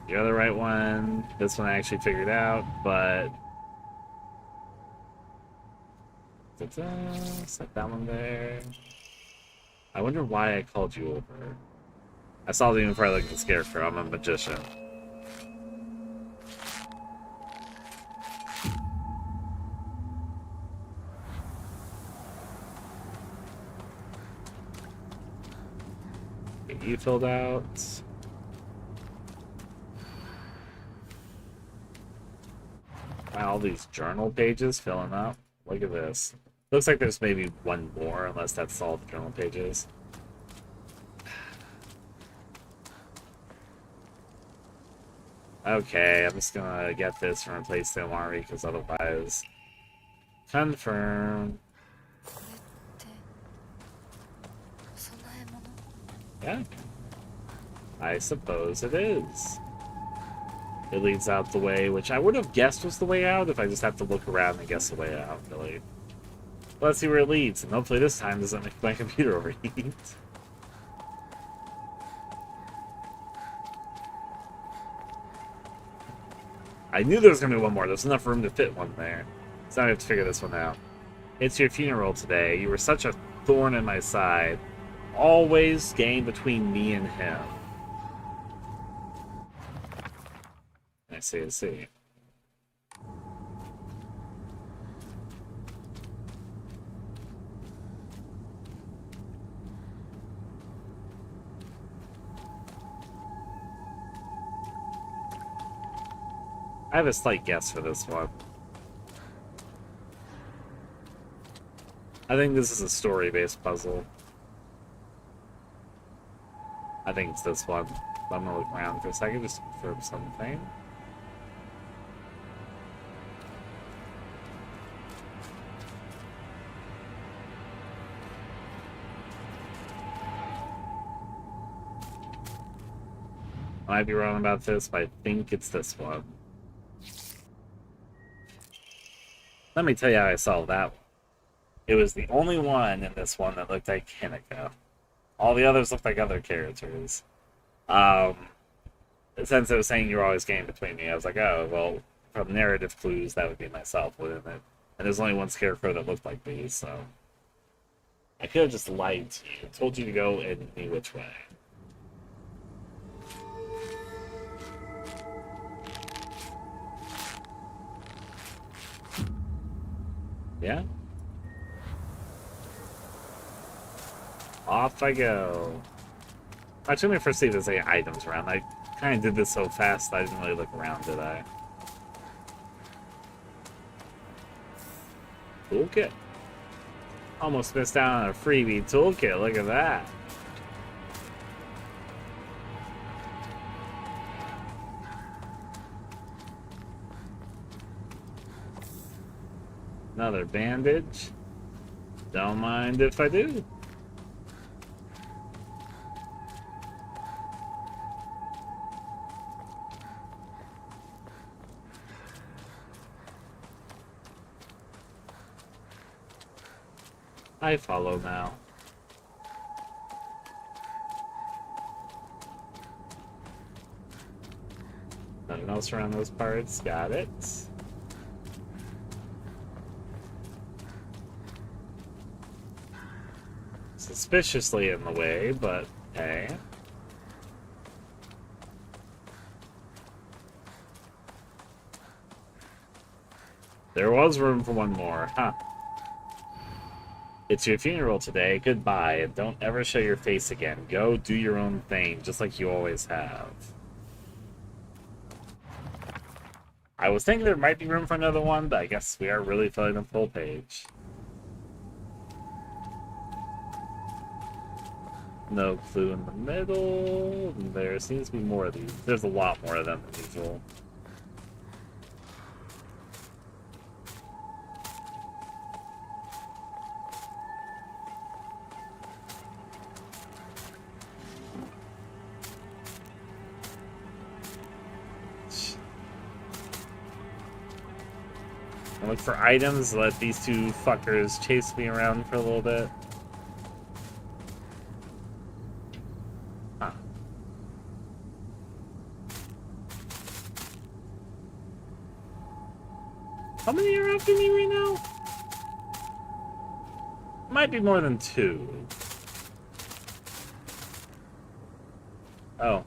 The other right one, this one I actually figured out, but... Set that one there. I wonder why I called you over. I saw it even before I looked at the Scarecrow. I'm a magician. Get you filled out. Wow, all these journal pages filling up. Look at this. Looks like there's maybe one more, unless that's all the journal pages. Okay, I'm just gonna get this from replace the Omari, because otherwise... Confirm. Yeah. I suppose it is. It leads out the way, which I would have guessed was the way out if I just have to look around and guess the way out, really. Let's see where it leads, and hopefully this time doesn't make my computer overheat. I knew there was going to be one more. There's enough room to fit one there. So now I have to figure this one out. It's your funeral today. You were such a thorn in my side. Always game between me and him. I see, I see. I have a slight guess for this one. I think this is a story-based puzzle. I think it's this one. I'm gonna look around for a second just to confirm something. I might be wrong about this, but I think it's this one. Let me tell you how I solved that one. It was the only one in this one that looked like Hinako. All the others looked like other characters. Since it was saying you're always game between me, I was like, oh, well, from narrative clues, that would be myself, wouldn't it? And there's only one Scarecrow that looked like me, so... I could have just lied to you, told you to go any which way. Yeah? Off I go. Actually, let me first see if there's any items around. I kind of did this so fast I didn't really look around, did I? Toolkit. Almost missed out on a freebie toolkit. Look at that. Another bandage. Don't mind if I do. I follow now. Nothing else around those parts. Got it. Suspiciously in the way, but hey. There was room for one more, huh? It's your funeral today. Goodbye, and don't ever show your face again. Go do your own thing, just like you always have. I was thinking there might be room for another one, but I guess we are really filling the full page. No clue in the middle. There seems to be more of these. There's a lot more of them than usual. I look for items, let these two fuckers chase me around for a little bit. Huh. How many are after me right now? Might be more than two. Oh.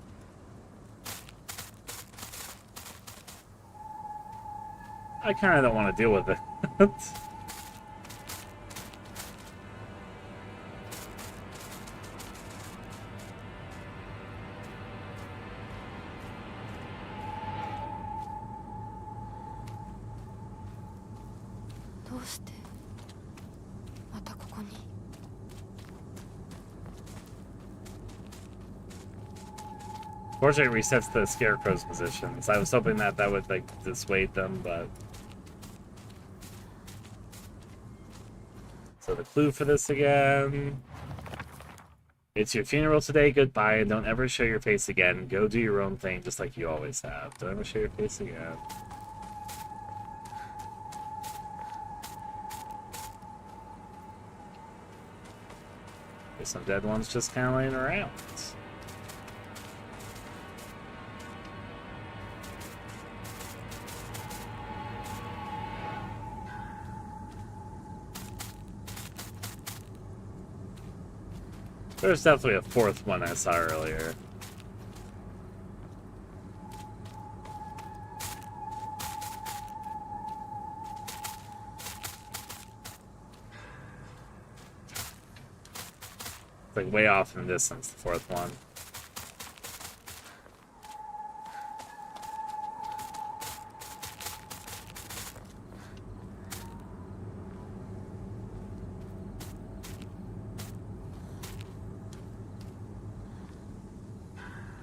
I kind of don't want to deal with it. Fortunately, it resets the Scarecrow's positions. I was hoping that that would like dissuade them, but... So the clue for this again. It's your funeral today, goodbye, and don't ever show your face again. Go do your own thing just like you always have. Don't ever show your face again. There's some dead ones just kind of laying around. There's definitely a fourth one I saw earlier. It's like way off in the distance, the fourth one.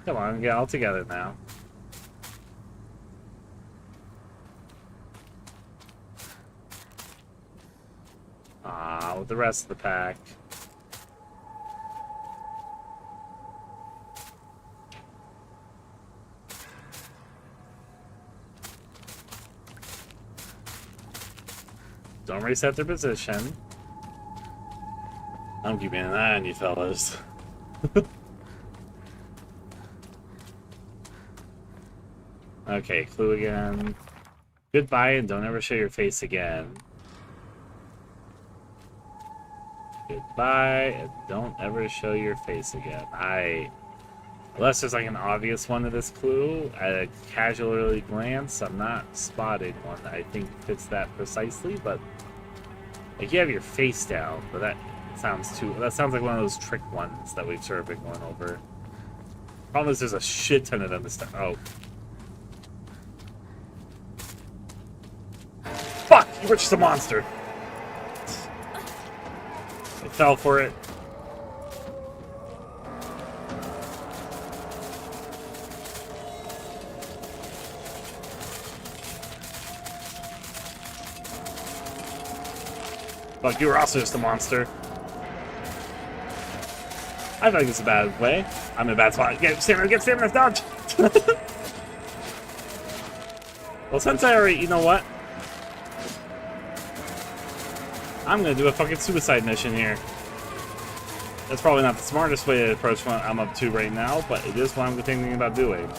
Come on, get all together now. Ah, with the rest of the pack. Don't reset their position. I'm keeping an eye on you fellas. Okay, clue again. Goodbye and don't ever show your face again. Goodbye and don't ever show your face again. Unless there's like an obvious one to this clue, at a casual early glance, I'm not spotting one that I think fits that precisely, but like you have your face down, but that sounds like one of those trick ones that we've sort of been going over. Problem is there's a shit ton of them this time. Oh. Fuck! You were just a monster! I fell for it. Fuck, you were also just a monster. I think it's a bad way. I'm in a bad spot. Get stamina, dodge! Well, since I already... You know what? I'm gonna do a fucking suicide mission here. That's probably not the smartest way to approach what I'm up to right now, but it is what I'm thinking about doing.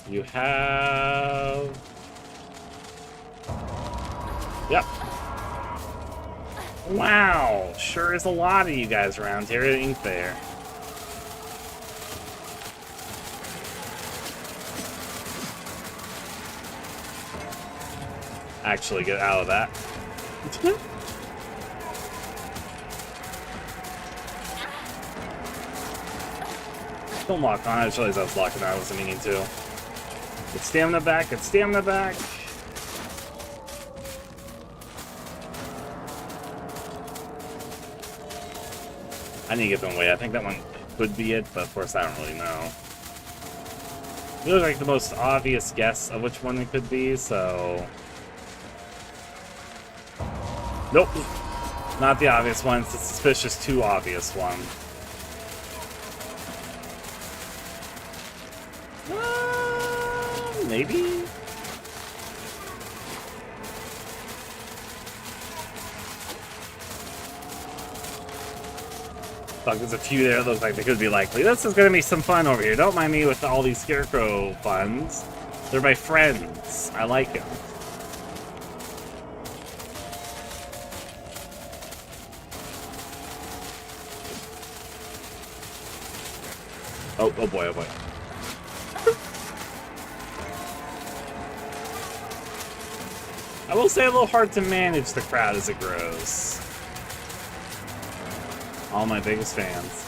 You have... Yep. Wow! Sure is a lot of you guys around here, ain't there? actually get out of that. Don't lock on. I just realized I was locking on. I wasn't meaning to. Get stamina back. Get stamina back. I need to get them away. I think that one could be it, but of course I don't really know. It looks like the most obvious guess of which one it could be, so... Nope. Not the obvious one. It's the suspicious too obvious one. Maybe? Fuck, there's a few there that look like they could be likely. This is gonna be some fun over here. Don't mind me with all these Scarecrow funds. They're my friends. I like them. Oh boy, oh boy. I will say a little hard to manage the crowd as it grows. All my biggest fans.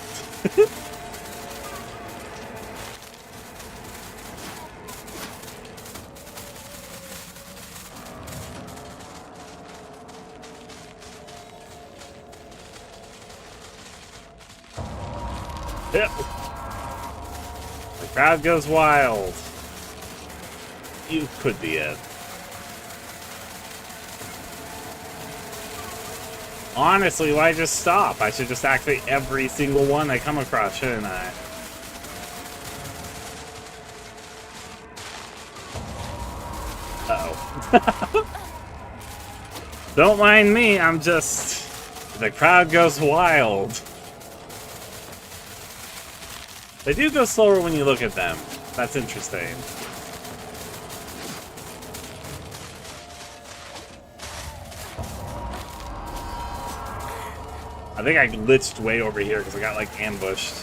Yep. The crowd goes wild. You could be it. Honestly, why just stop? I should just activate every single one I come across, shouldn't I? Uh-oh. Don't mind me, I'm just... The crowd goes wild. They do go slower when you look at them. That's interesting. I think I glitched way over here because I got, like, ambushed.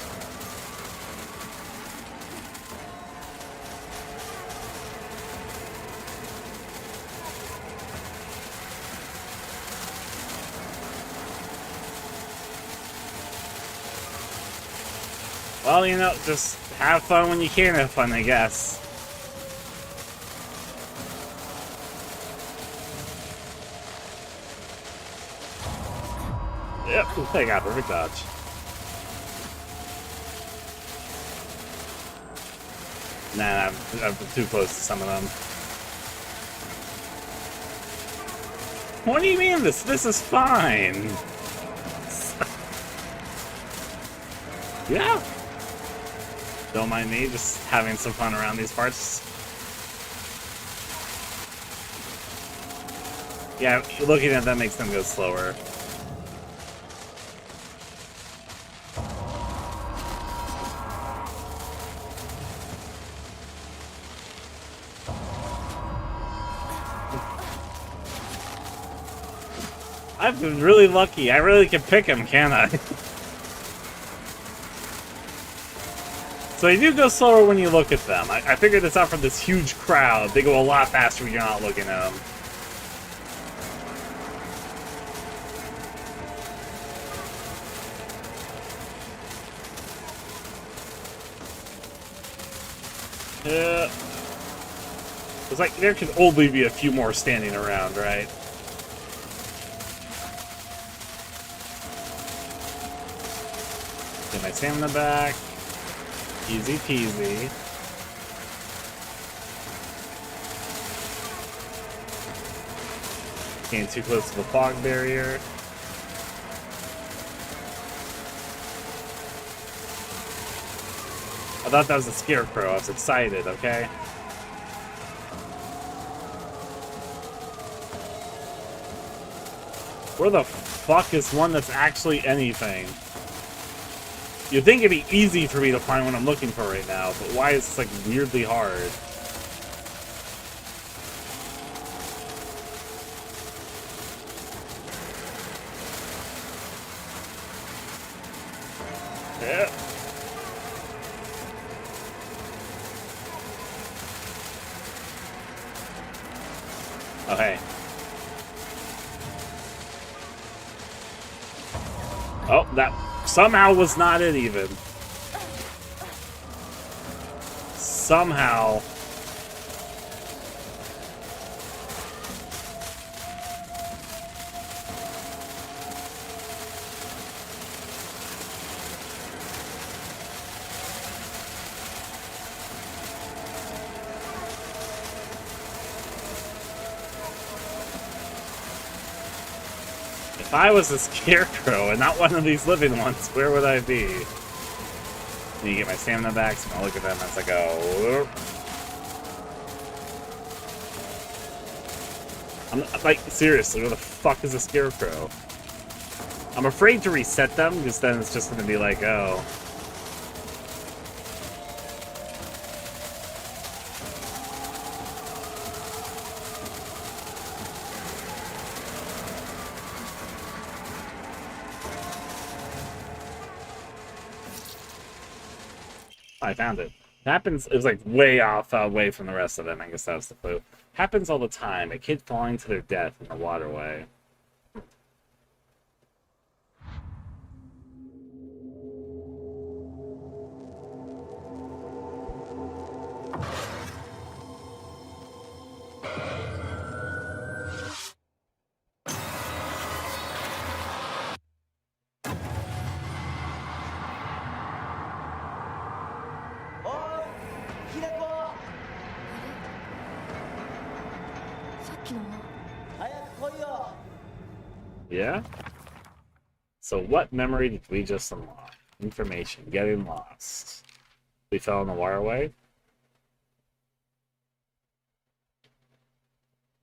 Well, you know, just have fun when you can have fun, I guess. Yep, I got perfect dodge. Nah, I'm too close to some of them. What do you mean this is fine? Yeah. Don't mind me, just having some fun around these parts. Yeah, looking at them makes them go slower. I've been really lucky. I really can pick him, can't I? So they do go slower when you look at them. I figured this out from this huge crowd. They go a lot faster when you're not looking at them. Yeah. It's like there can only be a few more standing around, right? Get my stamina back. Easy peasy. Getting too close to the fog barrier. I thought that was a Scarecrow. I was excited, okay? Where the fuck is one that's actually anything? You'd think it'd be easy for me to find what I'm looking for right now, but why is this, like, weirdly hard? Yeah. Oh, hey. Oh, that somehow was not it even. Somehow. If I was a Scarecrow and not one of these living ones, where would I be? Then you get my stamina back, so I look at them as I go. I'm like, seriously, where the fuck is a Scarecrow? I'm afraid to reset them, because then it's just gonna be like, oh. I found it. It happens, it was like way off, away from the rest of them. I guess that was the clue. Happens all the time. A kid falling to their death in the waterway. Yeah? So what memory did we just unlock? Information. Getting lost. We fell in the waterway?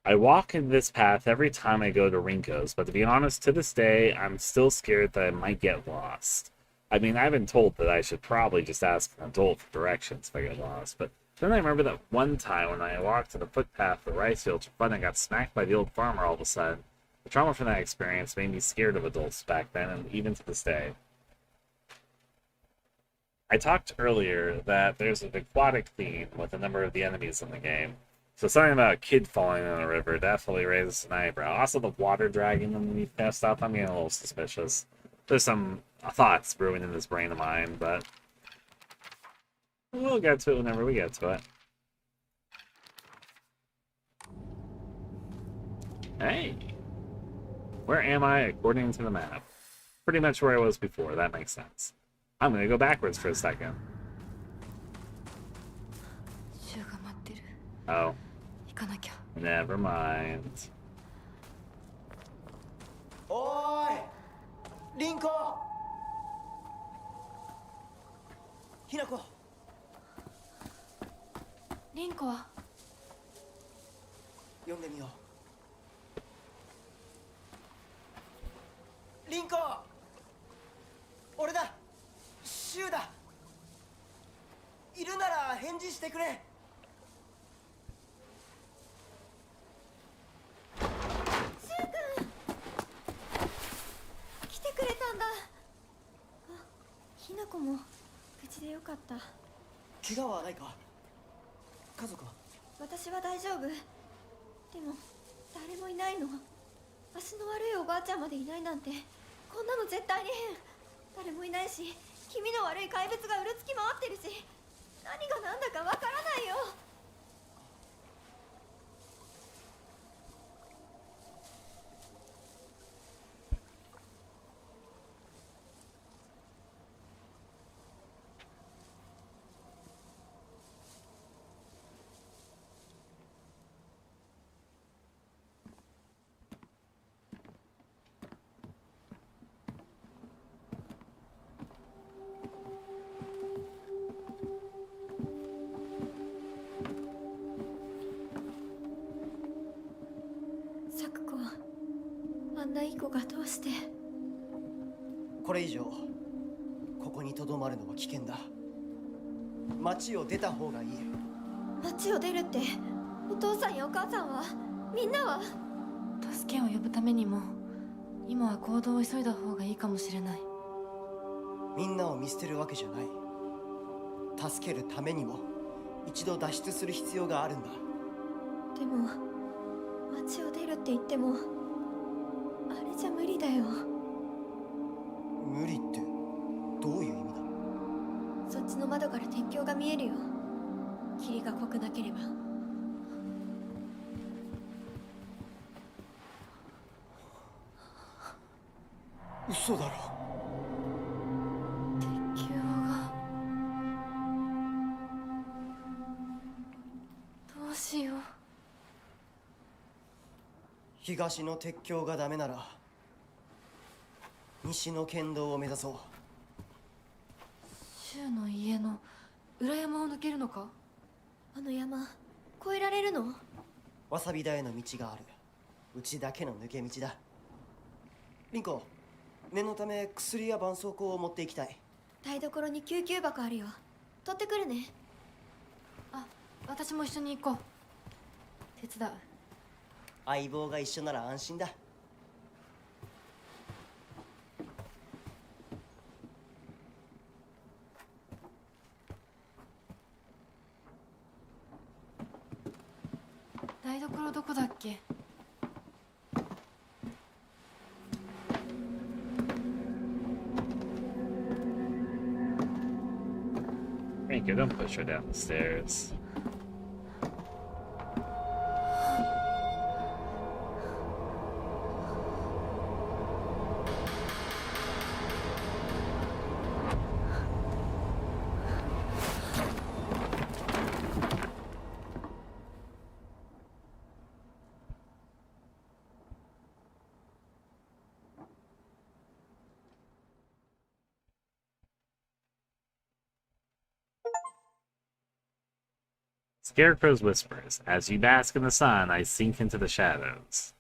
I walk in this path every time I go to Rinko's, but to be honest, to this day, I'm still scared that I might get lost. I mean, I've been told that I should probably just ask an adult for directions if I get lost, but then I remember that one time when I walked to the footpath for rice fields for fun and got smacked by the old farmer all of a sudden. The trauma from that experience made me scared of adults back then, and even to this day. I talked earlier that there's an aquatic theme with a number of the enemies in the game. So something about a kid falling in a river definitely raises an eyebrow. Also, the water dragon underneath that stuff, I'm getting a little suspicious. There's some thoughts brewing in this brain of mine, but we'll get to it whenever we get to it. Hey! Where am I according to the map? Pretty much where I was before, that makes sense. I'm gonna go backwards for a second. Oh. Never mind. Oi! Rinko! Hinako! リンコは読んでみよう。リンコ！俺だ！シュウだ！いるなら返事してくれ！来てくれたんだ。あ、ひなこも無事でよかった。怪我はないか？家族は？私は大丈夫。でも誰もいないの。足の悪いおばあちゃんまでいないなんて、こんなの絶対に変。誰もいないし、気味の悪い怪物がうるつき回ってるし、何が何だかわからないよ。あんないい子がどうして。これ以上ここにとどまるのは危険だ。町を出た方がいい。町を出るって、お父さんやお母さんは、みんなは？助けを呼ぶためにも今は行動を急いだ方がいいかもしれない。みんなを見捨てるわけじゃない。助けるためにも一度脱出する必要があるんだ。でも町を出るって言ってもあれじゃ無理だよ。無理ってどういう意味だ？そっちの窓から鉄橋が見えるよ。霧が濃くなければ。嘘だろ。鉄橋がどうしよう。東の鉄橋がダメなら西の県道を目指そう。柊の家の裏山を抜けるのか？あの山越えられるの？わさび田への道がある。うちだけの抜け道だ。リンコ、念のため薬や絆創膏を持っていきたい。台所に救急箱あるよ。取ってくるね。あ、私も一緒に行こう。手伝う。相棒が一緒なら安心だ。台所どこだっけ？ Thank you, don't push her down the stairs. Scarecrow's whispers. As you bask in the sun, I sink into the shadows.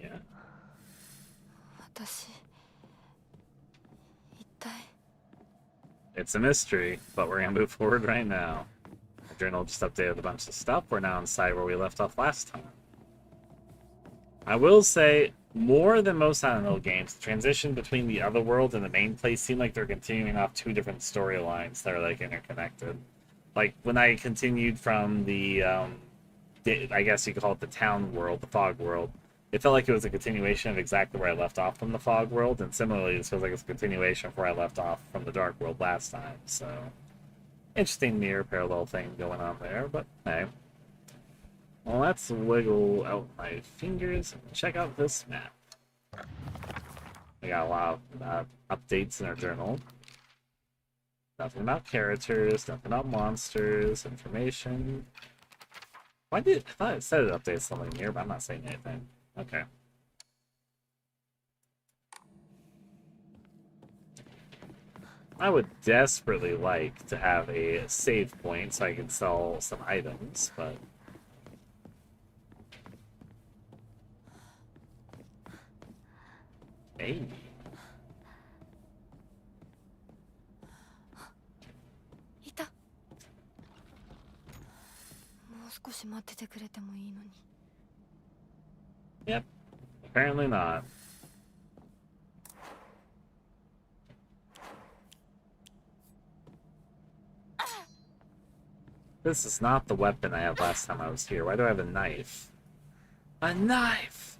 Yeah. 私一体 It's a mystery, but we're gonna move forward right now. The journal just updated a bunch of stuff. We're now inside where we left off last time. I will say, more than most Silent Hill games, the transition between the other world and the main place seem like they're continuing off two different storylines that are like interconnected. Like when I continued from the, I guess you could call it the town world, the fog world, it felt like it was a continuation of exactly where I left off from the fog world, and similarly, this feels like it's a continuation of where I left off from the dark world last time. So, interesting mirror parallel thing going on there, but hey. Well, let's wiggle out my fingers and check out this map. We got a lot of updates in our journal. Nothing about characters, nothing about monsters, information. I thought it said it updates something here, but I'm not saying anything. Okay. I would desperately like to have a save point so I can sell some items, but... Maybe. いた。もう少し待っててくれてもいいのに。 Yep. Apparently not. This is not the weapon I had last time I was here. Why do I have a knife? A knife!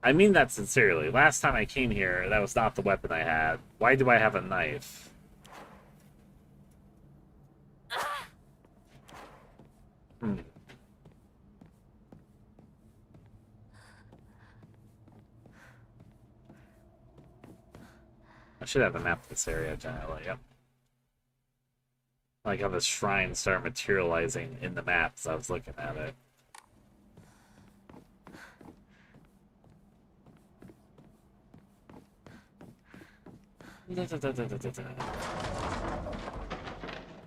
I mean that sincerely. Last time I came here, that was not the weapon I had. Why do I have a knife? Hmm. I should have a map of this area generally, yep. I like how this shrine started materializing in the map as I was looking at it.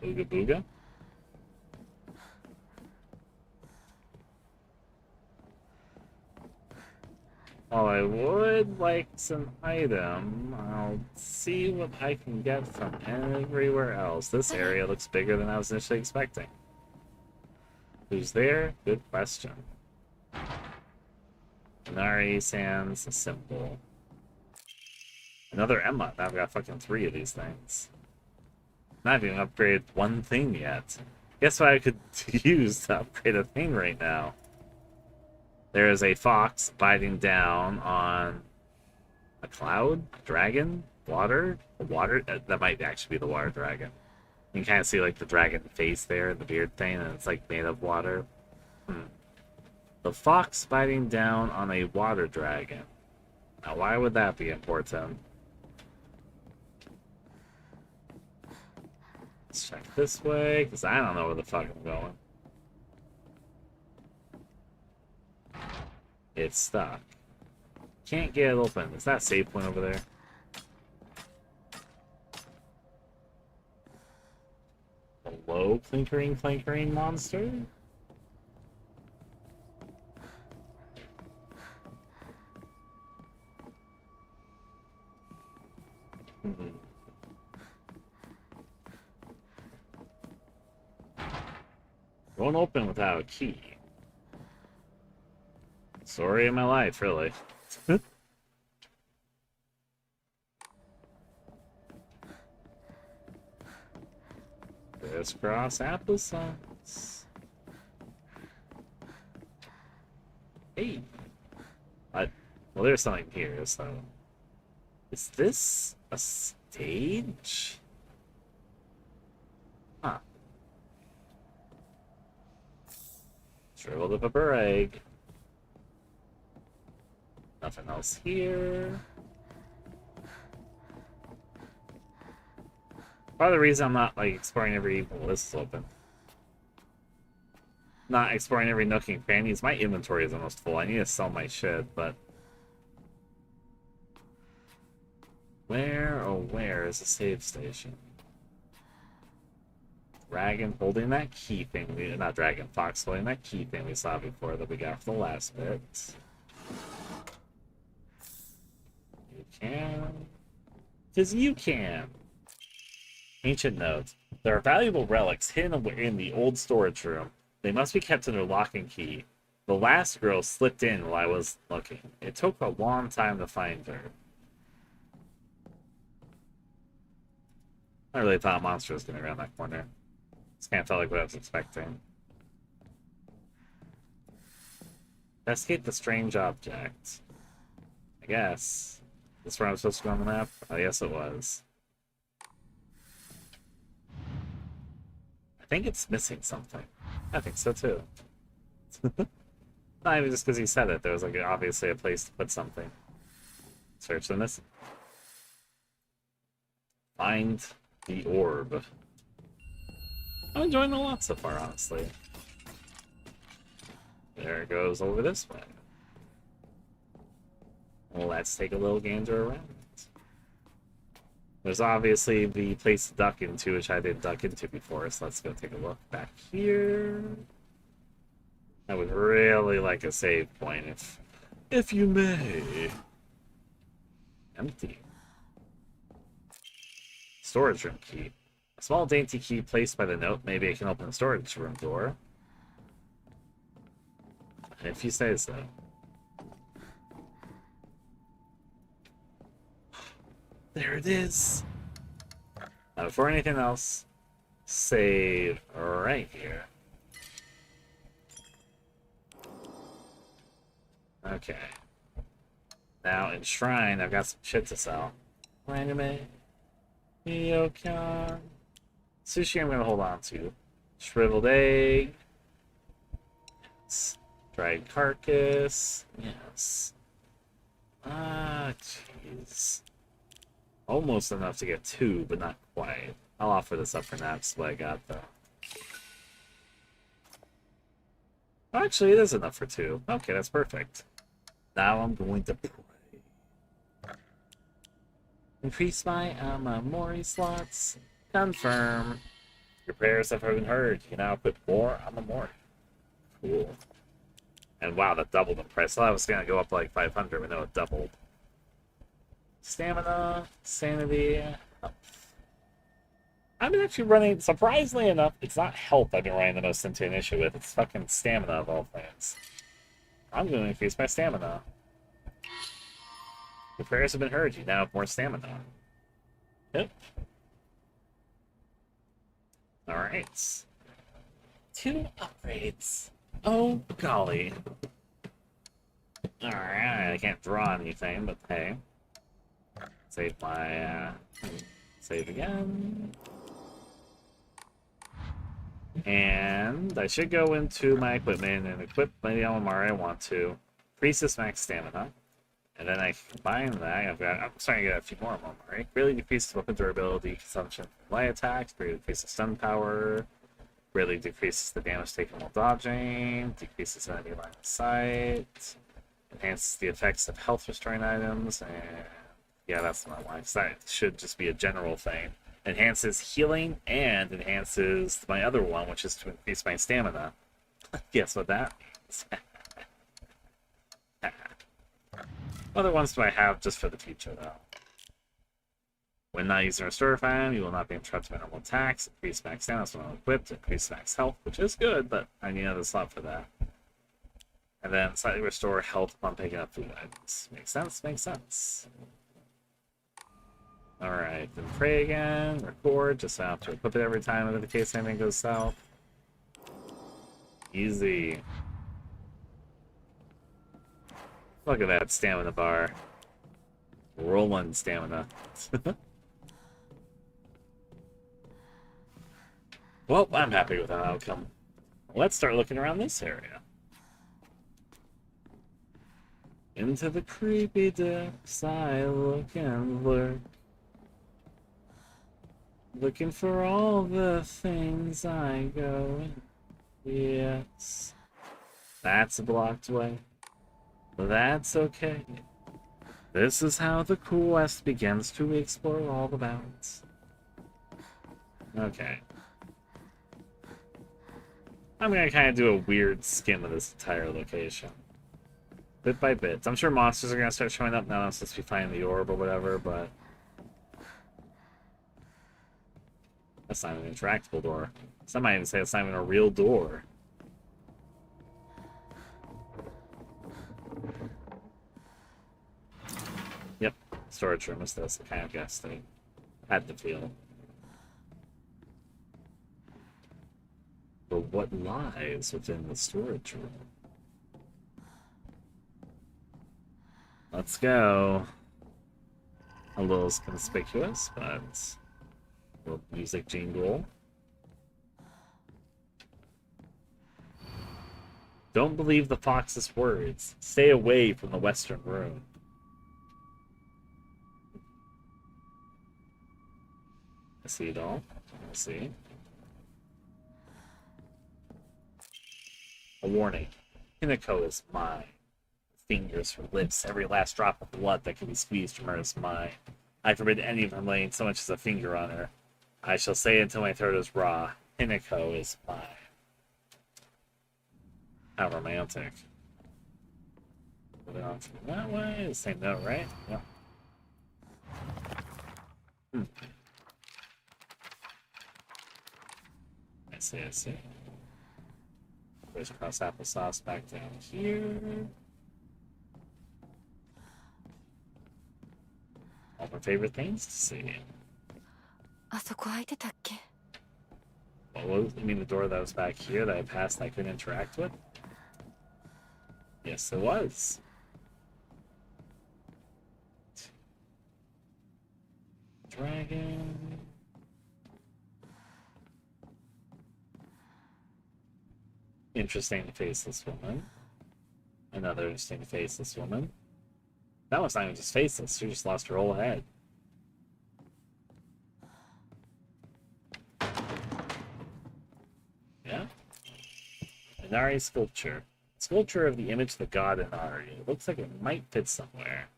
Booga booga? While I would like some item, I'll see what I can get from everywhere else. This area looks bigger than I was initially expecting. Who's there? Good question. Minari Sands, a symbol. Another Emma. Now I've got fucking 3 of these things. Not even upgraded one thing yet. Guess what I could use to upgrade a thing right now? There is a fox biting down on a cloud, dragon, water, that might actually be the water dragon. You can kind of see like the dragon face there, the beard thing, and it's like made of water. The fox biting down on a water dragon. Now, why would that be important? Let's check this way, because I don't know where the fuck I'm going. It's stuck. Can't get it open. Is that a save point over there? Hello, clinkering monster? Won't open without a key. Story of my life, really. Crisscross applesauce. Hey. Well, there's something here, so... Is this a stage? Huh. Shriveled up a pepper egg. Nothing else here. Part of the reason I'm not like exploring every well, this is open. Not exploring every nook and cranny is my inventory is almost full. I need to sell my shit, but where is the save station? Dragon holding that key thing we not dragon, fox holding that key thing we saw before that we got for the last bit. You can. 'Cause you can. Ancient notes. There are valuable relics hidden in the old storage room. They must be kept under lock and key. The last girl slipped in while I was looking. It took a long time to find her. I really thought Monstrous was going to around that corner. Just kind of felt like what I was expecting. Investigate the strange object. I guess. Is this where I'm supposed to go on the map? Oh, yes, it was. I think it's missing something. I think so too. Not even just because he said it. There was like obviously a place to put something. Search the missing. Find the orb. I'm enjoying it a lot so far, honestly. There it goes over this way. Well, let's take a little gander around. There's obviously the place to duck into, which I didn't duck into before, so let's go take a look back here. I would really like a save point, if you may. Empty. Storage room key. A small dainty key placed by the note. Maybe it can open the storage room door. If you say so. There it is. Now, before anything else, save right here. Okay. Now in Shrine, I've got some shit to sell. Anime. Ryokan. Sushi I'm gonna hold on to. Shriveled egg. Yes. Dried carcass. Yes. Ah, jeez. Almost enough to get 2, but not quite. I'll offer this up for now, that's what I got, though. Actually, it is enough for 2. Okay, that's perfect. Now I'm going to pray. Increase my Amamori slots. Confirm. Your prayers have been heard. You can now put more Amamori. Cool. And wow, that doubled the price. I thought it was going to go up to like 500, but no, it doubled. Stamina, sanity, health. I've been actually running, surprisingly enough, it's not health I've been running the most into an issue with. It's fucking stamina of all things. I'm going to increase my stamina. Your prayers have been heard. You now have more stamina. Yep. Alright. 2 upgrades. Oh, golly. Alright, I can't draw anything, but hey. Save my, save again. And I should go into my equipment and equip my LMR I want to. Increase this max stamina. And then I combine that. I'm starting to get a few more of them, right? Really decreases weapon durability, consumption from light attacks, really decreases stun power, really decreases the damage taken while dodging, decreases enemy line of sight, enhances the effects of health restoring items, and yeah, that's not one. That should just be a general thing. Enhances healing and enhances my other one, which is to increase my stamina. Guess what that means? Other ones do I have just for the future, though? When not using Restore Fan, you will not be interrupted by normal attacks. Increase max stamina when equipped. Increase max health, which is good, but I need another slot for that. And then slightly restore health upon picking up food items. Makes sense? Makes sense. Alright, then pray again. Record, just so I don't have to equip it every time in case anything goes south. Easy. Look at that stamina bar. Rolling stamina. Well, I'm happy with that outcome. Let's start looking around this area. Into the creepy depths I look and lurk, looking for all the things I go in. Yes, that's a blocked way. That's okay. This is how the quest begins to explore all the bounds. Okay. I'm gonna kind of do a weird skim of this entire location. Bit by bit. I'm sure monsters are gonna start showing up now since we find the orb or whatever, but... That's not an interactable door. Some might even say it's not even a real door. Yep, storage room is this. I kind of guessed it. Had to feel. But what lies within the storage room? Let's go. A little conspicuous, but a little music jingle. Don't believe the fox's words. Stay away from the western room. I see it all. I see. A warning. Hinako is mine. Fingers, her lips, every last drop of blood that can be squeezed from her is mine. I forbid any of them laying so much as a finger on her. I shall say until my throat is raw, Hinako is mine. How romantic. Moving on from that way, the same note, right? Yep. I see, I see. There's cross applesauce back down here. All my favorite things to see. あそこ開いてたっけ? What was, you mean the door that was back here that I passed and I couldn't interact with? Yes, it was. Dragon. Interesting faceless woman. Another interesting faceless woman. That one's not even just faceless, she just lost her whole head. Yeah. Inari sculpture. Sculpture of the image of the god Inari. It looks like it might fit somewhere.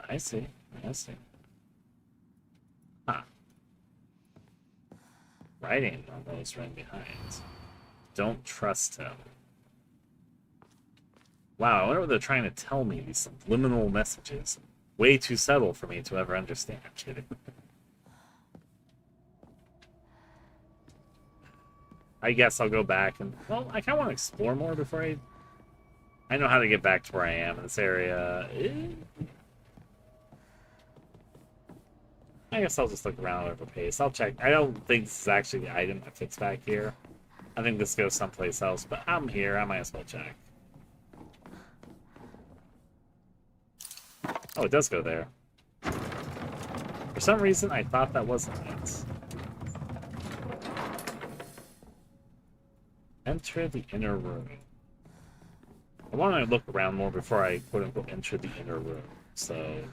I see. I see. Huh. Writing on those right behind. Don't trust him. Wow, I wonder what they're trying to tell me, these subliminal messages. Way too subtle for me to ever understand. I'm kidding. I guess I'll go back and... Well, I kind of want to explore more before I know how to get back to where I am in this area. I guess I'll just look around at a pace. I'll check. I don't think this is actually the item that fits back here. I think this goes someplace else, but I'm here. I might as well check. Oh, it does go there. For some reason, I thought that wasn't it. Enter the inner room. I want to look around more before I quote-unquote enter the inner room, so...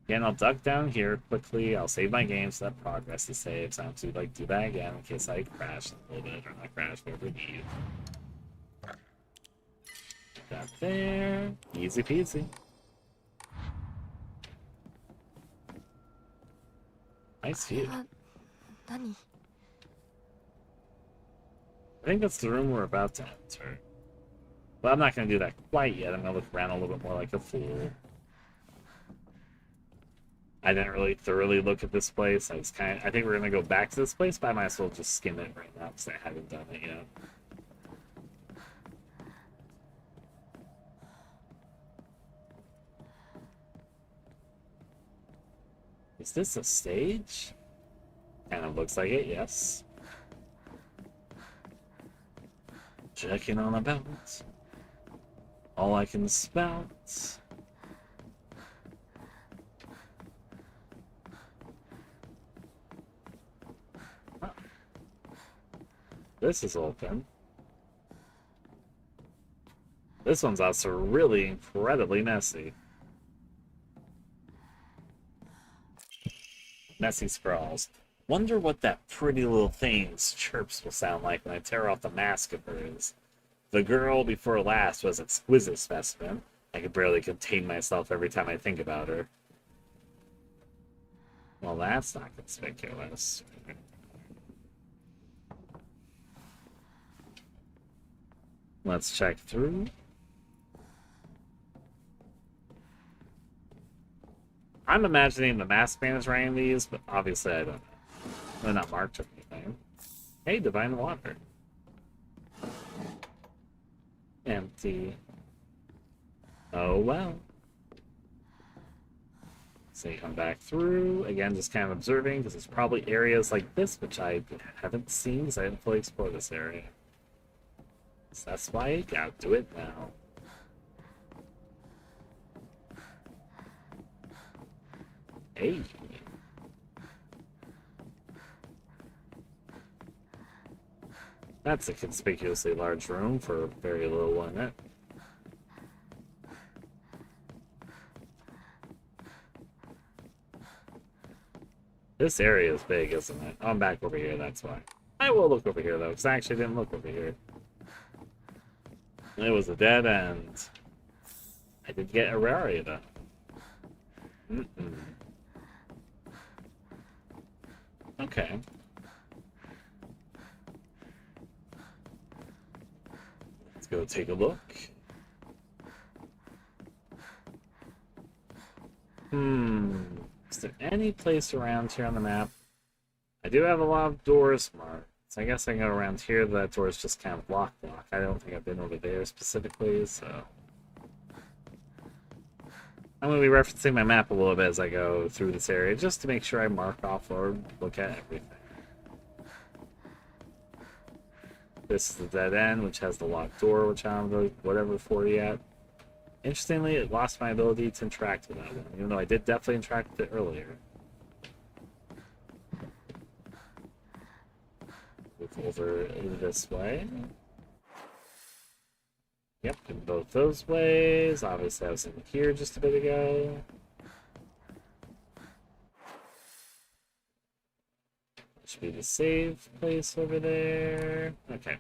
Again, I'll duck down here quickly. I'll save my game so that progress is saved. So I have to like do that again in case I crash a little bit or not crash, whatever we need. Got there. Easy peasy. Nice view. I think that's the room we're about to enter. But I'm not going to do that quite yet. I'm going to look around a little bit more like a fool. I didn't really thoroughly look at this place. I think we're gonna go back to this place, but I might as well just skim it right now because I haven't done it yet. Is this a stage? Kind of looks like it, yes. Checking on about. All I can spout. This is open. This one's also really incredibly messy. Messy scrawls. Wonder what that pretty little thing's chirps will sound like when I tear off the mask of hers. The girl before last was exquisite specimen. I could barely contain myself every time I think about her. Well, that's not conspicuous. Let's check through. I'm imagining the masked man is writing these, but obviously I don't know. They're not marked or anything. Hey, divine water. Empty. Oh well. So you come back through. Again, just kind of observing, because there's probably areas like this, which I haven't seen, because I didn't fully explore this area. So that's why I gotta do it now. Hey. That's a conspicuously large room for very little in it. This area is big, isn't it? I'm back over here, that's why. I will look over here, though, because I actually didn't look over here. It was a dead end. I did get a rare though. Okay. Let's go take a look. Is there any place around here on the map? I do have a lot of doors marked. So I guess I can go around here. That door is just kind of block. I don't think I've been over there specifically, so... I'm going to be referencing my map a little bit as I go through this area, just to make sure I mark off or look at everything. This is the dead end, which has the locked door, which I don't know whatever for yet. Interestingly, it lost my ability to interact with that one, even though I did definitely interact with it earlier. Move over this way. Yep, in both those ways. Obviously, I was in here just a bit ago. Should be the save place over there. Okay.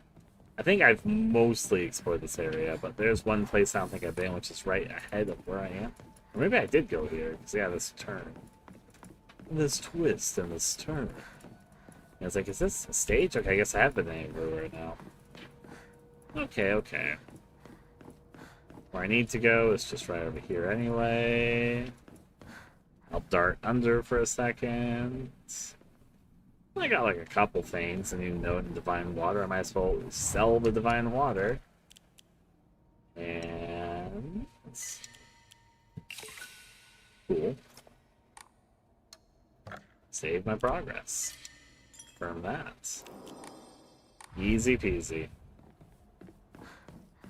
I think I've mostly explored this area, but there's one place I don't think I've been, which is right ahead of where I am. Or maybe I did go here, because yeah, this turn. This twist and this turn. I was like, is this a stage? Okay, I guess I have been everywhere now. Okay, okay. Where I need to go is just right over here anyway. I'll dart under for a second. I got like a couple things. I need to know in Divine Water. I might as well sell the Divine Water. And... cool. Save my progress. Confirm that. Easy peasy.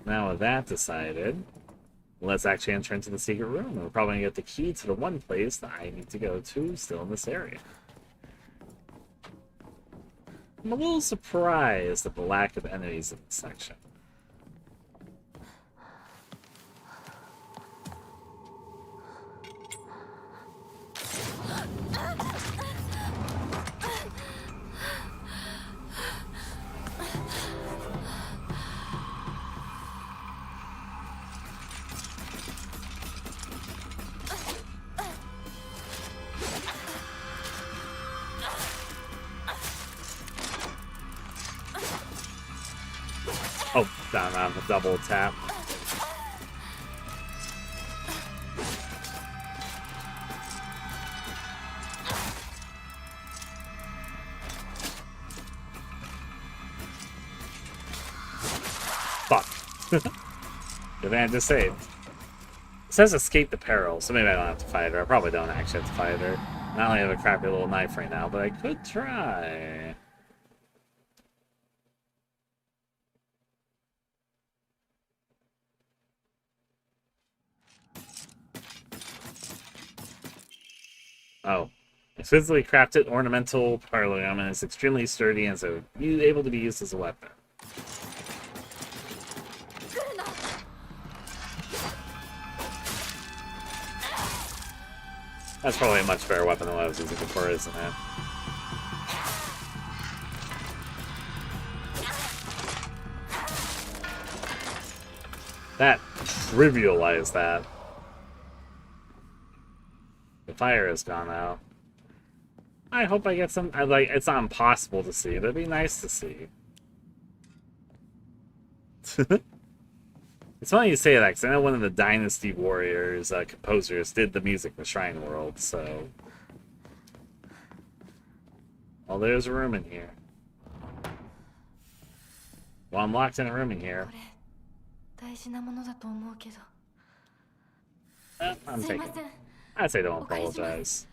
Now with that decided, let's actually enter into the secret room. And we're probably going to get the key to the one place that I need to go to still in this area. I'm a little surprised at the lack of enemies in this section. Oh, down on the double tap. Fuck. The van just saved. It says escape the peril, so maybe I don't have to fight her. I probably don't actually have to fight her. I only have a crappy little knife right now, but I could try. Oh. It's physically crafted ornamental paralium and is extremely sturdy and so able to be used as a weapon. That's probably a much better weapon than what I was using before, isn't it? That trivialized that. The fire has gone out. I hope I get some. It's not impossible to see, but it'd be nice to see. It's funny you say that, because I know one of the Dynasty Warriors composers did the music for Shrine World, so... Well, there's a room in here. Well, I'm locked in a room in here. I'm taking... I'd say don't apologize.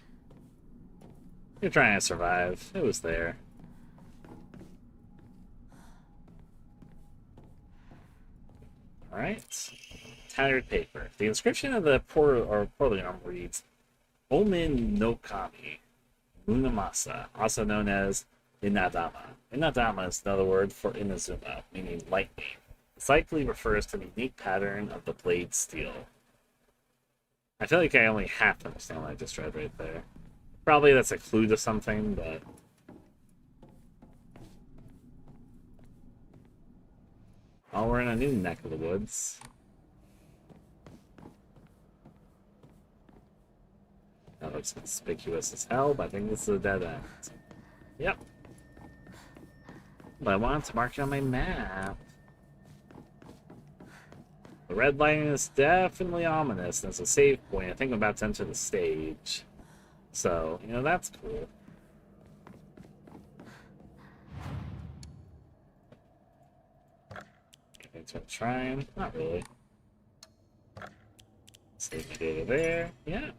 You're trying to survive. It was there. Alright. Tattered paper. The inscription of the Porlium reads Omen no Kami Munamasa, also known as Inadama. Inadama is another word for Inazuma, meaning lightning. This likely refers to the unique pattern of the blade steel. I feel like I only half understand what I just read right there. Probably that's a clue to something, but... Oh, we're in a new neck of the woods. That looks conspicuous as hell, but I think this is a dead end. Yep. But I want to mark it on my map. The red lighting is definitely ominous, and it's a save point. I think I'm about to enter the stage. So, you know, that's cool. Into a shrine? Not really. Save my data there. Yeah.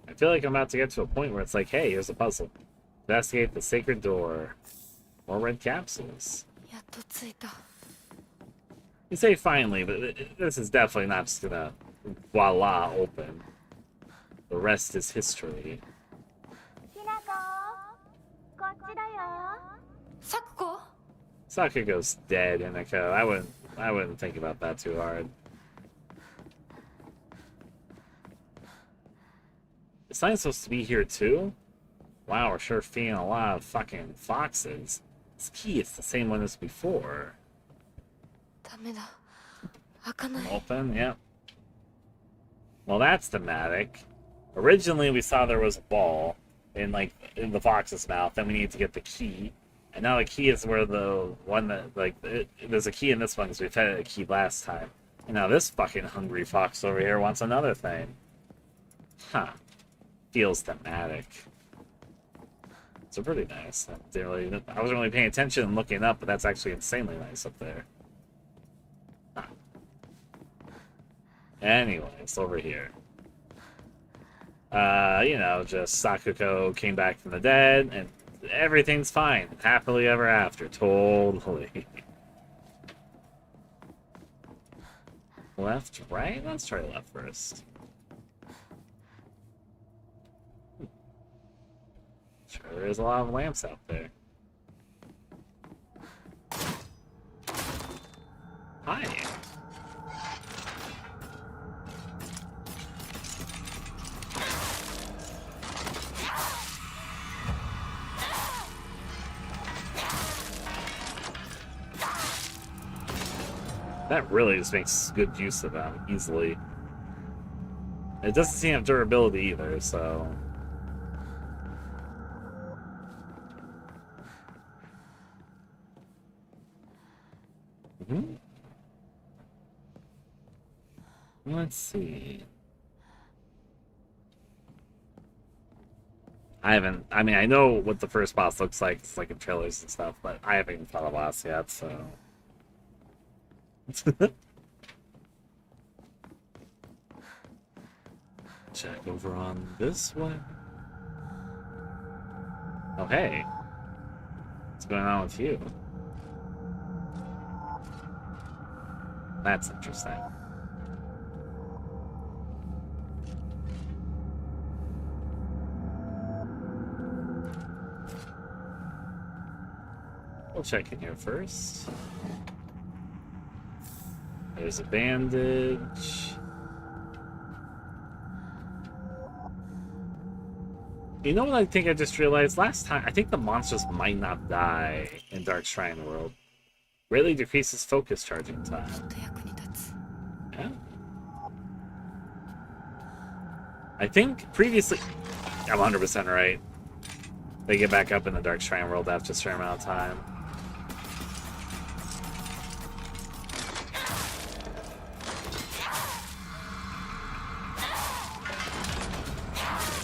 I feel like I'm about to get to a point where it's like, hey, here's a puzzle. Investigate the sacred door. More red capsules. You say finally, but this is definitely not just gonna voila open. The rest is history. Sakugo's dead, Hinako. I wouldn't think about that too hard. Is something supposed to be here too? Wow, we're sure feeding a lot of fucking foxes. This key is the same one as before. Open, yep. Well, that's thematic. Originally, we saw there was a ball in the fox's mouth, then we need to get the key, And now the key is where the one that, like, there's a key in this one because we fed it a key last time. And now this fucking hungry fox over here wants another thing. Huh. Feels thematic. So pretty nice. I wasn't really paying attention and looking up, but that's actually insanely nice up there. Huh. Anyways, over here. You know, just Sakuko came back from the dead, and everything's fine. Happily ever after. Totally. Left, right? Let's try left first. Sure is a lot of lamps out there. Hi. That really just makes good use of them easily. It doesn't seem to have durability either, so... Let's see. I mean, I know what the first boss looks like. It's like in trailers and stuff, but I haven't even fought a boss yet, so... Check over on this way. Oh, hey. What's going on with you? That's interesting. We'll check in here first. There's a bandage. You know what I think I just realized? Last time, I think the monsters might not die in Dark Shrine World. Greatly decreases focus charging time. Yeah. I think previously... I'm 100% right. They get back up in the Dark Shrine World after a certain amount of time.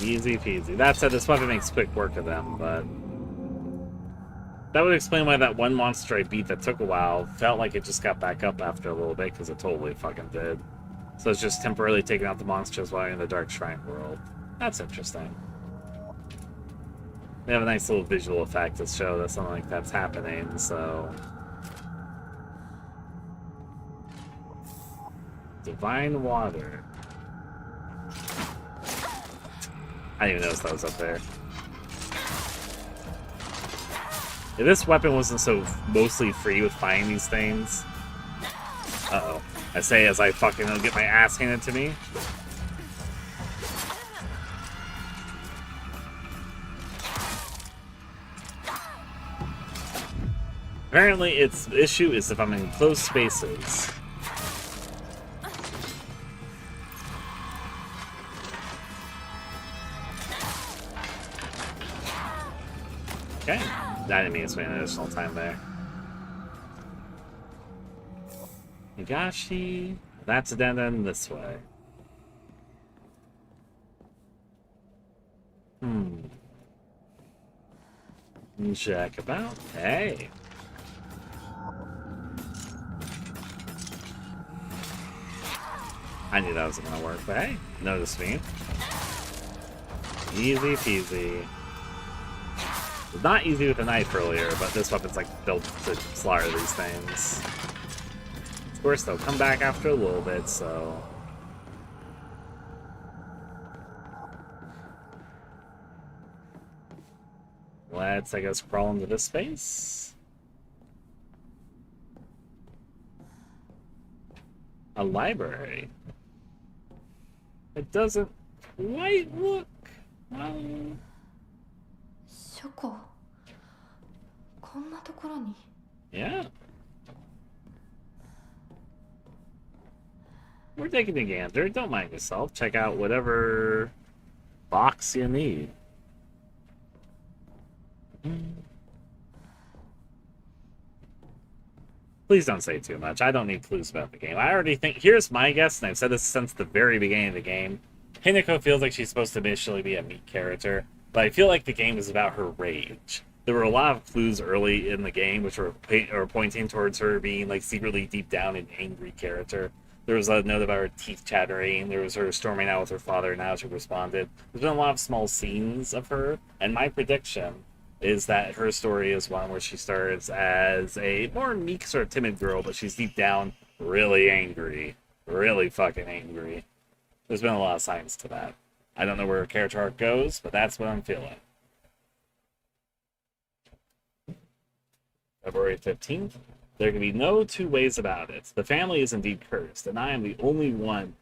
Easy peasy. That said, this weapon makes quick work of them, but... That would explain why that one monster I beat that took a while felt like it just got back up after a little bit, because it totally fucking did. So it's just temporarily taking out the monsters while you're in the Dark Shrine World. That's interesting. They have a nice little visual effect to show that something like that's happening, so... Divine Water. I didn't even notice that was up there. If this weapon wasn't so mostly free with finding these things... Uh-oh. I say as I fucking get my ass handed to me. Apparently its issue is if I'm in close spaces. Okay, that didn't mean to spend additional time there. Higashi, that's a dead end this way. Check about. Hey. I knew that wasn't gonna work, but hey, notice me. Easy peasy. Not easy with a knife earlier, but this weapon's like built to slaughter these things. Of course, they'll come back after a little bit, so... Let's, I guess, crawl into this space. A library. It doesn't quite look... well... 書庫こんなところに Yeah. We're taking a gander. Don't mind yourself. Check out whatever box you need. Please don't say too much. I don't need clues about the game. I already think... Here's my guess, and I've said this since the very beginning of the game. Hinako feels like she's supposed to initially be a meek character, but I feel like the game is about her rage. There were a lot of clues early in the game which were pointing towards her being like secretly deep down an angry character. There was a note about her teeth chattering. There was her storming out with her father and how she responded. There's been a lot of small scenes of her, and my prediction is that her story is one where she starts as a more meek, sort of timid girl, but she's deep down really angry. Really fucking angry. There's been a lot of signs to that. I don't know where her character arc goes, but that's what I'm feeling. February 15th. There can be no two ways about it. The family is indeed cursed, and I am the only one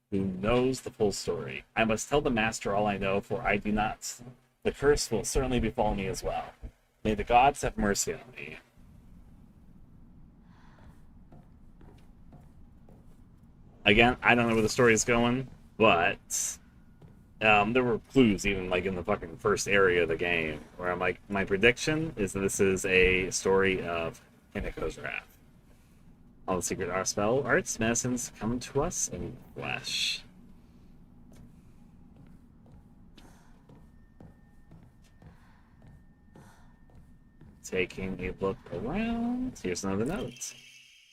who knows the full story. I must tell the master all I know, for I do not. The curse will certainly befall me as well. May the gods have mercy on me. Again, I don't know where the story is going, but there were clues even like in the fucking first area of the game where I'm like, my prediction is that this is a story of Hinako's wrath. All the secret art spell arts, medicines come to us in flesh. Taking a look around. Here's another note.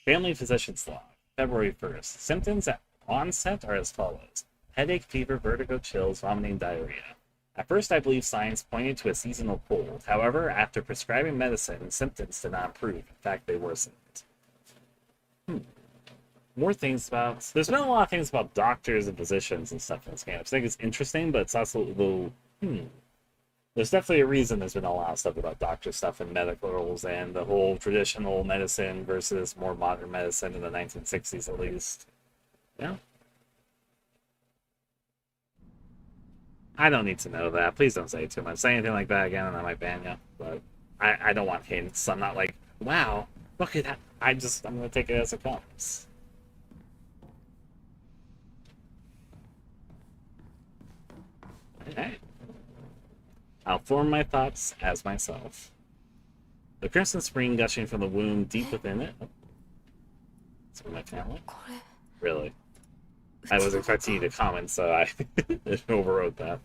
Family physician's log. February 1st. Symptoms at onset are as follows. Headache, fever, vertigo, chills, vomiting, diarrhea. At first, I believe signs pointed to a seasonal cold. However, after prescribing medicine, symptoms did not improve. In fact, they worsened. More things about... There's been a lot of things about doctors and physicians and stuff in this game. I think it's interesting, but it's also a little... There's definitely a reason there's been a lot of stuff about doctor stuff and medicals and the whole traditional medicine versus more modern medicine in the 1960s, at least. Yeah. I don't need to know that. Please don't say too much. Say anything like that again and I might ban you. But I don't want hints. I'm not like, wow, look at that. I'm going to take it as it comes. Alright. I'll form my thoughts as myself. The crimson spring gushing from the wound deep within it. It's from my family. Really? I was expecting you to comment, so I overwrote that.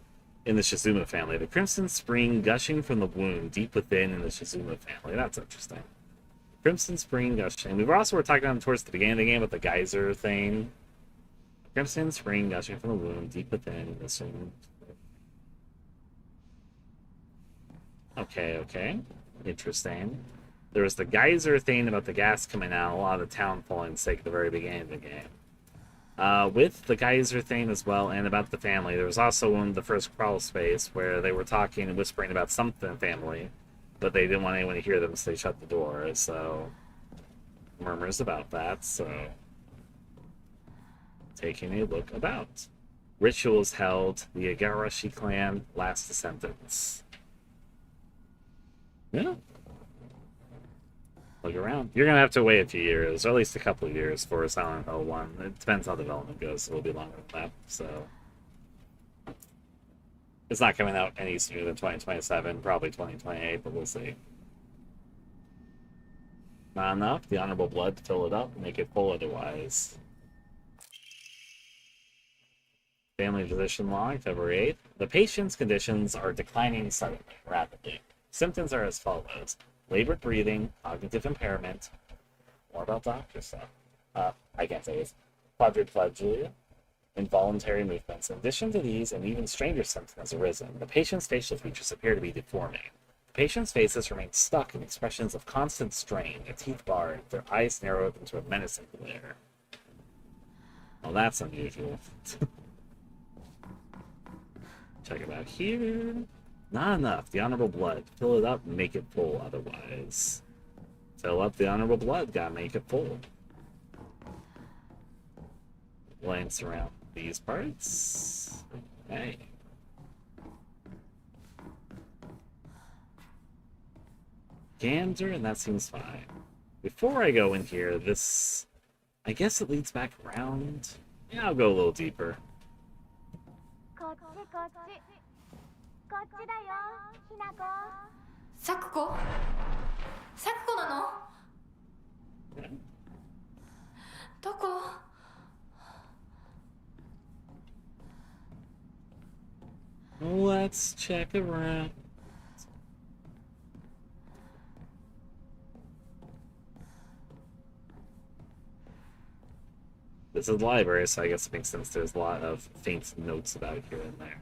In the Shizuma family. The crimson spring gushing from the wound deep within in the Shizuma family. That's interesting. Crimson spring gushing. We were talking about towards the beginning of the game with the geyser thing. Crimson spring gushing from the wound deep within in the Shizuma. Okay. Interesting. There was the geyser thing about the gas coming out, a lot of the town falling sick at the very beginning of the game. With the geyser thing as well, and about the family, there was also one of the first crawl space where they were talking and whispering about something family, but they didn't want anyone to hear them, so they shut the door, so... Murmurs about that, so... Taking a look about. Rituals held, the Igarashi clan, last descendants. Yeah. Look around. You're going to have to wait a few years, or at least a couple of years for Silent Hill 1. It depends how development goes. It'll be longer than that, so... It's not coming out any sooner than 2027, probably 2028, but we'll see. Not enough. The Honorable Blood to fill it up, make it full otherwise. Family physician log, February 8th. The patient's conditions are declining suddenly, rapidly. Symptoms are as follows. Labored breathing, cognitive impairment. More about doctor stuff. I can't say this. Quadriplegia, involuntary movements. In addition to these, and even stranger symptoms have arisen. The patient's facial features appear to be deforming. The patient's faces remain stuck in expressions of constant strain, their teeth bared, their eyes narrowed into a menacing glare. Well, that's unusual. Check it out here. Not enough. The Honorable Blood. Fill it up and make it full otherwise. Fill up the Honorable Blood. Gotta make it full. Glance around these parts. Okay. Gander, and that seems fine. Before I go in here, this... I guess it leads back around. Yeah, I'll go a little deeper. こっちだよ、ひなこ。サクコなの？ Let's check around. This is the library, so I guess it makes sense. There's a lot of faint notes about it here and there.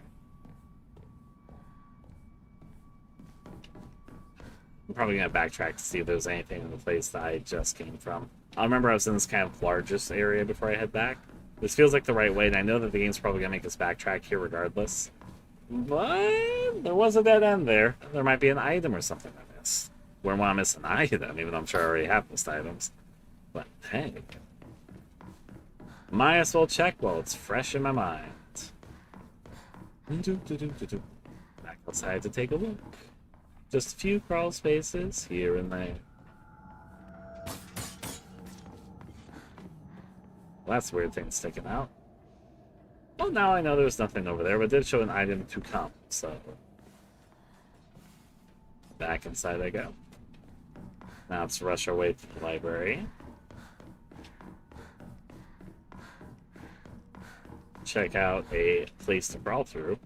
I'm probably going to backtrack to see if there's anything in the place that I just came from. I remember I was in this kind of largest area before I head back. This feels like the right way, and I know that the game's probably going to make us backtrack here regardless. But there was a dead end there. There might be an item or something I missed. Wouldn't want to miss an item, even though I'm sure I already have missed items. But hey. Might as well check while it's fresh in my mind. Back outside to take a look. Just a few crawl spaces here and there. Well, that's a weird thing sticking out. Well, now I know there's nothing over there, but it did show an item to come, so... Back inside I go. Now let's rush our way to the library. Check out a place to crawl through.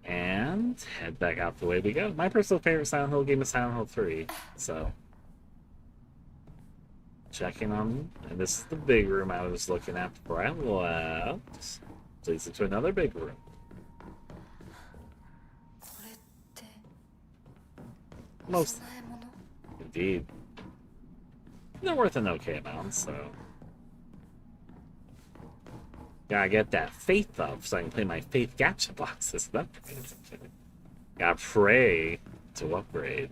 And head back out the way we go. My personal favorite Silent Hill game is Silent Hill 3, so... Checking on... And this is the big room I was looking at before I left. Leads into another big room. Most... Indeed. They're worth an okay amount, so... Gotta get that faith up so I can play my faith gacha boxes. That's gotta pray to upgrade.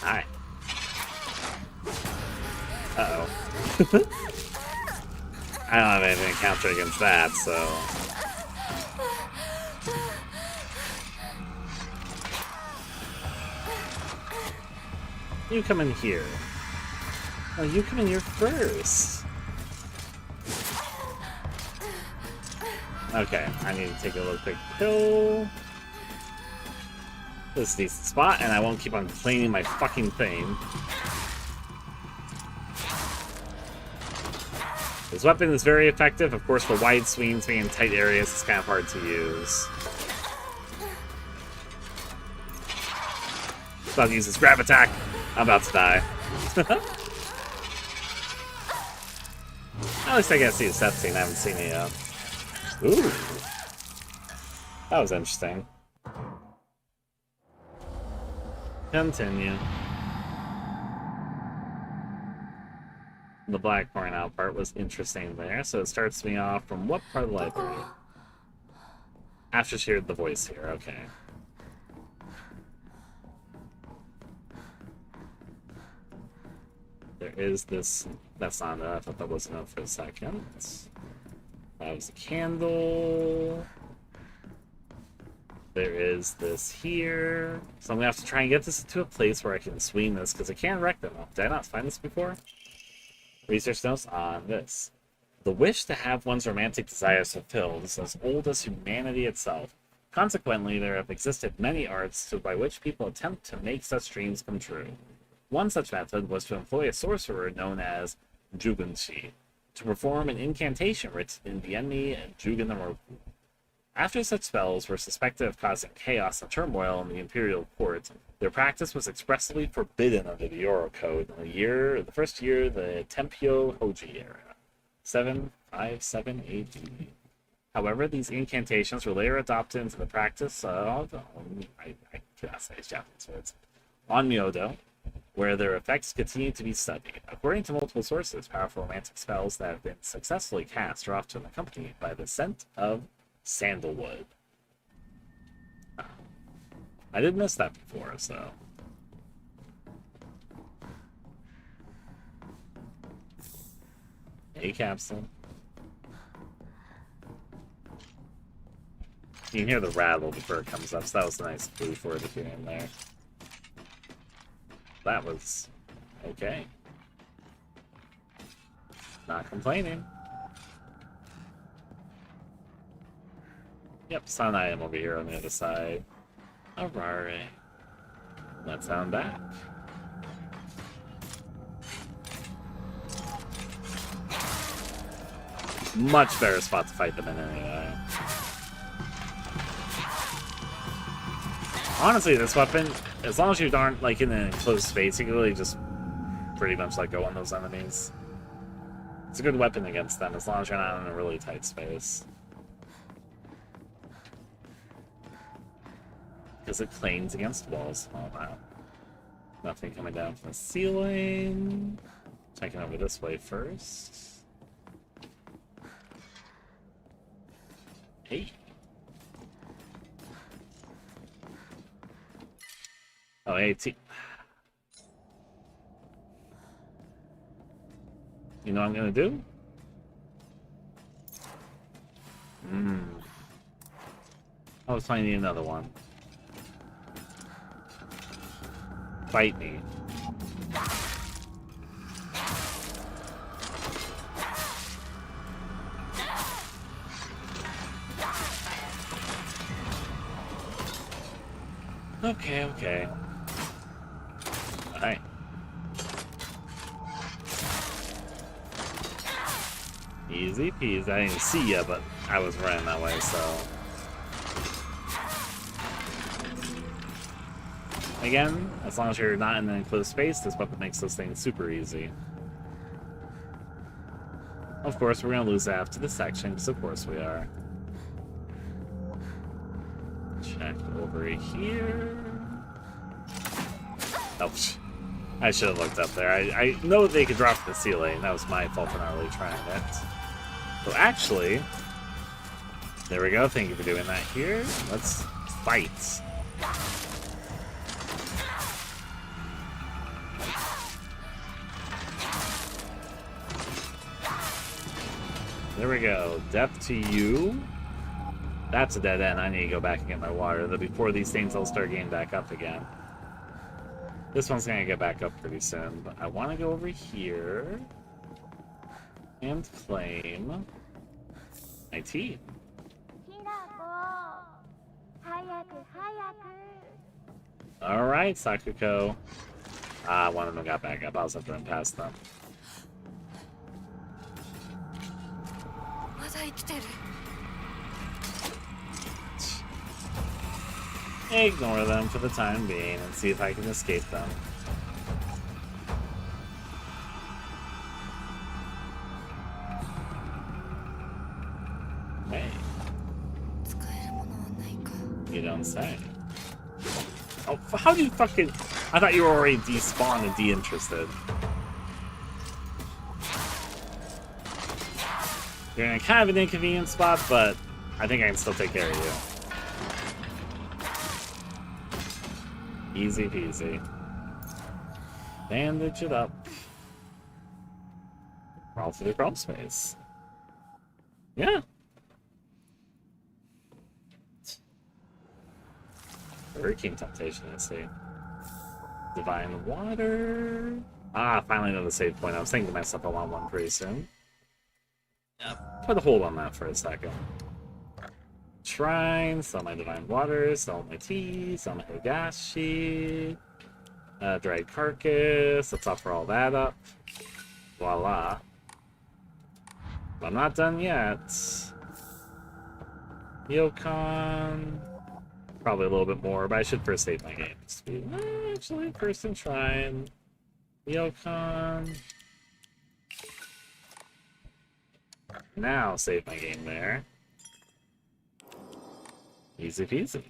Hi. Uh-oh. I don't have anything to counter against that, so... You come in here. Oh, you come in here first. Okay, I need to take a little quick pill. This is a decent spot, and I won't keep on cleaning my fucking thing. This weapon is very effective. Of course, for wide swings, being in tight areas, it's kind of hard to use. About to use this grab attack. I'm about to die. At least I get to see the set scene. I haven't seen it yet. Ooh. That was interesting. Continue. The black pouring out part was interesting there, so it starts me off from what part of the library? After she heard the voice here, okay. There is this... That's not enough. I thought that was enough for a second. That was a candle. There is this here. So I'm going to have to try and get this into a place where I can swing this, because I can't wreck them. Did I not find this before? Research notes on this. The wish to have one's romantic desires fulfilled is as old as humanity itself. Consequently, there have existed many arts by which people attempt to make such dreams come true. One such method was to employ a sorcerer known as Jugunshi to perform an incantation written in the enemy Jugunamaru. After such spells were suspected of causing chaos and turmoil in the imperial court, their practice was expressly forbidden under the Yoro Code in the first year of the Tempio Hoji era, 757 AD. However, these incantations were later adopted into the practice of I cannot say it's Japanese words on Myodo, where their effects continue to be studied. According to multiple sources, powerful romantic spells that have been successfully cast are often accompanied by the scent of sandalwood. I did miss that before, so... A capsule. You can hear the rattle before it comes up, so that was a nice clue for it to hear in there. That was okay. Not complaining. Yep, sun item over here on the other side. Alright. Let's sound back. much better spot to fight them in anyway. Honestly, this weapon, as long as you aren't like in an enclosed space, you can really just pretty much let go on those enemies. It's a good weapon against them, as long as you're not in a really tight space. Because it planes against walls. Oh wow. Nothing coming down from the ceiling. Checking over this way first. Hey. Oh, hey, you know what I'm gonna do? I was finding another one. Fight me. Okay, okay. Alright. Easy peasy. I didn't see ya, but I was running that way, so. Again, as long as you're not in an enclosed space, this weapon makes those things super easy. Of course, we're gonna lose after this section, because of course we are. Check over here. Oh, I should have looked up there. I know they could drop the ceiling. That was my fault for not really trying it. So actually, there we go. Thank you for doing that here. Let's fight. There we go. Death to you. That's a dead end. I need to go back and get my water. Though before these things, I'll start getting back up again. This one's gonna get back up pretty soon, but I want to go over here and claim my tea. All right, Sakuko. One of them got back up. I was up there and past them. Ignore them for the time being and see if I can escape them. Hey. You don't say. Oh, how do you fucking... I thought you were already despawned and de-interested. You're in a kind of an inconvenient spot, but I think I can still take care of you. Easy peasy. Bandage it up. Crawl through the crawl space. Yeah. Hurricane Temptation, let's see. Divine Water. Finally another save point. I was thinking to myself I want one pretty soon. Put a hold on that for a second. Shrine, sell my Divine Water, sell my tea, sell my Higashi, dried carcass, let's offer all that up. Voila. But I'm not done yet. Yokon, probably a little bit more, but I should first save my game. Actually, first in Shrine, Yokon. Now save my game there. Easy peasy.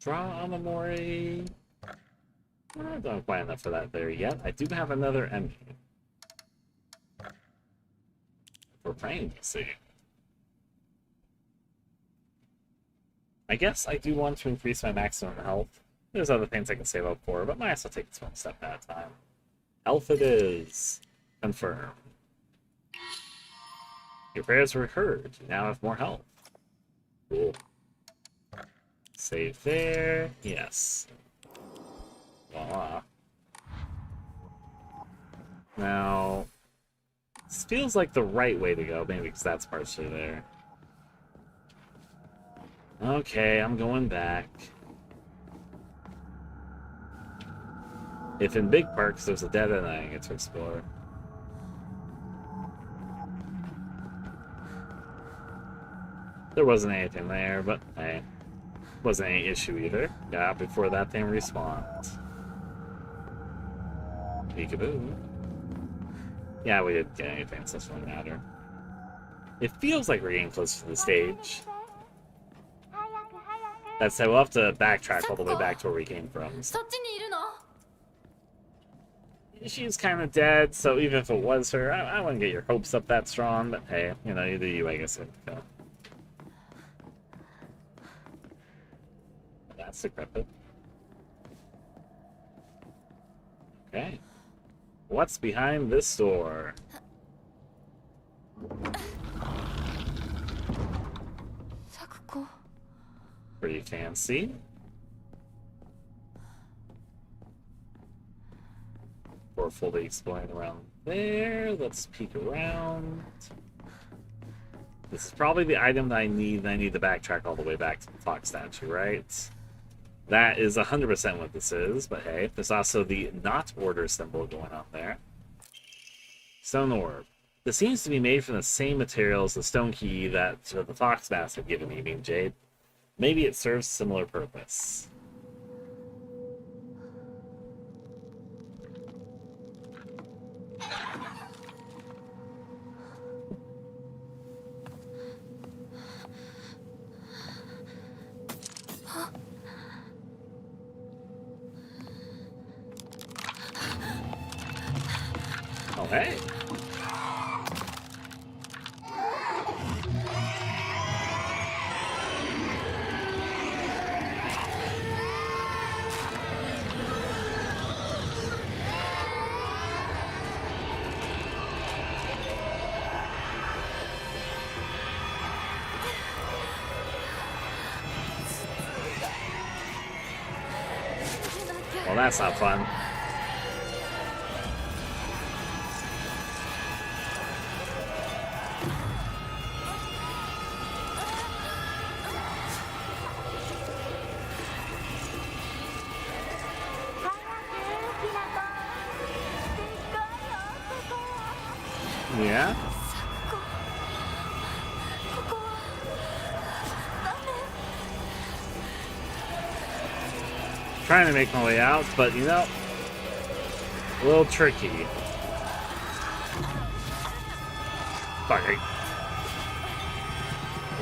Draw on the Mori. I don't quite enough for that there yet. I do have another enemy. We're praying to see. I guess I do want to increase my maximum health. There's other things I can save up for, but might as well take this one step at a time. Health it is. Confirm. Your prayers were heard. You now have more health. Cool. Save there. Yes. Voila. Now, this feels like the right way to go, maybe because that's partially there. Okay, I'm going back. If in big parks there's a dead end I get to explore. There wasn't anything there, but hey, wasn't any issue either. Got out before that thing respawned. Peekaboo. Yeah, we didn't get anything, so it doesn't matter. It feels like we're getting close to the stage. That said, we'll have to backtrack all the way back to where we came from. そっちにいるの？ She's kind of dead, so even if it was her, I wouldn't get your hopes up that strong, but hey, you know, either you, I guess. That's decrepit. Okay. What's behind this door? Pretty fancy. Before fully exploring around there, let's peek around. This is probably the item that I need. I need to backtrack all the way back to the clock statue, right? That is 100% what this is, but hey, there's also the not order symbol going on there. Stone orb. This seems to be made from the same material as the stone key that the fox mask had given me, being jade. Maybe it serves a similar purpose. Oh, hey. Well, that's not fun. Yeah? Trying to make my way out, but you know, a little tricky. Fuck it.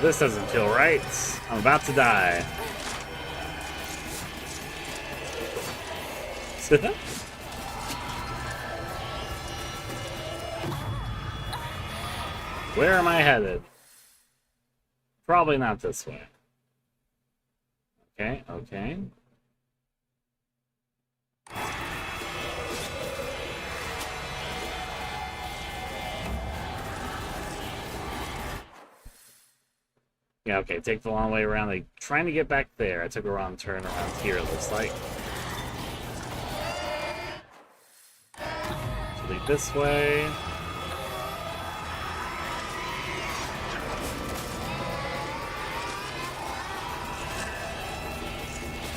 This doesn't feel right. I'm about to die. Where am I headed? Probably not this way. Okay, okay. Yeah, okay, take the long way around. Like, trying to get back there. I took a wrong turn around here, it looks like. So lead this way.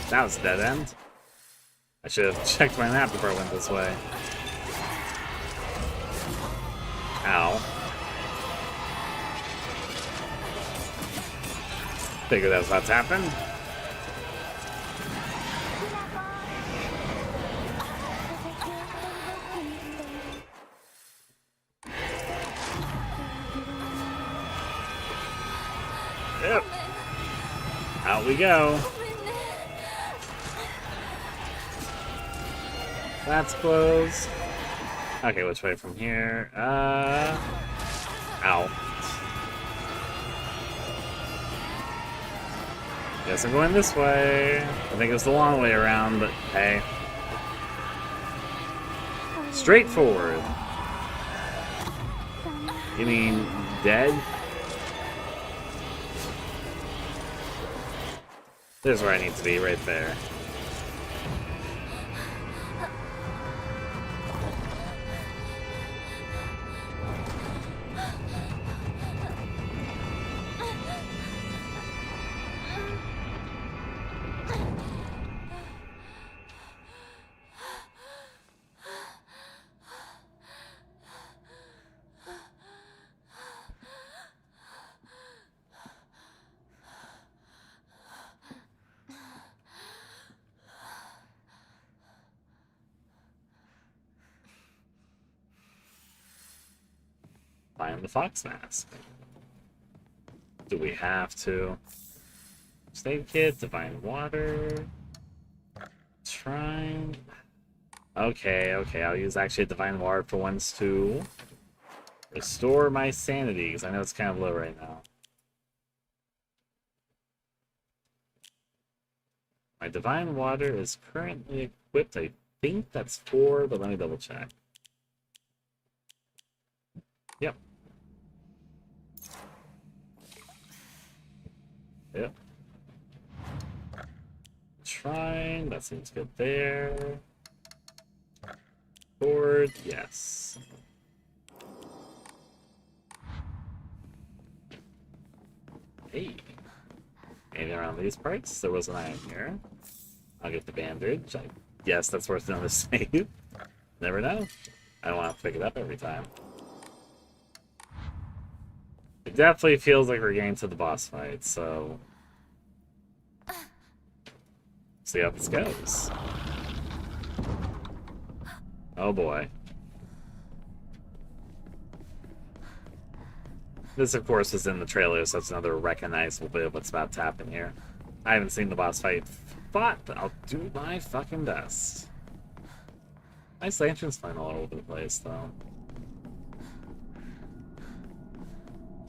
That was a dead end. I should have checked my map before I went this way. Ow. Figured that was about to happen. Yep. Out we go. That's closed. Okay, which way from here? Ow. Guess I'm going this way. I think it was the long way around, but hey. Straightforward. You mean dead? There's where I need to be, right there. find the fox mask. Do we have to? Save kit, divine water. Shrine. Okay, I'll use actually divine water for once to restore my sanity, because I know it's kind of low right now. My divine water is currently equipped. I think that's 4, but let me double check. Yep. Yep. Shrine, that seems good there. Board, yes. Hey. Maybe around these parts, there was an iron here. I'll get the bandage. Yes, that's worth another save. Never know. I don't want to pick it up every time. It definitely feels like we're getting to the boss fight, so... see how this goes. Oh boy. This, of course, is in the trailer, so it's another recognizable bit of what's about to happen here. I haven't seen the boss fight fought, but I'll do my fucking best. Nice lanterns flying all over the place, though.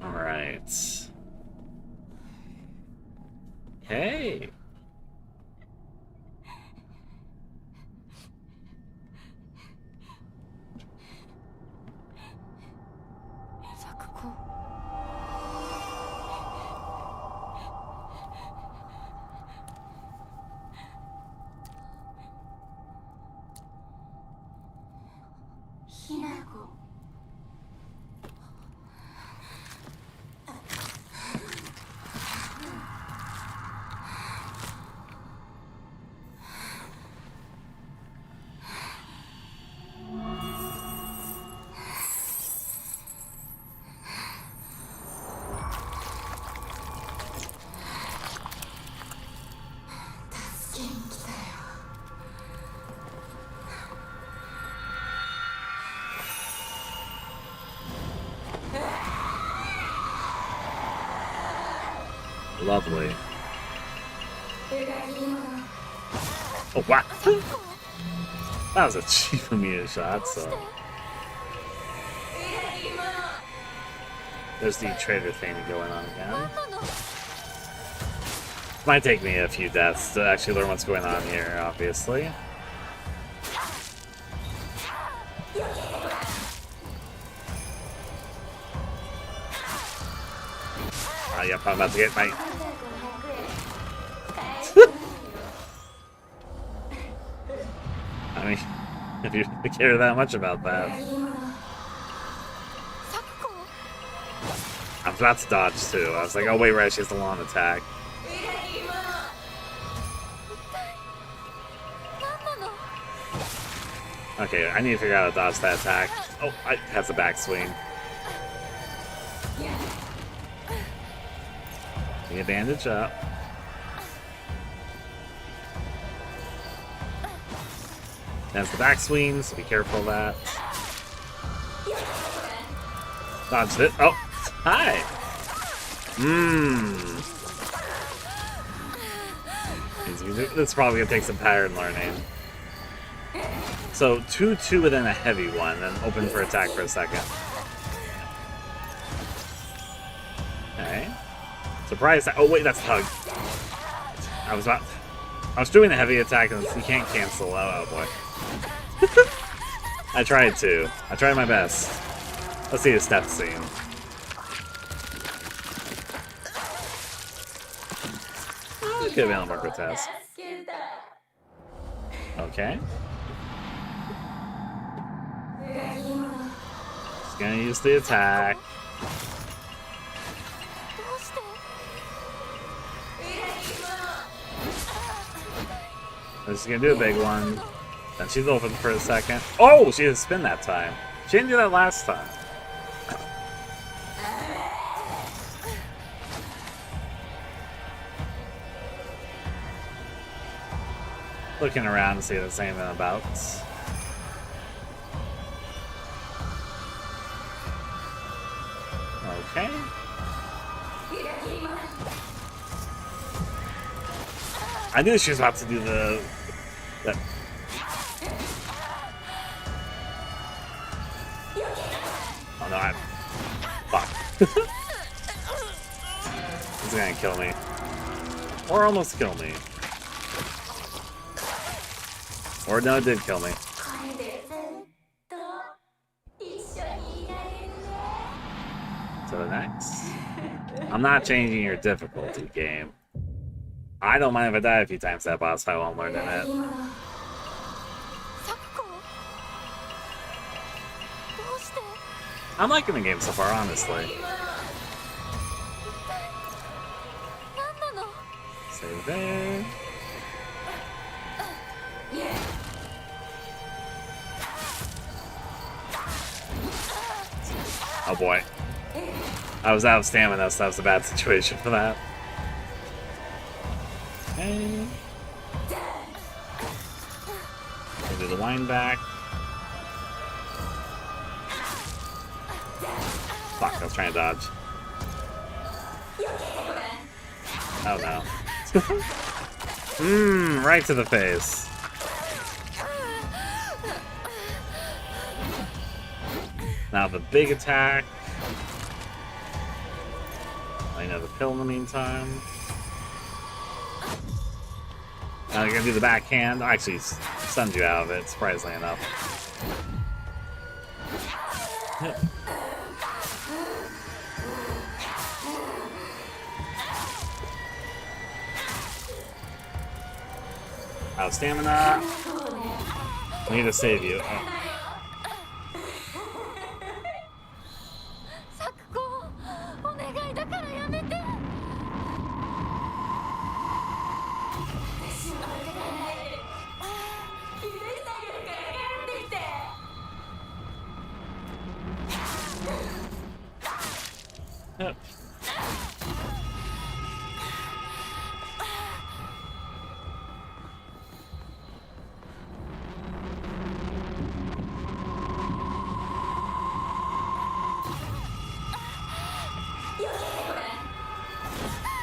Alright. Hey! Hinako. Lovely. Oh, wow. That was a cheap immediate shot, so... there's the Traitor thing going on again. Might take me a few deaths to actually learn what's going on here, obviously. Oh, yep, I'm about to get my... I mean, if you care that much about that. I was about to dodge too. I was like, oh wait, right, she has the lawn attack. Okay, I need to figure out how to dodge that attack. Oh, it has a backswing. Get a bandage up. That's the backswing, so be careful of that. Dodged it. Oh, hi! This is probably gonna take some pattern learning. So 2-2 within a heavy one, then open for attack for a second. Okay. Surprise! Oh wait, that's Hug. I was doing the heavy attack and you can't cancel. Oh boy. I tried to. I tried my best. Let's see the step scene. Could have been a little more grotesque. Okay. Just gonna use the attack. She's gonna do a big one. Then she's open for a second. Oh, she didn't spin that time. She didn't do that last time. Looking around to see if there's anything about. I knew she was about to do the... Oh no, fuck. He's gonna kill me. Or almost kill me. Or no, it did kill me. To the next. I'm not changing your difficulty, game. I don't mind if I die a few times that boss fight while I'm learning it. I'm liking the game so far, honestly. Save there. Oh boy. I was out of stamina, so that was a bad situation for that. Okay. We'll do the wind back. Fuck, I was trying to dodge. Oh no. Right to the face. Now the big attack. I know the pill in the meantime. Now you're gonna do the backhand. Actually, stunned you out of it, surprisingly enough. Yep. Out of stamina. I need to save you. Oh. Yep.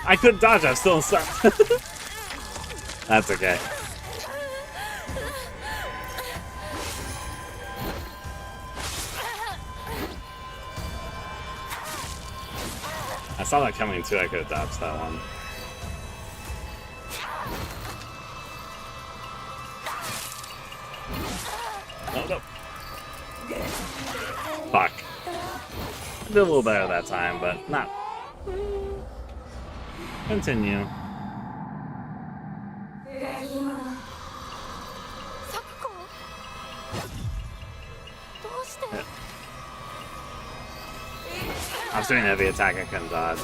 I couldn't dodge, I was still stuck. That's okay. I saw that coming too, I could have dodged that one. Oh no. Fuck. I did a little better that time, but not. Continue. I was doing a heavy attack, I couldn't dodge.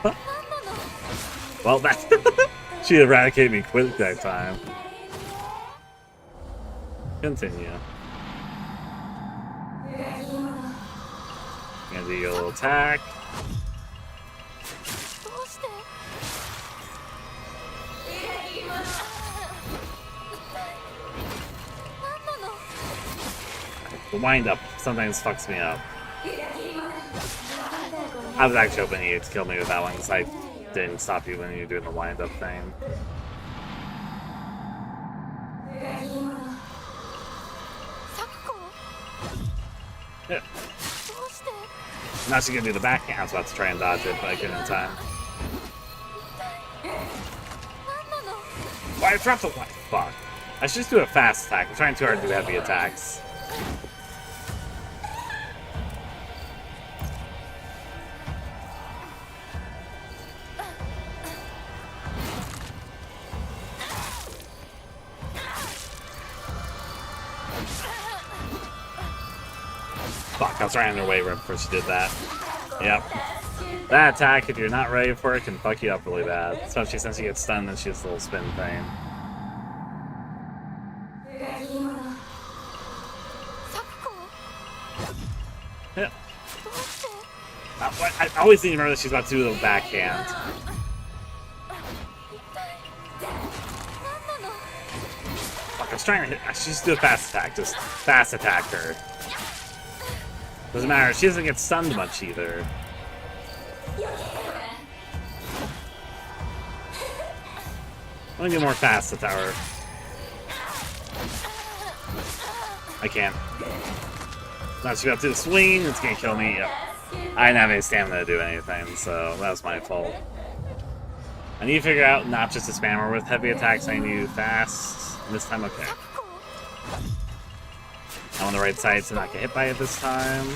Huh. Well, that she eradicated me quick that time. Continue. Gonna do your little attack. The wind up sometimes fucks me up. I was actually hoping you to kill me with that one because I didn't stop you when you were doing the wind up thing. Yeah. Now she's gonna do the backhand. I was about to try and dodge it, but I couldn't in time. Why I dropped the wind? Fuck. I should just do a fast attack. I'm trying too hard to do heavy attacks. Fuck, I was right on her way right before she did that. Yep. That attack, if you're not ready for it, can fuck you up really bad. Especially since you get stunned and she has a little spin thing. Yeah. I always need to remember that she's about to do the backhand. Fuck, I was trying to hit. She just do a fast attack. Just fast attack her. Doesn't matter. She doesn't get stunned much either. Let me get more fast the tower. I can't. Not sure up to the swing. It's gonna kill me. Yep. I didn't have any stamina to do anything, so that was my fault. I need to figure out not just a spammer with heavy attacks. I need to do fast. And this time, okay. I'm on the right side to not get hit by it this time.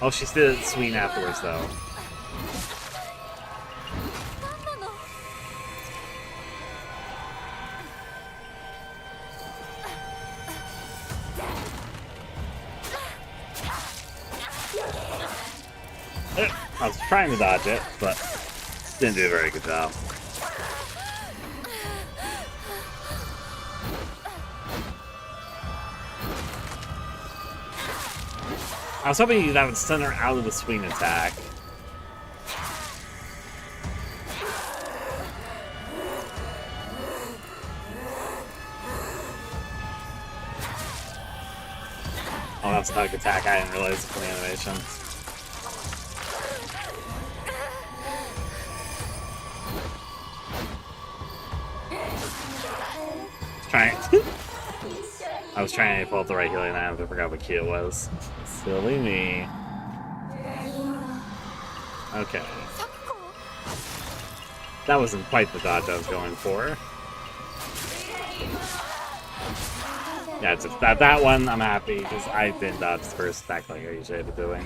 Oh, she did it swing afterwards, though. I was trying to dodge it, but didn't do a very good job. I was hoping that would stun her out of the swing attack. Oh, that's a hug attack. I didn't realize it's the animation. I was trying to pull up the right healing item, but I forgot what key it was. Silly me. Okay. That wasn't quite the dodge I was going for. Yeah, it's that one I'm happy because I didn't dodge the first attack like I usually have been doing.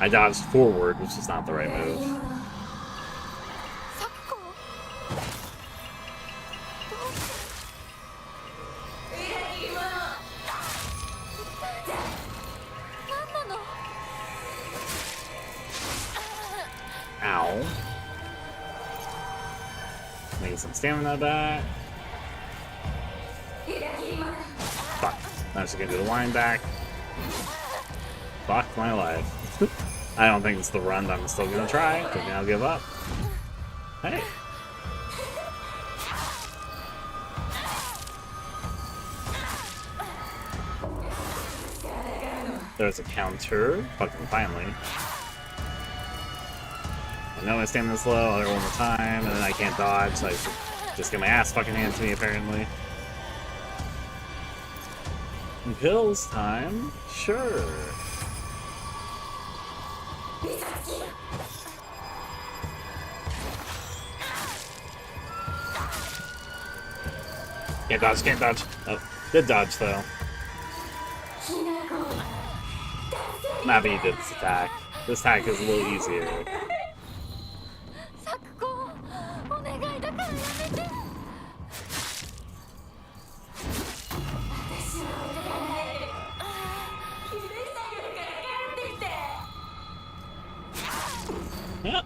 I dodged forward, which is not the right move. Ow. Making some stamina back. Fuck. I'm just gonna do the wind back. Fuck my life. I don't think it's the run, but I'm still gonna try. Don't think I'll give up. Hey. There's a counter. Fucking finally. I know my stamina's low, I'll hit it one more time, and then I can't dodge, so I should just get my ass fucking handed to me, apparently. Pills time? Sure. Can't dodge, can't dodge. Oh, did dodge, though. I'm happy he did this attack. This attack is a little easier. Yeah.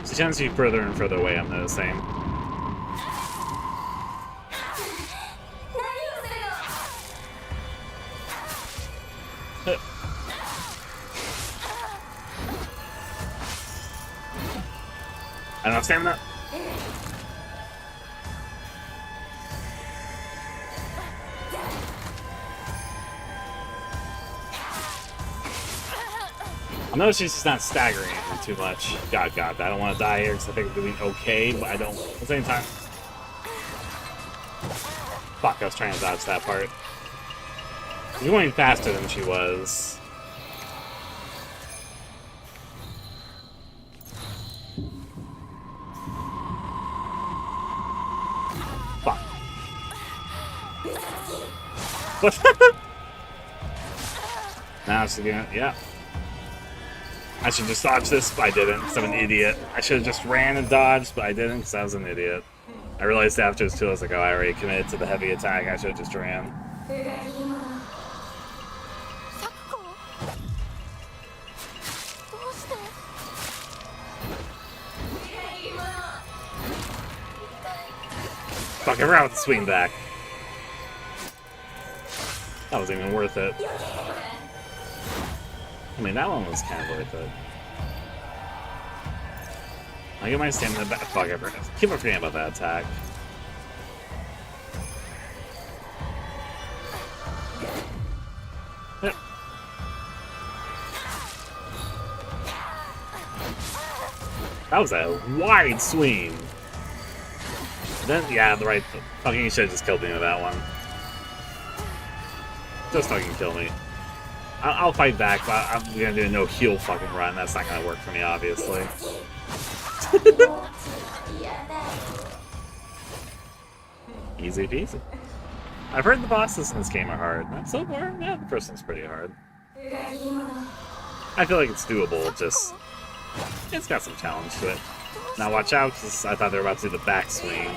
She tends to be further and further away, I'm noticing. I don't have stamina. I notice she's just not staggering too much. God, I don't want to die here because I think we're doing okay, but I don't. At the same time. Fuck, I was trying to dodge that part. You're going faster than she was. Fuck. What? Now it's again. Yeah. I should just dodge this, but I didn't because I'm an idiot. I should have just ran and dodged, but I didn't because I was an idiot. I realized after this too, I was like, oh, I already committed to the heavy attack. I should have just ran. Fuck, I forgot with the swing back. That wasn't even worth it. I mean, that one was kind of worth it. I get my stamina back. Fuck, I keep forgetting about that attack. Yep. That was a wide swing. Then, yeah, the right. Fucking, you should have just killed me with that one. Just fucking kill me. I'll fight back, but I'm gonna do a no heal fucking run. That's not gonna work for me, obviously. Easy peasy. I've heard the bosses in this game are hard. So far, yeah, the first one's pretty hard. I feel like it's doable, just... It's got some challenge to it. Now watch out, because I thought they were about to do the backswing.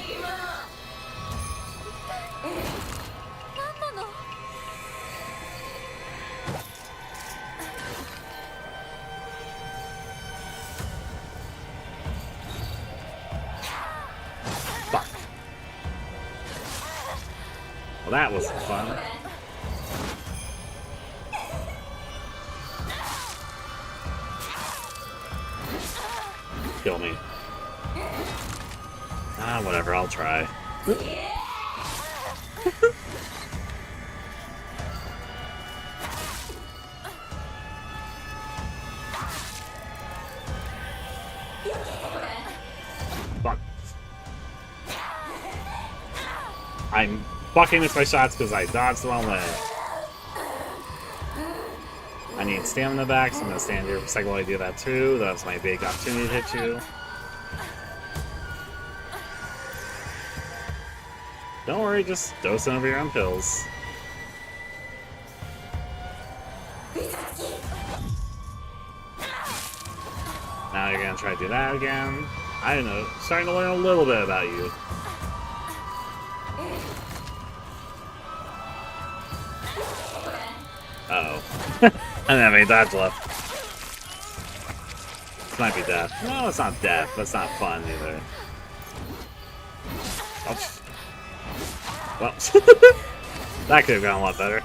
Fuck. Well, that wasn't fun. Kill me. Ah, whatever, I'll try. Fuck. I'm fucking with my shots because I dodged the wrong way. I need stamina back, so I'm gonna stand here for a second while I do that too. That's my big opportunity to hit you. Don't worry, just dosing over your own pills. Now you're gonna try to do that again. I don't know, starting to learn a little bit about you. Uh-oh. I don't have any dodge left. This might be death. No, it's not death, but it's not fun either. Ouch. Well, that could have gone a lot better.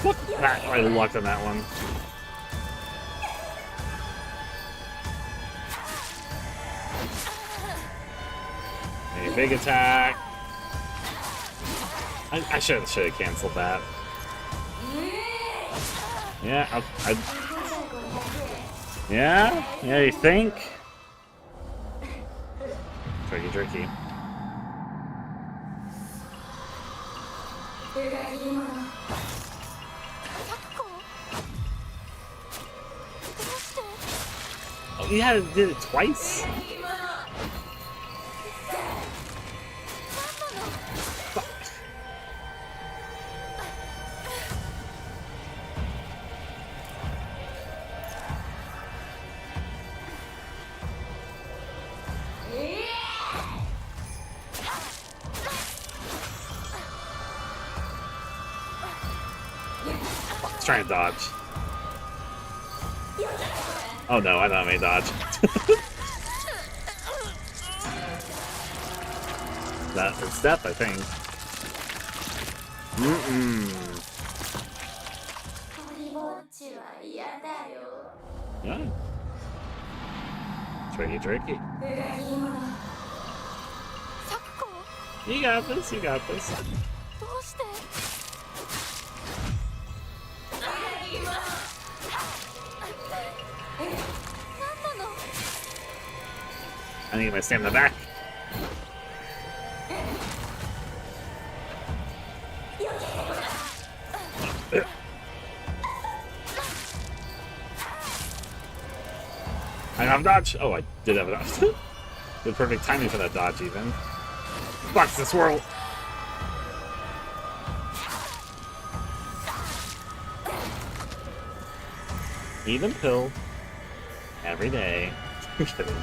What? I lucked on that one. A big attack. I should have canceled that. Yeah, yeah, you think? Tricky. Oh, you did it twice? Trying to dodge. Oh no, I don't have any dodge. It's death, I think. Yeah. Tricky. You got this. I need my stamina back. I have dodge. Oh, I did have a dodge. Good perfect timing for that dodge, even. Fuck the swirl. Even pill. Every day. Just kidding.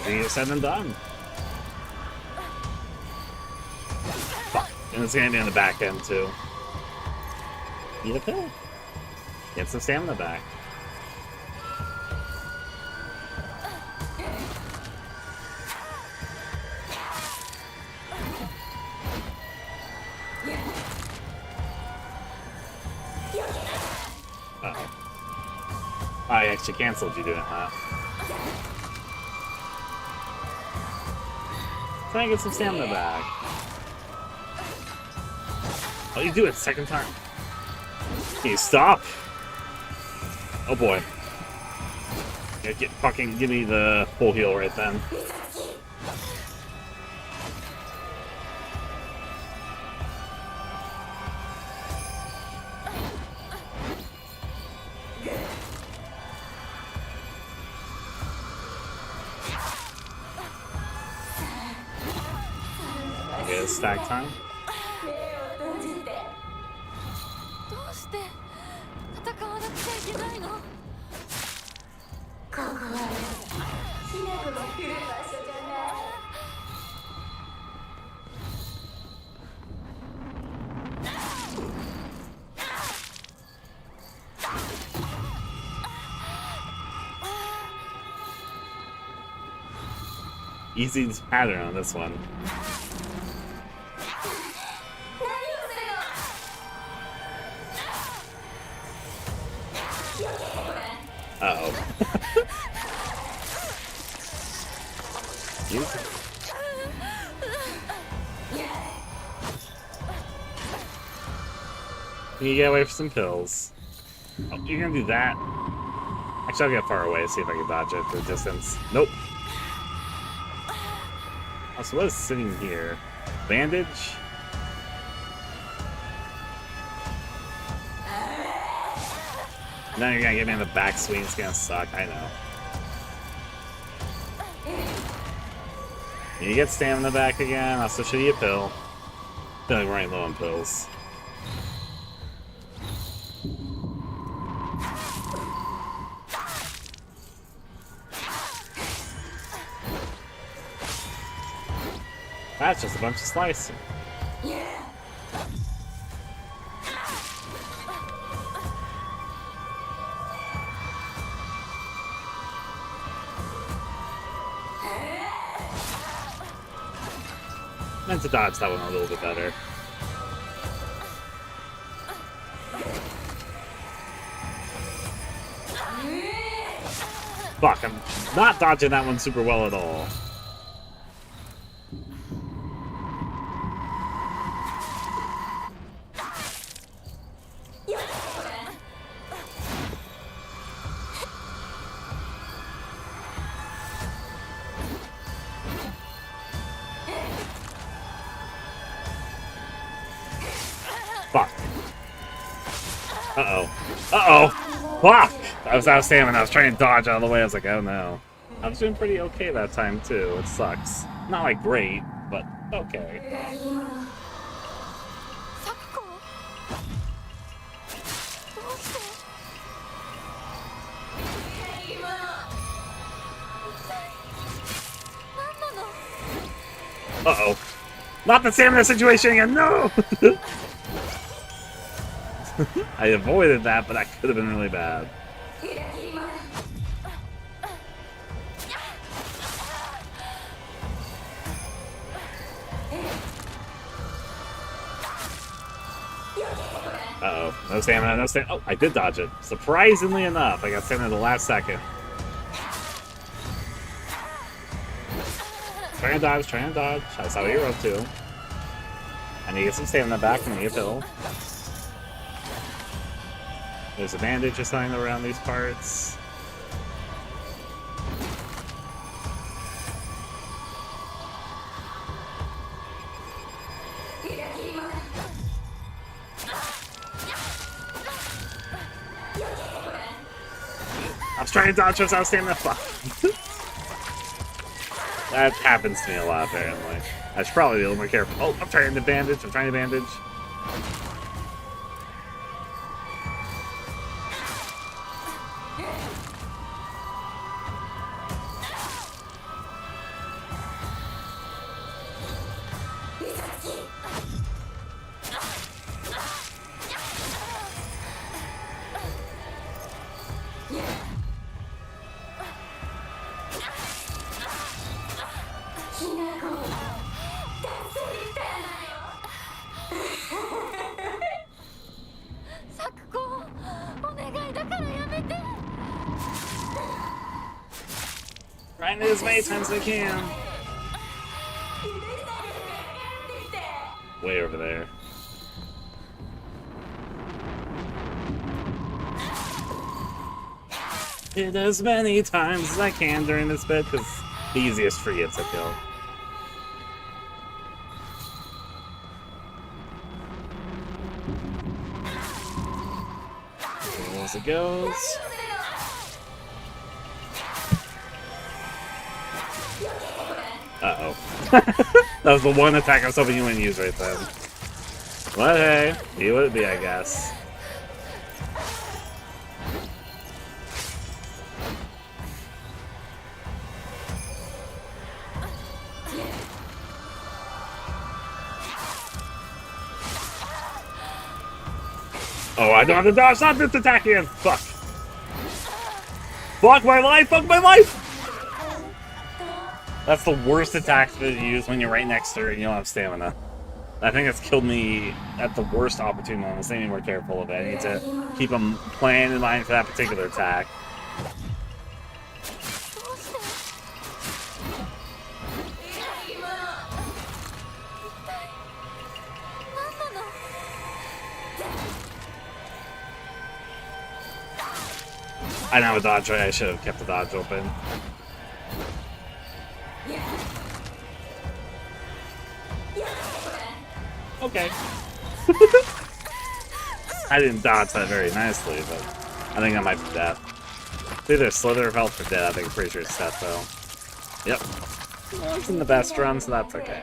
Easier said than done. Fuck. And it's gonna be on the back end too. Eat a pill. Get some stamina back. I actually canceled you doing that. Try and get some stamina back. Oh, you do it second time. Can you stop? Oh boy. Yeah, give me the full heal right then. Okay, it's stack time. どうして戦わなくちゃいけないの？ Easy pattern on this one. Uh-oh. Can you get away from some pills? Oh, you're gonna do that? Actually, I'll get far away, see if I can dodge it for distance. Nope. Oh, so what is sitting here? Bandage? Now you're gonna get me on the backswing, it's gonna suck, I know. You get stamina back again, I'll switch you a pill. I feel like we're running low on pills. That's just a bunch of slicing. Meant to dodge that one a little bit better. Fuck, I'm not dodging that one super well at all. Fuck. Uh-oh. Uh-oh! Fuck! I was out of stamina. I was trying to dodge out of the way. I was like, oh no. I was doing pretty okay that time, too. It sucks. Not, like, great, but okay. Uh-oh. Not the stamina situation again, no! I avoided that, but that could have been really bad. Uh-oh. No stamina, no stamina. Oh, I did dodge it. Surprisingly enough, I got stamina at the last second. Trying to dodge, trying to dodge. I saw what you're up to. I need to get some stamina back and I need a pill. There's a bandage or something around these parts. I was trying to dodge us, I was standing there. That happens to me a lot, apparently. I should probably be a little more careful. Oh, I'm trying to bandage, I'm trying to bandage. Trying to do as many times as I can. Way over there. Hit as many times as I can during this bit, because the easiest free hits I feel. As it goes. Uh-oh. That was the one attack I was hoping you wouldn't use right then. But hey, be what it be, I guess. Oh, I don't have to dodge. Stop this attack again. Fuck. Fuck my life. Fuck my life. That's the worst attack to use when you're right next to her and you don't have stamina. I think it's killed me at the worst opportune moments. I need to be more careful of it. I need to keep a plan in mind for that particular attack. I don't have a dodge right. I should have kept the dodge open. Okay. I didn't dodge that very nicely, but I think I might be dead. It's either Slither or Health for dead. I think I'm pretty sure it's death, though. Yep. Well, it's in the best run, so that's okay.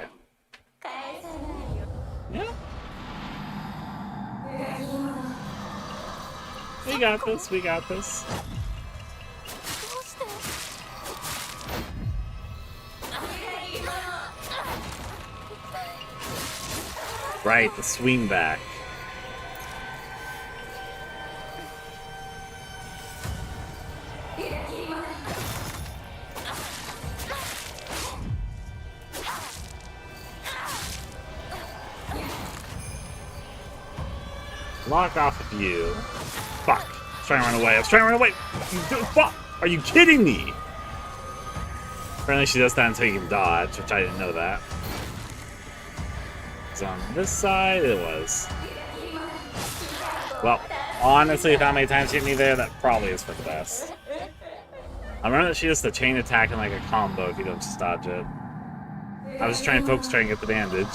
Yeah. We got this, we got this. Right, the swing back. Lock off of you. Fuck. I was trying to run away. I was trying to run away. Fuck. Are you kidding me? Apparently she does that until you can dodge, which I didn't know that. It's on this side. It was. Well, honestly, if how many times hit me there, that probably is for the best. I remember that she does the chain attack in like a combo if you don't just dodge it. I was just trying to focus, trying to get the bandage.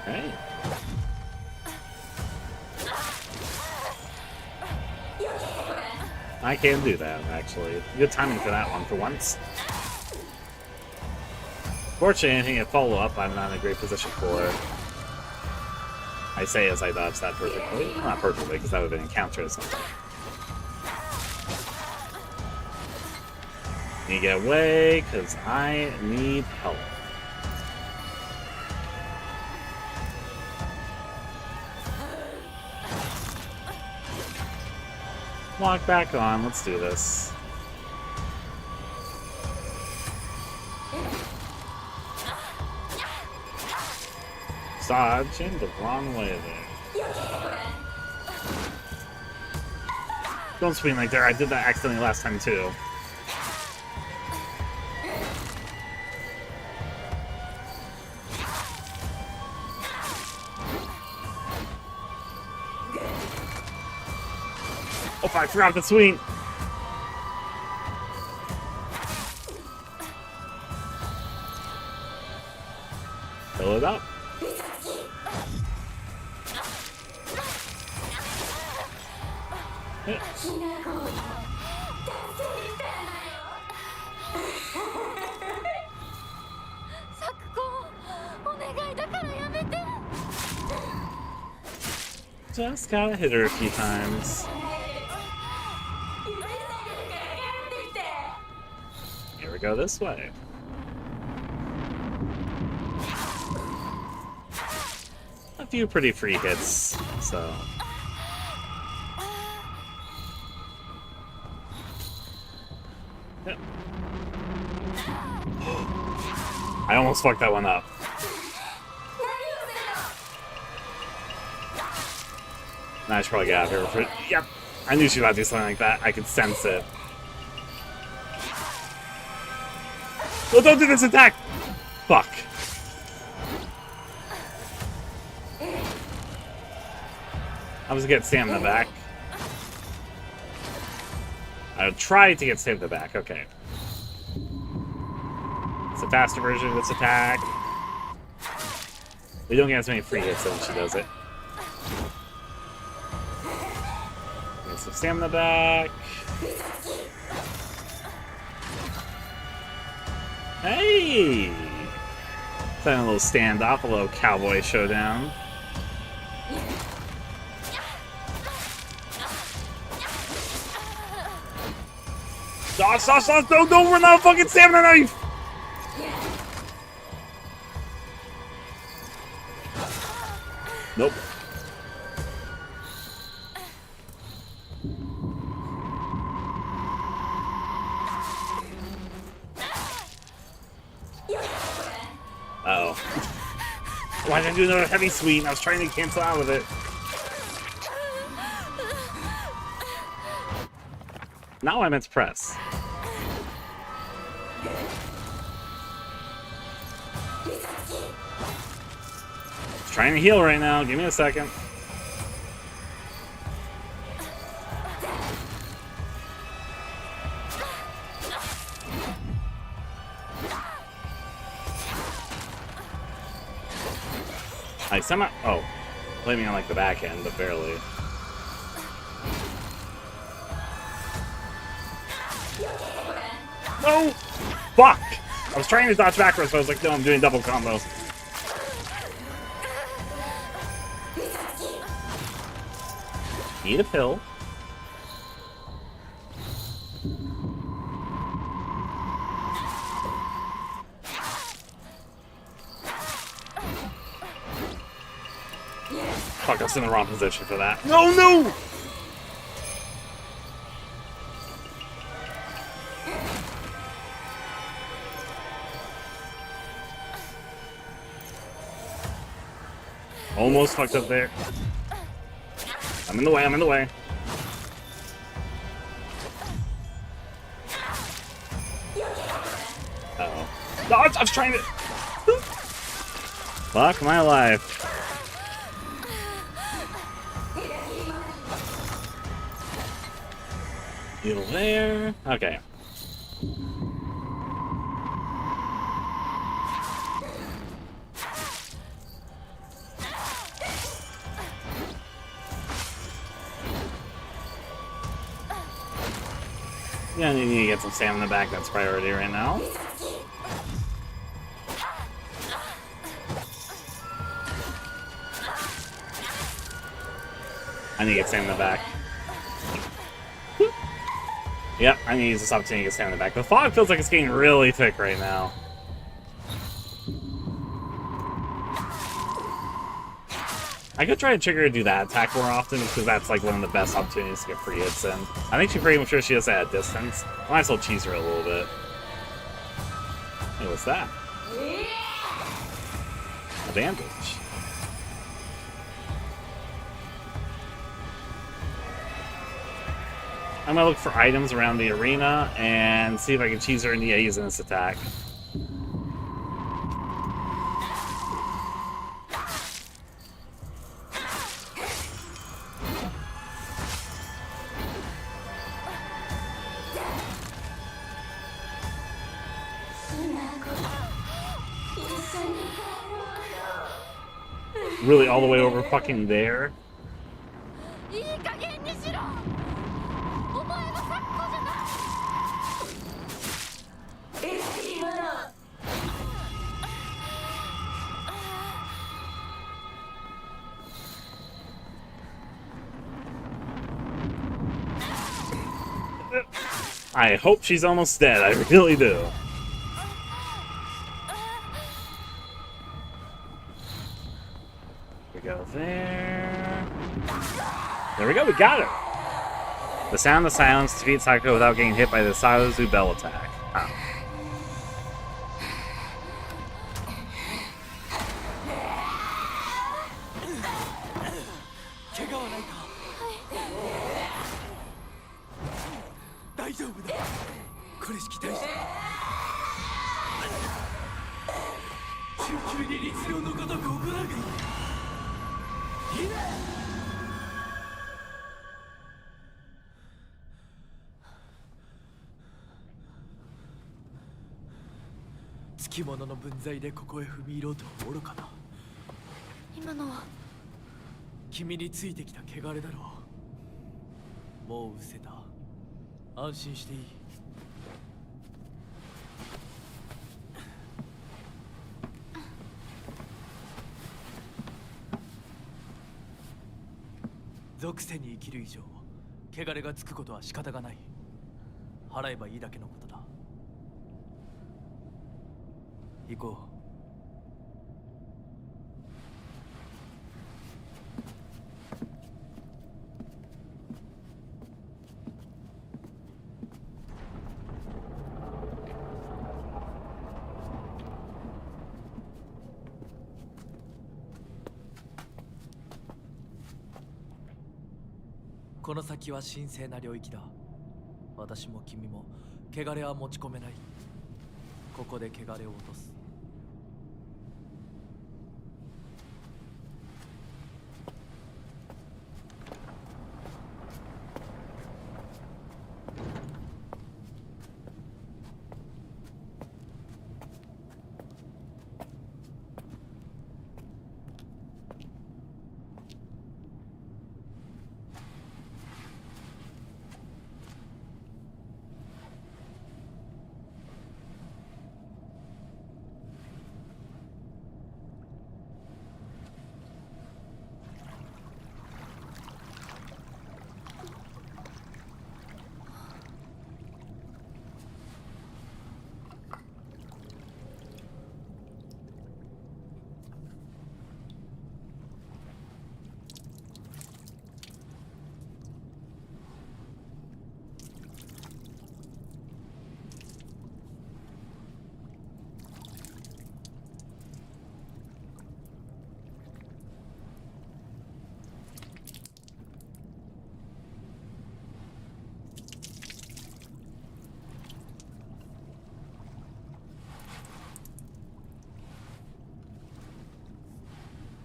Hey. I can do that, actually. Good timing for that one, for once. Fortunately, anything to follow up, I'm not in a great position for. I say as I dodge that perfectly. Well, not perfectly, because that would have been encountered or something. Need to get away, because I need help. Lock back on, let's do this. Dodging the wrong way there. Don't swing like there, I did that accidentally last time too. Oh, I forgot the swing. Fill it up. Yeah. Just gotta hit her a few times. Here we go this way. A few pretty free hits, so. Yep. I almost fucked that one up. Nah, I should probably get out of here. Yep. I knew she was about to do something like that. I could sense it. Oh, don't do this attack! Fuck. I was gonna get stamina back. I tried to get stamina back. Okay. It's a faster version of this attack. We don't get as many free hits when she does it. Get some stamina back. Hey! Playing a little standoff, a little cowboy showdown. Dodge, dodge, dodge! Don't run out of fucking stamina knife! Nope. Uh-oh. Why did I do another heavy sweep? I was trying to cancel out with it. Not what I meant to press. Trying to heal right now. Give me a second. I somehow. Oh, blaming on like the back end, but barely. No! Fuck! I was trying to dodge backwards, but I was like, no, I'm doing double combos. Need a pill. Fuck, I was in the wrong position for that. No, no! Almost fucked up there. I'm in the way, I'm in the way. Uh-oh. Dodge! I was trying to... Fuck my life. Heal there. Okay. Yeah, I need to get some stamina back. That's priority right now. I need to get stamina back. Yep, I need to use this opportunity to get stamina back. The fog feels like it's getting really thick right now. I could try to trigger her to do that attack more often, because that's like one of the best opportunities to get free hits in. I think she's pretty much sure she does that at distance. I might as well cheese her a little bit. Hey, what's that? A bandage. I'm gonna look for items around the arena and see if I can cheese her into using this attack. Really all the way over fucking there? I hope she's almost dead, I really do. We go there. There we go, we got her! The sound of silence defeats Hinako without getting hit by the Shimizu bell attack. Oh. 大丈夫だ。これしき大事。中級に律令のごとく行うがいい。つきものの分際でここへ踏み入ろうとは愚かな。今のは君についてきた汚れだろう。もう失せた。安心していい。属性に生きる以上汚れがつくことは仕方がない。払えばいいだけのことだ。行こう。この先は神聖な領域だ。私も君も汚れは持ち込めない。ここで汚れを落とす。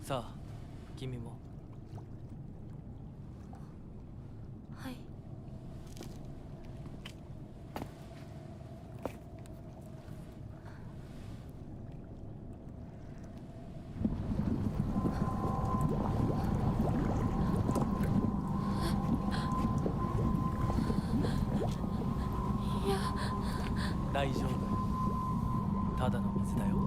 さあ、君も。はい。大丈夫。ただの水だよ。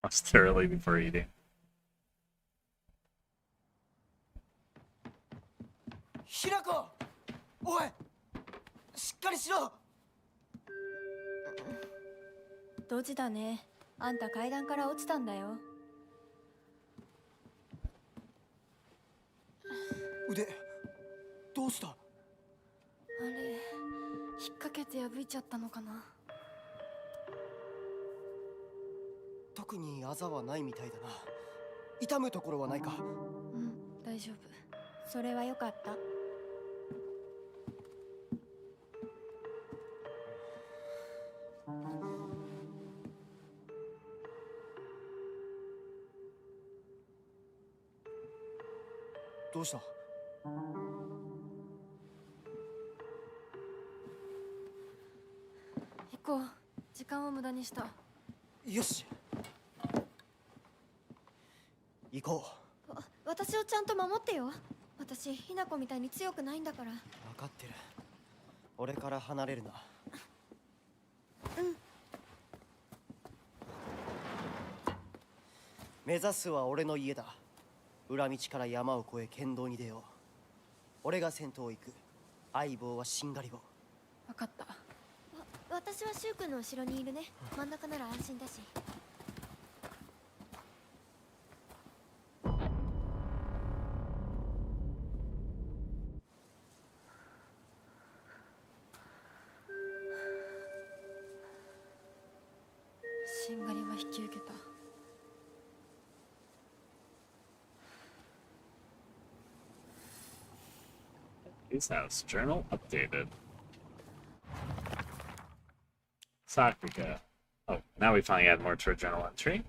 Watch thoroughly before eating. ひなこ、おい、しっかりしろ。ドジだね。あんた階段から落ちたんだよ。腕、どうした？あれ、引っ掛けて破いちゃったのかな。特にあざはないみたいだな。痛むところはないか？うん、大丈夫。それはよかった。どうした？構時間を無駄にした。よし行こう。私をちゃんと守ってよ。私ひなこみたいに強くないんだから。分かってる。俺から離れるな。目指すは俺の家だ。裏道から山を越え県道に出よう。俺が先頭を行く。相棒はしんがりを。分かった。私はシュウ君の後ろにいるね。真ん中なら安心だし。しんがりは引き受けた。His house journal updated. Sakuga. Oh, now we finally add more to her journal entry.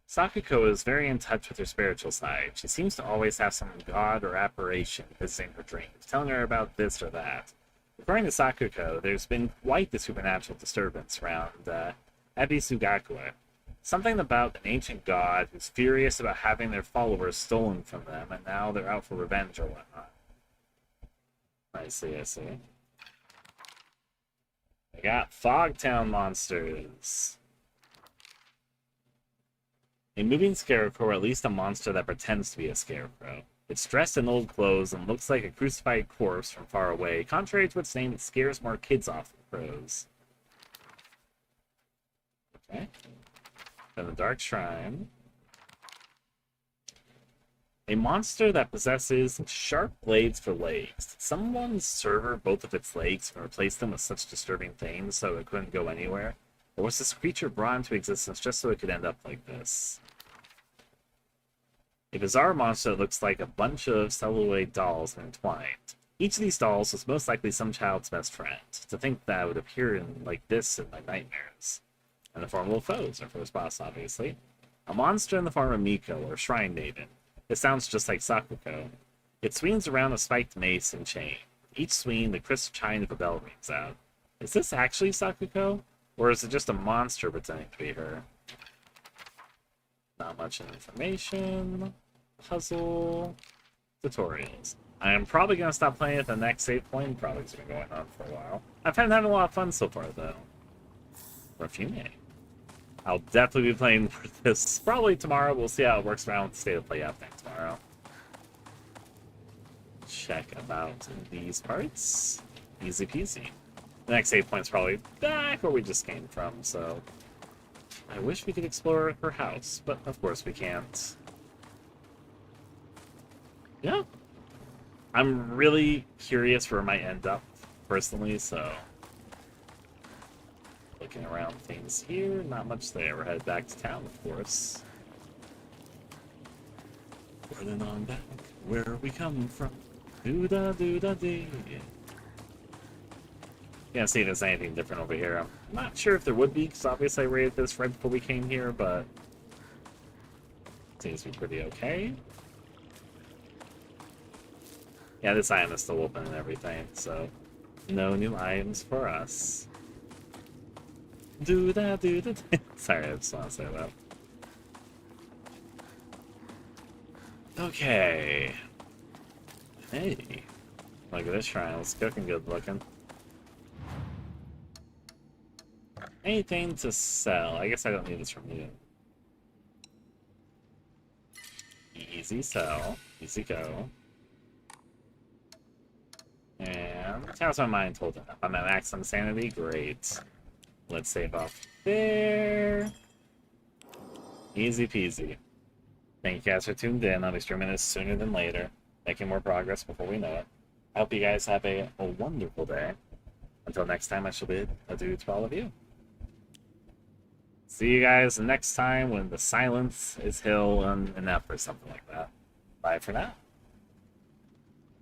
Sakuko is very in touch with her spiritual side. She seems to always have some god or apparition visiting her dreams, telling her about this or that. According to Sakuko, there's been quite the supernatural disturbance around Ebisugakure. Something about an ancient god who's furious about having their followers stolen from them, and now they're out for revenge or whatnot. I see, I see. We got Fogtown monsters. A moving scarecrow, or at least a monster that pretends to be a scarecrow. It's dressed in old clothes and looks like a crucified corpse from far away. Contrary to its name, it scares more kids off than crows. Okay. Then the Dark Shrine. A monster that possesses sharp blades for legs. Did someone's server both of its legs and replace them with such disturbing things so it couldn't go anywhere? Or was this creature brought into existence just so it could end up like this? A bizarre monster that looks like a bunch of celluloid dolls intertwined. Each of these dolls was most likely some child's best friend. To think that it would appear in like this in my nightmares. And the formidable foes, our first boss, obviously. A monster in the form of Miko, or Shrine Maiden. It sounds just like Sakuko. It swings around a spiked mace and chain. Each swing, the crisp chime of a bell rings out. Is this actually Sakuko? Or is it just a monster pretending to be her? Not much information. Puzzle. Tutorials. I am probably going to stop playing at the next save point. Probably has been going on for a while. I've been having a lot of fun so far, though. Refume. I'll definitely be playing for this probably tomorrow. We'll see how it works around with the state of play update tomorrow. Check about these parts. Easy peasy. The next save point's probably back where we just came from, so I wish we could explore her house, but of course we can't. Yeah. I'm really curious where it might end up, personally, so looking around things here, not much there. We're headed back to town, of course. Running on back where we come from. Do-da-do-da-dee. Can't see if there's anything different over here. I'm not sure if there would be, because obviously I rated this right before we came here, but seems to be pretty okay. Yeah, this item is still open and everything, so no new items for us. Do-da-do-da-dee. Sorry, I just want to say that. Okay. Hey. Look at this shrine. It's cooking good looking. Anything to sell? I guess I don't need this from you. Easy sell. Easy go. And how's my mind holding up? I'm at max insanity? Great. Let's save off there. Easy peasy. Thank you guys for tuning in. I'll be streaming this sooner than later. Making more progress before we know it. I hope you guys have a wonderful day. Until next time, I shall bid adieu to all of you. See you guys next time when the silence is hill and enough or something like that. Bye for now.